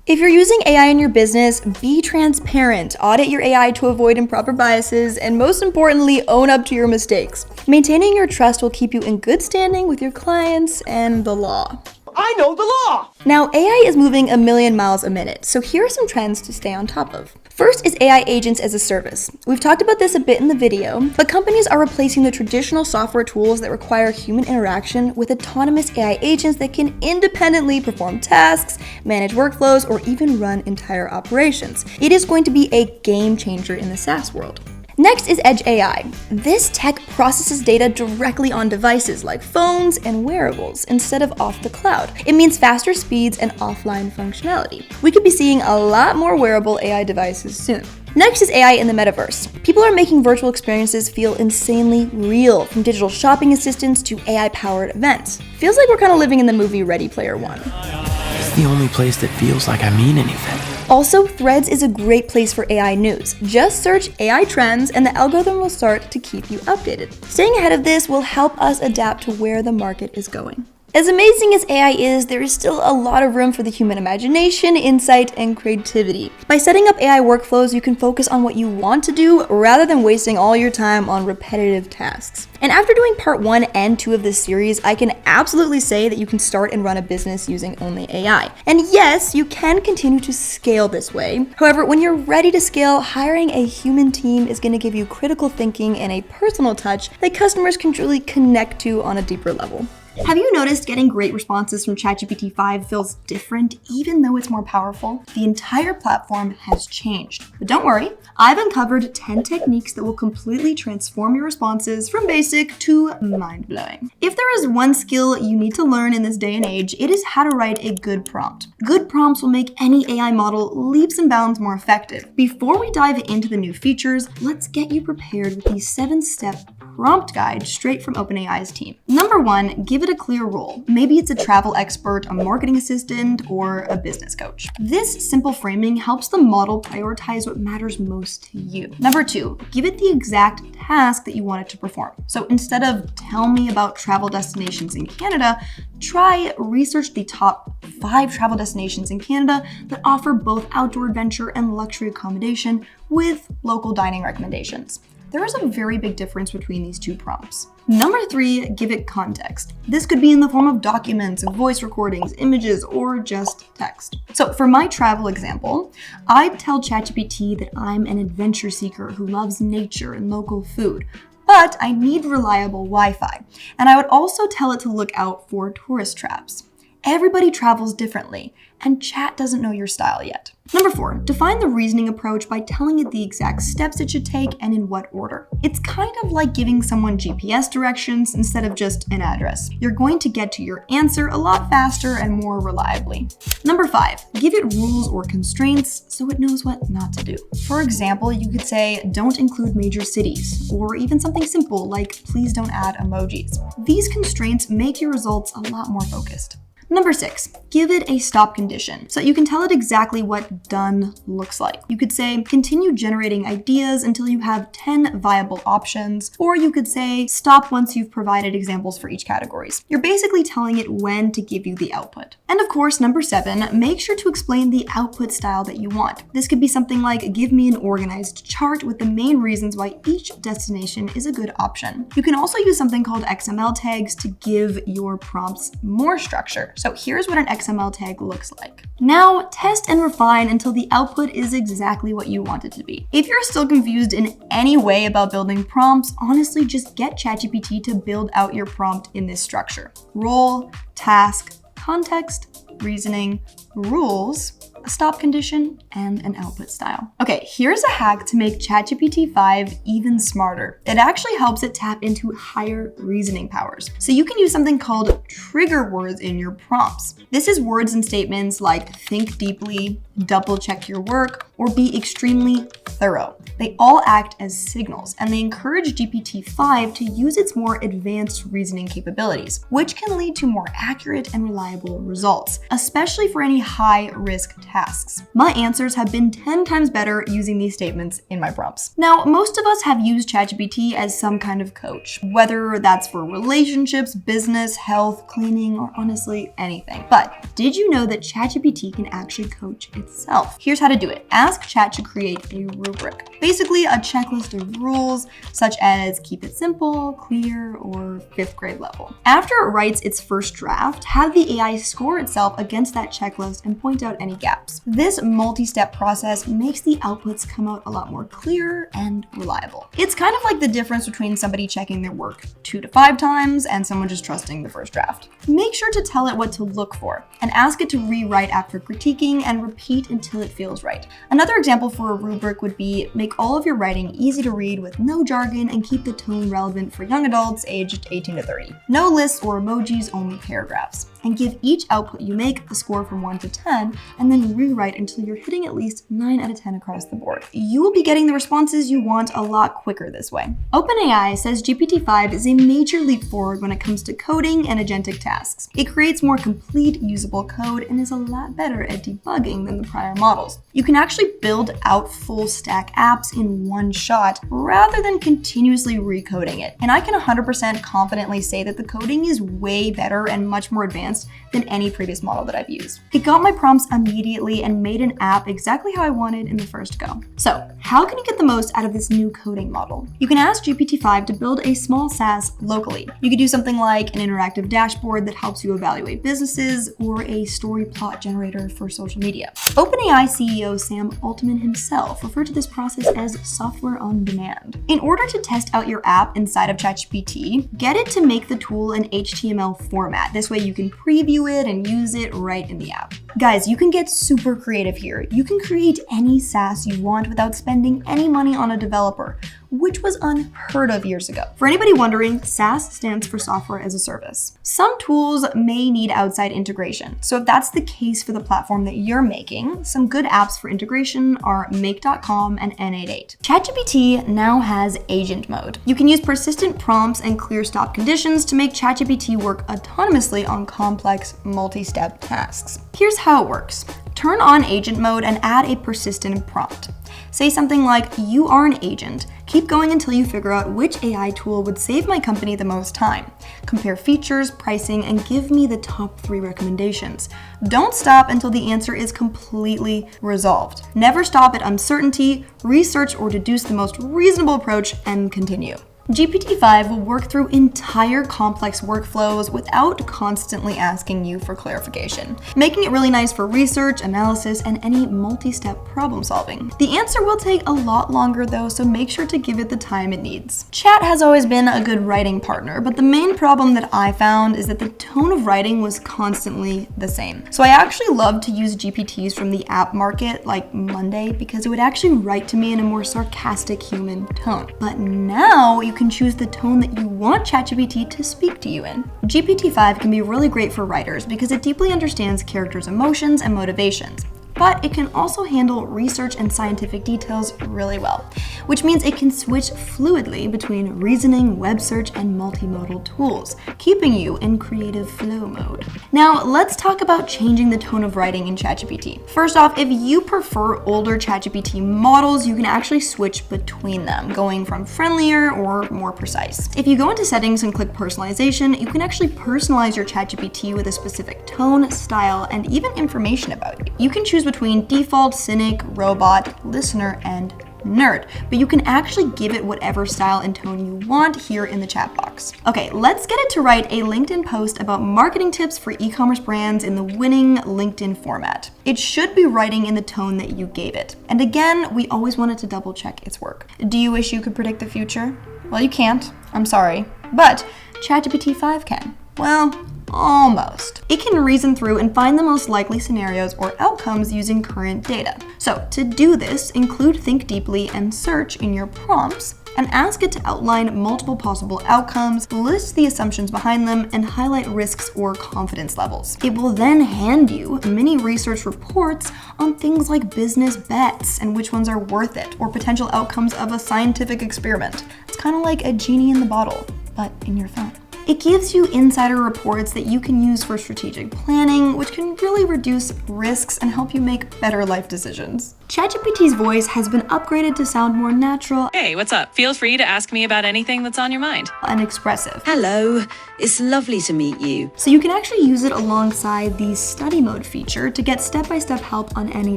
If you're using AI in your business, be transparent, audit your AI to avoid improper biases, and most importantly, own up to your mistakes. Maintaining your trust will keep you in good standing with your clients and the law. I know the law! Now, AI is moving a million miles a minute, so here are some trends to stay on top of. First is AI agents as a service. We've talked about this a bit in the video, but companies are replacing the traditional software tools that require human interaction with autonomous AI agents that can independently perform tasks, manage workflows, or even run entire operations. It is going to be a game changer in the SaaS world. Next is Edge AI. This tech processes data directly on devices like phones and wearables instead of off the cloud. It means faster speeds and offline functionality. We could be seeing a lot more wearable AI devices soon. Next is AI in the metaverse. People are making virtual experiences feel insanely real, from digital shopping assistants to AI-powered events. Feels like we're kind of living in the movie Ready Player One. It's the only place that feels like I mean anything. Also, Threads is a great place for AI news. Just search AI trends and the algorithm will start to keep you updated. Staying ahead of this will help us adapt to where the market is going. As amazing as AI is, there is still a lot of room for the human imagination, insight, and creativity. By setting up AI workflows, you can focus on what you want to do rather than wasting all your time on repetitive tasks. And after doing part 1 and 2 of this series, I can absolutely say that you can start and run a business using only AI. And yes, you can continue to scale this way. However, when you're ready to scale, hiring a human team is going to give you critical thinking and a personal touch that customers can truly connect to on a deeper level. Have you noticed getting great responses from ChatGPT 5 feels different even though it's more powerful? The entire platform has changed. But don't worry, I've uncovered 10 techniques that will completely transform your responses from basic to mind-blowing. If there is one skill you need to learn in this day and age, it is how to write a good prompt. Good prompts will make any AI model leaps and bounds more effective. Before we dive into the new features, let's get you prepared with the 7-step prompt guide straight from OpenAI's team. Number 1, give it a clear role. Maybe it's a travel expert, a marketing assistant, or a business coach. This simple framing helps the model prioritize what matters most to you. Number 2, give it the exact task that you want it to perform. So instead of tell me about travel destinations in Canada, try research the top 5 travel destinations in Canada that offer both outdoor adventure and luxury accommodation with local dining recommendations. There is a very big difference between these two prompts. Number 3, give it context. This could be in the form of documents, voice recordings, images, or just text. So for my travel example, I'd tell ChatGPT that I'm an adventure seeker who loves nature and local food, but I need reliable Wi-Fi. And I would also tell it to look out for tourist traps. Everybody travels differently, and chat doesn't know your style yet. Number 4, define the reasoning approach by telling it the exact steps it should take and in what order. It's kind of like giving someone GPS directions instead of just an address. You're going to get to your answer a lot faster and more reliably. Number 5, give it rules or constraints so it knows what not to do. For example, you could say, don't include major cities, or even something simple like, please don't add emojis. These constraints make your results a lot more focused. Number 6, give it a stop condition so you can tell it exactly what done looks like. You could say, continue generating ideas until you have 10 viable options, or you could say, stop once you've provided examples for each categories. You're basically telling it when to give you the output. And of course, number 7, make sure to explain the output style that you want. This could be something like, give me an organized chart with the main reasons why each destination is a good option. You can also use something called XML tags to give your prompts more structure. So here's what an XML tag looks like. Now, test and refine until the output is exactly what you want it to be. If you're still confused in any way about building prompts, honestly, just get ChatGPT to build out your prompt in this structure. Role, task, context, reasoning, rules, a stop condition, and an output style. Okay, here's a hack to make ChatGPT 5 even smarter. It actually helps it tap into higher reasoning powers. So you can use something called trigger words in your prompts. This is words and statements like think deeply, double check your work, or be extremely thorough. They all act as signals, and they encourage GPT-5 to use its more advanced reasoning capabilities, which can lead to more accurate and reliable results, especially for any high-risk tasks. My answers have been 10 times better using these statements in my prompts. Now, most of us have used ChatGPT as some kind of coach, whether that's for relationships, business, health, cleaning, or honestly anything. But did you know that ChatGPT can actually coach itself? Here's how to do it. Ask Chat to create a rubric. Basically, a checklist of rules, such as keep it simple, clear, or 5th grade level. After it writes its first draft, have the AI score itself against that checklist and point out any gaps. This multi-step process makes the outputs come out a lot more clear and reliable. It's kind of like the difference between somebody checking their work 2 to 5 times and someone just trusting the first draft. Make sure to tell it what to look for and ask it to rewrite after critiquing and repeat until it feels right. Another example for a rubric would be make all of your writing easy to read with no jargon and keep the tone relevant for young adults aged 18 to 30. No lists or emojis, only paragraphs. And give each output you make a score from 1 to 10, and then rewrite until you're hitting at least 9 out of 10 across the board. You will be getting the responses you want a lot quicker this way. OpenAI says GPT-5 is a major leap forward when it comes to coding and agentic tasks. It creates more complete, usable code and is a lot better at debugging than the prior models. You can actually build out full stack apps in one shot rather than continuously recoding it. And I can 100% confidently say that the coding is way better and much more advanced than any previous model that I've used. It got my prompts immediately and made an app exactly how I wanted in the first go. So, how can you get the most out of this new coding model? You can ask GPT-5 to build a small SaaS locally. You could do something like an interactive dashboard that helps you evaluate businesses or a story plot generator for social media. OpenAI CEO Sam Altman himself referred to this process as software on demand. In order to test out your app inside of ChatGPT, get it to make the tool in HTML format. This way you can preview it and use it right in the app. Guys, you can get super creative here. You can create any SaaS you want without spending any money on a developer, which was unheard of years ago. For anybody wondering, SaaS stands for software as a service. Some tools may need outside integration. So if that's the case for the platform that you're making, some good apps for integration are Make.com and N88. ChatGPT now has agent mode. You can use persistent prompts and clear stop conditions to make ChatGPT work autonomously on complex multi-step tasks. Here's how it works. Turn on agent mode and add a persistent prompt. Say something like, you are an agent. Keep going until you figure out which AI tool would save my company the most time. Compare features, pricing, and give me the top 3 recommendations. Don't stop until the answer is completely resolved. Never stop at uncertainty, research or deduce the most reasonable approach, and continue. GPT-5 will work through entire complex workflows without constantly asking you for clarification, making it really nice for research, analysis, and any multi-step problem solving. The answer will take a lot longer though, so make sure to give it the time it needs. Chat has always been a good writing partner, but the main problem that I found is that the tone of writing was constantly the same. So I actually love to use GPTs from the app market like Monday because it would actually write to me in a more sarcastic human tone. But now you can choose the tone that you want ChatGPT to speak to you in. GPT-5 can be really great for writers because it deeply understands characters' emotions and motivations. But it can also handle research and scientific details really well, which means it can switch fluidly between reasoning, web search, and multimodal tools, keeping you in creative flow mode. Now, let's talk about changing the tone of writing in ChatGPT. First off, if you prefer older ChatGPT models, you can actually switch between them, going from friendlier or more precise. If you go into settings and click personalization, you can actually personalize your ChatGPT with a specific tone, style, and even information about you. You can choose between default, cynic, robot, listener, and nerd, but you can actually give it whatever style and tone you want here in the chat box. Okay, let's get it to write a LinkedIn post about marketing tips for e-commerce brands in the winning LinkedIn format. It should be writing in the tone that you gave it. And again, we always wanted to double check its work. Do you wish you could predict the future? Well, you can't. I'm sorry. But ChatGPT 5 can. Well, almost. It can reason through and find the most likely scenarios or outcomes using current data. So to do this, include think deeply and search in your prompts and ask it to outline multiple possible outcomes, list the assumptions behind them, and highlight risks or confidence levels. It will then hand you mini research reports on things like business bets and which ones are worth it, or potential outcomes of a scientific experiment. It's kind of like a genie in the bottle, but in your phone. It gives you insider reports that you can use for strategic planning, which can really reduce risks and help you make better life decisions. ChatGPT's voice has been upgraded to sound more natural. Hey, what's up? Feel free to ask me about anything that's on your mind. And expressive. Hello, it's lovely to meet you. So you can actually use it alongside the study mode feature to get step-by-step help on any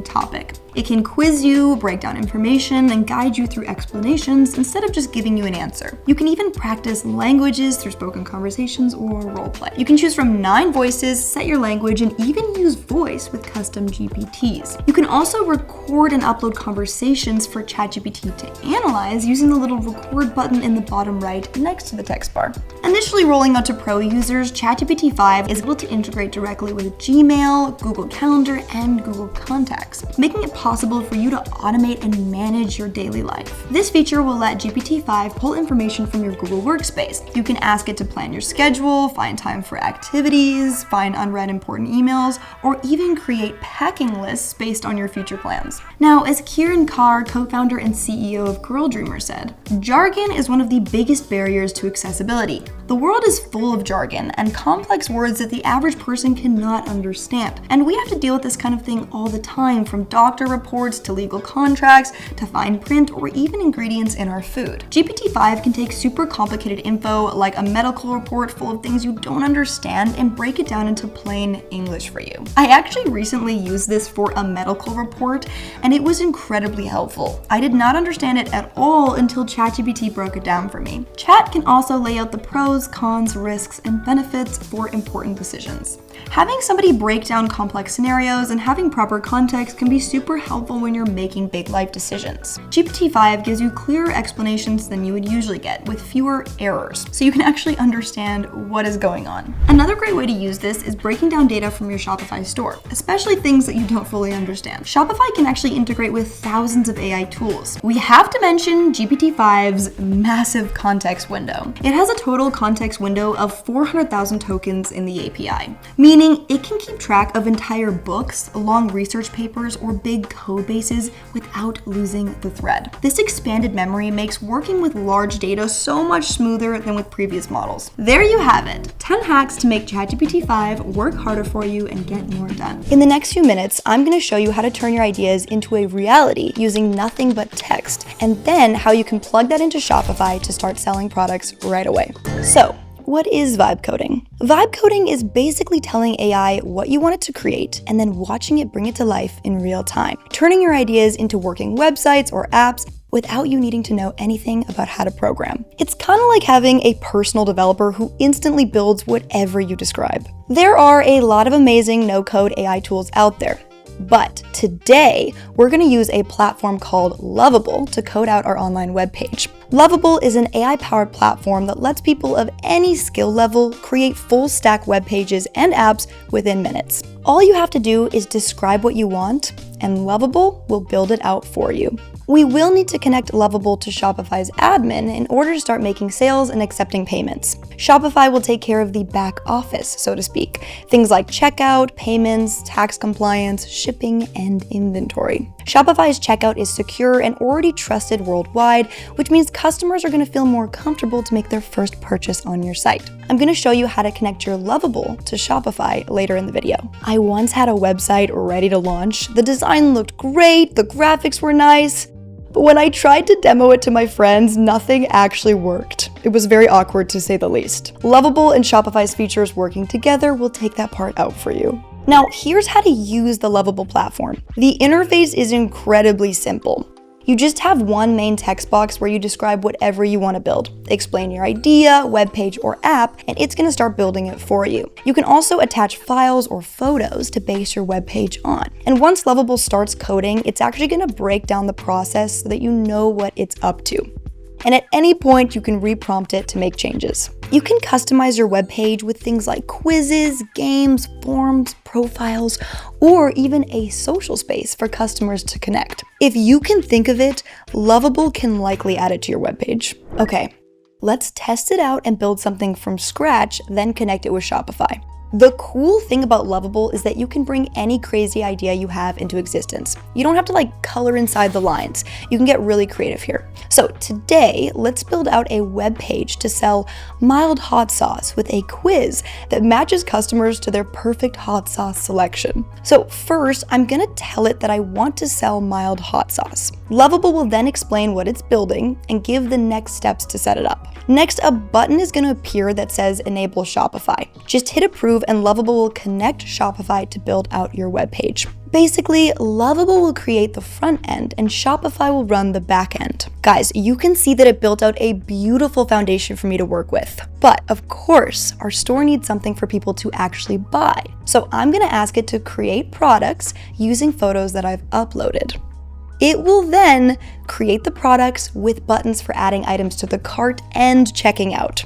topic. It can quiz you, break down information, and guide you through explanations instead of just giving you an answer. You can even practice languages through spoken conversations or roleplay. You can choose from 9 voices, set your language, and even use voice with custom GPTs. You can also record and upload conversations for ChatGPT to analyze using the little record button in the bottom right next to the text bar. Initially rolling out to pro users, ChatGPT 5 is able to integrate directly with Gmail, Google Calendar, and Google Contacts, making it possible for you to automate and manage your daily life. This feature will let GPT-5 pull information from your Google Workspace. You can ask it to plan your schedule, find time for activities, find unread important emails, or even create packing lists based on your future plans. Now, as Kieran Carr, co-founder and CEO of Girl Dreamer, said, jargon is one of the biggest barriers to accessibility. The world is full of jargon and complex words that the average person cannot understand. And we have to deal with this kind of thing all the time, from doctor reports to legal contracts to fine print or even ingredients in our food. GPT-5 can take super complicated info like a medical report full of things you don't understand and break it down into plain English for you. I actually recently used this for a medical report and it was incredibly helpful. I did not understand it at all until ChatGPT broke it down for me. Chat can also lay out the pros, cons, risks, and benefits for important decisions. Having somebody break down complex scenarios and having proper context can be super helpful when you're making big life decisions. GPT-5 gives you clearer explanations than you would usually get, with fewer errors, so you can actually understand what is going on. Another great way to use this is breaking down data from your Shopify store, especially things that you don't fully understand. Shopify can actually integrate with thousands of AI tools. We have to mention GPT-5's massive context window. It has a total context window of 400,000 tokens in the API, meaning it can keep track of entire books, long research papers, or big code bases without losing the thread. This expanded memory makes working with large data so much smoother than with previous models. There you have it, 10 hacks to make ChatGPT 5 work harder for you and get more done. In the next few minutes, I'm going to show you how to turn your ideas into a reality using nothing but text, and then how you can plug that into Shopify to start selling products right away. So, what is vibe coding? Vibe coding is basically telling AI what you want it to create and then watching it bring it to life in real time, turning your ideas into working websites or apps without you needing to know anything about how to program. It's kind of like having a personal developer who instantly builds whatever you describe. There are a lot of amazing no-code AI tools out there. But today, we're going to use a platform called Lovable to code out our online webpage. Lovable is an AI-powered platform that lets people of any skill level create full-stack web pages and apps within minutes. All you have to do is describe what you want, and Lovable will build it out for you. We will need to connect Lovable to Shopify's admin in order to start making sales and accepting payments. Shopify will take care of the back office, so to speak, things like checkout, payments, tax compliance, shipping, and inventory. Shopify's checkout is secure and already trusted worldwide, which means customers are going to feel more comfortable to make their first purchase on your site. I'm going to show you how to connect your Lovable to Shopify later in the video. I once had a website ready to launch. The design looked great, the graphics were nice, but when I tried to demo it to my friends, nothing actually worked. It was very awkward to say the least. Lovable and Shopify's features working together will take that part out for you. Now, here's how to use the Lovable platform. The interface is incredibly simple. You just have one main text box where you describe whatever you want to build. Explain your idea, web page, or app, and it's going to start building it for you. You can also attach files or photos to base your web page on. And once Lovable starts coding, it's actually going to break down the process so that you know what it's up to. And at any point, you can reprompt it to make changes. You can customize your web page with things like quizzes, games, forms, profiles, or even a social space for customers to connect. If you can think of it, Lovable can likely add it to your web page. Okay, let's test it out and build something from scratch, then connect it with Shopify. The cool thing about Lovable is that you can bring any crazy idea you have into existence. You don't have to color inside the lines. You can get really creative here. So today, let's build out a web page to sell mild hot sauce with a quiz that matches customers to their perfect hot sauce selection. So first, I'm gonna tell it that I want to sell mild hot sauce. Lovable will then explain what it's building and give the next steps to set it up. Next, a button is gonna appear that says Enable Shopify. Just hit approve and Lovable will connect Shopify to build out your web page. Basically, Lovable will create the front end and Shopify will run the back end. Guys, you can see that it built out a beautiful foundation for me to work with. But of course, our store needs something for people to actually buy. So I'm gonna ask it to create products using photos that I've uploaded. It will then create the products with buttons for adding items to the cart and checking out.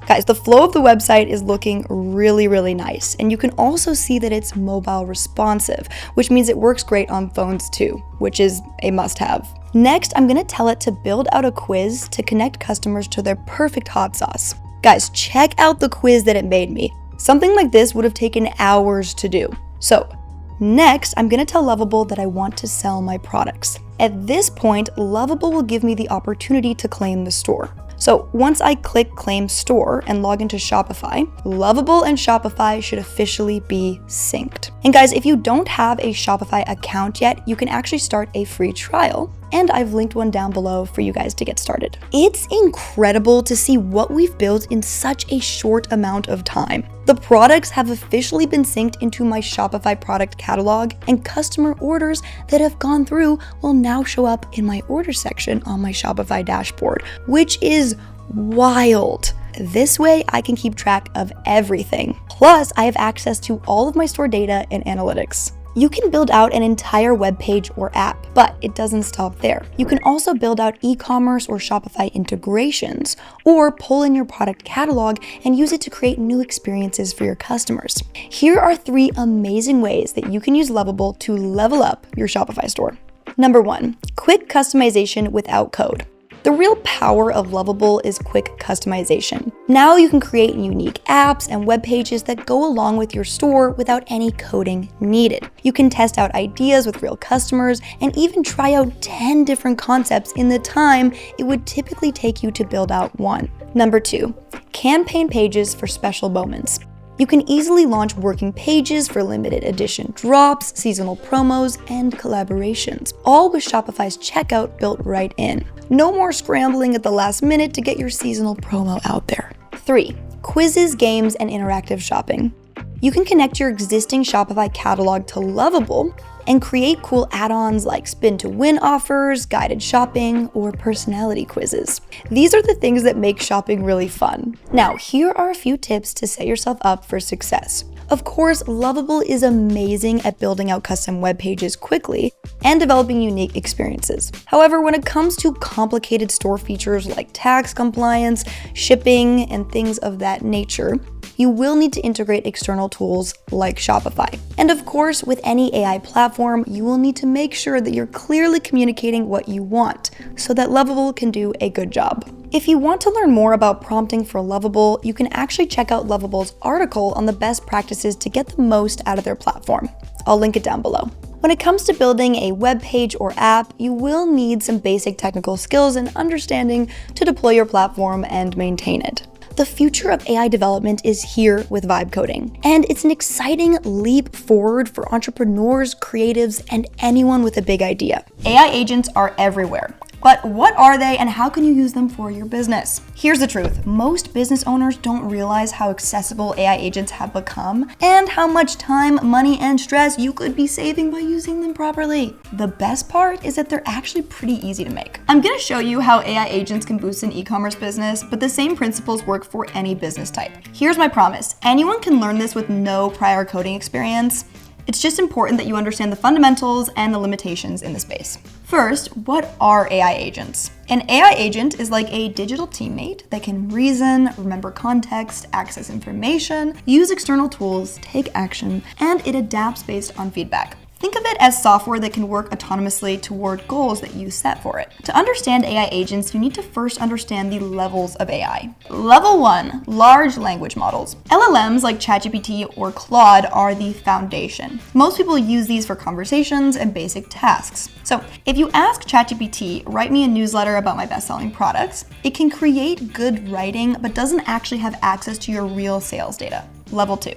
Guys, the flow of the website is looking really, really nice. And you can also see that it's mobile responsive, which means it works great on phones too, which is a must-have. Next, I'm gonna tell it to build out a quiz to connect customers to their perfect hot sauce. Guys, check out the quiz that it made me. Something like this would have taken hours to do. So, next, I'm gonna tell Lovable that I want to sell my products. At this point, Lovable will give me the opportunity to claim the store. So once I click Claim Store and log into Shopify, Lovable and Shopify should officially be synced. And guys, if you don't have a Shopify account yet, you can actually start a free trial. And I've linked one down below for you guys to get started. It's incredible to see what we've built in such a short amount of time. The products have officially been synced into my Shopify product catalog, and customer orders that have gone through will now show up in my order section on my Shopify dashboard, which is wild. This way, I can keep track of everything. Plus, I have access to all of my store data and analytics. You can build out an entire web page or app, but it doesn't stop there. You can also build out e-commerce or Shopify integrations, or pull in your product catalog and use it to create new experiences for your customers. Here are 3 amazing ways that you can use Lovable to level up your Shopify store. Number 1, quick customization without code. The real power of Lovable is quick customization. Now you can create unique apps and web pages that go along with your store without any coding needed. You can test out ideas with real customers and even try out 10 different concepts in the time it would typically take you to build out one. Number 2, campaign pages for special moments. You can easily launch working pages for limited edition drops, seasonal promos, and collaborations, all with Shopify's checkout built right in. No more scrambling at the last minute to get your seasonal promo out there. 3, quizzes, games, and interactive shopping. You can connect your existing Shopify catalog to Lovable and create cool add-ons like spin to win offers, guided shopping, or personality quizzes. These are the things that make shopping really fun. Now, here are a few tips to set yourself up for success. Of course, Lovable is amazing at building out custom web pages quickly and developing unique experiences. However, when it comes to complicated store features like tax compliance, shipping, and things of that nature, you will need to integrate external tools like Shopify. And of course, with any AI platform, you will need to make sure that you're clearly communicating what you want so that Lovable can do a good job. If you want to learn more about prompting for Lovable, you can actually check out Lovable's article on the best practices to get the most out of their platform. I'll link it down below. When it comes to building a web page or app, you will need some basic technical skills and understanding to deploy your platform and maintain it. The future of AI development is here with vibe coding, and it's an exciting leap forward for entrepreneurs, creatives, and anyone with a big idea. AI agents are everywhere. But what are they and how can you use them for your business? Here's the truth. Most business owners don't realize how accessible AI agents have become and how much time, money, and stress you could be saving by using them properly. The best part is that they're actually pretty easy to make. I'm gonna show you how AI agents can boost an e-commerce business, but the same principles work for any business type. Here's my promise. Anyone can learn this with no prior coding experience. It's just important that you understand the fundamentals and the limitations in the space. First, what are AI agents? An AI agent is like a digital teammate that can reason, remember context, access information, use external tools, take action, and it adapts based on feedback. Think of it as software that can work autonomously toward goals that you set for it. To understand AI agents, you need to first understand the levels of AI. Level 1, large language models. LLMs like ChatGPT or Claude are the foundation. Most people use these for conversations and basic tasks. So if you ask ChatGPT, write me a newsletter about my best-selling products, it can create good writing but doesn't actually have access to your real sales data. Level 2.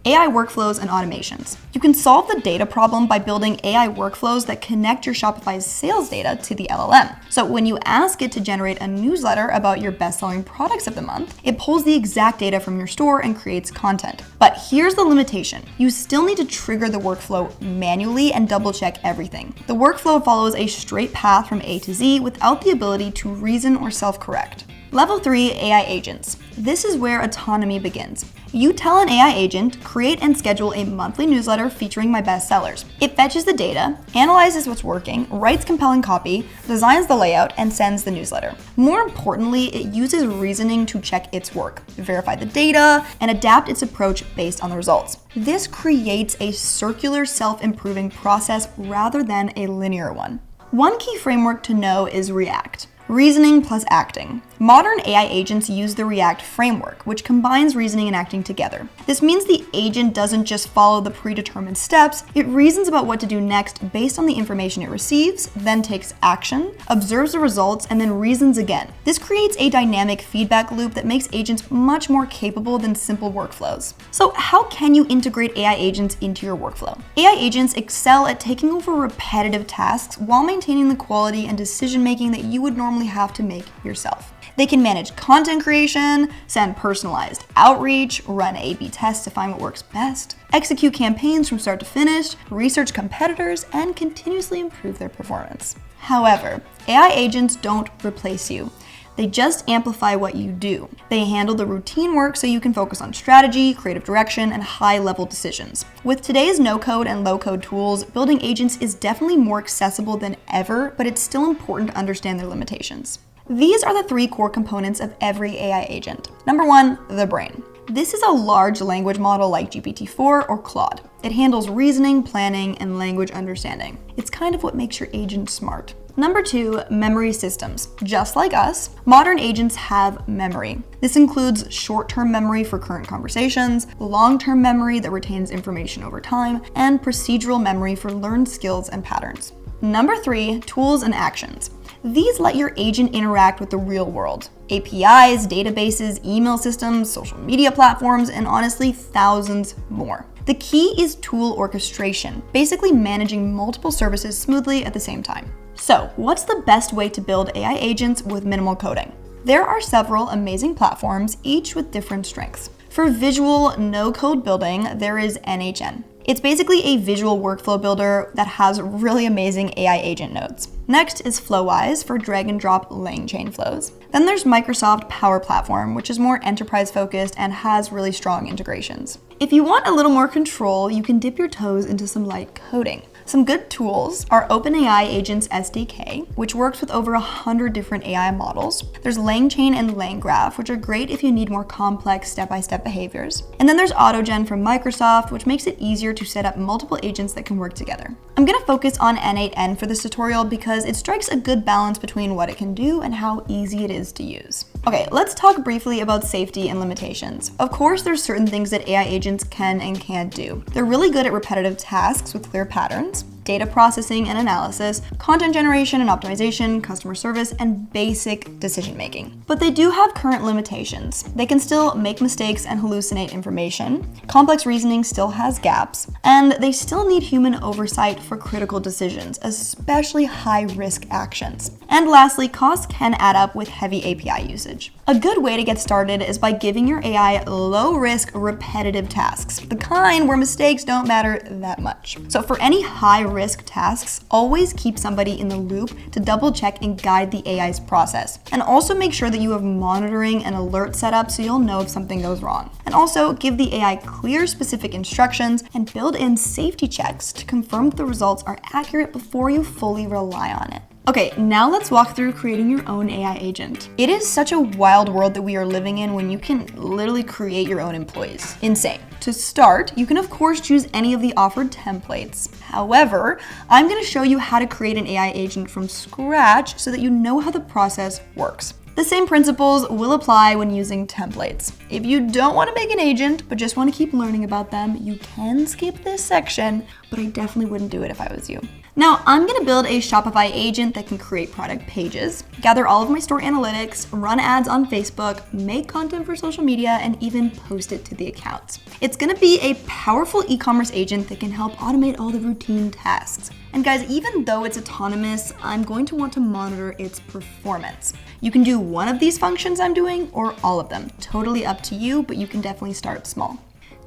AI workflows and automations. You can solve the data problem by building AI workflows that connect your Shopify's sales data to the LLM. So when you ask it to generate a newsletter about your best-selling products of the month, it pulls the exact data from your store and creates content. But here's the limitation. You still need to trigger the workflow manually and double-check everything. The workflow follows a straight path from A to Z without the ability to reason or self-correct. Level 3, AI agents. This is where autonomy begins. You tell an AI agent, create and schedule a monthly newsletter featuring my best sellers. It fetches the data, analyzes what's working, writes compelling copy, designs the layout, and sends the newsletter. More importantly, it uses reasoning to check its work, verify the data, and adapt its approach based on the results. This creates a circular self-improving process rather than a linear one. One key framework to know is React. Reasoning plus acting. Modern AI agents use the React framework, which combines reasoning and acting together. This means the agent doesn't just follow the predetermined steps, it reasons about what to do next based on the information it receives, then takes action, observes the results, and then reasons again. This creates a dynamic feedback loop that makes agents much more capable than simple workflows. So how can you integrate AI agents into your workflow? AI agents excel at taking over repetitive tasks while maintaining the quality and decision-making that you would normally have to make yourself. They can manage content creation, send personalized outreach, run A/B tests to find what works best, execute campaigns from start to finish, research competitors, and continuously improve their performance. However, AI agents don't replace you. They just amplify what you do. They handle the routine work so you can focus on strategy, creative direction, and high-level decisions. With today's no-code and low-code tools, building agents is definitely more accessible than ever, but it's still important to understand their limitations. These are the 3 core components of every AI agent. Number 1, the brain. This is a large language model like GPT-4 or Claude. It handles reasoning, planning, and language understanding. It's kind of what makes your agent smart. Number 2, memory systems. Just like us, modern agents have memory. This includes short-term memory for current conversations, long-term memory that retains information over time, and procedural memory for learned skills and patterns. Number 3, tools and actions. These let your agent interact with the real world. APIs, databases, email systems, social media platforms, and honestly, thousands more. The key is tool orchestration, basically managing multiple services smoothly at the same time. So, what's the best way to build AI agents with minimal coding? There are several amazing platforms, each with different strengths. For visual, no-code building, there is NHN. It's basically a visual workflow builder that has really amazing AI agent nodes. Next is Flowise for drag and drop LangChain flows. Then there's Microsoft Power Platform, which is more enterprise focused and has really strong integrations. If you want a little more control, you can dip your toes into some light coding. Some good tools are OpenAI Agents SDK, which works with over 100 different AI models. There's LangChain and LangGraph, which are great if you need more complex step-by-step behaviors. And then there's AutoGen from Microsoft, which makes it easier to set up multiple agents that can work together. I'm gonna focus on N8N for this tutorial because it strikes a good balance between what it can do and how easy it is to use. Okay, let's talk briefly about safety and limitations. Of course, there's certain things that AI agents can and can't do. They're really good at repetitive tasks with clear patterns, data processing and analysis, content generation and optimization, customer service, and basic decision making. But they do have current limitations. They can still make mistakes and hallucinate information. Complex reasoning still has gaps, and they still need human oversight for critical decisions, especially high-risk actions. And lastly, costs can add up with heavy API usage. A good way to get started is by giving your AI low-risk, repetitive tasks, the kind where mistakes don't matter that much. So for any high-risk tasks, always keep somebody in the loop to double-check and guide the AI's process. And also make sure that you have monitoring and alert set up so you'll know if something goes wrong. And also give the AI clear, specific instructions and build in safety checks to confirm that the results are accurate before you fully rely on it. Okay, now let's walk through creating your own AI agent. It is such a wild world that we are living in when you can literally create your own employees. Insane. To start, you can of course choose any of the offered templates. However, I'm going to show you how to create an AI agent from scratch so that you know how the process works. The same principles will apply when using templates. If you don't want to make an agent, but just want to keep learning about them, you can skip this section, but I definitely wouldn't do it if I was you. Now, I'm going to build a Shopify agent that can create product pages, gather all of my store analytics, run ads on Facebook, make content for social media, and even post it to the accounts. It's going to be a powerful e-commerce agent that can help automate all the routine tasks. And guys, even though it's autonomous, I'm going to want to monitor its performance. You can do one of these functions I'm doing or all of them. Totally up to you, but you can definitely start small.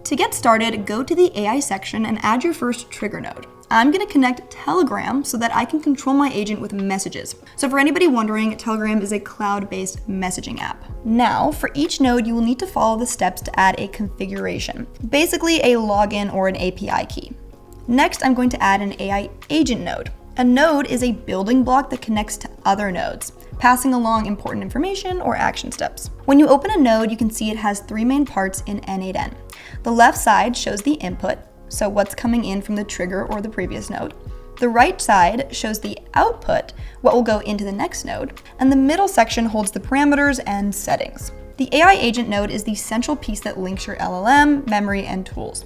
To get started, go to the AI section and add your first trigger node. I'm gonna connect Telegram so that I can control my agent with messages. So for anybody wondering, Telegram is a cloud-based messaging app. Now, for each node, you will need to follow the steps to add a configuration, basically a login or an API key. Next, I'm going to add an AI agent node. A node is a building block that connects to other nodes, passing along important information or action steps. When you open a node, you can see it has 3 main parts in N8N. The left side shows the input, so what's coming in from the trigger or the previous node. The right side shows the output, what will go into the next node, and the middle section holds the parameters and settings. The AI agent node is the central piece that links your LLM, memory, and tools.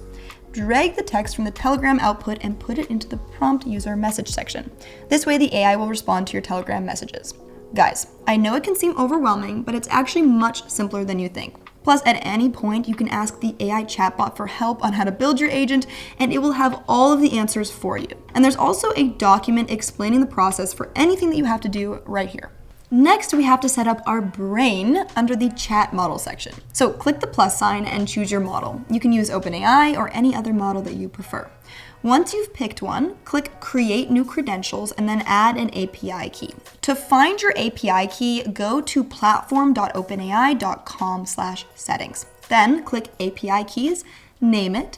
Drag the text from the Telegram output and put it into the prompt user message section. This way the AI will respond to your Telegram messages. Guys, I know it can seem overwhelming, but it's actually much simpler than you think. Plus, at any point, you can ask the AI chatbot for help on how to build your agent, and it will have all of the answers for you. And there's also a document explaining the process for anything that you have to do right here. Next, we have to set up our brain under the chat model section. So click the plus sign and choose your model. You can use OpenAI or any other model that you prefer. Once you've picked one, click Create New Credentials and then add an API key. To find your API key, go to platform.openai.com/settings. Then click API Keys, name it,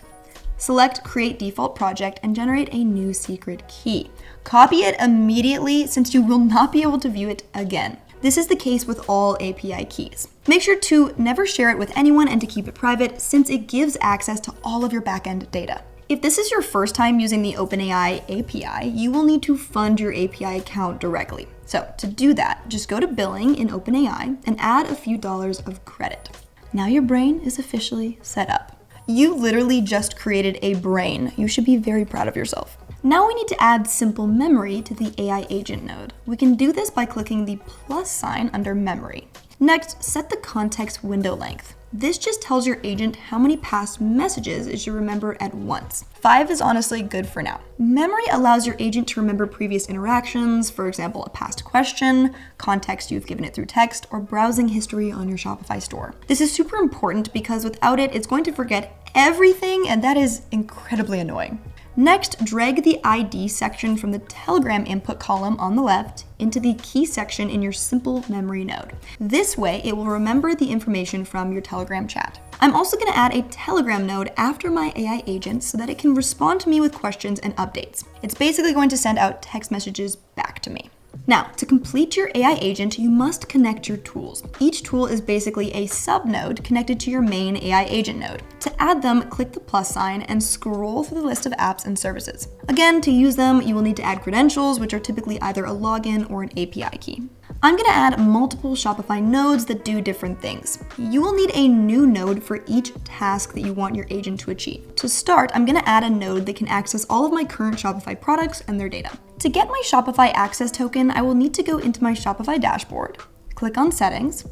select Create Default Project, and generate a new secret key. Copy it immediately since you will not be able to view it again. This is the case with all API keys. Make sure to never share it with anyone and to keep it private since it gives access to all of your backend data. If this is your first time using the OpenAI API, you will need to fund your API account directly. So to do that, just go to Billing in OpenAI and add a few dollars of credit. Now your brain is officially set up. You literally just created a brain. You should be very proud of yourself. Now we need to add simple memory to the AI agent node. We can do this by clicking the plus sign under memory. Next, set the context window length. This just tells your agent how many past messages it should remember at once. 5 is honestly good for now. Memory allows your agent to remember previous interactions, for example, a past question, context you've given it through text, or browsing history on your Shopify store. This is super important because without it, it's going to forget everything, and that is incredibly annoying. Next, drag the ID section from the Telegram input column on the left into the key section in your simple memory node. This way, it will remember the information from your Telegram chat. I'm also going to add a Telegram node after my AI agent so that it can respond to me with questions and updates. It's basically going to send out text messages back to me. Now, to complete your AI agent, you must connect your tools. Each tool is basically a subnode connected to your main AI agent node. To add them, click the plus sign and scroll through the list of apps and services. Again, to use them, you will need to add credentials, which are typically either a login or an API key. I'm going to add multiple Shopify nodes that do different things. You will need a new node for each task that you want your agent to achieve. To start, I'm going to add a node that can access all of my current Shopify products and their data. To get my Shopify access token, I will need to go into my Shopify dashboard, click on Settings,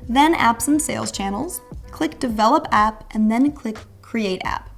then Apps and Sales Channels, click Develop App, and then click Create App.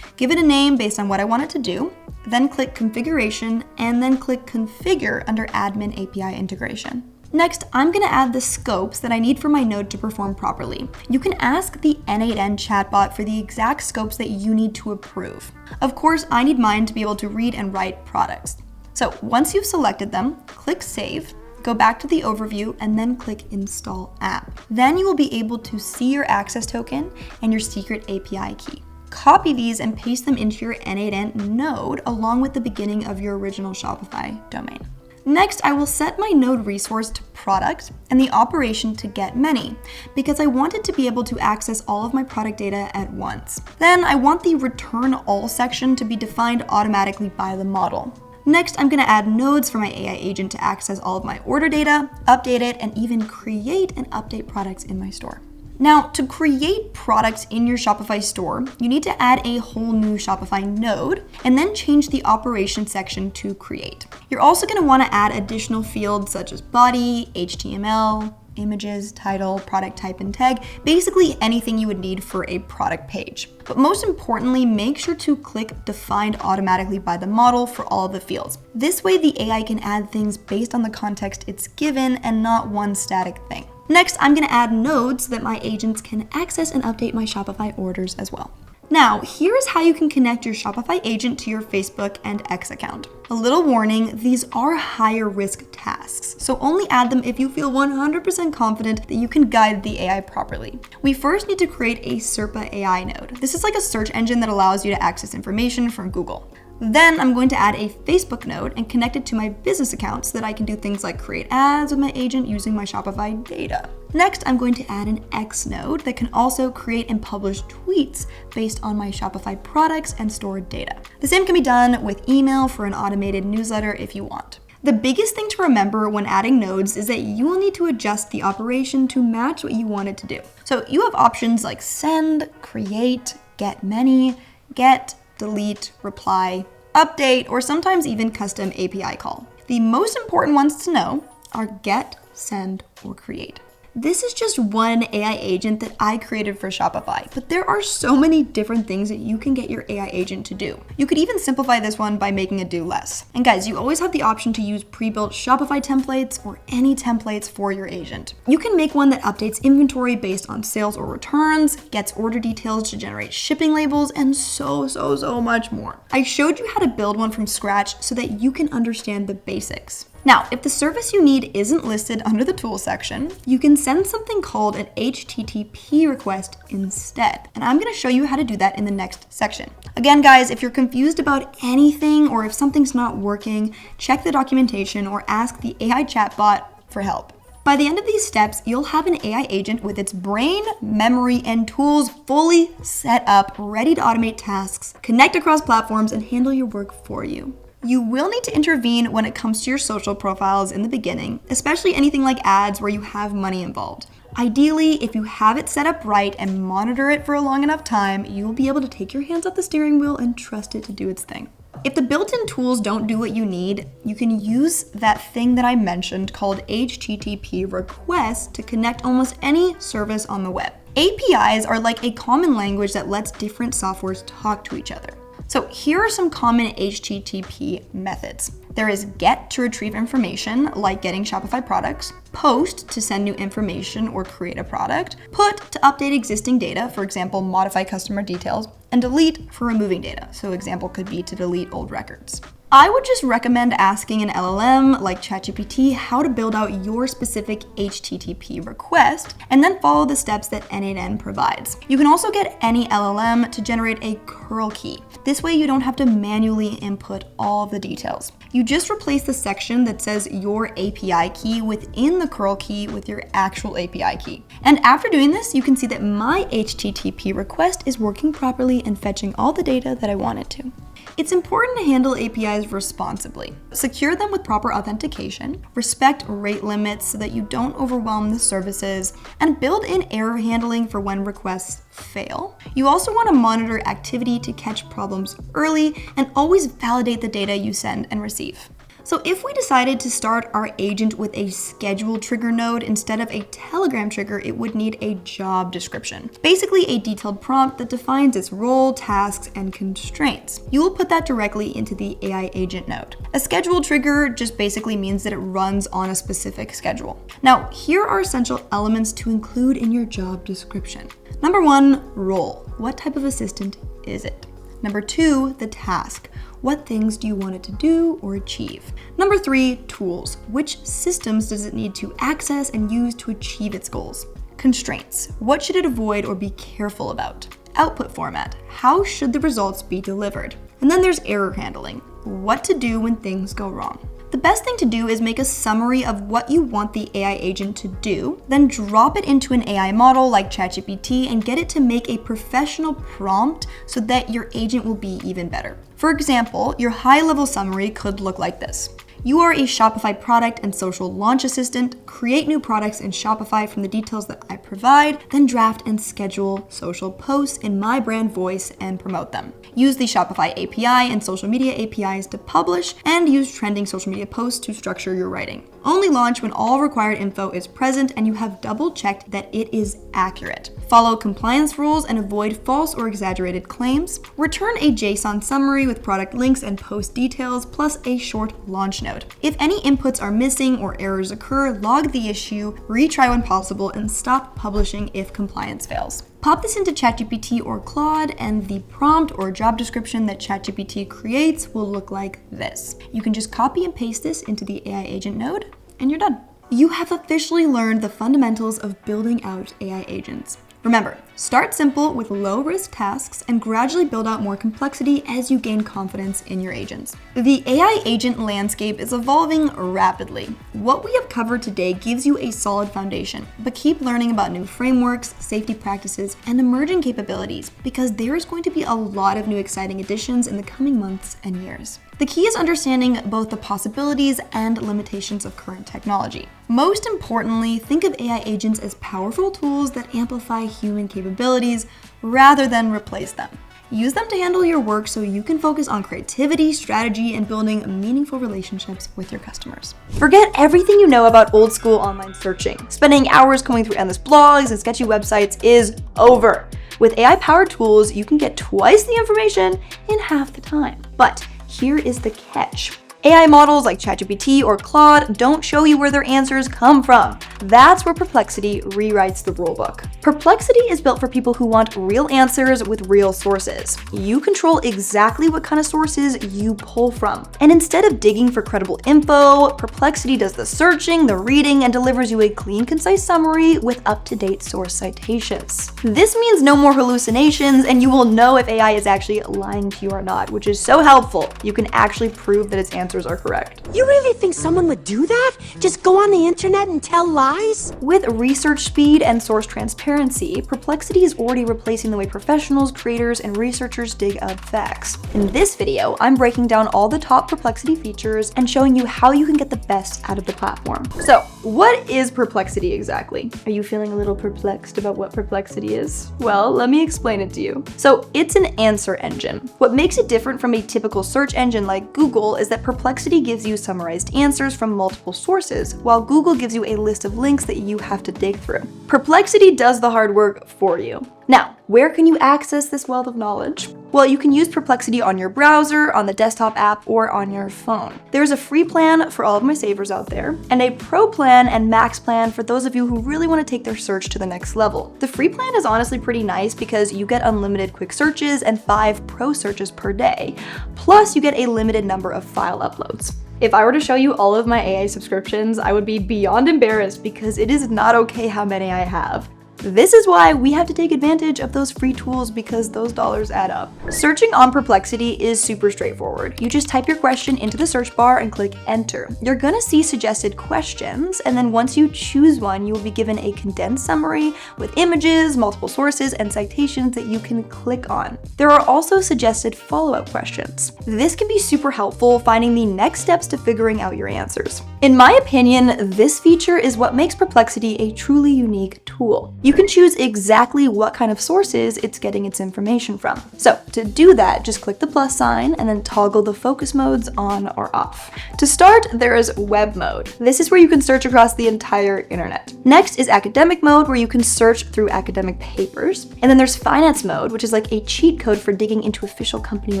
Give it a name based on what I want it to do, then click Configuration, and then click Configure under Admin API Integration. Next, I'm going to add the scopes that I need for my node to perform properly. You can ask the N8N chatbot for the exact scopes that you need to approve. Of course, I need mine to be able to read and write products. So once you've selected them, click Save, go back to the overview, and then click Install App. Then you will be able to see your access token and your secret API key. Copy these and paste them into your N8N node along with the beginning of your original Shopify domain. Next, I will set my node resource to product and the operation to get many because I want it to be able to access all of my product data at once. Then I want the return all section to be defined automatically by the model. Next, I'm going to add nodes for my AI agent to access all of my order data, update it, and even create and update products in my store. Now, to create products in your Shopify store, you need to add a whole new Shopify node and then change the operation section to create. You're also going to want to add additional fields such as body, HTML, images, title, product type, and tag, basically anything you would need for a product page. But most importantly, make sure to click Defined Automatically by the model for all of the fields. This way, the AI can add things based on the context it's given and not one static thing. Next, I'm going to add nodes so that my agents can access and update my Shopify orders as well. Now, here is how you can connect your Shopify agent to your Facebook and X account. A little warning, these are higher risk tasks, so only add them if you feel 100% confident that you can guide the AI properly. We first need to create a SERPA AI node. This is like a search engine that allows you to access information from Google. Then I'm going to add a Facebook node and connect it to my business account so that I can do things like create ads with my agent using my Shopify data. Next, I'm going to add an X node that can also create and publish tweets based on my Shopify products and stored data. The same can be done with email for an automated newsletter if you want. The biggest thing to remember when adding nodes is that you will need to adjust the operation to match what you want it to do. So you have options like send, create, get many, get, delete, reply, update, or sometimes even custom API call. The most important ones to know are get, send, or create. This is just one AI agent that I created for Shopify, but there are so many different things that you can get your AI agent to do. You could even simplify this one by making it do less. And guys, you always have the option to use pre-built Shopify templates or any templates for your agent. You can make one that updates inventory based on sales or returns, gets order details to generate shipping labels, and so much more. I showed you how to build one from scratch so that you can understand the basics. Now, if the service you need isn't listed under the tools section, you can send something called an HTTP request instead. And I'm gonna show you how to do that in the next section. Again, guys, if you're confused about anything or if something's not working, check the documentation or ask the AI chatbot for help. By the end of these steps, you'll have an AI agent with its brain, memory, and tools fully set up, ready to automate tasks, connect across platforms, and handle your work for you. You will need to intervene when it comes to your social profiles in the beginning, especially anything like ads where you have money involved. Ideally, if you have it set up right and monitor it for a long enough time, you will be able to take your hands off the steering wheel and trust it to do its thing. If the built-in tools don't do what you need, you can use that thing that I mentioned called HTTP requests to connect almost any service on the web. APIs are like a common language that lets different softwares talk to each other. So here are some common HTTP methods. There is get to retrieve information, like getting Shopify products, post to send new information or create a product, put to update existing data, for example, modify customer details, and delete for removing data. So example could be to delete old records. I would just recommend asking an LLM like ChatGPT how to build out your specific HTTP request and then follow the steps that N8N provides. You can also get any LLM to generate a curl key. This way you don't have to manually input all of the details. You just replace the section that says your API key within the curl key with your actual API key. And after doing this, you can see that my HTTP request is working properly and fetching all the data that I want it to. It's important to handle APIs responsibly. Secure them with proper authentication, respect rate limits so that you don't overwhelm the services, and build in error handling for when requests fail. You also want to monitor activity to catch problems early and always validate the data you send and receive. So if we decided to start our agent with a schedule trigger node instead of a Telegram trigger, it would need a job description. Basically a detailed prompt that defines its role, tasks, and constraints. You will put that directly into the AI agent node. A schedule trigger just basically means that it runs on a specific schedule. Now, here are essential elements to include in your job description. Number 1, role. What type of assistant is it? Number 2, the task. What things do you want it to do or achieve? Number 3, tools. Which systems does it need to access and use to achieve its goals? Constraints. What should it avoid or be careful about? Output format. How should the results be delivered? And then there's error handling. What to do when things go wrong. The best thing to do is make a summary of what you want the AI agent to do, then drop it into an AI model like ChatGPT and get it to make a professional prompt so that your agent will be even better. For example, your high-level summary could look like this. You are a Shopify product and social launch assistant. Create new products in Shopify from the details that I provide, then draft and schedule social posts in my brand voice and promote them. Use the Shopify API and social media APIs to publish and use trending social media posts to structure your writing. Only launch when all required info is present and you have double-checked that it is accurate. Follow compliance rules and avoid false or exaggerated claims. Return a JSON summary with product links and post details, plus a short launch note. If any inputs are missing or errors occur, log the issue, retry when possible, and stop publishing if compliance fails. Pop this into ChatGPT or Claude, and the prompt or job description that ChatGPT creates will look like this. You can just copy and paste this into the AI agent node, and you're done. You have officially learned the fundamentals of building out AI agents. Remember, start simple with low-risk tasks and gradually build out more complexity as you gain confidence in your agents. The AI agent landscape is evolving rapidly. What we have covered today gives you a solid foundation, but keep learning about new frameworks, safety practices, and emerging capabilities because there is going to be a lot of new exciting additions in the coming months and years. The key is understanding both the possibilities and limitations of current technology. Most importantly, think of AI agents as powerful tools that amplify human capabilities rather than replace them. Use them to handle your work so you can focus on creativity, strategy, and building meaningful relationships with your customers. Forget everything you know about old school online searching. Spending hours combing through endless blogs and sketchy websites is over. With AI-powered tools, you can get twice the information in half the time. But here is the catch. AI models like ChatGPT or Claude don't show you where their answers come from. That's where Perplexity rewrites the rulebook. Perplexity is built for people who want real answers with real sources. You control exactly what kind of sources you pull from. And instead of digging for credible info, Perplexity does the searching, the reading, and delivers you a clean, concise summary with up-to-date source citations. This means no more hallucinations, and you will know if AI is actually lying to you or not, which is so helpful. You can actually prove that its answers are correct. You really think someone would do that? Just go on the internet and tell lies? With research speed and source transparency, Perplexity is already replacing the way professionals, creators, and researchers dig up facts. In this video, I'm breaking down all the top Perplexity features and showing you how you can get the best out of the platform. So, what is Perplexity exactly? Are you feeling a little perplexed about what Perplexity is? Well, let me explain it to you. So, it's an answer engine. What makes it different from a typical search engine like Google is that Perplexity gives you summarized answers from multiple sources, while Google gives you a list of links that you have to dig through. Perplexity does the hard work for you. Now, where can you access this wealth of knowledge? Well, you can use Perplexity on your browser, on the desktop app, or on your phone. There's a free plan for all of my savers out there, and a pro plan and max plan for those of you who really want to take their search to the next level. The free plan is honestly pretty nice because you get unlimited quick searches and 5 pro searches per day. Plus, you get a limited number of file uploads. If I were to show you all of my AI subscriptions, I would be beyond embarrassed because it is not okay how many I have. This is why we have to take advantage of those free tools because those dollars add up. Searching on Perplexity is super straightforward. You just type your question into the search bar and click enter. You're gonna see suggested questions, and then once you choose one, you will be given a condensed summary with images, multiple sources, and citations that you can click on. There are also suggested follow-up questions. This can be super helpful finding the next steps to figuring out your answers. In my opinion, this feature is what makes Perplexity a truly unique tool. You can choose exactly what kind of sources it's getting its information from. So to do that, just click the plus sign and then toggle the focus modes on or off. To start, there is web mode. This is where you can search across the entire internet. Next is academic mode, where you can search through academic papers. And then there's finance mode, which is like a cheat code for digging into official company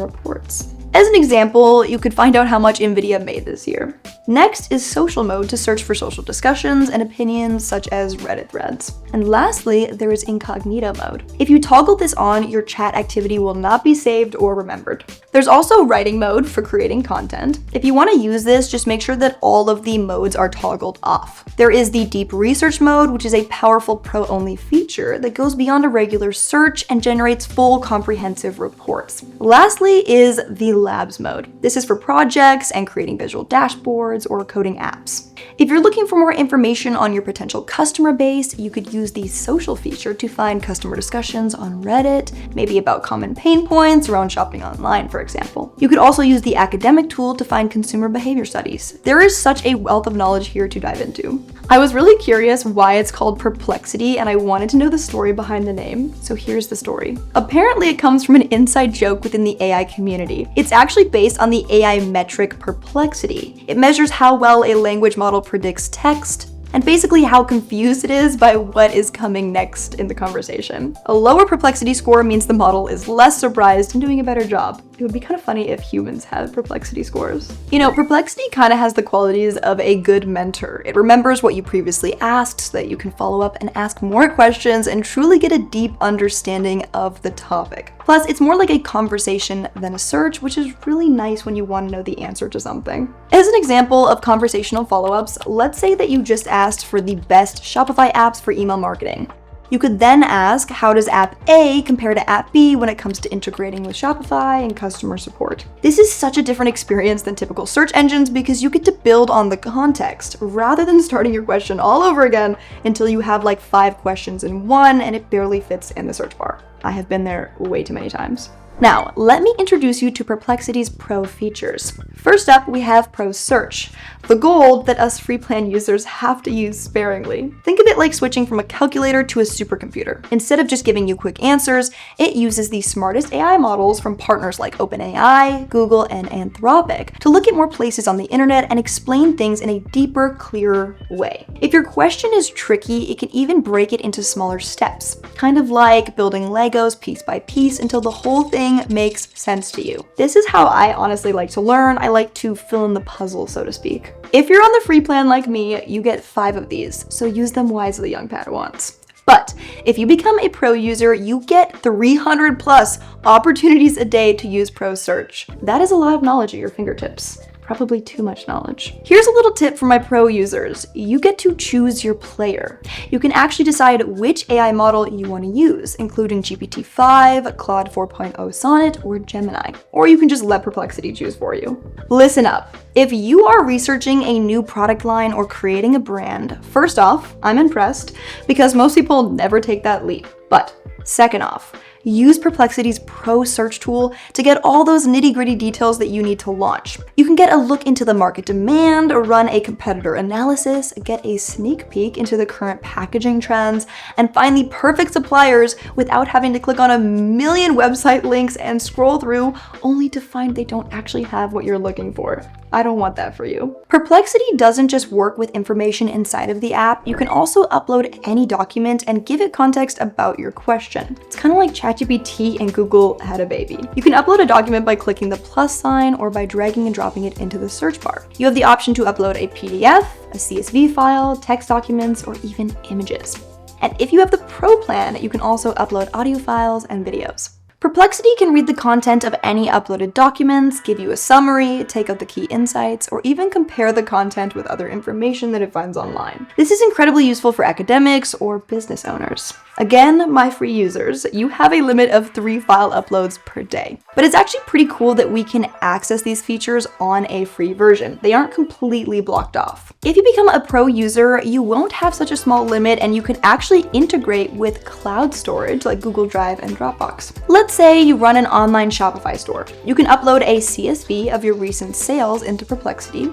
reports. As an example, you could find out how much NVIDIA made this year. Next is social mode to search for social discussions and opinions such as Reddit threads. And lastly, there is incognito mode. If you toggle this on, your chat activity will not be saved or remembered. There's also writing mode for creating content. If you want to use this, just make sure that all of the modes are toggled off. There is the deep research mode, which is a powerful pro-only feature that goes beyond a regular search and generates full comprehensive reports. Lastly is the labs mode. This is for projects and creating visual dashboards or coding apps. If you're looking for more information on your potential customer base, you could use the social feature to find customer discussions on Reddit, maybe about common pain points around shopping online, for example. You could also use the academic tool to find consumer behavior studies. There is such a wealth of knowledge here to dive into. I was really curious why it's called Perplexity, and I wanted to know the story behind the name, so here's the story. Apparently, it comes from an inside joke within the AI community. It's actually based on the AI metric Perplexity. It measures how well a language model predicts text, and basically how confused it is by what is coming next in the conversation. A lower Perplexity score means the model is less surprised and doing a better job. It would be kind of funny if humans had Perplexity scores. You know, Perplexity kind of has the qualities of a good mentor. It remembers what you previously asked so that you can follow up and ask more questions and truly get a deep understanding of the topic. Plus, it's more like a conversation than a search, which is really nice when you want to know the answer to something. As an example of conversational follow-ups, let's say that you just asked for the best Shopify apps for email marketing. You could then ask, how does app A compare to app B when it comes to integrating with Shopify and customer support? This is such a different experience than typical search engines because you get to build on the context rather than starting your question all over again until you have like 5 questions in one and it barely fits in the search bar. I have been there way too many times. Now, let me introduce you to Perplexity's Pro features. First up, we have Pro Search, the gold that us free plan users have to use sparingly. Think of it like switching from a calculator to a supercomputer. Instead of just giving you quick answers, it uses the smartest AI models from partners like OpenAI, Google, and Anthropic to look at more places on the internet and explain things in a deeper, clearer way. If your question is tricky, it can even break it into smaller steps, kind of like building Legos piece by piece until the whole thing makes sense to you. This is how I honestly like to learn. I like to fill in the puzzle, so to speak. If you're on the free plan like me, you get 5 of these, so use them wisely, young Padawans. But if you become a pro user, you get 300 plus opportunities a day to use Pro Search. That is a lot of knowledge at your fingertips. Probably too much knowledge. Here's a little tip for my pro users. You get to choose your player. You can actually decide which AI model you want to use, including GPT-5, Claude 4.0 Sonnet, or Gemini. Or you can just let Perplexity choose for you. Listen up. If you are researching a new product line or creating a brand, first off, I'm impressed because most people never take that leap. But second off, use Perplexity's Pro Search tool to get all those nitty-gritty details that you need to launch. You can get a look into the market demand, run a competitor analysis, get a sneak peek into the current packaging trends, and find the perfect suppliers without having to click on a million website links and scroll through only to find they don't actually have what you're looking for. I don't want that for you. Perplexity doesn't just work with information inside of the app, you can also upload any document and give it context about your question. It's kind of like ChatGPT and Google had a baby. You can upload a document by clicking the plus sign or by dragging and dropping it into the search bar. You have the option to upload a PDF, a CSV file, text documents, or even images. And if you have the Pro plan, you can also upload audio files and videos. Perplexity can read the content of any uploaded documents, give you a summary, take out the key insights, or even compare the content with other information that it finds online. This is incredibly useful for academics or business owners. Again, my free users, you have a limit of 3 file uploads per day. But it's actually pretty cool that we can access these features on a free version. They aren't completely blocked off. If you become a pro user, you won't have such a small limit and you can actually integrate with cloud storage like Google Drive and Dropbox. Let's say you run an online Shopify store. You can upload a CSV of your recent sales into Perplexity.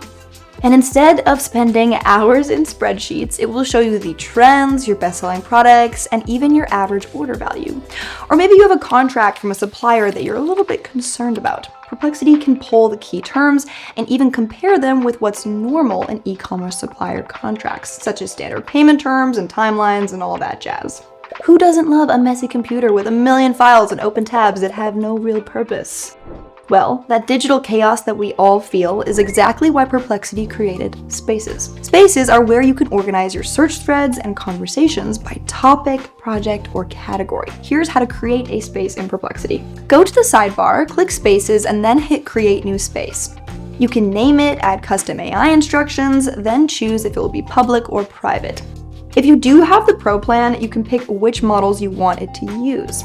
And instead of spending hours in spreadsheets, it will show you the trends, your best-selling products, and even your average order value. Or maybe you have a contract from a supplier that you're a little bit concerned about. Perplexity can pull the key terms and even compare them with what's normal in e-commerce supplier contracts, such as standard payment terms and timelines and all that jazz. Who doesn't love a messy computer with a million files and open tabs that have no real purpose? Well, that digital chaos that we all feel is exactly why Perplexity created Spaces. Spaces are where you can organize your search threads and conversations by topic, project, or category. Here's how to create a space in Perplexity. Go to the sidebar, click Spaces, and then hit Create New Space. You can name it, add custom AI instructions, then choose if it will be public or private. If you do have the Pro plan, you can pick which models you want it to use.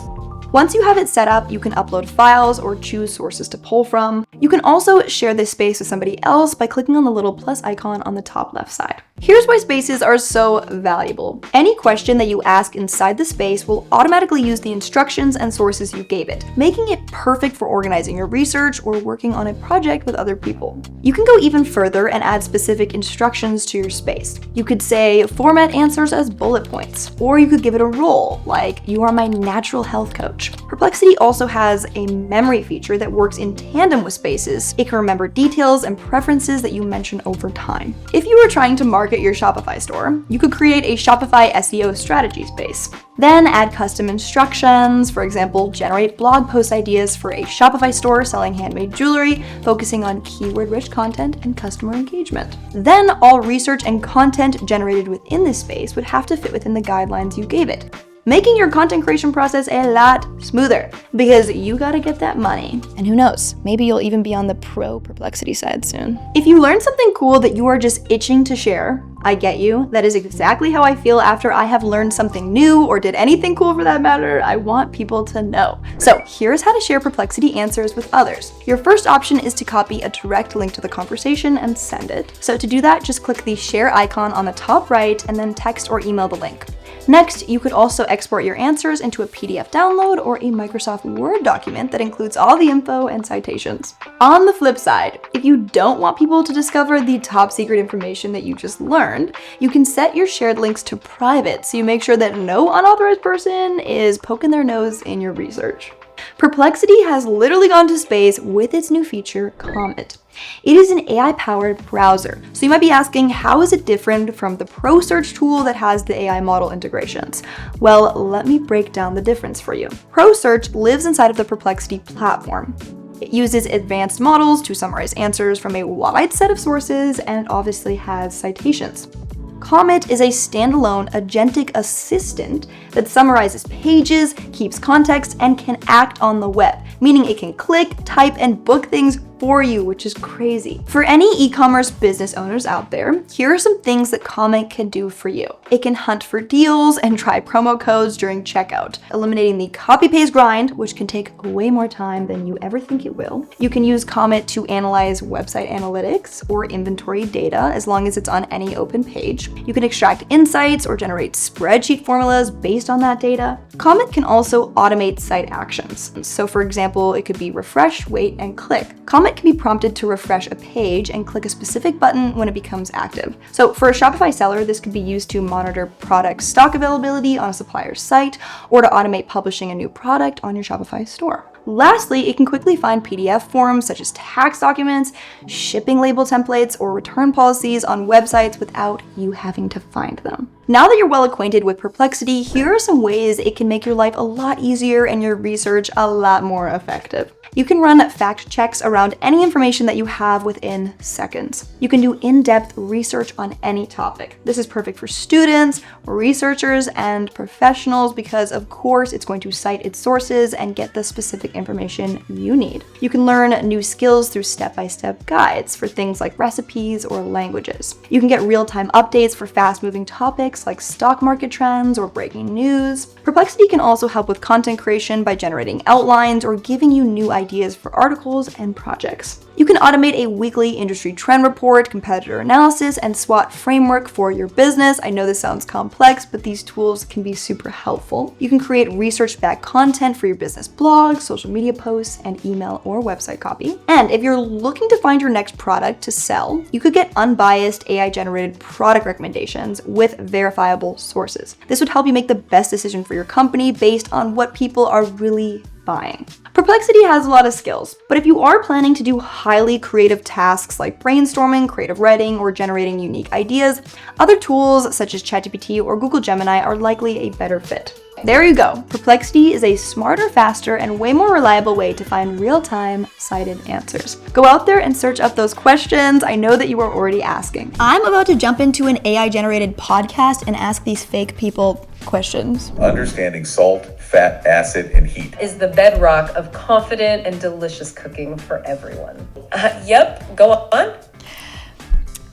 Once you have it set up, you can upload files or choose sources to pull from. You can also share this space with somebody else by clicking on the little plus icon on the top left side. Here's why spaces are so valuable. Any question that you ask inside the space will automatically use the instructions and sources you gave it, making it perfect for organizing your research or working on a project with other people. You can go even further and add specific instructions to your space. You could say, format answers as bullet points, or you could give it a role, like, you are my natural health coach. Perplexity also has a memory feature that works in tandem with spaces. It can remember details and preferences that you mention over time. If you are trying to market market your Shopify store, you could create a Shopify SEO strategy space. Then add custom instructions, for example, generate blog post ideas for a Shopify store selling handmade jewelry, focusing on keyword-rich content and customer engagement. Then all research and content generated within this space would have to fit within the guidelines you gave it, making your content creation process a lot smoother, because you gotta get that money. And who knows, maybe you'll even be on the pro Perplexity side soon. If you learned something cool that you are just itching to share, I get you. That is exactly how I feel after I have learned something new or did anything cool for that matter. I want people to know. So here's how to share Perplexity answers with others. Your first option is to copy a direct link to the conversation and send it. So to do that, just click the share icon on the top right and then text or email the link. Next, you could also export your answers into a PDF download or a Microsoft Word document that includes all the info and citations. On the flip side, if you don't want people to discover the top secret information that you just learned, you can set your shared links to private so you make sure that no unauthorized person is poking their nose in your research. Perplexity has literally gone to space with its new feature, Comet. It is an AI-powered browser, so you might be asking, how is it different from the Pro Search tool that has the AI model integrations? Well, let me break down the difference for you. Pro Search lives inside of the Perplexity platform. It uses advanced models to summarize answers from a wide set of sources, and it obviously has citations. Comet is a standalone agentic assistant that summarizes pages, keeps context, and can act on the web, meaning it can click, type, and book things for you, which is crazy. For any e-commerce business owners out there, here are some things that Comet can do for you. It can hunt for deals and try promo codes during checkout, eliminating the copy-paste grind, which can take way more time than you ever think it will. You can use Comet to analyze website analytics or inventory data as long as it's on any open page. You can extract insights or generate spreadsheet formulas based on that data. Comet can also automate site actions. So for example, it could be refresh, wait, and click. Comet can be prompted to refresh a page and click a specific button when it becomes active. So for a Shopify seller, this could be used to monitor product stock availability on a supplier's site or to automate publishing a new product on your Shopify store. Lastly, it can quickly find PDF forms such as tax documents, shipping label templates, or return policies on websites without you having to find them. Now that you're well acquainted with Perplexity, here are some ways it can make your life a lot easier and your research a lot more effective. You can run fact checks around any information that you have within seconds. You can do in-depth research on any topic. This is perfect for students, researchers, and professionals because, of course, it's going to cite its sources and get the specific information you need. You can learn new skills through step-by-step guides for things like recipes or languages. You can get real-time updates for fast-moving topics like stock market trends or breaking news. Perplexity can also help with content creation by generating outlines or giving you new ideas for articles and projects. You can automate a weekly industry trend report, competitor analysis, and SWOT framework for your business. I know this sounds complex, but these tools can be super helpful. You can create research-backed content for your business blog, social media posts, and email or website copy. And if you're looking to find your next product to sell, you could get unbiased AI-generated product recommendations with verifiable sources. This would help you make the best decision for your company based on what people are really buying. Perplexity has a lot of skills, but if you are planning to do highly creative tasks like brainstorming, creative writing, or generating unique ideas, other tools such as ChatGPT or Google Gemini are likely a better fit. There you go. Perplexity is a smarter, faster, and way more reliable way to find real-time cited answers. Go out there and search up those questions I know that you are already asking. I'm about to jump into an AI-generated podcast and ask these fake people questions. Understanding salt, fat, acid, and heat is the bedrock of confident and delicious cooking for everyone. Yep, go on.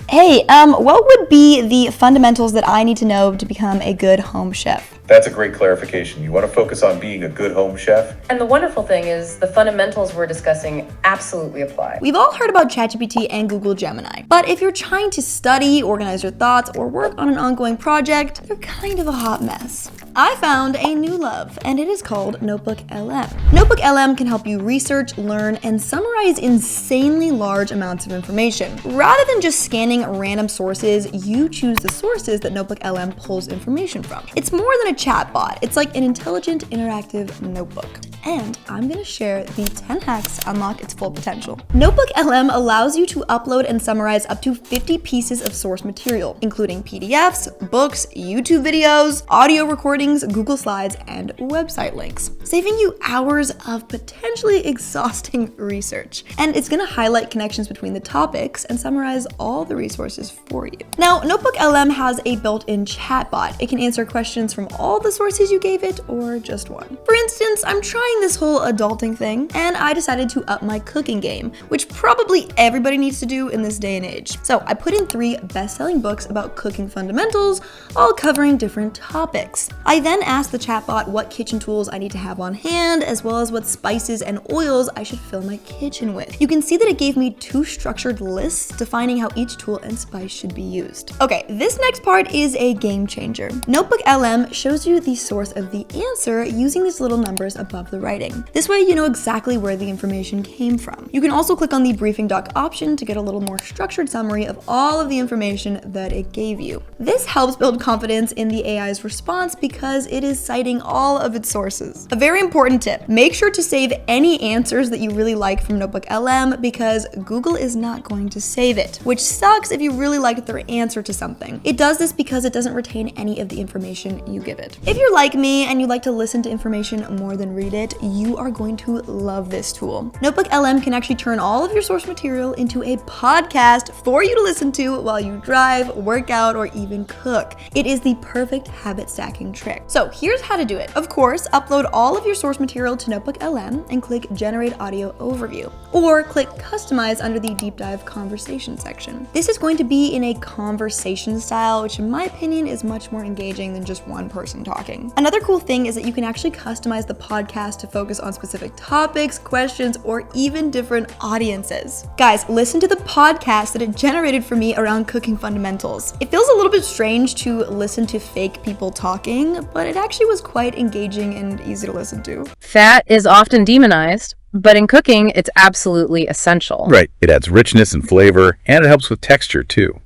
Hey, what would be the fundamentals that I need to know to become a good home chef? That's a great clarification. You want to focus on being a good home chef? And the wonderful thing is the fundamentals we're discussing absolutely apply. We've all heard about ChatGPT and Google Gemini, but if you're trying to study, organize your thoughts, or work on an ongoing project, they're kind of a hot mess. I found a new love, and it is called NotebookLM. NotebookLM can help you research, learn, and summarize insanely large amounts of information. Rather than just scanning random sources, you choose the sources that NotebookLM pulls information from. It's more than a chatbot. It's like an intelligent, interactive notebook. And I'm gonna share the 10 hacks to unlock its full potential. NotebookLM allows you to upload and summarize up to 50 pieces of source material, including PDFs, books, YouTube videos, audio recordings, Google Slides, and website links, saving you hours of potentially exhausting research. And it's gonna highlight connections between the topics and summarize all the resources for you. Now, NotebookLM has a built-in chatbot. It can answer questions from all the sources you gave it or just one. For instance, I'm trying this whole adulting thing, and I decided to up my cooking game, which probably everybody needs to do in this day and age. So I put in 3 best-selling books about cooking fundamentals, all covering different topics. I then asked the chatbot what kitchen tools I need to have on hand, as well as what spices and oils I should fill my kitchen with. You can see that it gave me 2 structured lists defining how each tool and spice should be used. Okay, this next part is a game changer. NotebookLM shows you the source of the answer using these little numbers above the writing. This way you know exactly where the information came from. You can also click on the briefing doc option to get a little more structured summary of all of the information that it gave you. This helps build confidence in the AI's response because it is citing all of its sources. A very important tip, make sure to save any answers that you really like from NotebookLM because Google is not going to save it, which sucks if you really liked their answer to something. It does this because it doesn't retain any of the information you give it. If you're like me and you like to listen to information more than read it, you are going to love this tool. NotebookLM can actually turn all of your source material into a podcast for you to listen to while you drive, work out, or even cook. It is the perfect habit stacking trick. So here's how to do it. Of course, upload all of your source material to NotebookLM and click Generate Audio Overview, or click Customize under the Deep Dive Conversation section. This is going to be in a conversation style, which in my opinion is much more engaging than just one person talking. Another cool thing is that you can actually customize the podcast to focus on specific topics, questions, or even different audiences. Guys, listen to the podcast that it generated for me around cooking fundamentals. It feels a little bit strange to listen to fake people talking, but it actually was quite engaging and easy to listen to. Fat is often demonized, but in cooking, it's absolutely essential. Right. It adds richness and flavor, and it helps with texture too.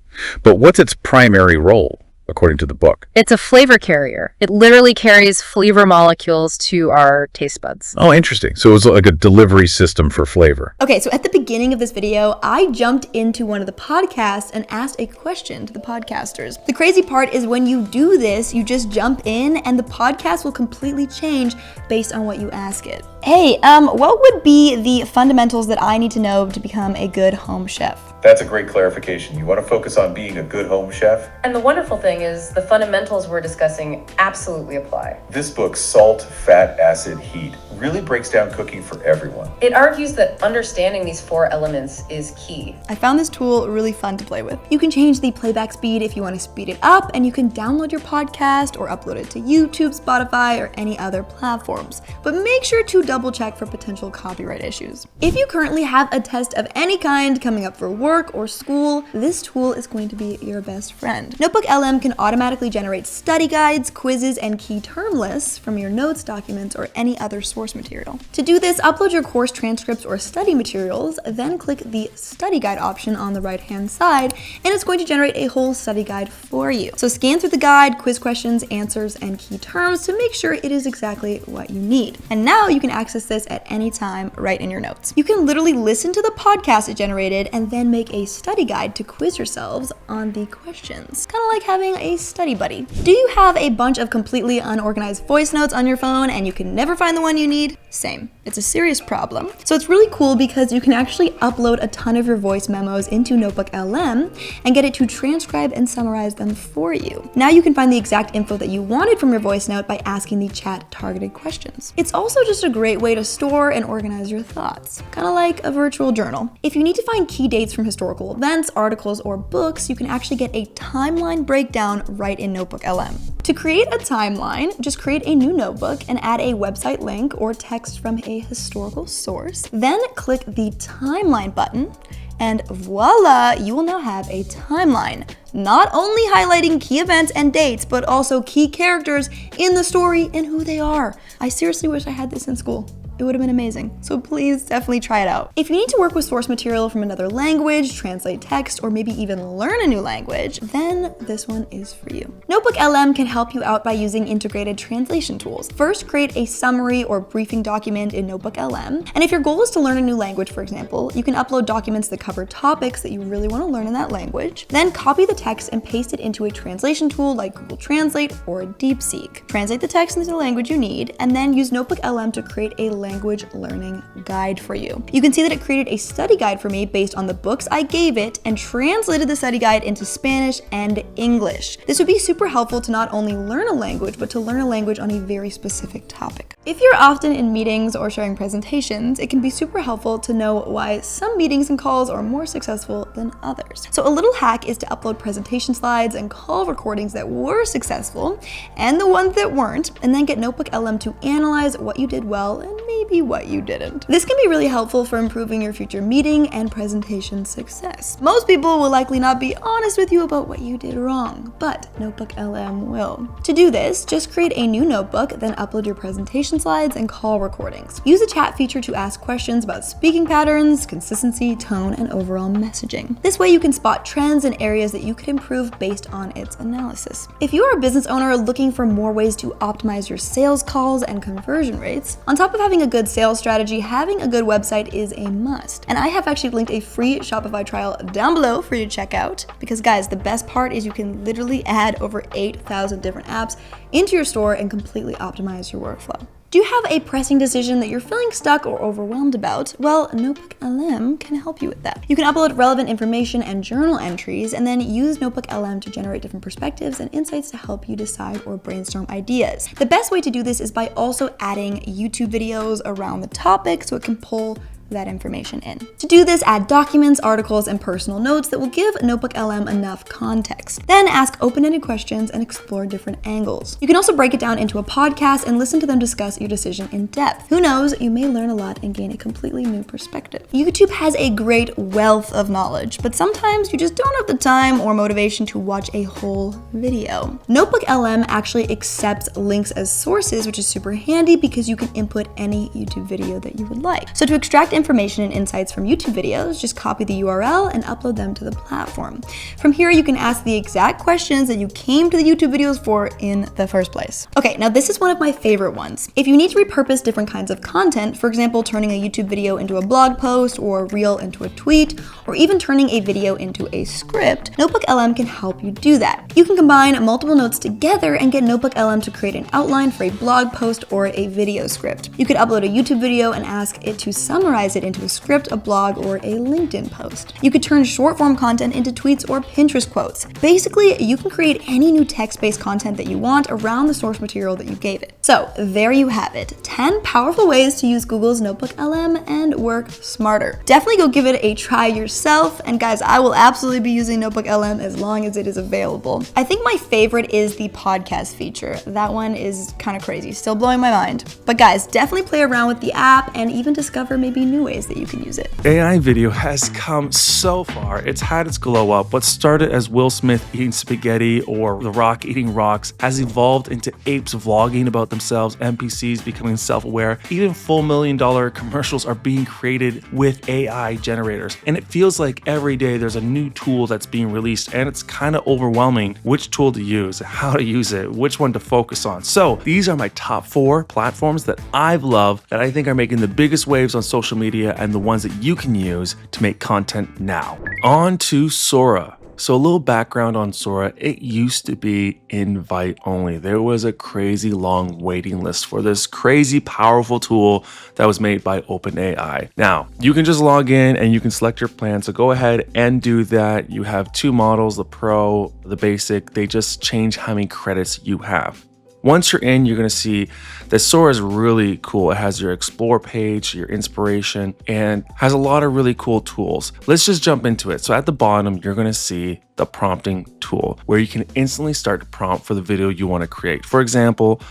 But what's its primary role, according to the book? It's a flavor carrier. It literally carries flavor molecules to our taste buds. Oh, interesting. So it's like a delivery system for flavor. Okay, so at the beginning of this video, I jumped into one of the podcasts and asked a question to the podcasters. The crazy part is when you do this, you just jump in and the podcast will completely change based on what you ask it. Hey, what would be the fundamentals that I need to know to become a good home chef? That's a great clarification. You want to focus on being a good home chef? And the wonderful thing is the fundamentals we're discussing absolutely apply. This book, Salt, Fat, Acid, Heat, really breaks down cooking for everyone. It argues that understanding these 4 elements is key. I found this tool really fun to play with. You can change the playback speed if you want to speed it up, and you can download your podcast or upload it to YouTube, Spotify, or any other platforms. But make sure to double check for potential copyright issues. If you currently have a test of any kind coming up for work or school, this tool is going to be your best friend. NotebookLM can automatically generate study guides, quizzes, and key term lists from your notes, documents, or any other source material. To do this, upload your course transcripts or study materials, then click the study guide option on the right-hand side, and it's going to generate a whole study guide for you. So scan through the guide, quiz questions, answers, and key terms to make sure it is exactly what you need. And now you can access this at any time right in your notes. You can literally listen to the podcast it generated and then make a study guide to quiz yourselves on the questions. Kind of like having a study buddy. Do you have a bunch of completely unorganized voice notes on your phone and you can never find the one you need? Same. It's a serious problem. So it's really cool because you can actually upload a ton of your voice memos into NotebookLM and get it to transcribe and summarize them for you. Now you can find the exact info that you wanted from your voice note by asking the chat targeted questions. It's also just a great way to store and organize your thoughts, kind of like a virtual journal. If you need to find key dates from historical events, articles, or books, you can actually get a timeline breakdown right in NotebookLM. To create a timeline, just create a new notebook and add a website link or text from a historical source. Then click the timeline button And voila, you will now have a timeline, not only highlighting key events and dates, but also key characters in the story and who they are. I seriously wish I had this in school. It would have been amazing. So please definitely try it out. If you need to work with source material from another language, translate text, or maybe even learn a new language, then this one is for you. NotebookLM can help you out by using integrated translation tools. First, create a summary or briefing document in NotebookLM. And if your goal is to learn a new language, for example, you can upload documents that cover topics that you really want to learn in that language. Then copy the text and paste it into a translation tool like Google Translate or DeepSeek. Translate the text into the language you need, and then use NotebookLM to create a language learning guide for you. You can see that it created a study guide for me based on the books I gave it and translated the study guide into Spanish and English. This would be super helpful to not only learn a language, but to learn a language on a very specific topic. If you're often in meetings or sharing presentations, it can be super helpful to know why some meetings and calls are more successful than others. So a little hack is to upload presentation slides and call recordings that were successful and the ones that weren't, and then get NotebookLM to analyze what you did well and maybe what you didn't. This can be really helpful for improving your future meeting and presentation success. Most people will likely not be honest with you about what you did wrong, but NotebookLM will. To do this, just create a new notebook, then upload your presentation slides and call recordings. Use the chat feature to ask questions about speaking patterns, consistency, tone, and overall messaging. This way you can spot trends and areas that you could improve based on its analysis. If you are a business owner looking for more ways to optimize your sales calls and conversion rates, on top of having a good sales strategy, having a good website is a must. And I have actually linked a free Shopify trial down below for you to check out, because guys, the best part is you can literally add over 8,000 different apps into your store and completely optimize your workflow. Do you have a pressing decision that you're feeling stuck or overwhelmed about? Well, NotebookLM can help you with that. You can upload relevant information and journal entries, and then use NotebookLM to generate different perspectives and insights to help you decide or brainstorm ideas. The best way to do this is by also adding YouTube videos around the topic so it can pull that information in. To do this, add documents, articles, and personal notes that will give NotebookLM enough context. Then ask open-ended questions and explore different angles. You can also break it down into a podcast and listen to them discuss your decision in depth. Who knows, you may learn a lot and gain a completely new perspective. YouTube has a great wealth of knowledge, but sometimes you just don't have the time or motivation to watch a whole video. NotebookLM actually accepts links as sources, which is super handy because you can input any YouTube video that you would like. So to extract information and insights from YouTube videos, just copy the URL and upload them to the platform. From here, you can ask the exact questions that you came to the YouTube videos for in the first place. Okay, now this is one of my favorite ones. If you need to repurpose different kinds of content, for example, turning a YouTube video into a blog post or a reel into a tweet, or even turning a video into a script, NotebookLM can help you do that. You can combine multiple notes together and get NotebookLM to create an outline for a blog post or a video script. You could upload a YouTube video and ask it to summarize it into a script, a blog, or a LinkedIn post. You could turn short form content into tweets or Pinterest quotes. Basically, you can create any new text-based content that you want around the source material that you gave it. So there you have it, 10 powerful ways to use Google's NotebookLM and work smarter. Definitely go give it a try yourself. And guys, I will absolutely be using NotebookLM as long as it is available. I think my favorite is the podcast feature. That one is kind of crazy, still blowing my mind. But guys, definitely play around with the app and even discover maybe new ways that you can use it. AI video has come so far. It's had its glow up. What started as Will Smith eating spaghetti or The Rock eating rocks has evolved into apes vlogging about themselves, NPCs becoming self-aware. Even full $1 million commercials are being created with AI generators. And it feels like every day there's a new tool that's being released, and it's kind of overwhelming which tool to use, how to use it, which one to focus on. So these are my top 4 platforms that I've loved that I think are making the biggest waves on social media and the ones that you can use to make content now. On to Sora. So a little background on Sora. It used to be invite only. There was a crazy long waiting list for this crazy powerful tool that was made by OpenAI. Now, you can just log in and you can select your plan. So go ahead and do that. You have 2 models, the Pro, the Basic. They just change how many credits you have. Once you're in, you're going to see that Sora is really cool. It has your explore page, your inspiration, and has a lot of really cool tools. Let's just jump into it. So at the bottom, you're going to see the prompting tool where you can instantly start to prompt for the video you want to create. For example,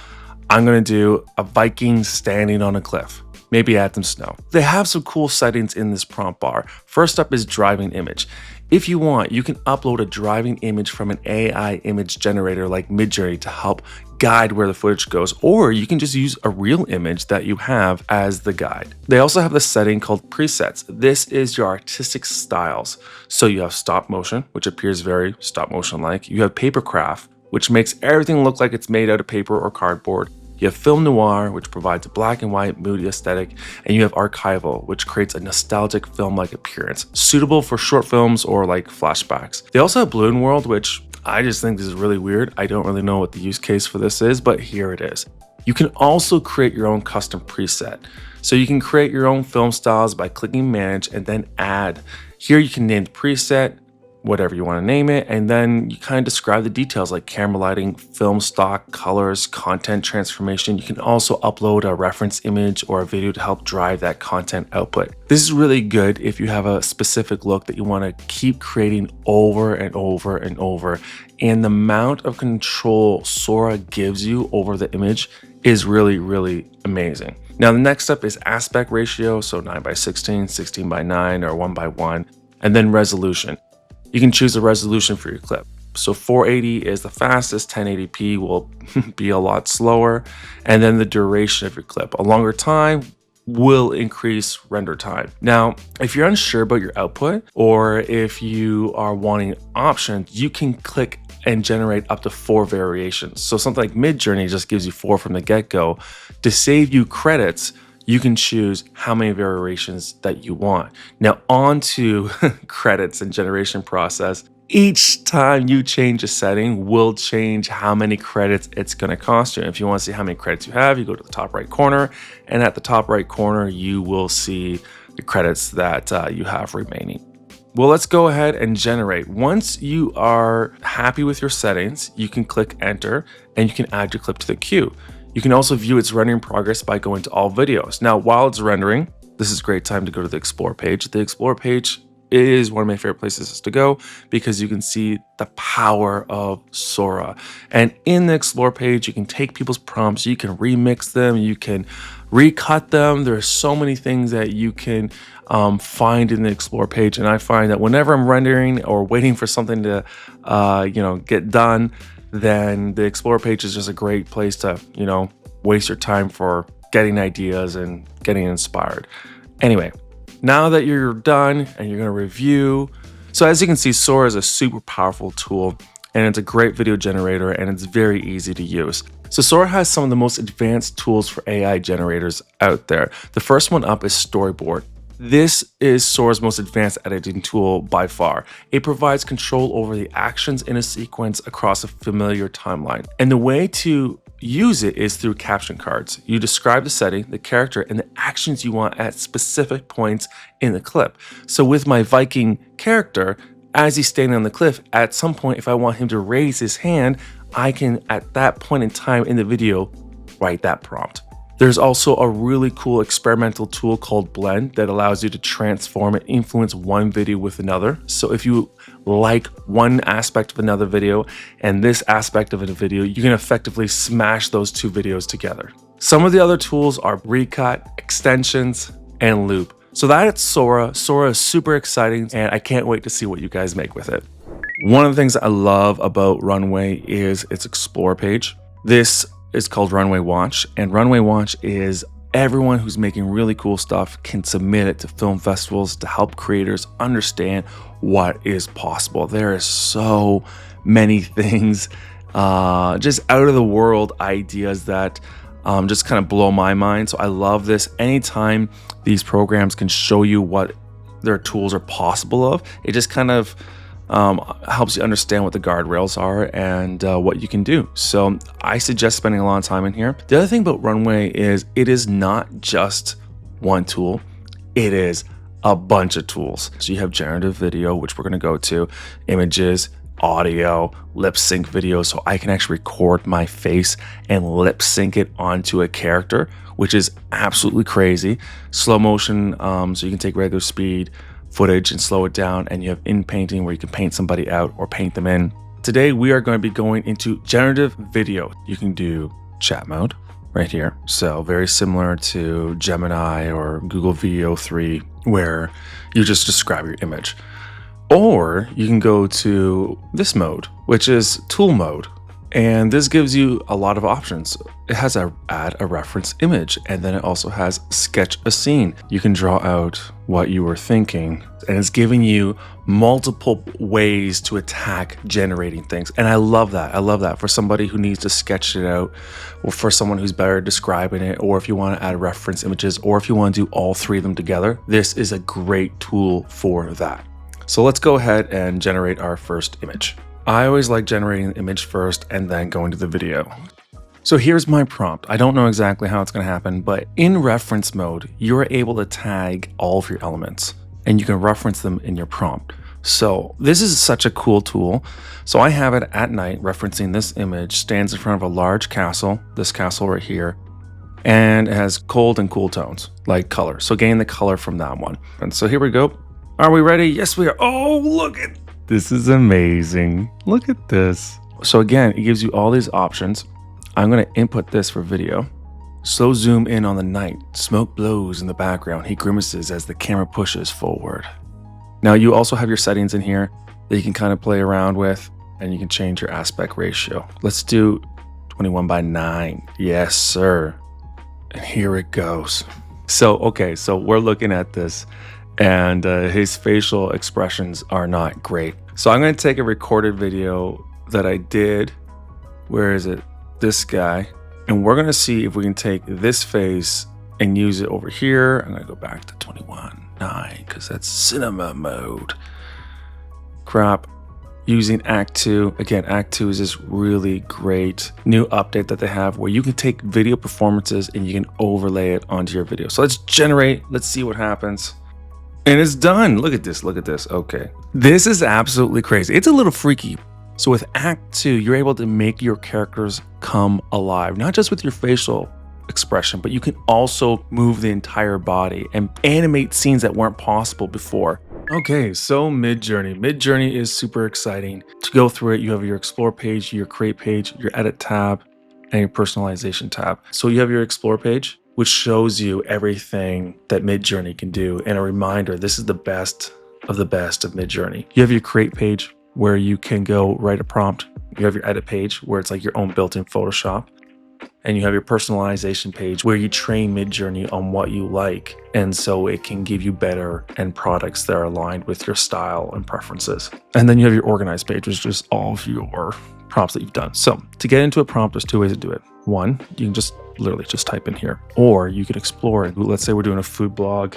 I'm going to do a Viking standing on a cliff. maybe add some snow. They have some cool settings in this prompt bar. First up is driving image. If you want, you can upload a driving image from an AI image generator like Midjourney to help guide where the footage goes, or you can just use a real image that you have as the guide. They also have this setting called presets. This is your artistic styles. So you have stop motion, which appears very stop motion like. You have papercraft, which makes everything look like it's made out of paper or cardboard. You have film noir, which provides a black and white moody aesthetic, and you have archival, which creates a nostalgic film-like appearance, suitable for short films or like flashbacks. They also have balloon world, which I just think this is really weird. I don't really know what the use case for this is, but here it is. You can also create your own custom preset. So you can create your own film styles by clicking manage and then add. Here you can name the preset, whatever you want to name it, and then you kind of describe the details like camera lighting, film stock, colors, content transformation. You can also upload a reference image or a video to help drive that content output. This is really good if you have a specific look that you want to keep creating over and over and over. And the amount of control Sora gives you over the image is really, really amazing. Now, the next step is aspect ratio, so 9:16, 16:9, or 1:1, and then resolution. You can choose a resolution for your clip. So 480 is the fastest, 1080p will be a lot slower, and then the duration of your clip. A longer time will increase render time. Now, if you're unsure about your output, or if you are wanting options, you can click and generate up to 4 variations. So something like Midjourney just gives you 4 from the get-go. To save you credits, you can choose how many variations that you want. Now, on to credits and generation process. Each time you change a setting will change how many credits it's gonna cost you. If you wanna see how many credits you have, you go to the top right corner, and at the top right corner, you will see the credits that you have remaining. Well, let's go ahead and generate. Once you are happy with your settings, you can click enter, and you can add your clip to the queue. You can also view its rendering progress by going to all videos. Now, while it's rendering, this is a great time to go to the Explore page. The Explore page is one of my favorite places to go because you can see the power of Sora. And in the Explore page, you can take people's prompts, you can remix them, you can recut them. There are so many things that you can find in the Explore page. And I find that whenever I'm rendering or waiting for something to get done, then the Explore page is just a great place to, waste your time for getting ideas and getting inspired. Anyway, now that you're done and you're going to review. So as you can see, Sora is a super powerful tool, and it's a great video generator, and it's very easy to use. So Sora has some of the most advanced tools for AI generators out there. The first one up is Storyboard. This is Sora's most advanced editing tool by far. It provides control over the actions in a sequence across a familiar timeline. And the way to use it is through caption cards. You describe the setting, the character, and the actions you want at specific points in the clip. So with my Viking character, as he's standing on the cliff, at some point, if I want him to raise his hand, I can, at that point in time in the video, write that prompt. There's also a really cool experimental tool called Blend that allows you to transform and influence one video with another. So if you like one aspect of another video and this aspect of a video, you can effectively smash those two videos together. Some of the other tools are Recut, Extensions, and Loop. So that's Sora. Sora is super exciting, and I can't wait to see what you guys make with it. One of the things I love about Runway is its Explore page. This is called Runway Watch, and Runway Watch is everyone who's making really cool stuff can submit it to film festivals to help creators understand what is possible. There is so many things, just out of the world ideas that just kind of blow my mind. So I love this. Anytime these programs can show you what their tools are possible of, it just kind of helps you understand what the guardrails are and what you can do. So I suggest spending a lot of time in here. The other thing about Runway is it is not just one tool, it is a bunch of tools. So you have generative video, which we're going to go to, images, audio, lip sync video. So I can actually record my face and lip sync it onto a character, which is absolutely crazy. Slow motion, so you can take regular speed footage and slow it down, and you have in painting where you can paint somebody out or paint them in. Today we are going to be going into generative video. You can do chat mode, right here. So very similar to Gemini or Google VO3, where you just describe your image. Or you can go to this mode, which is tool mode. And this gives you a lot of options. It has add a reference image, and then it also has sketch a scene. You can draw out what you were thinking, and it's giving you multiple ways to attack generating things. And I love that. I love that for somebody who needs to sketch it out, or for someone who's better describing it, or if you want to add reference images, or if you want to do all three of them together. This is a great tool for that. So let's go ahead and generate our first image. I always like generating the image first and then going to the video. So here's my prompt. I don't know exactly how it's going to happen, but in reference mode, you're able to tag all of your elements and you can reference them in your prompt. So this is such a cool tool. So I have it at night referencing this image, stands in front of a large castle, this castle right here, and it has cold and cool tones like color. So gain the color from that one. And so here we go. Are we ready? Yes, we are. Oh, look at this is amazing. Look at this. So again, it gives you all these options. I'm going to input this for video. So zoom in on the night. Smoke blows in the background. He grimaces as the camera pushes forward. Now you also have your settings in here that you can kind of play around with, and you can change your aspect ratio. Let's do 21:9. Yes, sir. And here it goes. So, okay, so we're looking at this. And his facial expressions are not great. So I'm going to take a recorded video that I did. Where is it? This guy. And we're going to see if we can take this face and use it over here. I'm going to go back to 21:9 because that's cinema mode. Crop. Using Act 2. Again, Act 2 is this really great new update that they have where you can take video performances and you can overlay it onto your video. So let's generate. Let's see what happens. And it's done. Look at this. Look at this. Okay. This is absolutely crazy. It's a little freaky. So with Act 2, you're able to make your characters come alive, not just with your facial expression, but you can also move the entire body and animate scenes that weren't possible before. Okay, so Midjourney. Midjourney is super exciting. To go through it, you have your Explore page, your Create page, your Edit tab, and your Personalization tab. So you have your Explore page, which shows you everything that Midjourney can do. And a reminder, this is the best of Midjourney. You have your Create page where you can go write a prompt. You have your Edit page where it's like your own built-in Photoshop. And you have your Personalization page where you train Midjourney on what you like. And so it can give you better end products that are aligned with your style and preferences. And then you have your Organize page, which is just all of your prompts that you've done. So to get into a prompt, there's two ways to do it. One, you can just literally just type in here, or you can explore it. Let's say we're doing a food blog.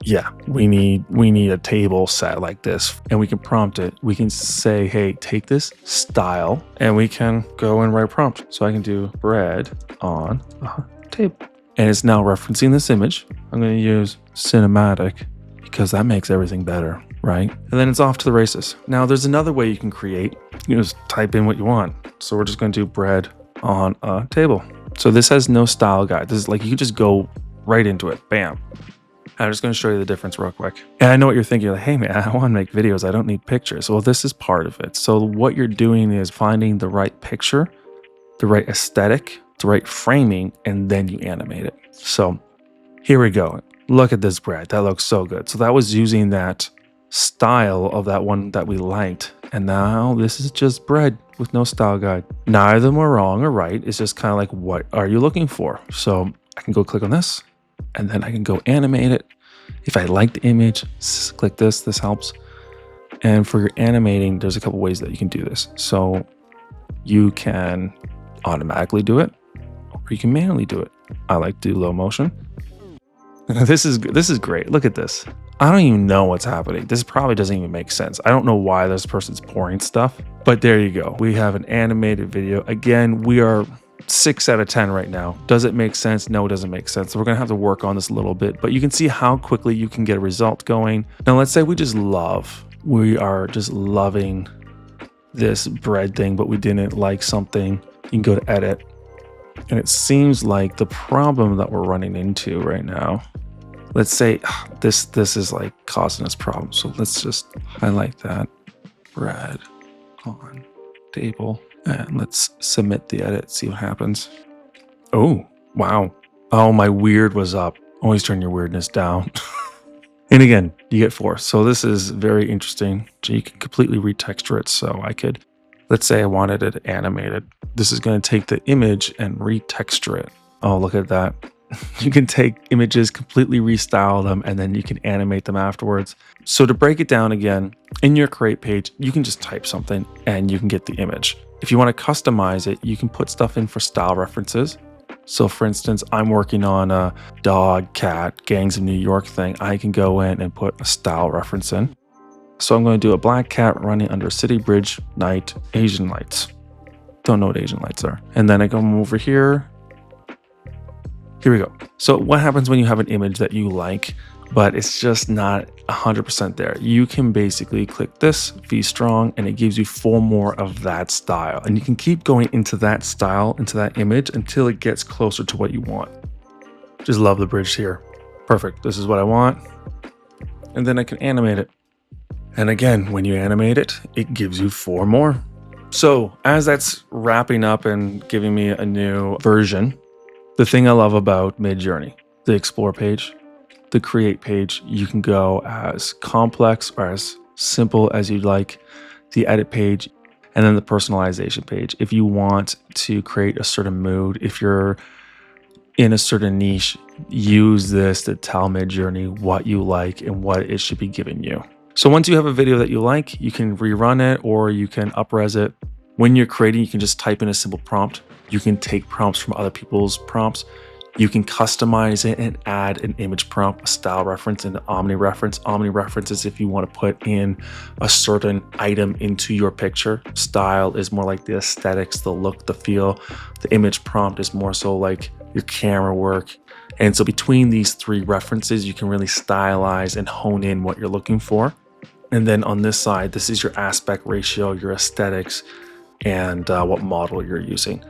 Yeah, we need a table set like this, and we can prompt it. We can say, hey, take this style, and we can go and write a prompt. So I can do bread on a table, and it's now referencing this image. I'm going to use cinematic because that makes everything better, right? And then it's off to the races. Now there's another way you can create. You can just type in what you want. So we're just going to do bread on a table. So this has no style guide. This is like, you can just go right into it. Bam. I'm just going to show you the difference real quick. And I know what you're thinking, like, hey man, I want to make videos. I don't need pictures. Well, this is part of it. So what you're doing is finding the right picture, the right aesthetic, the right framing, and then you animate it. So here we go. Look at this bread. That looks so good. So that was using that style of that one that we liked. And now this is just bread with no style guide. Neither of them are wrong or right. It's just kind of like, what are you looking for? So I can go click on this and then I can go animate it. If I like the image, click this, this helps. And for your animating, there's a couple ways that you can do this. So you can automatically do it, or you can manually do it. I like to do low motion. This is great. Look at this. I don't even know what's happening. This probably doesn't even make sense. I don't know why this person's pouring stuff, but there you go. We have an animated video. Again, we are 6 out of 10 right now. Does it make sense? No, it doesn't make sense. So we're gonna have to work on this a little bit, but you can see how quickly you can get a result going. Now, let's say we are just loving this bread thing, but we didn't like something. You can go to edit. And it seems like the problem that we're running into right now, let's say this is like causing us problems. So let's just highlight that bread on table and let's submit the edit, see what happens. Oh, Wow. Oh, my weird was up. Always turn your weirdness down. And again, you get 4. So this is very interesting. So you can completely retexture it. So I could, let's say I wanted it animated. This is going to take the image and retexture it. Oh, look at that. You can take images, completely restyle them, and then you can animate them afterwards. So to break it down again, in your create page, you can just type something and you can get the image. If you want to customize it, you can put stuff in for style references. So for instance, I'm working on a dog, cat, gangs of New York thing. I can go in and put a style reference in. So I'm going to do a black cat running under a city bridge, night, Asian lights. Don't know what Asian lights are. And then I come over here. Here we go. So what happens when you have an image that you like, but it's just not 100% there? You can basically click this, V strong, and it gives you 4 more of that style. And you can keep going into that style, into that image until it gets closer to what you want. Just love the bridge here. Perfect. This is what I want. And then I can animate it. And again, when you animate it, it gives you 4 more. So as that's wrapping up and giving me a new version, the thing I love about Midjourney, the explore page, the create page, you can go as complex or as simple as you'd like, the edit page, and then the personalization page. If you want to create a certain mood, if you're in a certain niche, use this to tell Midjourney what you like and what it should be giving you. So once you have a video that you like, you can rerun it or you can up-res it. When you're creating, you can just type in a simple prompt. You can take prompts from other people's prompts. You can customize it and add an image prompt, a style reference, and an omni reference. Omni reference is if you want to put in a certain item into your picture. Style is more like the aesthetics, the look, the feel. The image prompt is more so like your camera work. And so between these 3 references, you can really stylize and hone in what you're looking for. And then on this side, this is your aspect ratio, your aesthetics, and what model you're using.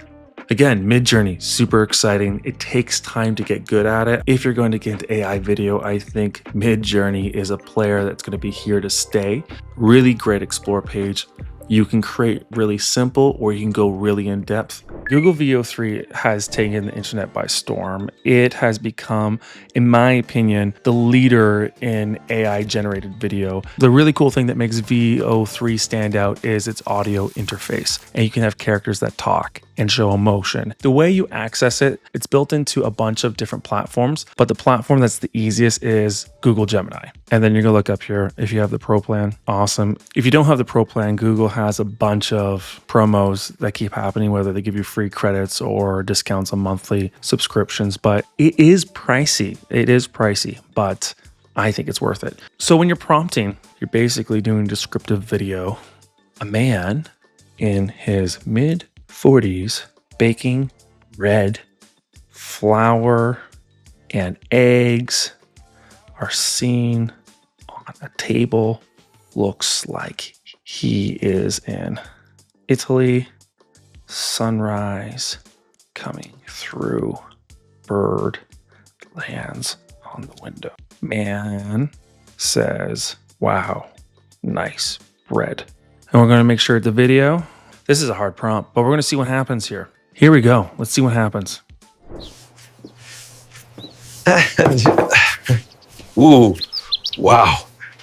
Again, Midjourney, super exciting. It takes time to get good at it. If you're going to get into AI video, I think Midjourney is a player that's going to be here to stay. Really great explore page. You can create really simple or you can go really in depth. Google VO3 has taken the internet by storm. It has become, in my opinion, the leader in AI generated video. The really cool thing that makes VO3 stand out is its audio interface. And you can have characters that talk and show emotion. The way you access it, it's built into a bunch of different platforms, but the platform that's the easiest is Google Gemini. And then you're gonna look up here if you have the Pro plan, awesome. If you don't have the Pro plan, Google has a bunch of promos that keep happening, whether they give you free credits or discounts on monthly subscriptions, but it is pricey. It is pricey, but I think it's worth it. So when you're prompting, you're basically doing descriptive video. A man in his mid-40s baking bread, flour, and eggs are seen on a table. Looks like he is in Italy. Sunrise coming through. Bird lands on the window. Man says, wow, nice bread. And we're going to make sure the video, this is a hard prompt, but we're going to see what happens here. Here we go. Let's see what happens. Ooh, wow.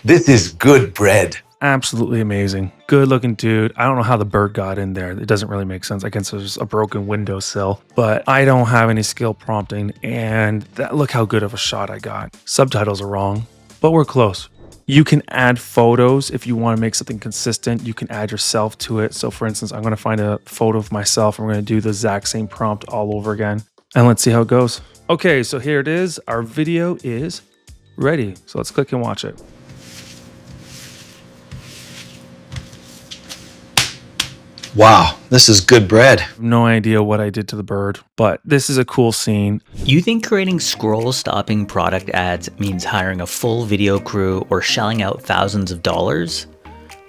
This is good bread. Absolutely amazing. Good looking dude. I don't know how the bird got in there. It doesn't really make sense. I guess there's a broken windowsill, but I don't have any skill prompting. And look how good of a shot I got. Subtitles are wrong, but we're close. You can add photos if you want to make something consistent. You can add yourself to it. So for instance, I'm going to find a photo of myself and we're going to do the exact same prompt all over again. And let's see how it goes. Okay, so here it is. Our video is ready. So let's click and watch it. Wow, this is good bread. No idea what I did to the bird, but this is a cool scene. You think creating scroll-stopping product ads means hiring a full video crew or shelling out thousands of dollars?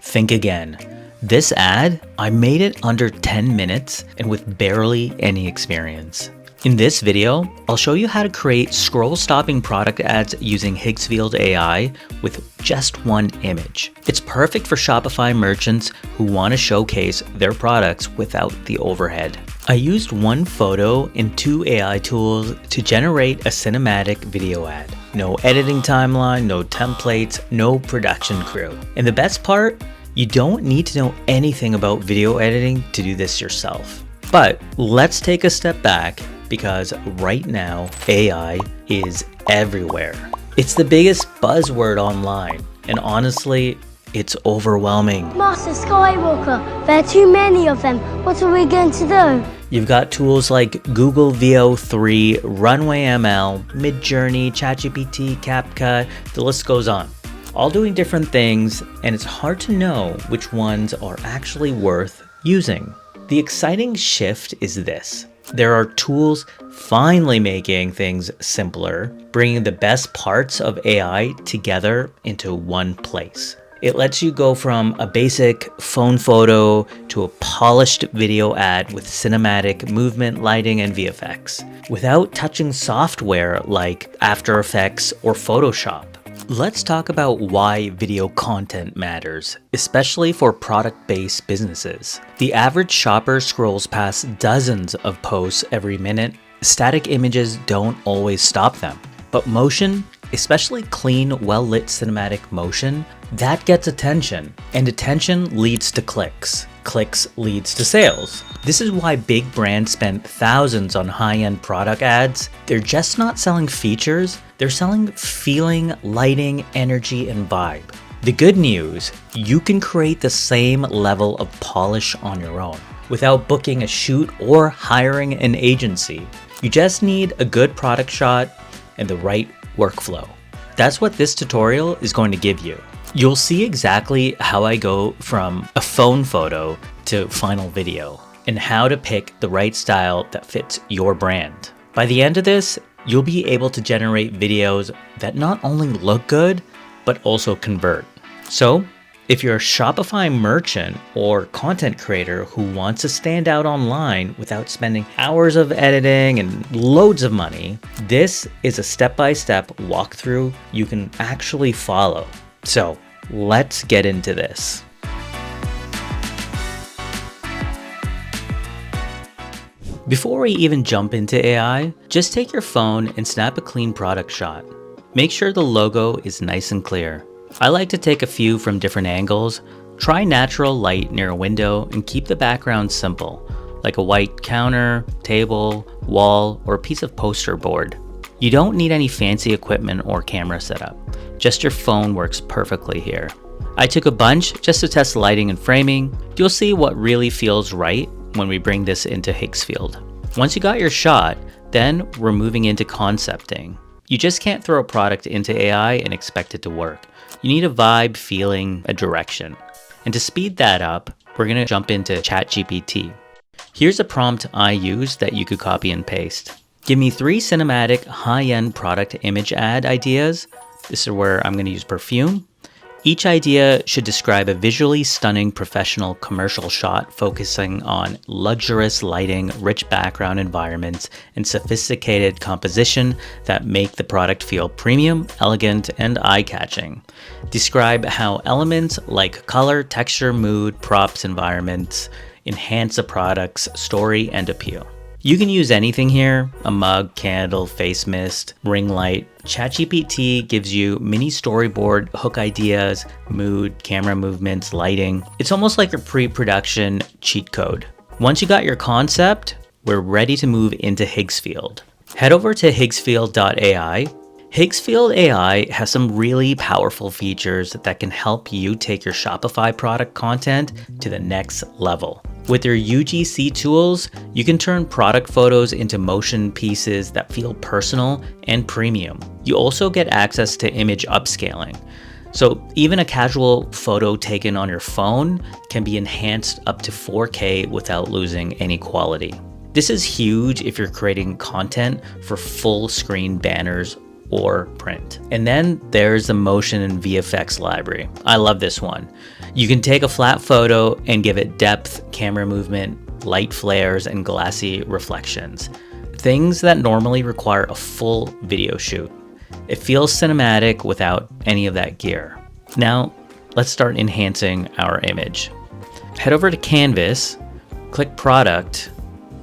Think again. This ad, I made it under 10 minutes and with barely any experience. In this video, I'll show you how to create scroll-stopping product ads using Higgsfield AI with just one image. It's perfect for Shopify merchants who want to showcase their products without the overhead. I used one photo and 2 AI tools to generate a cinematic video ad. No editing timeline, no templates, no production crew. And the best part, you don't need to know anything about video editing to do this yourself. But let's take a step back because right now, AI is everywhere. It's the biggest buzzword online, and honestly, it's overwhelming. Master Skywalker, there are too many of them. What are we going to do? You've got tools like Google VO3, Runway ML, Midjourney, ChatGPT, CapCut, the list goes on. All doing different things, and it's hard to know which ones are actually worth using. The exciting shift is this. There are tools finally making things simpler, bringing the best parts of AI together into one place. It lets you go from a basic phone photo to a polished video ad with cinematic movement, lighting, and VFX, without touching software like After Effects or Photoshop. Let's talk about why video content matters, especially for product-based businesses. The average shopper scrolls past dozens of posts every minute. Static images don't always stop them, but motion, especially clean, well-lit cinematic motion, that gets attention, and attention leads to clicks. Clicks leads to sales. This is why big brands spend thousands on high-end product ads. They're just not selling features, they're selling feeling, lighting, energy, and vibe. The good news, you can create the same level of polish on your own without booking a shoot or hiring an agency. You just need a good product shot and the right workflow. That's what this tutorial is going to give you. You'll see exactly how I go from a phone photo to final video and how to pick the right style that fits your brand. By the end of this, you'll be able to generate videos that not only look good, but also convert. So, if you're a Shopify merchant or content creator who wants to stand out online without spending hours of editing and loads of money, this is a step-by-step walkthrough you can actually follow. So, let's get into this. Before we even jump into AI, just take your phone and snap a clean product shot. Make sure the logo is nice and clear. I like to take a few from different angles. Try natural light near a window and keep the background simple, like a white counter, table, wall, or a piece of poster board. You don't need any fancy equipment or camera setup. Just your phone works perfectly here. I took a bunch just to test lighting and framing. You'll see what really feels right when we bring this into Higgsfield. Once you got your shot, then we're moving into concepting. You just can't throw a product into AI and expect it to work. You need a vibe, feeling, a direction. And to speed that up, we're gonna jump into ChatGPT. Here's a prompt I use that you could copy and paste. Give me 3 cinematic high-end product image ad ideas. This is where I'm gonna use perfume. Each idea should describe a visually stunning professional commercial shot focusing on luxurious lighting, rich background environments, and sophisticated composition that make the product feel premium, elegant, and eye-catching. Describe how elements like color, texture, mood, props, environments enhance a product's story and appeal. You can use anything here, a mug, candle, face mist, ring light. ChatGPT gives you mini storyboard, hook ideas, mood, camera movements, lighting. It's almost like a pre-production cheat code. Once you got your concept, we're ready to move into Higgsfield. Head over to higgsfield.ai. Higgsfield AI has some really powerful features that can help you take your Shopify product content to the next level. With your UGC tools, you can turn product photos into motion pieces that feel personal and premium. You also get access to image upscaling. So even a casual photo taken on your phone can be enhanced up to 4K without losing any quality. This is huge if you're creating content for full screen banners or print. And then there's the motion and VFX library. I love this one. You can take a flat photo and give it depth, camera movement, light flares, and glassy reflections. Things that normally require a full video shoot. It feels cinematic without any of that gear. Now, let's start enhancing our image. Head over to Canvas, click Product,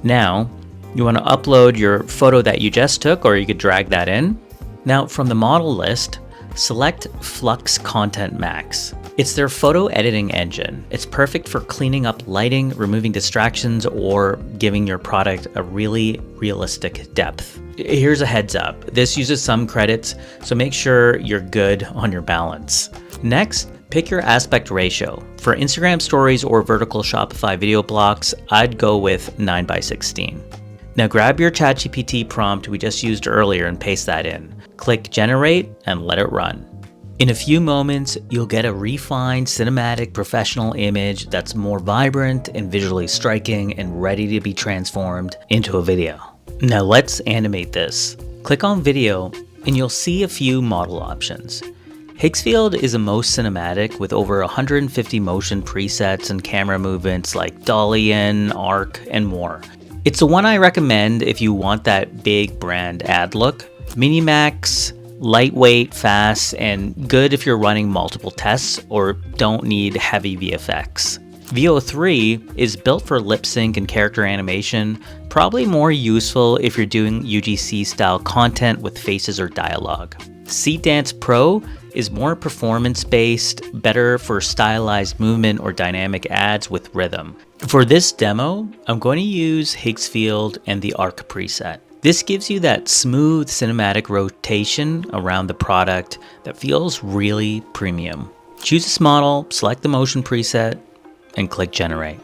Now, you want to upload your photo that you just took, or you could drag that in. Now, from the model list, select Flux Content Max. It's their photo editing engine. It's perfect for cleaning up lighting, removing distractions, or giving your product a really realistic depth. Here's a heads up. This uses some credits, so make sure you're good on your balance. Next, pick your aspect ratio. For Instagram stories or vertical Shopify video blocks, I'd go with 9:16. Now grab your ChatGPT prompt we just used earlier and paste that in. Click generate and let it run. In a few moments, you'll get a refined cinematic professional image that's more vibrant and visually striking and ready to be transformed into a video. Now let's animate this. Click on video and you'll see a few model options. Higgsfield is the most cinematic with over 150 motion presets and camera movements like dolly in, arc, and more. It's the one I recommend if you want that big brand ad look. Minimax, lightweight, fast, and good if you're running multiple tests or don't need heavy VFX. VO3 is built for lip sync and character animation, probably more useful if you're doing UGC style content with faces or dialogue. Seedance Pro is more performance-based, better for stylized movement or dynamic ads with rhythm. For this demo, I'm going to use Higgsfield and the Arc preset. This gives you that smooth cinematic rotation around the product that feels really premium. Choose this model, select the motion preset, and click generate.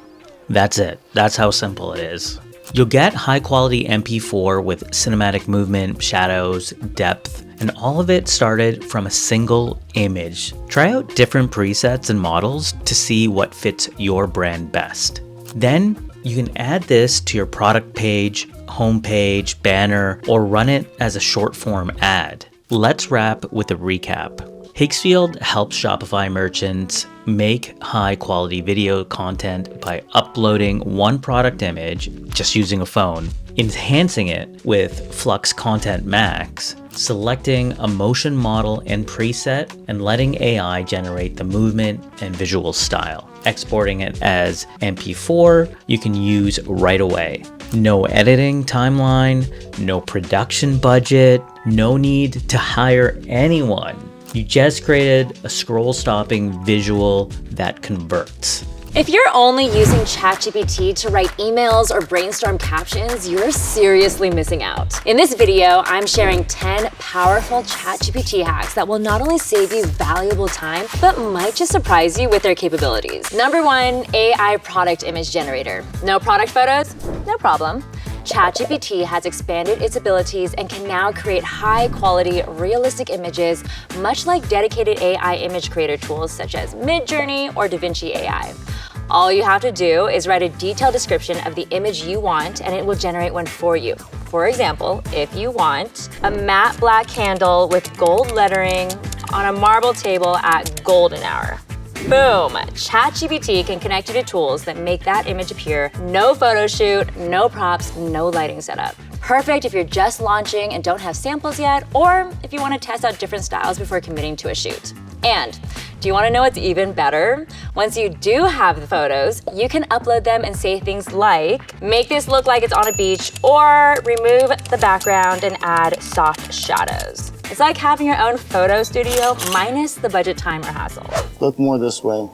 That's it. That's how simple it is. You'll get high quality MP4 with cinematic movement, shadows, depth, and all of it started from a single image. Try out different presets and models to see what fits your brand best. Then you can add this to your product page, homepage, banner, or run it as a short form ad. Let's wrap with a recap. Higgsfield helps Shopify merchants make high quality video content by uploading one product image, just using a phone, enhancing it with Flux Content Max, selecting a motion model and preset, and letting AI generate the movement and visual style. Exporting it as MP4, you can use right away. No editing timeline, no production budget, no need to hire anyone. You just created a scroll-stopping visual that converts. If you're only using ChatGPT to write emails or brainstorm captions, you're seriously missing out. In this video, I'm sharing 10 powerful ChatGPT hacks that will not only save you valuable time, but might just surprise you with their capabilities. Number 1, AI product image generator. No product photos? No problem. ChatGPT has expanded its abilities and can now create high-quality, realistic images, much like dedicated AI image creator tools such as Midjourney or DaVinci AI. All you have to do is write a detailed description of the image you want, and it will generate one for you. For example, if you want a matte black candle with gold lettering on a marble table at golden hour. Boom! ChatGPT can connect you to tools that make that image appear. No photo shoot, no props, no lighting setup. Perfect if you're just launching and don't have samples yet, or if you want to test out different styles before committing to a shoot. And do you want to know what's even better? Once you do have the photos, you can upload them and say things like, make this look like it's on a beach, or remove the background and add soft shadows. It's like having your own photo studio minus the budget, time, or hassle. Look more this way.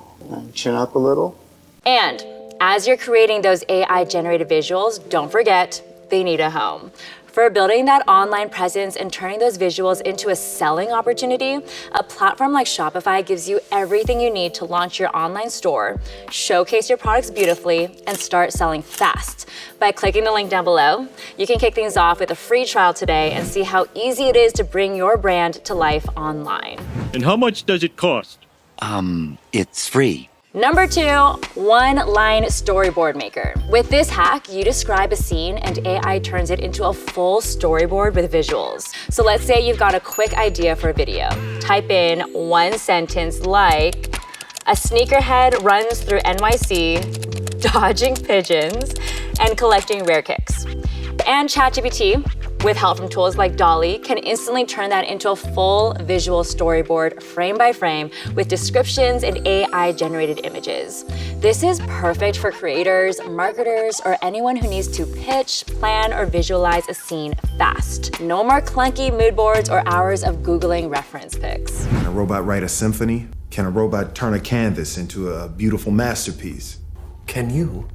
Chin up a little. And as you're creating those AI-generated visuals, don't forget, they need a home. For building that online presence and turning those visuals into a selling opportunity, a platform like Shopify gives you everything you need to launch your online store, showcase your products beautifully, and start selling fast. By clicking the link down below, you can kick things off with a free trial today and see how easy it is to bring your brand to life online. And how much does it cost? It's free. Number 2, one-line storyboard maker. With this hack, you describe a scene and AI turns it into a full storyboard with visuals. So let's say you've got a quick idea for a video. Type in one sentence like, a sneakerhead runs through NYC, dodging pigeons, and collecting rare kicks. And ChatGPT with help from tools like DALL-E, can instantly turn that into a full visual storyboard frame by frame with descriptions and AI-generated images. This is perfect for creators, marketers, or anyone who needs to pitch, plan, or visualize a scene fast. No more clunky mood boards or hours of Googling reference pics. Can a robot write a symphony? Can a robot turn a canvas into a beautiful masterpiece? Can you?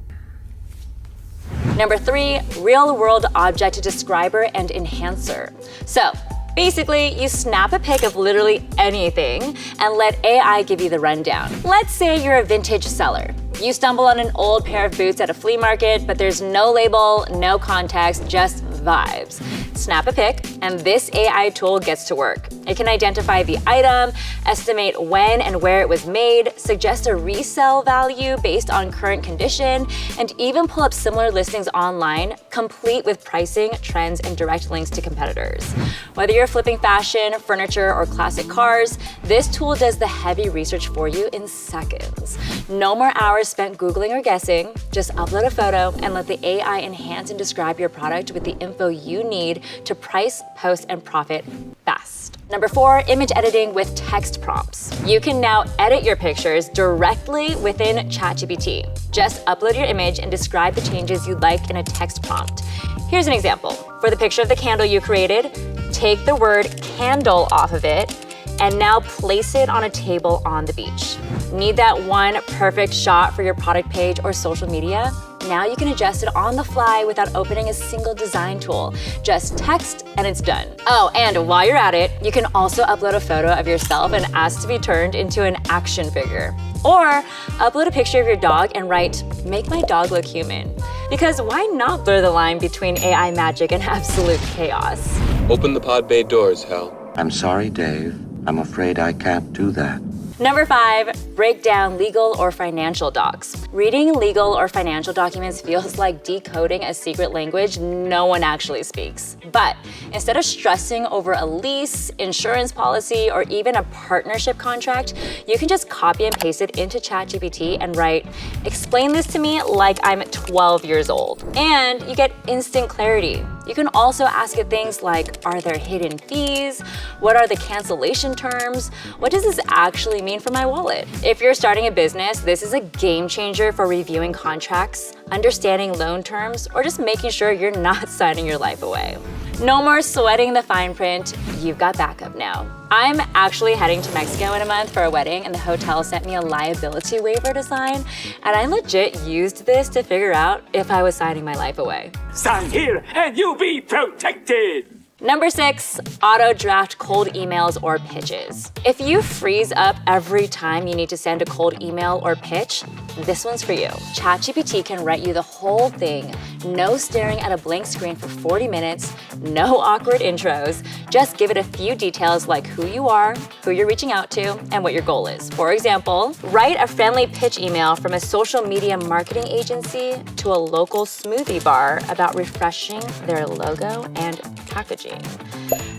Number 3, real-world object describer and enhancer. So, basically, you snap a pic of literally anything and let AI give you the rundown. Let's say you're a vintage seller. You stumble on an old pair of boots at a flea market, but there's no label, no context, just vibes. Snap a pic, and this AI tool gets to work. It can identify the item, estimate when and where it was made, suggest a resale value based on current condition, and even pull up similar listings online, complete with pricing, trends, and direct links to competitors. Whether you're flipping fashion, furniture, or classic cars, this tool does the heavy research for you in seconds. No more hours spent Googling or guessing. Just upload a photo and let the AI enhance and describe your product with the info you need to price, post, and profit fast. Number 4, image editing with text prompts. You can now edit your pictures directly within ChatGPT. Just upload your image and describe the changes you'd like in a text prompt. Here's an example. For the picture of the candle you created, take the word candle off of it and now place it on a table on the beach. Need that one perfect shot for your product page or social media? Now you can adjust it on the fly without opening a single design tool. Just text and it's done. Oh, and while you're at it, you can also upload a photo of yourself and ask to be turned into an action figure. Or upload a picture of your dog and write, "Make my dog look human." Because why not blur the line between AI magic and absolute chaos? Open the pod bay doors, Hal. I'm sorry, Dave. I'm afraid I can't do that. Number 5, break down legal or financial docs. Reading legal or financial documents feels like decoding a secret language no one actually speaks. But instead of stressing over a lease, insurance policy, or even a partnership contract, you can just copy and paste it into ChatGPT and write, "Explain this to me like I'm 12 years old." And you get instant clarity. You can also ask it things like, are there hidden fees? What are the cancellation terms? What does this actually mean for my wallet? If you're starting a business, this is a game changer for reviewing contracts, understanding loan terms, or just making sure you're not signing your life away. No more sweating the fine print, you've got backup now. I'm actually heading to Mexico in a month for a wedding, and the hotel sent me a liability waiver to sign, and I legit used this to figure out if I was signing my life away. Sign here and you'll be protected. Number 6, auto draft cold emails or pitches. If you freeze up every time you need to send a cold email or pitch, this one's for you. ChatGPT can write you the whole thing, no staring at a blank screen for 40 minutes, no awkward intros. Just give it a few details like who you are, who you're reaching out to, and what your goal is. For example, write a friendly pitch email from a social media marketing agency to a local smoothie bar about refreshing their logo and packaging.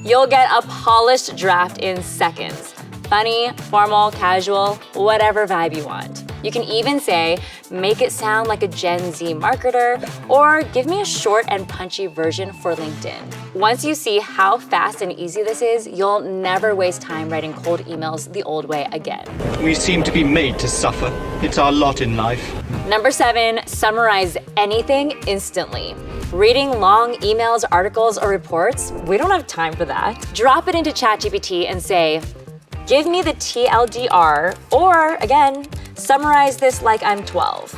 You'll get a polished draft in seconds. Funny, formal, casual, whatever vibe you want. You can even say, make it sound like a Gen Z marketer, or give me a short and punchy version for LinkedIn. Once you see how fast and easy this is, you'll never waste time writing cold emails the old way again. We seem to be made to suffer. It's our lot in life. Number 7, summarize anything instantly. Reading long emails, articles, or reports, we don't have time for that. Drop it into ChatGPT and say, give me the TLDR, or again, summarize this like I'm 12.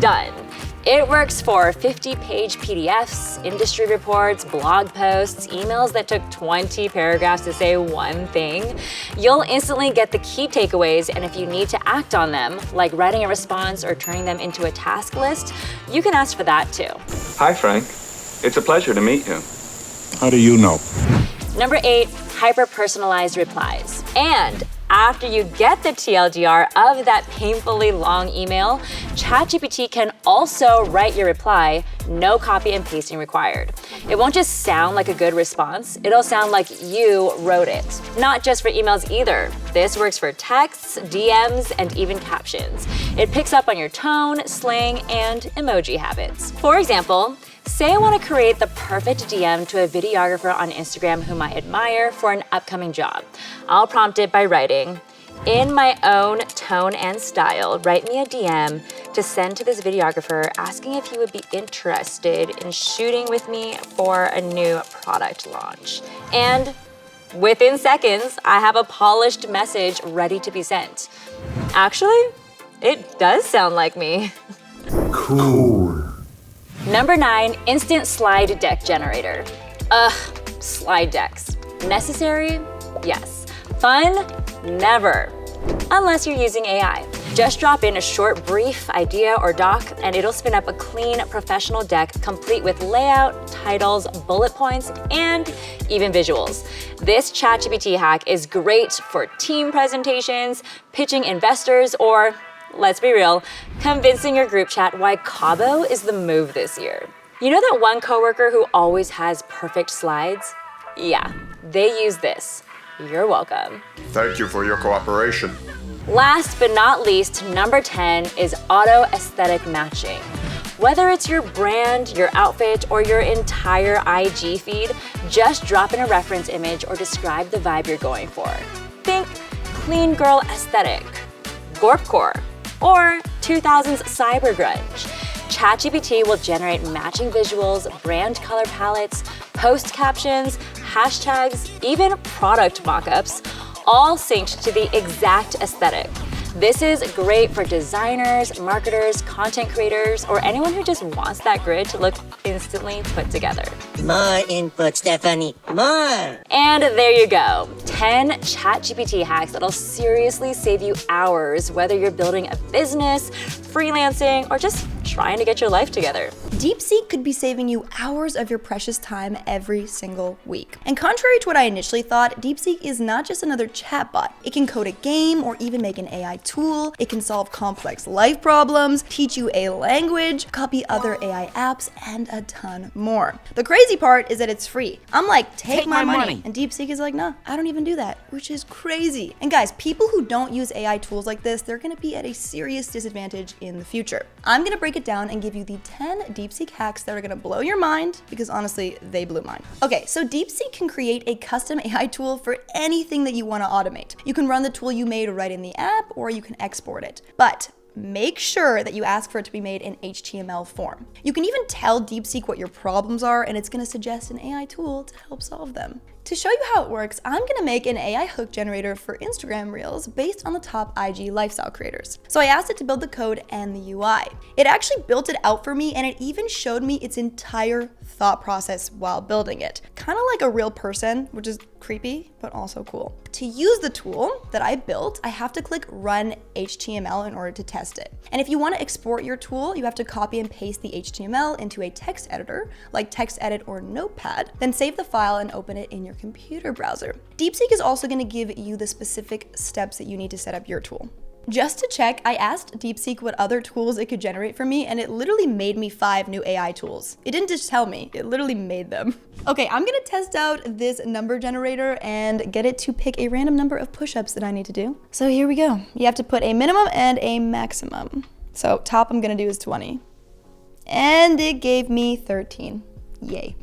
Done. It works for 50-page PDFs, industry reports, blog posts, emails that took 20 paragraphs to say one thing. You'll instantly get the key takeaways, and if you need to act on them, like writing a response or turning them into a task list, you can ask for that too. Hi, Frank. It's a pleasure to meet you. How do you know? Number 8, hyper-personalized replies. And after you get the TLDR of that painfully long email, ChatGPT can also write your reply, no copy and pasting required. It won't just sound like a good response, it'll sound like you wrote it. Not just for emails either. This works for texts, DMs, and even captions. It picks up on your tone, slang, and emoji habits. For example, Say I want to create the perfect DM to a videographer on Instagram whom I admire for an upcoming job. I'll prompt it by writing, in my own tone and style, write me a DM to send to this videographer asking if he would be interested in shooting with me for a new product launch. And within seconds, I have a polished message ready to be sent. Actually, it does sound like me. Cool. Number 9, instant slide deck generator. Slide decks. Necessary? Yes. Fun? Never. Unless you're using AI. Just drop in a short, brief idea or doc, and it'll spin up a clean, professional deck complete with layout, titles, bullet points, and even visuals. This ChatGPT hack is great for team presentations, pitching investors, or, let's be real, convincing your group chat why Cabo is the move this year. You know that one coworker who always has perfect slides? Yeah, they use this. You're welcome. Thank you for your cooperation. Last but not least, number 10 is auto aesthetic matching. Whether it's your brand, your outfit, or your entire IG feed, just drop in a reference image or describe the vibe you're going for. Think clean girl aesthetic, gorpcore, or 2000s cyber grunge. ChatGPT will generate matching visuals, brand color palettes, post captions, hashtags, even product mockups, all synced to the exact aesthetic. This is great for designers, marketers, content creators, or anyone who just wants that grid to look instantly put together. More input, Stephanie, more! And there you go, 10 ChatGPT hacks that'll seriously save you hours, whether you're building a business, freelancing, or just trying to get your life together. DeepSeek could be saving you hours of your precious time every single week. And contrary to what I initially thought, DeepSeek is not just another chatbot. It can code a game or even make an AI tool. It can solve complex life problems, teach you a language, copy other AI apps, and a ton more. The crazy part is that it's free. I'm like, take my money. And DeepSeek is like, nah, I don't even do that, which is crazy. And guys, people who don't use AI tools like this, they're gonna be at a serious disadvantage in the future. I'm gonna break it down and give you the 10 DeepSeek hacks that are gonna blow your mind, because honestly, they blew mine. Okay, so DeepSeek can create a custom AI tool for anything that you wanna automate. You can run the tool you made right in the app, or you can export it. But make sure that you ask for it to be made in HTML form. You can even tell DeepSeek what your problems are, and it's gonna suggest an AI tool to help solve them. To show you how it works, I'm gonna make an AI hook generator for Instagram Reels based on the top IG lifestyle creators. So I asked it to build the code and the UI. It actually built it out for me, and it even showed me its entire thought process while building it. Kind of like a real person, which is creepy, but also cool. To use the tool that I built, I have to click Run HTML in order to test it. And if you want to export your tool, you have to copy and paste the HTML into a text editor, like TextEdit or Notepad, then save the file and open it in your computer browser. DeepSeek is also going to give you the specific steps that you need to set up your tool. Just to check, I asked DeepSeek what other tools it could generate for me, and it literally made me 5 new AI tools. It didn't just tell me, it literally made them. Okay, I'm gonna test out this number generator and get it to pick a random number of push-ups that I need to do. So here we go. You have to put a minimum and a maximum. So top I'm gonna do is 20. And it gave me 13. Yay.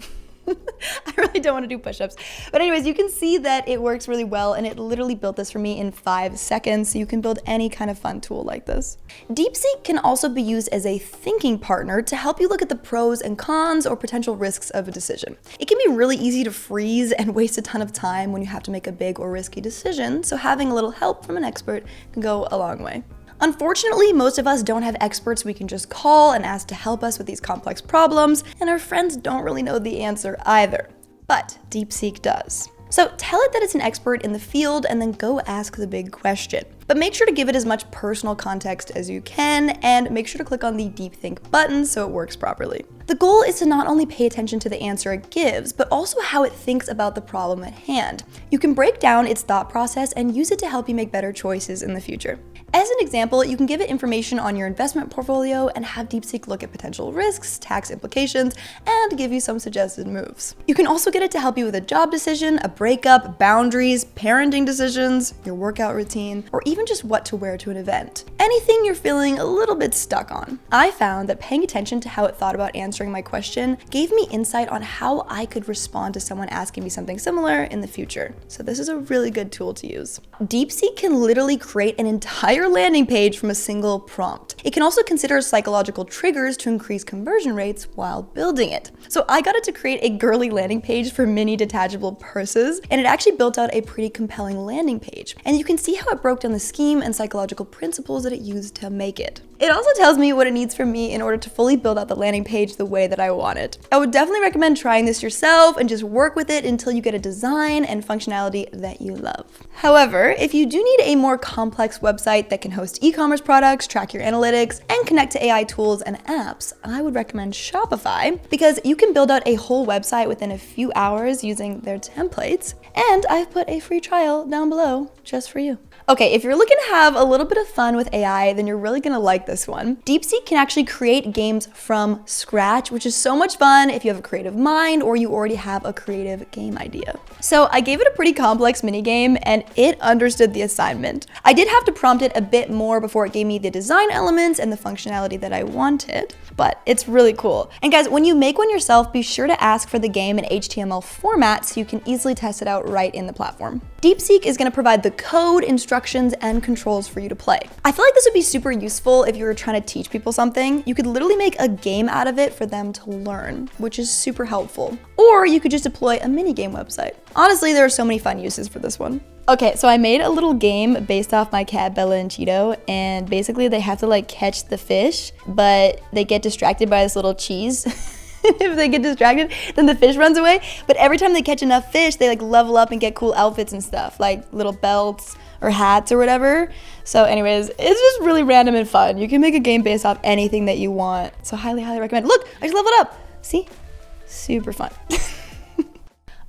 I really don't want to do push-ups. But anyways, you can see that it works really well, and it literally built this for me in 5 seconds, so you can build any kind of fun tool like this. DeepSeek can also be used as a thinking partner to help you look at the pros and cons or potential risks of a decision. It can be really easy to freeze and waste a ton of time when you have to make a big or risky decision, so having a little help from an expert can go a long way. Unfortunately, most of us don't have experts we can just call and ask to help us with these complex problems, and our friends don't really know the answer either. But DeepSeek does. So tell it that it's an expert in the field and then go ask the big question. But make sure to give it as much personal context as you can, and make sure to click on the Deep Think button so it works properly. The goal is to not only pay attention to the answer it gives, but also how it thinks about the problem at hand. You can break down its thought process and use it to help you make better choices in the future. As an example, you can give it information on your investment portfolio and have DeepSeek look at potential risks, tax implications, and give you some suggested moves. You can also get it to help you with a job decision, a breakup, boundaries, parenting decisions, your workout routine, or even just what to wear to an event. And anything you're feeling a little bit stuck on. I found that paying attention to how it thought about answering my question gave me insight on how I could respond to someone asking me something similar in the future. So this is a really good tool to use. DeepSeek can literally create an entire landing page from a single prompt. It can also consider psychological triggers to increase conversion rates while building it. So I got it to create a girly landing page for mini detachable purses, and it actually built out a pretty compelling landing page. And you can see how it broke down the scheme and psychological principles that it used to make it. It also tells me what it needs from me in order to fully build out the landing page the way that I want it. I would definitely recommend trying this yourself and just work with it until you get a design and functionality that you love. However, if you do need a more complex website that can host e-commerce products, track your analytics, and connect to AI tools and apps, I would recommend Shopify because you can build out a whole website within a few hours using their templates. And I've put a free trial down below just for you. Okay, if you're looking to have a little bit of fun with AI, then you're really gonna like this one. DeepSeek can actually create games from scratch, which is so much fun if you have a creative mind or you already have a creative game idea. So I gave it a pretty complex mini game and it understood the assignment. I did have to prompt it a bit more before it gave me the design elements and the functionality that I wanted, but it's really cool. And guys, when you make one yourself, be sure to ask for the game in HTML format so you can easily test it out right in the platform. DeepSeek is gonna provide the code, instructions, and controls for you to play. I feel like this would be super useful if you were trying to teach people something. You could literally make a game out of it for them to learn, which is super helpful. Or you could just deploy a mini game website. Honestly, there are so many fun uses for this one. Okay, so I made a little game based off my cat Bella and Cheeto, and basically they have to like catch the fish, but they get distracted by this little cheese. If they get distracted, then the fish runs away. But every time they catch enough fish, they like level up and get cool outfits and stuff, like little belts or hats or whatever. So anyways, it's just really random and fun. You can make a game based off anything that you want. So highly, highly recommend. Look, I just leveled up. See? Super fun.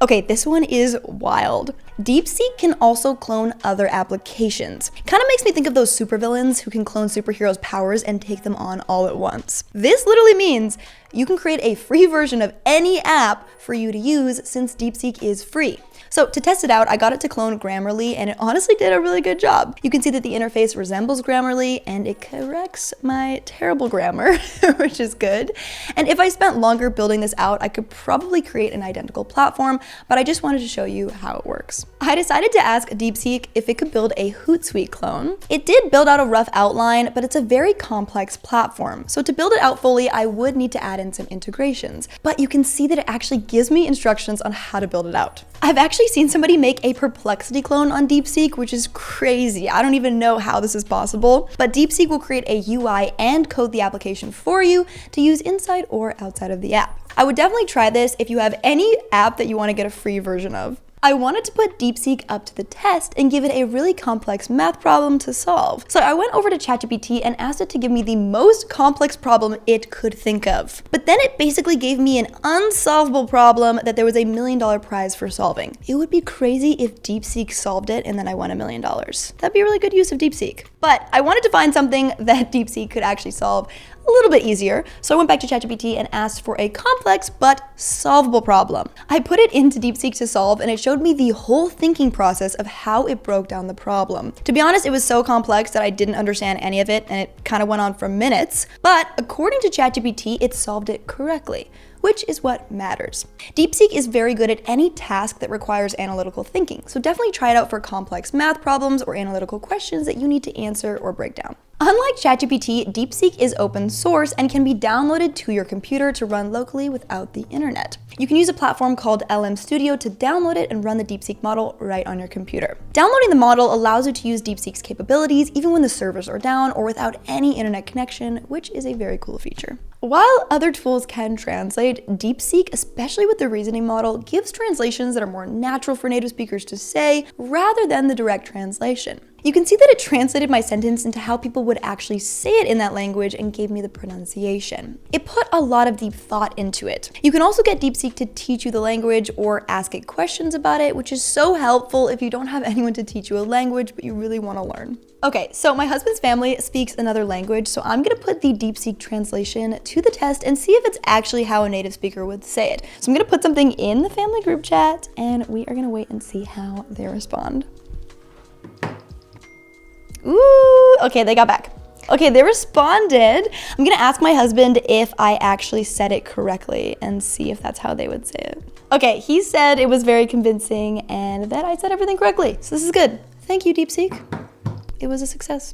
Okay, this one is wild. DeepSeek can also clone other applications. Kind of makes me think of those supervillains who can clone superheroes' powers and take them on all at once. This literally means you can create a free version of any app for you to use since DeepSeek is free. So to test it out, I got it to clone Grammarly and it honestly did a really good job. You can see that the interface resembles Grammarly and it corrects my terrible grammar, which is good. And if I spent longer building this out, I could probably create an identical platform, but I just wanted to show you how it works. I decided to ask DeepSeek if it could build a Hootsuite clone. It did build out a rough outline, but it's a very complex platform. So to build it out fully, I would need to add in some integrations, but you can see that it actually gives me instructions on how to build it out. I've actually seen somebody make a Perplexity clone on DeepSeek, which is crazy. I don't even know how this is possible, but DeepSeek will create a UI and code the application for you to use inside or outside of the app. I would definitely try this if you have any app that you want to get a free version of. I wanted to put DeepSeek up to the test and give it a really complex math problem to solve. So I went over to ChatGPT and asked it to give me the most complex problem it could think of. But then it basically gave me an unsolvable problem that there was $1 million prize for solving. It would be crazy if DeepSeek solved it and then I won $1 million. That'd be a really good use of DeepSeek. But I wanted to find something that DeepSeek could actually solve a little bit easier. So I went back to ChatGPT and asked for a complex but solvable problem. I put it into DeepSeek to solve and it showed me the whole thinking process of how it broke down the problem. To be honest, it was so complex that I didn't understand any of it and it kind of went on for minutes, but according to ChatGPT, it solved it correctly, which is what matters. DeepSeek is very good at any task that requires analytical thinking, so definitely try it out for complex math problems or analytical questions that you need to answer or break down. Unlike ChatGPT, DeepSeek is open source and can be downloaded to your computer to run locally without the internet. You can use a platform called LM Studio to download it and run the DeepSeek model right on your computer. Downloading the model allows you to use DeepSeek's capabilities even when the servers are down or without any internet connection, which is a very cool feature. While other tools can translate, DeepSeek, especially with the reasoning model, gives translations that are more natural for native speakers to say rather than the direct translation. You can see that it translated my sentence into how people would actually say it in that language and gave me the pronunciation. It put a lot of deep thought into it. You can also get DeepSeek to teach you the language or ask it questions about it, which is so helpful if you don't have anyone to teach you a language but you really want to learn. Okay, so my husband's family speaks another language, so I'm gonna put the DeepSeek translation to the test and see if it's actually how a native speaker would say it. So I'm gonna put something in the family group chat and we are gonna wait and see how they respond. Ooh, okay, they got back. Okay, they responded. I'm gonna ask my husband if I actually said it correctly and see if that's how they would say it. Okay, he said it was very convincing and that I said everything correctly. So this is good. Thank you, DeepSeek. It was a success.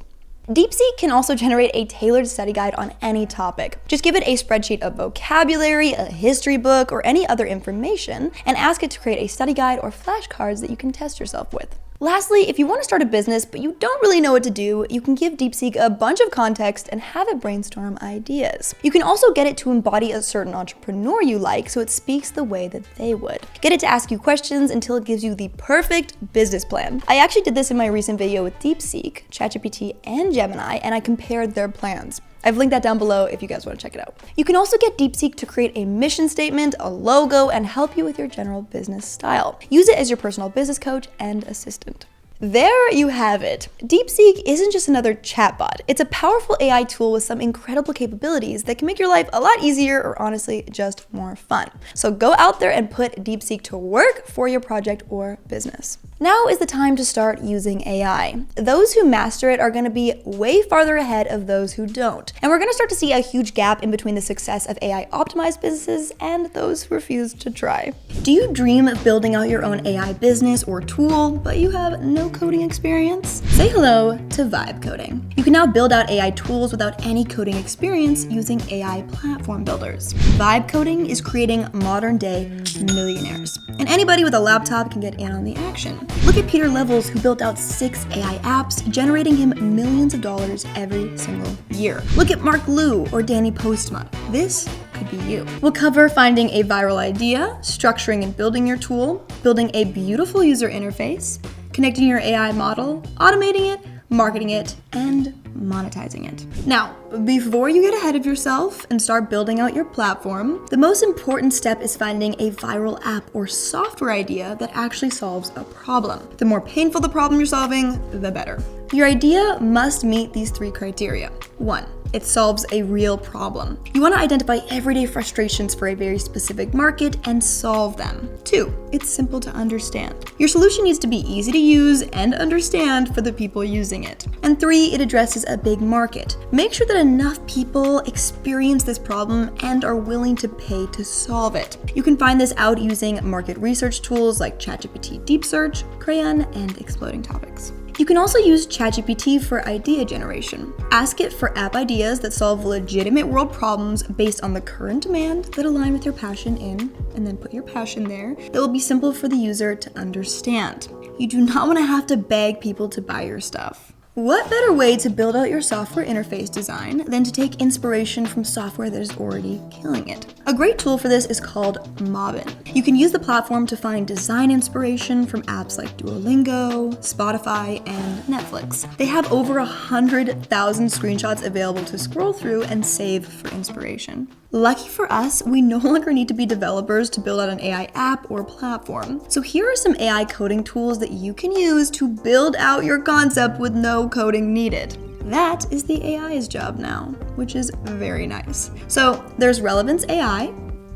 DeepSeek can also generate a tailored study guide on any topic. Just give it a spreadsheet of vocabulary, a history book, or any other information, and ask it to create a study guide or flashcards that you can test yourself with. Lastly, if you want to start a business but you don't really know what to do, you can give DeepSeek a bunch of context and have it brainstorm ideas. You can also get it to embody a certain entrepreneur you like so it speaks the way that they would. Get it to ask you questions until it gives you the perfect business plan. I actually did this in my recent video with DeepSeek, ChatGPT, and Gemini, and I compared their plans. I've linked that down below if you guys want to check it out. You can also get DeepSeek to create a mission statement, a logo, and help you with your general business style. Use it as your personal business coach and assistant. There you have it. DeepSeek isn't just another chatbot. It's a powerful AI tool with some incredible capabilities that can make your life a lot easier or honestly just more fun. So go out there and put DeepSeek to work for your project or business. Now is the time to start using AI. Those who master it are going to be way farther ahead of those who don't. And we're going to start to see a huge gap in between the success of AI optimized businesses and those who refuse to try. Do you dream of building out your own AI business or tool, but you have no coding experience? Say hello to Vibe Coding. You can now build out AI tools without any coding experience using AI platform builders. Vibe Coding is creating modern day millionaires, and anybody with a laptop can get in on the action. Look at Peter Levels, who built out 6 AI apps, generating him millions of dollars every single year. Look at Mark Liu or Danny Postma. This could be you. We'll cover finding a viral idea, structuring and building your tool, building a beautiful user interface, connecting your AI model, automating it, marketing it, and monetizing it. Now, before you get ahead of yourself and start building out your platform, the most important step is finding a viral app or software idea that actually solves a problem. The more painful the problem you're solving, the better. Your idea must meet these 3 criteria. 1, it solves a real problem. You want to identify everyday frustrations for a very specific market and solve them. 2, it's simple to understand. Your solution needs to be easy to use and understand for the people using it. And 3, it addresses a big market. Make sure that enough people experience this problem and are willing to pay to solve it. You can find this out using market research tools like ChatGPT Deep Search, Crayon, and Exploding Topics. You can also use ChatGPT for idea generation. Ask it for app ideas that solve legitimate world problems based on the current demand that align with your passion in, and then put your passion there, that will be simple for the user to understand. You do not want to have to beg people to buy your stuff. What better way to build out your software interface design than to take inspiration from software that is already killing it? A great tool for this is called Mobbin. You can use the platform to find design inspiration from apps like Duolingo, Spotify, and Netflix. They have over 100,000 screenshots available to scroll through and save for inspiration. Lucky for us, we no longer need to be developers to build out an AI app or platform. So here are some AI coding tools that you can use to build out your concept with no coding needed. That is the AI's job now, which is very nice. So there's Relevance AI,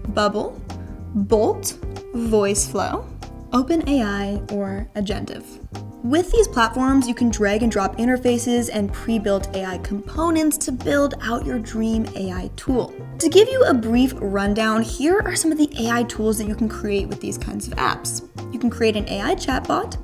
Bubble, Bolt, VoiceFlow, OpenAI, or Agentive. With these platforms, you can drag and drop interfaces and pre-built AI components to build out your dream AI tool. To give you a brief rundown, here are some of the AI tools that you can create with these kinds of apps. You can create an AI chatbot,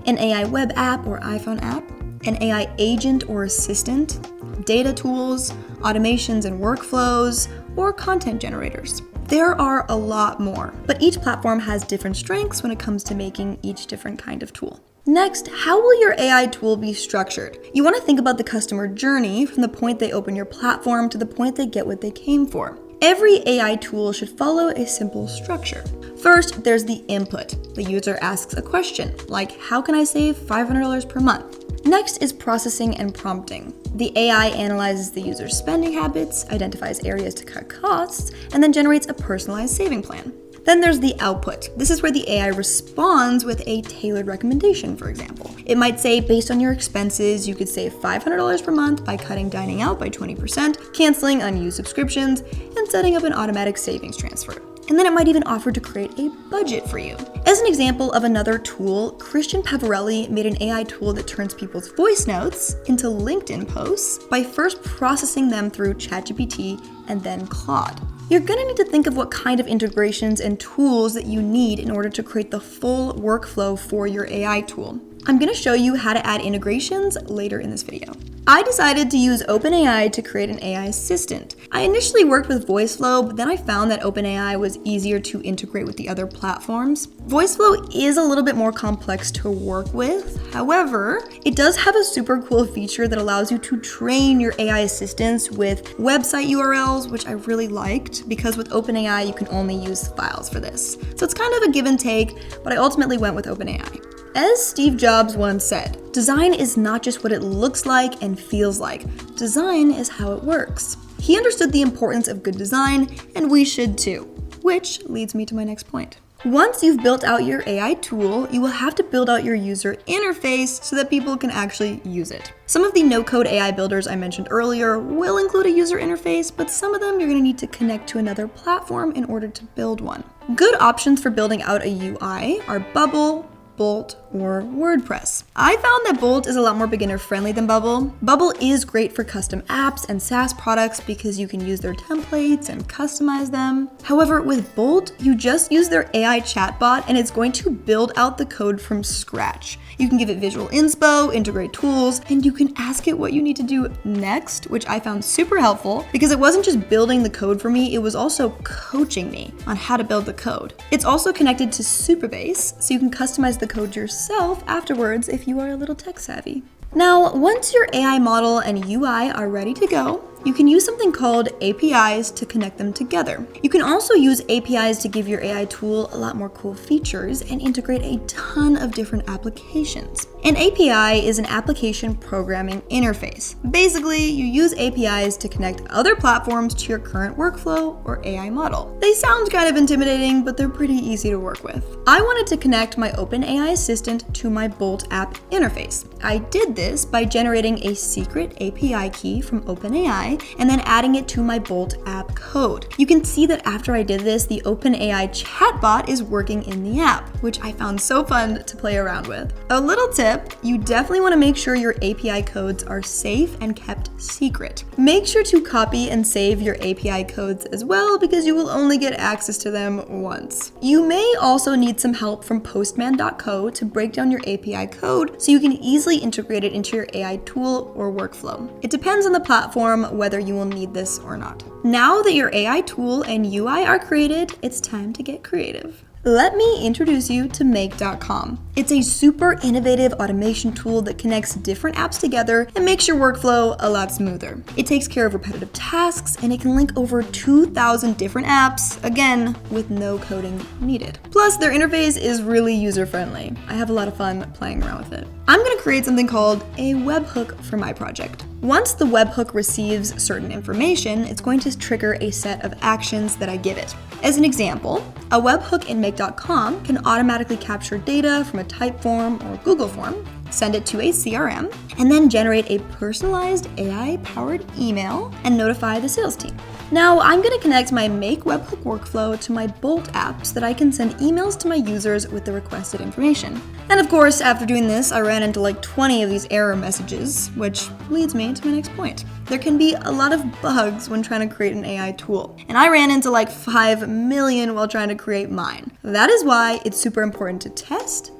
an AI web app or iPhone app, an AI agent or assistant, data tools, automations and workflows, or content generators. There are a lot more, but each platform has different strengths when it comes to making each different kind of tool. Next, how will your AI tool be structured? You want to think about the customer journey from the point they open your platform to the point they get what they came for. Every AI tool should follow a simple structure. First, there's the input. The user asks a question, like, how can I save $500 per month? Next is processing and prompting. The AI analyzes the user's spending habits, identifies areas to cut costs, and then generates a personalized saving plan. Then there's the output. This is where the AI responds with a tailored recommendation, for example. It might say, based on your expenses, you could save $500 per month by cutting dining out by 20%, canceling unused subscriptions, and setting up an automatic savings transfer. and then it might even offer to create a budget for you. As an example of another tool, Christian Pavarelli made an AI tool that turns people's voice notes into LinkedIn posts by first processing them through ChatGPT and then Claude. You're gonna need to think of what kind of integrations and tools that you need in order to create the full workflow for your AI tool. I'm gonna show you how to add integrations later in this video. I decided to use OpenAI to create an AI assistant. I initially worked with VoiceFlow, but then I found that OpenAI was easier to integrate with the other platforms. VoiceFlow is a little bit more complex to work with. However, it does have a super cool feature that allows you to train your AI assistants with website URLs, which I really liked because with OpenAI, you can only use files for this. So it's kind of a give and take, but I ultimately went with OpenAI. As Steve Jobs once said, design is not just what it looks like and feels like. Design is how it works. He understood the importance of good design, and we should too. Which leads me to my next point. Once you've built out your AI tool, you will have to build out your user interface so that people can actually use it. Some of the no-code AI builders I mentioned earlier will include a user interface, but some of them you're going to need to connect to another platform in order to build one. Good options for building out a UI are Bubble, Bolt, or WordPress. I found that Bolt is a lot more beginner friendly than Bubble. Bubble is great for custom apps and SaaS products because you can use their templates and customize them. However, with Bolt, you just use their AI chatbot and it's going to build out the code from scratch. You can give it visual inspo, integrate tools, and you can ask it what you need to do next, which I found super helpful because it wasn't just building the code for me, it was also coaching me on how to build the code. It's also connected to Supabase, so you can customize the code yourself afterwards if you are a little tech savvy. Now, once your AI model and UI are ready to go, you can use something called APIs to connect them together. You can also use APIs to give your AI tool a lot more cool features and integrate a ton of different applications. An API is an application programming interface. Basically, you use APIs to connect other platforms to your current workflow or AI model. They sound kind of intimidating, but they're pretty easy to work with. I wanted to connect my OpenAI assistant to my Bolt app interface. I did this by generating a secret API key from OpenAI and then adding it to my Bolt app code. You can see that after I did this, the OpenAI chatbot is working in the app, which I found so fun to play around with. A little tip, you definitely want to make sure your API codes are safe and kept secret. Make sure to copy and save your API codes as well because you will only get access to them once. You may also need some help from postman.co to break down your API code so you can easily integrate it into your AI tool or workflow. It depends on the platform whether you will need this or not. Now that your AI tool and UI are created, it's time to get creative. Let me introduce you to Make.com. It's a super innovative automation tool that connects different apps together and makes your workflow a lot smoother. It takes care of repetitive tasks and it can link over 2,000 different apps, again, with no coding needed. Plus, their interface is really user-friendly. I have a lot of fun playing around with it. I'm gonna create something called a webhook for my project. Once the webhook receives certain information, it's going to trigger a set of actions that I give it. As an example, a webhook in Make.com can automatically capture data from a Typeform or Google form, send it to a CRM, and then generate a personalized AI-powered email and notify the sales team. Now, I'm going to connect my Make webhook workflow to my Bolt app so that I can send emails to my users with the requested information. And of course, after doing this, I ran into like 20 of these error messages, which leads me to my next point. There can be a lot of bugs when trying to create an AI tool, and I ran into like 5 million while trying to create mine. That is why it's super important to test,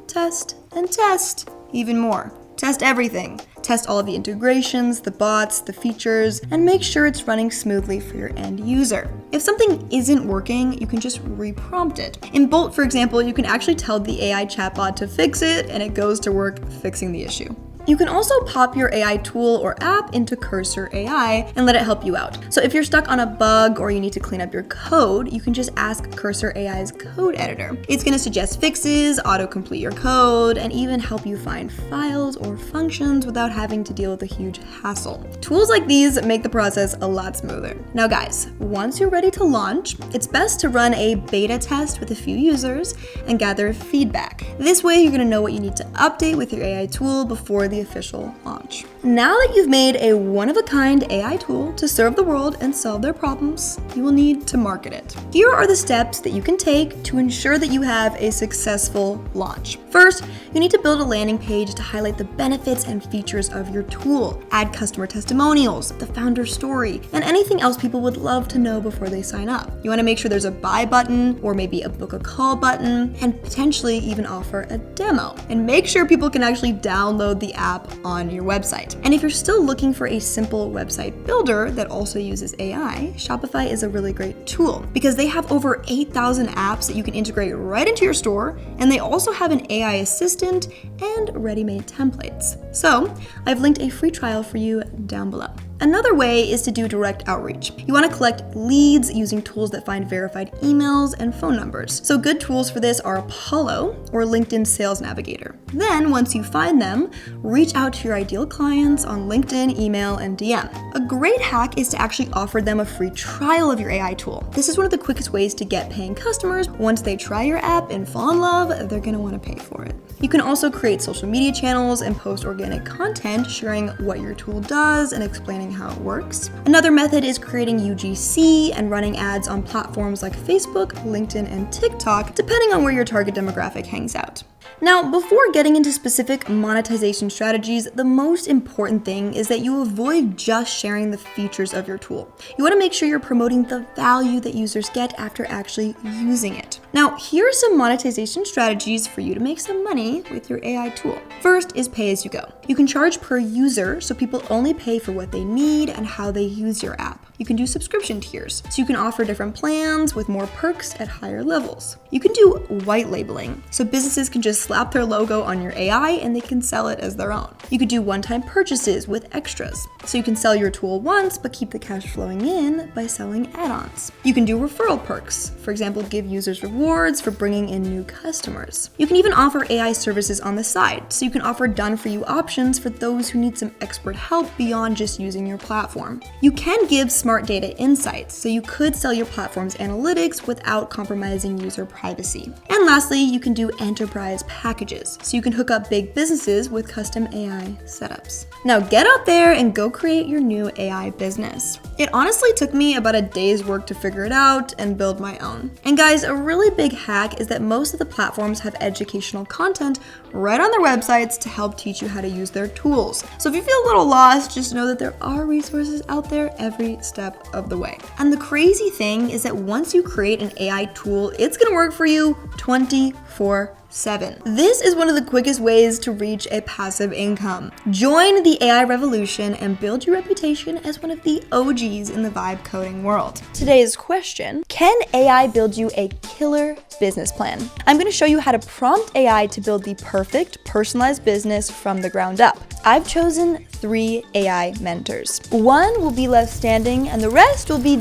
and test even more. Test everything. Test all of the integrations, the bots, the features, and make sure it's running smoothly for your end user. If something isn't working, you can just reprompt it. In Bolt, for example, you can actually tell the AI chatbot to fix it, and it goes to work fixing the issue. You can also pop your AI tool or app into Cursor AI and let it help you out. So if you're stuck on a bug or you need to clean up your code, you can just ask Cursor AI's code editor. It's going to suggest fixes, auto-complete your code, and even help you find files or functions without having to deal with a huge hassle. Tools like these make the process a lot smoother. Now guys, once you're ready to launch, it's best to run a beta test with a few users and gather feedback. This way you're going to know what you need to update with your AI tool before the official launch. Now that you've made a one-of-a-kind AI tool to serve the world and solve their problems, you will need to market it. Here are the steps that you can take to ensure that you have a successful launch. First, you need to build a landing page to highlight the benefits and features of your tool. Add customer testimonials, the founder story, and anything else people would love to know before they sign up. You want to make sure there's a buy button or maybe a book a call button, and potentially even offer a demo. And make sure people can actually download the app on your website. And if you're still looking for a simple website builder that also uses AI, Shopify is a really great tool because they have over 8,000 apps that you can integrate right into your store, and they also have an AI assistant and ready-made templates. So I've linked a free trial for you down below. Another way is to do direct outreach. You want to collect leads using tools that find verified emails and phone numbers. So good tools for this are Apollo or LinkedIn Sales Navigator. Then once you find them, reach out to your ideal clients on LinkedIn, email, and DM. A great hack is to actually offer them a free trial of your AI tool. This is one of the quickest ways to get paying customers. Once they try your app and fall in love, they're going to want to pay for it. You can also create social media channels and post organic content sharing what your tool does and explaining how it works. Another method is creating UGC and running ads on platforms like Facebook, LinkedIn, and TikTok, depending on where your target demographic hangs out. Now, before getting into specific monetization strategies, the most important thing is that you avoid just sharing the features of your tool. You want to make sure you're promoting the value that users get after actually using it. Now, here are some monetization strategies for you to make some money with your AI tool. First is pay as you go. You can charge per user, so people only pay for what they need and how they use your app. You can do subscription tiers, so you can offer different plans with more perks at higher levels. You can do white labeling, so businesses can just slap their logo on your AI and they can sell it as their own. You could do one-time purchases with extras, so you can sell your tool once but keep the cash flowing in by selling add-ons. You can do referral perks, for example, give users rewards for bringing in new customers. You can even offer AI services on the side, so you can offer done-for-you options for those who need some expert help beyond just using your platform. You can give smart data insights, so you could sell your platform's analytics without compromising user privacy. And lastly, you can do enterprise packages, so you can hook up big businesses with custom AI setups. Now get out there and go create your new AI business. It honestly took me about a day's work to figure it out and build my own. And guys, a really big hack is that most of the platforms have educational content right on their websites to help teach you how to use their tools. So if you feel a little lost, just know that there are resources out there every step of the way. And the crazy thing is that once you create an AI tool, it's gonna work for you 24/7. This is one of the quickest ways to reach a passive income. Join the AI revolution and build your reputation as one of the OGs in the vibe coding world. Today's question: can AI build you a killer business plan? I'm going to show you how to prompt AI to build the perfect personalized business from the ground up. I've chosen 3 AI mentors. One will be left standing and the rest will be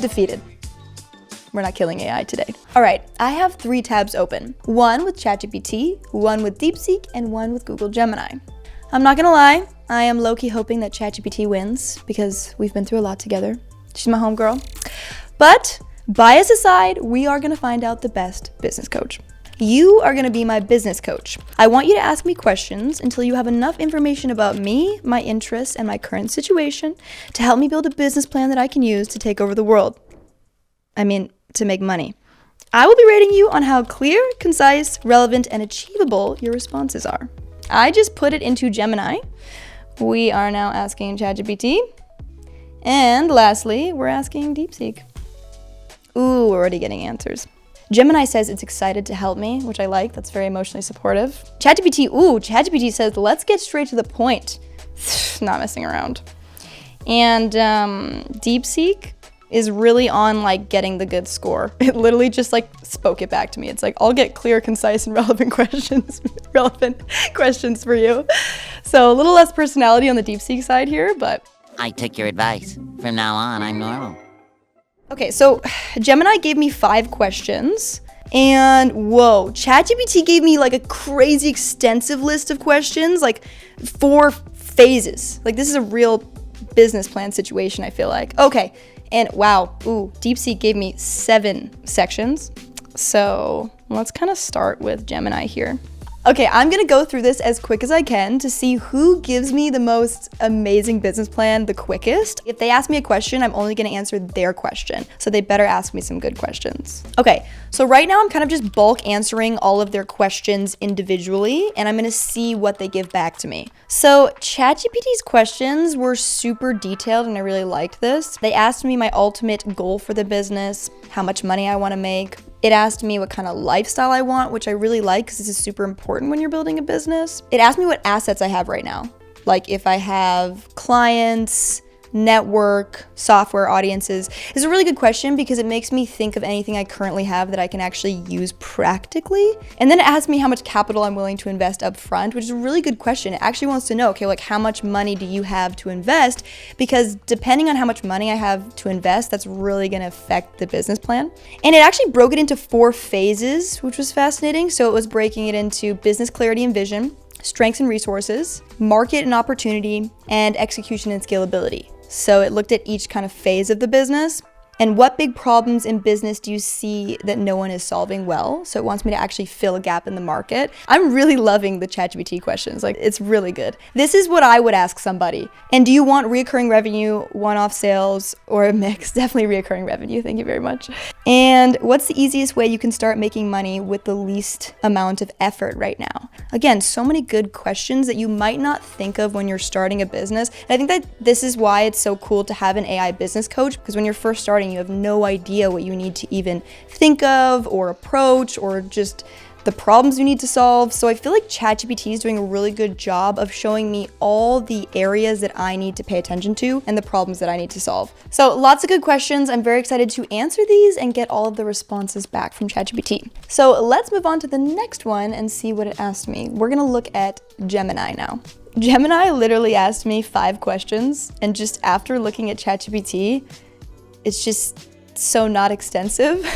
defeated. We're not killing AI today. All right, I have 3 tabs open. One with ChatGPT, one with DeepSeek, and one with Google Gemini. I'm not gonna lie, I am low-key hoping that ChatGPT wins because we've been through a lot together. She's my homegirl. But bias aside, we are gonna find out the best business coach. You are gonna be my business coach. I want you to ask me questions until you have enough information about me, my interests, and my current situation to help me build a business plan that I can use to take over the world. To make money. I will be rating you on how clear, concise, relevant, and achievable your responses are. I just put it into Gemini. We are now asking ChatGPT. And lastly, we're asking DeepSeek. Ooh, we're already getting answers. Gemini says it's excited to help me, which I like. That's very emotionally supportive. ChatGPT says, let's get straight to the point. Not messing around. And DeepSeek is really on getting the good score. It literally just spoke it back to me. It's I'll get clear, concise, and relevant questions for you. So a little less personality on the DeepSeek side here, but I took your advice. From now on, I'm normal. Okay, so Gemini gave me 5 questions, and whoa, ChatGPT gave me a crazy extensive list of questions, 4 phases. This is a real business plan situation, I feel like. Okay. And wow, DeepSeek gave me 7 sections. So let's kind of start with Gemini here. Okay, I'm gonna go through this as quick as I can to see who gives me the most amazing business plan the quickest. If they ask me a question, I'm only gonna answer their question. So they better ask me some good questions. Okay, so right now I'm kind of just bulk answering all of their questions individually, and I'm gonna see what they give back to me. So ChatGPT's questions were super detailed, and I really liked this. They asked me my ultimate goal for the business, how much money I wanna make. It asked me what kind of lifestyle I want, which I really like because this is super important when you're building a business. It asked me what assets I have right now. Like if I have clients, network, software, audiences. It's a really good question because it makes me think of anything I currently have that I can actually use practically. And then it asked me how much capital I'm willing to invest up front, which is a really good question. It actually wants to know, okay, like how much money do you have to invest? Because depending on how much money I have to invest, that's really gonna affect the business plan. And it actually broke it into 4 phases, which was fascinating. So it was breaking it into business clarity and vision, strengths and resources, market and opportunity, and execution and scalability. So it looked at each kind of phase of the business. And what big problems in business do you see that no one is solving well? So it wants me to actually fill a gap in the market. I'm really loving the ChatGPT questions. Like, it's really good. This is what I would ask somebody. And do you want recurring revenue, one-off sales, or a mix? Definitely recurring revenue. Thank you very much. And what's the easiest way you can start making money with the least amount of effort right now? Again, so many good questions that you might not think of when you're starting a business. And I think that this is why it's so cool to have an AI business coach, because when you're first starting, you have no idea what you need to even think of or approach or just the problems you need to solve. So I feel like ChatGPT is doing a really good job of showing me all the areas that I need to pay attention to and the problems that I need to solve. So lots of good questions. I'm very excited to answer these and get all of the responses back from ChatGPT. So let's move on to the next one and see what it asked me. We're gonna look at Gemini now. Gemini literally asked me 5 questions, and just after looking at ChatGPT, it's just so not extensive.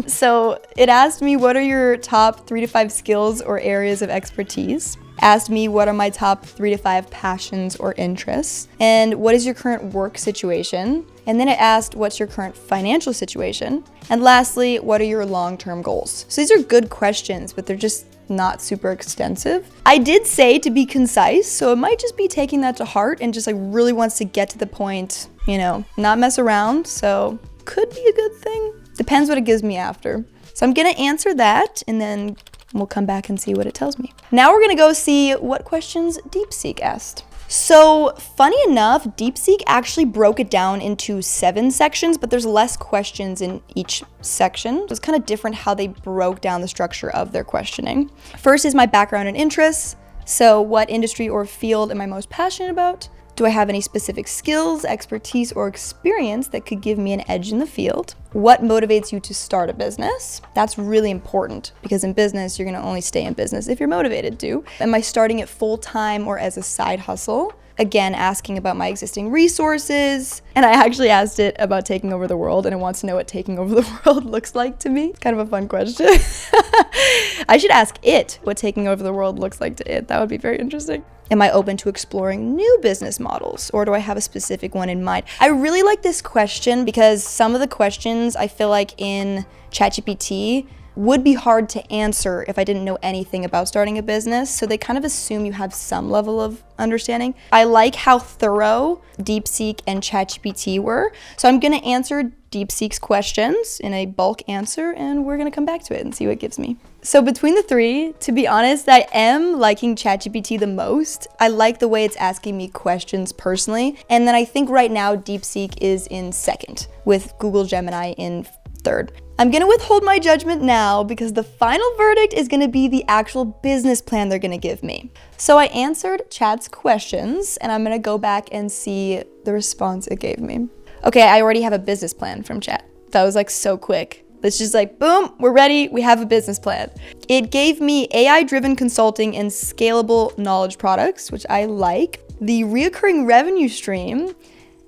So it asked me, what are your top 3 to 5 skills or areas of expertise? Asked me, what are my top 3 to 5 passions or interests? And what is your current work situation? And then it asked, what's your current financial situation? And lastly, what are your long-term goals? So these are good questions, but they're just not super extensive. I did say to be concise, so it might just be taking that to heart and just like really wants to get to the point, you know, not mess around. So could be a good thing. Depends what it gives me after. So I'm gonna answer that and then we'll come back and see what it tells me. Now we're gonna go see what questions DeepSeek asked. So funny enough, DeepSeek actually broke it down into 7 sections, but there's less questions in each section. So it's kind of different how they broke down the structure of their questioning. First is my background and interests. So what industry or field am I most passionate about? Do I have any specific skills, expertise, or experience that could give me an edge in the field? What motivates you to start a business? That's really important because in business, you're gonna only stay in business if you're motivated to. Am I starting it full-time or as a side hustle? Again, asking about my existing resources. And I actually asked it about taking over the world, and it wants to know what taking over the world looks like to me. Kind of a fun question. I should ask it what taking over the world looks like to it. That would be very interesting. Am I open to exploring new business models, or do I have a specific one in mind? I really like this question because some of the questions I feel like in ChatGPT would be hard to answer if I didn't know anything about starting a business. So they kind of assume you have some level of understanding. I like how thorough DeepSeek and ChatGPT were. So I'm gonna answer DeepSeek's questions in a bulk answer, and we're gonna come back to it and see what it gives me. So between the 3, to be honest, I am liking ChatGPT the most. I like the way it's asking me questions personally. And then I think right now DeepSeek is in 2nd, with Google Gemini in 3rd. I'm gonna withhold my judgment now because the final verdict is gonna be the actual business plan they're gonna give me. So I answered Chat's questions, and I'm gonna go back and see the response it gave me. Okay, I already have a business plan from Chat. That was like so quick. It's just like, boom, we're ready, we have a business plan. It gave me AI-driven consulting and scalable knowledge products, which I like. The reoccurring revenue stream,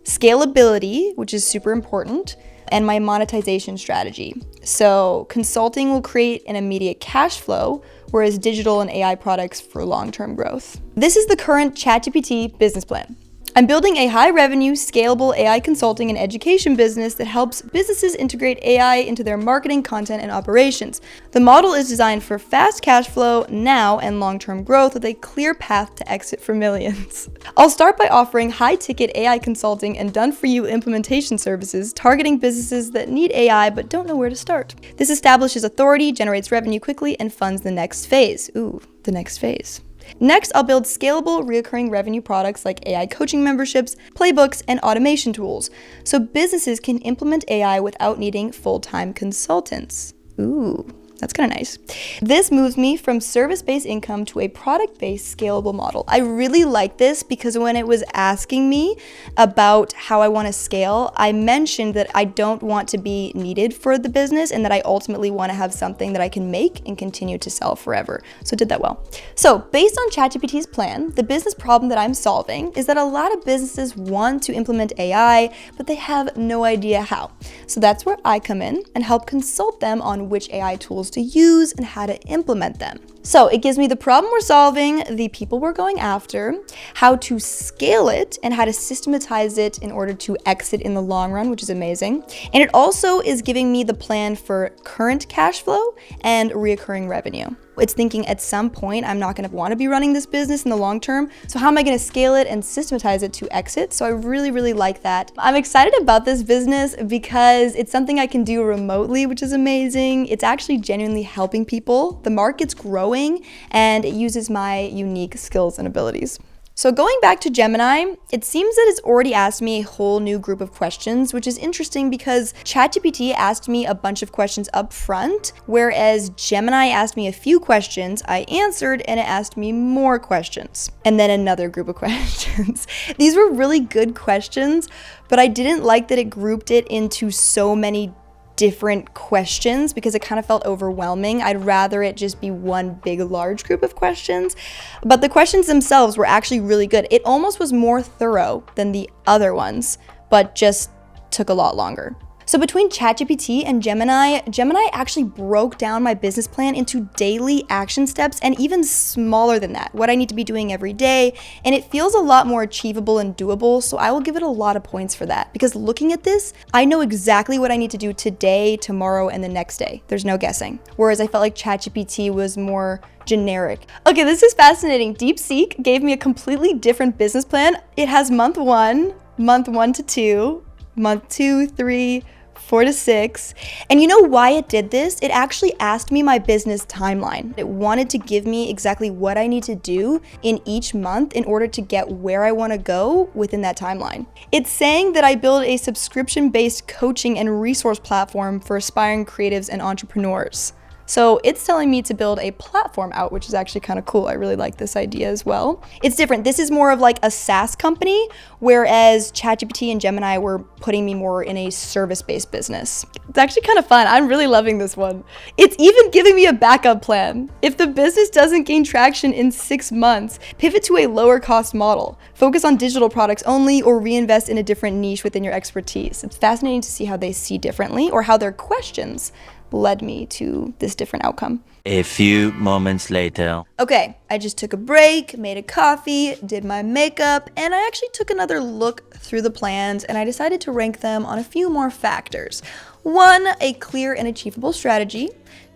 scalability, which is super important, and my monetization strategy. So consulting will create an immediate cash flow, whereas digital and AI products for long-term growth. This is the current ChatGPT business plan. I'm building a high-revenue, scalable AI consulting and education business that helps businesses integrate AI into their marketing, content, and operations. The model is designed for fast cash flow now and long-term growth with a clear path to exit for millions. I'll start by offering high-ticket AI consulting and done-for-you implementation services targeting businesses that need AI but don't know where to start. This establishes authority, generates revenue quickly, and funds the next phase. Ooh, the next phase. Next, I'll build scalable, recurring revenue products like AI coaching memberships, playbooks, and automation tools, so businesses can implement AI without needing full-time consultants. Ooh, that's kind of nice. This moves me from service-based income to a product-based scalable model. I really like this because when it was asking me about how I want to scale, I mentioned that I don't want to be needed for the business and that I ultimately want to have something that I can make and continue to sell forever. So it did that well. So based on ChatGPT's plan, the business problem that I'm solving is that a lot of businesses want to implement AI, but they have no idea how. So that's where I come in and help consult them on which AI tools to use and how to implement them. So it gives me the problem we're solving, the people we're going after, how to scale it, and how to systematize it in order to exit in the long run, which is amazing. And it also is giving me the plan for current cash flow and recurring revenue. It's thinking at some point I'm not going to want to be running this business in the long term. So how am I going to scale it and systematize it to exit? So I really, really like that. I'm excited about this business because it's something I can do remotely, which is amazing. It's actually genuinely helping people. The market's growing and it uses my unique skills and abilities. So going back to Gemini, it seems that it's already asked me a whole new group of questions, which is interesting because ChatGPT asked me a bunch of questions up front, whereas Gemini asked me a few questions, I answered, and it asked me more questions. And then another group of questions. These were really good questions, but I didn't like that it grouped it into so many different questions because it kind of felt overwhelming. I'd rather it just be one big, large group of questions. But the questions themselves were actually really good. It almost was more thorough than the other ones, but just took a lot longer. So between ChatGPT and Gemini actually broke down my business plan into daily action steps and even smaller than that, what I need to be doing every day. And it feels a lot more achievable and doable. So I will give it a lot of points for that because looking at this, I know exactly what I need to do today, tomorrow, and the next day. There's no guessing. Whereas I felt like ChatGPT was more generic. Okay, this is fascinating. DeepSeek gave me a completely different business plan. It has month 1 to 2, month 2, 3, 4 to 6. And you know why it did this? It actually asked me my business timeline. It wanted to give me exactly what I need to do in each month in order to get where I want to go within that timeline. It's saying that I build a subscription-based coaching and resource platform for aspiring creatives and entrepreneurs. So it's telling me to build a platform out, which is actually kind of cool. I really like this idea as well. It's different. This is more of like a SaaS company, whereas ChatGPT and Gemini were putting me more in a service-based business. It's actually kind of fun. I'm really loving this one. It's even giving me a backup plan. If the business doesn't gain traction in 6 months, pivot to a lower cost model. Focus on digital products only or reinvest in a different niche within your expertise. It's fascinating to see how they see differently or how their questions led me to this different outcome. A few moments later. Okay, I just took a break, made a coffee, did my makeup, and I actually took another look through the plans and I decided to rank them on a few more factors. 1, a clear and achievable strategy.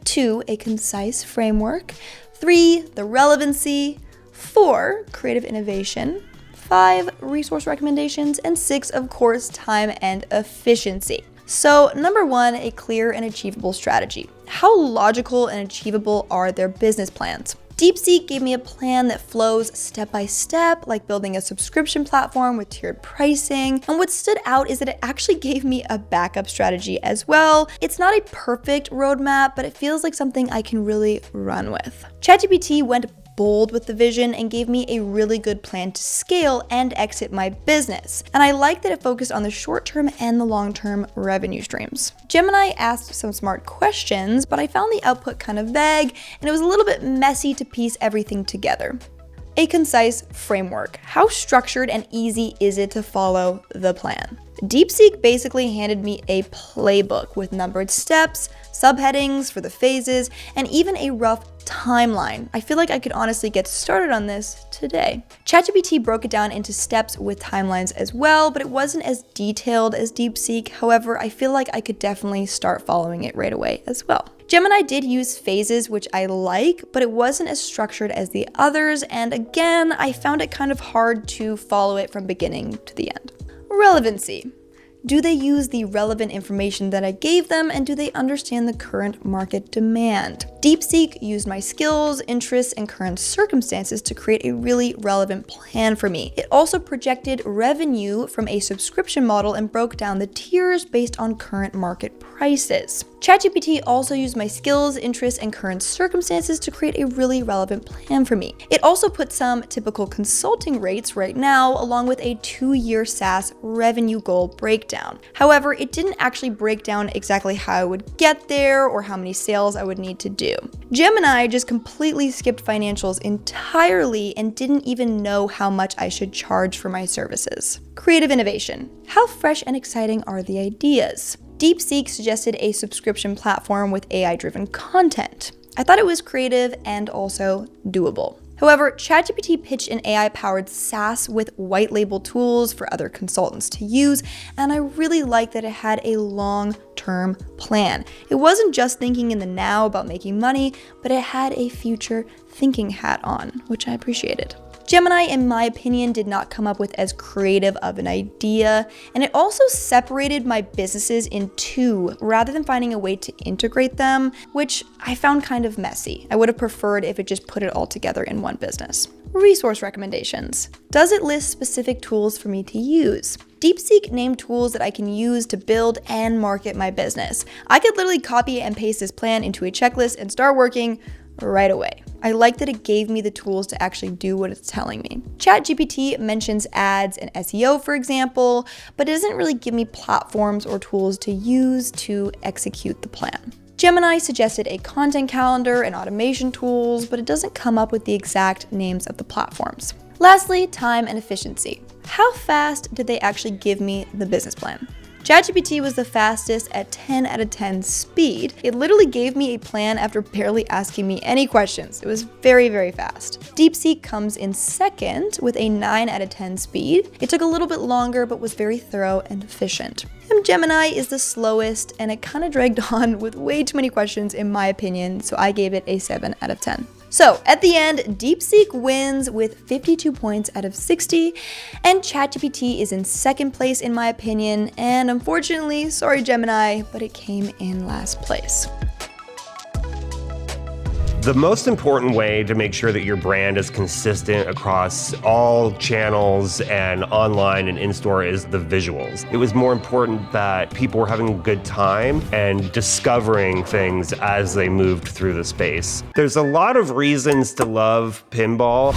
2, a concise framework. 3, the relevancy. 4, creative innovation. 5, resource recommendations. And 6, of course, time and efficiency. So number 1, a clear and achievable strategy. How logical and achievable are their business plans? DeepSeek gave me a plan that flows step by step, like building a subscription platform with tiered pricing. And what stood out is that it actually gave me a backup strategy as well. It's not a perfect roadmap, but it feels like something I can really run with. ChatGPT went bold with the vision and gave me a really good plan to scale and exit my business. And I like that it focused on the short-term and the long-term revenue streams. Gemini asked some smart questions, but I found the output kind of vague and it was a little bit messy to piece everything together. A concise framework. How structured and easy is it to follow the plan? DeepSeek basically handed me a playbook with numbered steps, subheadings for the phases, and even a rough timeline. I feel like I could honestly get started on this today. ChatGPT broke it down into steps with timelines as well, but it wasn't as detailed as DeepSeek. However, I feel like I could definitely start following it right away as well. Gemini did use phases, which I like, but it wasn't as structured as the others, and again, I found it kind of hard to follow it from beginning to the end. Relevancy. Do they use the relevant information that I gave them, and do they understand the current market demand? DeepSeek used my skills, interests, and current circumstances to create a really relevant plan for me. It also projected revenue from a subscription model and broke down the tiers based on current market prices. ChatGPT also used my skills, interests, and current circumstances to create a really relevant plan for me. It also put some typical consulting rates right now, along with a 2-year SaaS revenue goal breakdown. However, it didn't actually break down exactly how I would get there or how many sales I would need to do. Gemini just completely skipped financials entirely and didn't even know how much I should charge for my services. Creative innovation. How fresh and exciting are the ideas? DeepSeek suggested a subscription platform with AI-driven content. I thought it was creative and also doable. However, ChatGPT pitched an AI-powered SaaS with white label tools for other consultants to use, and I really liked that it had a long-term plan. It wasn't just thinking in the now about making money, but it had a future thinking hat on, which I appreciated. Gemini, in my opinion, did not come up with as creative of an idea, and it also separated my businesses in two rather than finding a way to integrate them, which I found kind of messy. I would have preferred if it just put it all together in one business. Resource recommendations. Does it list specific tools for me to use? DeepSeek named tools that I can use to build and market my business. I could literally copy and paste this plan into a checklist and start working right away. I like that it gave me the tools to actually do what it's telling me. ChatGPT mentions ads and SEO, for example, but it doesn't really give me platforms or tools to use to execute the plan. Gemini suggested a content calendar and automation tools, but it doesn't come up with the exact names of the platforms. Lastly, time and efficiency. How fast did they actually give me the business plan? ChatGPT was the fastest at 10 out of 10 speed. It literally gave me a plan after barely asking me any questions. It was very, very fast. DeepSeek comes in second with a 9 out of 10 speed. It took a little bit longer, but was very thorough and efficient. And Gemini is the slowest, and it kind of dragged on with way too many questions in my opinion, so I gave it a 7 out of 10. So at the end, DeepSeek wins with 52 points out of 60, and ChatGPT is in second place in my opinion, and unfortunately, sorry Gemini, but it came in last place. The most important way to make sure that your brand is consistent across all channels and online and in-store is the visuals. It was more important that people were having a good time and discovering things as they moved through the space. There's a lot of reasons to love pinball.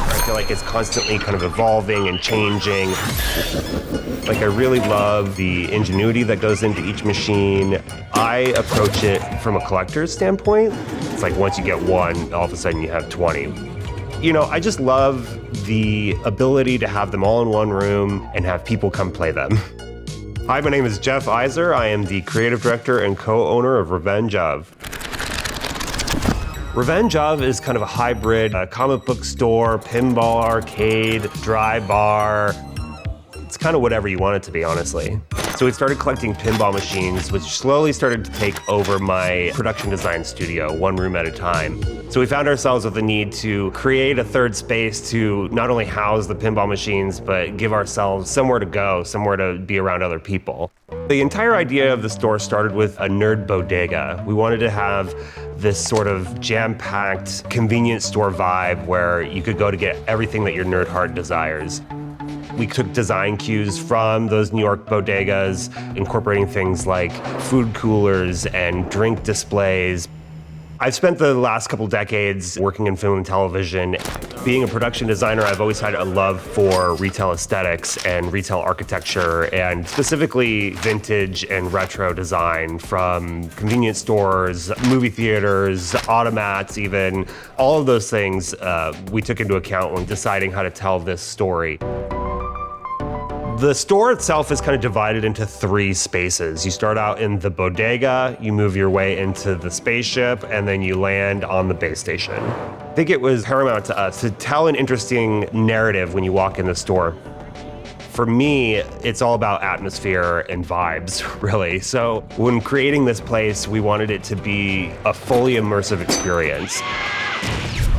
I feel like it's constantly kind of evolving and changing. Like, I really love the ingenuity that goes into each machine. I approach it from a collector's standpoint. It's like once you get one, all of a sudden you have 20. You know, I just love the ability to have them all in one room and have people come play them. Hi, my name is Jeff Iser. I am the creative director and co-owner of Revenge Of. Revenge Of is kind of a hybrid comic book store, pinball arcade, dry bar. It's kind of whatever you want it to be, honestly. So we started collecting pinball machines, which slowly started to take over my production design studio, one room at a time. So we found ourselves with the need to create a third space to not only house the pinball machines, but give ourselves somewhere to go, somewhere to be around other people. The entire idea of the store started with a nerd bodega. We wanted to have this sort of jam-packed convenience store vibe where you could go to get everything that your nerd heart desires. We took design cues from those New York bodegas, incorporating things like food coolers and drink displays. I've spent the last couple decades working in film and television. Being a production designer, I've always had a love for retail aesthetics and retail architecture, and specifically vintage and retro design from convenience stores, movie theaters, automats even. All of those things we took into account when deciding how to tell this story. The store itself is kind of divided into 3 spaces. You start out in the bodega, you move your way into the spaceship, and then you land on the base station. I think it was paramount to us to tell an interesting narrative when you walk in the store. For me, it's all about atmosphere and vibes, really. So when creating this place, we wanted it to be a fully immersive experience.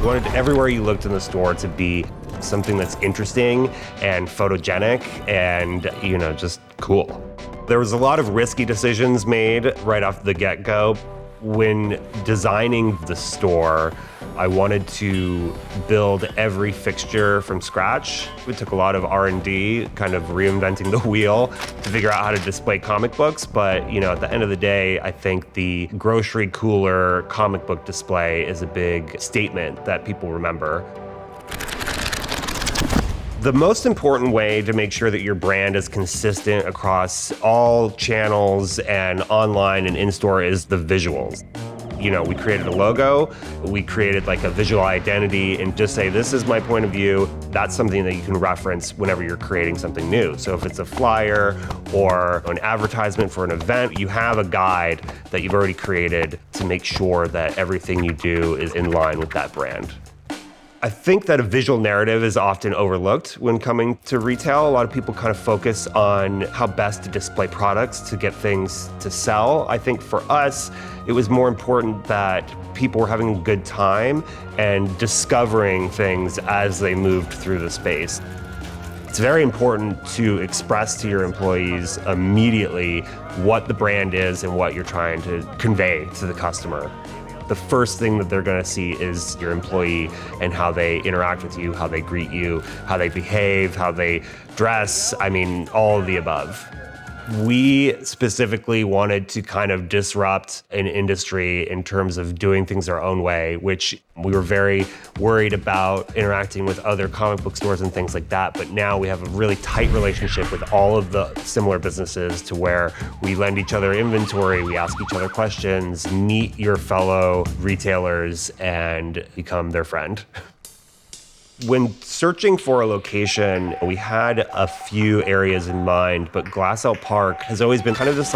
We wanted everywhere you looked in the store to be something that's interesting and photogenic and, just cool. There was a lot of risky decisions made right off the get-go. When designing the store, I wanted to build every fixture from scratch. It took a lot of R&D, kind of reinventing the wheel to figure out how to display comic books. But, at the end of the day, I think the grocery cooler comic book display is a big statement that people remember. The most important way to make sure that your brand is consistent across all channels and online and in-store is the visuals. We created a logo, we created like a visual identity and just say, this is my point of view. That's something that you can reference whenever you're creating something new. So if it's a flyer or an advertisement for an event, you have a guide that you've already created to make sure that everything you do is in line with that brand. I think that a visual narrative is often overlooked when coming to retail. A lot of people kind of focus on how best to display products to get things to sell. I think for us, it was more important that people were having a good time and discovering things as they moved through the space. It's very important to express to your employees immediately what the brand is and what you're trying to convey to the customer. The first thing that they're going to see is your employee and how they interact with you, how they greet you, how they behave, how they dress, all of the above. We specifically wanted to kind of disrupt an industry in terms of doing things our own way, which we were very worried about interacting with other comic book stores and things like that. But now we have a really tight relationship with all of the similar businesses to where we lend each other inventory, we ask each other questions, meet your fellow retailers and become their friend. When searching for a location, we had a few areas in mind, but Glassell Park has always been kind of this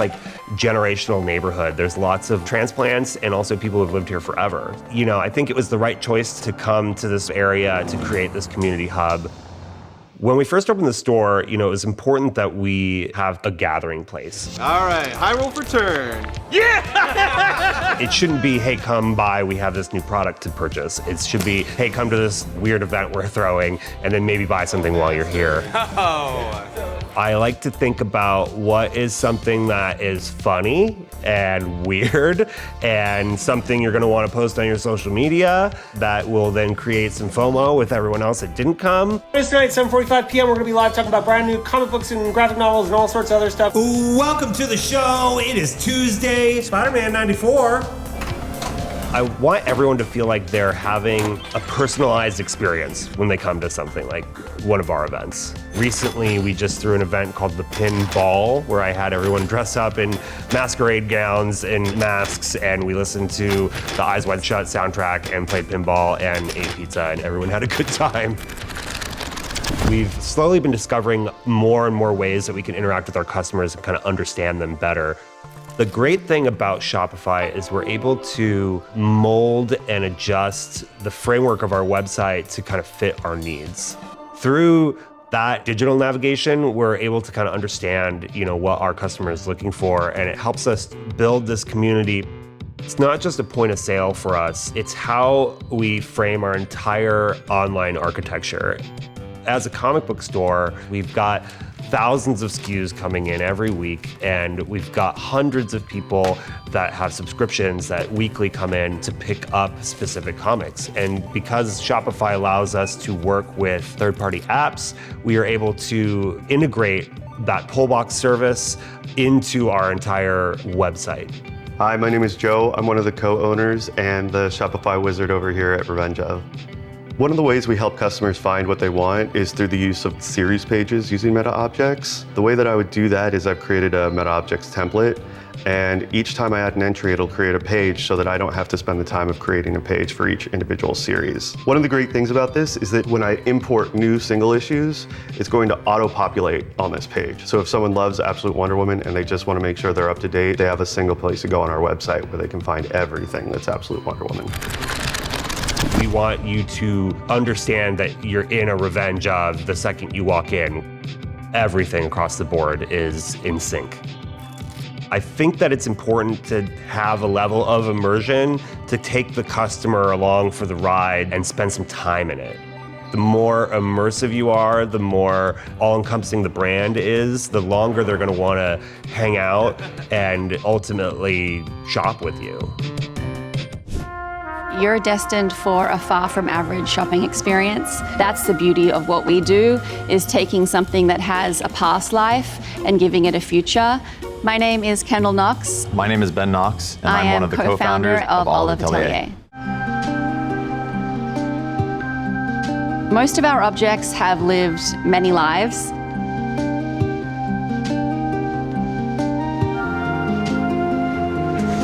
generational neighborhood. There's lots of transplants and also people who've lived here forever. I think it was the right choice to come to this area to create this community hub. When we first opened the store, it was important that we have a gathering place. All right, high roll for turn. Yeah! It shouldn't be, hey, come by, we have this new product to purchase. It should be, hey, come to this weird event we're throwing, and then maybe buy something while you're here. Oh. I like to think about what is something that is funny and weird and something you're gonna wanna post on your social media that will then create some FOMO with everyone else that didn't come. Tonight, 7:45 p.m., we're gonna be live talking about brand new comic books and graphic novels and all sorts of other stuff. Welcome to the show. It is Tuesday. Spider-Man 94. I want everyone to feel like they're having a personalized experience when they come to something like one of our events. Recently, we just threw an event called the Pin Ball, where I had everyone dress up in masquerade gowns and masks, and we listened to the Eyes Wide Shut soundtrack and played pinball and ate pizza, and everyone had a good time. We've slowly been discovering more and more ways that we can interact with our customers and kind of understand them better. The great thing about Shopify is we're able to mold and adjust the framework of our website to kind of fit our needs. Through that digital navigation, we're able to kind of understand, what our customer is looking for, and it helps us build this community. It's not just a point of sale for us, it's how we frame our entire online architecture. As a comic book store, we've got thousands of SKUs coming in every week, and we've got hundreds of people that have subscriptions that weekly come in to pick up specific comics. And because Shopify allows us to work with third-party apps, we are able to integrate that pull box service into our entire website. Hi, my name is Joe. I'm one of the co-owners and the Shopify wizard over here at Revenge of. One of the ways we help customers find what they want is through the use of series pages using meta objects. The way that I would do that is I've created a meta objects template, and each time I add an entry, it'll create a page so that I don't have to spend the time of creating a page for each individual series. One of the great things about this is that when I import new single issues, it's going to auto-populate on this page. So if someone loves Absolute Wonder Woman and they just want to make sure they're up to date, they have a single place to go on our website where they can find everything that's Absolute Wonder Woman. We want you to understand that you're in a revenge of the second you walk in. Everything across the board is in sync. I think that it's important to have a level of immersion to take the customer along for the ride and spend some time in it. The more immersive you are, the more all-encompassing the brand is, the longer they're going to want to hang out and ultimately shop with you. You're destined for a far from average shopping experience. That's the beauty of what we do, is taking something that has a past life and giving it a future. My name is Kendall Knox. My name is Ben Knox, and I'm one of the co-founders of Olive Ateliers. Most of our objects have lived many lives.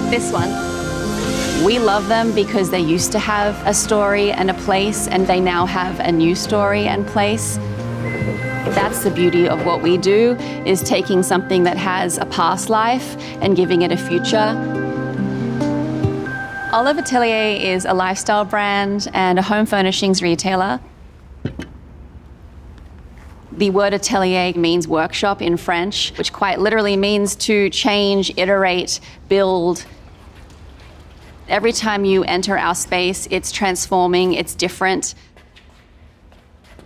This one. We love them because they used to have a story and a place, and they now have a new story and place. That's the beauty of what we do, is taking something that has a past life and giving it a future. Olive Ateliers is a lifestyle brand and a home furnishings retailer. The word atelier means workshop in French, which quite literally means to change, iterate, build. Every time you enter our space, it's transforming, it's different.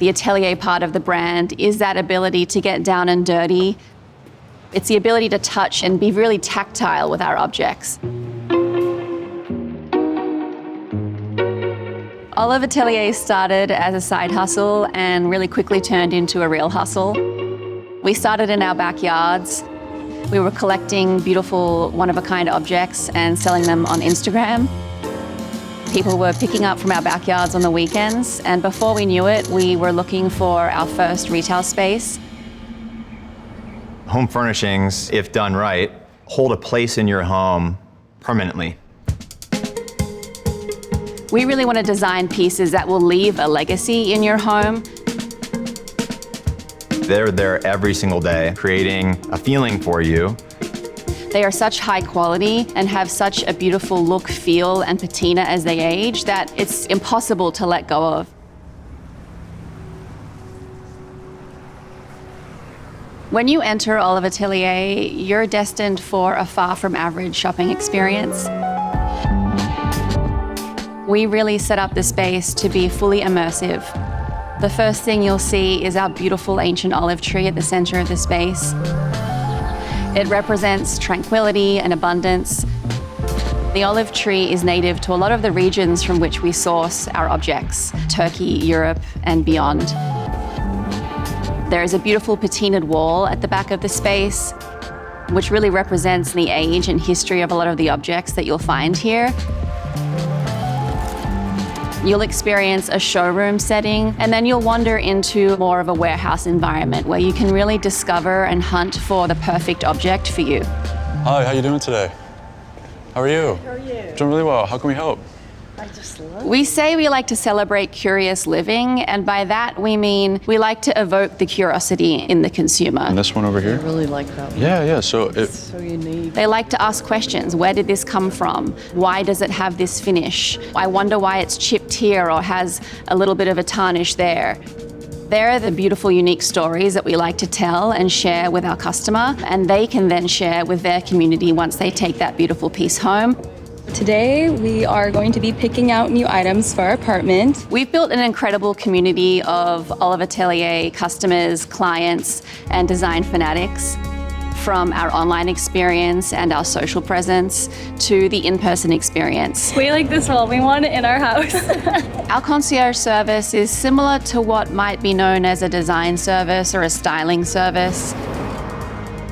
The atelier part of the brand is that ability to get down and dirty. It's the ability to touch and be really tactile with our objects. Olive Ateliers started as a side hustle and really quickly turned into a real hustle. We started in our backyards. We were collecting beautiful, one-of-a-kind objects and selling them on Instagram. People were picking up from our backyards on the weekends, and before we knew it, we were looking for our first retail space. Home furnishings, if done right, hold a place in your home permanently. We really want to design pieces that will leave a legacy in your home. They're there every single day, creating a feeling for you. They are such high quality and have such a beautiful look, feel, and patina as they age that it's impossible to let go of. When you enter Olive Ateliers, you're destined for a far from average shopping experience. We really set up the space to be fully immersive. The first thing you'll see is our beautiful ancient olive tree at the center of the space. It represents tranquility and abundance. The olive tree is native to a lot of the regions from which we source our objects, Turkey, Europe, and beyond. There is a beautiful patinaed wall at the back of the space, which really represents the age and history of a lot of the objects that you'll find here. You'll experience a showroom setting, and then you'll wander into more of a warehouse environment where you can really discover and hunt for the perfect object for you. Hi, how you doing today? How are you? How are you? Doing really well. How can we help? I just love it. We say we like to celebrate curious living, and by that we mean we like to evoke the curiosity in the consumer. And this one over here? I really like that one. Yeah. So it's so unique. They like to ask questions. Where did this come from? Why does it have this finish? I wonder why it's chipped here or has a little bit of a tarnish there. They're the beautiful, unique stories that we like to tell and share with our customer, and they can then share with their community once they take that beautiful piece home. Today, we are going to be picking out new items for our apartment. We've built an incredible community of Olive Ateliers customers, clients, and design fanatics. From our online experience and our social presence to the in-person experience. We like this role, we want it in our house. Our concierge service is similar to what might be known as a design service or a styling service.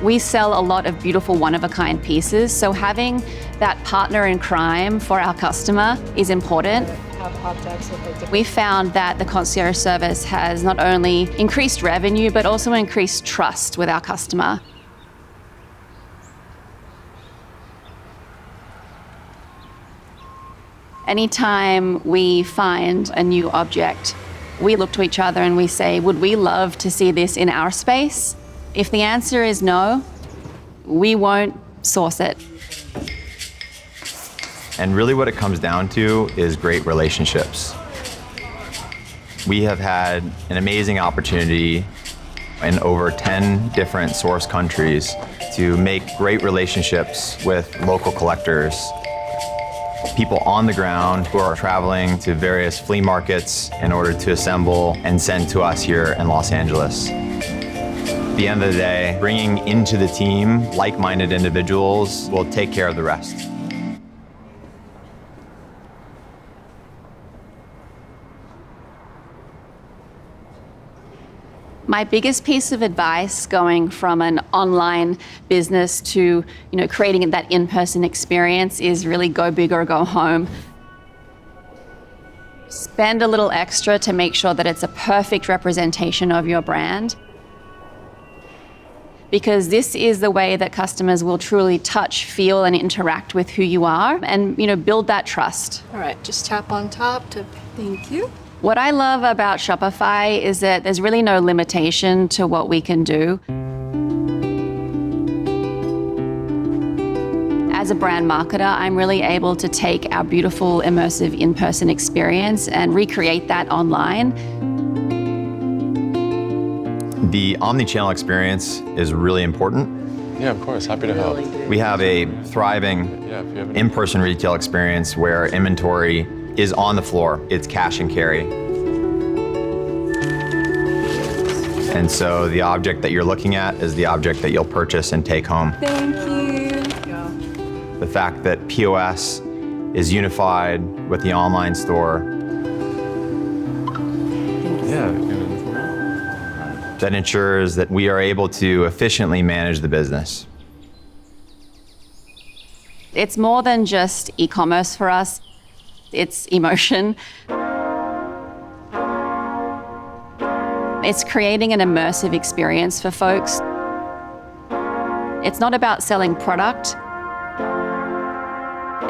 We sell a lot of beautiful one-of-a-kind pieces, so having that partner in crime for our customer is important. have objects with like different... We found that the concierge service has not only increased revenue, but also increased trust with our customer. Anytime we find a new object, we look to each other and we say, would we love to see this in our space? If the answer is no, we won't source it. And really what it comes down to is great relationships. We have had an amazing opportunity in over 10 different source countries to make great relationships with local collectors, people on the ground who are traveling to various flea markets in order to assemble and send to us here in Los Angeles. At the end of the day, bringing into the team like-minded individuals will take care of the rest. My biggest piece of advice going from an online business to, creating that in-person experience is really go big or go home. Spend a little extra to make sure that it's a perfect representation of your brand. Because this is the way that customers will truly touch, feel, and interact with who you are and, build that trust. All right, just tap on top to thank you. What I love about Shopify is that there's really no limitation to what we can do. As a brand marketer, I'm really able to take our beautiful, immersive in-person experience and recreate that online. The omni-channel experience is really important. Yeah, of course, happy to help. We have a thriving in-person retail experience where inventory is on the floor. It's cash and carry. And so the object that you're looking at is the object that you'll purchase and take home. Thank you. The fact that POS is unified with the online store. That ensures that we are able to efficiently manage the business. It's more than just e-commerce for us. It's emotion. It's creating an immersive experience for folks. It's not about selling product.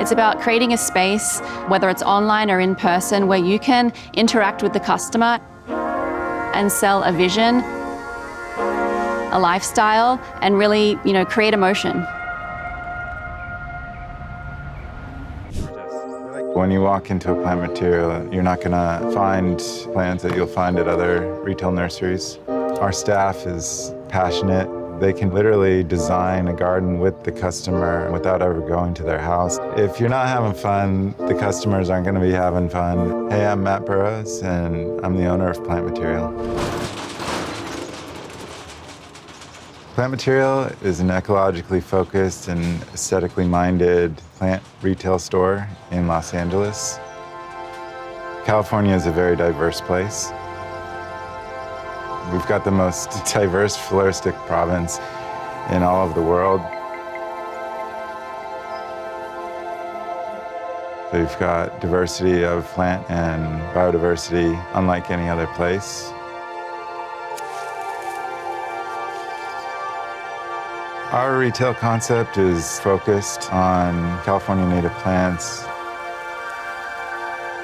It's about creating a space, whether it's online or in person, where you can interact with the customer and sell a vision, a lifestyle, and really, create emotion. When you walk into a plant material, you're not gonna find plants that you'll find at other retail nurseries. Our staff is passionate. They can literally design a garden with the customer without ever going to their house. If you're not having fun, the customers aren't gonna be having fun. Hey, I'm Matt Burrows, and I'm the owner of Plant Material. Plant Material is an ecologically focused and aesthetically minded plant retail store in Los Angeles. California is a very diverse place. We've got the most diverse floristic province in all of the world. We've got diversity of plant and biodiversity unlike any other place. Our retail concept is focused on California native plants.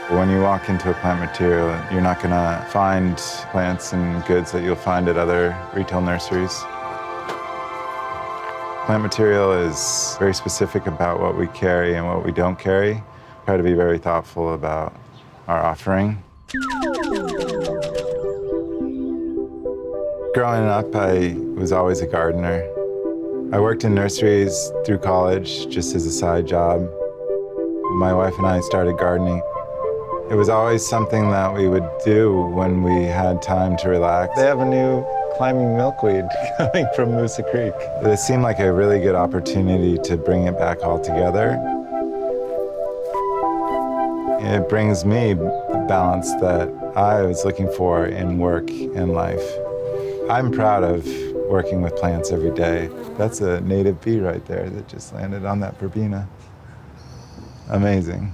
When you walk into a plant material, you're not gonna find plants and goods that you'll find at other retail nurseries. Plant Material is very specific about what we carry and what we don't carry. Try to be very thoughtful about our offering. Growing up, I was always a gardener. I worked in nurseries through college just as a side job. My wife and I started gardening. It was always something that we would do when we had time to relax. They have a new climbing milkweed coming from Moosa Creek. It seemed like a really good opportunity to bring it back all together. It brings me the balance that I was looking for in work and life. I'm proud of working with plants every day. That's a native bee right there that just landed on that verbena. Amazing.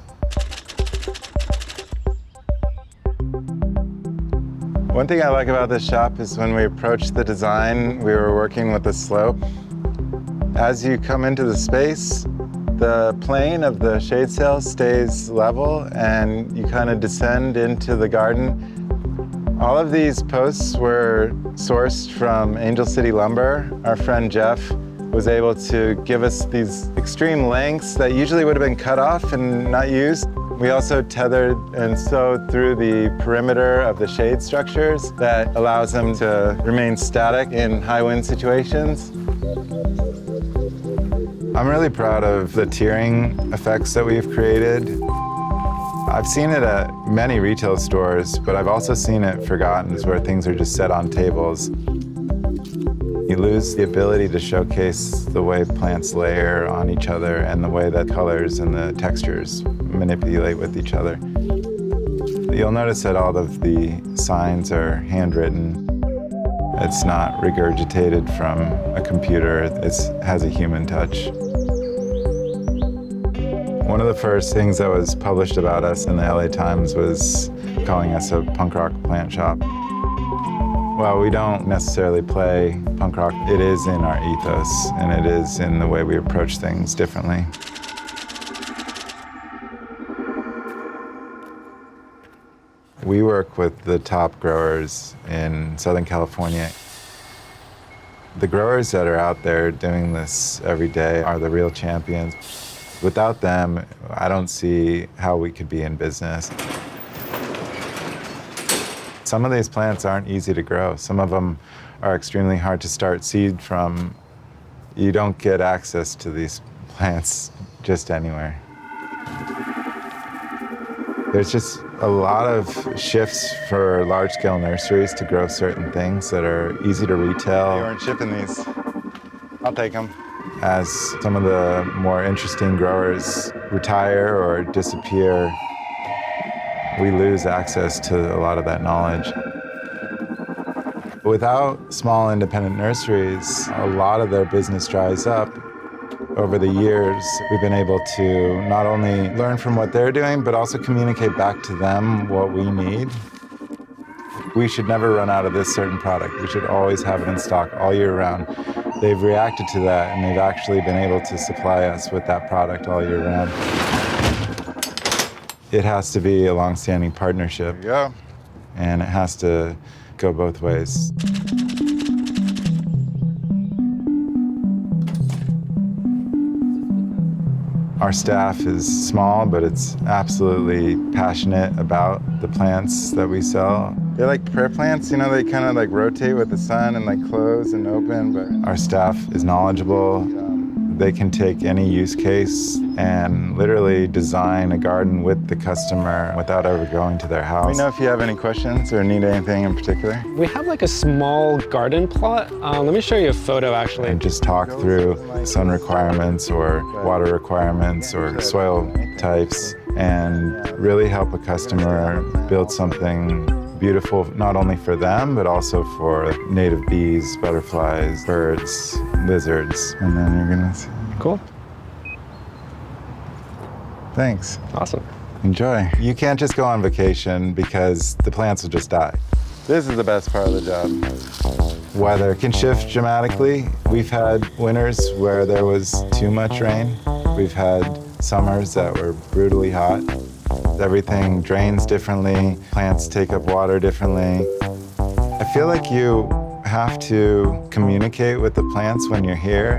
One thing I like about this shop is when we approached the design, we were working with the slope. As you come into the space, the plane of the shade sail stays level and you kind of descend into the garden. All of these posts were sourced from Angel City Lumber. Our friend Jeff was able to give us these extreme lengths that usually would have been cut off and not used. We also tethered and sewed through the perimeter of the shade structures that allows them to remain static in high wind situations. I'm really proud of the tiering effects that we've created. I've seen it at many retail stores, but I've also seen it forgotten, where things are just set on tables. You lose the ability to showcase the way plants layer on each other and the way that colors and the textures manipulate with each other. You'll notice that all of the signs are handwritten. It's not regurgitated from a computer. It has a human touch. One of the first things that was published about us in the LA Times was calling us a punk rock plant shop. Well, we don't necessarily play punk rock. It is in our ethos, and it is in the way we approach things differently. We work with the top growers in Southern California. The growers that are out there doing this every day are the real champions. Without them, I don't see how we could be in business. Some of these plants aren't easy to grow. Some of them are extremely hard to start seed from. You don't get access to these plants just anywhere. There's just a lot of shifts for large-scale nurseries to grow certain things that are easy to retail. You aren't shipping these. I'll take them. As some of the more interesting growers retire or disappear, we lose access to a lot of that knowledge. Without small independent nurseries, a lot of their business dries up. Over the years, we've been able to not only learn from what they're doing, but also communicate back to them what we need. We should never run out of this certain product. We should always have it in stock all year round. They've reacted to that, and they've actually been able to supply us with that product all year round. It has to be a long-standing partnership. Yeah. And it has to go both ways. Our staff is small, but it's absolutely passionate about the plants that we sell. They're like prayer plants, you know, they kind of like rotate with the sun and like close and open, but our staff is knowledgeable. They can take any use case and literally design a garden with the customer without ever going to their house. Let me know if you have any questions or need anything in particular. We have like a small garden plot. Let me show you a photo actually. And just talk through sun requirements or water requirements or soil types and really help a customer build something beautiful, not only for them, but also for native bees, butterflies, birds, lizards, and then you're gonna see. Cool. Thanks. Awesome. Enjoy. You can't just go on vacation because the plants will just die. This is the best part of the job. Weather can shift dramatically. We've had winters where there was too much rain. We've had summers that were brutally hot. Everything drains differently, plants take up water differently. I feel like you have to communicate with the plants when you're here.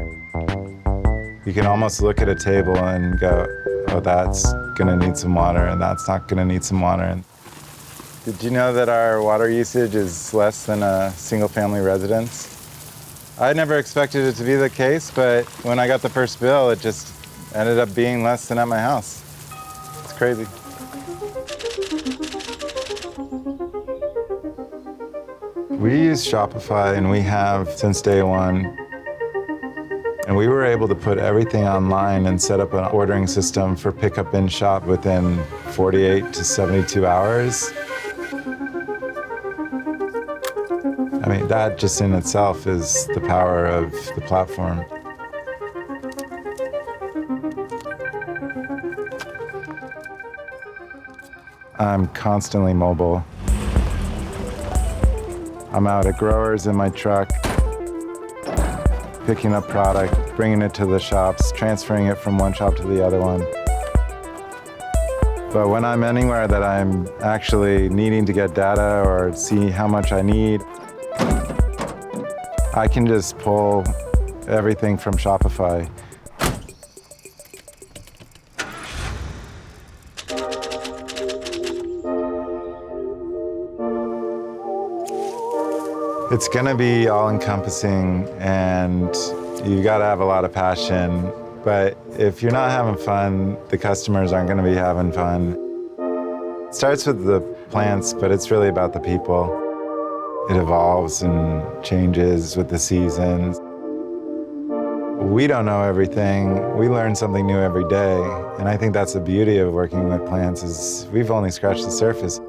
You can almost look at a table and go, oh, that's gonna need some water and that's not gonna need some water. Did you know that our water usage is less than a single-family residence? I never expected it to be the case, but when I got the first bill, it just ended up being less than at my house. It's crazy. We use Shopify, and we have since day one. And we were able to put everything online and set up an ordering system for pickup in shop within 48 to 72 hours. I mean, that just in itself is the power of the platform. I'm constantly mobile. I'm out at growers in my truck, picking up product, bringing it to the shops, transferring it from one shop to the other one. But when I'm anywhere that I'm actually needing to get data or see how much I need, I can just pull everything from Shopify. It's gonna be all-encompassing, and you gotta have a lot of passion. But if you're not having fun, the customers aren't gonna be having fun. It starts with the plants, but it's really about the people. It evolves and changes with the seasons. We don't know everything. We learn something new every day. And I think that's the beauty of working with plants is we've only scratched the surface.